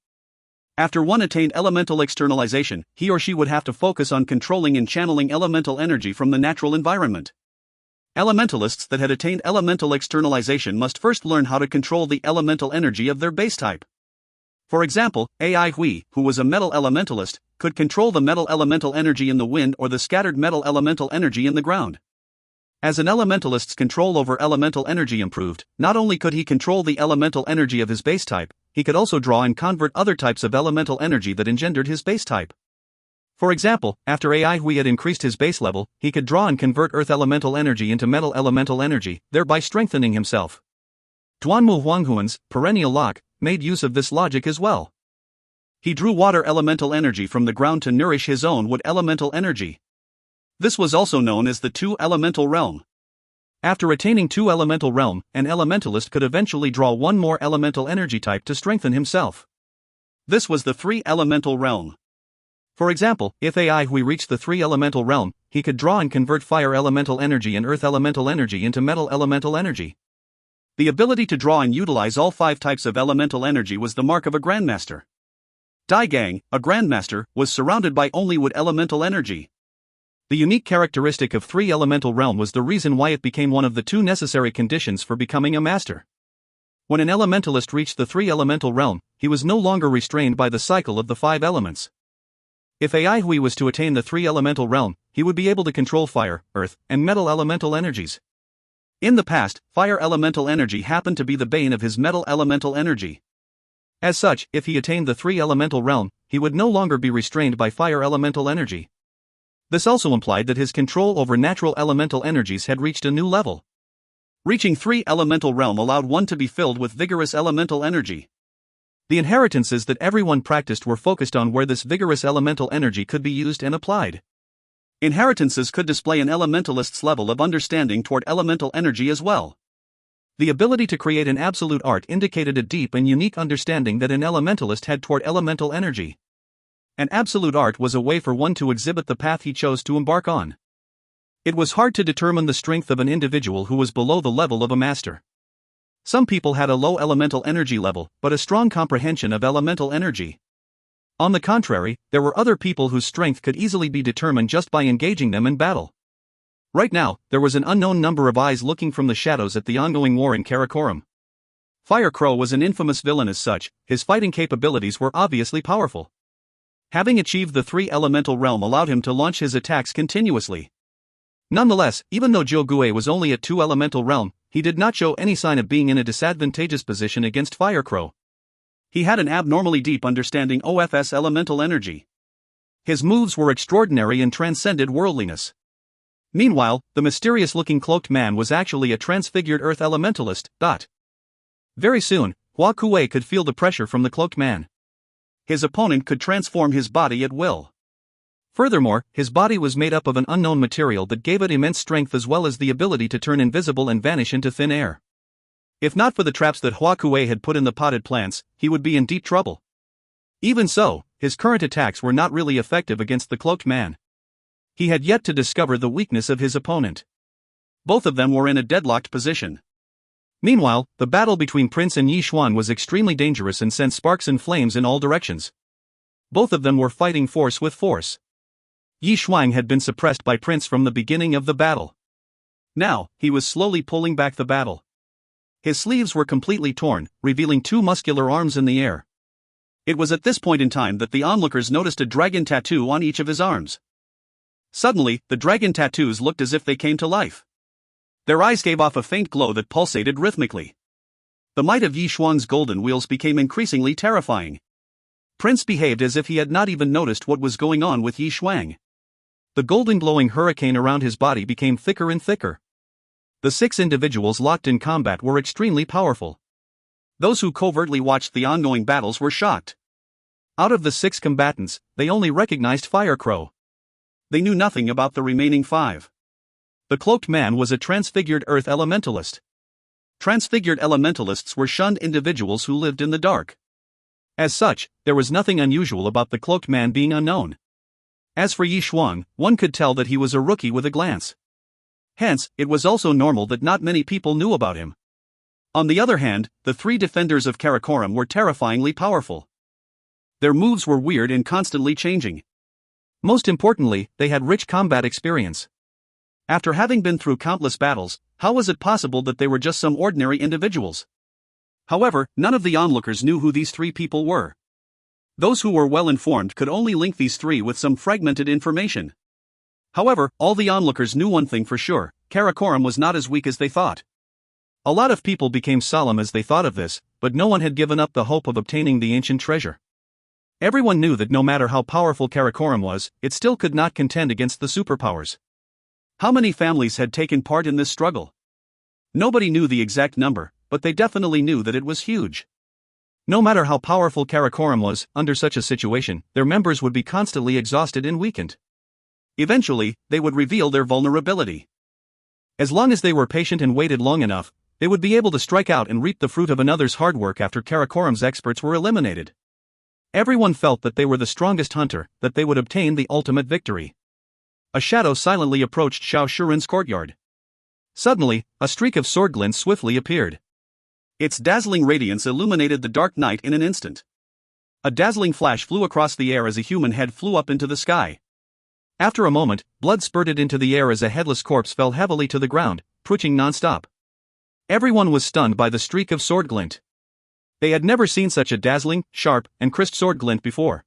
After one attained elemental externalization, he or she would have to focus on controlling and channeling elemental energy from the natural environment. Elementalists that had attained elemental externalization must first learn how to control the elemental energy of their base type. For example, Ai Hui, who was a metal elementalist, could control the metal elemental energy in the wind or the scattered metal elemental energy in the ground. As an elementalist's control over elemental energy improved, not only could he control the elemental energy of his base type, he could also draw and convert other types of elemental energy that engendered his base type. For example, after Ai Hui had increased his base level, he could draw and convert earth elemental energy into metal elemental energy, thereby strengthening himself. Duanmu Huanghuan's perennial lock made use of this logic as well. He drew water elemental energy from the ground to nourish his own wood elemental energy. This was also known as the two-elemental realm. After attaining two-elemental realm, an elementalist could eventually draw one more elemental energy type to strengthen himself. This was the three-elemental realm. For example, if Ai Hui reached the three-elemental realm, he could draw and convert fire elemental energy and earth elemental energy into metal elemental energy. The ability to draw and utilize all five types of elemental energy was the mark of a grandmaster. Dai Gang, a grandmaster, was surrounded by only wood elemental energy. The unique characteristic of three elemental realm was the reason why it became one of the two necessary conditions for becoming a master. When an elementalist reached the three elemental realm, he was no longer restrained by the cycle of the five elements. If Aihui was to attain the three elemental realm, he would be able to control fire, earth, and metal elemental energies. In the past, fire elemental energy happened to be the bane of his metal elemental energy. As such, if he attained the three elemental realm, he would no longer be restrained by fire elemental energy. This also implied that his control over natural elemental energies had reached a new level. Reaching three elemental realm allowed one to be filled with vigorous elemental energy. The inheritances that everyone practiced were focused on where this vigorous elemental energy could be used and applied. Inheritances could display an elementalist's level of understanding toward elemental energy as well. The ability to create an absolute art indicated a deep and unique understanding that an elementalist had toward elemental energy. An absolute art was a way for one to exhibit the path he chose to embark on. It was hard to determine the strength of an individual who was below the level of a master. Some people had a low elemental energy level, but a strong comprehension of elemental energy. On the contrary, there were other people whose strength could easily be determined just by engaging them in battle. Right now, there was an unknown number of eyes looking from the shadows at the ongoing war in Karakoram. Fire Crow was an infamous villain as such, his fighting capabilities were obviously powerful. Having achieved the three elemental realm allowed him to launch his attacks continuously. Nonetheless, even though Jogue was only at 2 elemental realm, he did not show any sign of being in a disadvantageous position against Fire Crow. He had an abnormally deep understanding of elemental energy. His moves were extraordinary and transcended worldliness. Meanwhile, the mysterious-looking cloaked man was actually a transfigured earth elementalist. Very soon, Hua Kuei could feel the pressure from the cloaked man. His opponent could transform his body at will. Furthermore, his body was made up of an unknown material that gave it immense strength as well as the ability to turn invisible and vanish into thin air. If not for the traps that Hua Kuei had put in the potted plants, he would be in deep trouble. Even so, his current attacks were not really effective against the cloaked man. He had yet to discover the weakness of his opponent. Both of them were in a deadlocked position. Meanwhile, the battle between Prince and Yi Xuan was extremely dangerous and sent sparks and flames in all directions. Both of them were fighting force with force. Yi Xuan had been suppressed by Prince from the beginning of the battle. Now, he was slowly pulling back the battle. His sleeves were completely torn, revealing 2 muscular arms in the air. It was at this point in time that the onlookers noticed a dragon tattoo on each of his arms. Suddenly, the dragon tattoos looked as if they came to life. Their eyes gave off a faint glow that pulsated rhythmically. The might of Yi Xuan's golden wheels became increasingly terrifying. Prince behaved as if he had not even noticed what was going on with Yi Xuan. The golden glowing hurricane around his body became thicker and thicker. The 6 individuals locked in combat were extremely powerful. Those who covertly watched the ongoing battles were shocked. Out of the 6 combatants, they only recognized Fire Crow. They knew nothing about the remaining 5. The cloaked man was a transfigured earth elementalist. Transfigured elementalists were shunned individuals who lived in the dark. As such, there was nothing unusual about the cloaked man being unknown. As for Yi Xuan, one could tell that he was a rookie with a glance. Hence, it was also normal that not many people knew about him. On the other hand, the 3 defenders of Karakoram were terrifyingly powerful. Their moves were weird and constantly changing. Most importantly, they had rich combat experience. After having been through countless battles, how was it possible that they were just some ordinary individuals? However, none of the onlookers knew who these 3 people were. Those who were well informed could only link these 3 with some fragmented information. However, all the onlookers knew one thing for sure: Karakoram was not as weak as they thought. A lot of people became solemn as they thought of this, but no one had given up the hope of obtaining the ancient treasure. Everyone knew that no matter how powerful Karakoram was, it still could not contend against the superpowers. How many families had taken part in this struggle? Nobody knew the exact number, but they definitely knew that it was huge. No matter how powerful Karakoram was, under such a situation, their members would be constantly exhausted and weakened. Eventually, they would reveal their vulnerability. As long as they were patient and waited long enough, they would be able to strike out and reap the fruit of another's hard work after Karakoram's experts were eliminated. Everyone felt that they were the strongest hunter, that they would obtain the ultimate victory. A shadow silently approached Xiao Shuren's courtyard. Suddenly, a streak of sword glint swiftly appeared. Its dazzling radiance illuminated the dark night in an instant. A dazzling flash flew across the air as a human head flew up into the sky. After a moment, blood spurted into the air as a headless corpse fell heavily to the ground, twitching non-stop. Everyone was stunned by the streak of sword glint. They had never seen such a dazzling, sharp, and crisp sword glint before.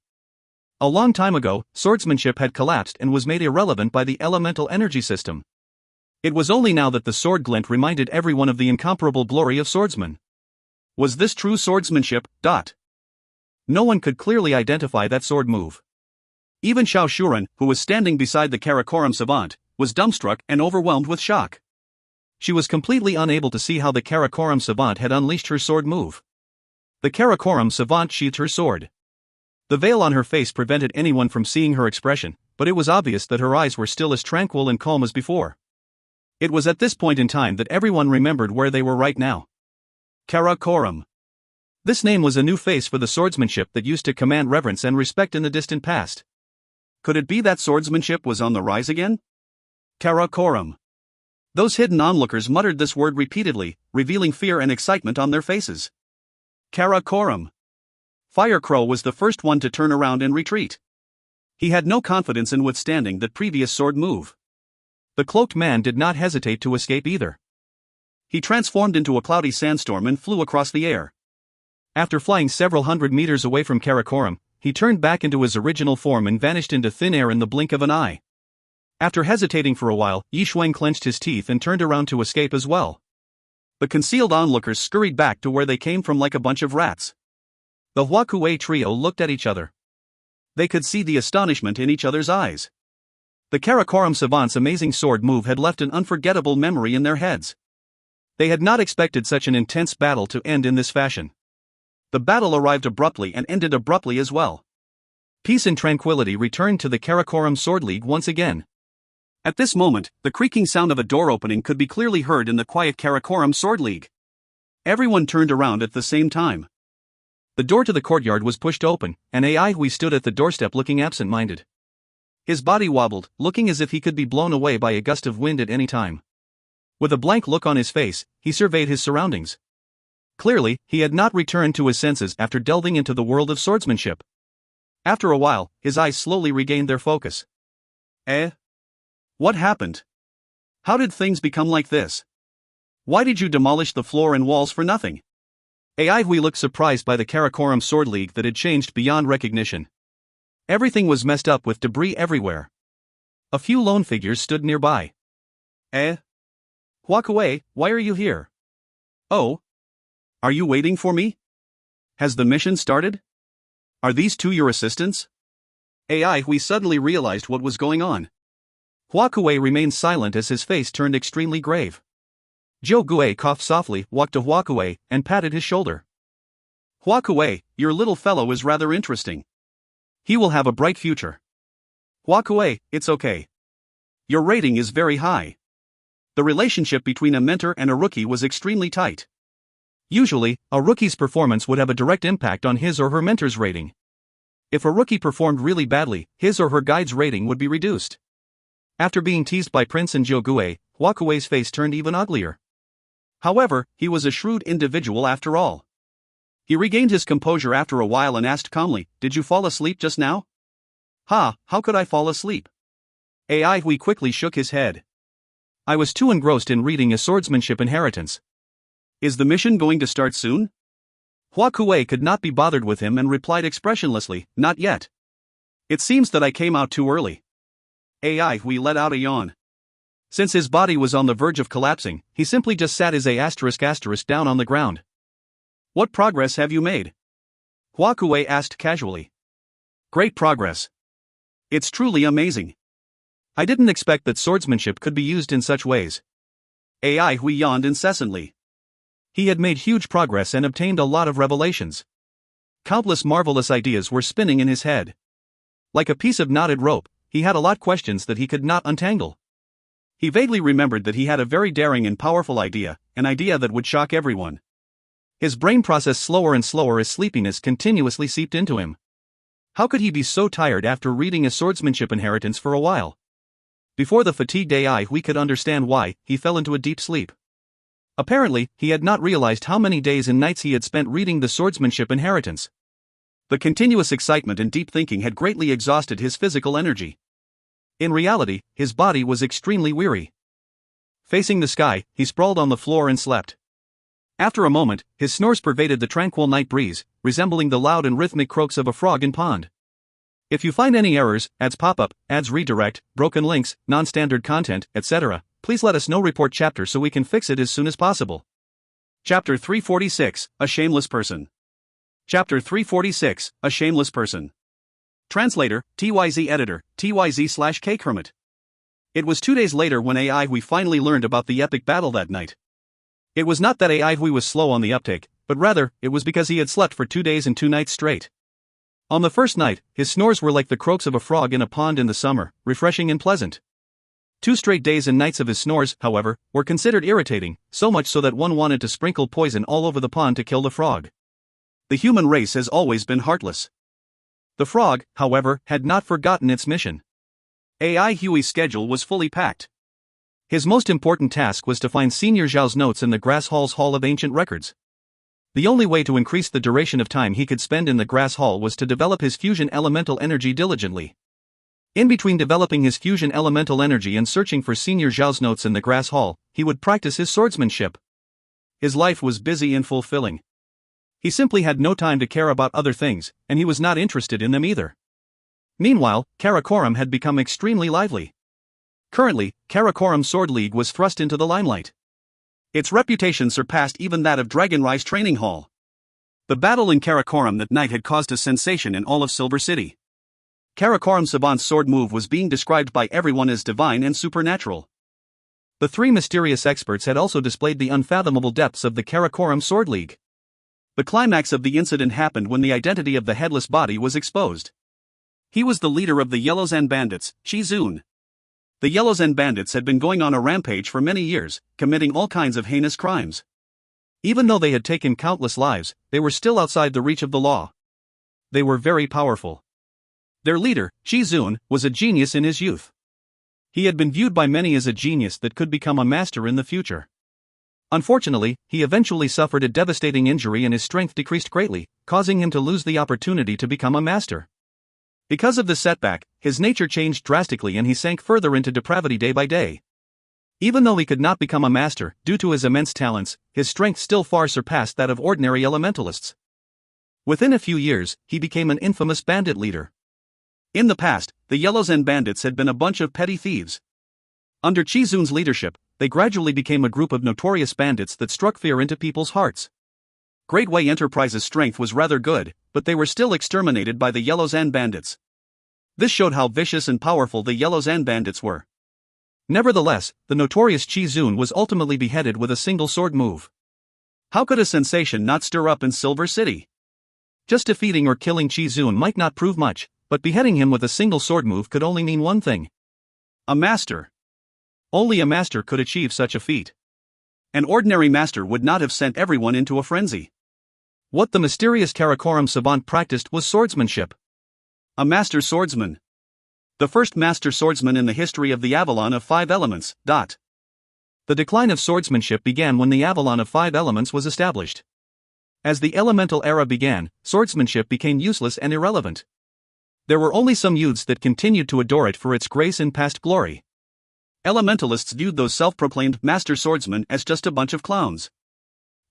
A long time ago, swordsmanship had collapsed and was made irrelevant by the elemental energy system. It was only now that the sword glint reminded everyone of the incomparable glory of swordsmen. Was this true swordsmanship? No one could clearly identify that sword move. Even Xiao Shuren, who was standing beside the Karakoram savant, was dumbstruck and overwhelmed with shock. She was completely unable to see how the Karakoram savant had unleashed her sword move. The Karakoram savant sheathed her sword. The veil on her face prevented anyone from seeing her expression, but it was obvious that her eyes were still as tranquil and calm as before. It was at this point in time that everyone remembered where they were right now. Karakoram. This name was a new face for the swordsmanship that used to command reverence and respect in the distant past. Could it be that swordsmanship was on the rise again? Karakoram. Those hidden onlookers muttered this word repeatedly, revealing fear and excitement on their faces. Karakoram. Firecrow was the first one to turn around and retreat. He had no confidence in withstanding that previous sword move. The cloaked man did not hesitate to escape either. He transformed into a cloudy sandstorm and flew across the air. After flying several hundred meters away from Karakoram, he turned back into his original form and vanished into thin air in the blink of an eye. After hesitating for a while, Yi Shuang clenched his teeth and turned around to escape as well. The concealed onlookers scurried back to where they came from like a bunch of rats. The Huakuei trio looked at each other. They could see the astonishment in each other's eyes. The Karakoram savant's amazing sword move had left an unforgettable memory in their heads. They had not expected such an intense battle to end in this fashion. The battle arrived abruptly and ended abruptly as well. Peace and tranquility returned to the Karakoram Sword League once again. At this moment, the creaking sound of a door opening could be clearly heard in the quiet Karakoram Sword League. Everyone turned around at the same time. The door to the courtyard was pushed open, and Aihui stood at the doorstep looking absent-minded. His body wobbled, looking as if he could be blown away by a gust of wind at any time. With a blank look on his face, he surveyed his surroundings. Clearly, he had not returned to his senses after delving into the world of swordsmanship. After a while, his eyes slowly regained their focus. What happened? How did things become like this? Why did you demolish the floor and walls for nothing? Aihui looked surprised by the Karakoram Sword League that had changed beyond recognition. Everything was messed up with debris everywhere. A few lone figures stood nearby. Huakuei, why are you here? Oh. Are you waiting for me? Has the mission started? Are these two your assistants? Aihui suddenly realized what was going on. Huakuei remained silent as his face turned extremely grave. Zhou Gui coughed softly, walked to Huakuei, and patted his shoulder. Huakuei, your little fellow is rather interesting. He will have a bright future. Huakuei, it's okay. Your rating is very high. The relationship between a mentor and a rookie was extremely tight. Usually, a rookie's performance would have a direct impact on his or her mentor's rating. If a rookie performed really badly, his or her guide's rating would be reduced. After being teased by Prince and Zhou Gui, Huakuei's face turned even uglier. However, he was a shrewd individual after all. He regained his composure after a while and asked calmly, "Did you fall asleep just now?" How could I fall asleep?" Aihui quickly shook his head. "I was too engrossed in reading A Swordsmanship Inheritance." "Is the mission going to start soon?" Huakuei could not be bothered with him and replied expressionlessly, "Not yet. It seems that I came out too early." Aihui let out a yawn. Since his body was on the verge of collapsing, he simply just sat his *** down on the ground. "What progress have you made?" Huakuei asked casually. "Great progress. It's truly amazing. I didn't expect that swordsmanship could be used in such ways." Aihui yawned incessantly. He had made huge progress and obtained a lot of revelations. Countless marvelous ideas were spinning in his head. Like a piece of knotted rope, he had a lot of questions that he could not untangle. He vaguely remembered that he had a very daring and powerful idea, an idea that would shock everyone. His brain processed slower and slower as sleepiness continuously seeped into him. How could he be so tired after reading A Swordsmanship Inheritance for a while? Before the fatigued Aihui could understand why, he fell into a deep sleep. Apparently, he had not realized how many days and nights he had spent reading The Swordsmanship Inheritance. The continuous excitement and deep thinking had greatly exhausted his physical energy. In reality, his body was extremely weary. Facing the sky, he sprawled on the floor and slept. After a moment, his snores pervaded the tranquil night breeze, resembling the loud and rhythmic croaks of a frog in pond. If you find any errors, ads pop up, ads redirect, broken links, non-standard content, etc., please let us know. Report chapter so we can fix it as soon as possible. Chapter 346, A Shameless Person. Chapter 346, A Shameless Person. Translator, TYZ Editor, TYZ/K Kermit. It was 2 days later when we finally learned about the epic battle that night. It was not that we was slow on the uptake, but rather, it was because he had slept for 2 days and 2 nights straight. On the first night, his snores were like the croaks of a frog in a pond in the summer, refreshing and pleasant. 2 straight days and nights of his snores, however, were considered irritating, so much so that one wanted to sprinkle poison all over the pond to kill the frog. The human race has always been heartless. The frog, however, had not forgotten its mission. Huey's schedule was fully packed. His most important task was to find Senior Zhao's notes in the Grass Hall's Hall of Ancient Records. The only way to increase the duration of time he could spend in the Grass Hall was to develop his fusion elemental energy diligently. In between developing his fusion elemental energy and searching for Senior Zhao's notes in the Grass Hall, he would practice his swordsmanship. His life was busy and fulfilling. He simply had no time to care about other things, and he was not interested in them either. Meanwhile, Karakoram had become extremely lively. Currently, Karakoram Sword League was thrust into the limelight. Its reputation surpassed even that of Dragonrise Training Hall. The battle in Karakoram that night had caused a sensation in all of Silver City. Karakoram Saban's sword move was being described by everyone as divine and supernatural. The 3 mysterious experts had also displayed the unfathomable depths of the Karakoram Sword League. The climax of the incident happened when the identity of the headless body was exposed. He was the leader of the Yellow Zan Bandits, Shizun. The Yellow Zan Bandits had been going on a rampage for many years, committing all kinds of heinous crimes. Even though they had taken countless lives, they were still outside the reach of the law. They were very powerful. Their leader, Shizun, was a genius in his youth. He had been viewed by many as a genius that could become a master in the future. Unfortunately, he eventually suffered a devastating injury and his strength decreased greatly, causing him to lose the opportunity to become a master. Because of the setback, his nature changed drastically and he sank further into depravity day by day. Even though he could not become a master, due to his immense talents, his strength still far surpassed that of ordinary elementalists. Within a few years, he became an infamous bandit leader. In the past, the Yellow Zan Bandits had been a bunch of petty thieves. Under Chizun's leadership, they gradually became a group of notorious bandits that struck fear into people's hearts. Great Way Enterprises' strength was rather good, but they were still exterminated by the Yellow Zan Bandits. This showed how vicious and powerful the Yellow Zan Bandits were. Nevertheless, the notorious Chizun was ultimately beheaded with a single sword move. How could a sensation not stir up in Silver City? Just defeating or killing Chizun might not prove much, but beheading him with a single sword move could only mean one thing. A master. Only a master could achieve such a feat. An ordinary master would not have sent everyone into a frenzy. What the mysterious Karakoram savant practiced was swordsmanship. A master swordsman. The first master swordsman in the history of the Avalon of 5 Elements. The decline of swordsmanship began when the Avalon of 5 Elements was established. As the elemental era began, swordsmanship became useless and irrelevant. There were only some youths that continued to adore it for its grace and past glory. Elementalists viewed those self-proclaimed master swordsmen as just a bunch of clowns.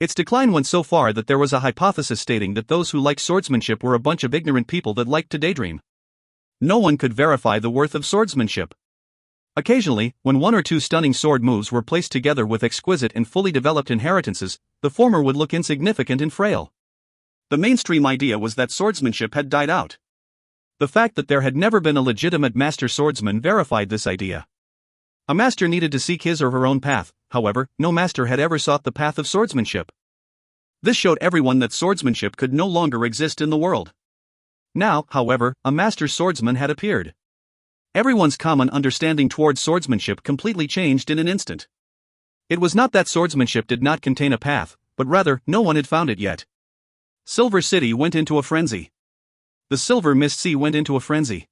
Its decline went so far that there was a hypothesis stating that those who liked swordsmanship were a bunch of ignorant people that liked to daydream. No one could verify the worth of swordsmanship. Occasionally, when 1 or 2 stunning sword moves were placed together with exquisite and fully developed inheritances, the former would look insignificant and frail. The mainstream idea was that swordsmanship had died out. The fact that there had never been a legitimate master swordsman verified this idea. A master needed to seek his or her own path, however, no master had ever sought the path of swordsmanship. This showed everyone that swordsmanship could no longer exist in the world. Now, however, a master swordsman had appeared. Everyone's common understanding towards swordsmanship completely changed in an instant. It was not that swordsmanship did not contain a path, but rather, no one had found it yet. Silver City went into a frenzy. The Silver Mist Sea went into a frenzy.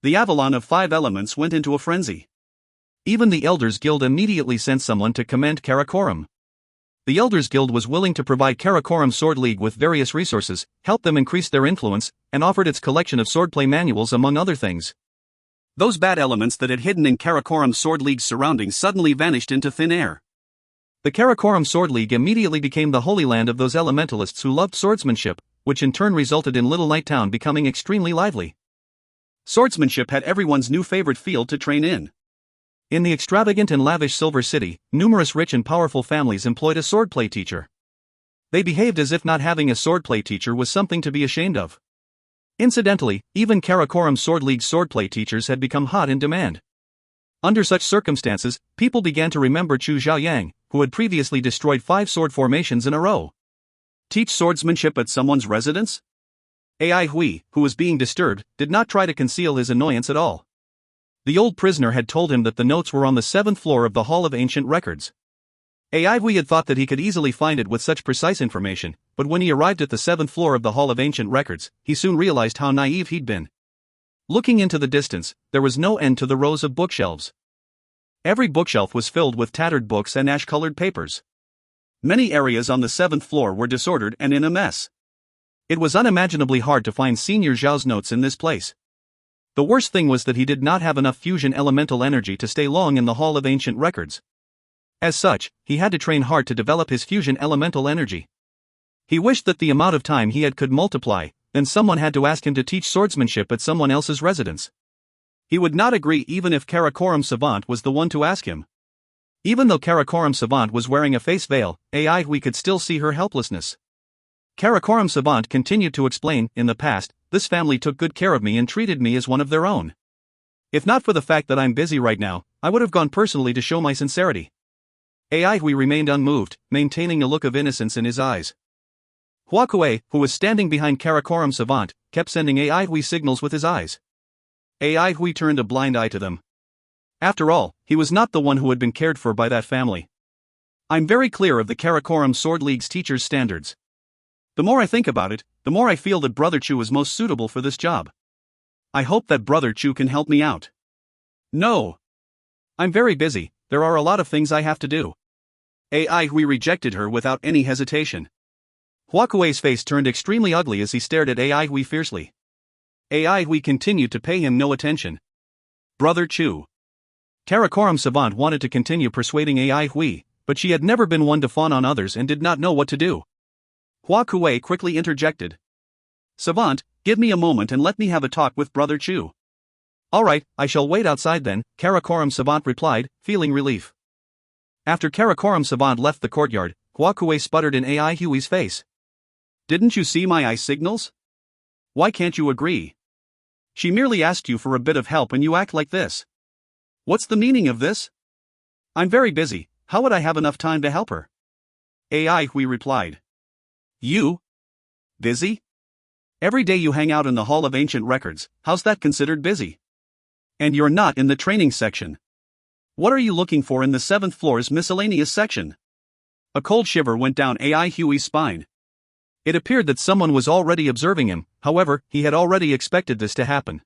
The Avalon of 5 Elements went into a frenzy. Even the Elders Guild immediately sent someone to command Karakoram. The Elders Guild was willing to provide Karakoram's Sword League with various resources, help them increase their influence, and offered its collection of swordplay manuals among other things. Those bad elements that had hidden in Karakoram's Sword League's surroundings suddenly vanished into thin air. The Karakoram Sword League immediately became the holy land of those elementalists who loved swordsmanship, which in turn resulted in Little Night Town becoming extremely lively. Swordsmanship had everyone's new favorite field to train in. In the extravagant and lavish Silver City, numerous rich and powerful families employed a swordplay teacher. They behaved as if not having a swordplay teacher was something to be ashamed of. Incidentally, even Karakoram Sword League's swordplay teachers had become hot in demand. Under such circumstances, people began to remember Chu Xiaoyang, who had previously destroyed 5 sword formations in a row. Teach swordsmanship at someone's residence? Ai Hui, who was being disturbed, did not try to conceal his annoyance at all. The old prisoner had told him that the notes were on the 7th floor of the Hall of Ancient Records. Ai Hui had thought that he could easily find it with such precise information, but when he arrived at the 7th floor of the Hall of Ancient Records, he soon realized how naive he'd been. Looking into the distance, there was no end to the rows of bookshelves. Every bookshelf was filled with tattered books and ash-colored papers. Many areas on the 7th floor were disordered and in a mess. It was unimaginably hard to find Senior Zhao's notes in this place. The worst thing was that he did not have enough fusion elemental energy to stay long in the Hall of Ancient Records. As such, he had to train hard to develop his fusion elemental energy. He wished that the amount of time he had could multiply, then someone had to ask him to teach swordsmanship at someone else's residence. He would not agree even if Karakoram Savant was the one to ask him. Even though Karakoram Savant was wearing a face veil, Ai Hui could still see her helplessness. Karakoram Savant continued to explain, in the past, this family took good care of me and treated me as one of their own. If not for the fact that I'm busy right now, I would have gone personally to show my sincerity. Ai Hui remained unmoved, maintaining a look of innocence in his eyes. Hua Kuei, who was standing behind Karakoram Savant, kept sending Ai Hui signals with his eyes. Ai Hui turned a blind eye to them. After all, he was not the one who had been cared for by that family. I'm very clear of the Karakoram Sword League's teachers' standards. The more I think about it, the more I feel that Brother Chu is most suitable for this job. I hope that Brother Chu can help me out. No. I'm very busy, there are a lot of things I have to do. Ai Hui rejected her without any hesitation. Hua Kuei's face turned extremely ugly as he stared at Ai Hui fiercely. Ai Hui continued to pay him no attention. Brother Chu. Karakoram Savant wanted to continue persuading Ai Hui, but she had never been one to fawn on others and did not know what to do. Hua Kuei quickly interjected. Savant, give me a moment and let me have a talk with Brother Chu. Alright, I shall wait outside then, Karakoram Savant replied, feeling relief. After Karakoram Savant left the courtyard, Hua Kuei sputtered in Ai Hui's face. Didn't you see my eye signals? Why can't you agree? She merely asked you for a bit of help and you act like this. What's the meaning of this? I'm very busy, how would I have enough time to help her? Ai Hui replied. You? Busy? Every day you hang out in the Hall of Ancient Records, how's that considered busy? And you're not in the training section. What are you looking for in the 7th floor's miscellaneous section? A cold shiver went down Ai Hui's spine. It appeared that someone was already observing him, however, he had already expected this to happen.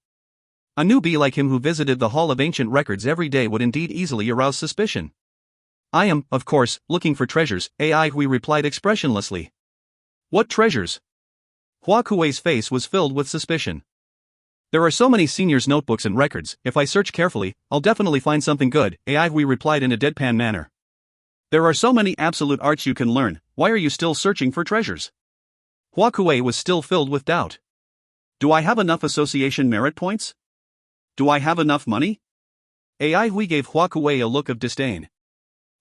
A newbie like him who visited the Hall of Ancient Records every day would indeed easily arouse suspicion. I am, of course, looking for treasures, Ai Hui replied expressionlessly. What treasures? Hua Kuei's face was filled with suspicion. There are so many seniors' notebooks and records, if I search carefully, I'll definitely find something good, Ai Hui replied in a deadpan manner. There are so many absolute arts you can learn, why are you still searching for treasures? Hua Kuei was still filled with doubt. Do I have enough association merit points? Do I have enough money? Ai Hui gave Hua Kuei a look of disdain.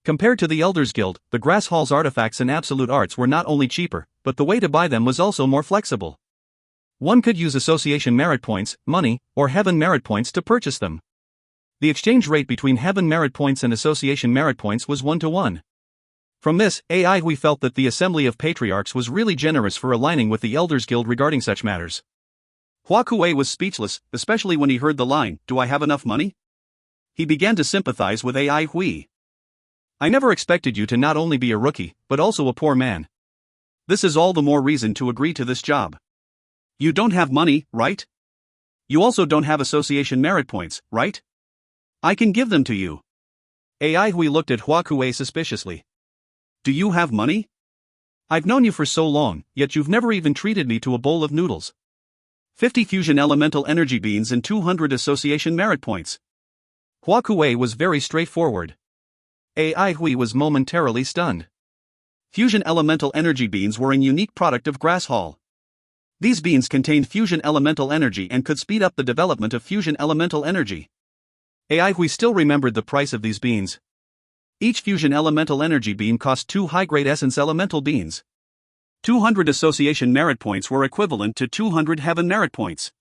Compared to the Elders Guild, the Grass Hall's artifacts and absolute arts were not only cheaper, but the way to buy them was also more flexible. One could use association merit points, money, or heaven merit points to purchase them. The exchange rate between heaven merit points and association merit points was 1-to-1. From this, Ai Hui felt that the Assembly of Patriarchs was really generous for aligning with the Elders Guild regarding such matters. Hua Kuei was speechless, especially when he heard the line, "Do I have enough money?" He began to sympathize with Ai Hui. I never expected you to not only be a rookie, but also a poor man. This is all the more reason to agree to this job. You don't have money, right? You also don't have association merit points, right? I can give them to you. Ai Hui looked at Hua Kuei suspiciously. Do you have money? I've known you for so long, yet you've never even treated me to a bowl of noodles. 50 fusion elemental energy beans and 200 association merit points. Hua Kuei was very straightforward. AI Hui was momentarily stunned. Fusion elemental energy beans were a unique product of Grass Hall. These beans contained fusion elemental energy and could speed up the development of fusion elemental energy. AI Hui still remembered the price of these beans. Each fusion elemental energy bean cost 2 high-grade essence elemental beans. 200 association merit points were equivalent to 200 heaven merit points.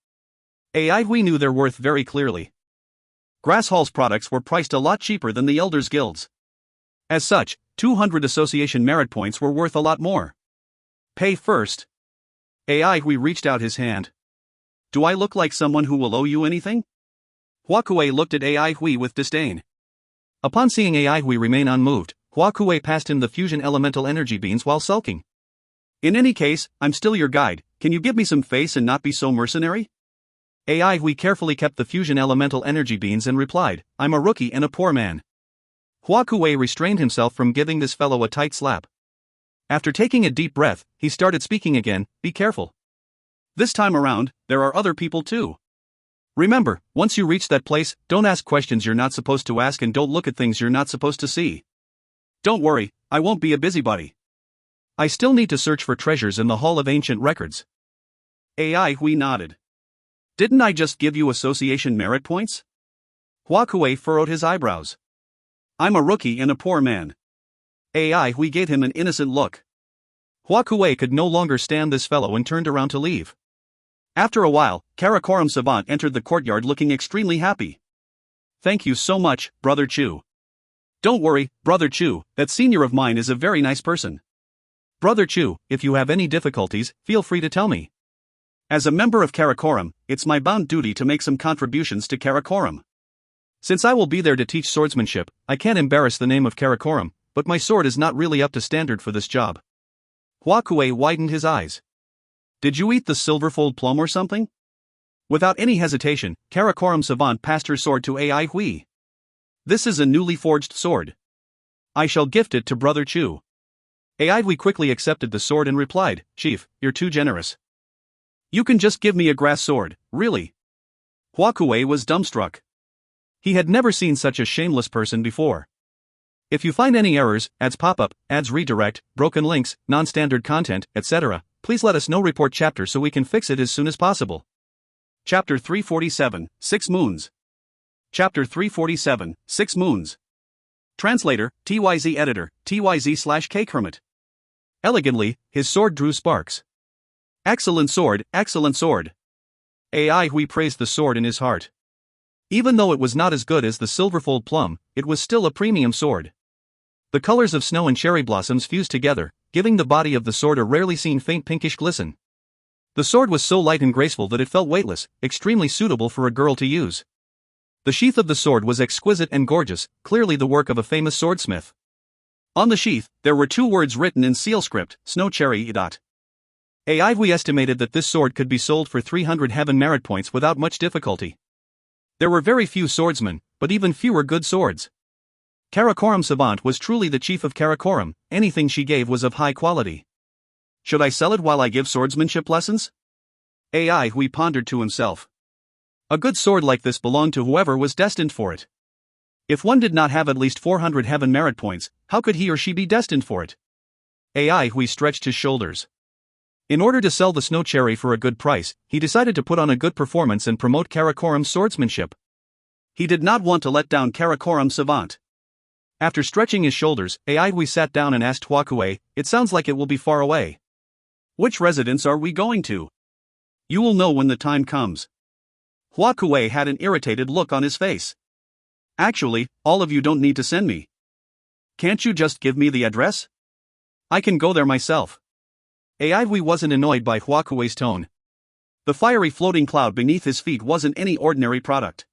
AI Hui knew their worth very clearly. Grass Hall's products were priced a lot cheaper than the Elders Guild's. As such, 200 association merit points were worth a lot more. Pay first. AI Hui reached out his hand. Do I look like someone who will owe you anything? Hua Kuei looked at AI Hui with disdain. Upon seeing AI Hui remain unmoved, Hua Kuei passed him the fusion elemental energy beans while sulking. In any case, I'm still your guide, can you give me some face and not be so mercenary? AI Hui carefully kept the fusion elemental energy beans and replied, I'm a rookie and a poor man. Hua Kuei restrained himself from giving this fellow a tight slap. After taking a deep breath, he started speaking again, be careful. This time around, there are other people too. Remember, once you reach that place, don't ask questions you're not supposed to ask and don't look at things you're not supposed to see. Don't worry, I won't be a busybody. I still need to search for treasures in the Hall of Ancient Records. AI Hui nodded. Didn't I just give you association merit points? Hua Kuei furrowed his eyebrows. I'm a rookie and a poor man. AI Hui gave him an innocent look. Hua Kuei could no longer stand this fellow and turned around to leave. After a while, Karakoram Savant entered the courtyard looking extremely happy. Thank you so much, Brother Chu. Don't worry, Brother Chu, that senior of mine is a very nice person. Brother Chu, if you have any difficulties, feel free to tell me. As a member of Karakoram, it's my bound duty to make some contributions to Karakoram. Since I will be there to teach swordsmanship, I can't embarrass the name of Karakoram, but my sword is not really up to standard for this job. Hua Kuei widened his eyes. Did you eat the silverfold plum or something? Without any hesitation, Karakoram Savant passed her sword to AI Hui. This is a newly forged sword. I shall gift it to Brother Chu. AI Hui quickly accepted the sword and replied, Chief, you're too generous. You can just give me a grass sword, really? Hua Kuei was dumbstruck. He had never seen such a shameless person before. If you find any errors, ads pop-up, ads redirect, broken links, non-standard content, etc., please let us know. Report chapter so we can fix it as soon as possible. Chapter 347, 6 Moons. Chapter 347, 6 Moons. Translator, TYZ Editor, TYZ/K Kermit. Elegantly, his sword drew sparks. Excellent sword, excellent sword. AI Hui praised the sword in his heart. Even though it was not as good as the silverfold plum, it was still a premium sword. The colors of snow and cherry blossoms fused together, giving the body of the sword a rarely seen faint pinkish glisten. The sword was so light and graceful that it felt weightless, extremely suitable for a girl to use. The sheath of the sword was exquisite and gorgeous, clearly the work of a famous swordsmith. On the sheath, there were 2 words written in seal script, Snow Cherry. AI Hui estimated that this sword could be sold for 300 heaven merit points without much difficulty. There were very few swordsmen, but even fewer good swords. Karakoram Savant was truly the chief of Karakoram, anything she gave was of high quality. Should I sell it while I give swordsmanship lessons? AI Hui pondered to himself. A good sword like this belonged to whoever was destined for it. If one did not have at least 400 heaven merit points, how could he or she be destined for it? AI Hui stretched his shoulders. In order to sell the snow cherry for a good price, he decided to put on a good performance and promote Karakoram's swordsmanship. He did not want to let down Karakoram Savant. After stretching his shoulders, AI Hui sat down and asked Hua Kuei, it sounds like it will be far away. Which residence are we going to? You will know when the time comes. Hua Kuei had an irritated look on his face. Actually, all of you don't need to send me. Can't you just give me the address? I can go there myself. AI Hui wasn't annoyed by Hua Kuei's tone. The fiery floating cloud beneath his feet wasn't any ordinary product.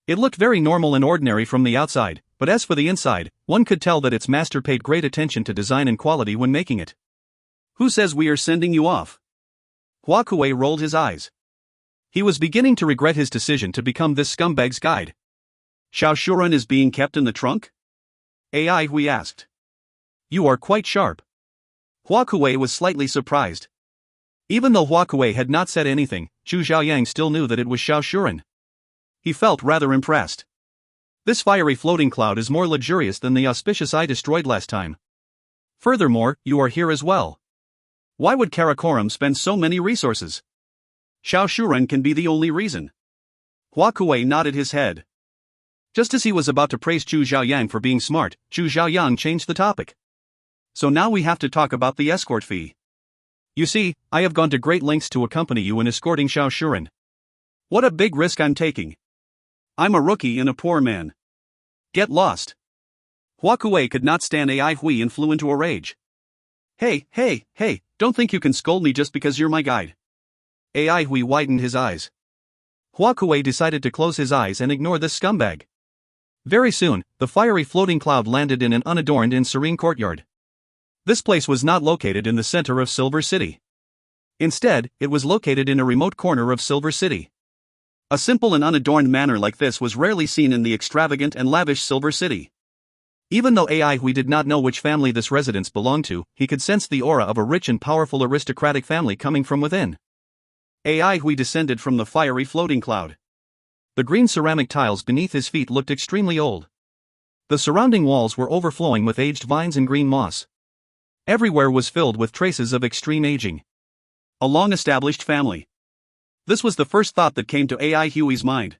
It looked very normal and ordinary from the outside, but as for the inside, one could tell that its master paid great attention to design and quality when making it. Who says we are sending you off? Hua Kuei rolled his eyes. He was beginning to regret his decision to become this scumbag's guide. Xiao Shuren is being kept in the trunk? AI Hui asked. You are quite sharp. Hua Kuei was slightly surprised. Even though Hua Kuei had not said anything, Zhu Xiaoyang still knew that it was Xiao Shuren. He felt rather impressed. This fiery floating cloud is more luxurious than the auspicious I destroyed last time. Furthermore, you are here as well. Why would Karakoram spend so many resources? Xiao Shuren can be the only reason. Hua Kuei nodded his head. Just as he was about to praise Zhu Xiaoyang for being smart, Zhu Xiaoyang changed the topic. So now we have to talk about the escort fee. You see, I have gone to great lengths to accompany you in escorting Xiao Shuren. What a big risk I'm taking. I'm a rookie and a poor man. Get lost. Hua Kuei could not stand Ai Hui and flew into a rage. Hey, don't think you can scold me just because you're my guide. Ai Hui widened his eyes. Hua Kuei decided to close his eyes and ignore this scumbag. Very soon, the fiery floating cloud landed in an unadorned and serene courtyard. This place was not located in the center of Silver City. Instead, it was located in a remote corner of Silver City. A simple and unadorned manor like this was rarely seen in the extravagant and lavish Silver City. Even though Ai Hui did not know which family this residence belonged to, he could sense the aura of a rich and powerful aristocratic family coming from within. Ai Hui descended from the fiery floating cloud. The green ceramic tiles beneath his feet looked extremely old. The surrounding walls were overflowing with aged vines and green moss. Everywhere was filled with traces of extreme aging. A long-established family. This was the first thought that came to Ai Hui's mind.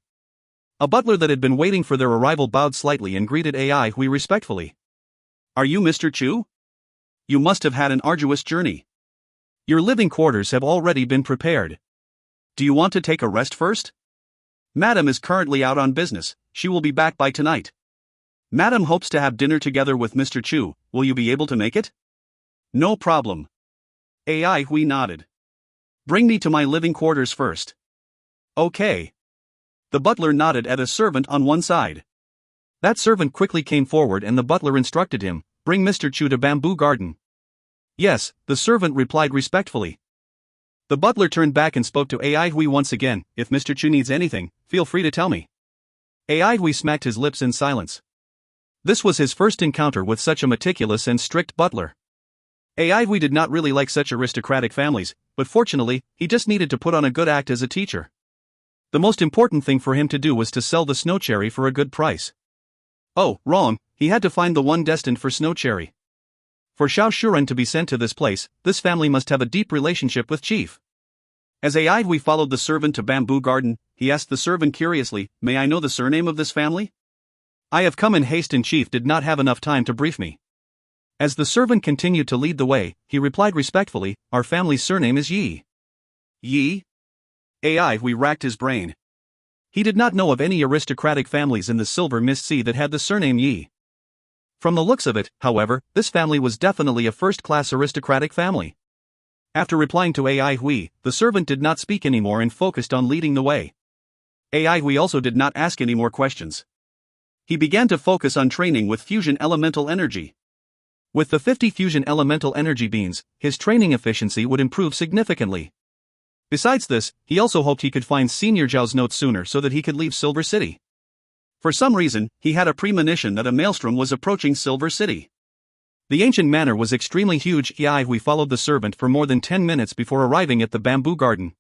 A butler that had been waiting for their arrival bowed slightly and greeted Ai Hui respectfully. Are you Mr. Chu? You must have had an arduous journey. Your living quarters have already been prepared. Do you want to take a rest first? Madam is currently out on business, she will be back by tonight. Madam hopes to have dinner together with Mr. Chu, will you be able to make it? No problem. Ai Hui nodded. Bring me to my living quarters first. Okay. The butler nodded at a servant on one side. That servant quickly came forward and the butler instructed him, bring Mr. Chu to Bamboo Garden. Yes, the servant replied respectfully. The butler turned back and spoke to Ai Hui once again, if Mr. Chu needs anything, feel free to tell me. Ai Hui smacked his lips in silence. This was his first encounter with such a meticulous and strict butler. Ai Hui did not really like such aristocratic families, but fortunately, he just needed to put on a good act as a teacher. The most important thing for him to do was to sell the snow cherry for a good price. Oh, wrong, he had to find the one destined for snow cherry. For Xiao Shuren to be sent to this place, this family must have a deep relationship with Chief. As Ai Hui followed the servant to Bamboo Garden, he asked the servant curiously, may I know the surname of this family? I have come in haste and Chief did not have enough time to brief me. As the servant continued to lead the way, he replied respectfully, our family's surname is Yi. Yi? Ai Hui racked his brain. He did not know of any aristocratic families in the Silver Mist Sea that had the surname Yi. From the looks of it, however, this family was definitely a first-class aristocratic family. After replying to Ai Hui, the servant did not speak anymore and focused on leading the way. Ai Hui also did not ask any more questions. He began to focus on training with fusion elemental energy. With the 50 fusion elemental energy beans, his training efficiency would improve significantly. Besides this, he also hoped he could find Senior Zhao's note sooner so that he could leave Silver City. For some reason, he had a premonition that a maelstrom was approaching Silver City. The ancient manor was extremely huge. Ai Hui followed the servant for more than 10 minutes before arriving at the Bamboo Garden.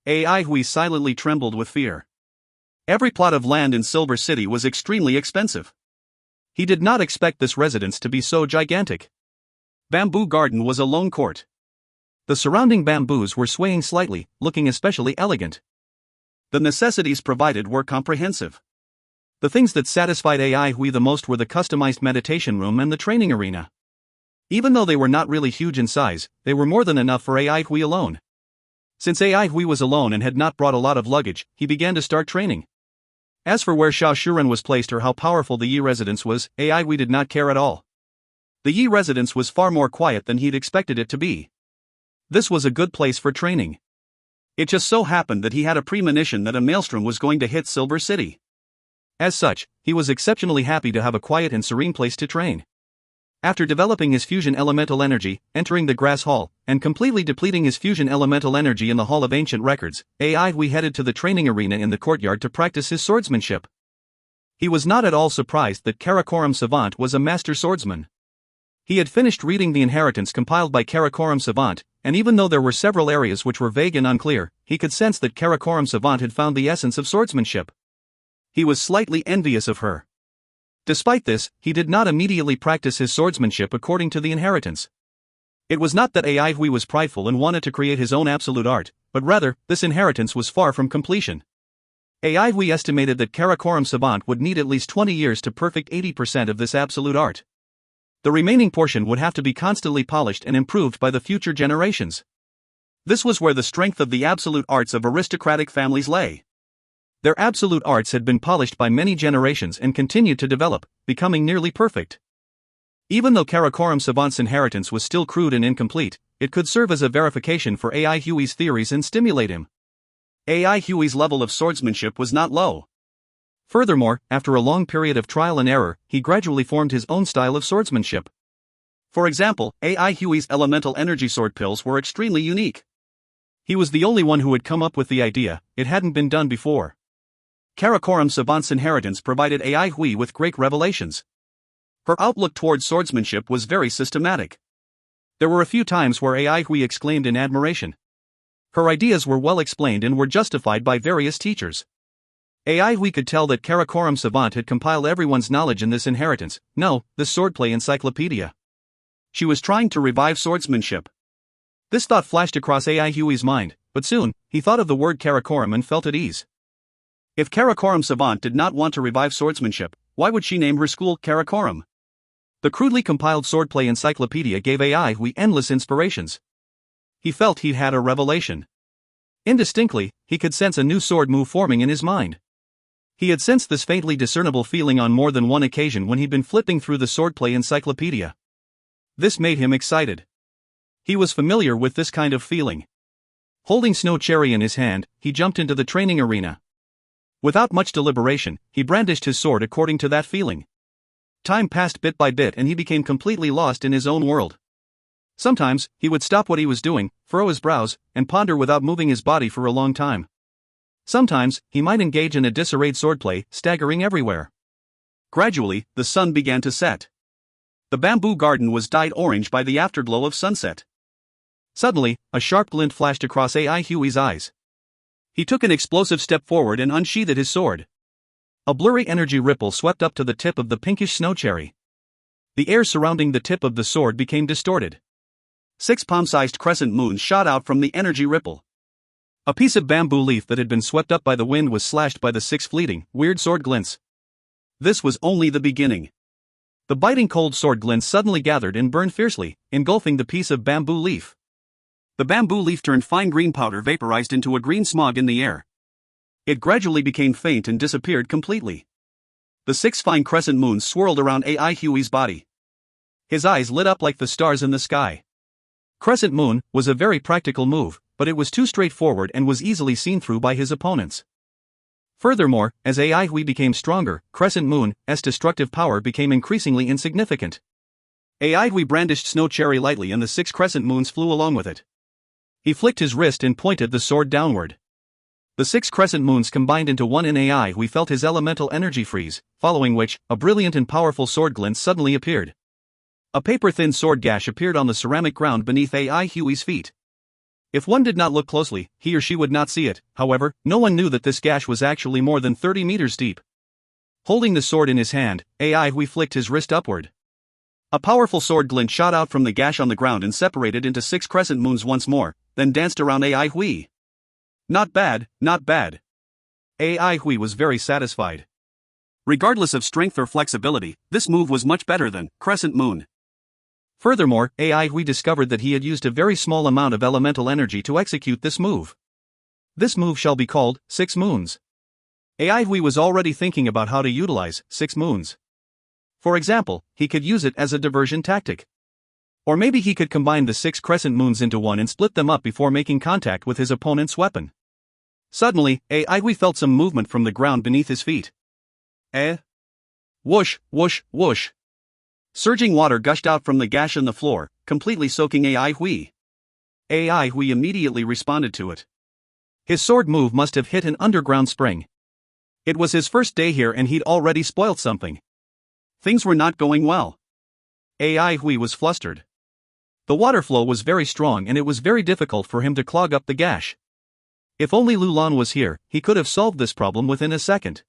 Ai Hui silently trembled with fear. Every plot of land in Silver City was extremely expensive. He did not expect this residence to be so gigantic. Bamboo Garden was a lone court. The surrounding bamboos were swaying slightly, looking especially elegant. The necessities provided were comprehensive. The things that satisfied Ai Hui the most were the customized meditation room and the training arena. Even though they were not really huge in size, they were more than enough for Ai Hui alone. Since Ai Hui was alone and had not brought a lot of luggage, he began to start training. As for where Xiao Shuren was placed or how powerful the Yi residence was, Ai Hui did not care at all. The Yi residence was far more quiet than he'd expected it to be. This was a good place for training. It just so happened that he had a premonition that a maelstrom was going to hit Silver City. As such, he was exceptionally happy to have a quiet and serene place to train. After developing his fusion elemental energy, entering the grass hall, and completely depleting his fusion elemental energy in the Hall of Ancient Records, Ai Hui headed to the training arena in the courtyard to practice his swordsmanship. He was not at all surprised that Karakoram Savant was a master swordsman. He had finished reading The Inheritance compiled by Karakoram Savant, and even though there were several areas which were vague and unclear, he could sense that Karakoram Savant had found the essence of swordsmanship. He was slightly envious of her. Despite this, he did not immediately practice his swordsmanship according to The Inheritance. It was not that Ai Hui was prideful and wanted to create his own absolute art, but rather, this inheritance was far from completion. Ai Hui estimated that Karakoram Savant would need at least 20 years to perfect 80% of this absolute art. The remaining portion would have to be constantly polished and improved by the future generations. This was where the strength of the absolute arts of aristocratic families lay. Their absolute arts had been polished by many generations and continued to develop, becoming nearly perfect. Even though Karakoram Savant's inheritance was still crude and incomplete, it could serve as a verification for Ai Hui's theories and stimulate him. Ai Hui's level of swordsmanship was not low. Furthermore, after a long period of trial and error, he gradually formed his own style of swordsmanship. For example, Ai Hui's elemental energy sword pills were extremely unique. He was the only one who had come up with the idea, it hadn't been done before. Karakoram Savant's inheritance provided Ai Hui with great revelations. Her outlook towards swordsmanship was very systematic. There were a few times where Ai Hui exclaimed in admiration. Her ideas were well explained and were justified by various teachers. Ai Hui could tell that Karakoram Savant had compiled everyone's knowledge in this inheritance, this swordplay encyclopedia. She was trying to revive swordsmanship. This thought flashed across Ai Hui's mind, but soon, he thought of the word Karakoram and felt at ease. If Karakoram Savant did not want to revive swordsmanship, why would she name her school Karakoram? The crudely compiled swordplay encyclopedia gave Ai Hui endless inspirations. He felt he'd had a revelation. Indistinctly, he could sense a new sword move forming in his mind. He had sensed this faintly discernible feeling on more than one occasion when he'd been flipping through the swordplay encyclopedia. This made him excited. He was familiar with this kind of feeling. Holding Snow Cherry in his hand, he jumped into the training arena. Without much deliberation, he brandished his sword according to that feeling. Time passed bit by bit and he became completely lost in his own world. Sometimes, he would stop what he was doing, furrow his brows, and ponder without moving his body for a long time. Sometimes, he might engage in a disarrayed swordplay, staggering everywhere. Gradually, the sun began to set. The bamboo garden was dyed orange by the afterglow of sunset. Suddenly, a sharp glint flashed across Ai Hui's eyes. He took an explosive step forward and unsheathed his sword. A blurry energy ripple swept up to the tip of the pinkish snow cherry. The air surrounding the tip of the sword became distorted. 6 palm-sized crescent moons shot out from the energy ripple. A piece of bamboo leaf that had been swept up by the wind was slashed by the 6 fleeting, weird sword glints. This was only the beginning. The biting cold sword glints suddenly gathered and burned fiercely, engulfing the piece of bamboo leaf. The bamboo leaf turned fine green powder vaporized into a green smog in the air. It gradually became faint and disappeared completely. The 6 fine crescent moons swirled around Ai Hui's body. His eyes lit up like the stars in the sky. Crescent moon was a very practical move, but it was too straightforward and was easily seen through by his opponents. Furthermore, as Ai Hui became stronger, Crescent Moon's destructive power became increasingly insignificant. Ai Hui brandished Snow Cherry lightly and the 6 crescent moons flew along with it. He flicked his wrist and pointed the sword downward. The 6 crescent moons combined into one in Ai Hui felt his elemental energy freeze, following which, a brilliant and powerful sword glint suddenly appeared. A paper-thin sword gash appeared on the ceramic ground beneath Ai Hui's feet. If one did not look closely, he or she would not see it. However, no one knew that this gash was actually more than 30 meters deep. Holding the sword in his hand, Ai Hui flicked his wrist upward. A powerful sword glint shot out from the gash on the ground and separated into 6 crescent moons once more, then danced around Ai Hui. Not bad, not bad. Ai Hui was very satisfied. Regardless of strength or flexibility, this move was much better than Crescent Moon. Furthermore, Ai Hui discovered that he had used a very small amount of elemental energy to execute this move. This move shall be called 6 Moons. Ai Hui was already thinking about how to utilize 6 Moons. For example, he could use it as a diversion tactic. Or maybe he could combine the 6 crescent moons into one and split them up before making contact with his opponent's weapon. Suddenly, Ai Hui felt some movement from the ground beneath his feet. Whoosh, whoosh, whoosh. Surging water gushed out from the gash in the floor, completely soaking Ai Hui. Ai Hui immediately responded to it. His sword move must have hit an underground spring. It was his first day here and he'd already spoiled something. Things were not going well. Ai Hui was flustered. The water flow was very strong and it was very difficult for him to clog up the gash. If only Lulan was here, he could have solved this problem within a second.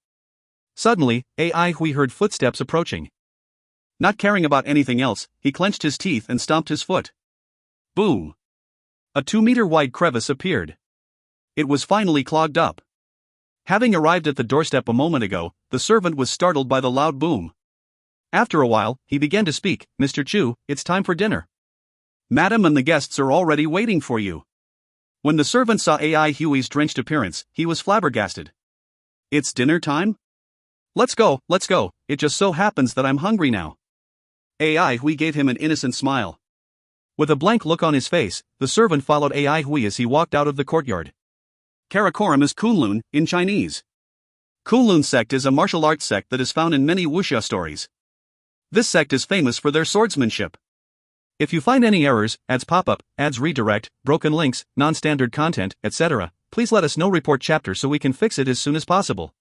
Suddenly, Ai Hui heard footsteps approaching. Not caring about anything else, he clenched his teeth and stomped his foot. Boom! A 2-meter-wide crevice appeared. It was finally clogged up. Having arrived at the doorstep a moment ago, the servant was startled by the loud boom. After a while, he began to speak. "Mr. Chu, it's time for dinner. Madam and the guests are already waiting for you." When the servant saw Ai Hui's drenched appearance, he was flabbergasted. "It's dinner time? Let's go, it just so happens that I'm hungry now." Ai Hui gave him an innocent smile. With a blank look on his face, the servant followed Ai Hui as he walked out of the courtyard. Karakoram is Kunlun, in Chinese. Kunlun sect is a martial arts sect that is found in many wuxia stories. This sect is famous for their swordsmanship. If you find any errors, ads pop up, ads redirect, broken links, non-standard content, etc., please let us know. Report chapter so we can fix it as soon as possible.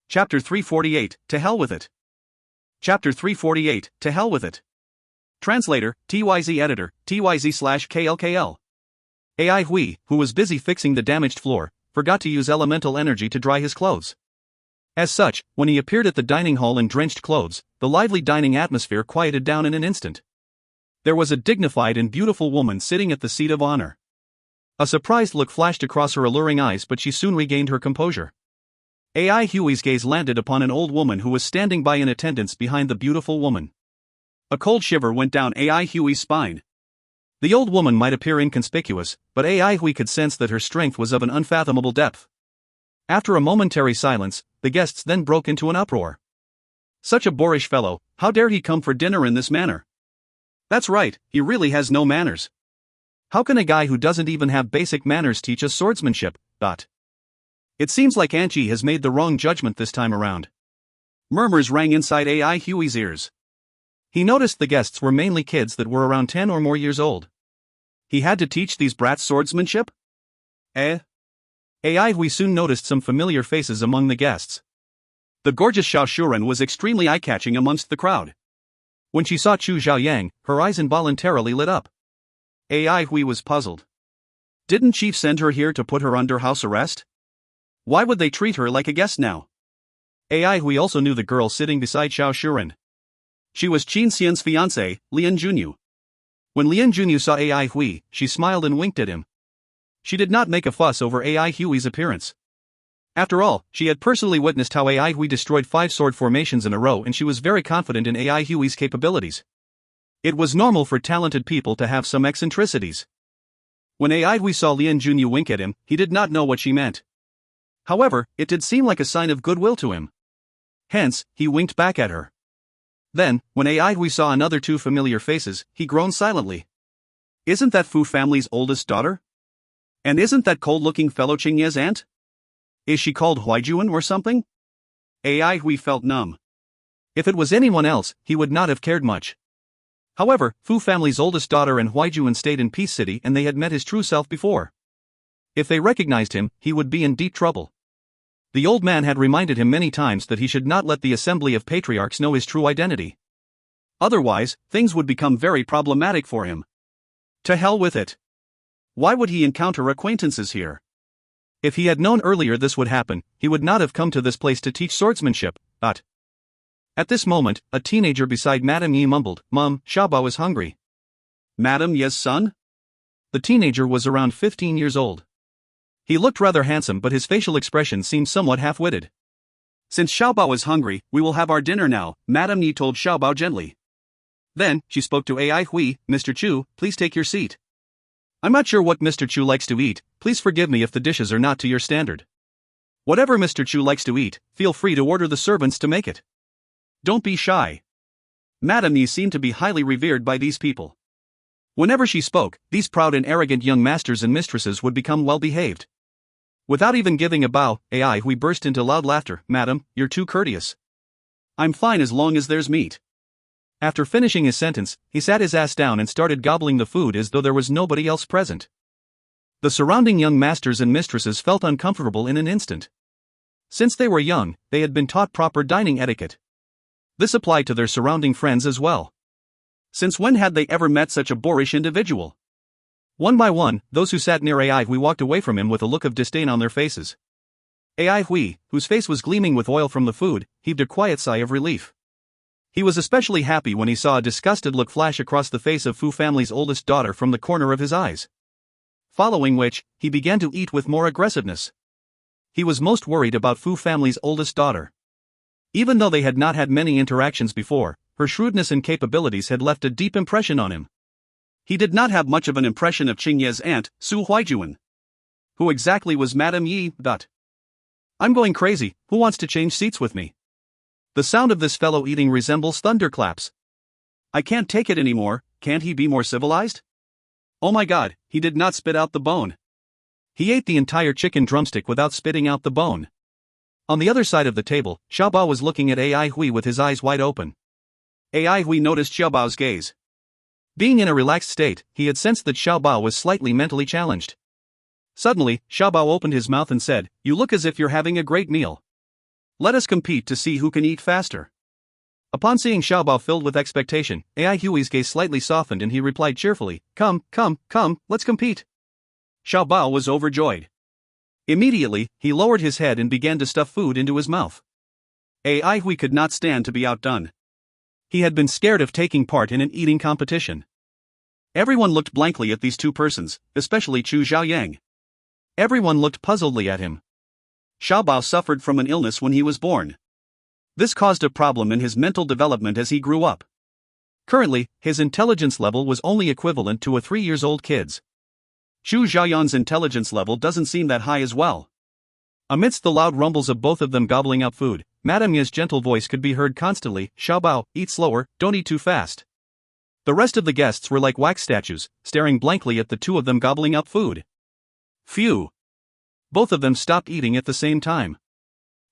Chapter 348, To Hell With It. Chapter 348, To Hell With It. Translator, TYZ Editor, TYZ/KLKL. Ai Hui, who was busy fixing the damaged floor, forgot to use elemental energy to dry his clothes. As such, when he appeared at the dining hall in drenched clothes, the lively dining atmosphere quieted down in an instant. There was a dignified and beautiful woman sitting at the seat of honor. A surprised look flashed across her alluring eyes, but she soon regained her composure. Ai Hui's gaze landed upon an old woman who was standing by in attendance behind the beautiful woman. A cold shiver went down Ai Hui's spine. The old woman might appear inconspicuous, but Ai Hui could sense that her strength was of an unfathomable depth. After a momentary silence, the guests then broke into an uproar. "Such a boorish fellow, how dare he come for dinner in this manner? That's right, he really has no manners. How can a guy who doesn't even have basic manners teach us swordsmanship? It seems like Anchi has made the wrong judgment this time around." Murmurs rang inside Ai Hui's ears. He noticed the guests were mainly kids that were around 10 or more years old. He had to teach these brats swordsmanship? Ai Hui soon noticed some familiar faces among the guests. The gorgeous Xiao Shuren was extremely eye-catching amongst the crowd. When she saw Chu Xiaoyang, her eyes involuntarily lit up. Ai Hui was puzzled. Didn't Chief send her here to put her under house arrest? Why would they treat her like a guest now? Ai Hui also knew the girl sitting beside Xiao Shuren. She was Qin Xian's fiancée, Lian Junyu. When Lian Junyu saw Ai Hui, she smiled and winked at him. She did not make a fuss over Ai Hui's appearance. After all, she had personally witnessed how Ai Hui destroyed 5 sword formations in a row, and she was very confident in Ai Hui's capabilities. It was normal for talented people to have some eccentricities. When Ai Hui saw Lian Junyu wink at him, he did not know what she meant. However, it did seem like a sign of goodwill to him. Hence, he winked back at her. Then, when Ai Hui saw another 2 familiar faces, he groaned silently. Isn't that Fu family's oldest daughter? And isn't that cold-looking fellow Qingye's aunt? Is she called Huaijuan or something? Ai Hui felt numb. If it was anyone else, he would not have cared much. However, Fu family's oldest daughter and Huaijuan stayed in Peace City and they had met his true self before. If they recognized him, he would be in deep trouble. The old man had reminded him many times that he should not let the assembly of patriarchs know his true identity. Otherwise, things would become very problematic for him. To hell with it. Why would he encounter acquaintances here? If he had known earlier this would happen, he would not have come to this place to teach swordsmanship. At this moment, a teenager beside Madame Yi mumbled, "Mum, Xiaobao is hungry." Madame Yi's son? The teenager was around 15 years old. He looked rather handsome, but his facial expression seemed somewhat half-witted. "Since Xiaobao is hungry, we will have our dinner now," Madame Yi told Xiaobao gently. Then, she spoke to Ai Hui, "Mr. Chu, please take your seat. I'm not sure what Mr. Chu likes to eat, please forgive me if the dishes are not to your standard. Whatever Mr. Chu likes to eat, feel free to order the servants to make it. Don't be shy." Madame Yi seemed to be highly revered by these people. Whenever she spoke, these proud and arrogant young masters and mistresses would become well-behaved. Without even giving a bow, Ai Hui burst into loud laughter. "Madam, you're too courteous. I'm fine as long as there's meat." After finishing his sentence, he sat his ass down and started gobbling the food as though there was nobody else present. The surrounding young masters and mistresses felt uncomfortable in an instant. Since they were young, they had been taught proper dining etiquette. This applied to their surrounding friends as well. Since when had they ever met such a boorish individual? One by one, those who sat near AI Hui walked away from him with a look of disdain on their faces. AI Hui, whose face was gleaming with oil from the food, heaved a quiet sigh of relief. He was especially happy when he saw a disgusted look flash across the face of Fu family's oldest daughter from the corner of his eyes. Following which, he began to eat with more aggressiveness. He was most worried about Fu family's oldest daughter. Even though they had not had many interactions before, her shrewdness and capabilities had left a deep impression on him. He did not have much of an impression of Qingye's aunt, Su Huijuan. Who exactly was Madame Yi? I'm going crazy, who wants to change seats with me? The sound of this fellow eating resembles thunderclaps. I can't take it anymore, can't he be more civilized? Oh my god, he did not spit out the bone. He ate the entire chicken drumstick without spitting out the bone. On the other side of the table, Xiaobao was looking at AI Hui with his eyes wide open. AI Hui noticed Xiaobao's gaze. Being in a relaxed state, he had sensed that Xiaobao was slightly mentally challenged. Suddenly, Xiaobao opened his mouth and said, "You look as if you're having a great meal. Let us compete to see who can eat faster." Upon seeing Xiaobao filled with expectation, AI Hui's gaze slightly softened and he replied cheerfully, Come, let's compete." Xiaobao was overjoyed. Immediately, he lowered his head and began to stuff food into his mouth. AI Hui could not stand to be outdone. He had been scared of taking part in an eating competition. Everyone looked blankly at these two persons, especially Chu Xiaoyang. Everyone looked puzzledly at him. Xiaobao suffered from an illness when he was born. This caused a problem in his mental development as he grew up. Currently, his intelligence level was only equivalent to a 3-year-old kid's. Chu Xiaoyan's intelligence level doesn't seem that high as well. Amidst the loud rumbles of both of them gobbling up food, Madame Ye's gentle voice could be heard constantly, "Xiaobao, eat slower, don't eat too fast." The rest of the guests were like wax statues, staring blankly at the two of them gobbling up food. Phew! Both of them stopped eating at the same time.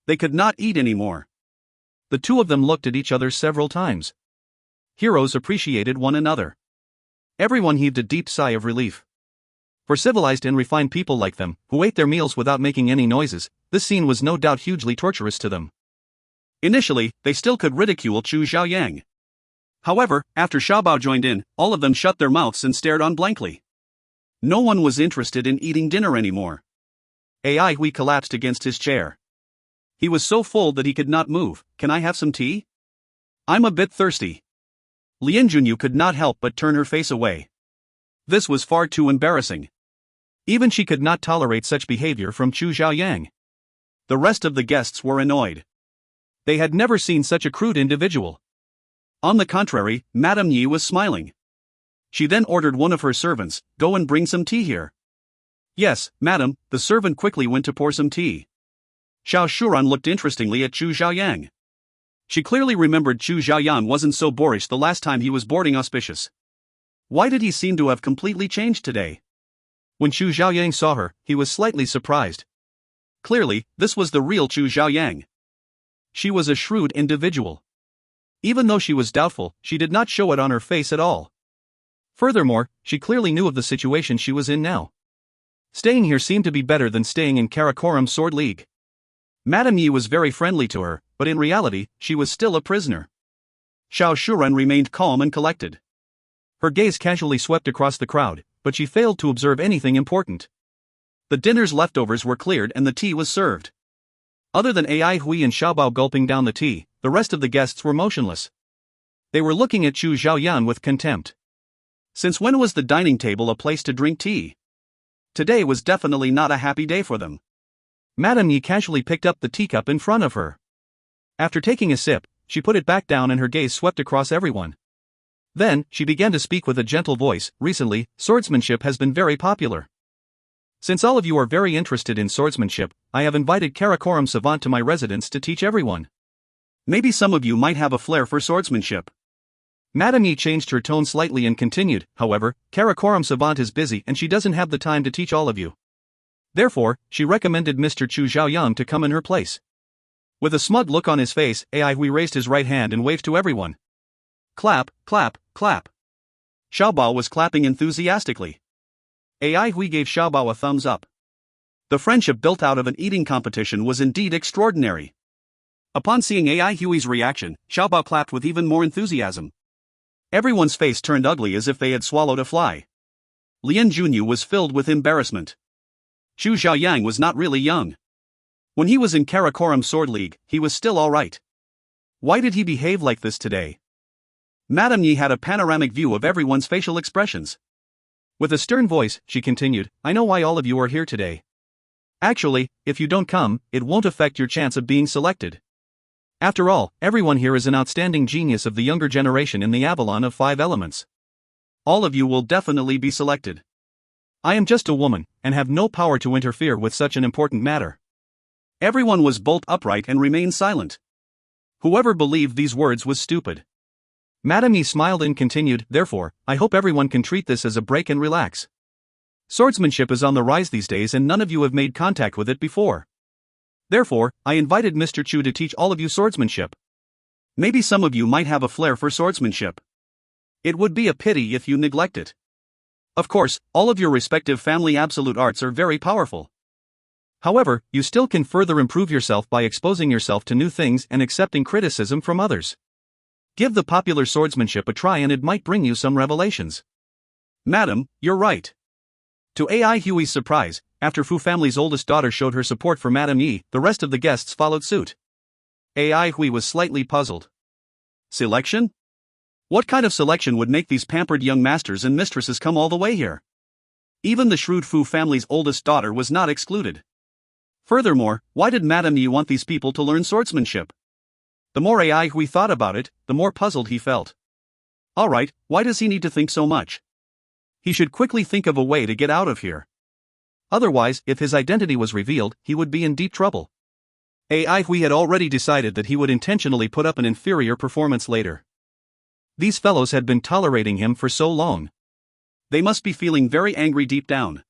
They could not eat anymore. The two of them looked at each other several times. Heroes appreciated one another. Everyone heaved a deep sigh of relief. For civilized and refined people like them, who ate their meals without making any noises, this scene was no doubt hugely torturous to them. Initially, they still could ridicule Chu Xiaoyang. However, after Xiaobao joined in, all of them shut their mouths and stared on blankly. No one was interested in eating dinner anymore. AI Hui collapsed against his chair. He was so full that he could not move. "Can I have some tea? I'm a bit thirsty." Lien Junyu could not help but turn her face away. This was far too embarrassing. Even she could not tolerate such behavior from Chu Xiaoyang. The rest of the guests were annoyed. They had never seen such a crude individual. On the contrary, Madame Yi was smiling. She then ordered one of her servants, "Go and bring some tea here." "Yes, madam," the servant quickly went to pour some tea. Xiao Shuran looked interestingly at Chu Xiaoyang. She clearly remembered Chu Xiaoyan wasn't so boorish the last time he was boarding auspicious. Why did he seem to have completely changed today? When Chu Xiaoyang saw her, he was slightly surprised. Clearly, this was the real Chu Xiaoyang. She was a shrewd individual. Even though she was doubtful, she did not show it on her face at all. Furthermore, she clearly knew of the situation she was in now. Staying here seemed to be better than staying in Karakoram Sword League. Madame Yi was very friendly to her, but in reality, she was still a prisoner. Xiao Shuren remained calm and collected. Her gaze casually swept across the crowd, but she failed to observe anything important. The dinner's leftovers were cleared and the tea was served. Other than AI Hui and Xiaobao gulping down the tea, the rest of the guests were motionless. They were looking at Chu Xiaoyan with contempt. Since when was the dining table a place to drink tea? Today was definitely not a happy day for them. Madame Yi casually picked up the teacup in front of her. After taking a sip, she put it back down and her gaze swept across everyone. Then, she began to speak with a gentle voice. "Recently, swordsmanship has been very popular. Since all of you are very interested in swordsmanship, I have invited Karakoram Savant to my residence to teach everyone. Maybe some of you might have a flair for swordsmanship." Madame Yi changed her tone slightly and continued, "However, Karakoram Savant is busy and she doesn't have the time to teach all of you. Therefore, she recommended Mr. Chu Xiaoyan to come in her place." With a smug look on his face, AI Hui raised his right hand and waved to everyone. Clap, clap, clap. Xiaobao was clapping enthusiastically. AI Hui gave Xiaobao a thumbs up. The friendship built out of an eating competition was indeed extraordinary. Upon seeing AI Hui's reaction, Xiaobao clapped with even more enthusiasm. Everyone's face turned ugly as if they had swallowed a fly. Lien Junyu was filled with embarrassment. Chu Xiaoyang was not really young. When he was in Karakoram Sword League, he was still alright. Why did he behave like this today? Madame Yi had a panoramic view of everyone's facial expressions. With a stern voice, she continued, I know why all of you are here today. Actually, if you don't come, it won't affect your chance of being selected. After all, everyone here is an outstanding genius of the younger generation in the Avalon of 5 elements. All of you will definitely be selected. I am just a woman, and have no power to interfere with such an important matter. Everyone was bolt upright and remained silent. Whoever believed these words was stupid. Madame Yi smiled and continued, therefore, I hope everyone can treat this as a break and relax. Swordsmanship is on the rise these days and none of you have made contact with it before. Therefore, I invited Mr. Chu to teach all of you swordsmanship. Maybe some of you might have a flair for swordsmanship. It would be a pity if you neglect it. Of course, all of your respective family absolute arts are very powerful. However, you still can further improve yourself by exposing yourself to new things and accepting criticism from others. Give the popular swordsmanship a try and it might bring you some revelations. Madam, you're right. To Ai Hui's surprise, after Fu family's oldest daughter showed her support for Madame Yi, the rest of the guests followed suit. Ai Hui was slightly puzzled. Selection? What kind of selection would make these pampered young masters and mistresses come all the way here? Even the shrewd Fu family's oldest daughter was not excluded. Furthermore, why did Madame Yi want these people to learn swordsmanship? The more Ai Hui thought about it, the more puzzled he felt. Alright, why does he need to think so much? He should quickly think of a way to get out of here. Otherwise, if his identity was revealed, he would be in deep trouble. Ai Hui had already decided that he would intentionally put up an inferior performance later. These fellows had been tolerating him for so long. They must be feeling very angry deep down.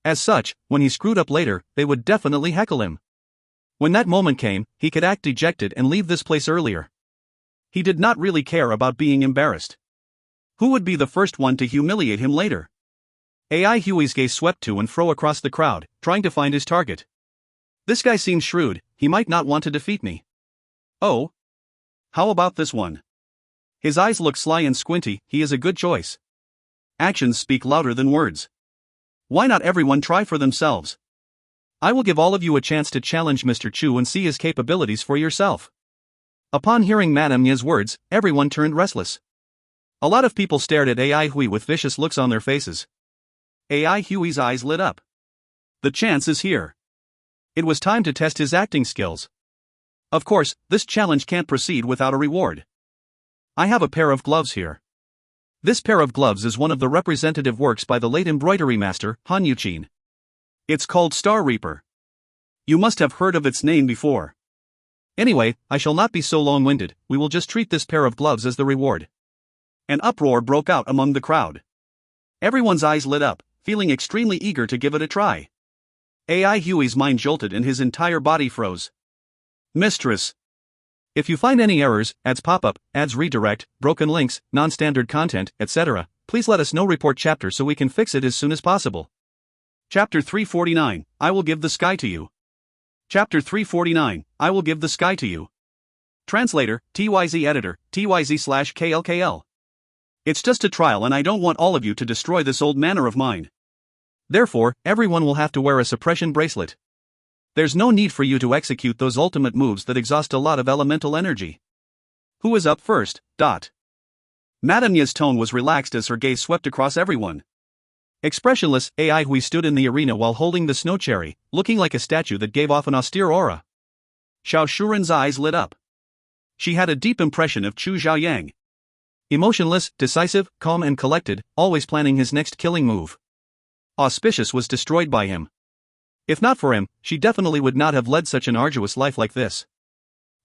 As such, when he screwed up later, they would definitely heckle him. When that moment came, he could act dejected and leave this place earlier. He did not really care about being embarrassed. Who would be the first one to humiliate him later? Ai Hui's gaze swept to and fro across the crowd, trying to find his target. This guy seems shrewd, he might not want to defeat me. Oh? How about this one? His eyes look sly and squinty, he is a good choice. Actions speak louder than words. Why not everyone try for themselves? I will give all of you a chance to challenge Mr. Chu and see his capabilities for yourself. Upon hearing Madame Yi's words, everyone turned restless. A lot of people stared at Ai Hui with vicious looks on their faces. Ai Hui's eyes lit up. The chance is here. It was time to test his acting skills. Of course, this challenge can't proceed without a reward. I have a pair of gloves here. This pair of gloves is one of the representative works by the late embroidery master, Han Yuqin. It's called Star Reaper. You must have heard of its name before. Anyway, I shall not be so long-winded, we will just treat this pair of gloves as the reward. An uproar broke out among the crowd. Everyone's eyes lit up, feeling extremely eager to give it a try. Ai Hui's mind jolted and his entire body froze. Mistress. If you find any errors, ads pop up, ads redirect, broken links, non-standard content, etc., please let us know. Report chapter so we can fix it as soon as possible. Chapter 349, I will give the sky to you. Chapter 349, I will give the sky to you. Translator, TYZ Editor, TYZ/KLKL. It's just a trial and I don't want all of you to destroy this old manner of mine. Therefore, everyone will have to wear a suppression bracelet. There's no need for you to execute those ultimate moves that exhaust a lot of elemental energy. Who is up first? Madame Yi's tone was relaxed as her gaze swept across everyone. Expressionless, Ai Hui stood in the arena while holding the snow cherry, looking like a statue that gave off an austere aura. Xiao Shuren's eyes lit up. She had a deep impression of Chu Xiaoyang. Emotionless, decisive, calm and collected, always planning his next killing move. Auspicious was destroyed by him. If not for him, she definitely would not have led such an arduous life like this.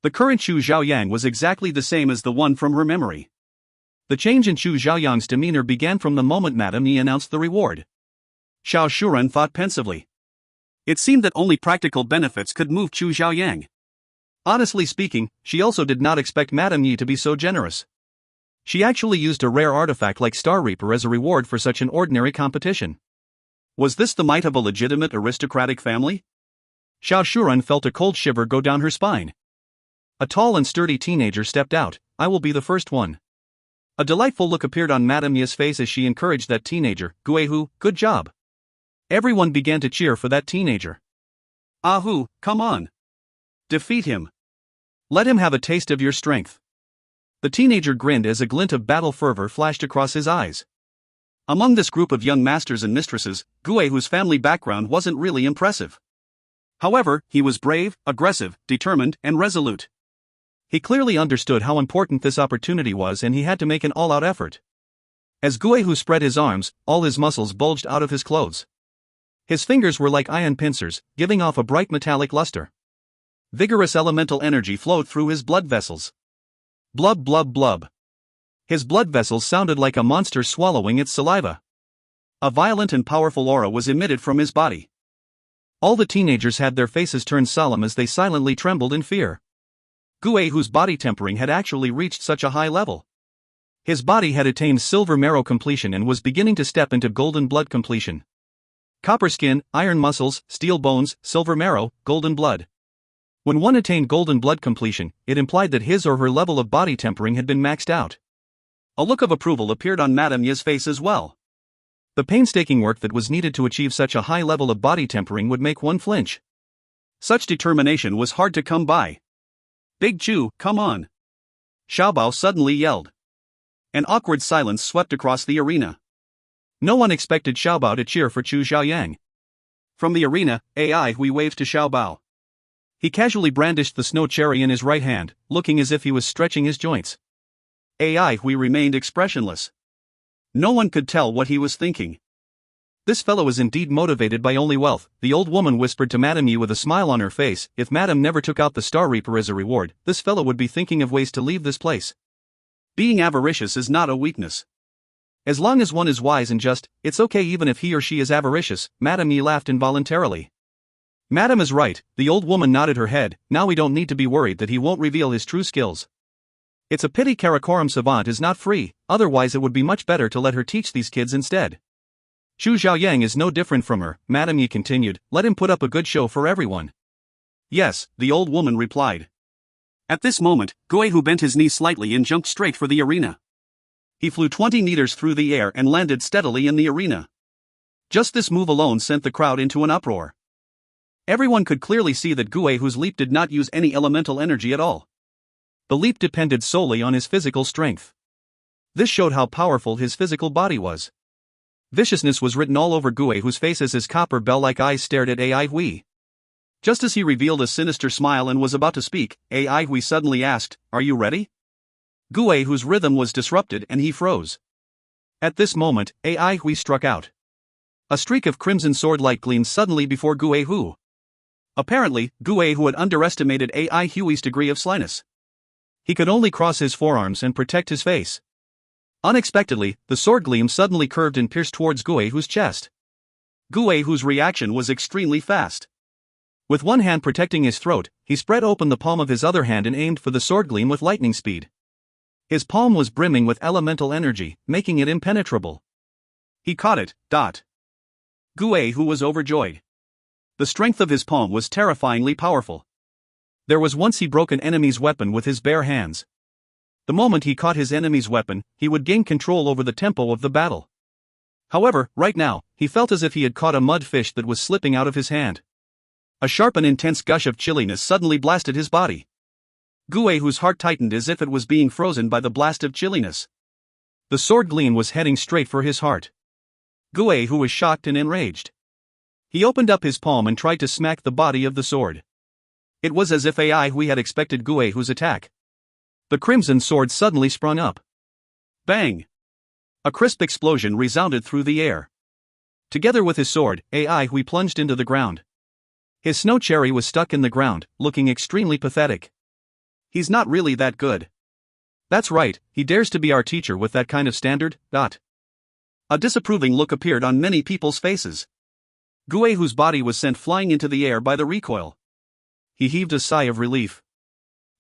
The current Chu Xiaoyang was exactly the same as the one from her memory. The change in Chu Xiaoyang's demeanor began from the moment Madame Yi announced the reward. Xiao Shuren thought pensively. It seemed that only practical benefits could move Chu Xiaoyang. Honestly speaking, she also did not expect Madame Yi to be so generous. She actually used a rare artifact like Star Reaper as a reward for such an ordinary competition. Was this the might of a legitimate aristocratic family? Xiao Shuren felt a cold shiver go down her spine. A tall and sturdy teenager stepped out. I will be the first one. A delightful look appeared on Madame Ye's face as she encouraged that teenager. Guihu, good job. Everyone began to cheer for that teenager. Ahu, come on. Defeat him. Let him have a taste of your strength. The teenager grinned as a glint of battle fervor flashed across his eyes. Among this group of young masters and mistresses, Guihu's family background wasn't really impressive. However, he was brave, aggressive, determined, and resolute. He clearly understood how important this opportunity was and he had to make an all-out effort. As Guihu spread his arms, all his muscles bulged out of his clothes. His fingers were like iron pincers, giving off a bright metallic luster. Vigorous elemental energy flowed through his blood vessels. Blub blub blub. His blood vessels sounded like a monster swallowing its saliva. A violent and powerful aura was emitted from his body. All the teenagers had their faces turned solemn as they silently trembled in fear. Guihu's body tempering had actually reached such a high level. His body had attained silver marrow completion and was beginning to step into golden blood completion. Copper skin, iron muscles, steel bones, silver marrow, golden blood. When one attained golden blood completion, it implied that his or her level of body tempering had been maxed out. A look of approval appeared on Madame Ye's face as well. The painstaking work that was needed to achieve such a high level of body tempering would make one flinch. Such determination was hard to come by. Big Chu, come on. Xiaobao suddenly yelled. An awkward silence swept across the arena. No one expected Xiaobao to cheer for Chu Xiaoyang. From the arena, Hui waved to Xiaobao. He casually brandished the snow cherry in his right hand, looking as if he was stretching his joints. Hui remained expressionless. No one could tell what he was thinking. This fellow is indeed motivated by only wealth, the old woman whispered to Madame Yi with a smile on her face. If Madame never took out the Star Reaper as a reward, this fellow would be thinking of ways to leave this place. Being avaricious is not a weakness. As long as one is wise and just, it's okay even if he or she is avaricious. Madame Yi laughed involuntarily. Madame is right, the old woman nodded her head. Now we don't need to be worried that he won't reveal his true skills. It's a pity Karakoram Savant is not free, otherwise it would be much better to let her teach these kids instead. Chu Xiaoyang is no different from her, Madame Yi continued, let him put up a good show for everyone. Yes, the old woman replied. At this moment, Guihu bent his knee slightly and jumped straight for the arena. He flew 20 meters through the air and landed steadily in the arena. Just this move alone sent the crowd into an uproar. Everyone could clearly see that Guihu's leap did not use any elemental energy at all. The leap depended solely on his physical strength. This showed how powerful his physical body was. Viciousness was written all over Guihu's face as his copper bell-like eyes stared at Hui. Just as he revealed a sinister smile and was about to speak, Hui suddenly asked, "Are you ready?" Guihu's rhythm was disrupted and he froze. At this moment, Hui struck out. A streak of crimson sword-like gleamed suddenly before Guihu. Apparently, Guihu had underestimated Hui's degree of slyness. He could only cross his forearms and protect his face. Unexpectedly, the sword gleam suddenly curved and pierced towards Guihu's chest. Guihu's reaction was extremely fast. With one hand protecting his throat, he spread open the palm of his other hand and aimed for the sword gleam with lightning speed. His palm was brimming with elemental energy, making it impenetrable. He caught it. Guihu was overjoyed. The strength of his palm was terrifyingly powerful. There was once he broke an enemy's weapon with his bare hands. The moment he caught his enemy's weapon, he would gain control over the tempo of the battle. However, right now, he felt as if he had caught a mud fish that was slipping out of his hand. A sharp and intense gush of chilliness suddenly blasted his body. Guihu's heart tightened as if it was being frozen by the blast of chilliness. The sword gleam was heading straight for his heart. Guihu was shocked and enraged. He opened up his palm and tried to smack the body of the sword. It was as if Hui had expected Guihu's attack. The crimson sword suddenly sprung up. Bang! A crisp explosion resounded through the air. Together with his sword, Hui plunged into the ground. His snow cherry was stuck in the ground, looking extremely pathetic. He's not really that good. That's right, he dares to be our teacher with that kind of standard. A disapproving look appeared on many people's faces. Guihu's body was sent flying into the air by the recoil. He heaved a sigh of relief.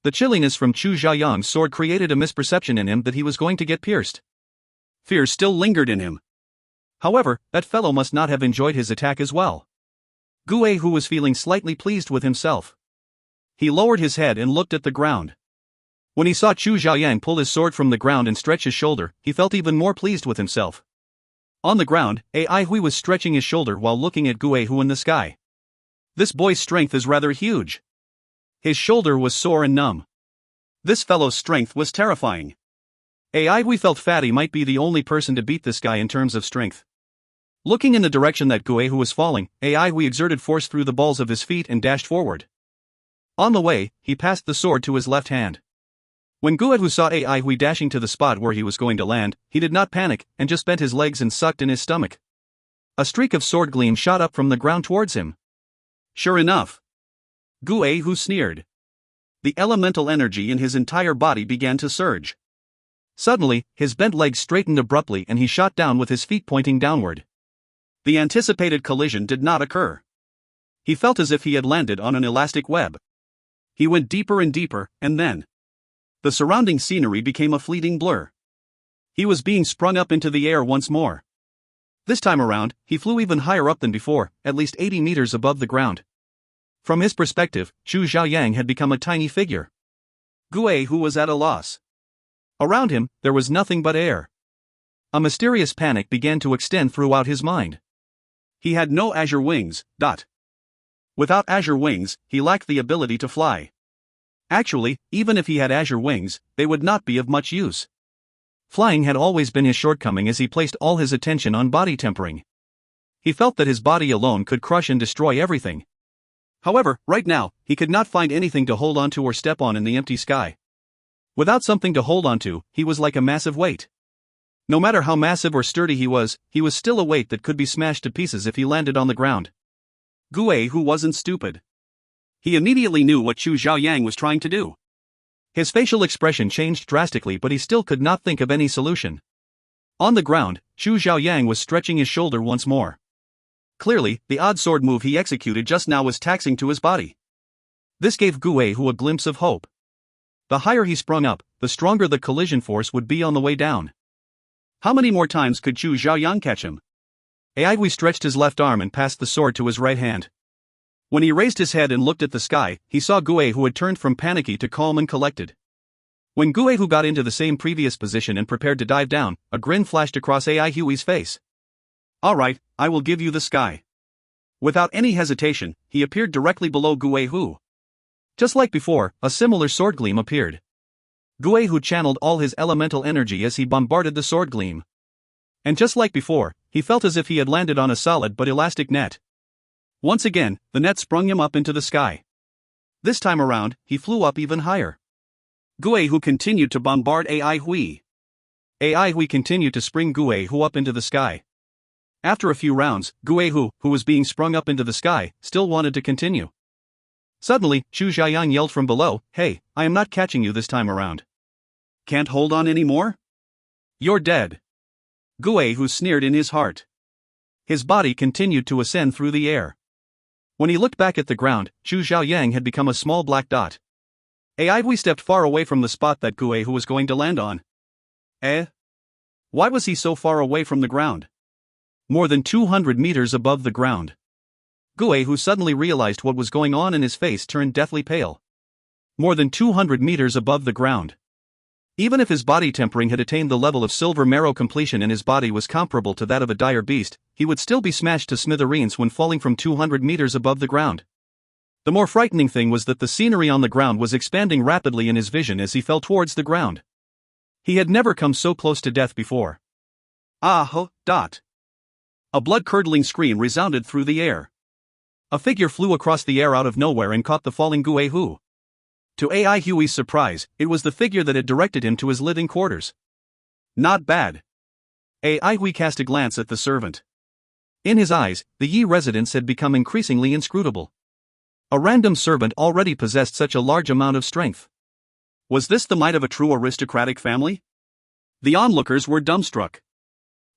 The chilliness from Chu Xiaoyang's sword created a misperception in him that he was going to get pierced. Fear still lingered in him. However, that fellow must not have enjoyed his attack as well. Guihu was feeling slightly pleased with himself. He lowered his head and looked at the ground. When he saw Chu Xiaoyang pull his sword from the ground and stretch his shoulder, he felt even more pleased with himself. On the ground, Ai Hui was stretching his shoulder while looking at Gu Hu in the sky. This boy's strength is rather huge. His shoulder was sore and numb. This fellow's strength was terrifying. Ai Hui felt Fatty might be the only person to beat this guy in terms of strength. Looking in the direction that Gu Hu was falling, Ai Hui exerted force through the balls of his feet and dashed forward. On the way, he passed the sword to his left hand. When Gu Hu saw Ai Hui dashing to the spot where he was going to land, he did not panic and just bent his legs and sucked in his stomach. A streak of sword gleam shot up from the ground towards him. Sure enough, Gu Hu sneered. The elemental energy in his entire body began to surge. Suddenly, his bent legs straightened abruptly and he shot down with his feet pointing downward. The anticipated collision did not occur. He felt as if he had landed on an elastic web. He went deeper and deeper, and then the surrounding scenery became a fleeting blur. He was being sprung up into the air once more. This time around, he flew even higher up than before, at least 80 meters above the ground. From his perspective, Chu Xiaoyang had become a tiny figure. Gu Hu was at a loss. Around him, there was nothing but air. A mysterious panic began to extend throughout his mind. He had no azure wings. Without azure wings, he lacked the ability to fly. Actually, even if he had azure wings, they would not be of much use. Flying had always been his shortcoming as he placed all his attention on body tempering. He felt that his body alone could crush and destroy everything. However, right now, he could not find anything to hold onto or step on in the empty sky. Without something to hold onto, he was like a massive weight. No matter how massive or sturdy he was still a weight that could be smashed to pieces if he landed on the ground. Gu Hu wasn't stupid. He immediately knew what Chu Xiaoyang was trying to do. His facial expression changed drastically, but he still could not think of any solution. On the ground, Chu Xiaoyang was stretching his shoulder once more. Clearly, the odd sword move he executed just now was taxing to his body. This gave Gu Hu a glimpse of hope. The higher he sprung up, the stronger the collision force would be on the way down. How many more times could Chu Xiaoyang catch him? Ai Hui stretched his left arm and passed the sword to his right hand. When he raised his head and looked at the sky, he saw Gu Hu had turned from panicky to calm and collected. When Gu Hu got into the same previous position and prepared to dive down, a grin flashed across Ai Hui's face. Alright, I will give you the sky. Without any hesitation, he appeared directly below Gu Hu. Just like before, a similar sword gleam appeared. Gu Hu channeled all his elemental energy as he bombarded the sword gleam. And just like before, he felt as if he had landed on a solid but elastic net. Once again, the net sprung him up into the sky. This time around, he flew up even higher. Gu Hu continued to bombard Ai Hui. Ai Hui continued to spring Gu Hu up into the sky. After a few rounds, Gu Hu, who was being sprung up into the sky, still wanted to continue. Suddenly, Chu Xiaoyang yelled from below, "Hey, I am not catching you this time around. Can't hold on anymore? You're dead." Gu Hu sneered in his heart. His body continued to ascend through the air. When he looked back at the ground, Chu Xiaoyang had become a small black dot. Ai Hui stepped far away from the spot that Gu Hu was going to land on. Why was he so far away from the ground? More than 200 meters above the ground. Gu Hu suddenly realized what was going on and his face turned deathly pale. More than 200 meters above the ground. Even if his body tempering had attained the level of silver marrow completion and his body was comparable to that of a dire beast, he would still be smashed to smithereens when falling from 200 meters above the ground. The more frightening thing was that the scenery on the ground was expanding rapidly in his vision as he fell towards the ground. He had never come so close to death before. A blood-curdling scream resounded through the air. A figure flew across the air out of nowhere and caught the falling Gu Hu. To Ai Hui's surprise, it was the figure that had directed him to his living quarters. Not bad. Ai Hui cast a glance at the servant. In his eyes, the Yi residence had become increasingly inscrutable. A random servant already possessed such a large amount of strength. Was this the might of a true aristocratic family? The onlookers were dumbstruck.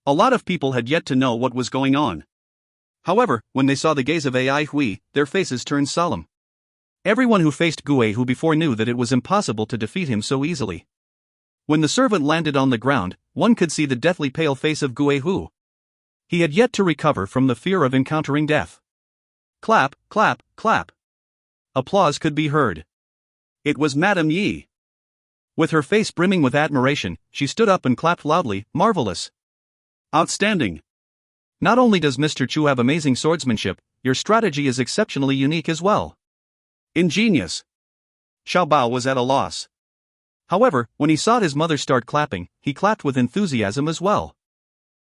A lot of people had yet to know what was going on. However, when they saw the gaze of Ai Hui, their faces turned solemn. Everyone who faced Gu Hu before knew that it was impossible to defeat him so easily. When the servant landed on the ground, one could see the deathly pale face of Gu Hu. He had yet to recover from the fear of encountering death. Clap, clap, clap. Applause could be heard. It was Madame Yi. With her face brimming with admiration, she stood up and clapped loudly. Marvelous. Outstanding. Not only does Mr. Chu have amazing swordsmanship, your strategy is exceptionally unique as well. Ingenious. Xiao Bao was at a loss. However, when he saw his mother start clapping, he clapped with enthusiasm as well.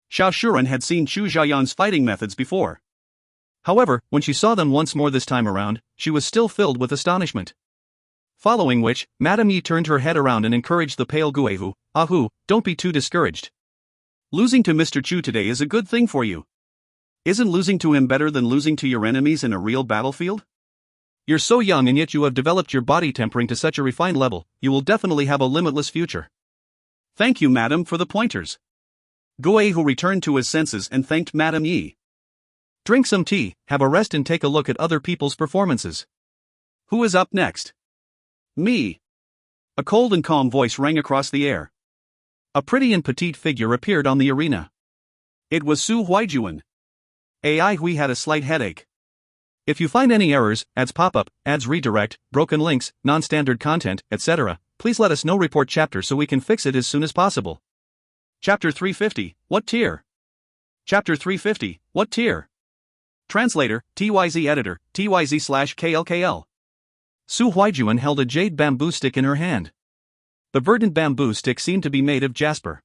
Xiao Shuren had seen Chu Xiaoyan's fighting methods before. However, when she saw them once more this time around, she was still filled with astonishment. Following which, Madame Yi turned her head around and encouraged the pale Guihu. Ahu, don't be too discouraged. Losing to Mr. Chu today is a good thing for you. Isn't losing to him better than losing to your enemies in a real battlefield? You're so young and yet you have developed your body tempering to such a refined level, you will definitely have a limitless future. Thank you, madam, for the pointers. Guihu returned to his senses and thanked Madame Yi. Drink some tea, have a rest and take a look at other people's performances. Who is up next? Me. A cold and calm voice rang across the air. A pretty and petite figure appeared on the arena. It was Su Huaijuan. AI Hui had a slight headache. If you find any errors, ads pop-up, ads redirect, broken links, non-standard content, etc., please let us know. Report chapter so we can fix it as soon as possible. Chapter 350, What tier? Chapter 350, What tier? Translator, TYZ Editor, TYZ/KLKL. Su Huaijuan held a jade bamboo stick in her hand. The verdant bamboo stick seemed to be made of jasper.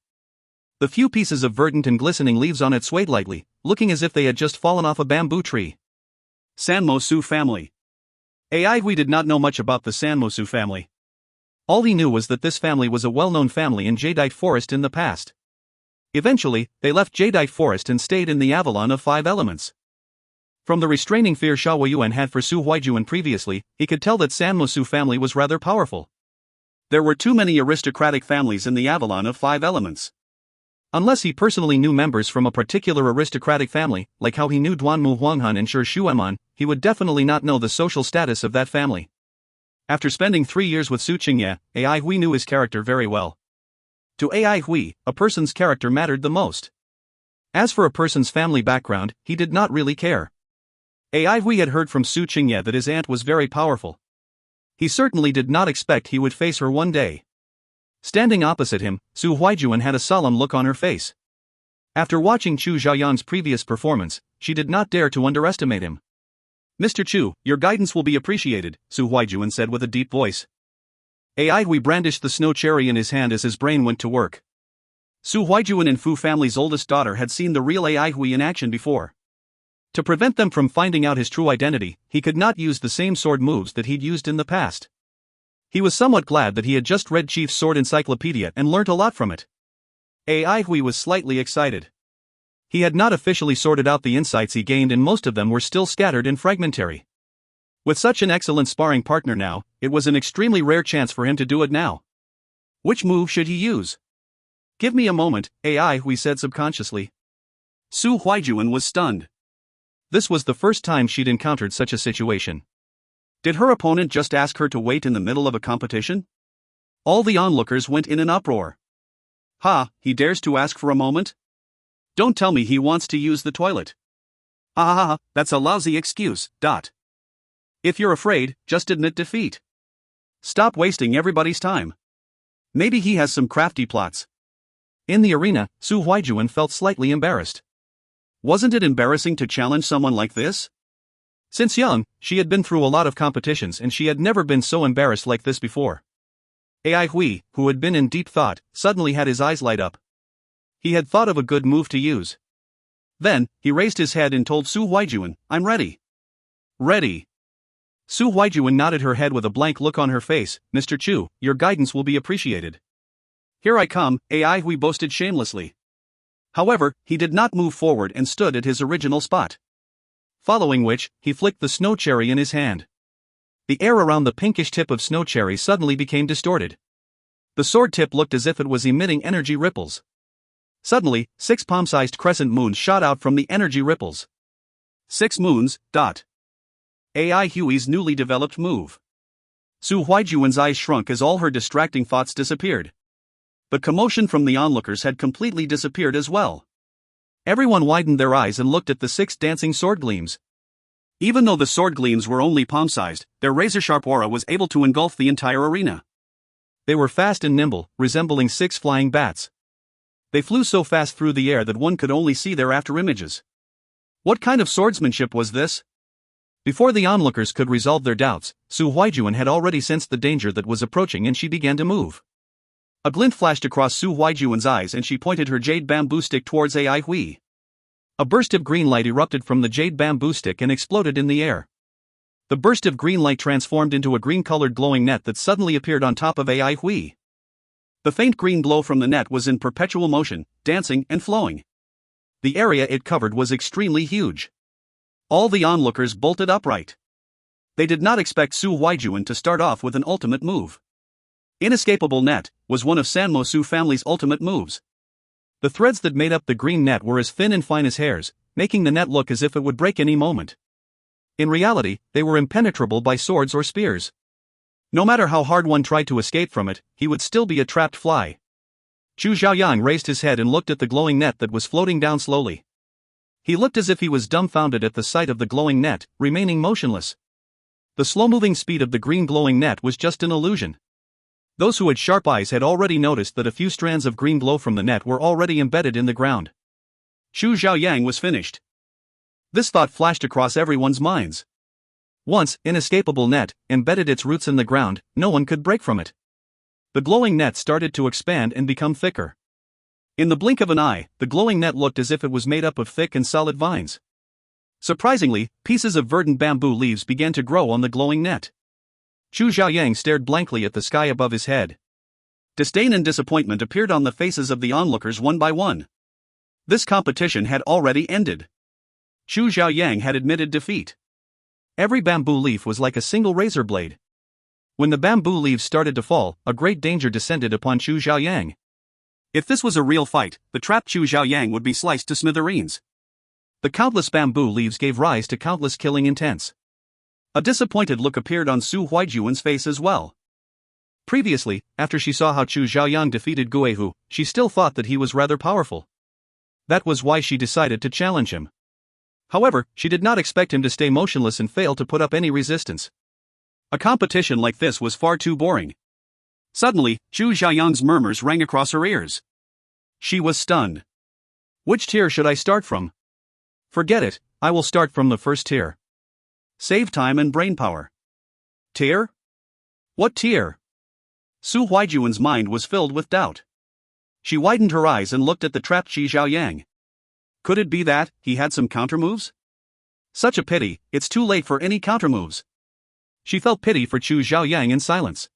The few pieces of verdant and glistening leaves on it swayed lightly, looking as if they had just fallen off a bamboo tree. Sanmo Su family. AI Hui did not know much about the Sanmo Su family. All he knew was that this family was a well-known family in Jadeite Forest in the past. Eventually, they left Jadeite Forest and stayed in the Avalon of 5 Elements. From the restraining fear Xiao Weiyuan had for Su Huaijuan previously, he could tell that Sanmo Su family was rather powerful. There were too many aristocratic families in the Avalon of 5 Elements. Unless he personally knew members from a particular aristocratic family, like how he knew Duanmu Huanghan and Shi Shueman, he would definitely not know the social status of that family. After spending 3 years with Su Qingye, AI Hui knew his character very well. To AI Hui, a person's character mattered the most. As for a person's family background, he did not really care. AI Hui had heard from Su Qingye that his aunt was very powerful. He certainly did not expect he would face her one day. Standing opposite him, Su Huaijuan had a solemn look on her face. After watching Chu Xiaoyan's previous performance, she did not dare to underestimate him. Mr. Chu, your guidance will be appreciated, Su Huaijuan said with a deep voice. AI Hui brandished the snow cherry in his hand as his brain went to work. Su Huaijuan and Fu family's oldest daughter had seen the real AI Hui in action before. To prevent them from finding out his true identity, he could not use the same sword moves that he'd used in the past. He was somewhat glad that he had just read Chief's Sword Encyclopedia and learnt a lot from it. AI Hui was slightly excited. He had not officially sorted out the insights he gained and most of them were still scattered and fragmentary. With such an excellent sparring partner now, it was an extremely rare chance for him to do it now. Which move should he use? Give me a moment, AI Hui said subconsciously. Su Huaijuan was stunned. This was the first time she'd encountered such a situation. Did her opponent just ask her to wait in the middle of a competition? All the onlookers went in an uproar. Ha, he dares to ask for a moment? Don't tell me he wants to use the toilet. Ah, that's a lousy excuse, If you're afraid, just admit defeat. Stop wasting everybody's time. Maybe he has some crafty plots. In the arena, Su Huaijuan felt slightly embarrassed. Wasn't it embarrassing to challenge someone like this? Since young, she had been through a lot of competitions and she had never been so embarrassed like this before. AI Hui, who had been in deep thought, suddenly had his eyes light up. He had thought of a good move to use. Then, he raised his head and told Su Huaijuan, I'm ready. Ready. Su Huaijuan nodded her head with a blank look on her face. Mr. Chu, your guidance will be appreciated. Here I come, AI Hui boasted shamelessly. However, he did not move forward and stood at his original spot. Following which, he flicked the snow cherry in his hand. The air around the pinkish tip of snow cherry suddenly became distorted. The sword tip looked as if it was emitting energy ripples. Suddenly, 6 palm-sized crescent moons shot out from the energy ripples. 6 moons, AI Hui's newly developed move. Su Huaijuan's eyes shrunk as all her distracting thoughts disappeared. The commotion from the onlookers had completely disappeared as well. Everyone widened their eyes and looked at the 6 dancing sword gleams. Even though the sword gleams were only palm-sized, their razor-sharp aura was able to engulf the entire arena. They were fast and nimble, resembling 6 flying bats. They flew so fast through the air that one could only see their after images. What kind of swordsmanship was this? Before the onlookers could resolve their doubts, Su Huaijuan had already sensed the danger that was approaching and she began to move. A glint flashed across Su Huaijuan's eyes and she pointed her jade bamboo stick towards Ai Hui. A burst of green light erupted from the jade bamboo stick and exploded in the air. The burst of green light transformed into a green-colored glowing net that suddenly appeared on top of Ai Hui. The faint green glow from the net was in perpetual motion, dancing and flowing. The area it covered was extremely huge. All the onlookers bolted upright. They did not expect Su Huaijuan to start off with an ultimate move. Inescapable Net was one of Sanmo Su family's ultimate moves. The threads that made up the green net were as thin and fine as hairs, making the net look as if it would break any moment. In reality, they were impenetrable by swords or spears. No matter how hard one tried to escape from it, he would still be a trapped fly. Chu Xiaoyang raised his head and looked at the glowing net that was floating down slowly. He looked as if he was dumbfounded at the sight of the glowing net, remaining motionless. The slow-moving speed of the green glowing net was just an illusion. Those who had sharp eyes had already noticed that a few strands of green glow from the net were already embedded in the ground. Chu Xiaoyang was finished. This thought flashed across everyone's minds. Once inescapable net embedded its roots in the ground, no one could break from it. The glowing net started to expand and become thicker. In the blink of an eye, the glowing net looked as if it was made up of thick and solid vines. Surprisingly, pieces of verdant bamboo leaves began to grow on the glowing net. Chu Xiaoyang stared blankly at the sky above his head. Disdain and disappointment appeared on the faces of the onlookers one by one. This competition had already ended. Chu Xiaoyang had admitted defeat. Every bamboo leaf was like a single razor blade. When the bamboo leaves started to fall, a great danger descended upon Chu Xiaoyang. If this was a real fight, the trapped Chu Xiaoyang would be sliced to smithereens. The countless bamboo leaves gave rise to countless killing intents. A disappointed look appeared on Su Huaijuan's face as well. Previously, after she saw how Chu Xiaoyang defeated Guihu, she still thought that he was rather powerful. That was why she decided to challenge him. However, she did not expect him to stay motionless and fail to put up any resistance. A competition like this was far too boring. Suddenly, Chu Xiaoyang's murmurs rang across her ears. She was stunned. Which tier should I start from? Forget it, I will start from the first tier. Save time and brainpower. Tier? What tier? Su Huaijuan's mind was filled with doubt. She widened her eyes and looked at the trapped Chu Xiaoyang. Could it be that he had some countermoves? Such a pity, it's too late for any countermoves. She felt pity for Chu Xiaoyang in silence.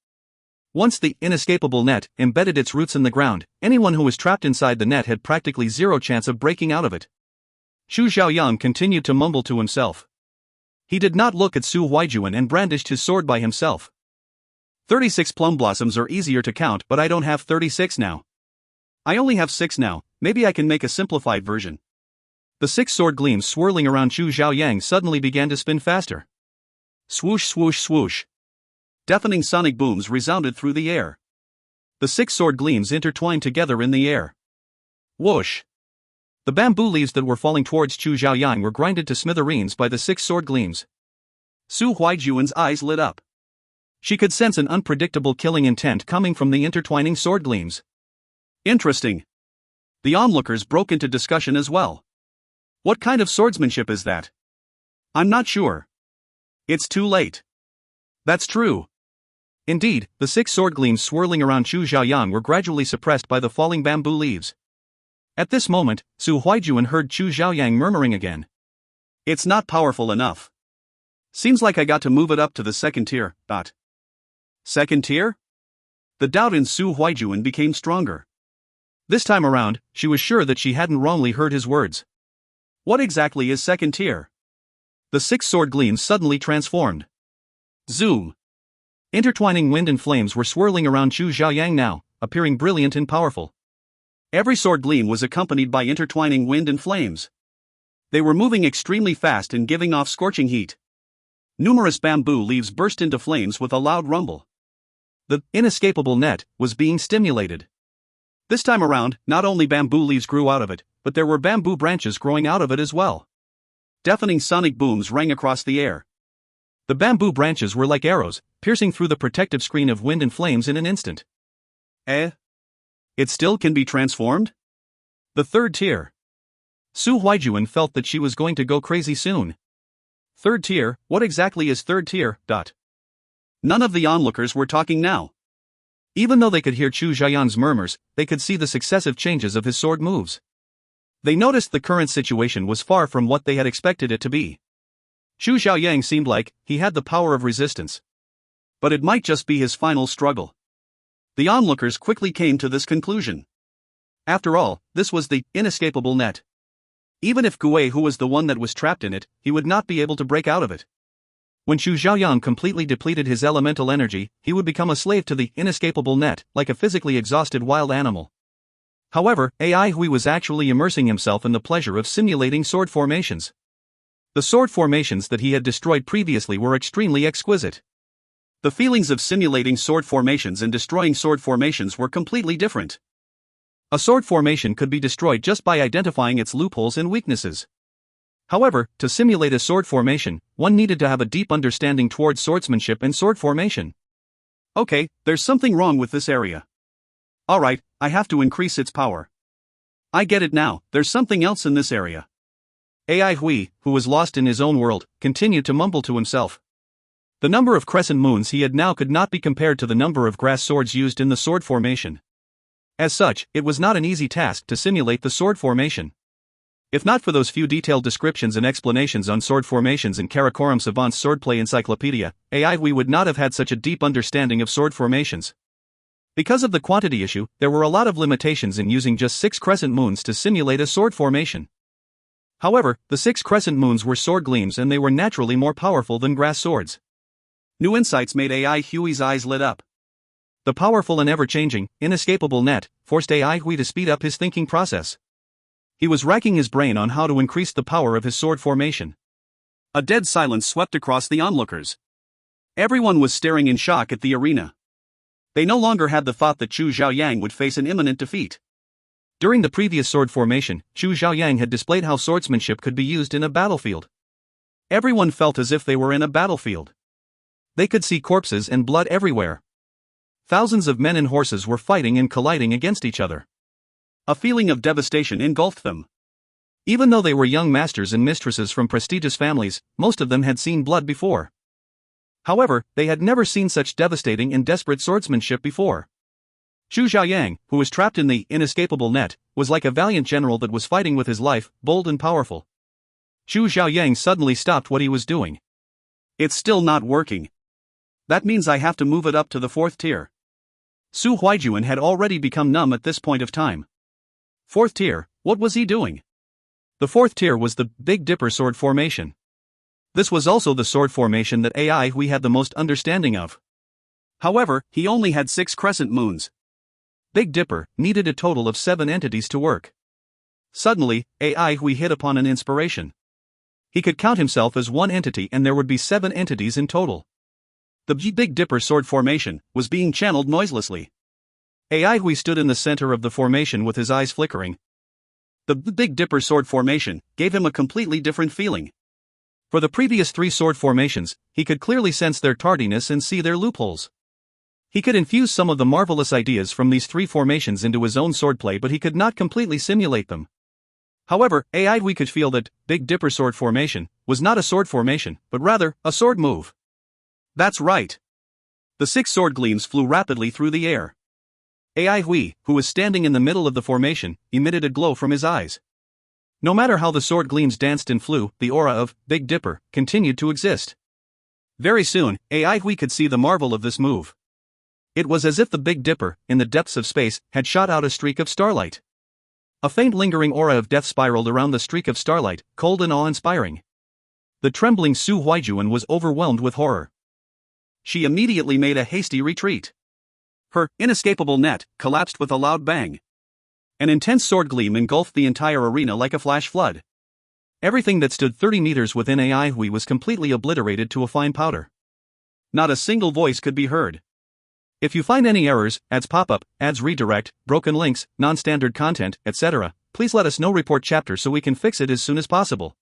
Once the inescapable net embedded its roots in the ground, anyone who was trapped inside the net had practically zero chance of breaking out of it. Chu Xiaoyang continued to mumble to himself. He did not look at Su Huaijuan and brandished his sword by himself. 36 plum blossoms are easier to count, but I don't have 36 now. I only have 6 now, maybe I can make a simplified version. The 6 sword gleams swirling around Chu Xiaoyang suddenly began to spin faster. Swoosh swoosh swoosh. Deafening sonic booms resounded through the air. The 6 sword gleams intertwined together in the air. Whoosh! The bamboo leaves that were falling towards Chu Xiaoyang were grinded to smithereens by the 6 sword gleams. Su Huaijuan's eyes lit up. She could sense an unpredictable killing intent coming from the intertwining sword gleams. Interesting. The onlookers broke into discussion as well. What kind of swordsmanship is that? I'm not sure. It's too late. That's true. Indeed, the 6 sword gleams swirling around Chu Xiaoyang were gradually suppressed by the falling bamboo leaves. At this moment, Su Huaijuan heard Chu Xiaoyang murmuring again. It's not powerful enough. Seems like I got to move it up to the second tier. Second tier? The doubt in Su Huaijuan became stronger. This time around, she was sure that she hadn't wrongly heard his words. What exactly is second tier? The 6 sword gleams suddenly transformed. Zoom! Intertwining wind and flames were swirling around Chu Xiaoyang now, appearing brilliant and powerful. Every sword gleam was accompanied by intertwining wind and flames. They were moving extremely fast and giving off scorching heat. Numerous bamboo leaves burst into flames with a loud rumble. The inescapable net was being stimulated. This time around, not only bamboo leaves grew out of it, but there were bamboo branches growing out of it as well. Deafening sonic booms rang across the air. The bamboo branches were like arrows, piercing through the protective screen of wind and flames in an instant. Eh? It still can be transformed? The third tier. Su Huijuan felt that she was going to go crazy soon. Third tier, what exactly is third tier? None of the onlookers were talking now. Even though they could hear Chu Xiaoyan's murmurs, they could see the successive changes of his sword moves. They noticed the current situation was far from what they had expected it to be. Chu Xiaoyang seemed like he had the power of resistance. But it might just be his final struggle. The onlookers quickly came to this conclusion. After all, this was the inescapable net. Even if Gue Hu was the one that was trapped in it, he would not be able to break out of it. When Chu Xiaoyang completely depleted his elemental energy, he would become a slave to the inescapable net, like a physically exhausted wild animal. However, Ai Hui was actually immersing himself in the pleasure of simulating sword formations. The sword formations that he had destroyed previously were extremely exquisite. The feelings of simulating sword formations and destroying sword formations were completely different. A sword formation could be destroyed just by identifying its loopholes and weaknesses. However, to simulate a sword formation, one needed to have a deep understanding towards swordsmanship and sword formation. Okay, there's something wrong with this area. Alright, I have to increase its power. I get it now, there's something else in this area. Ai Hui, who was lost in his own world, continued to mumble to himself. The number of crescent moons he had now could not be compared to the number of grass swords used in the sword formation. As such, it was not an easy task to simulate the sword formation. If not for those few detailed descriptions and explanations on sword formations in Karakoram Savant's Swordplay Encyclopedia, Ai Hui would not have had such a deep understanding of sword formations. Because of the quantity issue, there were a lot of limitations in using just 6 crescent moons to simulate a sword formation. However, the 6 crescent moons were sword gleams and they were naturally more powerful than grass swords. New insights made Ai Hui's eyes lit up. The powerful and ever-changing, inescapable net forced Ai Hui to speed up his thinking process. He was racking his brain on how to increase the power of his sword formation. A dead silence swept across the onlookers. Everyone was staring in shock at the arena. They no longer had the thought that Chu Xiaoyang would face an imminent defeat. During the previous sword formation, Chu Xiaoyang had displayed how swordsmanship could be used in a battlefield. Everyone felt as if they were in a battlefield. They could see corpses and blood everywhere. Thousands of men and horses were fighting and colliding against each other. A feeling of devastation engulfed them. Even though they were young masters and mistresses from prestigious families, most of them had seen blood before. However, they had never seen such devastating and desperate swordsmanship before. Chu Xiaoyang, who was trapped in the inescapable net, was like a valiant general that was fighting with his life, bold and powerful. Chu Xiaoyang suddenly stopped what he was doing. It's still not working. That means I have to move it up to the 4th tier. Su Huijuan had already become numb at this point of time. 4th tier, what was he doing? The 4th tier was the Big Dipper sword formation. This was also the sword formation that Ai Hui had the most understanding of. However, he only had 6 crescent moons. Big Dipper needed a total of 7 entities to work. Suddenly, Ai Hui hit upon an inspiration. He could count himself as one entity and there would be 7 entities in total. The Big Dipper sword formation was being channeled noiselessly. Ai Hui stood in the center of the formation with his eyes flickering. The Big Dipper sword formation gave him a completely different feeling. For the previous 3 sword formations, he could clearly sense their tardiness and see their loopholes. He could infuse some of the marvelous ideas from these 3 formations into his own swordplay, but he could not completely simulate them. However, Ai Hui could feel that Big Dipper sword formation was not a sword formation, but rather a sword move. That's right. The 6 sword gleams flew rapidly through the air. Ai Hui, who was standing in the middle of the formation, emitted a glow from his eyes. No matter how the sword gleams danced and flew, the aura of Big Dipper continued to exist. Very soon, Ai Hui could see the marvel of this move. It was as if the Big Dipper, in the depths of space, had shot out a streak of starlight. A faint lingering aura of death spiraled around the streak of starlight, cold and awe-inspiring. The trembling Su Huijuan was overwhelmed with horror. She immediately made a hasty retreat. Her inescapable net collapsed with a loud bang. An intense sword gleam engulfed the entire arena like a flash flood. Everything that stood 30 meters within Ai Hui was completely obliterated to a fine powder. Not a single voice could be heard. If you find any errors, ads pop up, ads redirect, broken links, non-standard content, etc., please let us know. Report chapter so we can fix it as soon as possible.